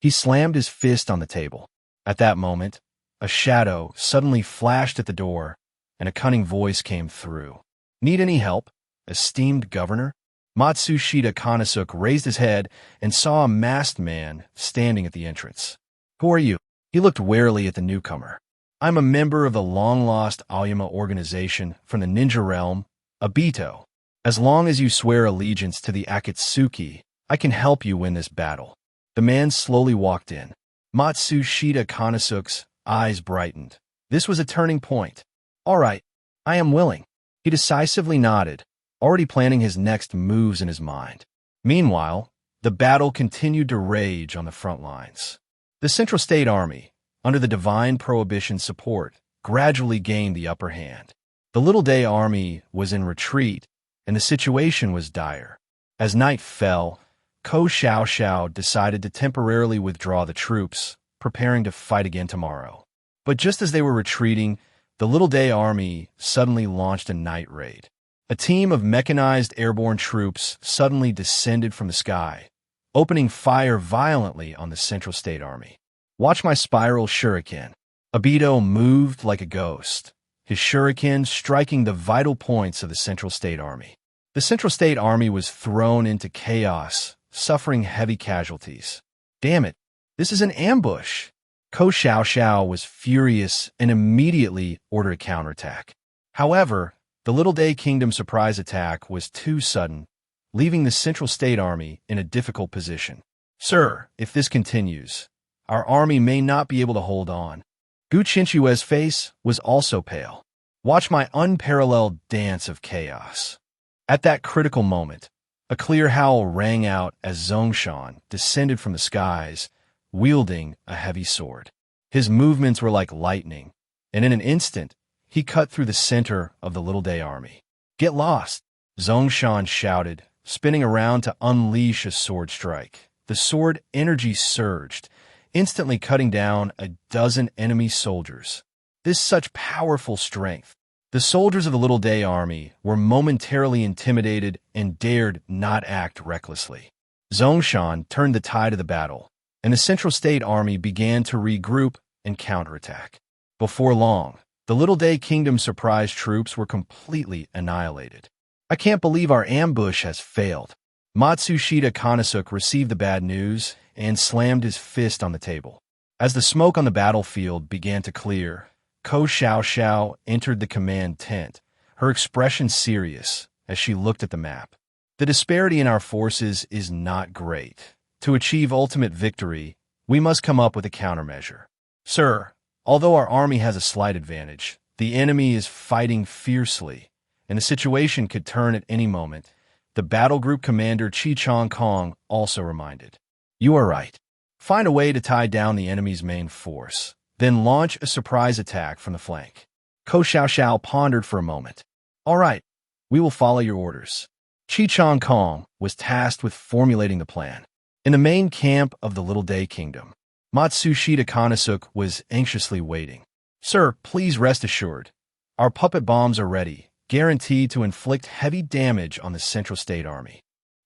He slammed his fist on the table. At that moment, a shadow suddenly flashed at the door, and a cunning voice came through. Need any help, esteemed governor? Matsushita Konosuke raised his head and saw a masked man standing at the entrance. Who are you? He looked warily at the newcomer. I'm a member of the long-lost Aoyama organization from the ninja realm, Obito. As long as you swear allegiance to the Akatsuki, I can help you win this battle. The man slowly walked in. Matsushita Konosuke's eyes brightened. This was a turning point. All right, I am willing. He decisively nodded, already planning his next moves in his mind. Meanwhile, the battle continued to rage on the front lines. The Central State Army, under the divine prohibition support, gradually gained the upper hand. The Little Day Army was in retreat, and the situation was dire. As night fell, Ko Xiaoxiao decided to temporarily withdraw the troops, preparing to fight again tomorrow. But just as they were retreating, the Little Day Army suddenly launched a night raid. A team of mechanized airborne troops suddenly descended from the sky, opening fire violently on the Central State Army. Watch my spiral shuriken. Obito moved like a ghost, his shuriken striking the vital points of the Central State Army. The Central State Army was thrown into chaos, suffering heavy casualties. Damn it, this is an ambush. Ko Xiaoxiao was furious and immediately ordered a counterattack. However, the Little Day Kingdom surprise attack was too sudden, leaving the Central State Army in a difficult position. Sir, if this continues, our army may not be able to hold on. Gu Qinxue's face was also pale. Watch my unparalleled dance of chaos. At that critical moment, a clear howl rang out as Zongshan descended from the skies, wielding a heavy sword. His movements were like lightning, and in an instant, he cut through the center of the Little Day Army. Get lost, Zongshan shouted, spinning around to unleash a sword strike. The sword energy surged, instantly cutting down a dozen enemy soldiers. This such powerful strength. The soldiers of the Little Day Army were momentarily intimidated and dared not act recklessly. Zongshan turned the tide of the battle, and the Central State Army began to regroup and counterattack. Before long, the Little Day Kingdom surprise troops were completely annihilated. I can't believe our ambush has failed. Matsushita Konosuke received the bad news and slammed his fist on the table. As the smoke on the battlefield began to clear, Ko Xiaoxiao entered the command tent, her expression serious as she looked at the map. The disparity in our forces is not great. To achieve ultimate victory, we must come up with a countermeasure. Sir, although our army has a slight advantage, the enemy is fighting fiercely, and the situation could turn at any moment, the battle group commander Chi Chong Kong also reminded. You are right. Find a way to tie down the enemy's main force. then launch a surprise attack from the flank. Ko Xiaoxiao pondered for a moment. All right, we will follow your orders. Chong Kong was tasked with formulating the plan. In the main camp of the Little Day Kingdom, Matsushita Konosuke was anxiously waiting. Sir, please rest assured. Our puppet bombs are ready, guaranteed to inflict heavy damage on the Central State Army.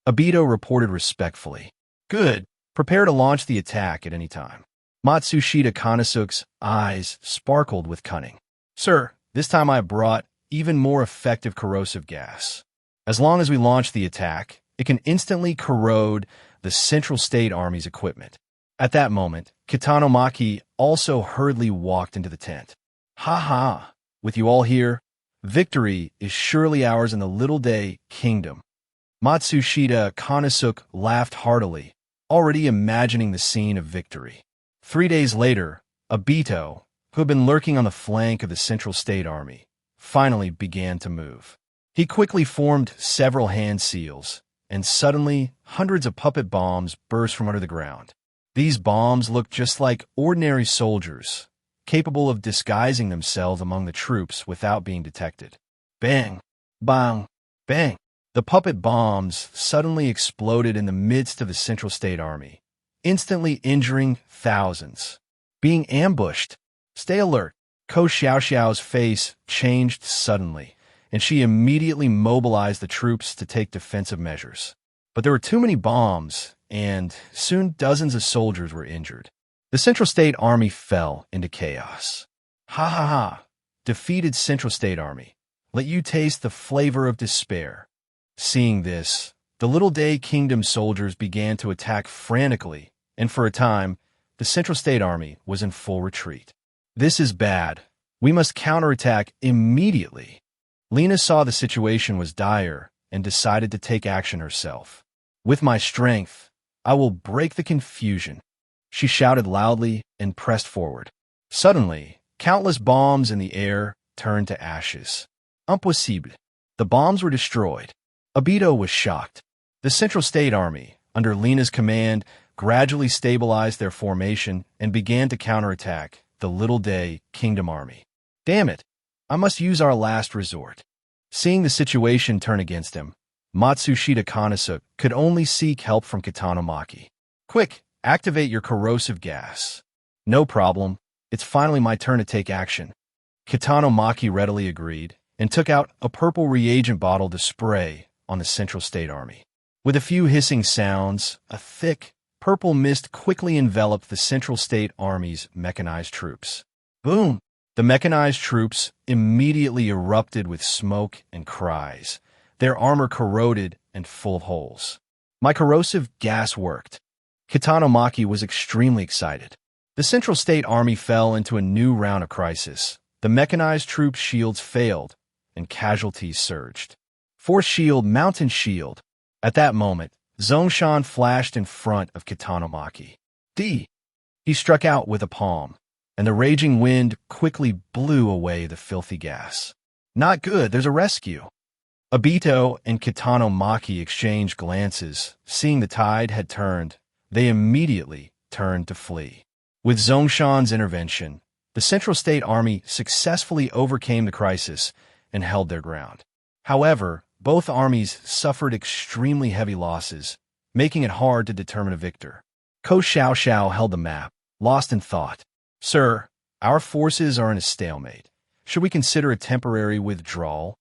Obito reported respectfully. Good. Prepare to launch the attack at any time. Matsushita Konosuke's eyes sparkled with cunning. Sir, this time I have brought even more effective corrosive gas. As long as we launch the attack, it can instantly corrode the Central State Army's equipment. At that moment, Kitanomaki also hurriedly walked into the tent. Ha ha! With you all here, victory is surely ours in the Little Day Kingdom. Matsushita Konosuke laughed heartily, already imagining the scene of victory. 3 days later, Obito, who had been lurking on the flank of the Central State Army, finally began to move. He quickly formed several hand seals, and suddenly hundreds of puppet bombs burst from under the ground. These bombs looked just like ordinary soldiers, capable of disguising themselves among the troops without being detected. Bang! Bang! Bang! The puppet bombs suddenly exploded in the midst of the Central State Army, instantly injuring thousands. Being ambushed. Stay alert. Ko Xiaoxiao's face changed suddenly, and she immediately mobilized the troops to take defensive measures. But there were too many bombs, and soon dozens of soldiers were injured. The Central State Army fell into chaos. Ha ha ha! Defeated Central State Army. Let you taste the flavor of despair. Seeing this, the Little Day Kingdom soldiers began to attack frantically, and for a time, the Central State Army was in full retreat. This is bad. We must counterattack immediately. Lena saw the situation was dire and decided to take action herself. With my strength, I will break the confusion. She shouted loudly and pressed forward. Suddenly, countless bombs in the air turned to ashes. Impossible. The bombs were destroyed. Obito was shocked. The Central State Army, under Lena's command, gradually stabilized their formation and began to counterattack the Little Day Kingdom Army. Damn it! I must use our last resort. Seeing the situation turn against him, Matsushita Konosuke could only seek help from Kitanomaki. Quick, activate your corrosive gas. No problem. It's finally my turn to take action. Kitanomaki readily agreed and took out a purple reagent bottle to spray on the Central State Army. With a few hissing sounds, a thick, purple mist quickly enveloped the Central State Army's mechanized troops. Boom! The mechanized troops immediately erupted with smoke and cries, their armor corroded and full of holes. My corrosive gas worked. Kitanomaki was extremely excited. The Central State Army fell into a new round of crisis. The mechanized troops' shields failed, and casualties surged. Force shield, mountain shield. At that moment, Zongshan flashed in front of Kitanomaki. D. He struck out with a palm, and the raging wind quickly blew away the filthy gas. Not good, there's a rescue. Obito and Kitanomaki exchanged glances. Seeing the tide had turned, they immediately turned to flee. With Zongshan's intervention, the Central State Army successfully overcame the crisis and held their ground. However, both armies suffered extremely heavy losses, making it hard to determine a victor. Ko Xiaoxiao held the map, lost in thought. Sir, our forces are in a stalemate. Should we consider a temporary withdrawal?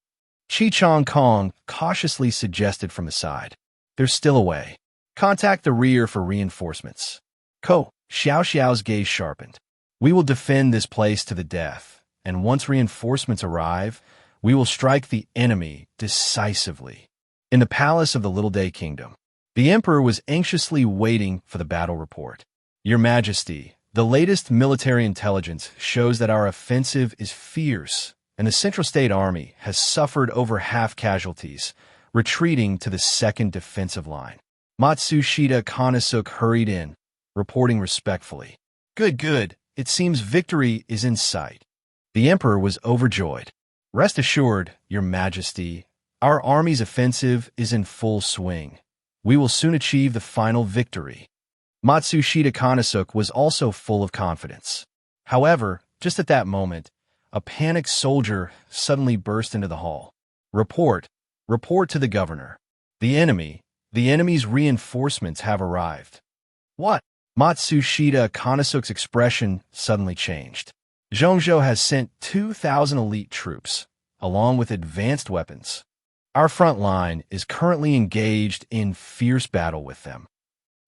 Chong Kong cautiously suggested from the side. There's still a way. Contact the rear for reinforcements. Ko Xiaoxiao's gaze sharpened. We will defend this place to the death, and once reinforcements arrive, we will strike the enemy decisively. In the palace of the Little Day Kingdom, the Emperor was anxiously waiting for the battle report. Your Majesty, the latest military intelligence shows that our offensive is fierce, and the Central State Army has suffered over half casualties, retreating to the second defensive line. Matsushita Konosuke hurried in, reporting respectfully. Good. It seems victory is in sight. The Emperor was overjoyed. Rest assured, Your Majesty, our army's offensive is in full swing. We will soon achieve the final victory. Matsushita Konosuke was also full of confidence. However, just at that moment, a panicked soldier suddenly burst into the hall. Report! Report to the governor. The enemy's reinforcements have arrived. What? Matsushita Konosuke's expression suddenly changed. Zhongzhou has sent 2,000 elite troops, along with advanced weapons. Our front line is currently engaged in fierce battle with them.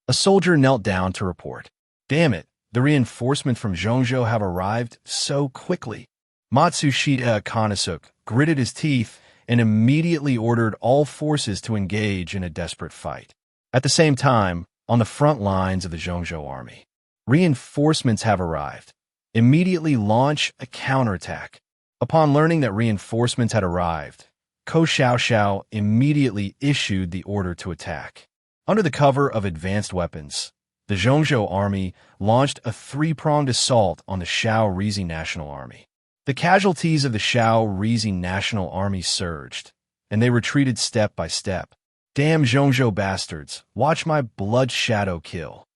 A soldier knelt down to report. Damn it, the reinforcements from Zhongzhou have arrived so quickly. Matsushita Konosuke gritted his teeth and immediately ordered all forces to engage in a desperate fight. At the same time, on the front lines of the Zhongzhou army, reinforcements have arrived. Immediately launch a counterattack. Upon learning that reinforcements had arrived, Ko Xiaoxiao immediately issued the order to attack. Under the cover of advanced weapons, the Zhongzhou army launched a three-pronged assault on the Shaorizi National Army. The casualties of the Shaorizi National Army surged, and they retreated step by step. Damn Zhongzhou bastards, watch my blood shadow kill.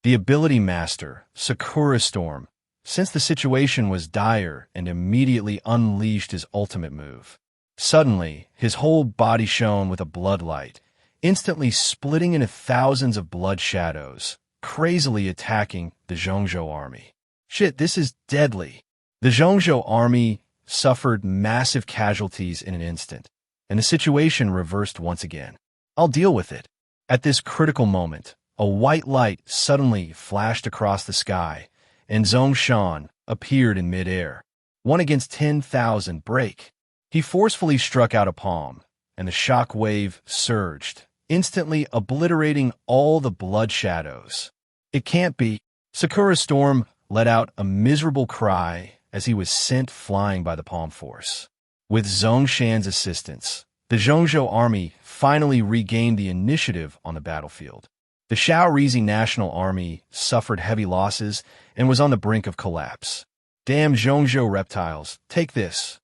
The ability master, Sakura Storm, sensed the situation was dire and immediately unleashed his ultimate move. Suddenly, his whole body shone with a blood light, instantly splitting into thousands of blood shadows, crazily attacking the Zhongzhou army. Shit, this is deadly. The Zhongzhou army suffered massive casualties in an instant, and the situation reversed once again. I'll deal with it. At this critical moment, a white light suddenly flashed across the sky, and Zongshan appeared in midair. 1 against 10,000 break. He forcefully struck out a palm, and the shock wave surged, instantly obliterating all the blood shadows. It can't be. Sakura Storm let out a miserable cry as he was sent flying by the palm force. With Zongshan's assistance, the Zhongzhou army finally regained the initiative on the battlefield. The Shaorizi National Army suffered heavy losses and was on the brink of collapse. Damn Zhongzhou reptiles, take this.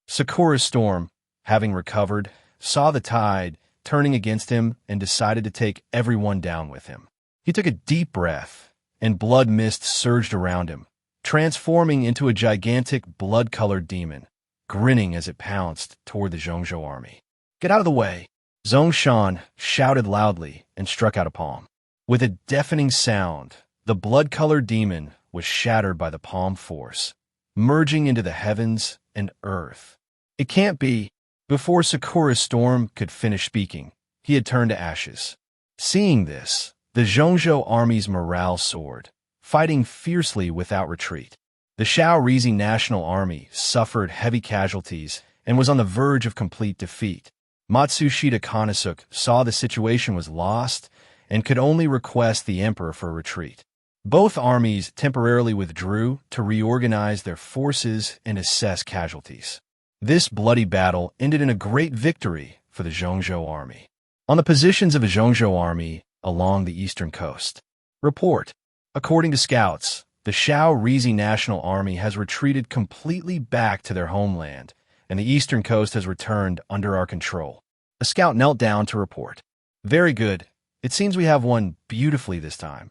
Sakura Storm, having recovered, saw the tide turning against him and decided to take everyone down with him. He took a deep breath, and blood mist surged around him, transforming into a gigantic blood-colored demon, grinning as it pounced toward the Zhongzhou army. Get out of the way! Zongshan shouted loudly and struck out a palm. With a deafening sound, the blood-colored demon was shattered by the palm force, merging into the heavens and earth. It can't be. Before Sakura Storm could finish speaking, he had turned to ashes. Seeing this, the Zhongzhou army's morale soared, fighting fiercely without retreat. The Shaorizi National Army suffered heavy casualties and was on the verge of complete defeat. Matsushita Konosuke saw the situation was lost and could only request the emperor for a retreat. Both armies temporarily withdrew to reorganize their forces and assess casualties. This bloody battle ended in a great victory for the Zhongzhou army. On the positions of the Zhongzhou army along the eastern coast. Report. According to scouts, the Shaorizi National Army has retreated completely back to their homeland, and the eastern coast has returned under our control. A scout knelt down to report. Very good. It seems we have won beautifully this time.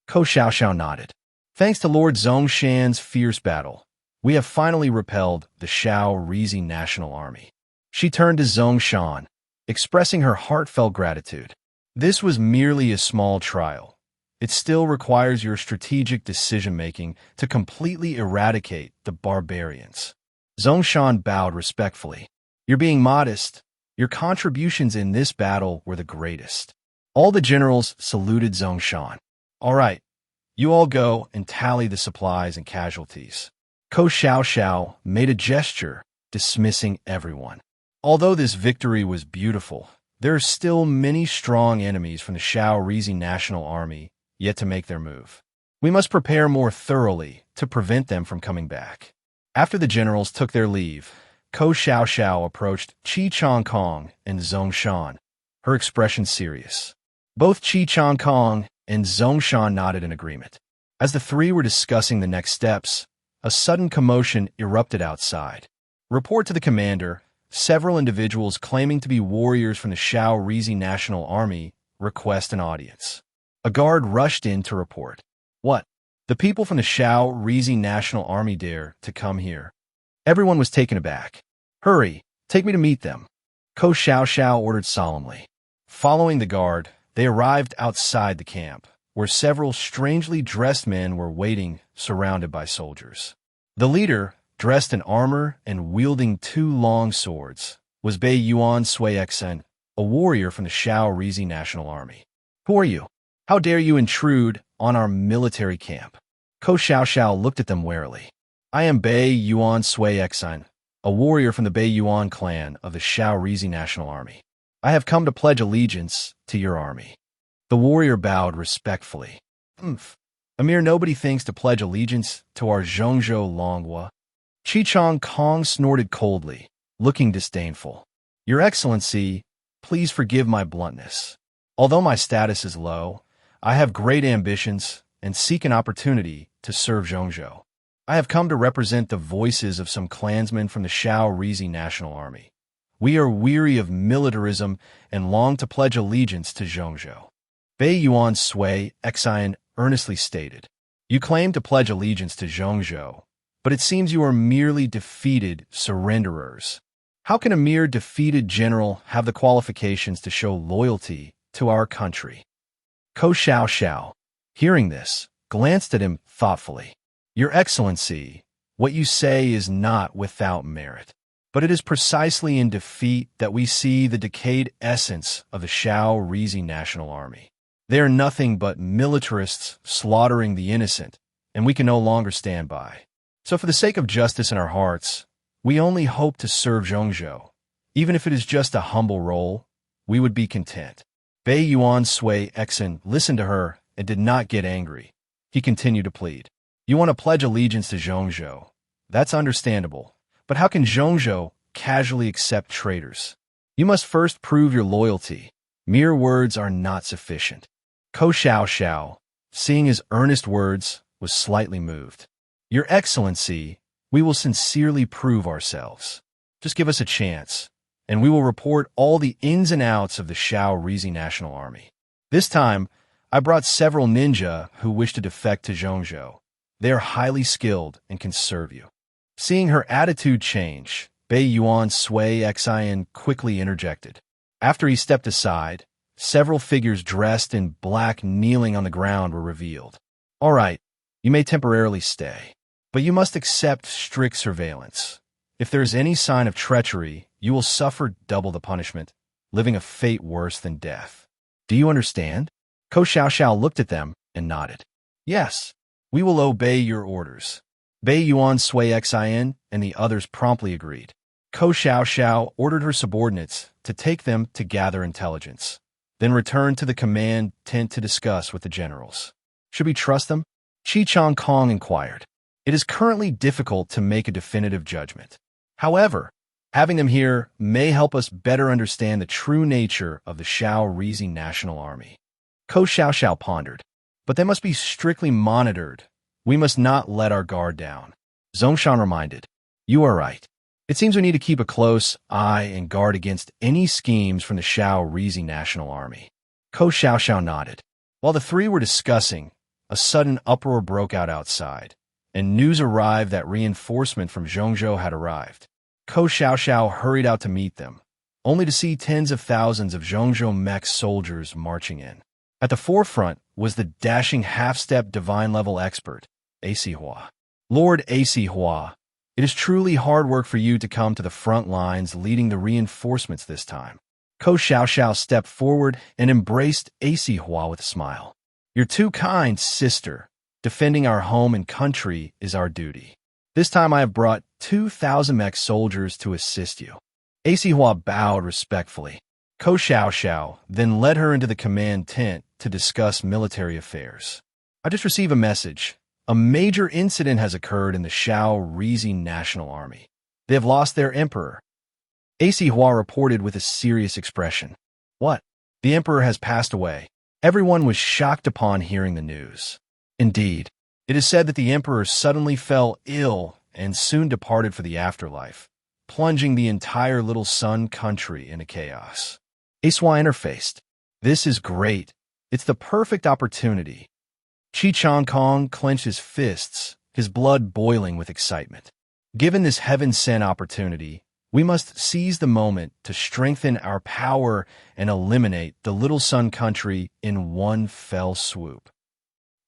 Ko Xiaoxiao nodded. Thanks to Lord Zongshan's fierce battle, we have finally repelled the Shaorizi National Army. She turned to Zongshan, expressing her heartfelt gratitude. This was merely a small trial. It still requires your strategic decision-making to completely eradicate the barbarians. Zongshan bowed respectfully. You're being modest. Your contributions in this battle were the greatest. All the generals saluted Zongshan. All right, you all go and tally the supplies and casualties. Ko Xiaoxiao made a gesture, dismissing everyone. Although this victory was beautiful, there are still many strong enemies from the Shaorizi National Army yet to make their move. We must prepare more thoroughly to prevent them from coming back. After the generals took their leave, Ko Xiaoxiao approached Qi Changkong and Zongshan, her expression serious. Both Qi Changkong and Zongshan nodded in agreement. As the three were discussing the next steps, a sudden commotion erupted outside. Report to the commander, several individuals claiming to be warriors from the Shaorizi National Army request an audience. A guard rushed in to report. What? The people from the Shao Rizi National Army dare to come here. Everyone was taken aback. Hurry, take me to meet them, Ko Xiao Xiao ordered solemnly. Following the guard, they arrived outside the camp, where several strangely dressed men were waiting, surrounded by soldiers. The leader, dressed in armor and wielding 2 long swords, was Bei Yuan Sui Xen, a warrior from the Shao Rizi National Army. Who are you? How dare you intrude on our military camp? Ko Xiao Xiao looked at them warily. I am Bei Yuan Sui Xen, a warrior from the Bei Yuan clan of the Shao Rizi National Army. I have come to pledge allegiance to your army. The warrior bowed respectfully. A mere nobody thinks to pledge allegiance to our Zhongzhou Longhua. Chichong Kong snorted coldly, looking disdainful. Your Excellency, please forgive my bluntness. Although my status is low, I have great ambitions and seek an opportunity to serve Zhongzhou. I have come to represent the voices of some clansmen from the Shao Rizi National Army. We are weary of militarism and long to pledge allegiance to Zhongzhou. Bei Yuan Sui Xen earnestly stated, You claim to pledge allegiance to Zhongzhou, but it seems you are merely defeated surrenderers. How can a mere defeated general have the qualifications to show loyalty to our country? Ko Xiao Xiao, hearing this, glanced at him thoughtfully. Your Excellency, what you say is not without merit, but it is precisely in defeat that we see the decayed essence of the Shao Rizi National Army. They are nothing but militarists slaughtering the innocent, and we can no longer stand by. So for the sake of justice in our hearts, we only hope to serve Zhongzhou. Even if it is just a humble role, we would be content. Bei Yuan Sui Xen listened to her and did not get angry. He continued to plead. You want to pledge allegiance to Zhongzhou. That's understandable. But how can Zhongzhou casually accept traitors? You must first prove your loyalty. Mere words are not sufficient. Ko Xiao Xiao, seeing his earnest words, was slightly moved. Your Excellency, we will sincerely prove ourselves. Just give us a chance, and we will report all the ins and outs of the Shao Rizi National Army. This time, I brought several ninja who wish to defect to Zhongzhou. They are highly skilled and can serve you. Seeing her attitude change, Bei Yuan Sui Xen quickly interjected. After he stepped aside, several figures dressed in black kneeling on the ground were revealed. All right, you may temporarily stay, but you must accept strict surveillance. If there is any sign of treachery, you will suffer double the punishment, living a fate worse than death. Do you understand? Ko Xiao Xiao looked at them and nodded. Yes, we will obey your orders. Bei Yuan Sui Xen and the others promptly agreed. Ko Xiao Xiao ordered her subordinates to take them to gather intelligence, then returned to the command tent to discuss with the generals. Should we trust them? Chichong Kong inquired. It is currently difficult to make a definitive judgment. However, having them here may help us better understand the true nature of the Shao Rizi National Army. Ko Xiao Xiao pondered. But they must be strictly monitored. We must not let our guard down. Zongshan reminded. You are right. It seems we need to keep a close eye and guard against any schemes from the Shao Rizi National Army. Ko Xiao Xiao nodded. While the three were discussing, a sudden uproar broke out outside, and news arrived that reinforcement from Zhongzhou had arrived. Ko Xiao Xiao hurried out to meet them, only to see tens of thousands of Zhongzhou mech soldiers marching in. At the forefront was the dashing half-step divine-level expert, Hua. Lord Hua, it is truly hard work for you to come to the front lines leading the reinforcements this time. Ko Xiao Xiao stepped forward and embraced Hua with a smile. You're too kind, sister. Defending our home and country is our duty. This time I have brought 2,000 mech soldiers to assist you. Hua bowed respectfully. Ko Xiao Xiao then led her into the command tent to discuss military affairs. I just received a message. A major incident has occurred in the Shao Rizi National Army. They have lost their emperor. Hua reported with a serious expression. What? The emperor has passed away. Everyone was shocked upon hearing the news. Indeed, it is said that the emperor suddenly fell ill and soon departed for the afterlife, plunging the entire Little Sun country into chaos. Hua interfaced. This is great. It's the perfect opportunity. Chong Kong clenched his fists, his blood boiling with excitement. Given this heaven-sent opportunity, we must seize the moment to strengthen our power and eliminate the Little Sun Country in one fell swoop.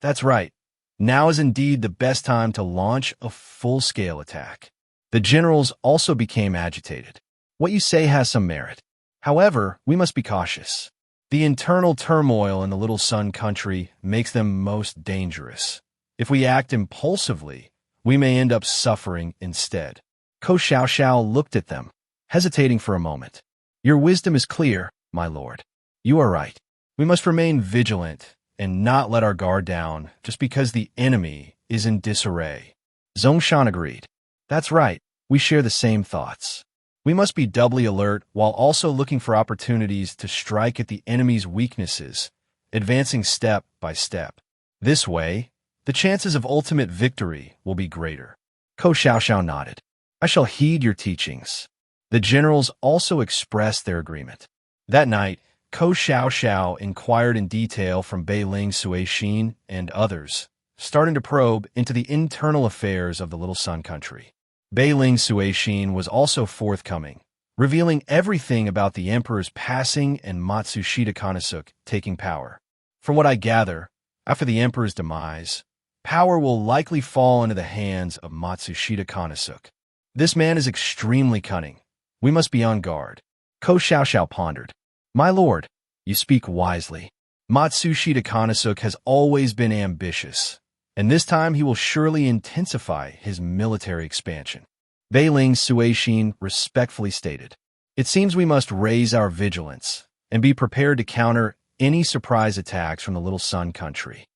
That's right. Now is indeed the best time to launch a full-scale attack. The generals also became agitated. What you say has some merit. However, we must be cautious. The internal turmoil in the Little Sun Country makes them most dangerous. If we act impulsively, we may end up suffering instead. Ko Xiao looked at them, hesitating for a moment. Your wisdom is clear, my lord. You are right. We must remain vigilant and not let our guard down just because the enemy is in disarray. Zongshan agreed. That's right. We share the same thoughts. We must be doubly alert while also looking for opportunities to strike at the enemy's weaknesses, advancing step by step. This way, the chances of ultimate victory will be greater. Ko Xiao nodded. I shall heed your teachings. The generals also expressed their agreement. That night, Ko Xiao inquired in detail from Beiling Suixin and others, starting to probe into the internal affairs of the Little Sun Country. Beiling Suixin was also forthcoming, revealing everything about the emperor's passing and Matsushita Konosuke taking power. From what I gather, after the emperor's demise, power will likely fall into the hands of Matsushita Konosuke. This man is extremely cunning. We must be on guard. Ko Xiao pondered. My lord, you speak wisely. Matsushita Konosuke has always been ambitious, and this time he will surely intensify his military expansion. Beiling Suixin respectfully stated. It seems we must raise our vigilance and be prepared to counter any surprise attacks from the Little Sun Country.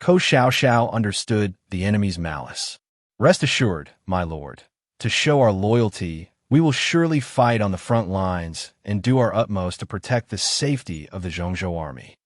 Ko Xiao understood the enemy's malice. Rest assured, my lord, to show our loyalty, we will surely fight on the front lines and do our utmost to protect the safety of the Zhongzhou army.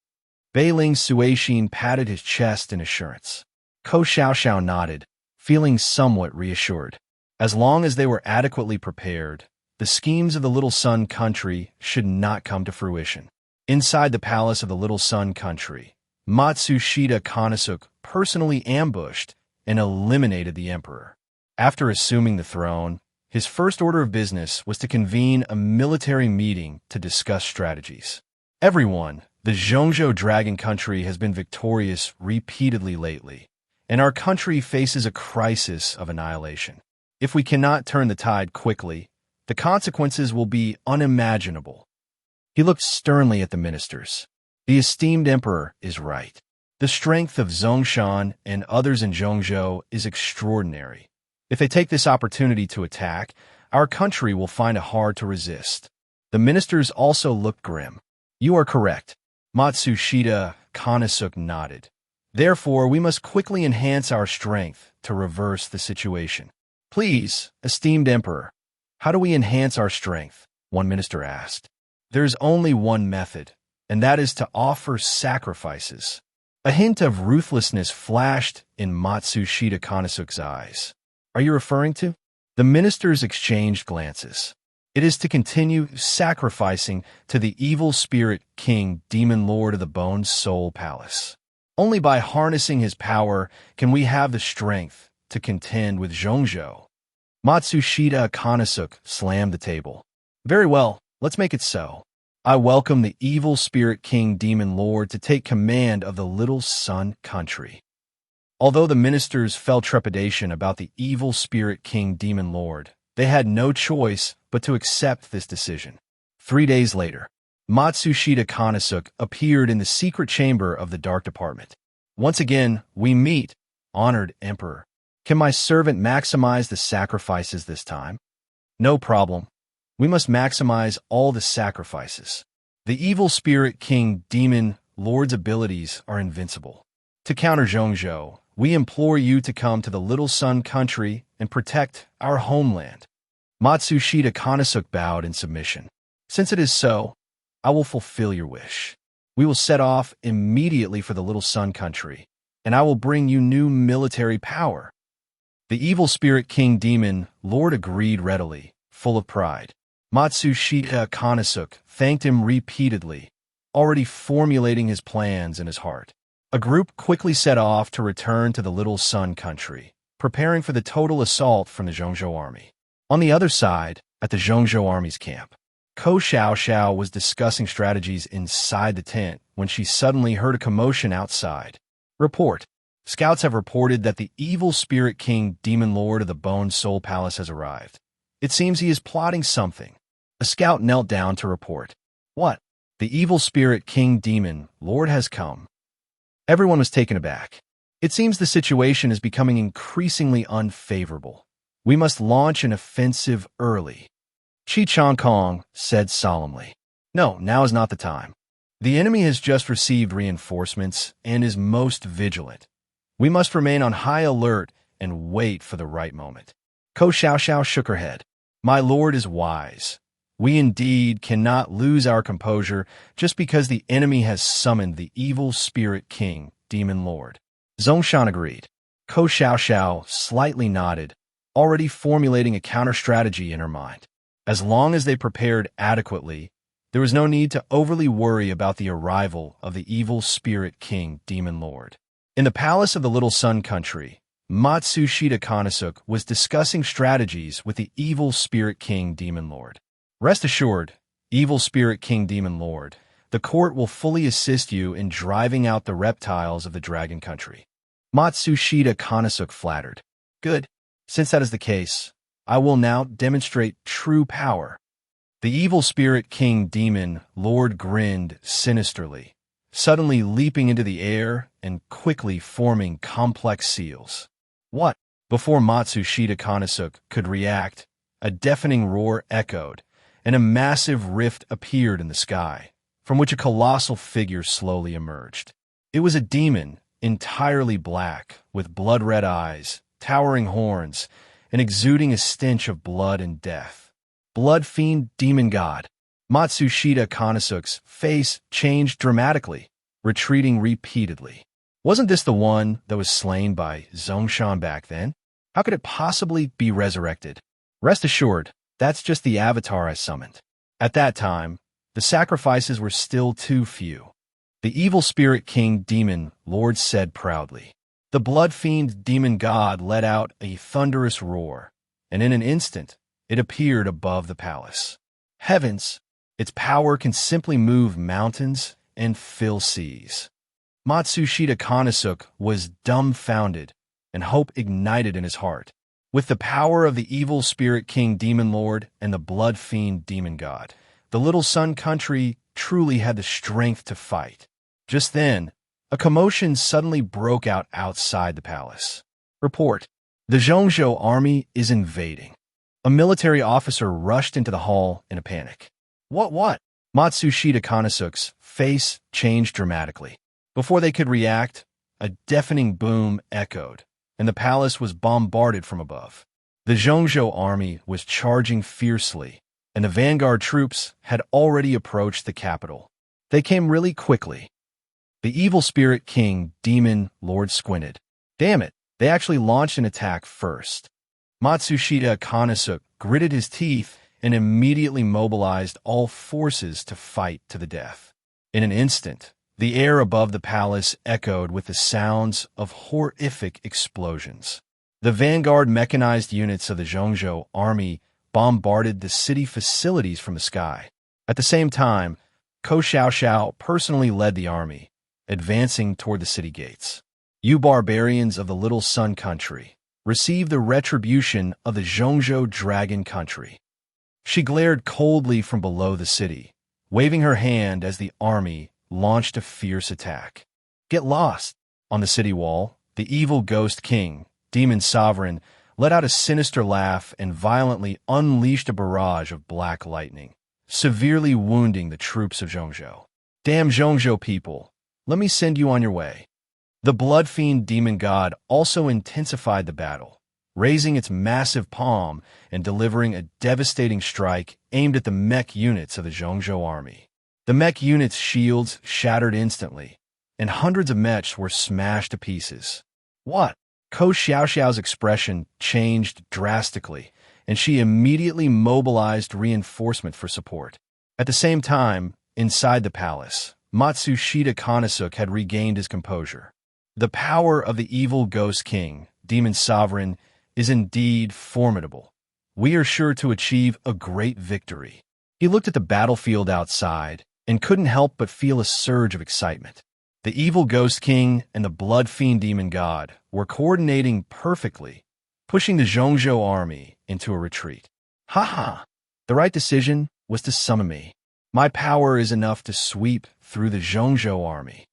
Beiling Suixin patted his chest in assurance. Ko Xiao nodded, feeling somewhat reassured. As long as they were adequately prepared, the schemes of the Little Sun Country should not come to fruition. Inside the palace of the Little Sun Country, Matsushita Konosuke personally ambushed and eliminated the emperor. After assuming the throne, his first order of business was to convene a military meeting to discuss strategies. Everyone, the Zhongzhou Dragon Country has been victorious repeatedly lately, and our country faces a crisis of annihilation. If we cannot turn the tide quickly, the consequences will be unimaginable. He looked sternly at the ministers. The esteemed emperor is right. The strength of Zongshan and others in Zhongzhou is extraordinary. If they take this opportunity to attack, our country will find it hard to resist. The ministers also looked grim. You are correct. Matsushita Konosuke nodded. Therefore, we must quickly enhance our strength to reverse the situation. Please, esteemed emperor, how do we enhance our strength? One minister asked. There's only one method, and that is to offer sacrifices. A hint of ruthlessness flashed in Matsushita Konosuke's eyes. Are you referring to? The ministers exchanged glances. It is to continue sacrificing to the evil spirit king, demon lord of the Bone Soul Palace. Only by harnessing his power can we have the strength to contend with Zhongzhou. Matsushita Konosuke slammed the table. Very well, let's make it so. I welcome the evil spirit king demon lord to take command of the Little Sun Country. Although the ministers felt trepidation about the evil spirit king demon lord, they had no choice but to accept this decision. 3 days later, Matsushita Konosuke appeared in the secret chamber of the Dark Department. Once again, we meet, honored emperor. Can my servant maximize the sacrifices this time? No problem. We must maximize all the sacrifices. The evil spirit king demon lord's abilities are invincible. To counter Zhongzhou, we implore you to come to the Little Sun Country and protect our homeland. Matsushita Konosuke bowed in submission. Since it is so, I will fulfill your wish. We will set off immediately for the Little Sun Country, and I will bring you new military power. The evil spirit king demon lord agreed readily, full of pride. Matsushita Konosuke thanked him repeatedly, already formulating his plans in his heart. A group quickly set off to return to the Little Sun country, preparing for the total assault from the Zhongzhou army. On the other side, at the Zhongzhou army's camp, Ko Xiaoxiao was discussing strategies inside the tent when she suddenly heard a commotion outside. Report. Scouts have reported that the evil spirit king demon lord of the Bone Soul Palace has arrived. It seems he is plotting something. A scout knelt down to report. What? The evil spirit king demon lord has come. Everyone was taken aback. It seems the situation is becoming increasingly unfavorable. We must launch an offensive early. Qi Changkong said solemnly. No, now is not the time. The enemy has just received reinforcements and is most vigilant. We must remain on high alert and wait for the right moment. Ko Xiaoxiao shook her head. My lord is wise. We indeed cannot lose our composure just because the enemy has summoned the evil spirit king, demon lord. Zongshan agreed. Ko Xiaoxiao slightly nodded, already formulating a counter-strategy in her mind. As long as they prepared adequately, there was no need to overly worry about the arrival of the evil spirit king, demon lord. In the palace of the Little Sun country, Matsushita Konosuke was discussing strategies with the evil spirit king, demon lord. Rest assured, evil spirit king, demon lord, the court will fully assist you in driving out the reptiles of the dragon country. Matsushita Konosuke flattered. Good. Since that is the case, I will now demonstrate true power. The evil spirit king demon lord grinned sinisterly, suddenly leaping into the air and quickly forming complex seals. What? Before Matsushita Konosuke could react, a deafening roar echoed, and a massive rift appeared in the sky, from which a colossal figure slowly emerged. It was a demon, entirely black, with blood-red eyes, towering horns, and exuding a stench of blood and death. Blood fiend demon god. Matsushita Konosuke's face changed dramatically, retreating repeatedly. Wasn't this the one that was slain by Zongshan back then? How could it possibly be resurrected? Rest assured, that's just the avatar I summoned. At that time, the sacrifices were still too few. The evil spirit king demon lord said proudly. The blood fiend demon god let out a thunderous roar, and in an instant, it appeared above the palace. Heavens, its power can simply move mountains and fill seas. Matsushita Konosuke was dumbfounded, and hope ignited in his heart. With the power of the evil spirit king demon lord and the blood fiend demon god, the Little Sun country truly had the strength to fight. Just then, a commotion suddenly broke out outside the palace. Report. The Zhongzhou army is invading. A military officer rushed into the hall in a panic. What? Matsushita Konosuke's face changed dramatically. Before they could react, a deafening boom echoed, and the palace was bombarded from above. The Zhongzhou army was charging fiercely, and the vanguard troops had already approached the capital. They came really quickly. The evil spirit king, demon lord squinted. Damn it, they actually launched an attack first. Matsushita Konosuke gritted his teeth and immediately mobilized all forces to fight to the death. In an instant, the air above the palace echoed with the sounds of horrific explosions. The vanguard mechanized units of the Zhongzhou army bombarded the city facilities from the sky. At the same time, Ko Xiaoxiao personally led the army, advancing toward the city gates. You barbarians of the Little Sun country, receive the retribution of the Zhongzhou dragon country. She glared coldly from below the city, waving her hand as the army launched a fierce attack. Get lost! On the city wall, the evil ghost king, demon sovereign, let out a sinister laugh and violently unleashed a barrage of black lightning, severely wounding the troops of Zhongzhou. Damn Zhongzhou people, let me send you on your way. The blood fiend demon god also intensified the battle, raising its massive palm and delivering a devastating strike aimed at the mech units of the Zhongzhou army. The mech units' shields shattered instantly, and hundreds of mechs were smashed to pieces. What? Ko Xiaoxiao's expression changed drastically, and she immediately mobilized reinforcement for support. At the same time, inside the palace, Matsushita Konosuke had regained his composure. The power of the evil ghost king, demon sovereign, is indeed formidable. We are sure to achieve a great victory. He looked at the battlefield outside and couldn't help but feel a surge of excitement. The evil ghost king and the blood fiend demon god were coordinating perfectly, pushing the Zhongzhou army into a retreat. Ha! The right decision was to summon me. My power is enough to sweep through the Zhongzhou army.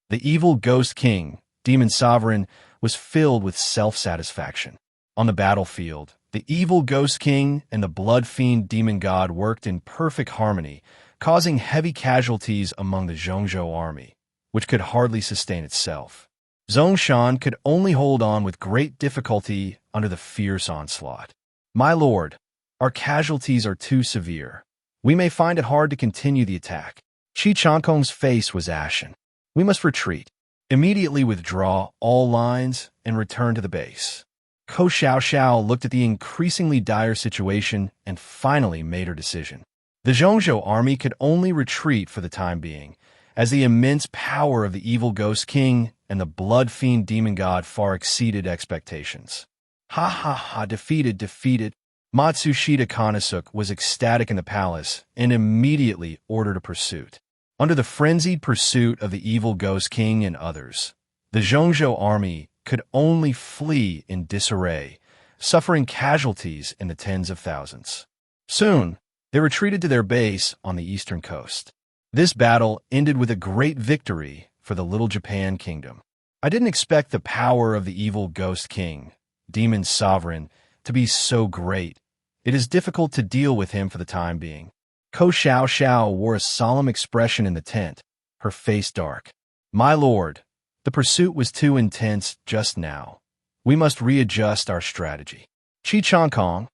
The evil ghost king, demon sovereign, was filled with self-satisfaction. On the battlefield, the evil ghost king and the blood fiend demon god worked in perfect harmony, causing heavy casualties among the Zhongzhou army, which could hardly sustain itself. Zongshan could only hold on with great difficulty under the fierce onslaught. My lord, our casualties are too severe. We may find it hard to continue the attack. Qi Changkong's face was ashen. We must retreat. Immediately withdraw all lines and return to the base. Ko Xiaoxiao looked at the increasingly dire situation and finally made her decision. The Zhongzhou army could only retreat for the time being, as the immense power of the evil ghost king and the blood fiend demon god far exceeded expectations. Defeated. Matsushita Konosuke was ecstatic in the palace and immediately ordered a pursuit. Under the frenzied pursuit of the evil ghost king and others, the Zhongzhou army could only flee in disarray, suffering casualties in the tens of thousands. Soon, they retreated to their base on the eastern coast. This battle ended with a great victory for the Little Japan Kingdom. I didn't expect the power of the evil ghost king, demon sovereign, to be so great. It is difficult to deal with him for the time being. Ko Xiaoxiao wore a solemn expression in the tent, her face dark. My lord, the pursuit was too intense just now. We must readjust our strategy. Qi Changkong,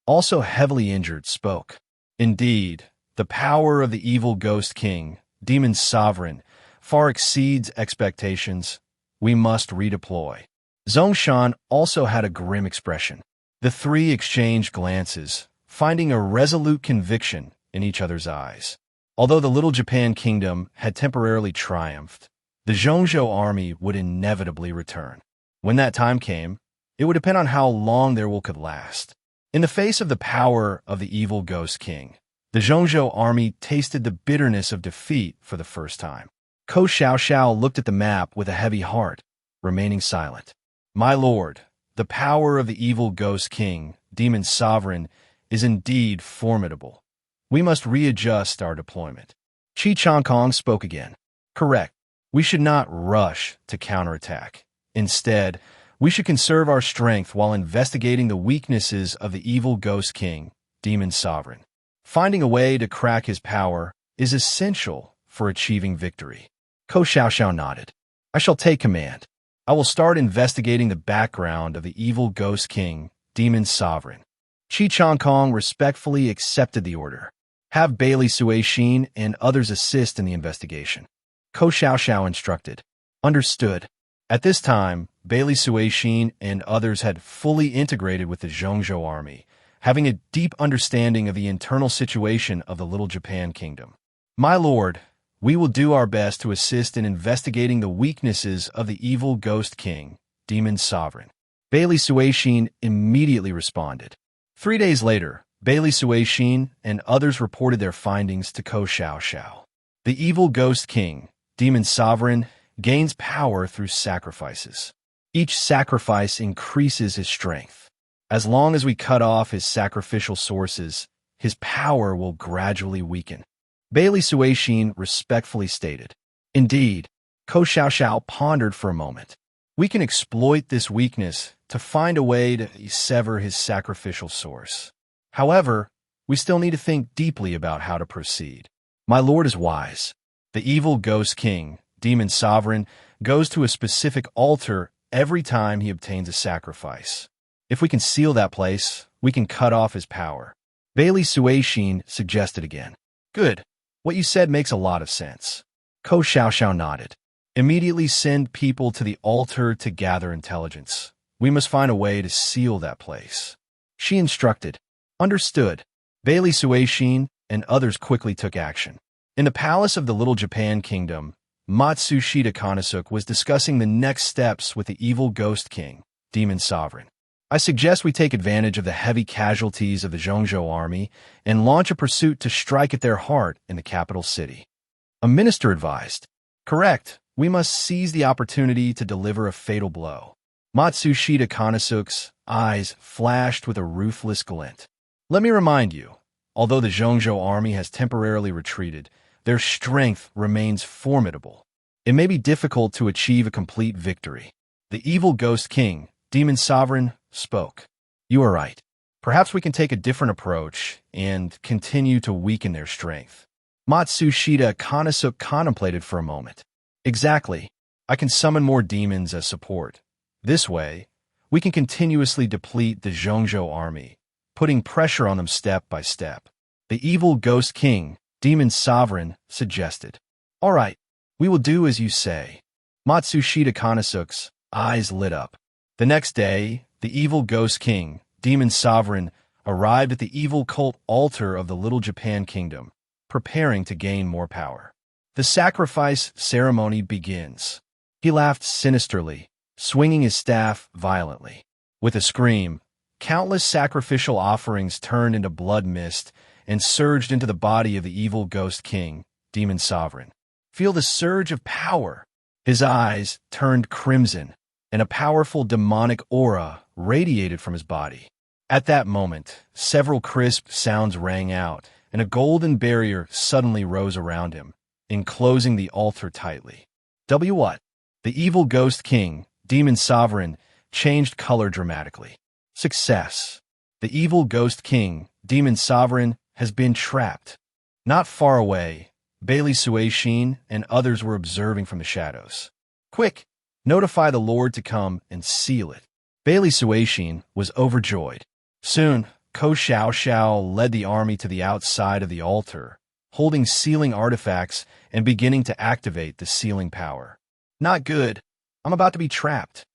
also heavily injured, spoke. Indeed, the power of the evil ghost king, demon sovereign, far exceeds expectations. We must redeploy. Zongshan also had a grim expression. The three exchanged glances, finding a resolute conviction in each other's eyes. Although the Little Japan Kingdom had temporarily triumphed, the Zhongzhou army would inevitably return. When that time came, it would depend on how long their will could last. In the face of the power of the evil ghost king, the Zhongzhou army tasted the bitterness of defeat for the first time. Ko Xiaoxiao looked at the map with a heavy heart, remaining silent. My lord, the power of the evil ghost king, demon sovereign, is indeed formidable. We must readjust our deployment. Qi Changkong spoke again. Correct. We should not rush to counterattack. Instead, we should conserve our strength while investigating the weaknesses of the evil ghost king, demon sovereign. Finding a way to crack his power is essential for achieving victory. Ko Xiaoxiao nodded. I shall take command. I will start investigating the background of the evil ghost king, demon sovereign. Qi Changkong respectfully accepted the order. Have Bailey Suixin and others assist in the investigation. Ko Xiaoxiao instructed. Understood. At this time, Bailey Suixin and others had fully integrated with the Zhongzhou army, having a deep understanding of the internal situation of the Little Japan Kingdom. My lord, we will do our best to assist in investigating the weaknesses of the evil ghost king, demon sovereign. Bailey Suixin immediately responded. 3 days later, Bailey Suixin and others reported their findings to Ko Xiaoxiao. The evil ghost king, demon sovereign, gains power through sacrifices. Each sacrifice increases his strength. As long as we cut off his sacrificial sources, his power will gradually weaken. Bailey Suixin respectfully stated. Indeed, Ko Xiaoxiao pondered for a moment. We can exploit this weakness to find a way to sever his sacrificial source. However, we still need to think deeply about how to proceed. My lord is wise. The evil ghost king, demon sovereign, goes to a specific altar every time he obtains a sacrifice. If we can seal that place, we can cut off his power. Bailey Suixin suggested again. Good. What you said makes a lot of sense. Ko Xiaoxiao nodded. Immediately send people to the altar to gather intelligence. We must find a way to seal that place. She instructed. Understood. Bailey Suixin and others quickly took action. In the palace of the Little Japan Kingdom, Matsushita Konosuke was discussing the next steps with the evil Ghost King, Demon Sovereign. I suggest we take advantage of the heavy casualties of the Zhongzhou army and launch a pursuit to strike at their heart in the capital city. A minister advised. Correct, we must seize the opportunity to deliver a fatal blow. Matsushita Konosuke's eyes flashed with a ruthless glint. Let me remind you, although the Zhongzhou army has temporarily retreated, their strength remains formidable. It may be difficult to achieve a complete victory. The evil Ghost King, Demon Sovereign, spoke. You are right. Perhaps we can take a different approach and continue to weaken their strength. Matsushita Konosuke contemplated for a moment. Exactly. I can summon more demons as support. This way, we can continuously deplete the Zhongzhou army, putting pressure on them step by step. The evil Ghost King, Demon Sovereign, suggested. All right, we will do as you say. Matsushita Konosuke's eyes lit up. The next day, the evil Ghost King, Demon Sovereign, arrived at the evil cult altar of the Little Japan Kingdom, preparing to gain more power. The sacrifice ceremony begins. He laughed sinisterly, swinging his staff violently. With a scream, countless sacrificial offerings turned into blood mist and surged into the body of the evil Ghost King, Demon Sovereign. Feel the surge of power. His eyes turned crimson, and a powerful demonic aura radiated from his body. At that moment, several crisp sounds rang out, and a golden barrier suddenly rose around him, enclosing the altar tightly. What? The evil Ghost King, Demon Sovereign, changed color dramatically. Success. The evil Ghost King, Demon Sovereign, has been trapped. Not far away, Bailey Suishin and others were observing from the shadows. Quick! Notify the Lord to come and seal it. Bailey Suishin was overjoyed. Soon, Ko Xiao led the army to the outside of the altar, holding sealing artifacts and beginning to activate the sealing power. Not good. I'm about to be trapped.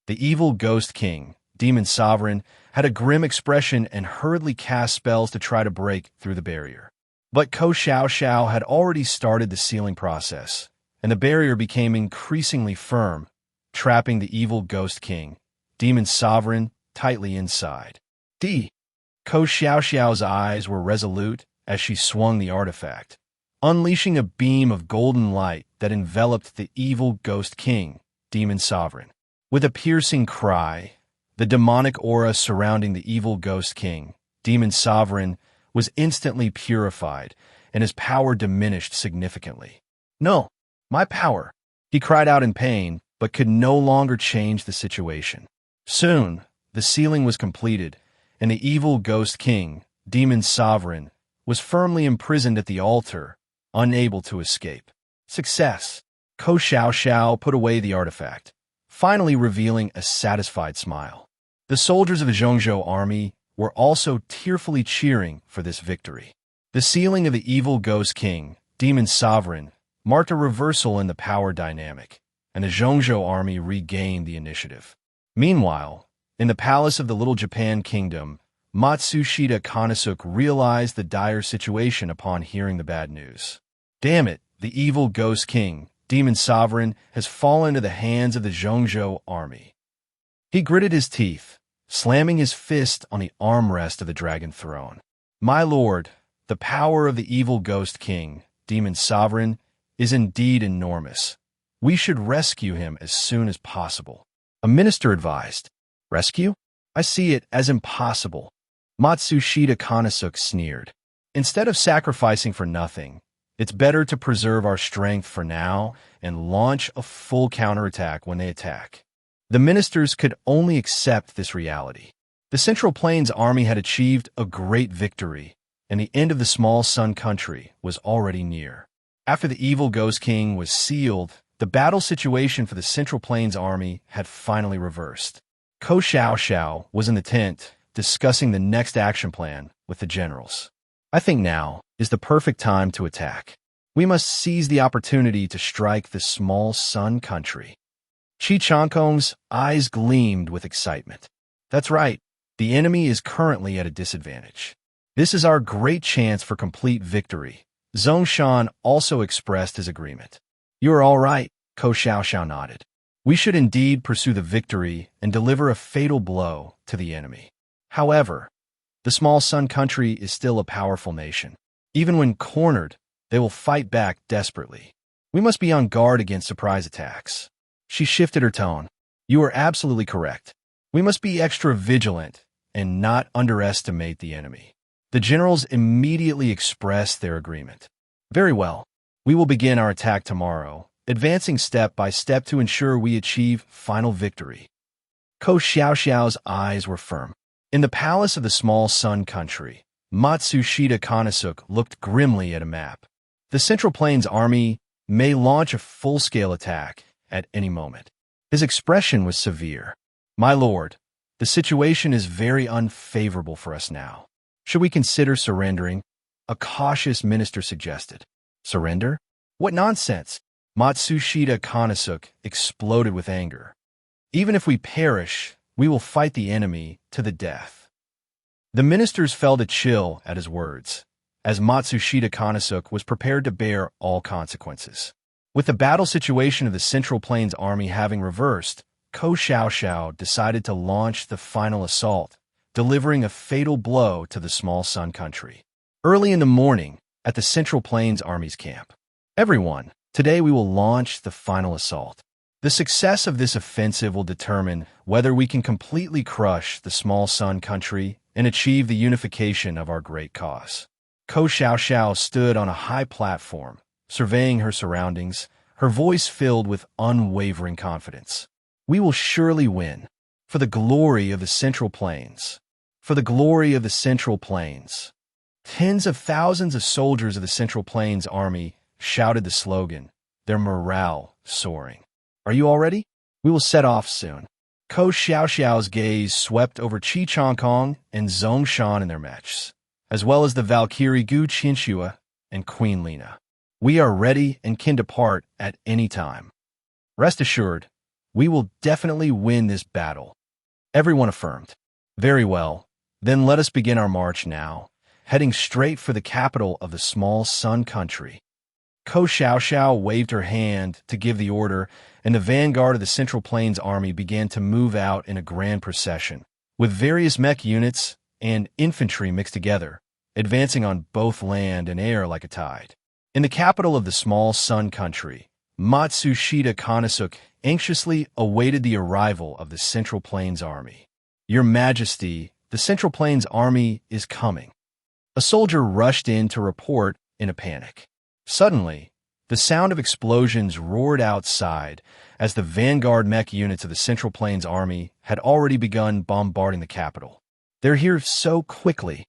The evil Ghost King, Demon Sovereign, had a grim expression and hurriedly cast spells to try to break through the barrier. But Ko Xiao had already started the sealing process, and the barrier became increasingly firm, trapping the evil Ghost King, Demon Sovereign, tightly inside. Ko Xiao's eyes were resolute as she swung the artifact, unleashing a beam of golden light that enveloped the evil Ghost King, Demon Sovereign. With a piercing cry, the demonic aura surrounding the evil Ghost King, Demon Sovereign, was instantly purified, and his power diminished significantly. No, my power! He cried out in pain, but could no longer change the situation. Soon, the sealing was completed, and the evil Ghost King, Demon Sovereign, was firmly imprisoned at the altar, unable to escape. Success! Ko Xiao put away the artifact, finally revealing a satisfied smile. The soldiers of the Zhongzhou army were also tearfully cheering for this victory. The sealing of the evil Ghost King, Demon Sovereign, marked a reversal in the power dynamic, and the Zhongzhou army regained the initiative. Meanwhile, in the palace of the Little Japan Kingdom, Matsushita Konosuke realized the dire situation upon hearing the bad news. Damn it, the evil Ghost King, Demon Sovereign, has fallen into the hands of the Zhongzhou army. He gritted his teeth, slamming his fist on the armrest of the dragon throne. My lord, the power of the evil Ghost King, Demon Sovereign, is indeed enormous. We should rescue him as soon as possible. A minister advised. Rescue? I see it as impossible. Matsushita Konosuke sneered. Instead of sacrificing for nothing, it's better to preserve our strength for now and launch a full counterattack when they attack. The ministers could only accept this reality. The Central Plains army had achieved a great victory, and the end of the small sun country was already near. After the evil Ghost King was sealed, the battle situation for the Central Plains army had finally reversed. Ko Xiao was in the tent, discussing the next action plan with the generals. I think now is the perfect time to attack. We must seize the opportunity to strike the small sun country. Chi Chankong's eyes gleamed with excitement. That's right, the enemy is currently at a disadvantage. This is our great chance for complete victory, Zhongshan also expressed his agreement. "You are all right," Ko Xiaoxiao nodded. "We should indeed pursue the victory and deliver a fatal blow to the enemy. However, the small Sun country is still a powerful nation. Even when cornered, they will fight back desperately. We must be on guard against surprise attacks." She shifted her tone. "You are absolutely correct. We must be extra vigilant and not underestimate the enemy." The generals immediately expressed their agreement. "Very well. We will begin our attack tomorrow, advancing step by step to ensure we achieve final victory." Ko Xiaoxiao's eyes were firm. In the palace of the small Sun country, Matsushita Konosuke looked grimly at a map. The Central Plains army may launch a full-scale attack at any moment. His expression was severe. "My lord, the situation is very unfavorable for us now. Should we consider surrendering?" A cautious minister suggested. "Surrender? What nonsense!" Matsushita Konosuke exploded with anger. "Even if we perish, we will fight the enemy to the death." The ministers felt a chill at his words, as Matsushita Konosuke was prepared to bear all consequences. With the battle situation of the Central Plains army having reversed, Ko Xiaoxiao decided to launch the final assault, delivering a fatal blow to the small Sun country. Early in the morning, at the Central Plains Army's camp. "Everyone, today we will launch the final assault. The success of this offensive will determine whether we can completely crush the small Sun country and achieve the unification of our great cause." Ko Xiaoxiao stood on a high platform, surveying her surroundings, her voice filled with unwavering confidence. "We will surely win. For the glory of the Central Plains. For the glory of the Central Plains." Tens of thousands of soldiers of the Central Plains Army shouted the slogan, their morale soaring. "Are you all ready? We will set off soon." Ko Xiaoxiao's gaze swept over Qi Changkong and Zhongshan in their matches, as well as the Valkyrie Gu Qianxue and Queen Lina. "We are ready and can depart at any time. Rest assured, we will definitely win this battle." Everyone affirmed. "Very well, then let us begin our march now, heading straight for the capital of the small Sun country." Ko Xiaoxiao waved her hand to give the order, and the vanguard of the Central Plains army began to move out in a grand procession, with various mech units and infantry mixed together, advancing on both land and air like a tide. In the capital of the small Sun country, Matsushita Konosuke anxiously awaited the arrival of the Central Plains army. "Your Majesty, the Central Plains army is coming." A soldier rushed in to report in a panic. Suddenly, the sound of explosions roared outside as the vanguard mech units of the Central Plains army had already begun bombarding the capital. "They're here so quickly."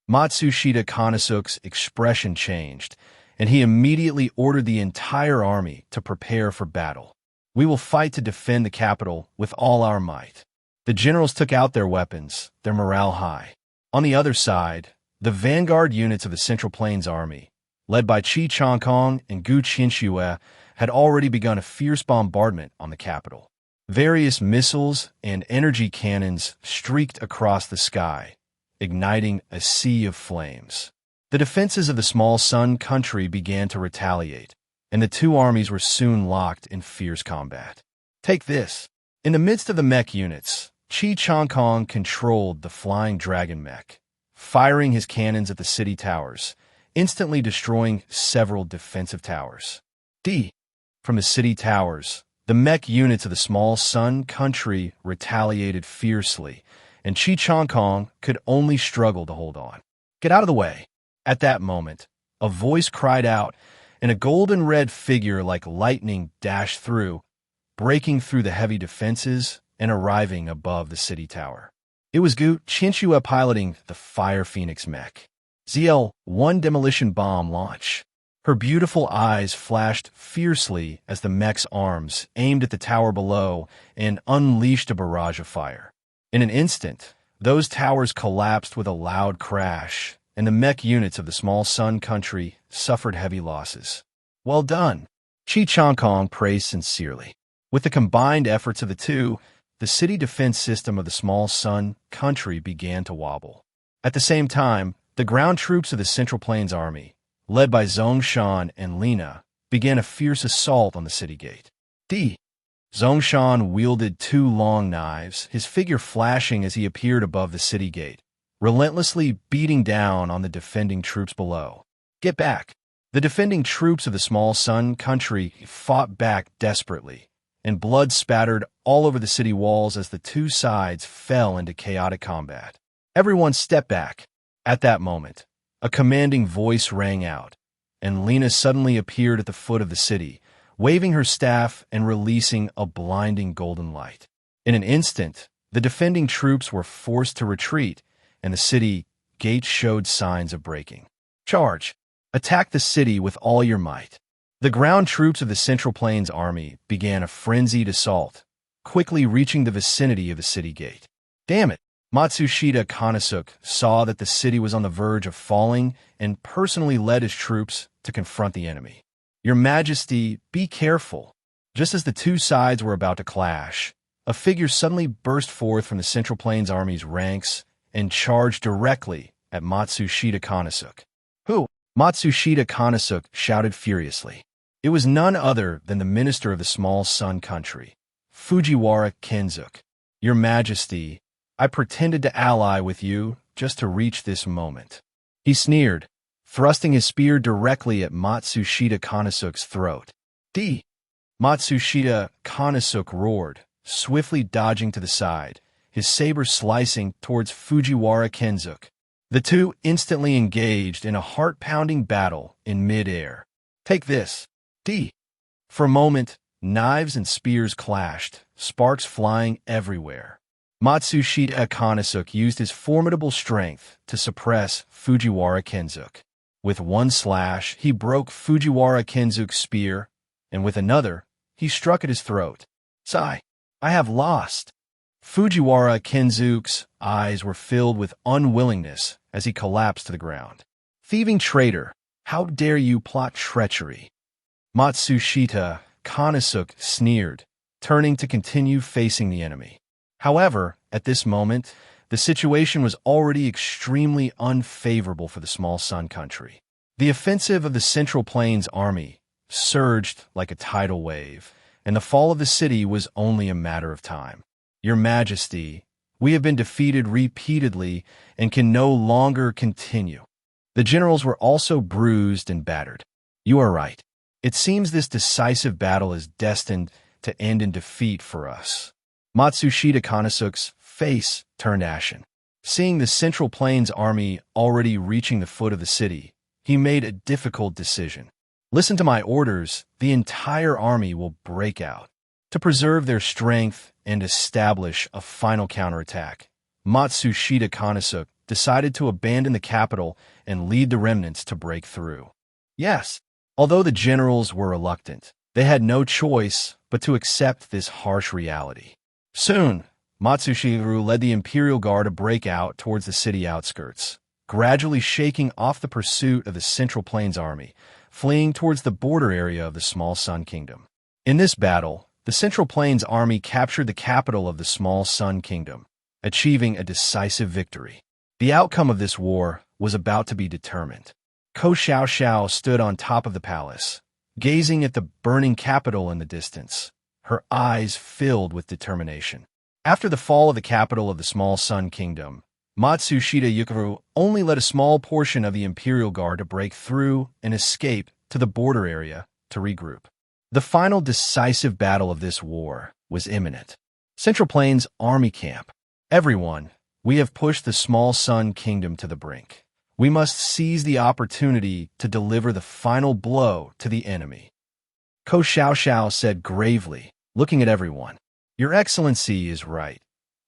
Matsushita Konosuke's expression changed, and he immediately ordered the entire army to prepare for battle. "We will fight to defend the capital with all our might." The generals took out their weapons, their morale high. On the other side, the vanguard units of the Central Plains army, led by Qi Changkong and Gu Qianxue, had already begun a fierce bombardment on the capital. Various missiles and energy cannons streaked across the sky, igniting a sea of flames. The defenses of the small Sun country began to retaliate, and the two armies were soon locked in fierce combat. "Take this." In the midst of the mech units, Qi Changkong controlled the flying dragon mech, firing his cannons at the city towers, instantly destroying several defensive towers. From the city towers, the mech units of the small Sun country retaliated fiercely, and Qi Changkong could only struggle to hold on. "Get out of the way." At that moment, a voice cried out, and a golden-red figure like lightning dashed through, breaking through the heavy defenses and arriving above the city tower. It was Gu Qianxue piloting the Fire Phoenix mech. ZL-1 demolition bomb launch. Her beautiful eyes flashed fiercely as the mech's arms aimed at the tower below and unleashed a barrage of fire. In an instant, those towers collapsed with a loud crash, and the mech units of the small Sun country suffered heavy losses. "Well done," Qi Changkong praised sincerely. With the combined efforts of the two, the city defense system of the small Sun country began to wobble. At the same time, the ground troops of the Central Plains Army, led by Zongshan and Lina, began a fierce assault on the city gate. Zongshan wielded 2 long knives, his figure flashing as he appeared above the city gate, relentlessly beating down on the defending troops below. Get back! The defending troops of the small sun country fought back desperately, and blood spattered all over the city walls as the 2 sides fell into chaotic combat. Everyone step back. At that moment, a commanding voice rang out, and Lina suddenly appeared at the foot of the city, waving her staff and releasing a blinding golden light. In an instant, the defending troops were forced to retreat, and the city gate showed signs of breaking. Charge! Attack the city with all your might. The ground troops of the Central Plains Army began a frenzied assault, quickly reaching the vicinity of the city gate. Damn it! Matsushita Konosuke saw that the city was on the verge of falling and personally led his troops to confront the enemy. Your Majesty, be careful. Just as the 2 sides were about to clash, a figure suddenly burst forth from the Central Plains Army's ranks and charged directly at Matsushita Konosuke. Who? Matsushita Konosuke shouted furiously. It was none other than the minister of the small sun country, Fujiwara Kensuke. Your Majesty, I pretended to ally with you just to reach this moment. He sneered, thrusting his spear directly at Matsushita Konosuke's throat. Matsushita Konosuke roared, swiftly dodging to the side, his saber slicing towards Fujiwara Kensuke. The 2 instantly engaged in a heart-pounding battle in mid-air. Take this. For a moment, knives and spears clashed, sparks flying everywhere. Matsushita Konosuke used his formidable strength to suppress Fujiwara Kensuke. With one slash, he broke Fujiwara Kensuke's spear, and with another, he struck at his throat. Sigh, I have lost. Fujiwara Kensuke's eyes were filled with unwillingness as he collapsed to the ground. Thieving traitor, how dare you plot treachery? Matsushita Konosuke sneered, turning to continue facing the enemy. However, at this moment, the situation was already extremely unfavorable for the small sun country. The offensive of the Central Plains Army surged like a tidal wave, and the fall of the city was only a matter of time. Your Majesty, we have been defeated repeatedly and can no longer continue. The generals were also bruised and battered. You are right. It seems this decisive battle is destined to end in defeat for us. Matsushita Konosuke's face turned ashen. Seeing the Central Plains Army already reaching the foot of the city, he made a difficult decision. Listen to my orders, the entire army will break out. To preserve their strength and establish a final counterattack, Matsushita Konosuke decided to abandon the capital and lead the remnants to break through. Yes, although the generals were reluctant, they had no choice but to accept this harsh reality. Soon, Matsushita led the Imperial Guard to break out towards the city outskirts, gradually shaking off the pursuit of the Central Plains Army, fleeing towards the border area of the Small Sun Kingdom. In this battle, the Central Plains Army captured the capital of the Small Sun Kingdom, achieving a decisive victory. The outcome of this war was about to be determined. Ko Xiaoxiao stood on top of the palace, gazing at the burning capital in the distance, her eyes filled with determination. After the fall of the capital of the Small Sun Kingdom, Matsushita Yukaru only led a small portion of the Imperial Guard to break through and escape to the border area to regroup. The final decisive battle of this war was imminent. Central Plains Army Camp. Everyone, we have pushed the Small Sun Kingdom to the brink. We must seize the opportunity to deliver the final blow to the enemy. Ko Xiaoxiao said gravely, looking at everyone. Your Excellency is right.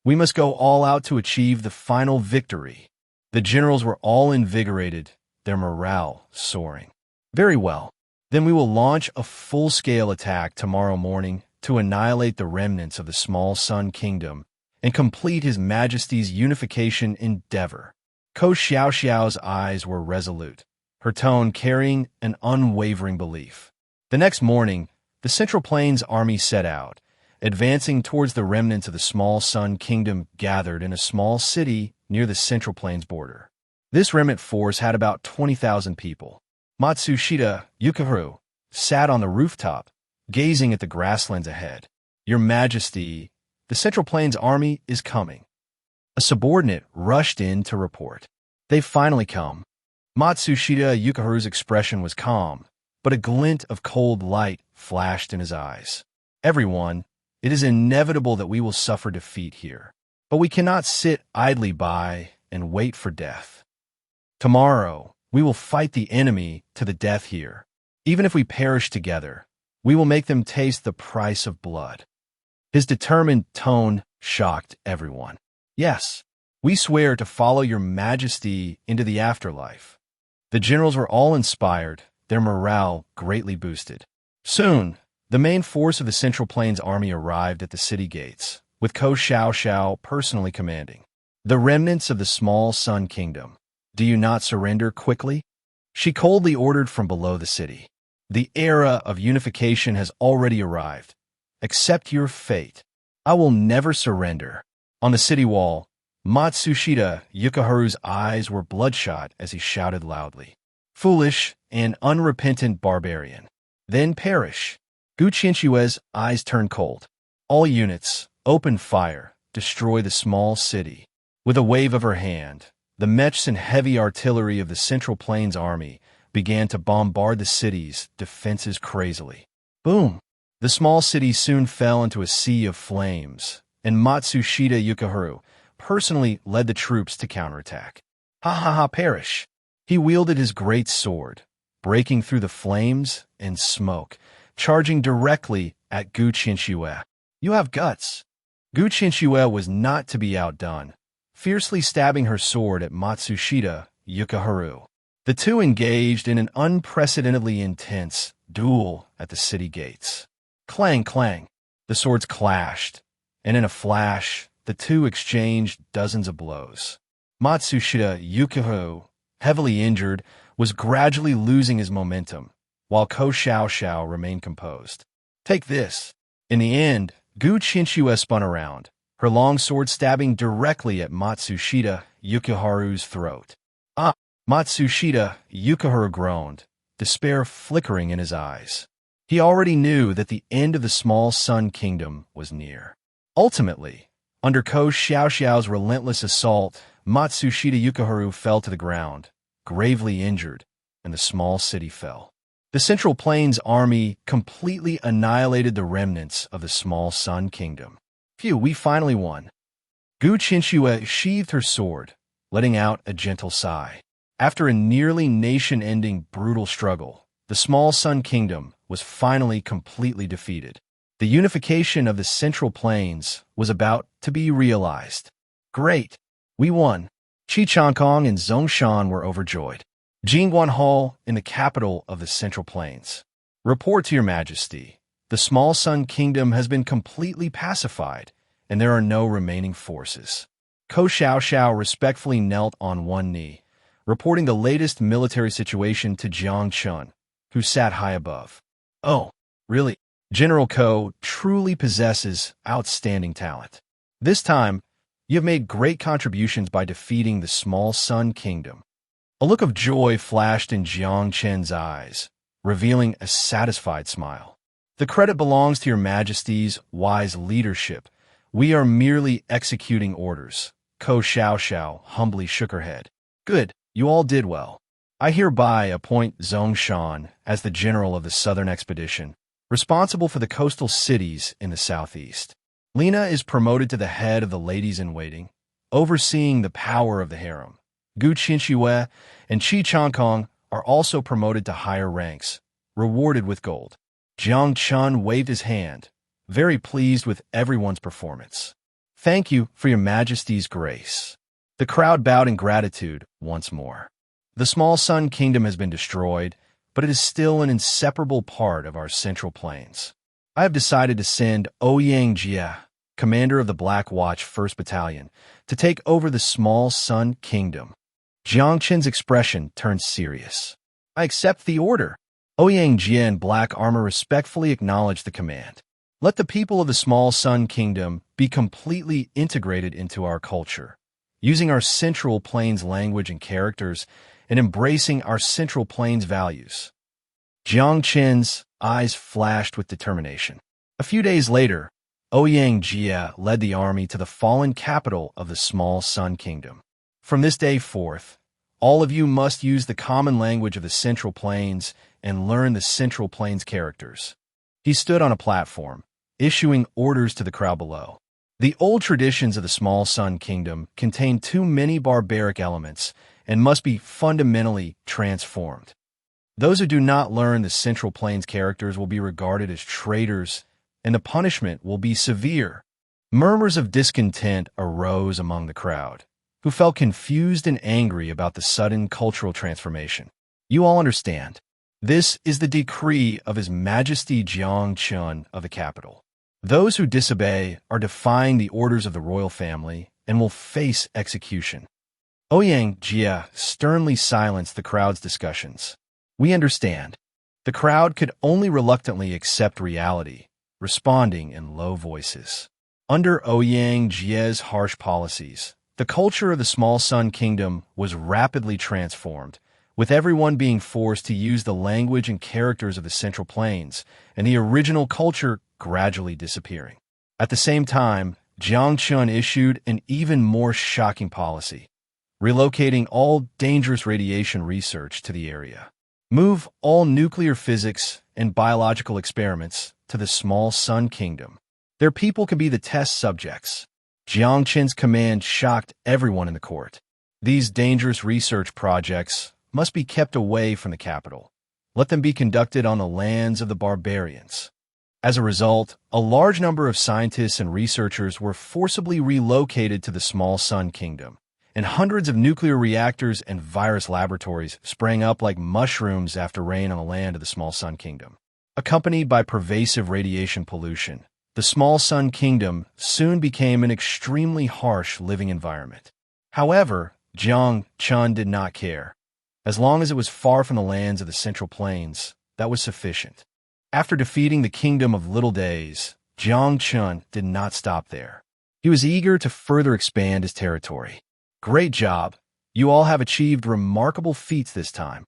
We must go all out to achieve the final victory. The generals were all invigorated, their morale soaring. Very well. Then we will launch a full-scale attack tomorrow morning to annihilate the remnants of the Small Sun Kingdom and complete His Majesty's unification endeavor. Ko Xiaoxiao's eyes were resolute, her tone carrying an unwavering belief. The next morning, the Central Plains Army set out, advancing towards the remnants of the Small Sun Kingdom gathered in a small city near the Central Plains border. This remnant force had about 20,000 people. Matsushita Yukaru sat on the rooftop, gazing at the grasslands ahead. Your Majesty, the Central Plains Army is coming. A subordinate rushed in to report. They've finally come. Matsushita Yukaru's expression was calm, but a glint of cold light flashed in his eyes. Everyone, it is inevitable that we will suffer defeat here, but we cannot sit idly by and wait for death. Tomorrow, we will fight the enemy to the death here. Even if we perish together, we will make them taste the price of blood. His determined tone shocked everyone. Yes, we swear to follow your Majesty into the afterlife. The generals were all inspired, their morale greatly boosted. Soon, the main force of the Central Plains Army arrived at the city gates, with Ko Xiao personally commanding. The remnants of the small Sun Kingdom, do you not surrender quickly? She coldly ordered from below the city. The era of unification has already arrived. Accept your fate. I will never surrender. On the city wall, Matsushita Yukaharu's eyes were bloodshot as he shouted loudly. Foolish and unrepentant barbarian. Then perish. Gu Qinshue's eyes turned cold. All units, open fire, destroy the small city. With a wave of her hand, the mechs and heavy artillery of the Central Plains Army began to bombard the city's defenses crazily. Boom! The small city soon fell into a sea of flames, and Matsushita Yukaharu personally led the troops to counterattack. Ha ha ha, perish! He wielded his great sword, breaking through the flames and smoke, charging directly at Gu Qinshui. You have guts. Gu Qinshui was not to be outdone, fiercely stabbing her sword at Matsushita Yukaharu. The two engaged in an unprecedentedly intense duel at the city gates. Clang, clang. The swords clashed, and in a flash, the two exchanged dozens of blows. Matsushita Yukaharu, heavily injured, was gradually losing his momentum, while Ko Xiao remained composed. Take this. In the end, Gu Qinshui spun around, her long sword stabbing directly at Matsushita Yukaharu's throat. Ah! Matsushita Yukaharu groaned, despair flickering in his eyes. He already knew that the end of the small Sun Kingdom was near. Ultimately, under Ko Xiao's relentless assault, Matsushita Yukaharu fell to the ground, gravely injured, and the small city fell. The Central Plains Army completely annihilated the remnants of the small Sun Kingdom. Phew, we finally won. Gu Qinshui sheathed her sword, letting out a gentle sigh. After a nearly nation-ending brutal struggle, the small Sun Kingdom was finally completely defeated. The unification of the Central Plains was about to be realized. Great! We won! Qi Changkong and Zongshan were overjoyed. Jingguan Hall in the capital of the Central Plains. Report to your Majesty. The small Sun Kingdom has been completely pacified, and there are no remaining forces. Ko Xiao respectfully knelt on one knee, reporting the latest military situation to Jiang Chen, who sat high above. Oh, really? General Ko truly possesses outstanding talent. This time, you have made great contributions by defeating the small Sun Kingdom. A look of joy flashed in Jiang Chen's eyes, revealing a satisfied smile. The credit belongs to your Majesty's wise leadership. We are merely executing orders. Ko Xiao humbly shook her head. Good, you all did well. I hereby appoint Zongshan as the general of the Southern Expedition, responsible for the coastal cities in the southeast. Lina is promoted to the head of the ladies-in-waiting, overseeing the power of the harem. Gu Qinshui and Qi Changkong are also promoted to higher ranks, rewarded with gold. Jiang Chen waved his hand, very pleased with everyone's performance. Thank you for your Majesty's grace. The crowd bowed in gratitude once more. The small Sun Kingdom has been destroyed, but it is still an inseparable part of our Central Plains. I have decided to send Ouyang Jie, commander of the Black Watch 1st Battalion, to take over the small Sun Kingdom. Jiang Chen's expression turned serious. I accept the order. Ouyang Jie in black armor respectfully acknowledged the command. Let the people of the small Sun Kingdom be completely integrated into our culture, using our Central Plains language and characters, and embracing our Central Plains values. Jiang Chen's eyes flashed with determination. A few days later, Ouyang Jia led the army to the fallen capital of the small Sun Kingdom. From this day forth, all of you must use the common language of the Central Plains and learn the Central Plains characters. He stood on a platform, issuing orders to the crowd below. The old traditions of the small Sun Kingdom contain too many barbaric elements and must be fundamentally transformed. Those who do not learn the Central Plains characters will be regarded as traitors, and the punishment will be severe. Murmurs of discontent arose among the crowd, who felt confused and angry about the sudden cultural transformation. You all understand. This is the decree of His Majesty Jiang Chen of the capital. Those who disobey are defying the orders of the royal family and will face execution. Ouyang Jia sternly silenced the crowd's discussions. We understand. The crowd could only reluctantly accept reality, responding in low voices. Under Ouyang Jia's harsh policies, the culture of the small Sun Kingdom was rapidly transformed, with everyone being forced to use the language and characters of the Central Plains, and the original culture gradually disappearing. At the same time, Jiang Chen issued an even more shocking policy, relocating all dangerous radiation research to the area. Move all nuclear physics and biological experiments to the small Sun Kingdom. Their people can be the test subjects. Jiang Chen's command shocked everyone in the court. These dangerous research projects must be kept away from the capital. Let them be conducted on the lands of the barbarians. As a result, a large number of scientists and researchers were forcibly relocated to the small Sun Kingdom, and hundreds of nuclear reactors and virus laboratories sprang up like mushrooms after rain on the land of the small Sun Kingdom. Accompanied by pervasive radiation pollution, the small Sun Kingdom soon became an extremely harsh living environment. However, Jiang Chen did not care. As long as it was far from the lands of the Central Plains, that was sufficient. After defeating the Kingdom of Little Days, Jiang Chen did not stop there. He was eager to further expand his territory. Great job! You all have achieved remarkable feats this time.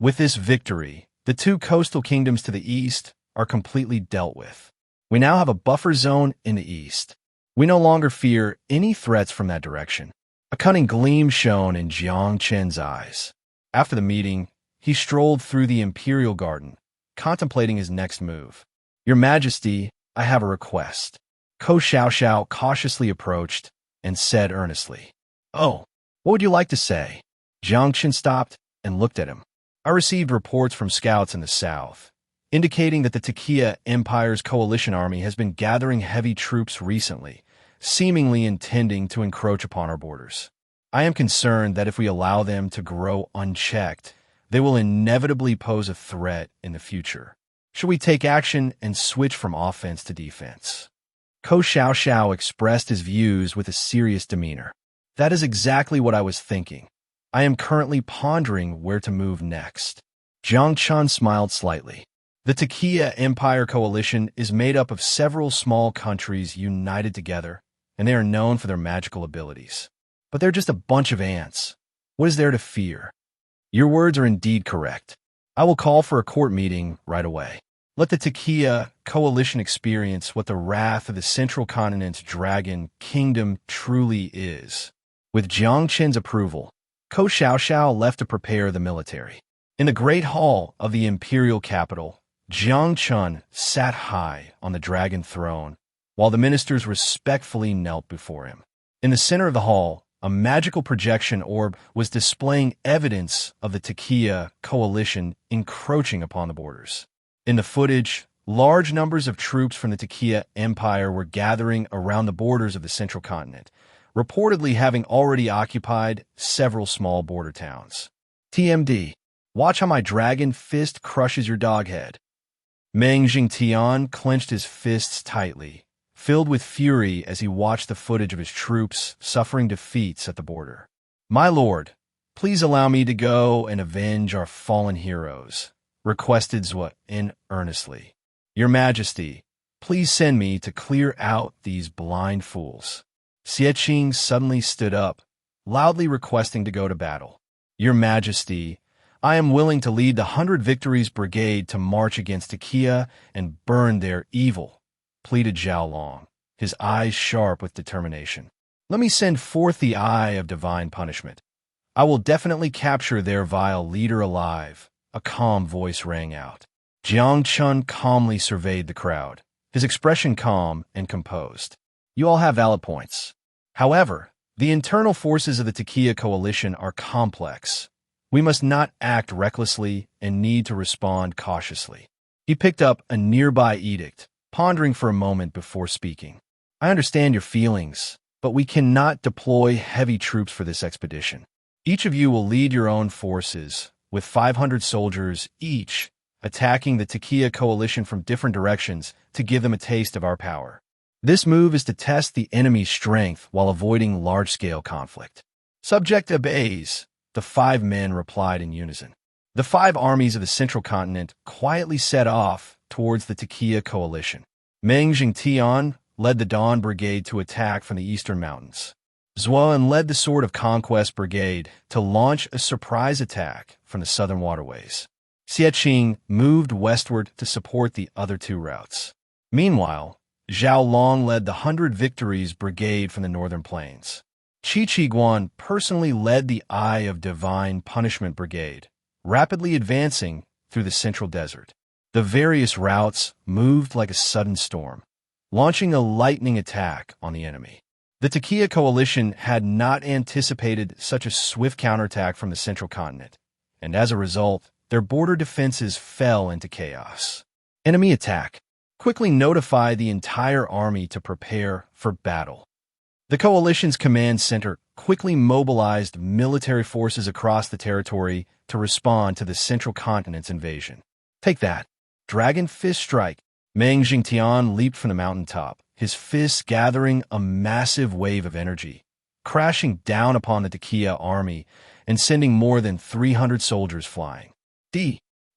With this victory, the two coastal kingdoms to the east are completely dealt with. We now have a buffer zone in the east. We no longer fear any threats from that direction. A cunning gleam shone in Jiang Chen's eyes. After the meeting, he strolled through the imperial garden, contemplating his next move. Your Majesty, I have a request. Ko Xiaoxiao cautiously approached and said earnestly, Oh, what would you like to say? Jiang Chen stopped and looked at him. I received reports from scouts in the south, indicating that the Takia Empire's coalition army has been gathering heavy troops recently, seemingly intending to encroach upon our borders. I am concerned that if we allow them to grow unchecked, they will inevitably pose a threat in the future. Should we take action and switch from offense to defense? Ko Xiaoxiao expressed his views with a serious demeanor. That is exactly what I was thinking. I am currently pondering where to move next. Jiang Chen smiled slightly. The Takia Empire Coalition is made up of several small countries united together, and they are known for their magical abilities. But they're just a bunch of ants. What is there to fear? Your words are indeed correct. I will call for a court meeting right away. Let the Takia Coalition experience what the wrath of the Central Continent's Dragon Kingdom truly is. With Jiang Chen's approval, Ko Xiaoxiao left to prepare the military. In the great hall of the imperial capital, Jiang Chen sat high on the dragon throne, while the ministers respectfully knelt before him. In the center of the hall, a magical projection orb was displaying evidence of the Takia coalition encroaching upon the borders. In the footage, large numbers of troops from the Takia Empire were gathering around the borders of the central continent, reportedly having already occupied several small border towns. TMD, watch how my dragon fist crushes your dog head. Meng Jingtian clenched his fists tightly, filled with fury as he watched the footage of his troops suffering defeats at the border. My lord, please allow me to go and avenge our fallen heroes, requested Zhuan earnestly. Your Majesty, please send me to clear out these blind fools. Xie Qing suddenly stood up, loudly requesting to go to battle. Your Majesty, I am willing to lead the 100 Victories Brigade to march against Takia and burn their evil, pleaded Zhao Long, his eyes sharp with determination. Let me send forth the eye of divine punishment. I will definitely capture their vile leader alive, a calm voice rang out. Jiang Chen calmly surveyed the crowd, his expression calm and composed. You all have valid points. However, the internal forces of the Takia coalition are complex. We must not act recklessly and need to respond cautiously. He picked up a nearby edict, pondering for a moment before speaking. I understand your feelings, but we cannot deploy heavy troops for this expedition. Each of you will lead your own forces, with 500 soldiers each, attacking the Takia coalition from different directions to give them a taste of our power. This move is to test the enemy's strength while avoiding large-scale conflict. Subject obeys, the 5 men replied in unison. The 5 armies of the central continent quietly set off towards the Takia coalition. Meng Jingtian led the Dawn Brigade to attack from the eastern mountains. Zuan led the Sword of Conquest Brigade to launch a surprise attack from the southern waterways. Xieqing moved westward to support the other 2 routes. Meanwhile, Zhao Long led the 100 Victories Brigade from the northern plains. Qi Qiguan personally led the Eye of Divine Punishment Brigade, rapidly advancing through the central desert. The various routes moved like a sudden storm, launching a lightning attack on the enemy. The Takia coalition had not anticipated such a swift counterattack from the central continent, and as a result, their border defenses fell into chaos. Enemy attack. Quickly notify the entire army to prepare for battle. The coalition's command center quickly mobilized military forces across the territory to respond to the central continent's invasion. Take that. Dragon Fist Strike. Meng Jingtian leaped from the mountaintop, his fists gathering a massive wave of energy, crashing down upon the Takia army and sending more than 300 soldiers flying.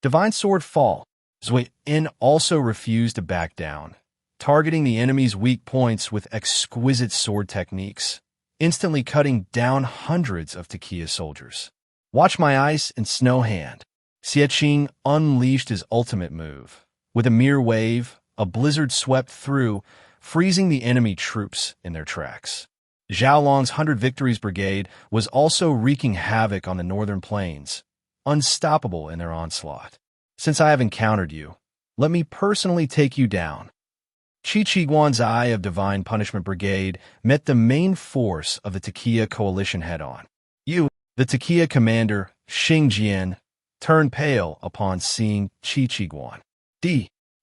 Divine Sword Fall. Zui In also refused to back down, targeting the enemy's weak points with exquisite sword techniques, instantly cutting down hundreds of Takia soldiers. Watch My Ice and Snow Hand. Xieqing unleashed his ultimate move. With a mere wave, a blizzard swept through, freezing the enemy troops in their tracks. Zhao Long's 100 Victories Brigade was also wreaking havoc on the northern plains, unstoppable in their onslaught. Since I have encountered you, let me personally take you down. Qi Qiguan's Eye of Divine Punishment Brigade met the main force of the Takia coalition head-on. You, the Takia commander, Xing Jian, turned pale upon seeing Qi Qiguan.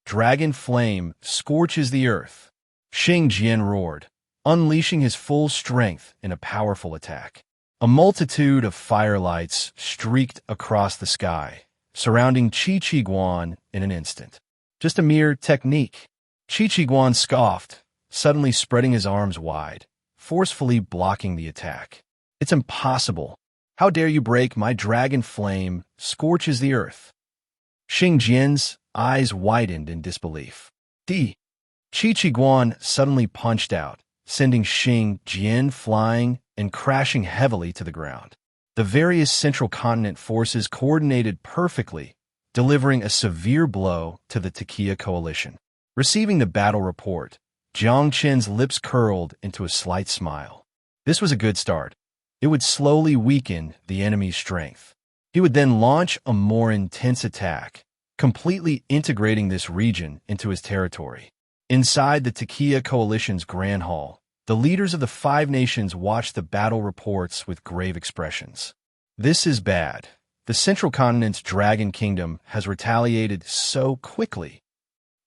Dragon Flame scorches the earth. Xing Jian roared, unleashing his full strength in a powerful attack. A multitude of firelights streaked across the sky, surrounding Qi Qiguan in an instant. Just a mere technique. Qi Qiguan scoffed, suddenly spreading his arms wide, forcefully blocking the attack. It's impossible. How dare you break my dragon flame scorches the earth? Xing Jian's eyes widened in disbelief. Qi Qiguan suddenly punched out, sending Xing Jian flying and crashing heavily to the ground. The various central continent forces coordinated perfectly, delivering a severe blow to the Takia coalition. Receiving the battle report, Jiang Chen's lips curled into a slight smile. This was a good start. It would slowly weaken the enemy's strength. He would then launch a more intense attack, completely integrating this region into his territory. Inside the Takia coalition's Grand Hall, the leaders of the 5 nations watched the battle reports with grave expressions. This is bad. The central continent's Dragon Kingdom has retaliated so quickly.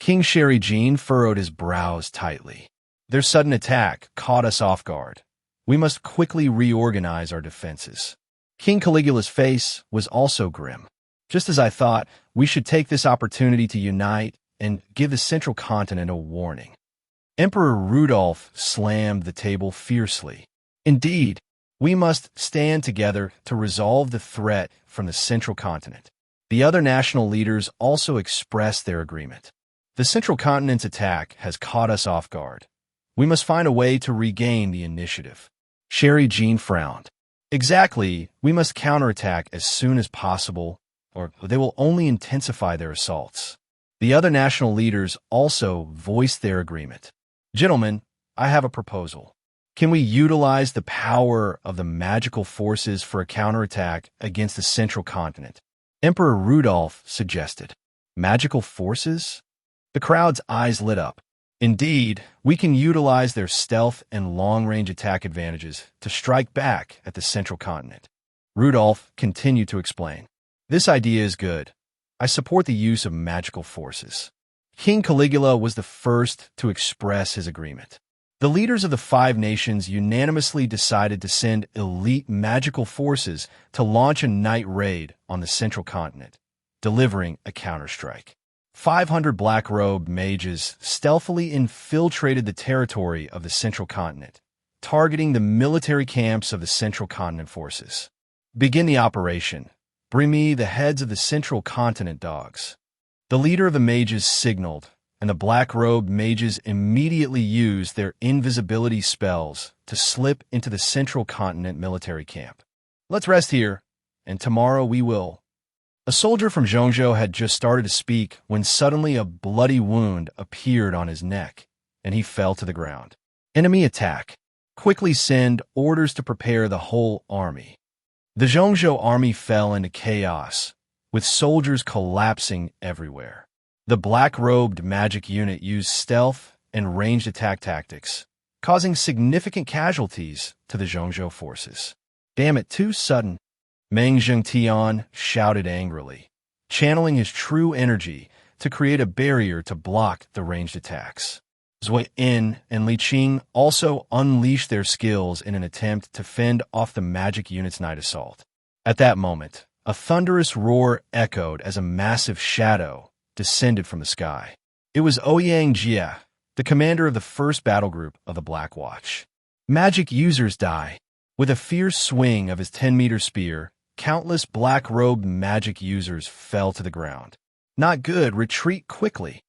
King Sherijin furrowed his brows tightly. Their sudden attack caught us off guard. We must quickly reorganize our defenses. King Caligula's face was also grim. Just as I thought, we should take this opportunity to unite and give the central continent a warning. Emperor Rudolph slammed the table fiercely. Indeed, we must stand together to resolve the threat from the central continent. The other national leaders also expressed their agreement. The central continent's attack has caught us off guard. We must find a way to regain the initiative. Sherijin frowned. Exactly, we must counterattack as soon as possible, or they will only intensify their assaults. The other national leaders also voiced their agreement. Gentlemen, I have a proposal. Can we utilize the power of the magical forces for a counterattack against the central continent? Emperor Rudolph suggested. Magical forces? The crowd's eyes lit up. Indeed, we can utilize their stealth and long-range attack advantages to strike back at the central continent. Rudolph continued to explain. This idea is good. I support the use of magical forces. King Caligula was the first to express his agreement. The leaders of the 5 nations unanimously decided to send elite magical forces to launch a night raid on the central continent, delivering a counterstrike. 500 black-robed mages stealthily infiltrated the territory of the central continent, targeting the military camps of the central continent forces. Begin the operation. Bring me the heads of the central continent dogs. The leader of the mages signaled, and the black-robed mages immediately used their invisibility spells to slip into the central continent military camp. Let's rest here, and tomorrow we will. A soldier from Zhongzhou had just started to speak when suddenly a bloody wound appeared on his neck, and he fell to the ground. Enemy attack. Quickly send orders to prepare the whole army. The Zhongzhou army fell into chaos, with soldiers collapsing everywhere. The black-robed magic unit used stealth and ranged attack tactics, causing significant casualties to the Zhongzhou forces. Damn it, too sudden. Meng Zhengtian shouted angrily, channeling his true energy to create a barrier to block the ranged attacks. Zui Yin and Li Qing also unleashed their skills in an attempt to fend off the magic unit's night assault. At that moment, a thunderous roar echoed as a massive shadow descended from the sky. It was Ouyang Jie, the commander of the first battle group of the Black Watch. Magic users die. With a fierce swing of his 10-meter spear, countless black-robed magic users fell to the ground. Not good, retreat quickly.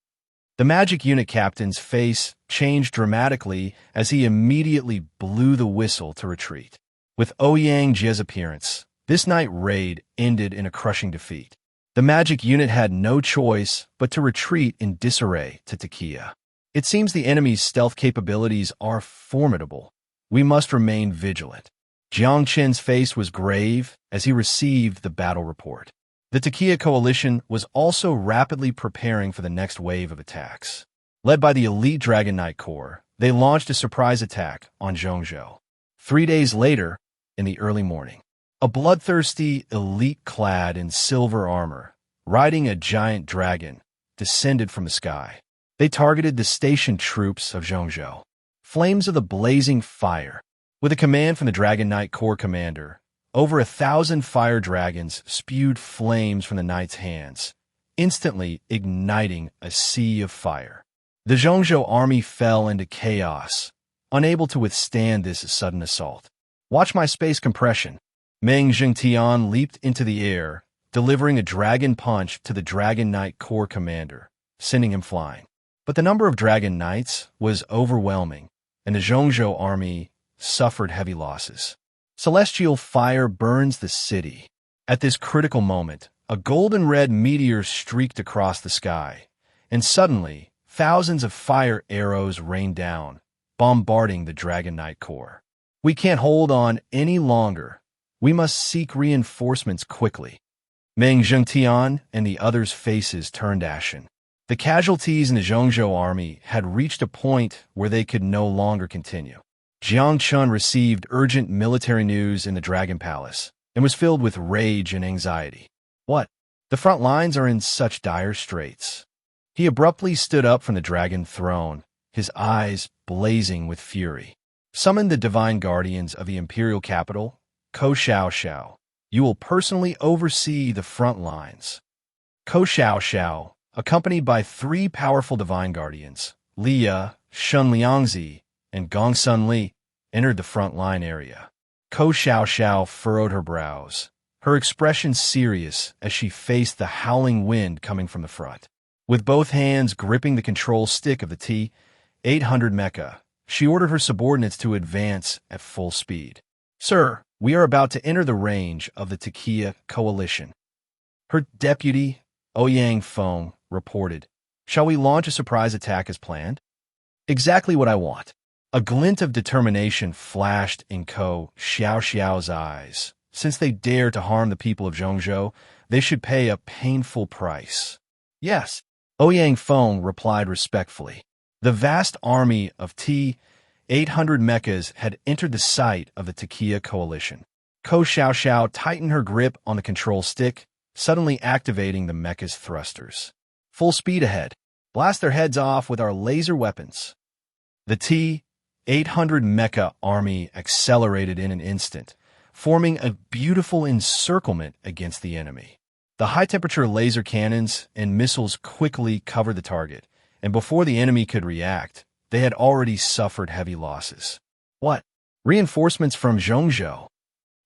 The magic unit captain's face changed dramatically as he immediately blew the whistle to retreat. With Ouyang Jie's appearance, this night raid ended in a crushing defeat. The magic unit had no choice but to retreat in disarray to Takia. It seems the enemy's stealth capabilities are formidable. We must remain vigilant. Jiang Chen's face was grave as he received the battle report. The Takia coalition was also rapidly preparing for the next wave of attacks. Led by the elite Dragon Knight Corps, they launched a surprise attack on Zhongzhou. 3 days later, in the early morning, a bloodthirsty elite clad in silver armor, riding a giant dragon, descended from the sky. They targeted the stationed troops of Zhongzhou. Flames of the blazing fire. With a command from the Dragon Knight Corps commander, over 1,000 fire dragons spewed flames from the knight's hands, instantly igniting a sea of fire. The Zhongzhou army fell into chaos, unable to withstand this sudden assault. Watch my space compression. Meng Zhengtian leaped into the air, delivering a dragon punch to the Dragon Knight Corps commander, sending him flying. But the number of Dragon Knights was overwhelming, and the Zhongzhou army suffered heavy losses. Celestial fire burns the city. At this critical moment, a golden-red meteor streaked across the sky, and suddenly, thousands of fire arrows rained down, bombarding the Dragon Knight Corps. We can't hold on any longer. We must seek reinforcements quickly. Meng Zhengtian and the others' faces turned ashen. The casualties in the Zhongzhou army had reached a point where they could no longer continue. Jiang Chen received urgent military news in the Dragon Palace and was filled with rage and anxiety. What? The front lines are in such dire straits. He abruptly stood up from the dragon throne, his eyes blazing with fury. Summon the divine guardians of the imperial capital, Ko Xiao Xiao. You will personally oversee the front lines. Ko Xiao Xiao, accompanied by 3 powerful divine guardians, Liya, Shun Liangzi, and Gongsun Li, entered the front line area. Ko Xiao Xiao furrowed her brows, her expression serious as she faced the howling wind coming from the front. With both hands gripping the control stick of the T-800 mecha, she ordered her subordinates to advance at full speed. Sir, We are about to enter the range of the Takia coalition. Her deputy, Ouyang Feng, reported, "Shall we launch a surprise attack as planned?" "Exactly what I want." A glint of determination flashed in Ko Xiaoxiao's eyes. Since they dare to harm the people of Zhongzhou, they should pay a painful price. "Yes," Ouyang Feng replied respectfully. The vast army of T-800 mechas had entered the sight of the Takia coalition. Ko Xiaoxiao tightened her grip on the control stick, suddenly activating the mecha's thrusters. "Full speed ahead. Blast their heads off with our laser weapons." The T-800 mecha army accelerated in an instant, forming a beautiful encirclement against the enemy. The high-temperature laser cannons and missiles quickly covered the target, and before the enemy could react, they had already suffered heavy losses. "What? Reinforcements from Zhongzhou?"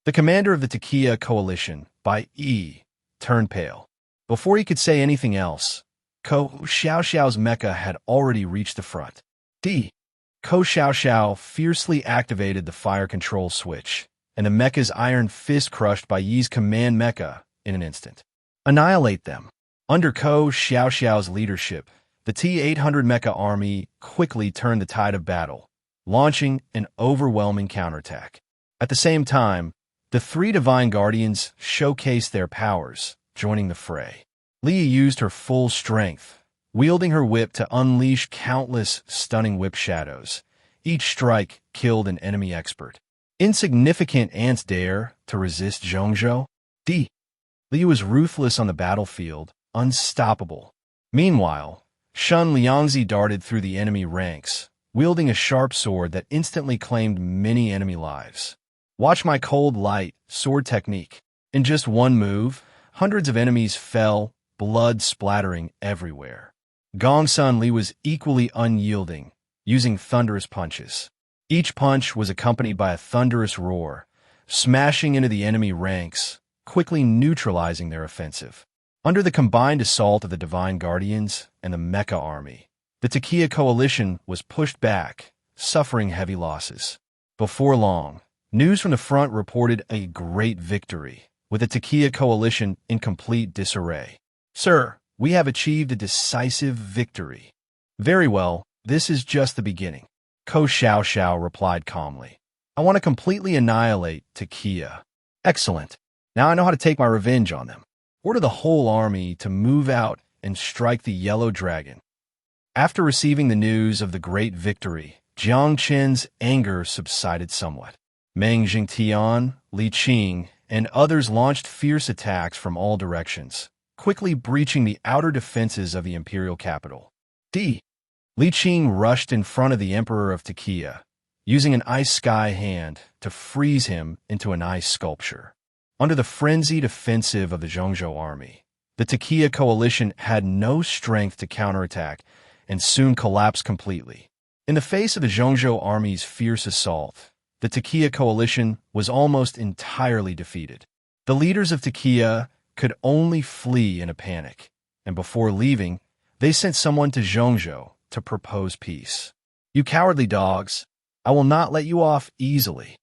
The commander of the Takia coalition, by E, turned pale. Before he could say anything else, Ko Xiaoxiao's mecha had already reached the front. Ko Xiaoxiao fiercely activated the fire control switch, and the mecha's iron fist crushed by Yi's command mecha in an instant. Annihilate them. Under Ko Xiaoxiao's leadership, the T-800 mecha army quickly turned the tide of battle, launching an overwhelming counterattack. At the same time, the three Divine Guardians showcased their powers, joining the fray. Li used her full strength, wielding her whip to unleash countless stunning whip shadows. Each strike killed an enemy expert. Insignificant ants dare to resist Zhongzhou? Li was ruthless on the battlefield, unstoppable. Meanwhile, Shun Liangzi darted through the enemy ranks, wielding a sharp sword that instantly claimed many enemy lives. "Watch my cold light sword technique." In just one move, hundreds of enemies fell, blood splattering everywhere. Gongsun Li was equally unyielding, using thunderous punches. Each punch was accompanied by a thunderous roar, smashing into the enemy ranks, quickly neutralizing their offensive. Under the combined assault of the Divine Guardians and the Mecha Army, the Takia coalition was pushed back, suffering heavy losses. Before long, news from the front reported a great victory, with the Takia coalition in complete disarray. "Sir, we have achieved a decisive victory." "Very well, this is just the beginning," Ko Xiaoxiao replied calmly. "I want to completely annihilate Takia." "Excellent. Now I know how to take my revenge on them. Order the whole army to move out and strike the Yellow Dragon." After receiving the news of the great victory, Jiang Chen's anger subsided somewhat. Meng Jingtian, Li Qing, and others launched fierce attacks from all directions, quickly breaching the outer defenses of the imperial capital. Li Qing rushed in front of the Emperor of Takia, using an ice sky hand to freeze him into an ice sculpture. Under the frenzied offensive of the Zhongzhou army, the Takia coalition had no strength to counterattack and soon collapsed completely. In the face of the Zhongzhou army's fierce assault, the Takia coalition was almost entirely defeated. The leaders of Takia could only flee in a panic, and before leaving, they sent someone to Zhongzhou to propose peace. "You cowardly dogs, I will not let you off easily."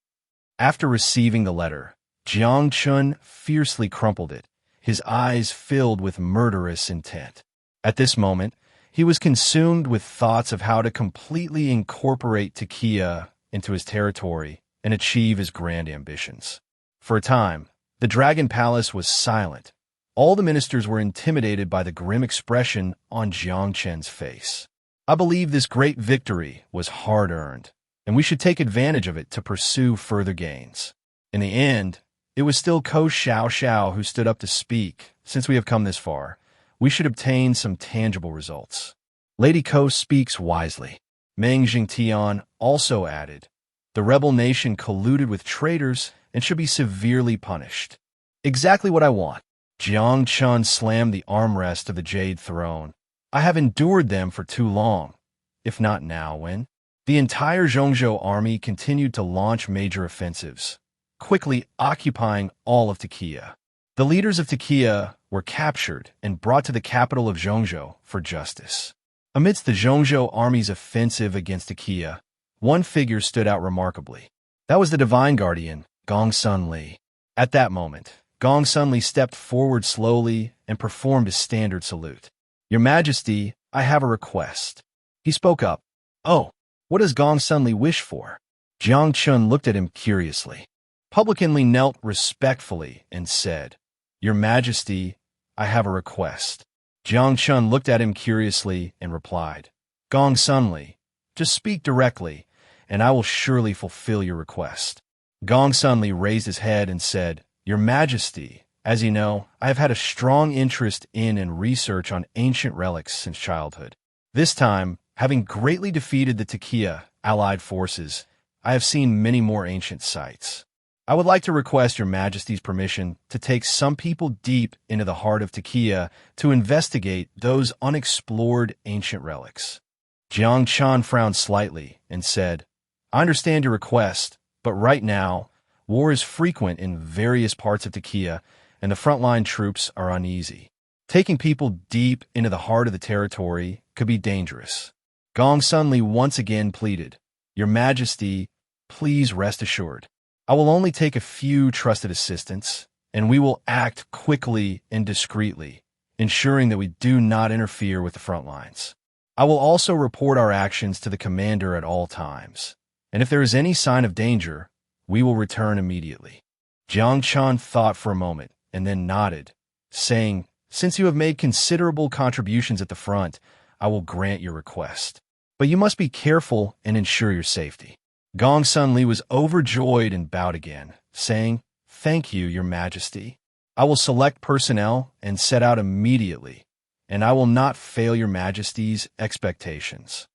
After receiving the letter, Jiang Chen fiercely crumpled it, his eyes filled with murderous intent. At this moment, he was consumed with thoughts of how to completely incorporate Takia into his territory and achieve his grand ambitions. For a time, the Dragon Palace was silent. All the ministers were intimidated by the grim expression on Jiang Chen's face. "I believe this great victory was hard-earned, and we should take advantage of it to pursue further gains." In the end, it was still Ko Xiaoxiao who stood up to speak. "Since we have come this far, we should obtain some tangible results." "Lady Ko speaks wisely," Meng Jingtian also added. "The rebel nation colluded with traitors and should be severely punished." "Exactly what I want." Jiang Chen slammed the armrest of the Jade Throne. "I have endured them for too long. If not now, when?" The entire Zhongzhou army continued to launch major offensives, quickly occupying all of Takia. The leaders of Takia were captured and brought to the capital of Zhongzhou for justice. Amidst the Zhongzhou army's offensive against Takia, one figure stood out remarkably. That was the Divine Guardian, Gong Sun Li. At that moment, Gong Sun Li stepped forward slowly and performed a standard salute. Your Majesty, I have a request. He spoke up. Oh, what does Gong Sun Li wish for? Jiang Chen looked at him curiously. Publican Li knelt respectfully and said, Your Majesty, I have a request. Jiang Chen looked at him curiously and replied, Gong Sun Li, just speak directly, and I will surely fulfill your request. Gong Sun Li raised his head and said, Your Majesty, as you know, I have had a strong interest in and research on ancient relics since childhood. This time, having greatly defeated the Takia allied forces, I have seen many more ancient sites. I would like to request Your Majesty's permission to take some people deep into the heart of Takia to investigate those unexplored ancient relics. Jiang Chen frowned slightly and said, I understand your request, but right now, war is frequent in various parts of Takia, and the frontline troops are uneasy. Taking people deep into the heart of the territory could be dangerous. Gong Sun Li once again pleaded, Your Majesty, please rest assured. I will only take a few trusted assistants, and we will act quickly and discreetly, ensuring that we do not interfere with the front lines. I will also report our actions to the commander at all times, and if there is any sign of danger, we will return immediately. Jiang Chen thought for a moment and then nodded, saying, Since you have made considerable contributions at the front, I will grant your request. But you must be careful and ensure your safety. Gong Sun Li was overjoyed and bowed again, saying, Thank you, Your Majesty. I will select personnel and set out immediately, and I will not fail Your Majesty's expectations.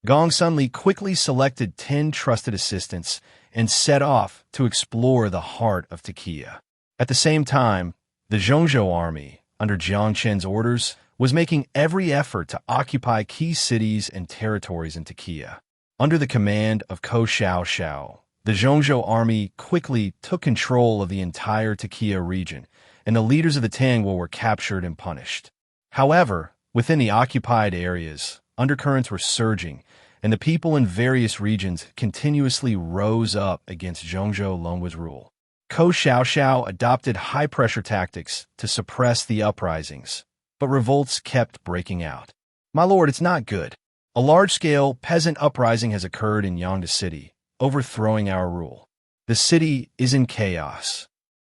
Gong Sun Li quickly selected 10 trusted assistants and set off to explore the heart of Takia. At the same time, the Zhongzhou army, under Jiang Chen's orders, was making every effort to occupy key cities and territories in Takia. Under the command of Ko Xiao, the Zhongzhou army quickly took control of the entire Takia region, and the leaders of the Tangwa were captured and punished. However, within the occupied areas, undercurrents were surging, and the people in various regions continuously rose up against Zhongzhou Longwu's rule. Ko Xiao adopted high-pressure tactics to suppress the uprisings, but revolts kept breaking out. My lord, it's not good. A large-scale peasant uprising has occurred in Yangda City, overthrowing our rule. The city is in chaos.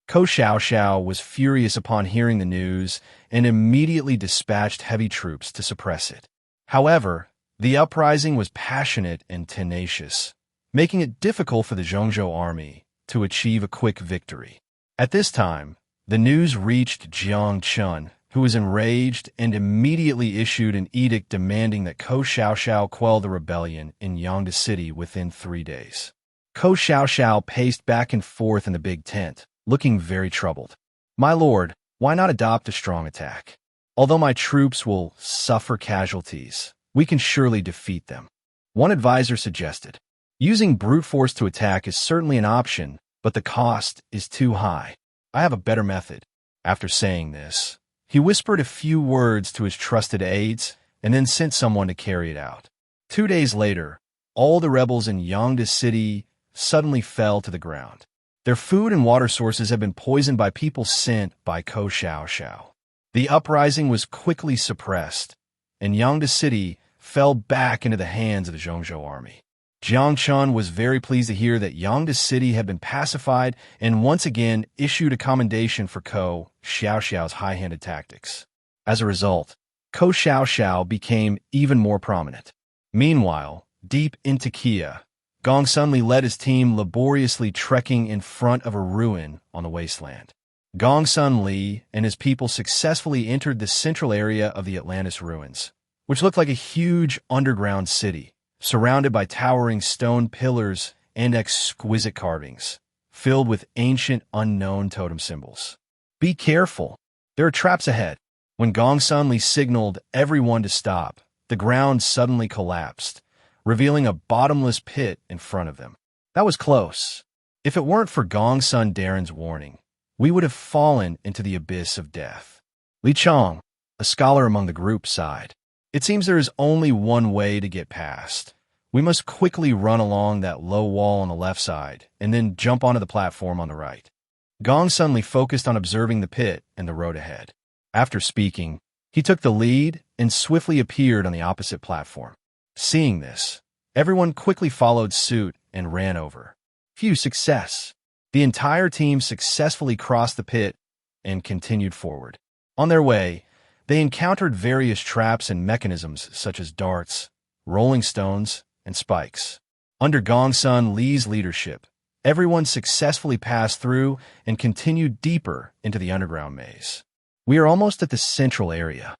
Ko Xiao was furious upon hearing the news and immediately dispatched heavy troops to suppress it. However, the uprising was passionate and tenacious, making it difficult for the Zhongzhou army to achieve a quick victory. At this time, the news reached Jiang Chen, who was enraged and immediately issued an edict demanding that Ko Xiao quell the rebellion in Yangda City within 3 days. Ko Xiao paced back and forth in the big tent, looking very troubled. My lord, why not adopt a strong attack? Although my troops will suffer casualties, we can surely defeat them. One advisor suggested. Using brute force to attack is certainly an option, but the cost is too high. I have a better method. After saying this, he whispered a few words to his trusted aides and then sent someone to carry it out. 2 days later, all the rebels in Yangda City suddenly fell to the ground. Their food and water sources had been poisoned by people sent by Ko Xiao. The uprising was quickly suppressed, and Yangda City fell back into the hands of the Zhongzhou army. Jiang Chen was very pleased to hear that Yangda City had been pacified and once again issued a commendation for Ko Xiao's high-handed tactics. As a result, Ko Xiao became even more prominent. Meanwhile, deep in Takia, Gong Sun Li led his team laboriously trekking in front of a ruin on the wasteland. Gong Sun Li and his people successfully entered the central area of the Atlantis ruins, which looked like a huge underground city, surrounded by towering stone pillars and exquisite carvings, filled with ancient unknown totem symbols. Be careful, there are traps ahead. When Gong Sun Li signaled everyone to stop, the ground suddenly collapsed, revealing a bottomless pit in front of them. That was close. If it weren't for Gong Sun Daren's warning, we would have fallen into the abyss of death. Li Chong, a scholar among the group, sighed. It seems there is only one way to get past. We must quickly run along that low wall on the left side, and then jump onto the platform on the right. Gong suddenly focused on observing the pit and the road ahead. After speaking, he took the lead and swiftly appeared on the opposite platform. Seeing this, everyone quickly followed suit and ran over. Phew, success! The entire team successfully crossed the pit and continued forward. On their way, they encountered various traps and mechanisms such as darts, rolling stones, and spikes. Under Gongsun Li's leadership, everyone successfully passed through and continued deeper into the underground maze. We are almost at the central area.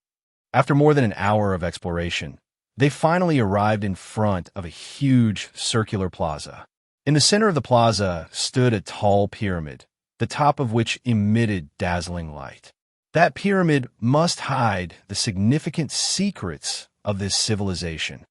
After more than an hour of exploration, they finally arrived in front of a huge circular plaza. In the center of the plaza stood a tall pyramid, the top of which emitted dazzling light. That pyramid must hide the significant secrets of this civilization.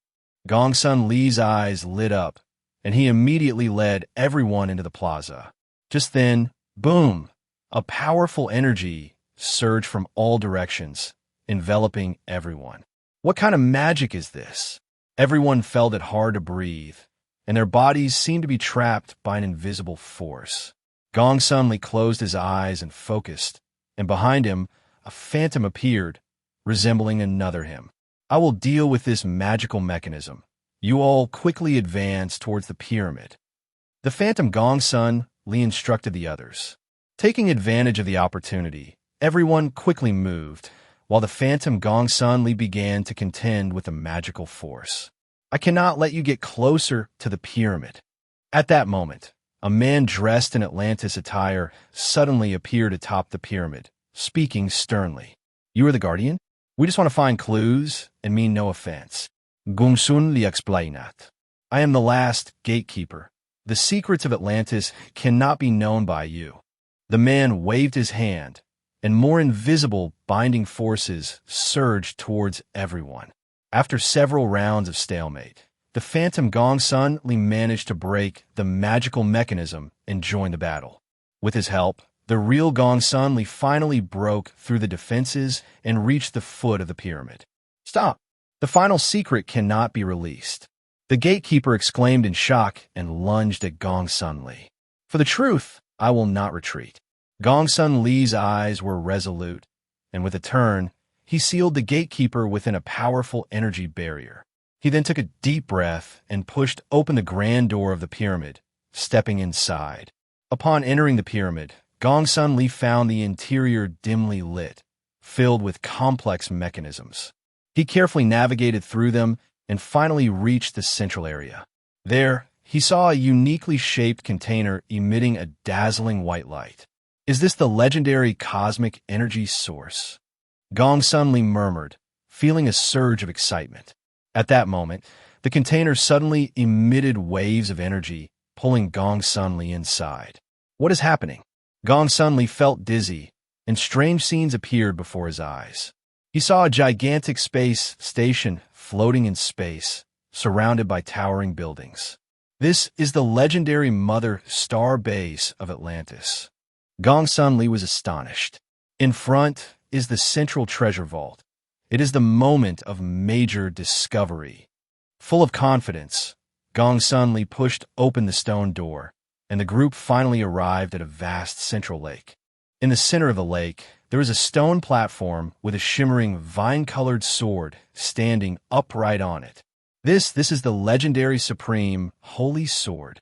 Gongsun Li's eyes lit up, and he immediately led everyone into the plaza. Just then, boom! A powerful energy surged from all directions, enveloping everyone. What kind of magic is this? Everyone felt it hard to breathe, and their bodies seemed to be trapped by an invisible force. Gongsun Li closed his eyes and focused, and behind him, a phantom appeared, resembling another him. I will deal with this magical mechanism. You all quickly advance towards the pyramid. The phantom Gongsun Li instructed the others. Taking advantage of the opportunity, everyone quickly moved, while the phantom Gongsun Li began to contend with a magical force. I cannot let you get closer to the pyramid. At that moment, a man dressed in Atlantis attire suddenly appeared atop the pyramid, speaking sternly. You are the guardian? We just want to find clues and mean no offense. Gongsun Li explained. I am the last gatekeeper. The secrets of Atlantis cannot be known by you. The man waved his hand, and more invisible binding forces surged towards everyone. After several rounds of stalemate, the phantom Gongsun Li managed to break the magical mechanism and join the battle. With his help, the real Gongsun Li finally broke through the defenses and reached the foot of the pyramid. Stop! The final secret cannot be released. The gatekeeper exclaimed in shock and lunged at Gongsun Li. For the truth, I will not retreat. Gongsun Li's eyes were resolute, and with a turn, he sealed the gatekeeper within a powerful energy barrier. He then took a deep breath and pushed open the grand door of the pyramid, stepping inside. Upon entering the pyramid, Gongsun Li found the interior dimly lit, filled with complex mechanisms. He carefully navigated through them and finally reached the central area. There, he saw a uniquely shaped container emitting a dazzling white light. Is this the legendary cosmic energy source? Gongsun Li murmured, feeling a surge of excitement. At that moment, the container suddenly emitted waves of energy, pulling Gongsun Li inside. What is happening? Gongsun Li felt dizzy, and strange scenes appeared before his eyes. He saw a gigantic space station floating in space, surrounded by towering buildings. This is the legendary Mother Star Base of Atlantis. Gongsun Li was astonished. In front is the central treasure vault. It is the moment of major discovery. Full of confidence, Gongsun Li pushed open the stone door, and the group finally arrived at a vast central lake. In the center of the lake, there is a stone platform with a shimmering vine-colored sword standing upright on it. This is the legendary supreme Holy Sword.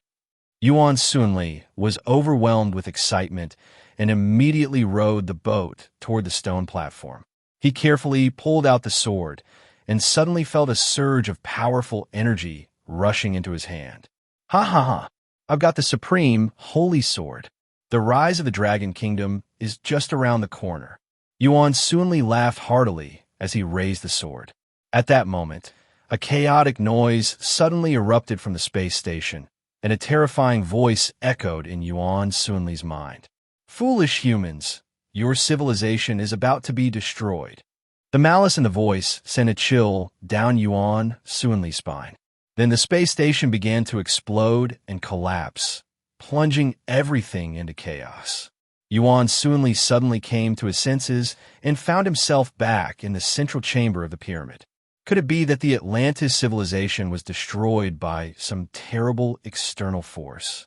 Yuan Sunli was overwhelmed with excitement and immediately rowed the boat toward the stone platform. He carefully pulled out the sword and suddenly felt a surge of powerful energy rushing into his hand. Ha ha ha! I've got the supreme Holy Sword. The rise of the Dragon Kingdom is just around the corner. Yuan Sunli laughed heartily as he raised the sword. At that moment, a chaotic noise suddenly erupted from the space station, and a terrifying voice echoed in Yuan Sunli's mind. Foolish humans, your civilization is about to be destroyed. The malice in the voice sent a chill down Yuan Sunli's spine. Then the space station began to explode and collapse, plunging everything into chaos. Yuan Sunli suddenly came to his senses and found himself back in the central chamber of the pyramid. Could it be that the Atlantis civilization was destroyed by some terrible external force?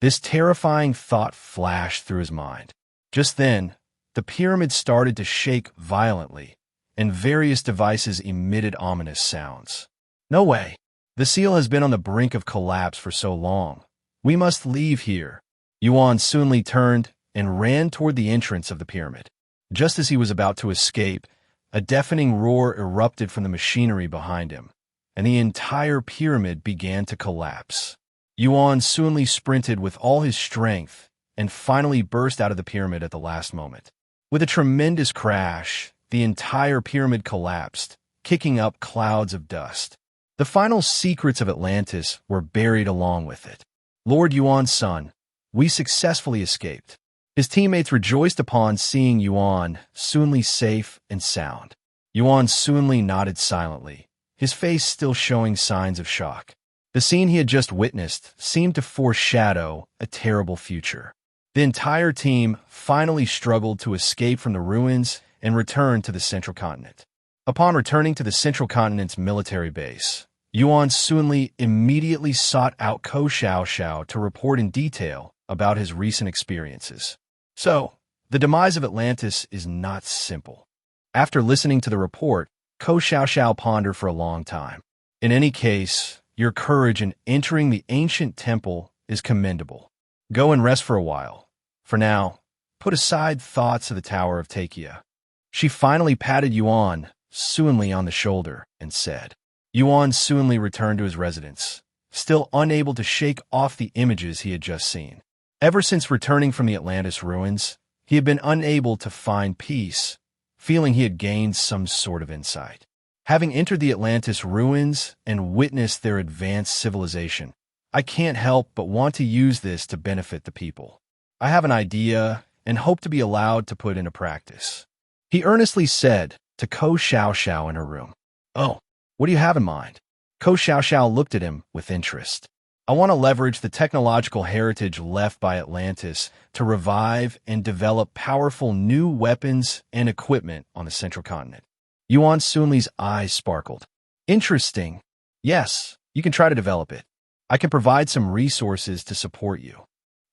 This terrifying thought flashed through his mind. Just then, the pyramid started to shake violently, and various devices emitted ominous sounds. No way! The seal has been on the brink of collapse for so long. We must leave here. Yuan Sunli turned and ran toward the entrance of the pyramid. Just as he was about to escape, a deafening roar erupted from the machinery behind him, and the entire pyramid began to collapse. Yuan Sunli sprinted with all his strength and finally burst out of the pyramid at the last moment. With a tremendous crash, the entire pyramid collapsed, kicking up clouds of dust. The final secrets of Atlantis were buried along with it. Lord Yuan's son, we successfully escaped. His teammates rejoiced upon seeing Yuan Sunli safe and sound. Yuan Sunli nodded silently, his face still showing signs of shock. The scene he had just witnessed seemed to foreshadow a terrible future. The entire team finally struggled to escape from the ruins and return to the central continent. Upon returning to the central continent's military base, Yuan Sunli immediately sought out Ko Xiaoxiao to report in detail about his recent experiences. So, the demise of Atlantis is not simple. After listening to the report, Ko Xiaoxiao pondered for a long time. In any case, your courage in entering the ancient temple is commendable. Go and rest for a while. For now, put aside thoughts of the Tower of Takia. She finally patted Yuan Sunli on the shoulder and said. Yuan Sunli returned to his residence, still unable to shake off the images he had just seen. Ever since returning from the Atlantis ruins, he had been unable to find peace, feeling he had gained some sort of insight. Having entered the Atlantis ruins and witnessed their advanced civilization, I can't help but want to use this to benefit the people. I have an idea and hope to be allowed to put into practice. He earnestly said to Ko Xiaoxiao in her room. Oh, what do you have in mind? Ko Xiaoxiao looked at him with interest. I want to leverage the technological heritage left by Atlantis to revive and develop powerful new weapons and equipment on the central continent. Yuan Sunli's eyes sparkled. Interesting. Yes, you can try to develop it. I can provide some resources to support you.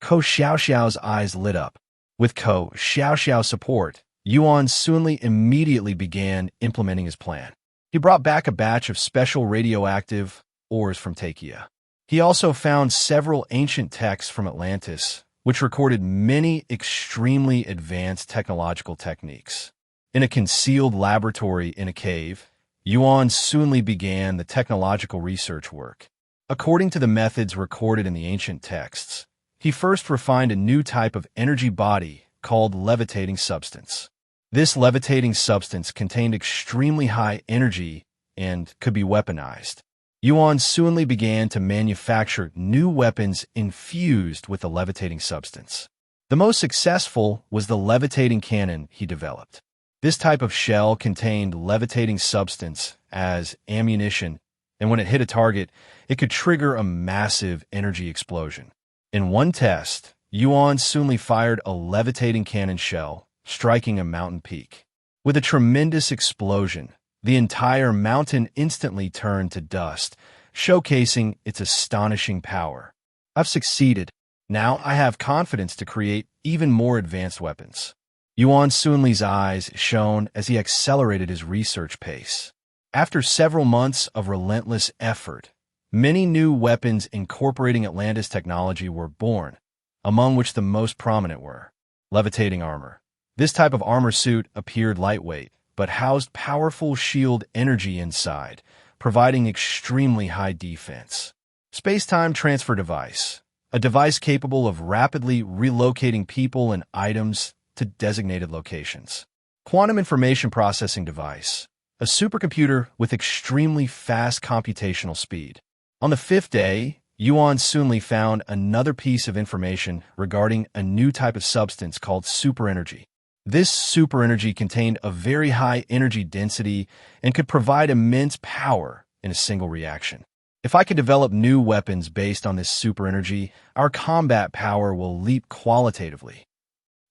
Ko Xiaoxiao's eyes lit up. With Ko Xiaoxiao's support, Yuan Sunli immediately began implementing his plan. He brought back a batch of special radioactive ores from Takia. He also found several ancient texts from Atlantis, which recorded many extremely advanced technological techniques. In a concealed laboratory in a cave, Yuan Sunli began the technological research work. According to the methods recorded in the ancient texts, he first refined a new type of energy body called levitating substance. This levitating substance contained extremely high energy and could be weaponized. Yuan Sunli began to manufacture new weapons infused with the levitating substance. The most successful was the levitating cannon he developed. This type of shell contained levitating substance as ammunition, and when it hit a target, it could trigger a massive energy explosion. In one test, Yuan Sunli fired a levitating cannon shell, striking a mountain peak. With a tremendous explosion, the entire mountain instantly turned to dust, showcasing its astonishing power. I've succeeded. Now I have confidence to create even more advanced weapons. Yuan Sunli's eyes shone as he accelerated his research pace. After several months of relentless effort, many new weapons incorporating Atlantis technology were born, among which the most prominent were levitating armor. This type of armor suit appeared lightweight, but housed powerful shield energy inside, providing extremely high defense. Space-time transfer device, a device capable of rapidly relocating people and items to designated locations. Quantum information processing device, a supercomputer with extremely fast computational speed. On the fifth day, Yuan Sunli found another piece of information regarding a new type of substance called superenergy. This superenergy contained a very high energy density and could provide immense power in a single reaction. If I could develop new weapons based on this superenergy, our combat power will leap qualitatively.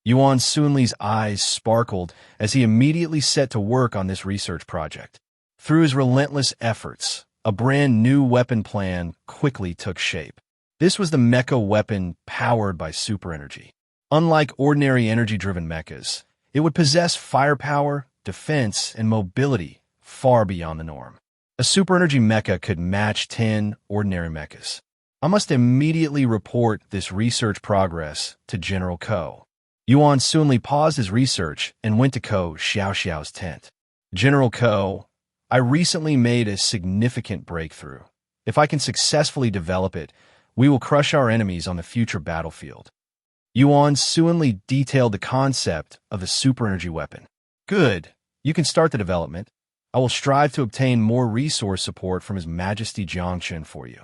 Yuan Sunli's eyes sparkled as he immediately set to work on this research project. Through his relentless efforts, a brand new weapon plan quickly took shape. This was the mecha weapon powered by super energy. Unlike ordinary energy-driven mechas, it would possess firepower, defense, and mobility far beyond the norm. A super energy mecha could match 10 ordinary mechas. I must immediately report this research progress to General Ko. Yuan Sunli paused his research and went to Ko Xiaoxiao's tent. General Ko, I recently made a significant breakthrough. If I can successfully develop it, we will crush our enemies on the future battlefield. Yuan Sunli detailed the concept of the super energy weapon. Good. You can start the development. I will strive to obtain more resource support from His Majesty Jiang Chen for you.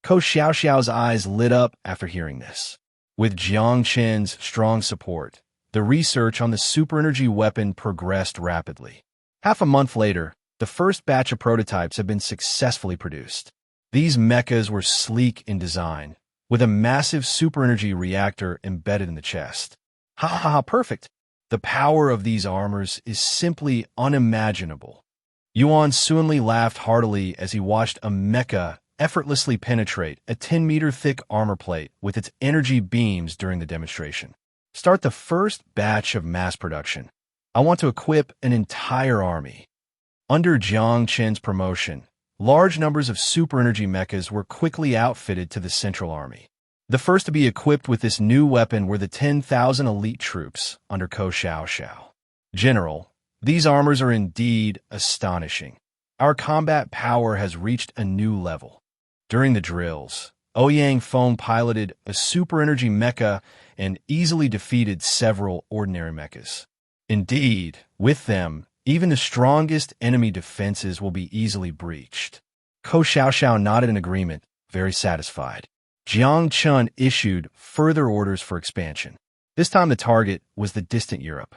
Ko Xiaoxiao's eyes lit up after hearing this. With Jiang Chen's strong support, the research on the super energy weapon progressed rapidly. Half a month later, the first batch of prototypes had been successfully produced. These mechas were sleek in design, with a massive super energy reactor embedded in the chest. Ha ha ha, perfect! The power of these armors is simply unimaginable. Yuan Sunli laughed heartily as he watched a mecha effortlessly penetrate a 10-meter-thick armor plate with its energy beams during the demonstration. Start the first batch of mass production. I want to equip an entire army. Under Jiang Chen's promotion, large numbers of super energy mechas were quickly outfitted to the central army. The first to be equipped with this new weapon were the 10,000 elite troops under Ko Xiaoxiao. General, these armors are indeed astonishing. Our combat power has reached a new level. During the drills, Ouyang Feng piloted a super energy mecha and easily defeated several ordinary mechas. Indeed, with them, even the strongest enemy defenses will be easily breached. Ko Xiaoxiao nodded in agreement, very satisfied. Jiang Chen issued further orders for expansion. This time the target was the distant Europe.